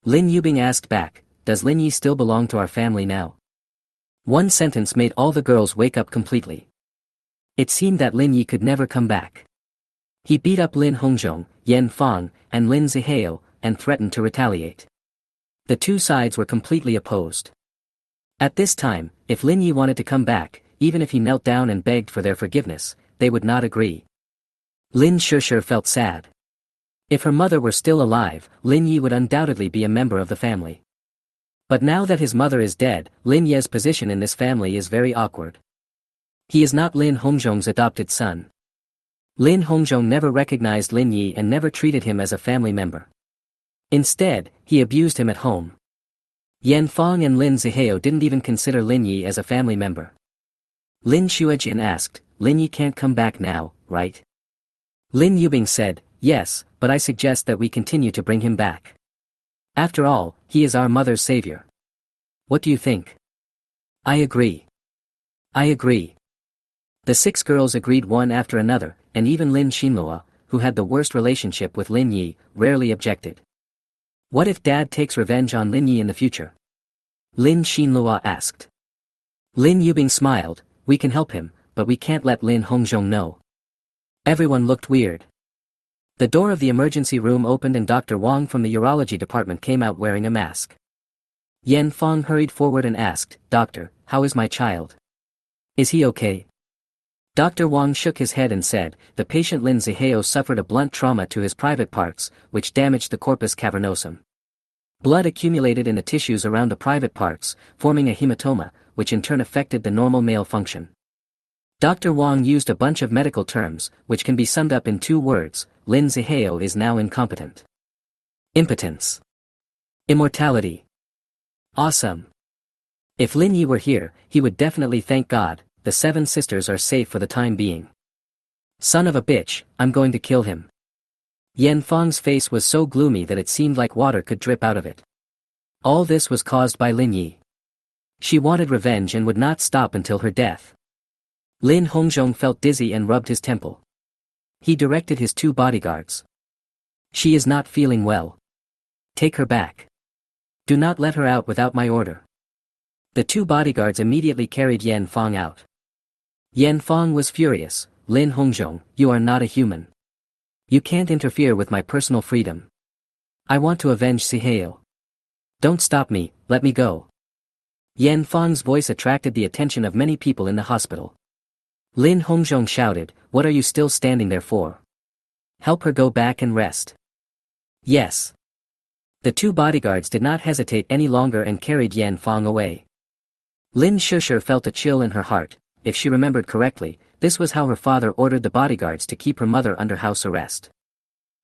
Lin Yubing asked back, does Lin Yi still belong to our family now? One sentence made all the girls wake up completely. It seemed that Lin Yi could never come back. He beat up Lin Hongzhong, Yan Fang, and Lin Zihao, and threatened to retaliate. The 2 sides were completely opposed. At this time, if Lin Yi wanted to come back, even if he knelt down and begged for their forgiveness, they would not agree. Lin Shishir felt sad. If her mother were still alive, Lin Yi would undoubtedly be a member of the family. But now that his mother is dead, Lin Ye's position in this family is very awkward. He is not Lin Hongzhong's adopted son. Lin Hongzhong never recognized Lin Yi and never treated him as a family member. Instead, he abused him at home. Yan Fang and Lin Zihao didn't even consider Lin Yi as a family member. Lin Shuejian asked, Lin Yi can't come back now, right? Lin Yubing said, yes, but I suggest that we continue to bring him back. After all, he is our mother's savior. What do you think? I agree. I agree. The 6 girls agreed one after another, and even Lin Xinluo, who had the worst relationship with Lin Yi, rarely objected. What if Dad takes revenge on Lin Yi in the future? Lin Xinluo asked. Lin Yubing smiled, we can help him, but we can't let Lin Hongzhong know. Everyone looked weird. The door of the emergency room opened and Dr. Wang from the urology department came out wearing a mask. Yan Fang hurried forward and asked, Doctor, how is my child? Is he okay? Dr. Wang shook his head and said, the patient Lin Zihao suffered a blunt trauma to his private parts, which damaged the corpus cavernosum. Blood accumulated in the tissues around the private parts, forming a hematoma, which in turn affected the normal male function. Dr. Wang used a bunch of medical terms, which can be summed up in 2 words, Lin Zihao is now incompetent. Impotence. Immortality. Awesome. If Lin Yi were here, he would definitely thank God. The 7 sisters are safe for the time being. Son of a bitch, I'm going to kill him. Yan Fang's face was so gloomy that it seemed like water could drip out of it. All this was caused by Lin Yi. She wanted revenge and would not stop until her death. Lin Hongzhong felt dizzy and rubbed his temple. He directed his 2 bodyguards. She is not feeling well. Take her back. Do not let her out without my order. The 2 bodyguards immediately carried Yan Fang out. Yan Fang was furious, Lin Hongzhong, you are not a human. You can't interfere with my personal freedom. I want to avenge Zihao. Don't stop me, let me go. Yan Fang's voice attracted the attention of many people in the hospital. Lin Hongzhong shouted, "What are you still standing there for? Help her go back and rest." Yes. The two bodyguards did not hesitate any longer and carried Yan Fang away. Lin Shusher felt a chill in her heart. If she remembered correctly, this was how her father ordered the bodyguards to keep her mother under house arrest.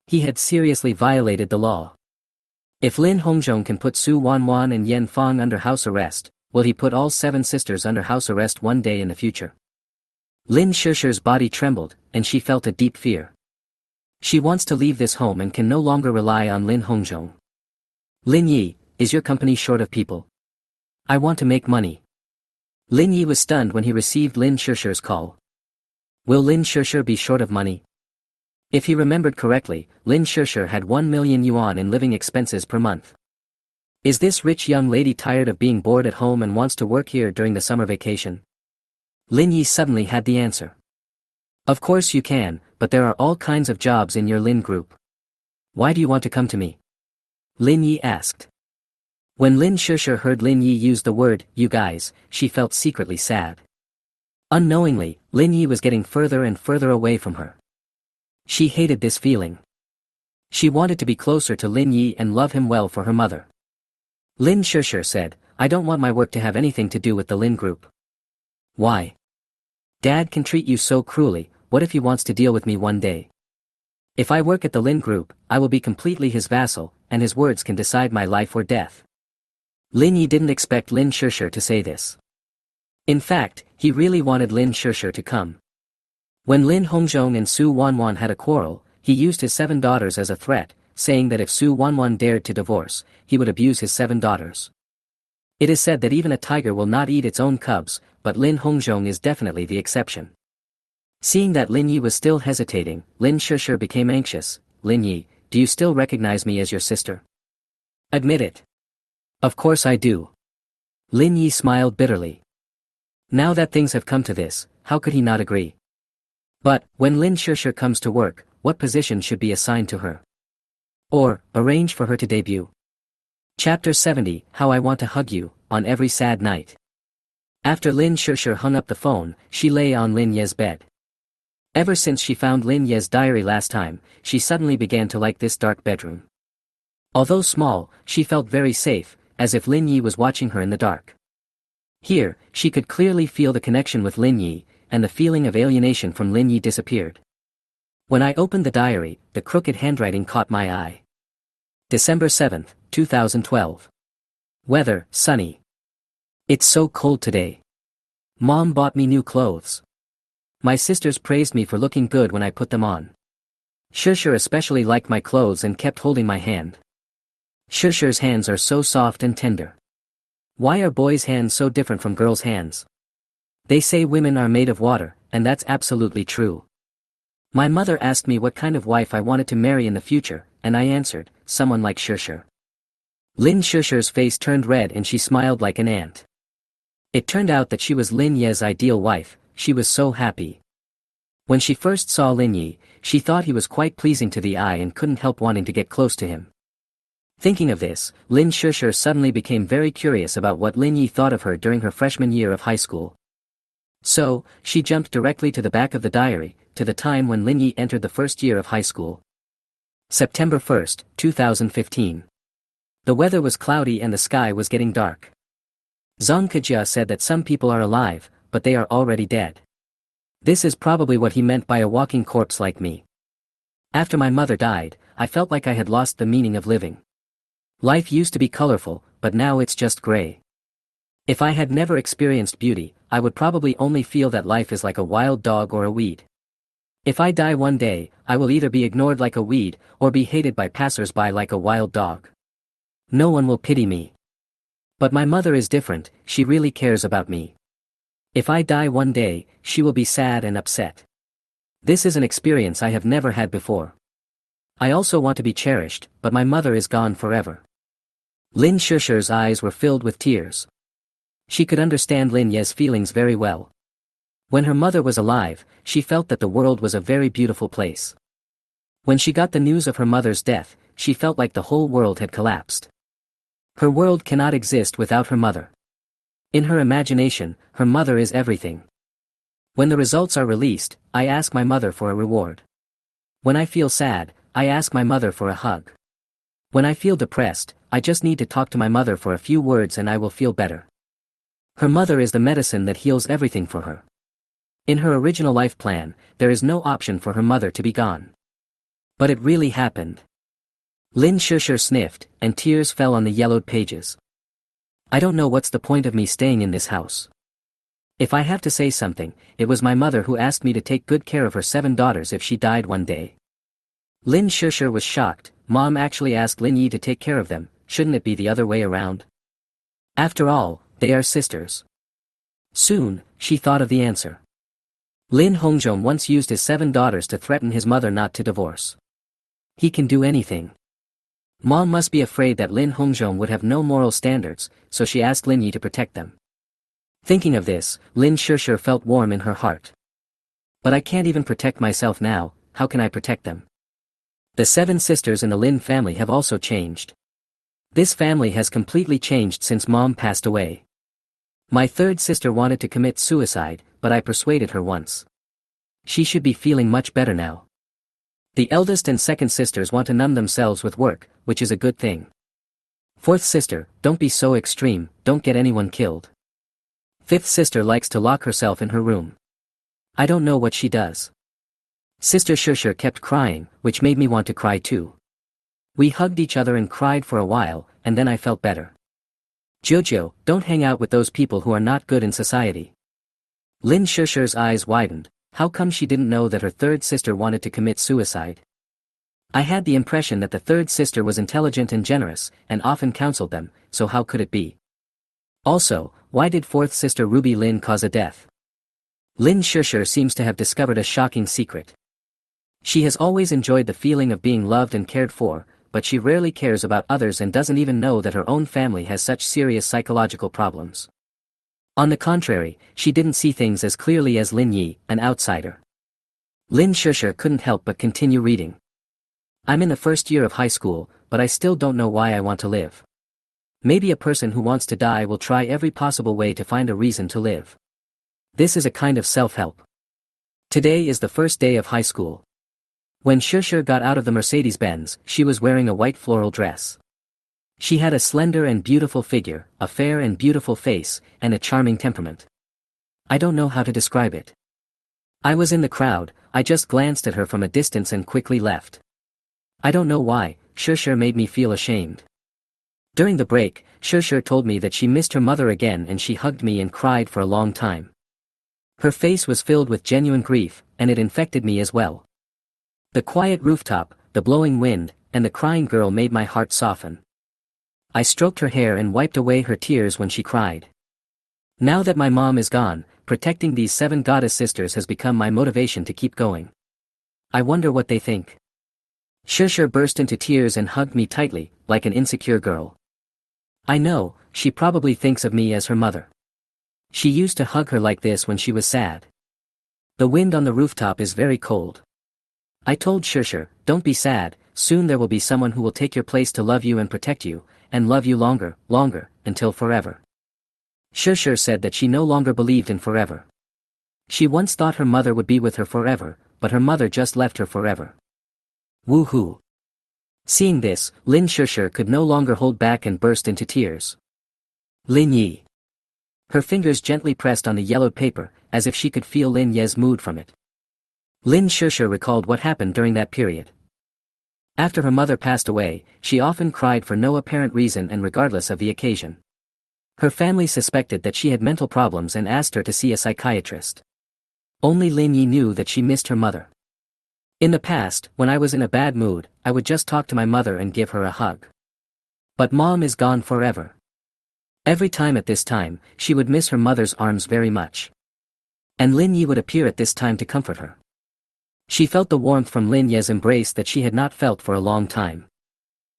He had seriously violated the law. If Lin Hongzhong can put Su Wanwan and Yan Fang under house arrest, will he put all 7 sisters under house arrest one day in the future? Lin Shusher's body trembled, and she felt a deep fear. She wants to leave this home and can no longer rely on Lin Hongzhong. Lin Yi, is your company short of people? I want to make money. Lin Yi was stunned when he received Lin Shusher's call. Will Lin Shusher be short of money? If he remembered correctly, Lin Shusher had 1 million yuan in living expenses per month. Is this rich young lady tired of being bored at home and wants to work here during the summer vacation? Lin Yi suddenly had the answer. Of course you can, but there are all kinds of jobs in your Lin group. Why do you want to come to me? Lin Yi asked. When Lin Shusher heard Lin Yi use the word, "you guys," she felt secretly sad. Unknowingly, Lin Yi was getting further and further away from her. She hated this feeling. She wanted to be closer to Lin Yi and love him well for her mother. Lin Shusher said, "I don't want my work to have anything to do with the Lin group." Why? Dad can treat you so cruelly, what if he wants to deal with me one day? If I work at the Lin group, I will be completely his vassal, and his words can decide my life or death. Lin Yi didn't expect Lin Shusher to say this. In fact, he really wanted Lin Shusher to come. When Lin Hongzhong and Su Wanwan had a quarrel, he used his 7 daughters as a threat, saying that if Su Wanwan dared to divorce, he would abuse his 7 daughters. It is said that even a tiger will not eat its own cubs, but Lin Hongzhong is definitely the exception. Seeing that Lin Yi was still hesitating, Lin Shusher became anxious. Lin Yi, do you still recognize me as your sister? Admit it. Of course I do. Lin Yi smiled bitterly. Now that things have come to this, how could he not agree? But, when Lin Shusher comes to work, what position should be assigned to her? Or, arrange for her to debut? Chapter 70, How I Want to Hug You, on Every Sad Night. After Lin Shusher hung up the phone, she lay on Lin Ye's bed. Ever since she found Lin Ye's diary last time, she suddenly began to like this dark bedroom. Although small, she felt very safe, as if Lin Yi was watching her in the dark. Here, she could clearly feel the connection with Lin Yi, and the feeling of alienation from Lin Yi disappeared. When I opened the diary, the crooked handwriting caught my eye. December 7, 2012. Weather, sunny. It's so cold today. Mom bought me new clothes. My sisters praised me for looking good when I put them on. Shusher especially liked my clothes and kept holding my hand. Shusher's hands are so soft and tender. Why are boys' hands so different from girls' hands? They say women are made of water, and that's absolutely true. My mother asked me what kind of wife I wanted to marry in the future, and I answered, someone like Shusher. Lin Shusher's face turned red and she smiled like an ant. It turned out that she was Lin Ye's ideal wife. She was so happy. When she first saw Lin Yi, she thought he was quite pleasing to the eye and couldn't help wanting to get close to him. Thinking of this, Lin Shusher suddenly became very curious about what Lin Yi thought of her during her freshman year of high school. So, she jumped directly to the back of the diary, to the time when Lin Yi entered the first year of high school. September 1, 2015. The weather was cloudy and the sky was getting dark. Zhang Kejia said that some people are alive, but they are already dead. This is probably what he meant by a walking corpse like me. After my mother died, I felt like I had lost the meaning of living. Life used to be colorful, but now it's just gray. If I had never experienced beauty, I would probably only feel that life is like a wild dog or a weed. If I die one day, I will either be ignored like a weed, or be hated by passers-by like a wild dog. No one will pity me. But my mother is different, she really cares about me. If I die one day, she will be sad and upset. This is an experience I have never had before. I also want to be cherished, but my mother is gone forever. Lin Shusher's eyes were filled with tears. She could understand Lin Ye's feelings very well. When her mother was alive, she felt that the world was a very beautiful place. When she got the news of her mother's death, she felt like the whole world had collapsed. Her world cannot exist without her mother. In her imagination, her mother is everything. When the results are released, I ask my mother for a reward. When I feel sad, I ask my mother for a hug. When I feel depressed, I just need to talk to my mother for a few words and I will feel better. Her mother is the medicine that heals everything for her. In her original life plan, there is no option for her mother to be gone. But it really happened. Lin Shishir sniffed, and tears fell on the yellowed pages. I don't know what's the point of me staying in this house. If I have to say something, it was my mother who asked me to take good care of her 7 daughters if she died one day. Lin Shishir was shocked. Mom actually asked Lin Yi to take care of them, shouldn't it be the other way around? After all, they are sisters. Soon, she thought of the answer. Lin Hongzhong once used his 7 daughters to threaten his mother not to divorce. He can do anything. Mom must be afraid that Lin Hongzhong would have no moral standards, so she asked Lin Yi to protect them. Thinking of this, Lin Shishir felt warm in her heart. But I can't even protect myself now, how can I protect them? The 7 sisters in the Lin family have also changed. This family has completely changed since Mom passed away. My 3rd sister wanted to commit suicide, but I persuaded her once. She should be feeling much better now. The eldest and 2nd sisters want to numb themselves with work, which is a good thing. 4th sister, don't be so extreme, don't get anyone killed. 5th sister likes to lock herself in her room. I don't know what she does. Sister Shishir kept crying, which made me want to cry too. We hugged each other and cried for a while, and then I felt better. Jojo, don't hang out with those people who are not good in society. Lin Shishir's eyes widened. How come she didn't know that her 3rd sister wanted to commit suicide? I had the impression that the 3rd sister was intelligent and generous, and often counseled them, so how could it be? Also, why did 4th sister Ruby Lin cause a death? Lin Shishir seems to have discovered a shocking secret. She has always enjoyed the feeling of being loved and cared for, but she rarely cares about others and doesn't even know that her own family has such serious psychological problems. On the contrary, she didn't see things as clearly as Lin Yi, an outsider. Lin Shishir couldn't help but continue reading. I'm in the 1st year of high school, but I still don't know why I want to live. Maybe a person who wants to die will try every possible way to find a reason to live. This is a kind of self-help. Today is the 1st day of high school. When Shishir got out of the Mercedes-Benz, she was wearing a white floral dress. She had a slender and beautiful figure, a fair and beautiful face, and a charming temperament. I don't know how to describe it. I was in the crowd, I just glanced at her from a distance and quickly left. I don't know why, Shishir made me feel ashamed. During the break, Shishir told me that she missed her mother again and she hugged me and cried for a long time. Her face was filled with genuine grief, and it infected me as well. The quiet rooftop, the blowing wind, and the crying girl made my heart soften. I stroked her hair and wiped away her tears when she cried. Now that my mom is gone, protecting these 7 goddess sisters has become my motivation to keep going. I wonder what they think. Shishir burst into tears and hugged me tightly, like an insecure girl. I know, she probably thinks of me as her mother. She used to hug her like this when she was sad. The wind on the rooftop is very cold. I told Shishir, don't be sad, soon there will be someone who will take your place to love you and protect you, and love you longer, until forever. Shishir said that she no longer believed in forever. She once thought her mother would be with her forever, but her mother just left her forever. Woohoo! Seeing this, Lin Shishir could no longer hold back and burst into tears. Lin Yi. Her fingers gently pressed on the yellowed paper, as if she could feel Lin Ye's mood from it. Lin Shishir recalled what happened during that period. After her mother passed away, she often cried for no apparent reason and regardless of the occasion. Her family suspected that she had mental problems and asked her to see a psychiatrist. Only Lin Yi knew that she missed her mother. In the past, when I was in a bad mood, I would just talk to my mother and give her a hug. But Mom is gone forever. Every time at this time, she would miss her mother's arms very much. And Lin Yi would appear at this time to comfort her. She felt the warmth from Lin Ye's embrace that she had not felt for a long time.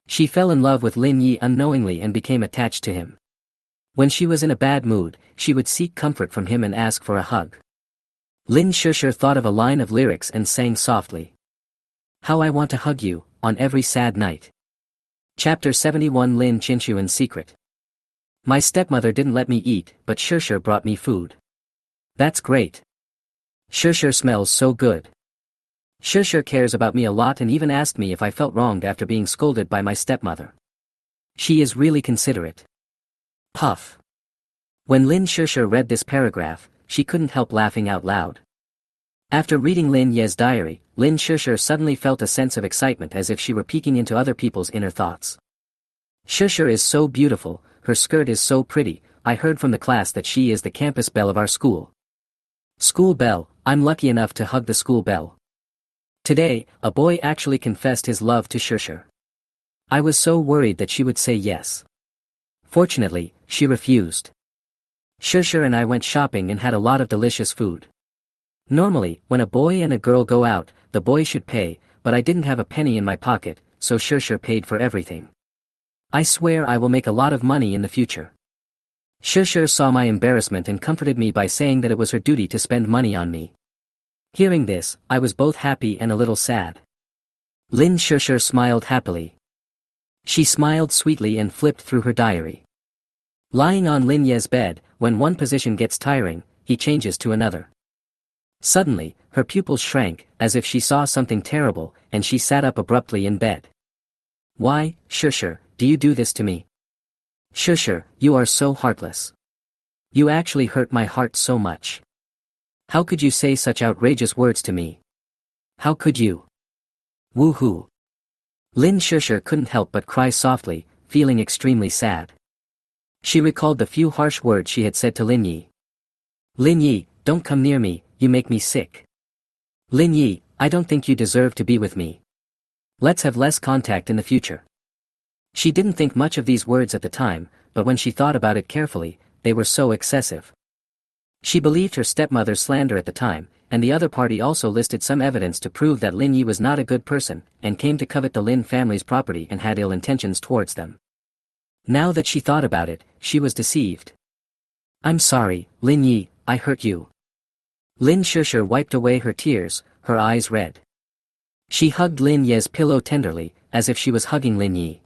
She fell in love with Lin Yi unknowingly and became attached to him. When she was in a bad mood, she would seek comfort from him and ask for a hug. Lin Shishir thought of a line of lyrics and sang softly. How I want to hug you, on every sad night. Chapter 71 Lin Qinshuan's Secret. My stepmother didn't let me eat, but Shishir brought me food. That's great. Shishir smells so good. Shishir cares about me a lot and even asked me if I felt wronged after being scolded by my stepmother. She is really considerate. Puff. When Lin Shishir read this paragraph, she couldn't help laughing out loud. After reading Lin Ye's diary, Lin Shishir suddenly felt a sense of excitement as if she were peeking into other people's inner thoughts. Shishir is so beautiful, her skirt is so pretty, I heard from the class that she is the campus belle of our school. School belle, I'm lucky enough to hug the school belle. Today, a boy actually confessed his love to Shishir. I was so worried that she would say yes. Fortunately, she refused. Shishir and I went shopping and had a lot of delicious food. Normally, when a boy and a girl go out, the boy should pay, but I didn't have a penny in my pocket, so Shishir paid for everything. I swear I will make a lot of money in the future. Shishir saw my embarrassment and comforted me by saying that it was her duty to spend money on me. Hearing this, I was both happy and a little sad. Lin Shishir smiled happily. She smiled sweetly and flipped through her diary. Lying on Lin Ye's bed, when one position gets tiring, he changes to another. Suddenly, her pupils shrank, as if she saw something terrible, and she sat up abruptly in bed. Why, Shishir, do you do this to me? Shishir, you are so heartless. You actually hurt my heart so much. How could you say such outrageous words to me? How could you? Woohoo. Lin Shishir couldn't help but cry softly, feeling extremely sad. She recalled the few harsh words she had said to Lin Yi. Lin Yi, don't come near me, you make me sick. Lin Yi, I don't think you deserve to be with me. Let's have less contact in the future. She didn't think much of these words at the time, but when she thought about it carefully, they were so excessive. She believed her stepmother's slander at the time, and the other party also listed some evidence to prove that Lin Yi was not a good person, and came to covet the Lin family's property and had ill intentions towards them. Now that she thought about it, she was deceived. I'm sorry, Lin Yi, I hurt you. Lin Shishir wiped away her tears, her eyes red. She hugged Lin Ye's pillow tenderly, as if she was hugging Lin Yi.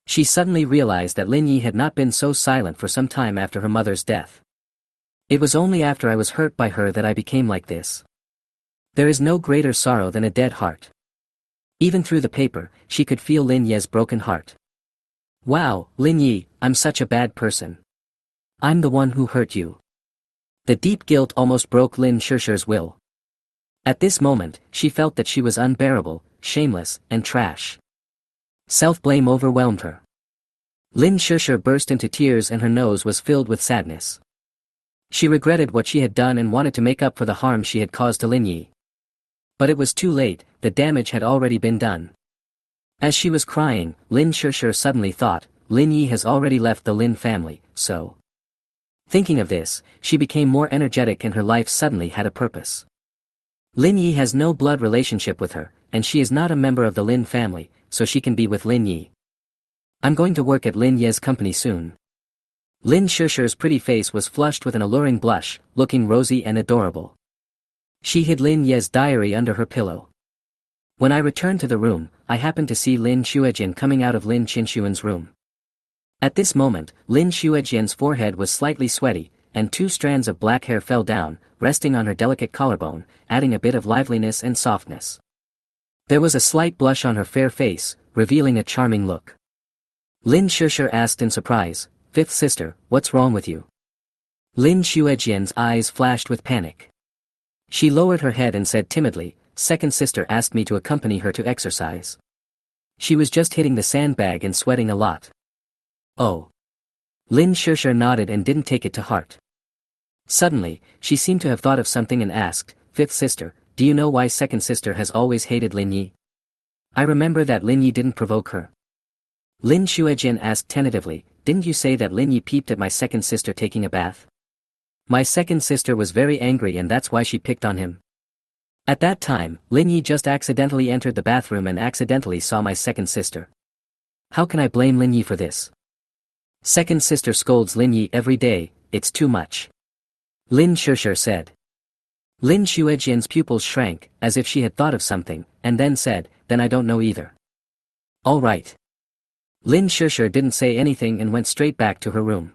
She suddenly realized that Lin Yi had not been so silent for some time after her mother's death. It was only after I was hurt by her that I became like this. There is no greater sorrow than a dead heart. Even through the paper, she could feel Lin Ye's broken heart. Wow, Lin Yi, I'm such a bad person. I'm the one who hurt you. The deep guilt almost broke Lin Shishir's will. At this moment, she felt that she was unbearable, shameless, and trash. Self-blame overwhelmed her. Lin Shishir burst into tears and her nose was filled with sadness. She regretted what she had done and wanted to make up for the harm she had caused to Lin Yi. But it was too late, the damage had already been done. As she was crying, Lin Shishir suddenly thought, Lin Yi has already left the Lin family, so. Thinking of this, she became more energetic and her life suddenly had a purpose. Lin Yi has no blood relationship with her, and she is not a member of the Lin family, so she can be with Lin Yi. I'm going to work at Lin Ye's company soon. Lin Shishir's pretty face was flushed with an alluring blush, looking rosy and adorable. She hid Lin Ye's diary under her pillow. When I returned to the room, I happened to see Lin Xuejin coming out of Lin Qinshuan's room. At this moment, Lin Xuejin's forehead was slightly sweaty, and 2 strands of black hair fell down, resting on her delicate collarbone, adding a bit of liveliness and softness. There was a slight blush on her fair face, revealing a charming look. Lin Shishir asked in surprise, "Fifth sister, what's wrong with you?" Lin Xuejin's eyes flashed with panic. She lowered her head and said timidly, "Second sister asked me to accompany her to exercise. She was just hitting the sandbag and sweating a lot." Oh. Lin Shishir nodded and didn't take it to heart. Suddenly, she seemed to have thought of something and asked, "Fifth sister, do you know why second sister has always hated Lin Yi?" "I remember that Lin Yi didn't provoke her." Lin Xuejin asked tentatively, "Didn't you say that Lin Yi peeped at my second sister taking a bath?" "My second sister was very angry and that's why she picked on him. At that time, Lin Yi just accidentally entered the bathroom and accidentally saw my second sister. How can I blame Lin Yi for this? Second sister scolds Lin Yi every day, it's too much." Lin Shishir said. Lin Xuejin's pupils shrank, as if she had thought of something, and then said, "Then I don't know either." "All right. Lin Shusher didn't say anything and went straight back to her room.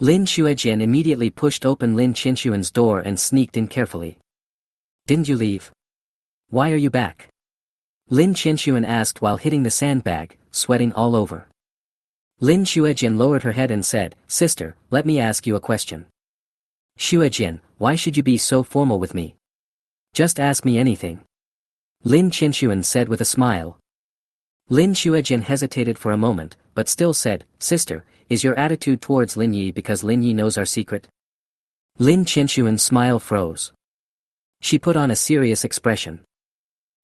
Lin Xuejian immediately pushed open Lin Qinshuan's door and sneaked in carefully. Didn't you leave? Why are you back? Lin Qinshuan asked while hitting the sandbag, sweating all over. Lin Xuejian lowered her head and said, Sister, let me ask you a question. Xuejian, why should you be so formal with me? Just ask me anything. Lin Qinshuan said with a smile. Lin Xuejian hesitated for a moment, but still said, Sister, is your attitude towards Lin Yi because Lin Yi knows our secret? Lin Qinshuan's smile froze. She put on a serious expression.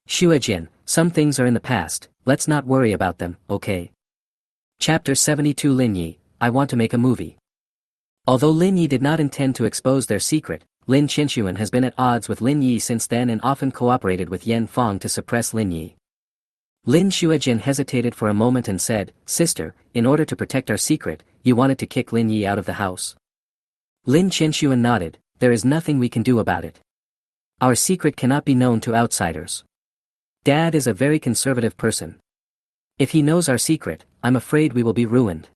Xuejian, some things are in the past, let's not worry about them, okay? Chapter 72 Lin Yi, I want to make a movie. Although Lin Yi did not intend to expose their secret, Lin Qinshuan has been at odds with Lin Yi since then and often cooperated with Yan Fong to suppress Lin Yi. Lin Xuejian hesitated for a moment and said, Sister, in order to protect our secret, you wanted to kick Lin Yi out of the house. Lin Qinshuan nodded, there is nothing we can do about it. Our secret cannot be known to outsiders. Dad is a very conservative person. If he knows our secret, I'm afraid we will be ruined.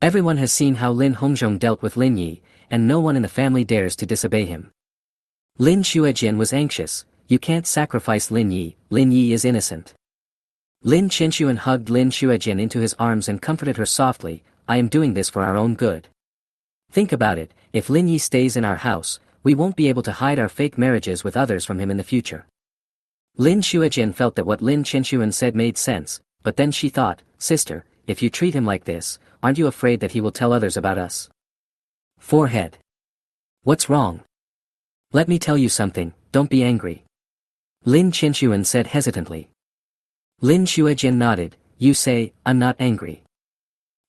Everyone has seen how Lin Hongzhong dealt with Lin Yi, and no one in the family dares to disobey him. Lin Xuejian was anxious, you can't sacrifice Lin Yi is innocent. Lin Qinshuan hugged Lin Xuejian into his arms and comforted her softly, I am doing this for our own good. Think about it, if Lin Yi stays in our house, we won't be able to hide our fake marriages with others from him in the future. Lin Xuejian felt that what Lin Qinshuan said made sense, but then she thought, Sister, if you treat him like this, aren't you afraid that he will tell others about us? Forehead. What's wrong? Let me tell you something, don't be angry. Lin Qinshuan said hesitantly. Lin Xuejian nodded, you say, I'm not angry.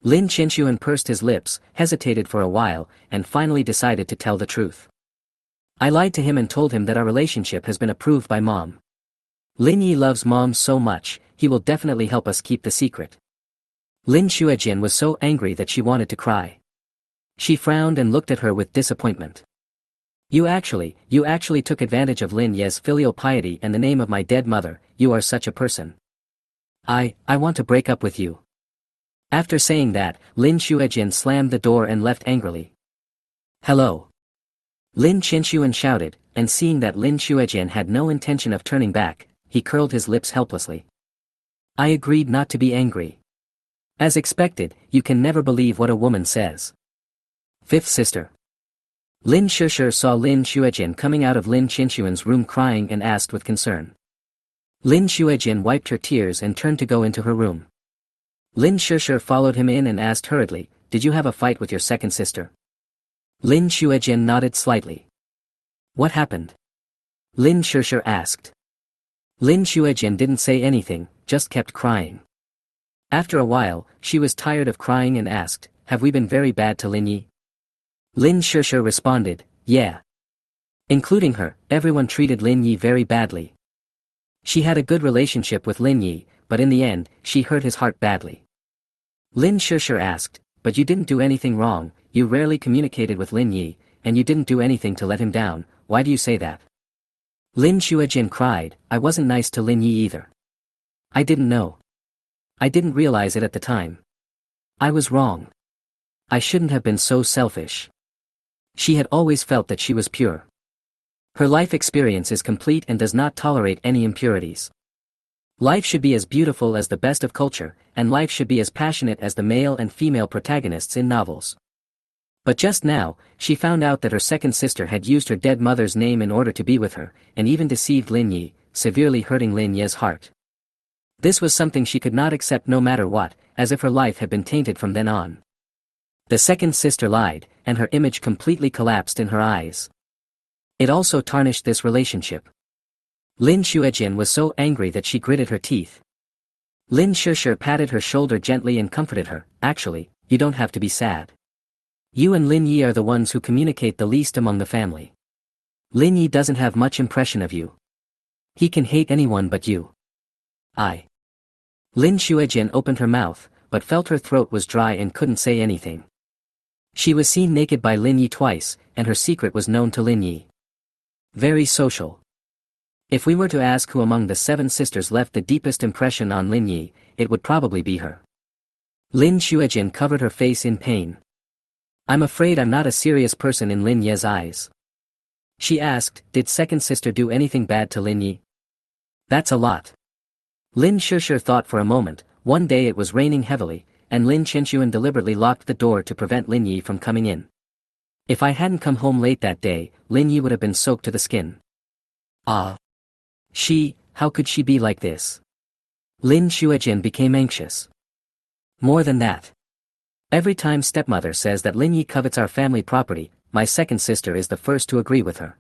Lin Qinshuan pursed his lips, hesitated for a while, and finally decided to tell the truth. I lied to him and told him that our relationship has been approved by Mom. Lin Yi loves Mom so much, he will definitely help us keep the secret. Lin Xuejian was so angry that she wanted to cry. She frowned and looked at her with disappointment. You actually took advantage of Lin Ye's filial piety and the name of my dead mother, you are such a person. I want to break up with you. After saying that, Lin Xuejian slammed the door and left angrily. Hello. Lin Qinshuan shouted, and seeing that Lin Xuejian had no intention of turning back, he curled his lips helplessly. I agreed not to be angry. As expected, you can never believe what a woman says. Fifth sister. Lin Shusher saw Lin Xuejian coming out of Lin Qinshuan's room crying and asked with concern. Lin Xuejian wiped her tears and turned to go into her room. Lin Shusher followed him in and asked hurriedly, did you have a fight with your second sister? Lin Xuejian nodded slightly. What happened? Lin Shusher asked. Lin Xuejian didn't say anything, just kept crying. After a while, she was tired of crying and asked, have we been very bad to Lin Yi? Lin Shusher responded, yeah. Including her, everyone treated Lin Yi very badly. She had a good relationship with Lin Yi, but in the end, she hurt his heart badly. Lin Shusher asked, but you didn't do anything wrong, you rarely communicated with Lin Yi, and you didn't do anything to let him down, why do you say that? Lin Xuejian cried, I wasn't nice to Lin Yi either. I didn't know. I didn't realize it at the time. I was wrong. I shouldn't have been so selfish. She had always felt that she was pure. Her life experience is complete and does not tolerate any impurities. Life should be as beautiful as the best of culture, and life should be as passionate as the male and female protagonists in novels. But just now, she found out that her second sister had used her dead mother's name in order to be with her, and even deceived Lin Yi, severely hurting Lin Ye's heart. This was something she could not accept no matter what, as if her life had been tainted from then on. The second sister lied, and her image completely collapsed in her eyes. It also tarnished this relationship. Lin Xuejian was so angry that she gritted her teeth. Lin Shusher patted her shoulder gently and comforted her, actually, you don't have to be sad. You and Lin Yi are the ones who communicate the least among the family. Lin Yi doesn't have much impression of you. He can hate anyone but you. Lin Xuejian opened her mouth, but felt her throat was dry and couldn't say anything. She was seen naked by Lin Yi twice, and her secret was known to Lin Yi. Very social. If we were to ask who among the 7 sisters left the deepest impression on Lin Yi, it would probably be her. Lin Xuejin covered her face in pain. I'm afraid I'm not a serious person in Lin Ye's eyes. She asked, did second sister do anything bad to Lin Yi? That's a lot. Lin Shishir thought for a moment. One day it was raining heavily, and Lin Qinshuan deliberately locked the door to prevent Lin Yi from coming in. If I hadn't come home late that day, Lin Yi would have been soaked to the skin. Ah. How could she be like this? Lin Xuejin became anxious. More than that. Every time stepmother says that Lin Yi covets our family property, my second sister is the first to agree with her.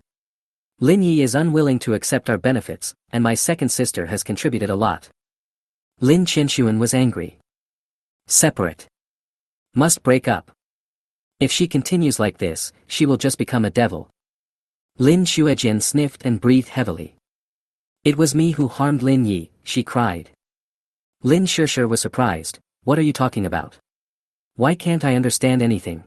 Lin Yi is unwilling to accept our benefits, and my second sister has contributed a lot. Lin Qinshuan was angry. Separate. Must break up. If she continues like this, she will just become a devil. Lin Xuejin sniffed and breathed heavily. It was me who harmed Lin Yi, she cried. Lin Shishir was surprised. What are you talking about? Why can't I understand anything?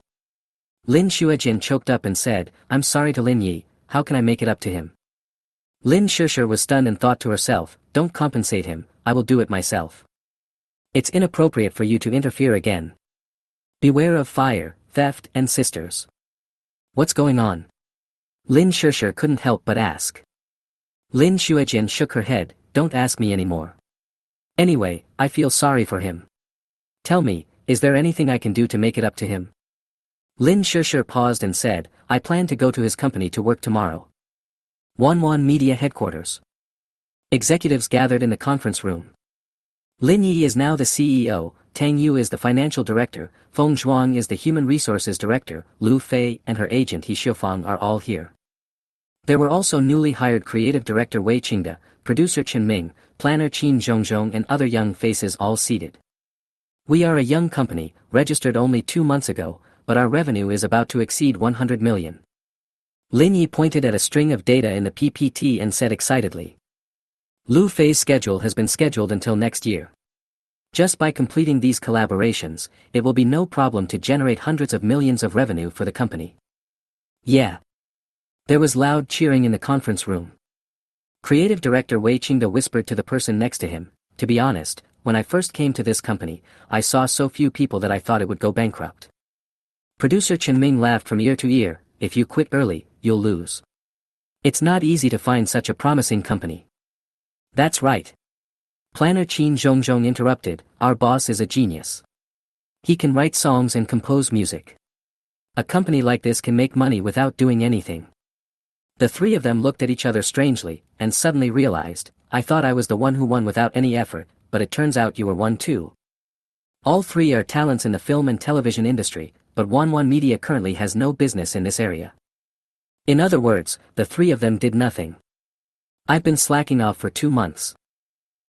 Lin Xuejin choked up and said, I'm sorry to Lin Yi, how can I make it up to him? Lin Shishir was stunned and thought to herself, don't compensate him, I will do it myself. It's inappropriate for you to interfere again. Beware of fire, theft, and sisters. What's going on? Lin Shishir couldn't help but ask. Lin Xuejin shook her head, don't ask me anymore. Anyway, I feel sorry for him. Tell me, is there anything I can do to make it up to him? Lin Shishir paused and said, I plan to go to his company to work tomorrow. Manhwa Media Headquarters. Executives gathered in the conference room. Lin Yi is now the CEO, Tang Yu is the financial director, Feng Zhuang is the human resources director, Lu Fei and her agent He Xiufang are all here. There were also newly hired creative director Wei Qingde, producer Chen Ming, planner Qin Zhongzhong and other young faces all seated. We are a young company, registered only 2 months ago, but our revenue is about to exceed 100 million. Lin Yi pointed at a string of data in the PPT and said excitedly. Lu Fei's schedule has been scheduled until next year. Just by completing these collaborations, it will be no problem to generate hundreds of millions of revenue for the company. Yeah. There was loud cheering in the conference room. Creative director Wei Qingde whispered to the person next to him, to be honest, when I first came to this company, I saw so few people that I thought it would go bankrupt. Producer Chen Ming laughed from ear to ear, if you quit early, you'll lose. It's not easy to find such a promising company. That's right. Planner Qin Zhongzhong interrupted, our boss is a genius. He can write songs and compose music. A company like this can make money without doing anything. The three of them looked at each other strangely, and suddenly realized, I thought I was the one who won without any effort, but it turns out you were one too. All three are talents in the film and television industry, but Manhwa Media currently has no business in this area. In other words, the three of them did nothing. I've been slacking off for 2 months.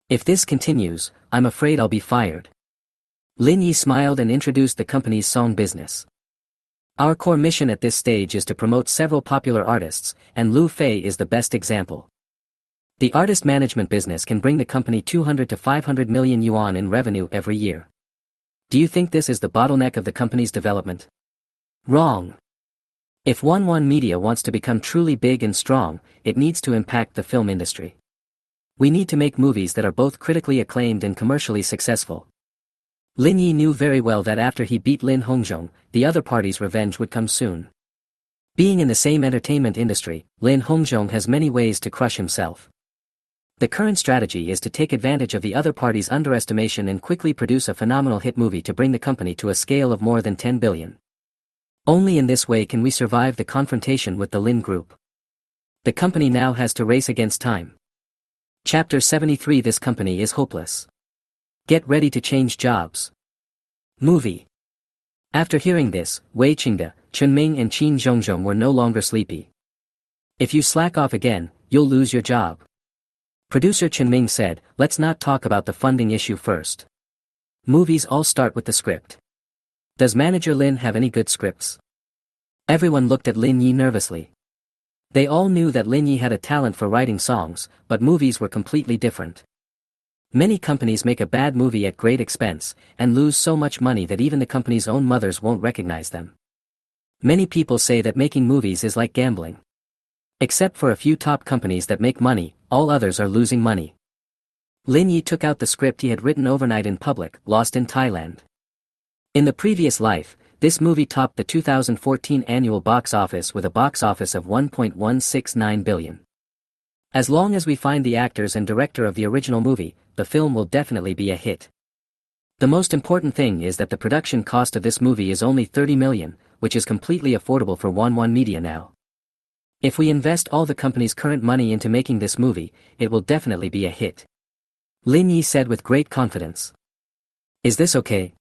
If this continues, I'm afraid I'll be fired. Lin Yi smiled and introduced the company's song business. Our core mission at this stage is to promote several popular artists, and Lu Fei is the best example. The artist management business can bring the company 200 to 500 million yuan in revenue every year. Do you think this is the bottleneck of the company's development? Wrong. If Manhwa Media wants to become truly big and strong, it needs to impact the film industry. We need to make movies that are both critically acclaimed and commercially successful. Lin Yi knew very well that after he beat Lin Hongzhong, the other party's revenge would come soon. Being in the same entertainment industry, Lin Hongzhong has many ways to crush himself. The current strategy is to take advantage of the other party's underestimation and quickly produce a phenomenal hit movie to bring the company to a scale of more than 10 billion. Only in this way can we survive the confrontation with the Lin Group. The company now has to race against time. Chapter 73 This company is hopeless. Get ready to change jobs. Movie. After hearing this, Wei Qingde, Chen Ming and Qin Zhongzhong were no longer sleepy. If you slack off again, you'll lose your job. Producer Chen Ming said, let's not talk about the funding issue first. Movies all start with the script. Does manager Lin have any good scripts? Everyone looked at Lin Yi nervously. They all knew that Lin Yi had a talent for writing songs, but movies were completely different. Many companies make a bad movie at great expense, and lose so much money that even the company's own mothers won't recognize them. Many people say that making movies is like gambling. Except for a few top companies that make money, all others are losing money. Lin Yi took out the script he had written overnight in public, Lost in Thailand. In the previous life, this movie topped the 2014 annual box office with a box office of 1.169 billion. As long as we find the actors and director of the original movie, the film will definitely be a hit. The most important thing is that the production cost of this movie is only 30 million, which is completely affordable for Wanwan Media now. If we invest all the company's current money into making this movie, it will definitely be a hit. Lin Yi said with great confidence. Is this okay?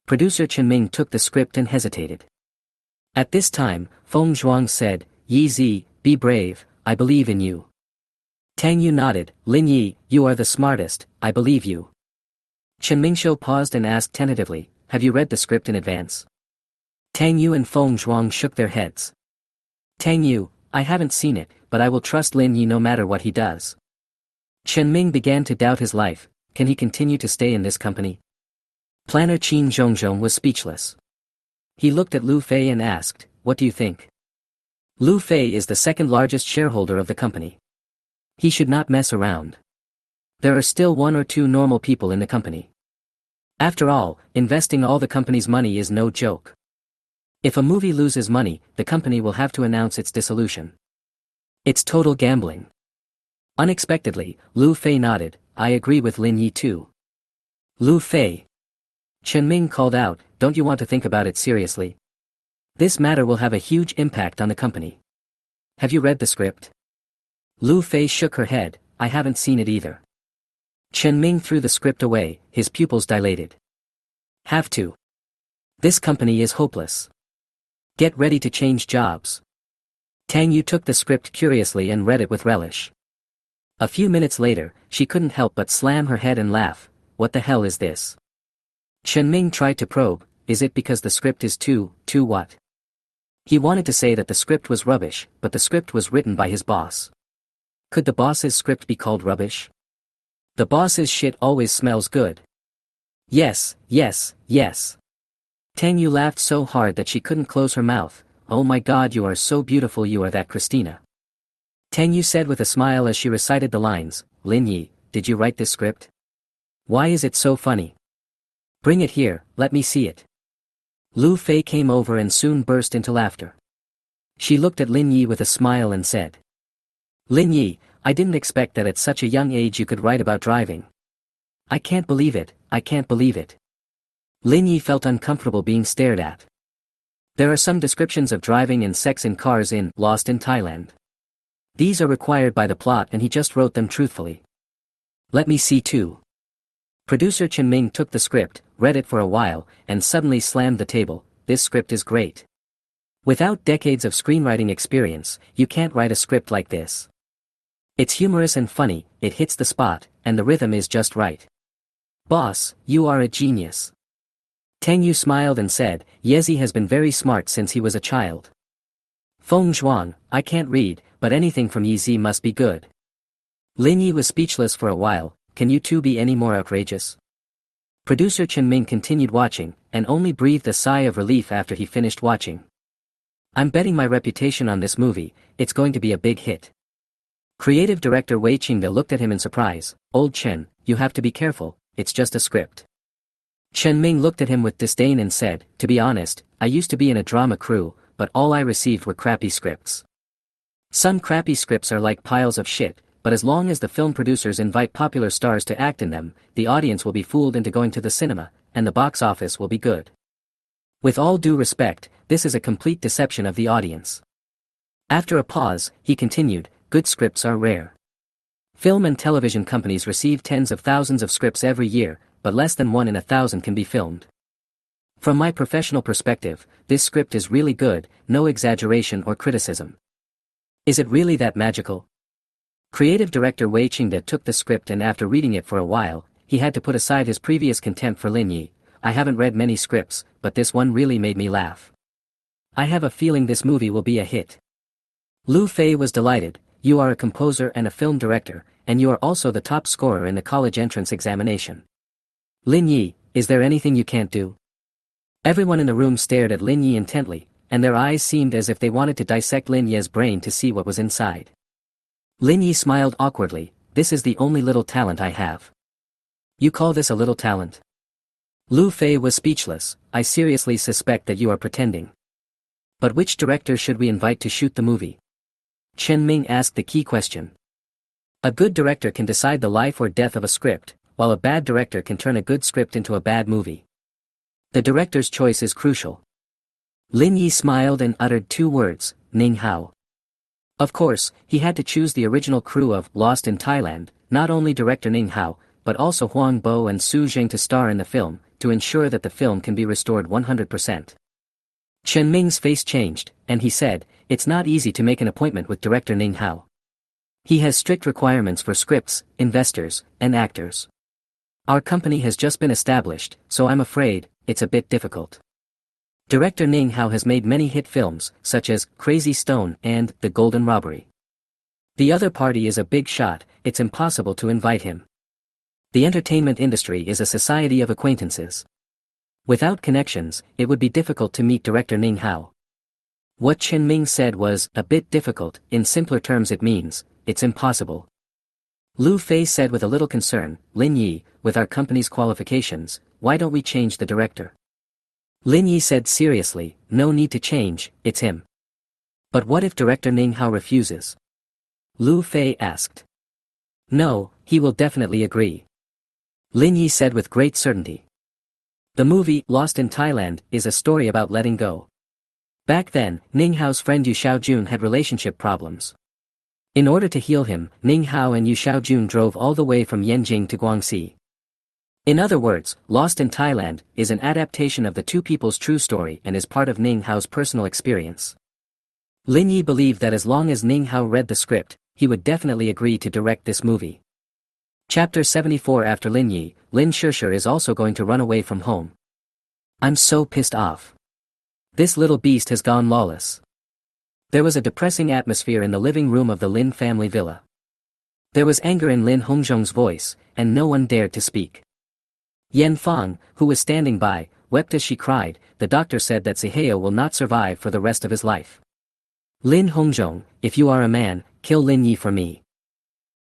Producer Chen Ming took the script and hesitated. At this time, Feng Zhuang said, Yi Zi, be brave, I believe in you. Tang Yu nodded, Lin Yi, you are the smartest, I believe you. Chen Mingshou paused and asked tentatively, have you read the script in advance? Tang Yu and Feng Zhuang shook their heads. Tang Yu, I haven't seen it, but I will trust Lin Yi no matter what he does. Chen Ming began to doubt his life, can he continue to stay in this company? Planner Qin Zhongzhong was speechless. He looked at Lu Fei and asked, what do you think? Lu Fei is the second largest shareholder of the company. He should not mess around. There are still one or two normal people in the company. After all, investing all the company's money is no joke. If a movie loses money, the company will have to announce its dissolution. It's total gambling. Unexpectedly, Lu Fei nodded, I agree with Lin Yi too. Lu Fei. Chen Ming called out, don't you want to think about it seriously? This matter will have a huge impact on the company. Have you read the script? Lu Fei shook her head, I haven't seen it either. Chen Ming threw the script away, his pupils dilated. Have to. This company is hopeless. Get ready to change jobs. Tang Yu took the script curiously and read it with relish. A few minutes later, she couldn't help but slam her head and laugh, what the hell is this? Chen Ming tried to probe, is it because the script is too what? He wanted to say that the script was rubbish, but the script was written by his boss. Could the boss's script be called rubbish? The boss's shit always smells good. Yes, yes, yes. Tang Yu laughed so hard that she couldn't close her mouth. Oh my god, you are so beautiful, you are that Christina. Tang Yu said with a smile as she recited the lines, Lin Yi, did you write this script? Why is it so funny? Bring it here, let me see it. Lu Fei came over and soon burst into laughter. She looked at Lin Yi with a smile and said. Lin Yi, I didn't expect that at such a young age you could write about driving. I can't believe it, I can't believe it. Lin Yi felt uncomfortable being stared at. There are some descriptions of driving and sex in cars in Lost in Thailand. These are required by the plot and he just wrote them truthfully. Let me see too. Producer Chen Ming took the script, read it for a while, and suddenly slammed the table, this script is great. Without decades of screenwriting experience, you can't write a script like this. It's humorous and funny, it hits the spot, and the rhythm is just right. Boss, you are a genius. Tang Yu smiled and said, Yezi has been very smart since he was a child. Feng Zhuang, I can't read, but anything from Yi must be good. Lin Yi was speechless for a while, can you two be any more outrageous? Producer Chen Ming continued watching, and only breathed a sigh of relief after he finished watching. I'm betting my reputation on this movie, it's going to be a big hit. Creative director Wei Qingde looked at him in surprise, Old Chen, you have to be careful, it's just a script. Chen Ming looked at him with disdain and said, to be honest, I used to be in a drama crew, but all I received were crappy scripts. Some crappy scripts are like piles of shit, but as long as the film producers invite popular stars to act in them, the audience will be fooled into going to the cinema, and the box office will be good. With all due respect, this is a complete deception of the audience. After a pause, he continued, good scripts are rare. Film and television companies receive tens of thousands of scripts every year, but less than 1 in 1,000 can be filmed. From my professional perspective, this script is really good, no exaggeration or criticism. Is it really that magical? Creative director Wei Qingde took the script and after reading it for a while, he had to put aside his previous contempt for Lin Yi. I haven't read many scripts, but this one really made me laugh. I have a feeling this movie will be a hit. Lu Fei was delighted, you are a composer and a film director, and you are also the top scorer in the college entrance examination. Lin Yi, is there anything you can't do? Everyone in the room stared at Lin Yi intently, and their eyes seemed as if they wanted to dissect Lin Yi's brain to see what was inside. Lin Yi smiled awkwardly, this is the only little talent I have. You call this a little talent? Lu Fei was speechless. I seriously suspect that you are pretending. But which director should we invite to shoot the movie? Chen Ming asked the key question. A good director can decide the life or death of a script, while a bad director can turn a good script into a bad movie. The director's choice is crucial. Lin Yi smiled and uttered two words, Ning Hao. Of course, he had to choose the original crew of Lost in Thailand, not only director Ning Hao, but also Huang Bo and Su Jing to star in the film, to ensure that the film can be restored 100%. Chen Ming's face changed, and he said, it's not easy to make an appointment with director Ning Hao. He has strict requirements for scripts, investors, and actors. Our company has just been established, so I'm afraid, it's a bit difficult. Director Ning Hao has made many hit films, such as Crazy Stone and The Golden Robbery. The other party is a big shot, it's impossible to invite him. The entertainment industry is a society of acquaintances. Without connections, it would be difficult to meet director Ning Hao. What Chen Ming said was, a bit difficult, in simpler terms it means, it's impossible. Lu Fei said with a little concern, Lin Yi, with our company's qualifications, why don't we change the director? Lin Yi said seriously, no need to change, it's him. But what if director Ning Hao refuses? Lu Fei asked. No, he will definitely agree. Lin Yi said with great certainty. The movie, Lost in Thailand, is a story about letting go. Back then, Ning Hao's friend Yu Xiaojun had relationship problems. In order to heal him, Ning Hao and Yu Xiaojun drove all the way from Yanjing to Guangxi. In other words, Lost in Thailand is an adaptation of the two people's true story and is part of Ning Hao's personal experience. Lin Yi believed that as long as Ning Hao read the script, he would definitely agree to direct this movie. Chapter 74. After Lin Yi, Lin Shishir is also going to run away from home. I'm so pissed off. This little beast has gone lawless. There was a depressing atmosphere in the living room of the Lin family villa. There was anger in Lin Hongzhong's voice, and no one dared to speak. Yan Fang, who was standing by, wept as she cried. The doctor said that Zihao will not survive for the rest of his life. Lin Hongzhong, if you are a man, kill Lin Yi for me.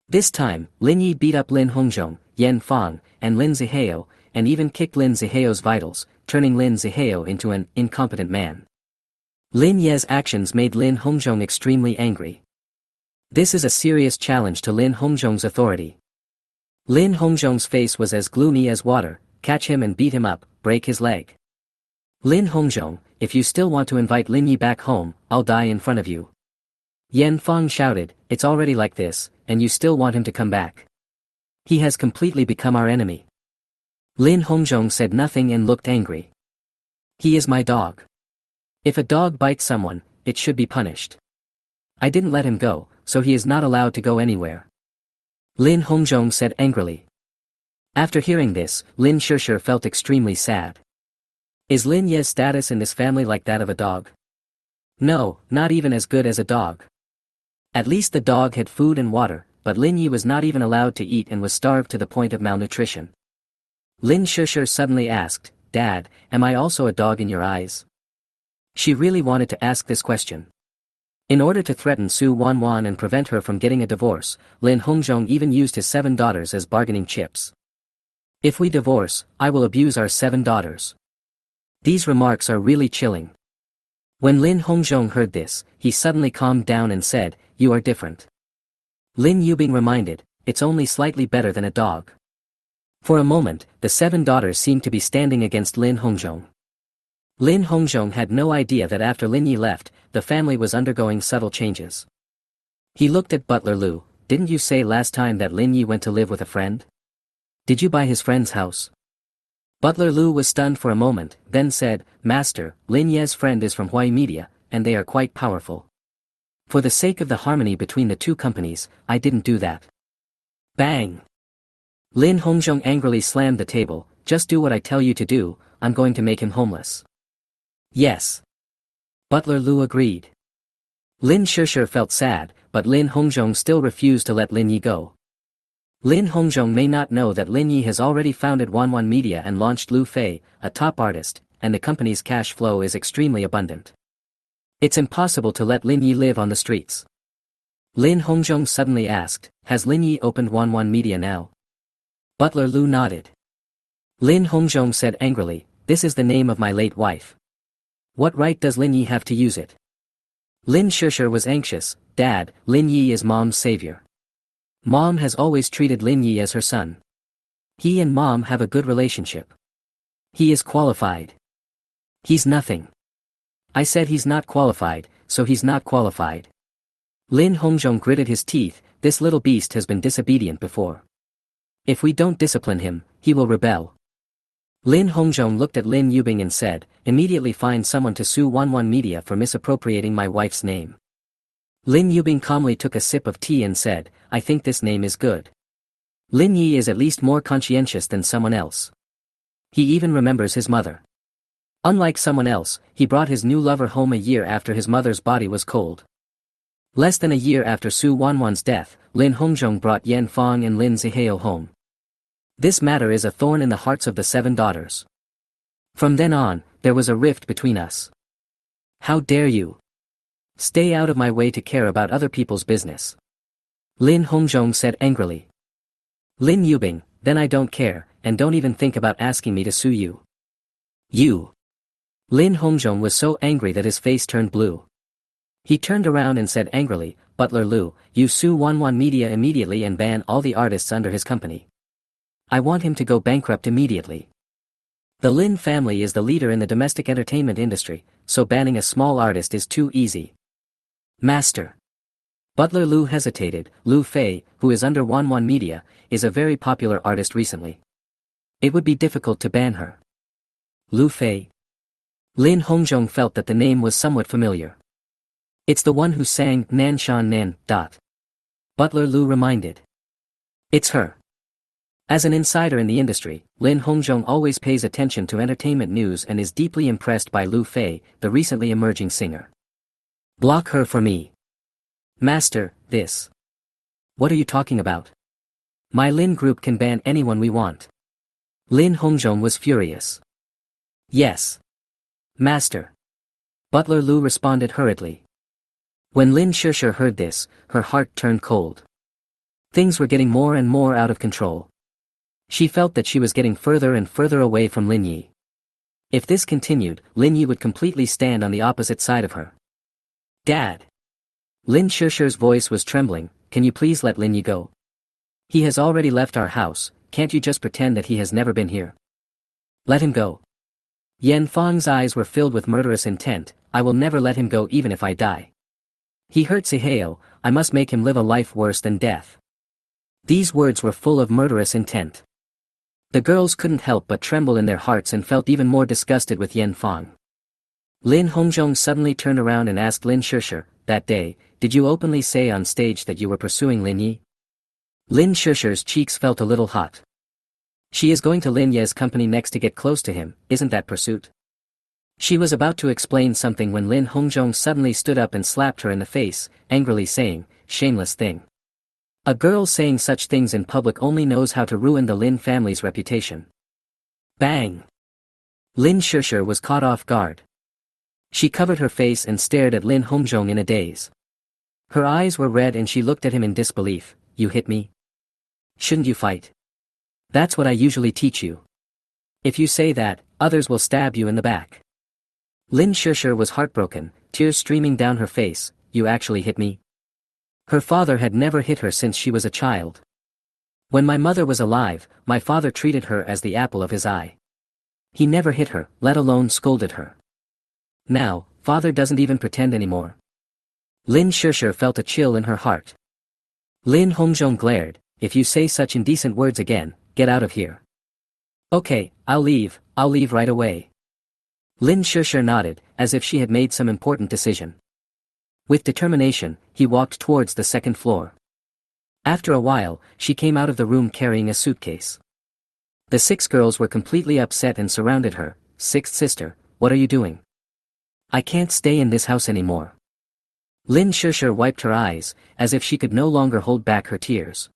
This time, Lin Yi beat up Lin Hongzhong, Yan Fang, and Lin Zihao, and even kicked Lin Zihao's vitals, turning Lin Zihao into an incompetent man. Lin Ye's actions made Lin Hongzhong extremely angry. This is a serious challenge to Lin Hongzhong's authority. Lin Hongzhong's face was as gloomy as water. Catch him and beat him up, break his leg. Lin Hongzhong, if you still want to invite Lin Yi back home, I'll die in front of you. Yan Fang shouted, it's already like this, and you still want him to come back. He has completely become our enemy. Lin Hongzhong said nothing and looked angry. He is my dog. If a dog bites someone, it should be punished. I didn't let him go, so he is not allowed to go anywhere. Lin Hongzhong said angrily. After hearing this, Lin Shishir felt extremely sad. Is Lin Ye's status in this family like that of a dog? No, not even as good as a dog. At least the dog had food and water, but Lin Yi was not even allowed to eat and was starved to the point of malnutrition. Lin Shishir suddenly asked, Dad, am I also a dog in your eyes? She really wanted to ask this question. In order to threaten Su Wanwan and prevent her from getting a divorce, Lin Hongzhong even used his 7 daughters as bargaining chips. If we divorce, I will abuse our 7 daughters. These remarks are really chilling. When Lin Hongzhong heard this, he suddenly calmed down and said, you are different. Lin Yubing reminded, it's only slightly better than a dog. For a moment, the 7 daughters seemed to be standing against Lin Hongzhong. Lin Hongzhong had no idea that after Lin Yi left, the family was undergoing subtle changes. He looked at Butler Lu. Didn't you say last time that Lin Yi went to live with a friend? Did you buy his friend's house? Butler Lu was stunned for a moment, then said, Master, Lin Ye's friend is from Huai Media, and they are quite powerful. For the sake of the harmony between the two companies, I didn't do that. Bang! Lin Hongzhong angrily slammed the table. Just do what I tell you to do, I'm going to make him homeless. Yes. Butler Lu agreed. Lin Shishir felt sad, but Lin Hongzhong still refused to let Lin Yi go. Lin Hongzhong may not know that Lin Yi has already founded Wanwan Media and launched Lu Fei, a top artist, and the company's cash flow is extremely abundant. It's impossible to let Lin Yi live on the streets. Lin Hongzhong suddenly asked, has Lin Yi opened Wanwan Media now? Butler Lu nodded. Lin Hongzhong said angrily, this is the name of my late wife. What right does Lin Yi have to use it? Lin Shishir was anxious. Dad, Lin Yi is Mom's savior. Mom has always treated Lin Yi as her son. He and Mom have a good relationship. He is qualified. He's nothing. I said he's not qualified, so he's not qualified. Lin Hongzhong gritted his teeth. This little beast has been disobedient before. If we don't discipline him, he will rebel. Lin Hongzhong looked at Lin Yubing and said, immediately find someone to sue Wanwan Media for misappropriating my wife's name. Lin Yubing calmly took a sip of tea and said, I think this name is good. Lin Yi is at least more conscientious than someone else. He even remembers his mother. Unlike someone else, he brought his new lover home a year after his mother's body was cold. Less than a year after Su Wanwan's death, Lin Hongzhong brought Yan Fang and Lin Zihao home. This matter is a thorn in the hearts of the 7 daughters. From then on, there was a rift between us. How dare you? Stay out of my way to care about other people's business. Lin Hongzhong said angrily. Lin Yubing, then I don't care, and don't even think about asking me to sue you. You. Lin Hongzhong was so angry that his face turned blue. He turned around and said angrily, Butler Lu, you sue Wanwan Media immediately and ban all the artists under his company. I want him to go bankrupt immediately. The Lin family is the leader in the domestic entertainment industry, so banning a small artist is too easy. Master. Butler Lu hesitated. Lu Fei, who is under Wanwan Media, is a very popular artist recently. It would be difficult to ban her. Lu Fei. Lin Hongzhong felt that the name was somewhat familiar. It's the one who sang Nan Shan Nan. Butler Lu reminded. It's her. As an insider in the industry, Lin Hongzhong always pays attention to entertainment news and is deeply impressed by Lu Fei, the recently emerging singer. Block her for me. Master, this. What are you talking about? My Lin group can ban anyone we want. Lin Hongzhong was furious. Yes. Master. Butler Lu responded hurriedly. When Lin Shishir heard this, her heart turned cold. Things were getting more and more out of control. She felt that she was getting further and further away from Lin Yi. If this continued, Lin Yi would completely stand on the opposite side of her. Dad. Lin Shishir's voice was trembling, can you please let Lin Yi go? He has already left our house, can't you just pretend that he has never been here? Let him go. Yan Fang's eyes were filled with murderous intent, I will never let him go even if I die. He hurt Zihao, I must make him live a life worse than death. These words were full of murderous intent. The girls couldn't help but tremble in their hearts and felt even more disgusted with Yan Fang. Lin Hongzhong suddenly turned around and asked Lin Shishir, that day, did you openly say on stage that you were pursuing Lin Yi? Lin Shishir's cheeks felt a little hot. She is going to Lin Ye's company next to get close to him, isn't that pursuit? She was about to explain something when Lin Hongzhong suddenly stood up and slapped her in the face, angrily saying, shameless thing. A girl saying such things in public only knows how to ruin the Lin family's reputation. Bang! Lin Shishir was caught off guard. She covered her face and stared at Lin Hongzhong in a daze. Her eyes were red and she looked at him in disbelief. You hit me? Shouldn't you fight? That's what I usually teach you. If you say that, others will stab you in the back. Lin Shishir was heartbroken, tears streaming down her face. You actually hit me? Her father had never hit her since she was a child. When my mother was alive, my father treated her as the apple of his eye. He never hit her, let alone scolded her. Now, father doesn't even pretend anymore. Lin Shishir felt a chill in her heart. Lin Hongzhong glared, if you say such indecent words again, get out of here. Okay, I'll leave right away. Lin Shishir nodded, as if she had made some important decision. With determination, he walked towards the second floor. After a while, she came out of the room carrying a suitcase. The 6 girls were completely upset and surrounded her. Sixth sister, what are you doing? I can't stay in this house anymore. Lin Shishir wiped her eyes, as if she could no longer hold back her tears.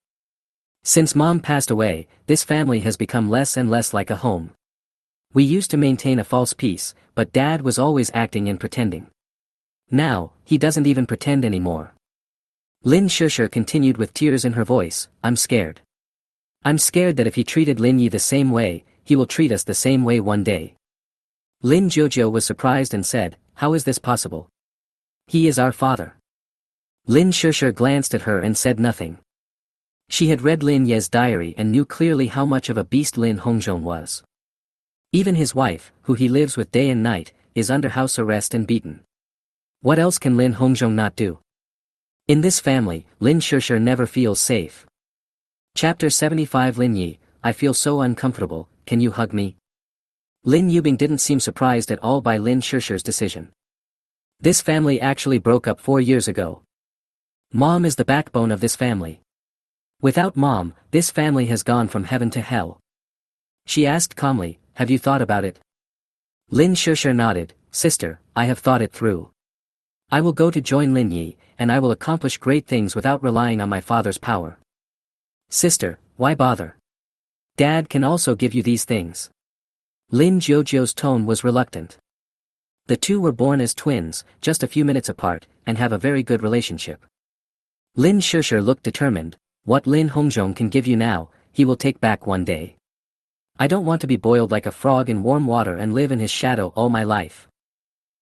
Since Mom passed away, this family has become less and less like a home. We used to maintain a false peace, but Dad was always acting and pretending. Now, he doesn't even pretend anymore. Lin Shishir continued with tears in her voice, I'm scared. I'm scared that if he treated Lin Yi the same way, he will treat us the same way one day. Lin Jojo was surprised and said, how is this possible? He is our father. Lin Shusher glanced at her and said nothing. She had read Lin Ye's diary and knew clearly how much of a beast Lin Hongzhong was. Even his wife, who he lives with day and night, is under house arrest and beaten. What else can Lin Hongzhong not do? In this family, Lin Shusher never feels safe. Chapter 75 Lin Yi, I feel so uncomfortable, can you hug me? Lin Yubing didn't seem surprised at all by Lin Shusher's decision. This family actually broke up 4 years ago. Mom is the backbone of this family. Without Mom, this family has gone from heaven to hell. She asked calmly, have you thought about it? Lin Shusher nodded, sister, I have thought it through. I will go to join Lin Yi, and I will accomplish great things without relying on my father's power. Sister, why bother? Dad can also give you these things. Lin Jojo's tone was reluctant. The two were born as twins, just a few minutes apart, and have a very good relationship. Lin Shusher looked determined, what Lin Hongzhong can give you now, he will take back one day. I don't want to be boiled like a frog in warm water and live in his shadow all my life.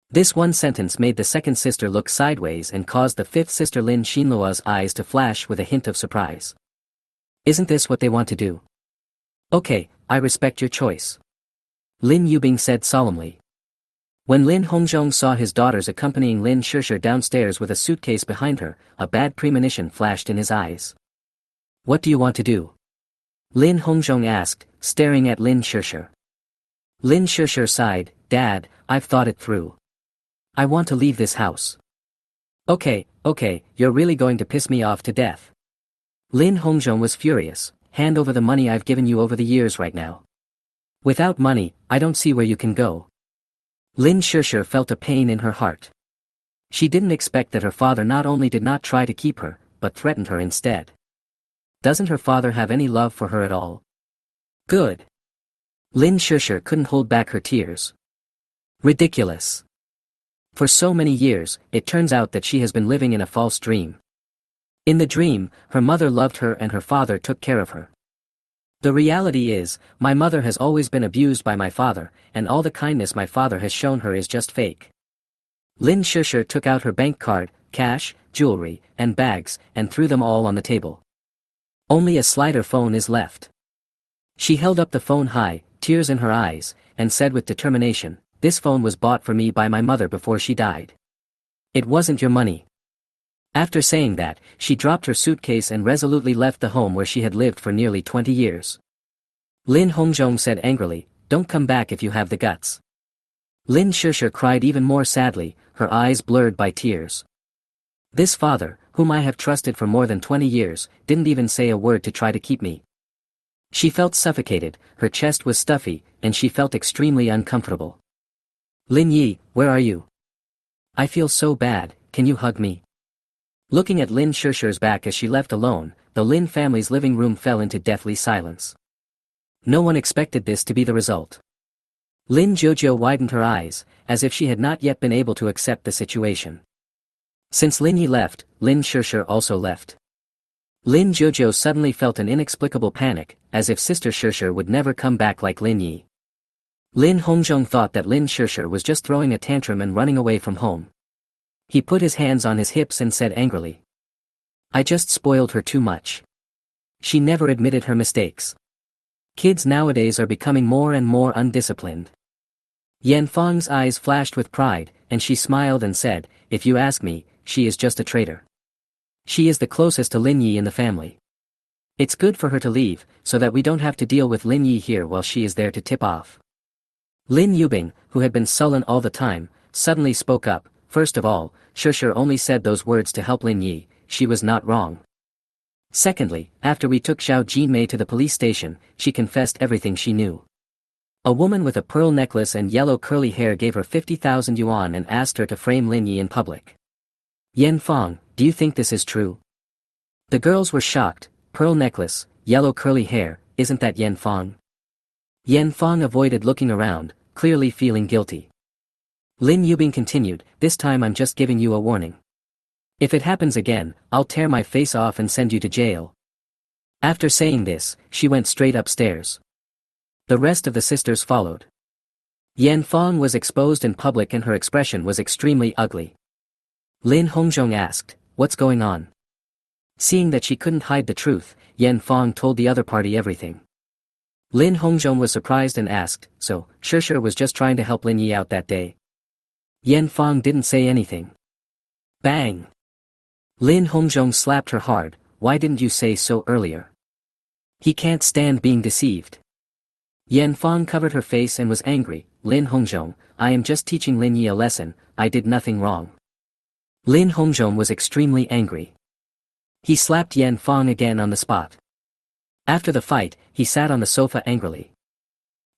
This one sentence made the second sister look sideways and caused the fifth sister Lin Xinlua's eyes to flash with a hint of surprise. Isn't this what they want to do? Okay, I respect your choice. Lin Yubing said solemnly. When Lin Hongzhong saw his daughters accompanying Lin Shusher downstairs with a suitcase behind her, a bad premonition flashed in his eyes. What do you want to do? Lin Hongzhong asked, staring at Lin Shusher. Lin Shusher sighed, Dad, I've thought it through. I want to leave this house. Okay, you're really going to piss me off to death. Lin Hongzhong was furious, hand over the money I've given you over the years right now. Without money, I don't see where you can go. Lin Shusher felt a pain in her heart. She didn't expect that her father not only did not try to keep her, but threatened her instead. Doesn't her father have any love for her at all? Good. Lin Shusher couldn't hold back her tears. Ridiculous. For so many years, it turns out that she has been living in a false dream. In the dream, her mother loved her and her father took care of her. The reality is, my mother has always been abused by my father, and all the kindness my father has shown her is just fake. Lin Shusher took out her bank card, cash, jewelry, and bags, and threw them all on the table. Only a slider phone is left. She held up the phone high, tears in her eyes, and said with determination, this phone was bought for me by my mother before she died. It wasn't your money. After saying that, she dropped her suitcase and resolutely left the home where she had lived for nearly 20 years. Lin Hongzhong said angrily, don't come back if you have the guts. Lin Shusher cried even more sadly, her eyes blurred by tears. This father, whom I have trusted for more than 20 years, didn't even say a word to try to keep me. She felt suffocated, her chest was stuffy, and she felt extremely uncomfortable. Lin Yi, where are you? I feel so bad, can you hug me? Looking at Lin Shusher's back as she left alone, the Lin family's living room fell into deathly silence. No one expected this to be the result. Lin Jojo widened her eyes, as if she had not yet been able to accept the situation. Since Lin Yi left, Lin Shusher also left. Lin Jojo suddenly felt an inexplicable panic, as if Sister Shusher would never come back like Lin Yi. Lin Hongzhong thought that Lin Shusher was just throwing a tantrum and running away from home. He put his hands on his hips and said angrily. I just spoiled her too much. She never admitted her mistakes. Kids nowadays are becoming more and more undisciplined. Yan Fang's eyes flashed with pride, and she smiled and said, if you ask me, she is just a traitor. She is the closest to Lin Yi in the family. It's good for her to leave, so that we don't have to deal with Lin Yi here while she is there to tip off. Lin Yubing, who had been sullen all the time, suddenly spoke up. First of all, Shusher only said those words to help Lin Yi, she was not wrong. Secondly, after we took Xiao Jinmei to the police station, she confessed everything she knew. A woman with a pearl necklace and yellow curly hair gave her 50,000 yuan and asked her to frame Lin Yi in public. Yan Fang, do you think this is true? The girls were shocked, pearl necklace, yellow curly hair, isn't that Yan Fang? Yan Fang avoided looking around, clearly feeling guilty. Lin Yubing continued, this time I'm just giving you a warning. If it happens again, I'll tear my face off and send you to jail. After saying this, she went straight upstairs. The rest of the sisters followed. Yan Fong was exposed in public and her expression was extremely ugly. Lin Hongzhong asked, "What's going on?" Seeing that she couldn't hide the truth, Yan Fong told the other party everything. Lin Hongzhong was surprised and asked, "So, Shishir was just trying to help Lin Yi out that day?" Yan Fong didn't say anything. Bang! Lin Hongzhong slapped her hard. "Why didn't you say so earlier? He can't stand being deceived." Yan Fong covered her face and was angry. "Lin Hongzhong, I am just teaching Lin Yi a lesson, I did nothing wrong." Lin Hongzhong was extremely angry. He slapped Yan Fong again on the spot. After the fight, he sat on the sofa angrily.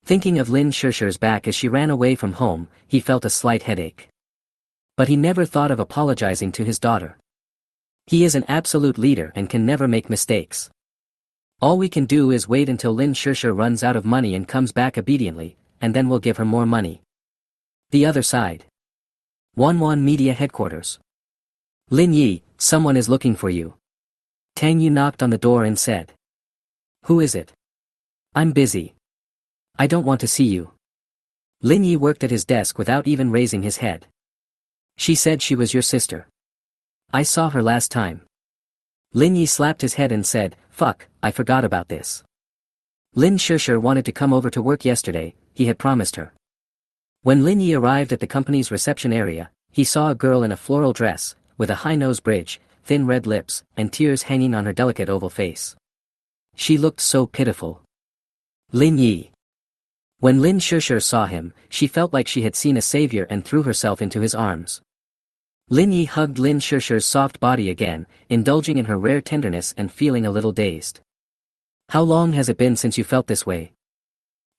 Thinking of Lin Shishir's back as she ran away from home, he felt a slight headache. But he never thought of apologizing to his daughter. He is an absolute leader and can never make mistakes. All we can do is wait until Lin Shishir runs out of money and comes back obediently, and then we'll give her more money. The other side. Wanwan Media Headquarters. "Lin Yi, someone is looking for you." Tang Yu knocked on the door and said. "Who is it?" "I'm busy. I don't want to see you." Lin Yi worked at his desk without even raising his head. "She said she was your sister. I saw her last time." Lin Yi slapped his head and said, "Fuck, I forgot about this." Lin Shishir wanted to come over to work yesterday, he had promised her. When Lin Yi arrived at the company's reception area, he saw a girl in a floral dress, with a high nose bridge, thin red lips, and tears hanging on her delicate oval face. She looked so pitiful. Lin Yi. When Lin Shishir saw him, she felt like she had seen a savior and threw herself into his arms. Lin Yi hugged Lin Shishir's soft body again, indulging in her rare tenderness and feeling a little dazed. "How long has it been since you felt this way?"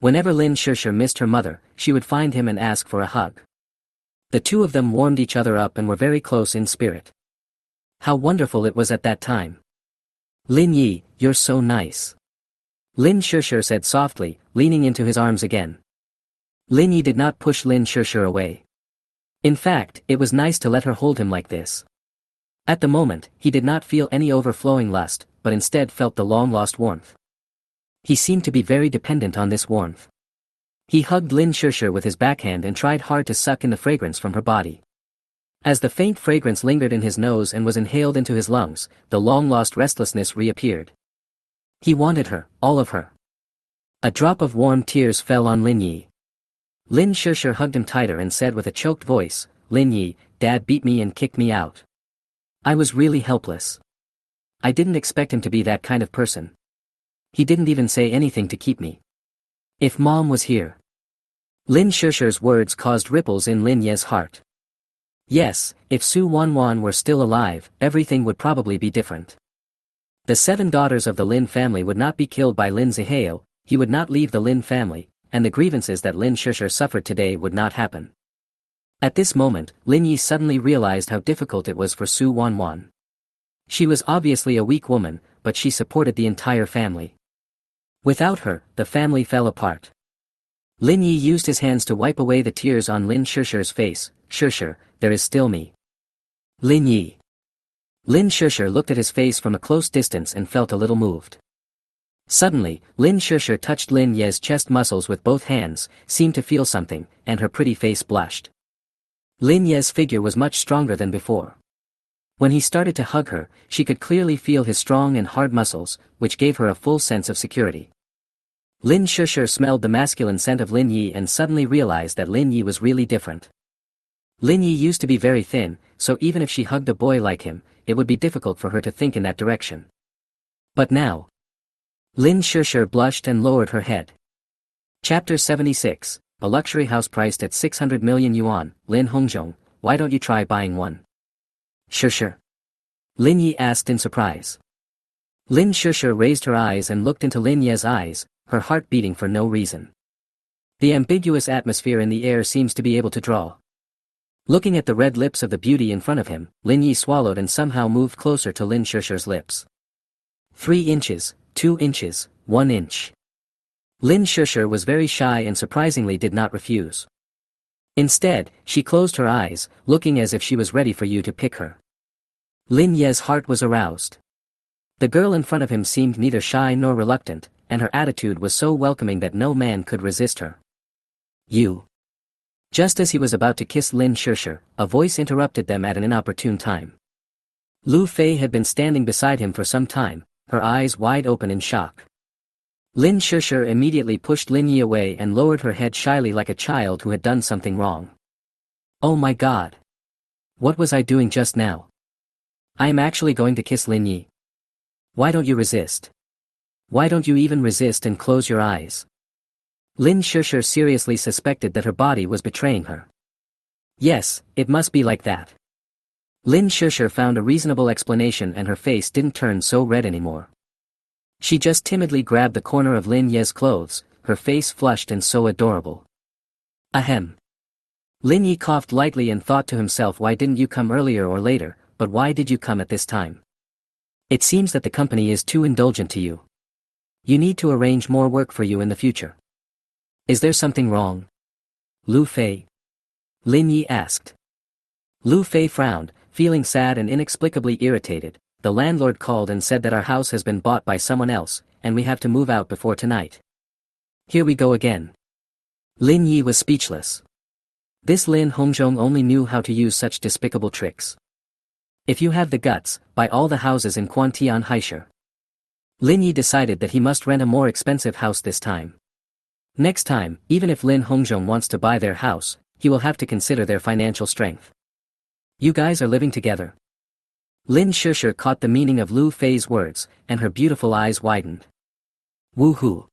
Whenever Lin Shishir missed her mother, she would find him and ask for a hug. The two of them warmed each other up and were very close in spirit. How wonderful it was at that time. "Lin Yi, you're so nice," Lin Shishir said softly, leaning into his arms again. Lin Yi did not push Lin Shishir away. In fact, it was nice to let her hold him like this. At the moment, he did not feel any overflowing lust, but instead felt the long-lost warmth. He seemed to be very dependent on this warmth. He hugged Lin Shishir with his backhand and tried hard to suck in the fragrance from her body. As the faint fragrance lingered in his nose and was inhaled into his lungs, the long-lost restlessness reappeared. He wanted her, all of her. A drop of warm tears fell on Lin Yi. Lin Shishir hugged him tighter and said with a choked voice, "Lin Yi, Dad beat me and kicked me out. I was really helpless. I didn't expect him to be that kind of person. He didn't even say anything to keep me. If Mom was here." Lin Shishir's words caused ripples in Lin Ye's heart. Yes, if Su Wanwan were still alive, everything would probably be different. The 7 daughters of the Lin family would not be killed by Lin Zihao, he would not leave the Lin family, and the grievances that Lin Shishir suffered today would not happen. At this moment, Lin Yi suddenly realized how difficult it was for Su Wanwan. She was obviously a weak woman, but she supported the entire family. Without her, the family fell apart. Lin Yi used his hands to wipe away the tears on Lin Shishir's face. "Shishir, there is still me." Lin Yi. Lin Shishir looked at his face from a close distance and felt a little moved. Suddenly, Lin Shishir touched Lin Ye's chest muscles with both hands, seemed to feel something, and her pretty face blushed. Lin Ye's figure was much stronger than before. When he started to hug her, she could clearly feel his strong and hard muscles, which gave her a full sense of security. Lin Shishir smelled the masculine scent of Lin Yi and suddenly realized that Lin Yi was really different. Lin Yi used to be very thin, so even if she hugged a boy like him, it would be difficult for her to think in that direction. But now, Lin Shishir blushed and lowered her head. Chapter 76, a luxury house priced at 600 million yuan. "Lin Hongzhong, why don't you try buying one?" "Shishir?" Lin Yi asked in surprise. Lin Shishir raised her eyes and looked into Lin Ye's eyes, her heart beating for no reason. The ambiguous atmosphere in the air seems to be able to draw. Looking at the red lips of the beauty in front of him, Lin Yi swallowed and somehow moved closer to Lin Shishir's lips. 3 inches, 2 inches, 1 inch. Lin Shishir was very shy and surprisingly did not refuse. Instead, she closed her eyes, looking as if she was ready for you to pick her. Lin Ye's heart was aroused. The girl in front of him seemed neither shy nor reluctant, and her attitude was so welcoming that no man could resist her. You. Just as he was about to kiss Lin Shishir, a voice interrupted them at an inopportune time. Lu Fei had been standing beside him for some time, her eyes wide open in shock. Lin Shishir immediately pushed Lin Yi away and lowered her head shyly like a child who had done something wrong. Oh my god! What was I doing just now? I am actually going to kiss Lin Yi. Why don't you resist? Why don't you even resist and close your eyes? Lin Shishir seriously suspected that her body was betraying her. Yes, it must be like that. Lin Shishir found a reasonable explanation and her face didn't turn so red anymore. She just timidly grabbed the corner of Lin Ye's clothes, her face flushed and so adorable. Ahem. Lin Yi coughed lightly and thought to himself, why didn't you come earlier or later, but why did you come at this time? It seems that the company is too indulgent to you. You need to arrange more work for you in the future. Is there something wrong? Lu Fei? Lin Yi asked. Lu Fei frowned, feeling sad and inexplicably irritated. The landlord called and said that our house has been bought by someone else, and we have to move out before tonight. Here we go again. Lin Yi was speechless. This Lin Hongzhong only knew how to use such despicable tricks. If you have the guts, buy all the houses in Quantian Haisher. Lin Yi decided that he must rent a more expensive house this time. Next time, even if Lin Hongzhong wants to buy their house, he will have to consider their financial strength. You guys are living together. Lin Shishir caught the meaning of Lu Fei's words, and her beautiful eyes widened. Woohoo!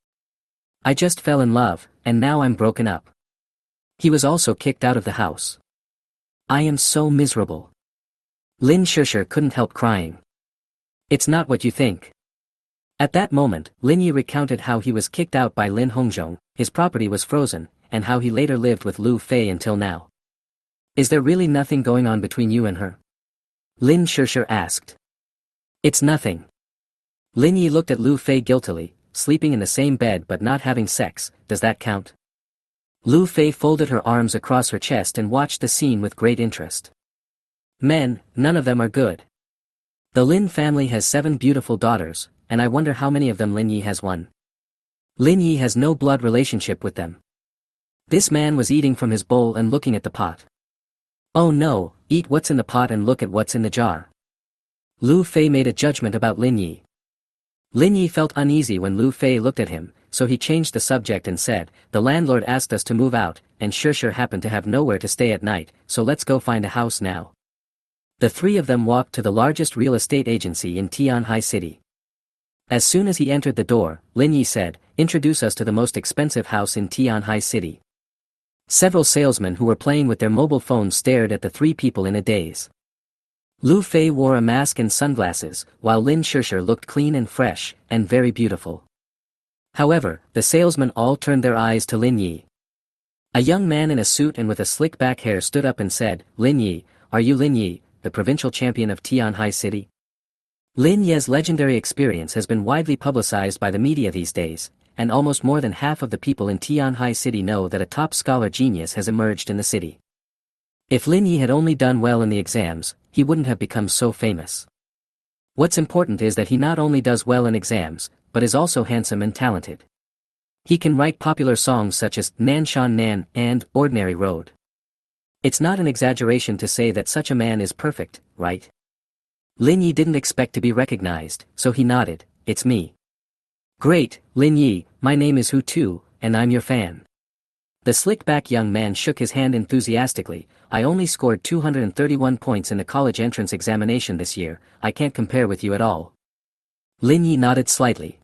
I just fell in love, and now I'm broken up. He was also kicked out of the house. I am so miserable. Lin Shishir couldn't help crying. It's not what you think. At that moment, Lin Yi recounted how he was kicked out by Lin Hongzhong, his property was frozen, and how he later lived with Lu Fei until now. Is there really nothing going on between you and her? Lin Shishir asked. It's nothing. Lin Yi looked at Lu Fei guiltily, sleeping in the same bed but not having sex, does that count? Lu Fei folded her arms across her chest and watched the scene with great interest. Men, none of them are good. The Lin family has 7 beautiful daughters, and I wonder how many of them Lin Yi has one. Lin Yi has no blood relationship with them. This man was eating from his bowl and looking at the pot. Oh no, eat what's in the pot and look at what's in the jar. Lu Fei made a judgment about Lin Yi. Lin Yi felt uneasy when Lu Fei looked at him, so he changed the subject and said, the landlord asked us to move out, and Shishir happened to have nowhere to stay at night, so let's go find a house now. The 3 of them walked to the largest real estate agency in Tianhai City. As soon as he entered the door, Lin Yi said, introduce us to the most expensive house in Tianhai City. Several salesmen who were playing with their mobile phones stared at the 3 people in a daze. Lu Fei wore a mask and sunglasses, while Lin Shishir looked clean and fresh, and very beautiful. However, the salesmen all turned their eyes to Lin Yi. A young man in a suit and with a slick back hair stood up and said, Lin Yi, are you Lin Yi, the provincial champion of Tianhai City? Lin Ye's legendary experience has been widely publicized by the media these days, and almost more than half of the people in Tianhai City know that a top scholar genius has emerged in the city. If Lin Yi had only done well in the exams, he wouldn't have become so famous. What's important is that he not only does well in exams, but is also handsome and talented. He can write popular songs such as Nan Shan Nan and Ordinary Road. It's not an exaggeration to say that such a man is perfect, right? Lin Yi didn't expect to be recognized, so he nodded, it's me. Great, Lin Yi, my name is Hu Tu, and I'm your fan. The slick-back young man shook his hand enthusiastically, I only scored 231 points in the college entrance examination this year, I can't compare with you at all. Lin Yi nodded slightly.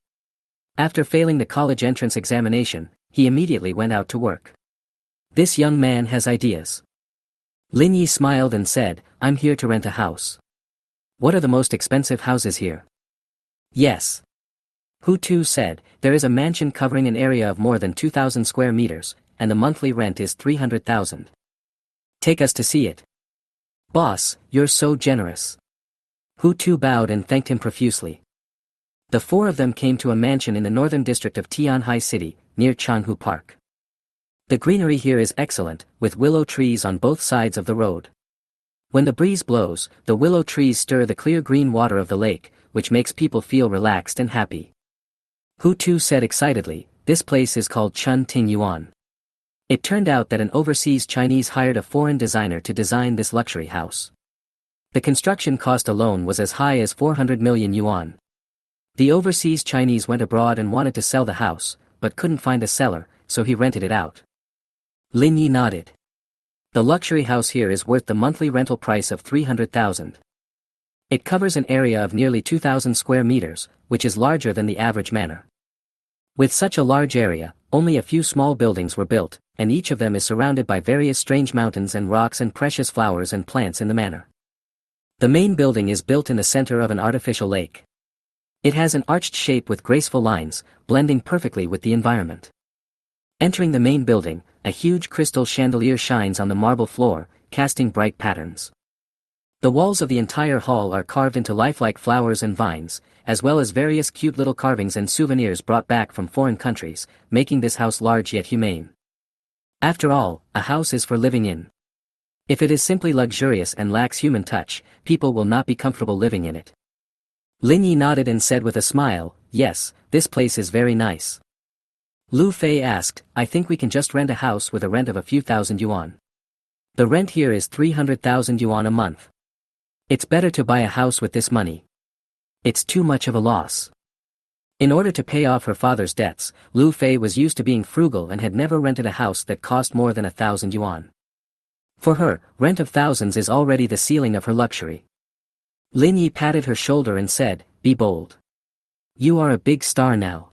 After failing the college entrance examination, he immediately went out to work. This young man has ideas. Lin Yi smiled and said, I'm here to rent a house. What are the most expensive houses here? Yes. Hu Tu said, there is a mansion covering an area of more than 2,000 square meters, and the monthly rent is 300,000. Take us to see it. Boss, you're so generous. Hu Tu bowed and thanked him profusely. The 4 of them came to a mansion in the northern district of Tianhai City, near Changhu Park. The greenery here is excellent, with willow trees on both sides of the road. When the breeze blows, the willow trees stir the clear green water of the lake, which makes people feel relaxed and happy. Hu Tu said excitedly, this place is called Chun Ting Yuan. It turned out that an overseas Chinese hired a foreign designer to design this luxury house. The construction cost alone was as high as 400 million yuan. The overseas Chinese went abroad and wanted to sell the house, but couldn't find a seller, so he rented it out. Lin Yi nodded. The luxury house here is worth the monthly rental price of 300,000. It covers an area of nearly 2,000 square meters, which is larger than the average manor. With such a large area, only a few small buildings were built, and each of them is surrounded by various strange mountains and rocks and precious flowers and plants in the manor. The main building is built in the center of an artificial lake. It has an arched shape with graceful lines, blending perfectly with the environment. Entering the main building, a huge crystal chandelier shines on the marble floor, casting bright patterns. The walls of the entire hall are carved into lifelike flowers and vines, as well as various cute little carvings and souvenirs brought back from foreign countries, making this house large yet humane. After all, a house is for living in. If it is simply luxurious and lacks human touch, people will not be comfortable living in it. Lin Yi nodded and said with a smile, yes, this place is very nice. Lu Fei asked, I think we can just rent a house with a rent of a few thousand yuan. The rent here is 300,000 yuan a month. It's better to buy a house with this money. It's too much of a loss. In order to pay off her father's debts, Lu Fei was used to being frugal and had never rented a house that cost more than 1,000 yuan. For her, rent of thousands is already the ceiling of her luxury. Lin Yi patted her shoulder and said, be bold. You are a big star now.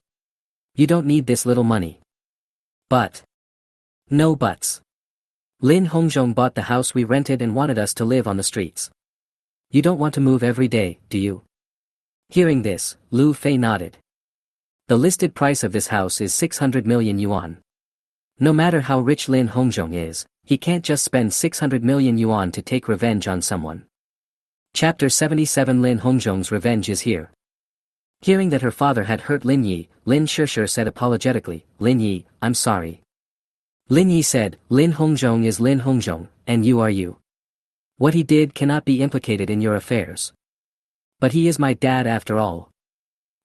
You don't need this little money. But. No buts. Lin Hongzhong bought the house we rented and wanted us to live on the streets. You don't want to move every day, do you? Hearing this, Lu Fei nodded. The listed price of this house is 600 million yuan. No matter how rich Lin Hongzhong is, he can't just spend 600 million yuan to take revenge on someone. Chapter 77 Lin Hongzhong's revenge is here. Hearing that her father had hurt Lin Yi, Lin Shishir said apologetically, Lin Yi, I'm sorry. Lin Yi said, Lin Hongzhong is Lin Hongzhong, and you are you. What he did cannot be implicated in your affairs. But he is my dad after all.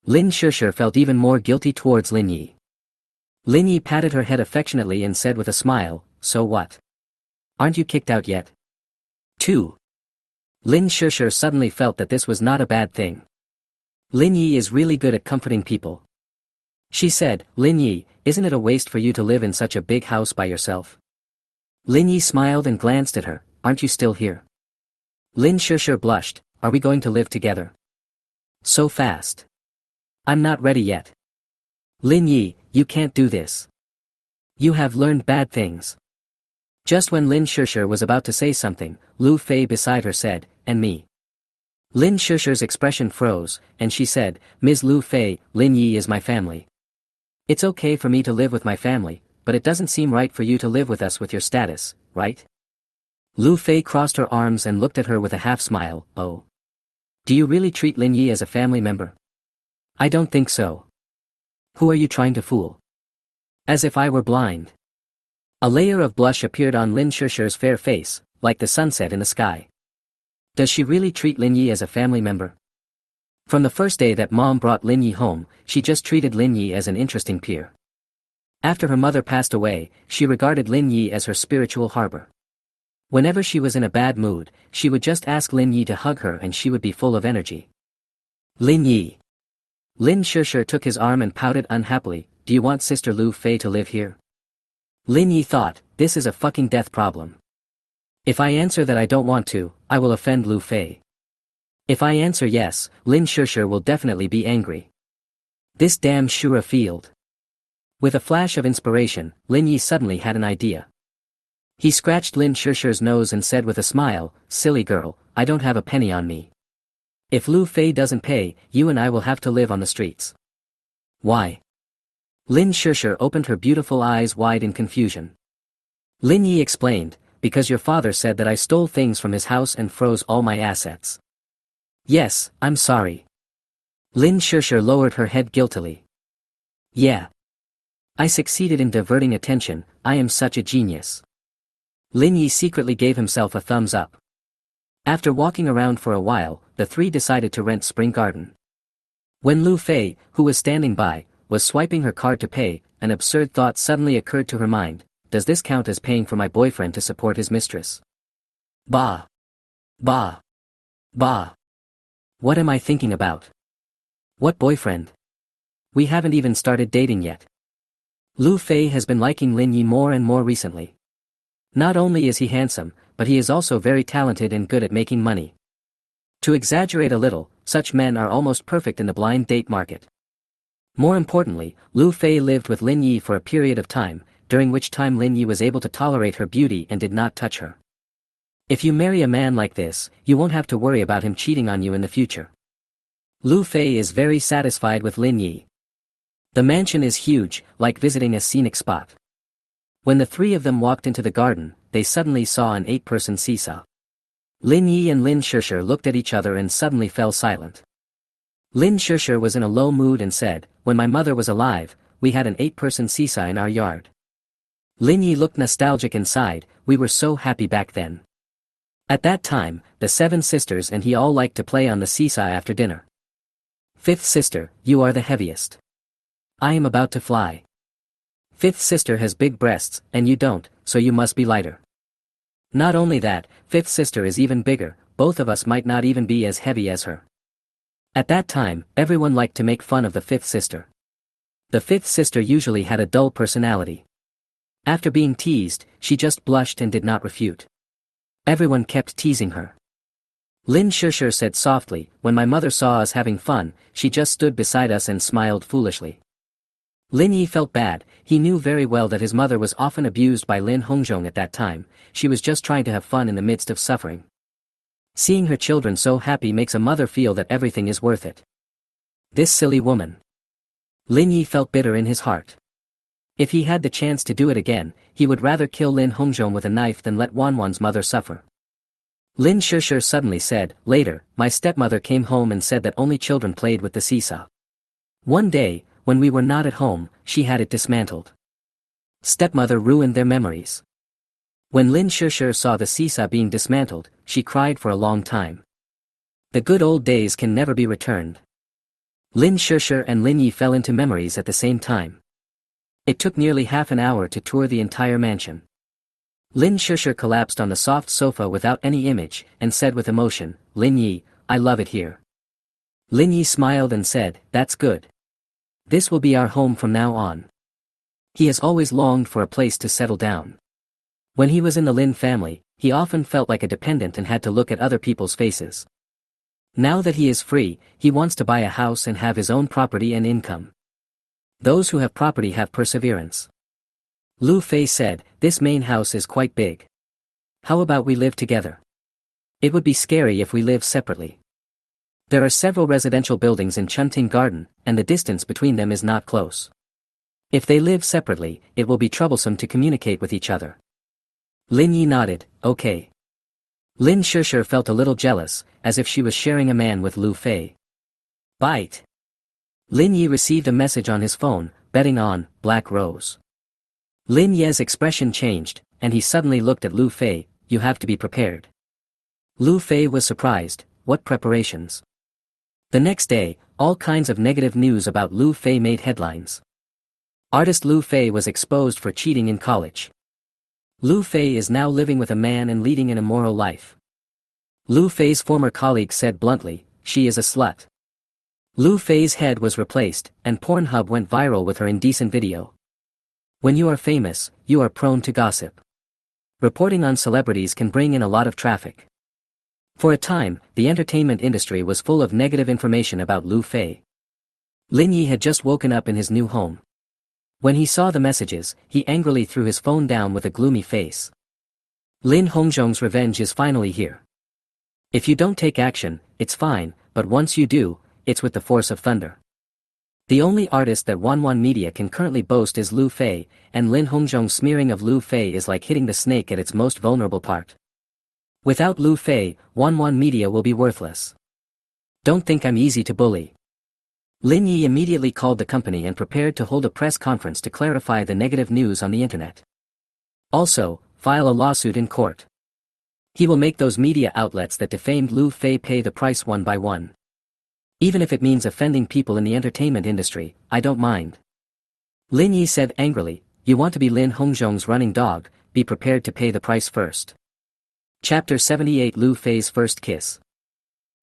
Lin Shishir felt even more guilty towards Lin Yi. Lin Yi patted her head affectionately and said with a smile, so what? Aren't you kicked out yet? 2. Lin Shishir suddenly felt that this was not a bad thing. Lin Yi is really good at comforting people. She said, Lin Yi, isn't it a waste for you to live in such a big house by yourself? Lin Yi smiled and glanced at her, aren't you still here? Lin Shishir blushed, are we going to live together? So fast. I'm not ready yet. Lin Yi, you can't do this. You have learned bad things. Just when Lin Shishir was about to say something, Lu Fei beside her said, and me. Lin Shishir's expression froze, and she said, Ms. Lu Fei, Lin Yi is my family. It's okay for me to live with my family, but it doesn't seem right for you to live with us with your status, right? Lu Fei crossed her arms and looked at her with a half smile, oh. Do you really treat Lin Yi as a family member? I don't think so. Who are you trying to fool? As if I were blind. A layer of blush appeared on Lin Shishir's fair face, like the sunset in the sky. Does she really treat Lin Yi as a family member? From the first day that Mom brought Lin Yi home, she just treated Lin Yi as an interesting peer. After her mother passed away, she regarded Lin Yi as her spiritual harbor. Whenever she was in a bad mood, she would just ask Lin Yi to hug her and she would be full of energy. Lin Yi. Lin Shishir took his arm and pouted unhappily, do you want Sister Lu Fei to live here? Lin Yi thought, this is a fucking death problem. If I answer that I don't want to, I will offend Lu Fei. If I answer yes, Lin Shishir will definitely be angry. This damn Shura field. With a flash of inspiration, Lin Yi suddenly had an idea. He scratched Lin Shishir's nose and said with a smile, silly girl, I don't have a penny on me. If Lu Fei doesn't pay, you and I will have to live on the streets. Why? Lin Shishir opened her beautiful eyes wide in confusion. Lin Yi explained, because your father said that I stole things from his house and froze all my assets. Yes, I'm sorry. Lin Shishir lowered her head guiltily. Yeah. I succeeded in diverting attention, I am such a genius. Lin Yi secretly gave himself a thumbs up. After walking around for a while, the three decided to rent Spring Garden. When Lu Fei, who was standing by, was swiping her card to pay, an absurd thought suddenly occurred to her mind. Does this count as paying for my boyfriend to support his mistress? Bah. Bah. Bah. What am I thinking about? What boyfriend? We haven't even started dating yet. Lu Fei has been liking Lin Yi more and more recently. Not only is he handsome, but he is also very talented and good at making money. To exaggerate a little, such men are almost perfect in the blind date market. More importantly, Lu Fei lived with Lin Yi for a period of time, during which time Lin Yi was able to tolerate her beauty and did not touch her. If you marry a man like this, you won't have to worry about him cheating on you in the future. Lu Fei is very satisfied with Lin Yi. The mansion is huge, like visiting a scenic spot. When the three of them walked into the garden, they suddenly saw an 8-person seesaw. Lin Yi and Lin Shishir looked at each other and suddenly fell silent. Lin Shishir was in a low mood and said, "When my mother was alive, we had an 8-person seesaw in our yard." Lin Yi looked nostalgic and sighed, "We were so happy back then." At that time, the 7 sisters and he all liked to play on the seesaw after dinner. Fifth sister, you are the heaviest. I am about to fly. Fifth sister has big breasts, and you don't, so you must be lighter. Not only that, fifth sister is even bigger, both of us might not even be as heavy as her. At that time, everyone liked to make fun of the fifth sister. The fifth sister usually had a dull personality. After being teased, she just blushed and did not refute. Everyone kept teasing her. Lin Shishir said softly, "When my mother saw us having fun, she just stood beside us and smiled foolishly." Lin Yi felt bad. He knew very well that his mother was often abused by Lin Hongzhong at that time. She was just trying to have fun in the midst of suffering. Seeing her children so happy makes a mother feel that everything is worth it. This silly woman. Lin Yi felt bitter in his heart. If he had the chance to do it again, he would rather kill Lin Hongzhong with a knife than let Wanwan's mother suffer. Lin Shishir suddenly said, "Later, my stepmother came home and said that only children played with the seesaw. One day, when we were not at home, she had it dismantled. Stepmother ruined their memories." When Lin Shishir saw the seesaw being dismantled, she cried for a long time. The good old days can never be returned. Lin Shishir and Lin Yi fell into memories at the same time. It took nearly half an hour to tour the entire mansion. Lin Shishir collapsed on the soft sofa without any image, and said with emotion, "Lin Yi, I love it here." Lin Yi smiled and said, "That's good. This will be our home from now on." He has always longed for a place to settle down. When he was in the Lin family, he often felt like a dependent and had to look at other people's faces. Now that he is free, he wants to buy a house and have his own property and income. Those who have property have perseverance. Lu Fei said, "This main house is quite big. How about we live together? It would be scary if we live separately. There are several residential buildings in Chunting Garden, and the distance between them is not close. If they live separately, it will be troublesome to communicate with each other." Lin Yi nodded, "Okay." Lin Shishir felt a little jealous, as if she was sharing a man with Lu Fei. Bite. Lin Yi received a message on his phone, betting on Black Rose. Lin Ye's expression changed, and he suddenly looked at Lu Fei. "You have to be prepared." Lu Fei was surprised. What preparations? The next day, all kinds of negative news about Lu Fei made headlines. Artist Lu Fei was exposed for cheating in college. Lu Fei is now living with a man and leading an immoral life. Lu Fei's former colleague said bluntly, "She is a slut." Lu Fei's head was replaced, and Pornhub went viral with her indecent video. When you are famous, you are prone to gossip. Reporting on celebrities can bring in a lot of traffic. For a time, the entertainment industry was full of negative information about Lu Fei. Lin Yi had just woken up in his new home. When he saw the messages, he angrily threw his phone down with a gloomy face. Lin Hongzhong's revenge is finally here. If you don't take action, it's fine, but once you do, it's with the force of thunder. The only artist that Wanwan Media can currently boast is Lu Fei, and Lin Hongzhong's smearing of Lu Fei is like hitting the snake at its most vulnerable part. Without Lu Fei, Wanwan Media will be worthless. Don't think I'm easy to bully. Lin Yi immediately called the company and prepared to hold a press conference to clarify the negative news on the internet. Also, file a lawsuit in court. He will make those media outlets that defamed Lu Fei pay the price one by one. Even if it means offending people in the entertainment industry, I don't mind. Lin Yi said angrily, you want to be Lin Hongzhong's running dog, be prepared to pay the price first. Chapter 78 Lu Fei's First Kiss.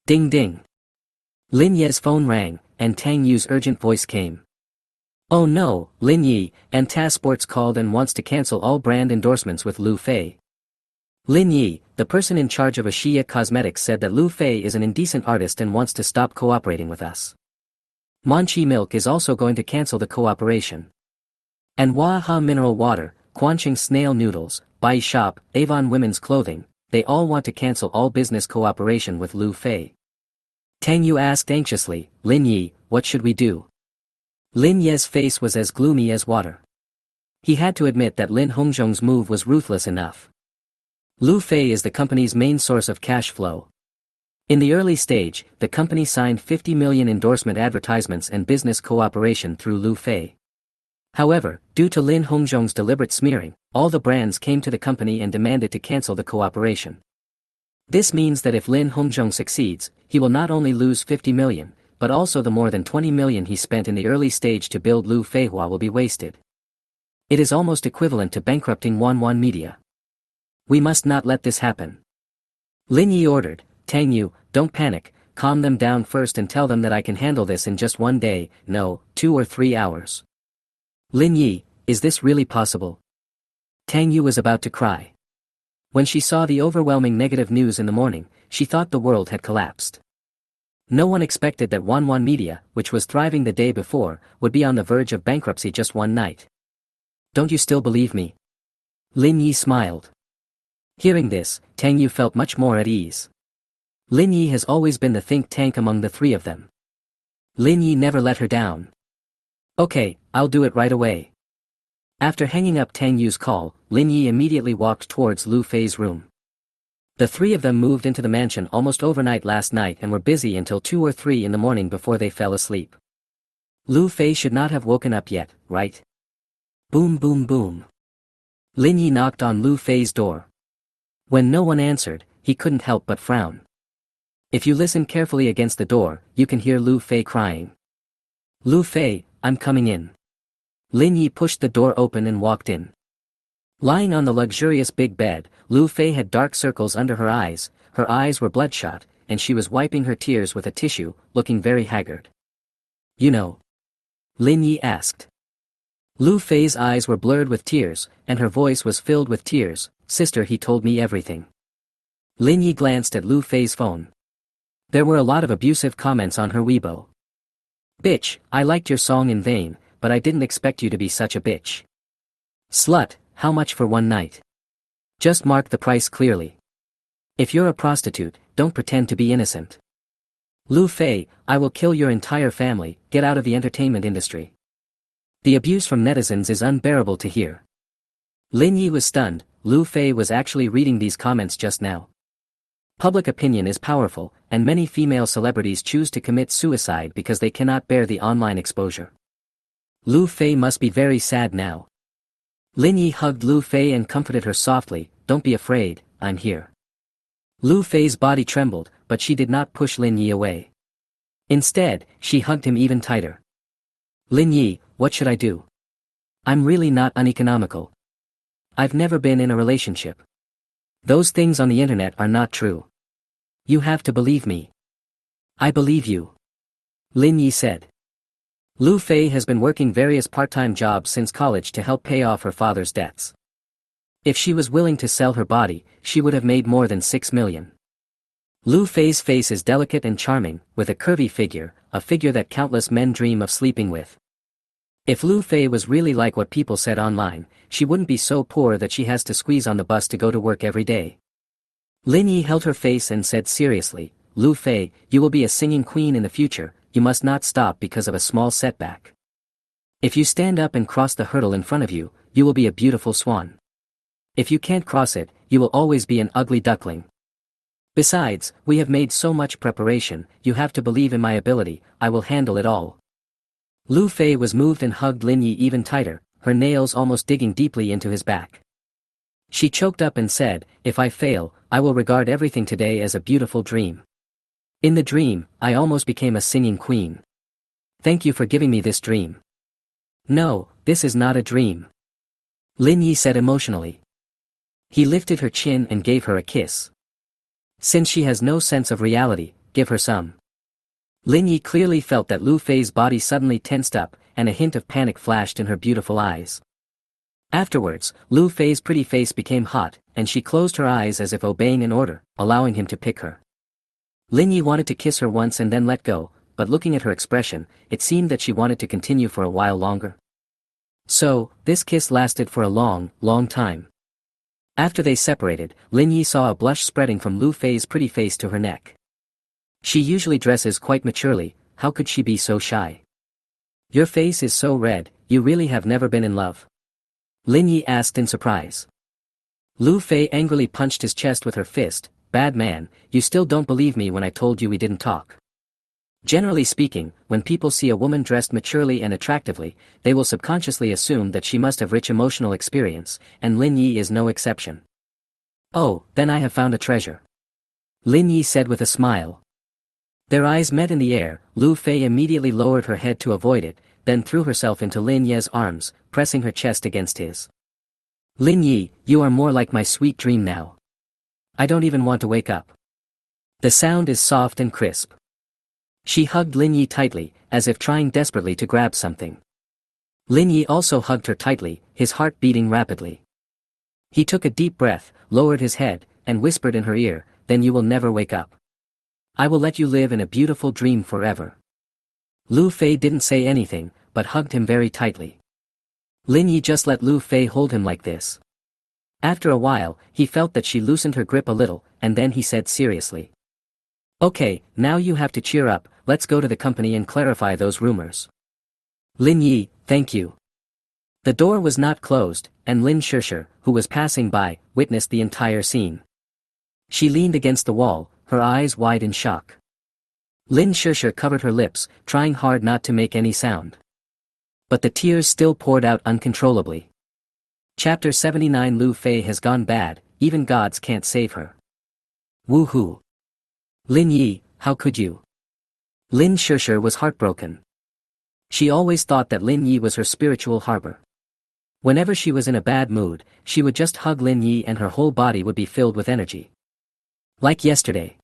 Ding ding. Lin Ye's phone rang, and Tang Yu's urgent voice came. Oh no, Lin Yi, Anta Sports called and wants to cancel all brand endorsements with Lu Fei. Lin Yi, the person in charge of Ashia Cosmetics, said that Lu Fei is an indecent artist and wants to stop cooperating with us. Manchi Milk is also going to cancel the cooperation. And Waha Mineral Water, Quanching Snail Noodles, Bai Shop, Avon Women's Clothing, they all want to cancel all business cooperation with Lu Fei. Tang Yu asked anxiously, Lin Yi, what should we do? Lin Ye's face was as gloomy as water. He had to admit that Lin Hongzhong's move was ruthless enough. Lu Fei is the company's main source of cash flow. In the early stage, the company signed 50 million endorsement advertisements and business cooperation through Lu Fei. However, due to Lin Hongzhong's deliberate smearing, all the brands came to the company and demanded to cancel the cooperation. This means that if Lin Hongzhong succeeds, he will not only lose 50 million, but also the more than 20 million he spent in the early stage to build Lu Feihua will be wasted. It is almost equivalent to bankrupting Wanwan Media. We must not let this happen. Lin Yi ordered, Tang Yu, don't panic, calm them down first and tell them that I can handle this in just one day, no, 2 or 3 hours. Lin Yi, is this really possible? Tang Yu was about to cry. When she saw the overwhelming negative news in the morning, she thought the world had collapsed. No one expected that Wanwan Media, which was thriving the day before, would be on the verge of bankruptcy just one night. Don't you still believe me? Lin Yi smiled. Hearing this, Tang Yu felt much more at ease. Lin Yi has always been the think tank among the three of them. Lin Yi never let her down. Okay, I'll do it right away. After hanging up Tang Yu's call, Lin Yi immediately walked towards Lu Fei's room. The three of them moved into the mansion almost overnight last night and were busy until 2 or 3 in the morning before they fell asleep. Lu Fei should not have woken up yet, right? Boom boom boom. Lin Yi knocked on Lu Fei's door. When no one answered, he couldn't help but frown. If you listen carefully against the door, you can hear Lu Fei crying. Lu Fei, I'm coming in. Lin Yi pushed the door open and walked in. Lying on the luxurious big bed, Lu Fei had dark circles under her eyes were bloodshot, and she was wiping her tears with a tissue, looking very haggard. You know? Lin Yi asked. Lu Fei's eyes were blurred with tears, and her voice was filled with tears. Sister, he told me everything. Lin Yi glanced at Lu Fei's phone. There were a lot of abusive comments on her Weibo. Bitch, I liked your song in vain, but I didn't expect you to be such a bitch. Slut, how much for one night? Just mark the price clearly. If you're a prostitute, don't pretend to be innocent. Lu Fei, I will kill your entire family, get out of the entertainment industry. The abuse from netizens is unbearable to hear. Lin Yi was stunned. Lu Fei was actually reading these comments just now. Public opinion is powerful, and many female celebrities choose to commit suicide because they cannot bear the online exposure. Lu Fei must be very sad now. Lin Yi hugged Lu Fei and comforted her softly, don't be afraid, I'm here. Lu Fei's body trembled, but she did not push Lin Yi away. Instead, she hugged him even tighter. Lin Yi, what should I do? I'm really not uneconomical. I've never been in a relationship. Those things on the internet are not true. You have to believe me. I believe you. Lin Yi said. Lu Fei has been working various part-time jobs since college to help pay off her father's debts. If she was willing to sell her body, she would have made more than 6 million. Lu Fei's face is delicate and charming, with a curvy figure, a figure that countless men dream of sleeping with. If Lu Fei was really like what people said online, she wouldn't be so poor that she has to squeeze on the bus to go to work every day. Lin Yi held her face and said seriously, Lu Fei, you will be a singing queen in the future, you must not stop because of a small setback. If you stand up and cross the hurdle in front of you, you will be a beautiful swan. If you can't cross it, you will always be an ugly duckling. Besides, we have made so much preparation, you have to believe in my ability, I will handle it all. Lu Fei was moved and hugged Lin Yi even tighter, her nails almost digging deeply into his back. She choked up and said, if I fail, I will regard everything today as a beautiful dream. In the dream, I almost became a singing queen. Thank you for giving me this dream. No, this is not a dream. Lin Yi said emotionally. He lifted her chin and gave her a kiss. Since she has no sense of reality, give her some. Lin Yi clearly felt that Lu Fei's body suddenly tensed up, and a hint of panic flashed in her beautiful eyes. Afterwards, Lu Fei's pretty face became hot, and she closed her eyes as if obeying an order, allowing him to pick her. Lin Yi wanted to kiss her once and then let go, but looking at her expression, it seemed that she wanted to continue for a while longer. So, this kiss lasted for a long, long time. After they separated, Lin Yi saw a blush spreading from Lu Fei's pretty face to her neck. She usually dresses quite maturely, how could she be so shy? Your face is so red, you really have never been in love? Lin Yi asked in surprise. Lu Fei angrily punched his chest with her fist. Bad man, you still don't believe me when I told you we didn't talk. Generally speaking, when people see a woman dressed maturely and attractively, they will subconsciously assume that she must have rich emotional experience, and Lin Yi is no exception. Oh, then I have found a treasure. Lin Yi said with a smile. Their eyes met in the air. Lu Fei immediately lowered her head to avoid it, then threw herself into Lin Ye's arms, pressing her chest against his. Lin Yi, you are more like my sweet dream now. I don't even want to wake up. The sound is soft and crisp. She hugged Lin Yi tightly, as if trying desperately to grab something. Lin Yi also hugged her tightly, his heart beating rapidly. He took a deep breath, lowered his head, and whispered in her ear, then you will never wake up. I will let you live in a beautiful dream forever. Lu Fei didn't say anything, but hugged him very tightly. Lin Yi just let Lu Fei hold him like this. After a while, he felt that she loosened her grip a little, and then he said seriously. Okay, now you have to cheer up, let's go to the company and clarify those rumors. Lin Yi, thank you. The door was not closed, and Lin Shishir, who was passing by, witnessed the entire scene. She leaned against the wall, her eyes wide in shock. Lin Shishir covered her lips, trying hard not to make any sound. But the tears still poured out uncontrollably. Chapter 79. Lu Fei has gone bad, even gods can't save her. Woohoo! Lin Yi, how could you? Lin Shishir was heartbroken. She always thought that Lin Yi was her spiritual harbor. Whenever she was in a bad mood, she would just hug Lin Yi and her whole body would be filled with energy. Like yesterday.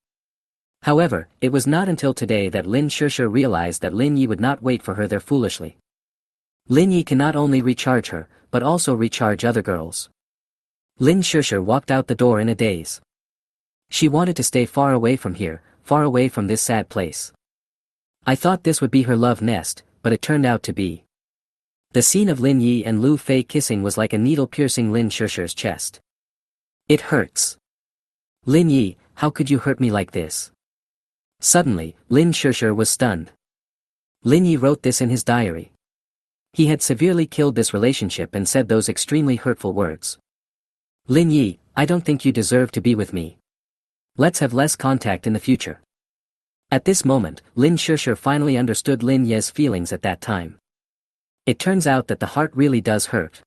However, it was not until today that Lin Shishir realized that Lin Yi would not wait for her there foolishly. Lin Yi can not only recharge her, but also recharge other girls. Lin Shishir walked out the door in a daze. She wanted to stay far away from here, far away from this sad place. I thought this would be her love nest, but it turned out to be. The scene of Lin Yi and Lu Fei kissing was like a needle piercing Lin Shishir's chest. It hurts. Lin Yi, how could you hurt me like this? Suddenly, Lin Shishir was stunned. Lin Yi wrote this in his diary. He had severely killed this relationship and said those extremely hurtful words. Lin Yi, I don't think you deserve to be with me. Let's have less contact in the future. At this moment, Lin Shishir finally understood Lin Ye's feelings at that time. It turns out that the heart really does hurt.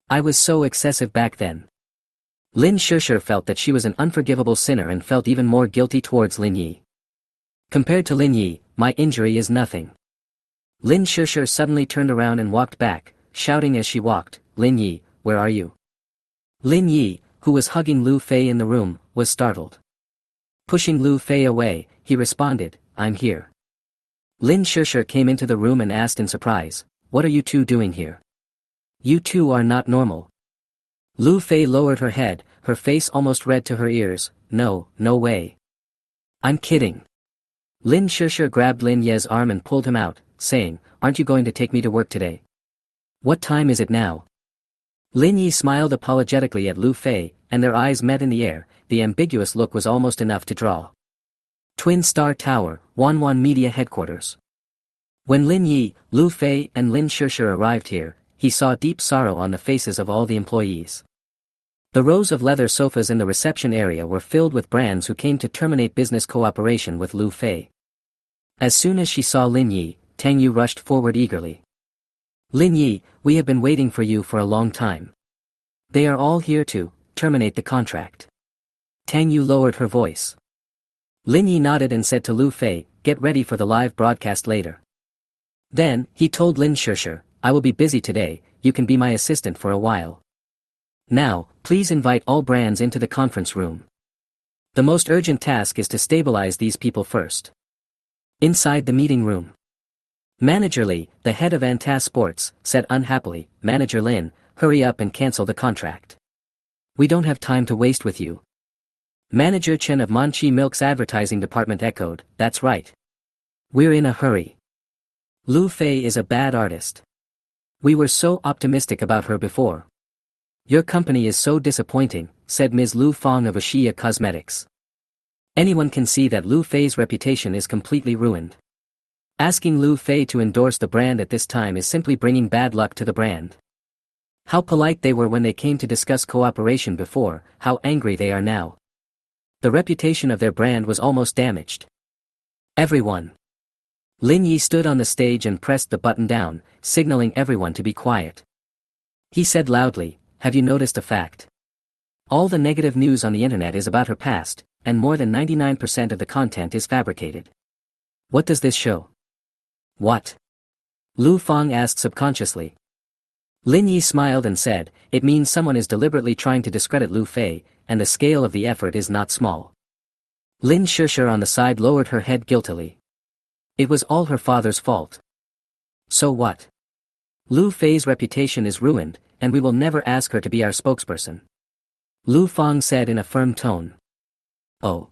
I was so excessive back then. Lin Shishir felt that she was an unforgivable sinner and felt even more guilty towards Lin Yi. Compared to Lin Yi, my injury is nothing. Lin Shishir suddenly turned around and walked back, shouting as she walked, Lin Yi, where are you? Lin Yi, who was hugging Lu Fei in the room, was startled. Pushing Lu Fei away, he responded, I'm here. Lin Shishir came into the room and asked in surprise, what are you two doing here? You two are not normal. Lu Fei lowered her head, her face almost red to her ears, no, no way. I'm kidding. Lin Shishir grabbed Lin Ye's arm and pulled him out, saying, aren't you going to take me to work today? What time is it now? Lin Yi smiled apologetically at Lu Fei, and their eyes met in the air. The ambiguous look was almost enough to draw. Twin Star Tower, Wanwan Media Headquarters. When Lin Yi, Lu Fei and Lin Shishir arrived here, he saw deep sorrow on the faces of all the employees. The rows of leather sofas in the reception area were filled with brands who came to terminate business cooperation with Lu Fei. As soon as she saw Lin Yi, Tang Yu rushed forward eagerly. Lin Yi, we have been waiting for you for a long time. They are all here to terminate the contract. Tang Yu lowered her voice. Lin Yi nodded and said to Lu Fei, get ready for the live broadcast later. Then, he told Lin Shishir, I will be busy today, you can be my assistant for a while. Now, please invite all brands into the conference room. The most urgent task is to stabilize these people first. Inside the meeting room. Manager Lee, the head of Antas Sports, said unhappily, Manager Lin, hurry up and cancel the contract. We don't have time to waste with you. Manager Chen of Manchi Milk's advertising department echoed, that's right. We're in a hurry. Lu Fei is a bad artist. We were so optimistic about her before. Your company is so disappointing, said Ms. Lu Fong of Ashia Cosmetics. Anyone can see that Lu Fei's reputation is completely ruined. Asking Lu Fei to endorse the brand at this time is simply bringing bad luck to the brand. How polite they were when they came to discuss cooperation before, how angry they are now. The reputation of their brand was almost damaged. Everyone. Lin Yi stood on the stage and pressed the button down, signaling everyone to be quiet. He said loudly, have you noticed a fact? All the negative news on the internet is about her past, and more than 99% of the content is fabricated. What does this show? What? Lu Fong asked subconsciously. Lin Yi smiled and said, it means someone is deliberately trying to discredit Lu Fei, and the scale of the effort is not small. Lin Shishir on the side lowered her head guiltily. It was all her father's fault. So what? Lu Fei's reputation is ruined, and we will never ask her to be our spokesperson. Lu Fong said in a firm tone. Oh.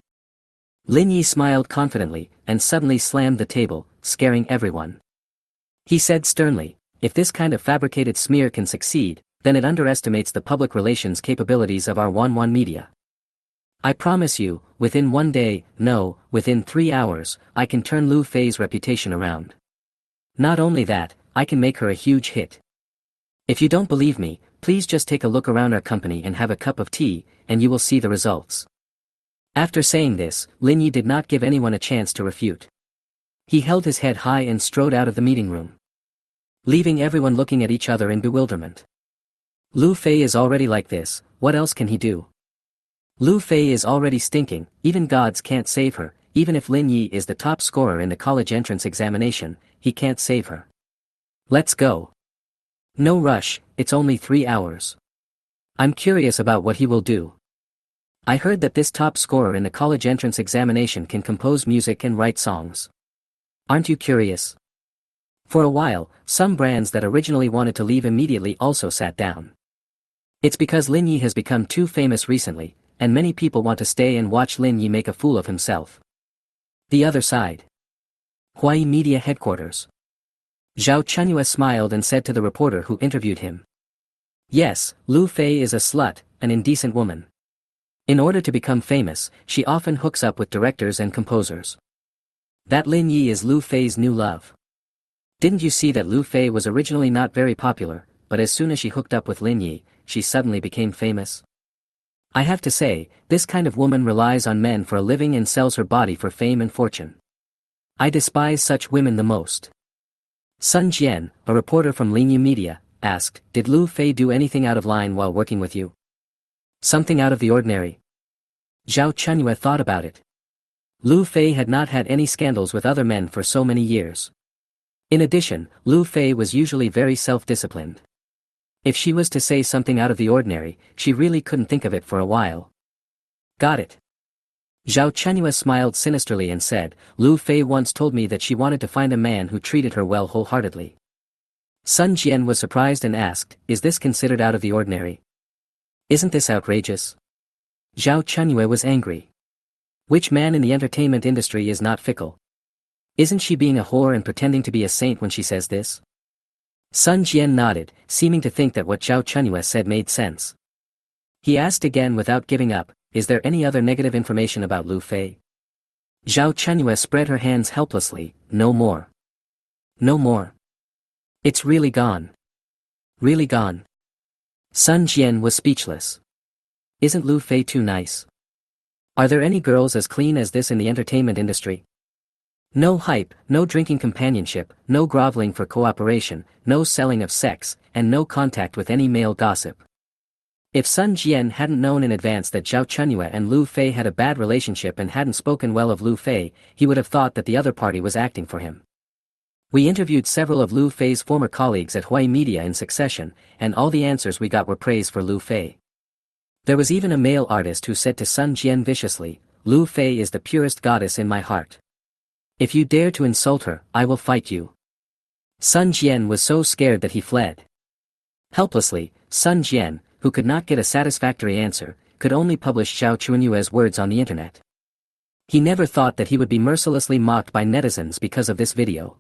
Lin Yi smiled confidently, and suddenly slammed the table, scaring everyone. He said sternly, if this kind of fabricated smear can succeed, then it underestimates the public relations capabilities of our Wanwan media. I promise you, within 1 day, no, within 3 hours, I can turn Lu Fei's reputation around. Not only that, I can make her a huge hit. If you don't believe me, please just take a look around our company and have a cup of tea, and you will see the results. After saying this, Lin Yi did not give anyone a chance to refute. He held his head high and strode out of the meeting room, leaving everyone looking at each other in bewilderment. Lu Fei is already like this, what else can he do? Lu Fei is already stinking, even gods can't save her, even if Lin Yi is the top scorer in the college entrance examination, he can't save her. Let's go. No rush, it's only 3 hours. I'm curious about what he will do. I heard that this top scorer in the college entrance examination can compose music and write songs. Aren't you curious? For a while, some brands that originally wanted to leave immediately also sat down. It's because Lin Yi has become too famous recently, and many people want to stay and watch Lin Yi make a fool of himself. The other side. Huai Media Headquarters. Zhao Chunyue smiled and said to the reporter who interviewed him. Yes, Lu Fei is a slut, an indecent woman. In order to become famous, she often hooks up with directors and composers. That Lin Yi is Lu Fei's new love. Didn't you see that Lu Fei was originally not very popular, but as soon as she hooked up with Lin Yi, she suddenly became famous? I have to say, this kind of woman relies on men for a living and sells her body for fame and fortune. I despise such women the most. Sun Jian, a reporter from Lin Yi Media, asked, did Lu Fei do anything out of line while working with you? Something out of the ordinary? Zhao Chunyue thought about it. Lu Fei had not had any scandals with other men for so many years. In addition, Lu Fei was usually very self-disciplined. If she was to say something out of the ordinary, she really couldn't think of it for a while. Got it. Zhao Chunyue smiled sinisterly and said, Lu Fei once told me that she wanted to find a man who treated her well wholeheartedly. Sun Jian was surprised and asked, is this considered out of the ordinary? Isn't this outrageous? Zhao Chunyue was angry. Which man in the entertainment industry is not fickle? Isn't she being a whore and pretending to be a saint when she says this? Sun Jian nodded, seeming to think that what Zhao Chunyue said made sense. He asked again without giving up, is there any other negative information about Lu Fei? Zhao Chunyue spread her hands helplessly, no more. No more. It's really gone. Really gone. Sun Jian was speechless. Isn't Lu Fei too nice? Are there any girls as clean as this in the entertainment industry? No hype, no drinking companionship, no groveling for cooperation, no selling of sex, and no contact with any male gossip. If Sun Jian hadn't known in advance that Zhao Chunyue and Lu Fei had a bad relationship and hadn't spoken well of Lu Fei, he would have thought that the other party was acting for him. We interviewed several of Lu Fei's former colleagues at Huai Media in succession, and all the answers we got were praise for Lu Fei. There was even a male artist who said to Sun Jian viciously, "Lu Fei is the purest goddess in my heart. If you dare to insult her, I will fight you." Sun Jian was so scared that he fled. Helplessly, Sun Jian, who could not get a satisfactory answer, could only publish Zhao Chunyue's words on the internet. He never thought that he would be mercilessly mocked by netizens because of this video.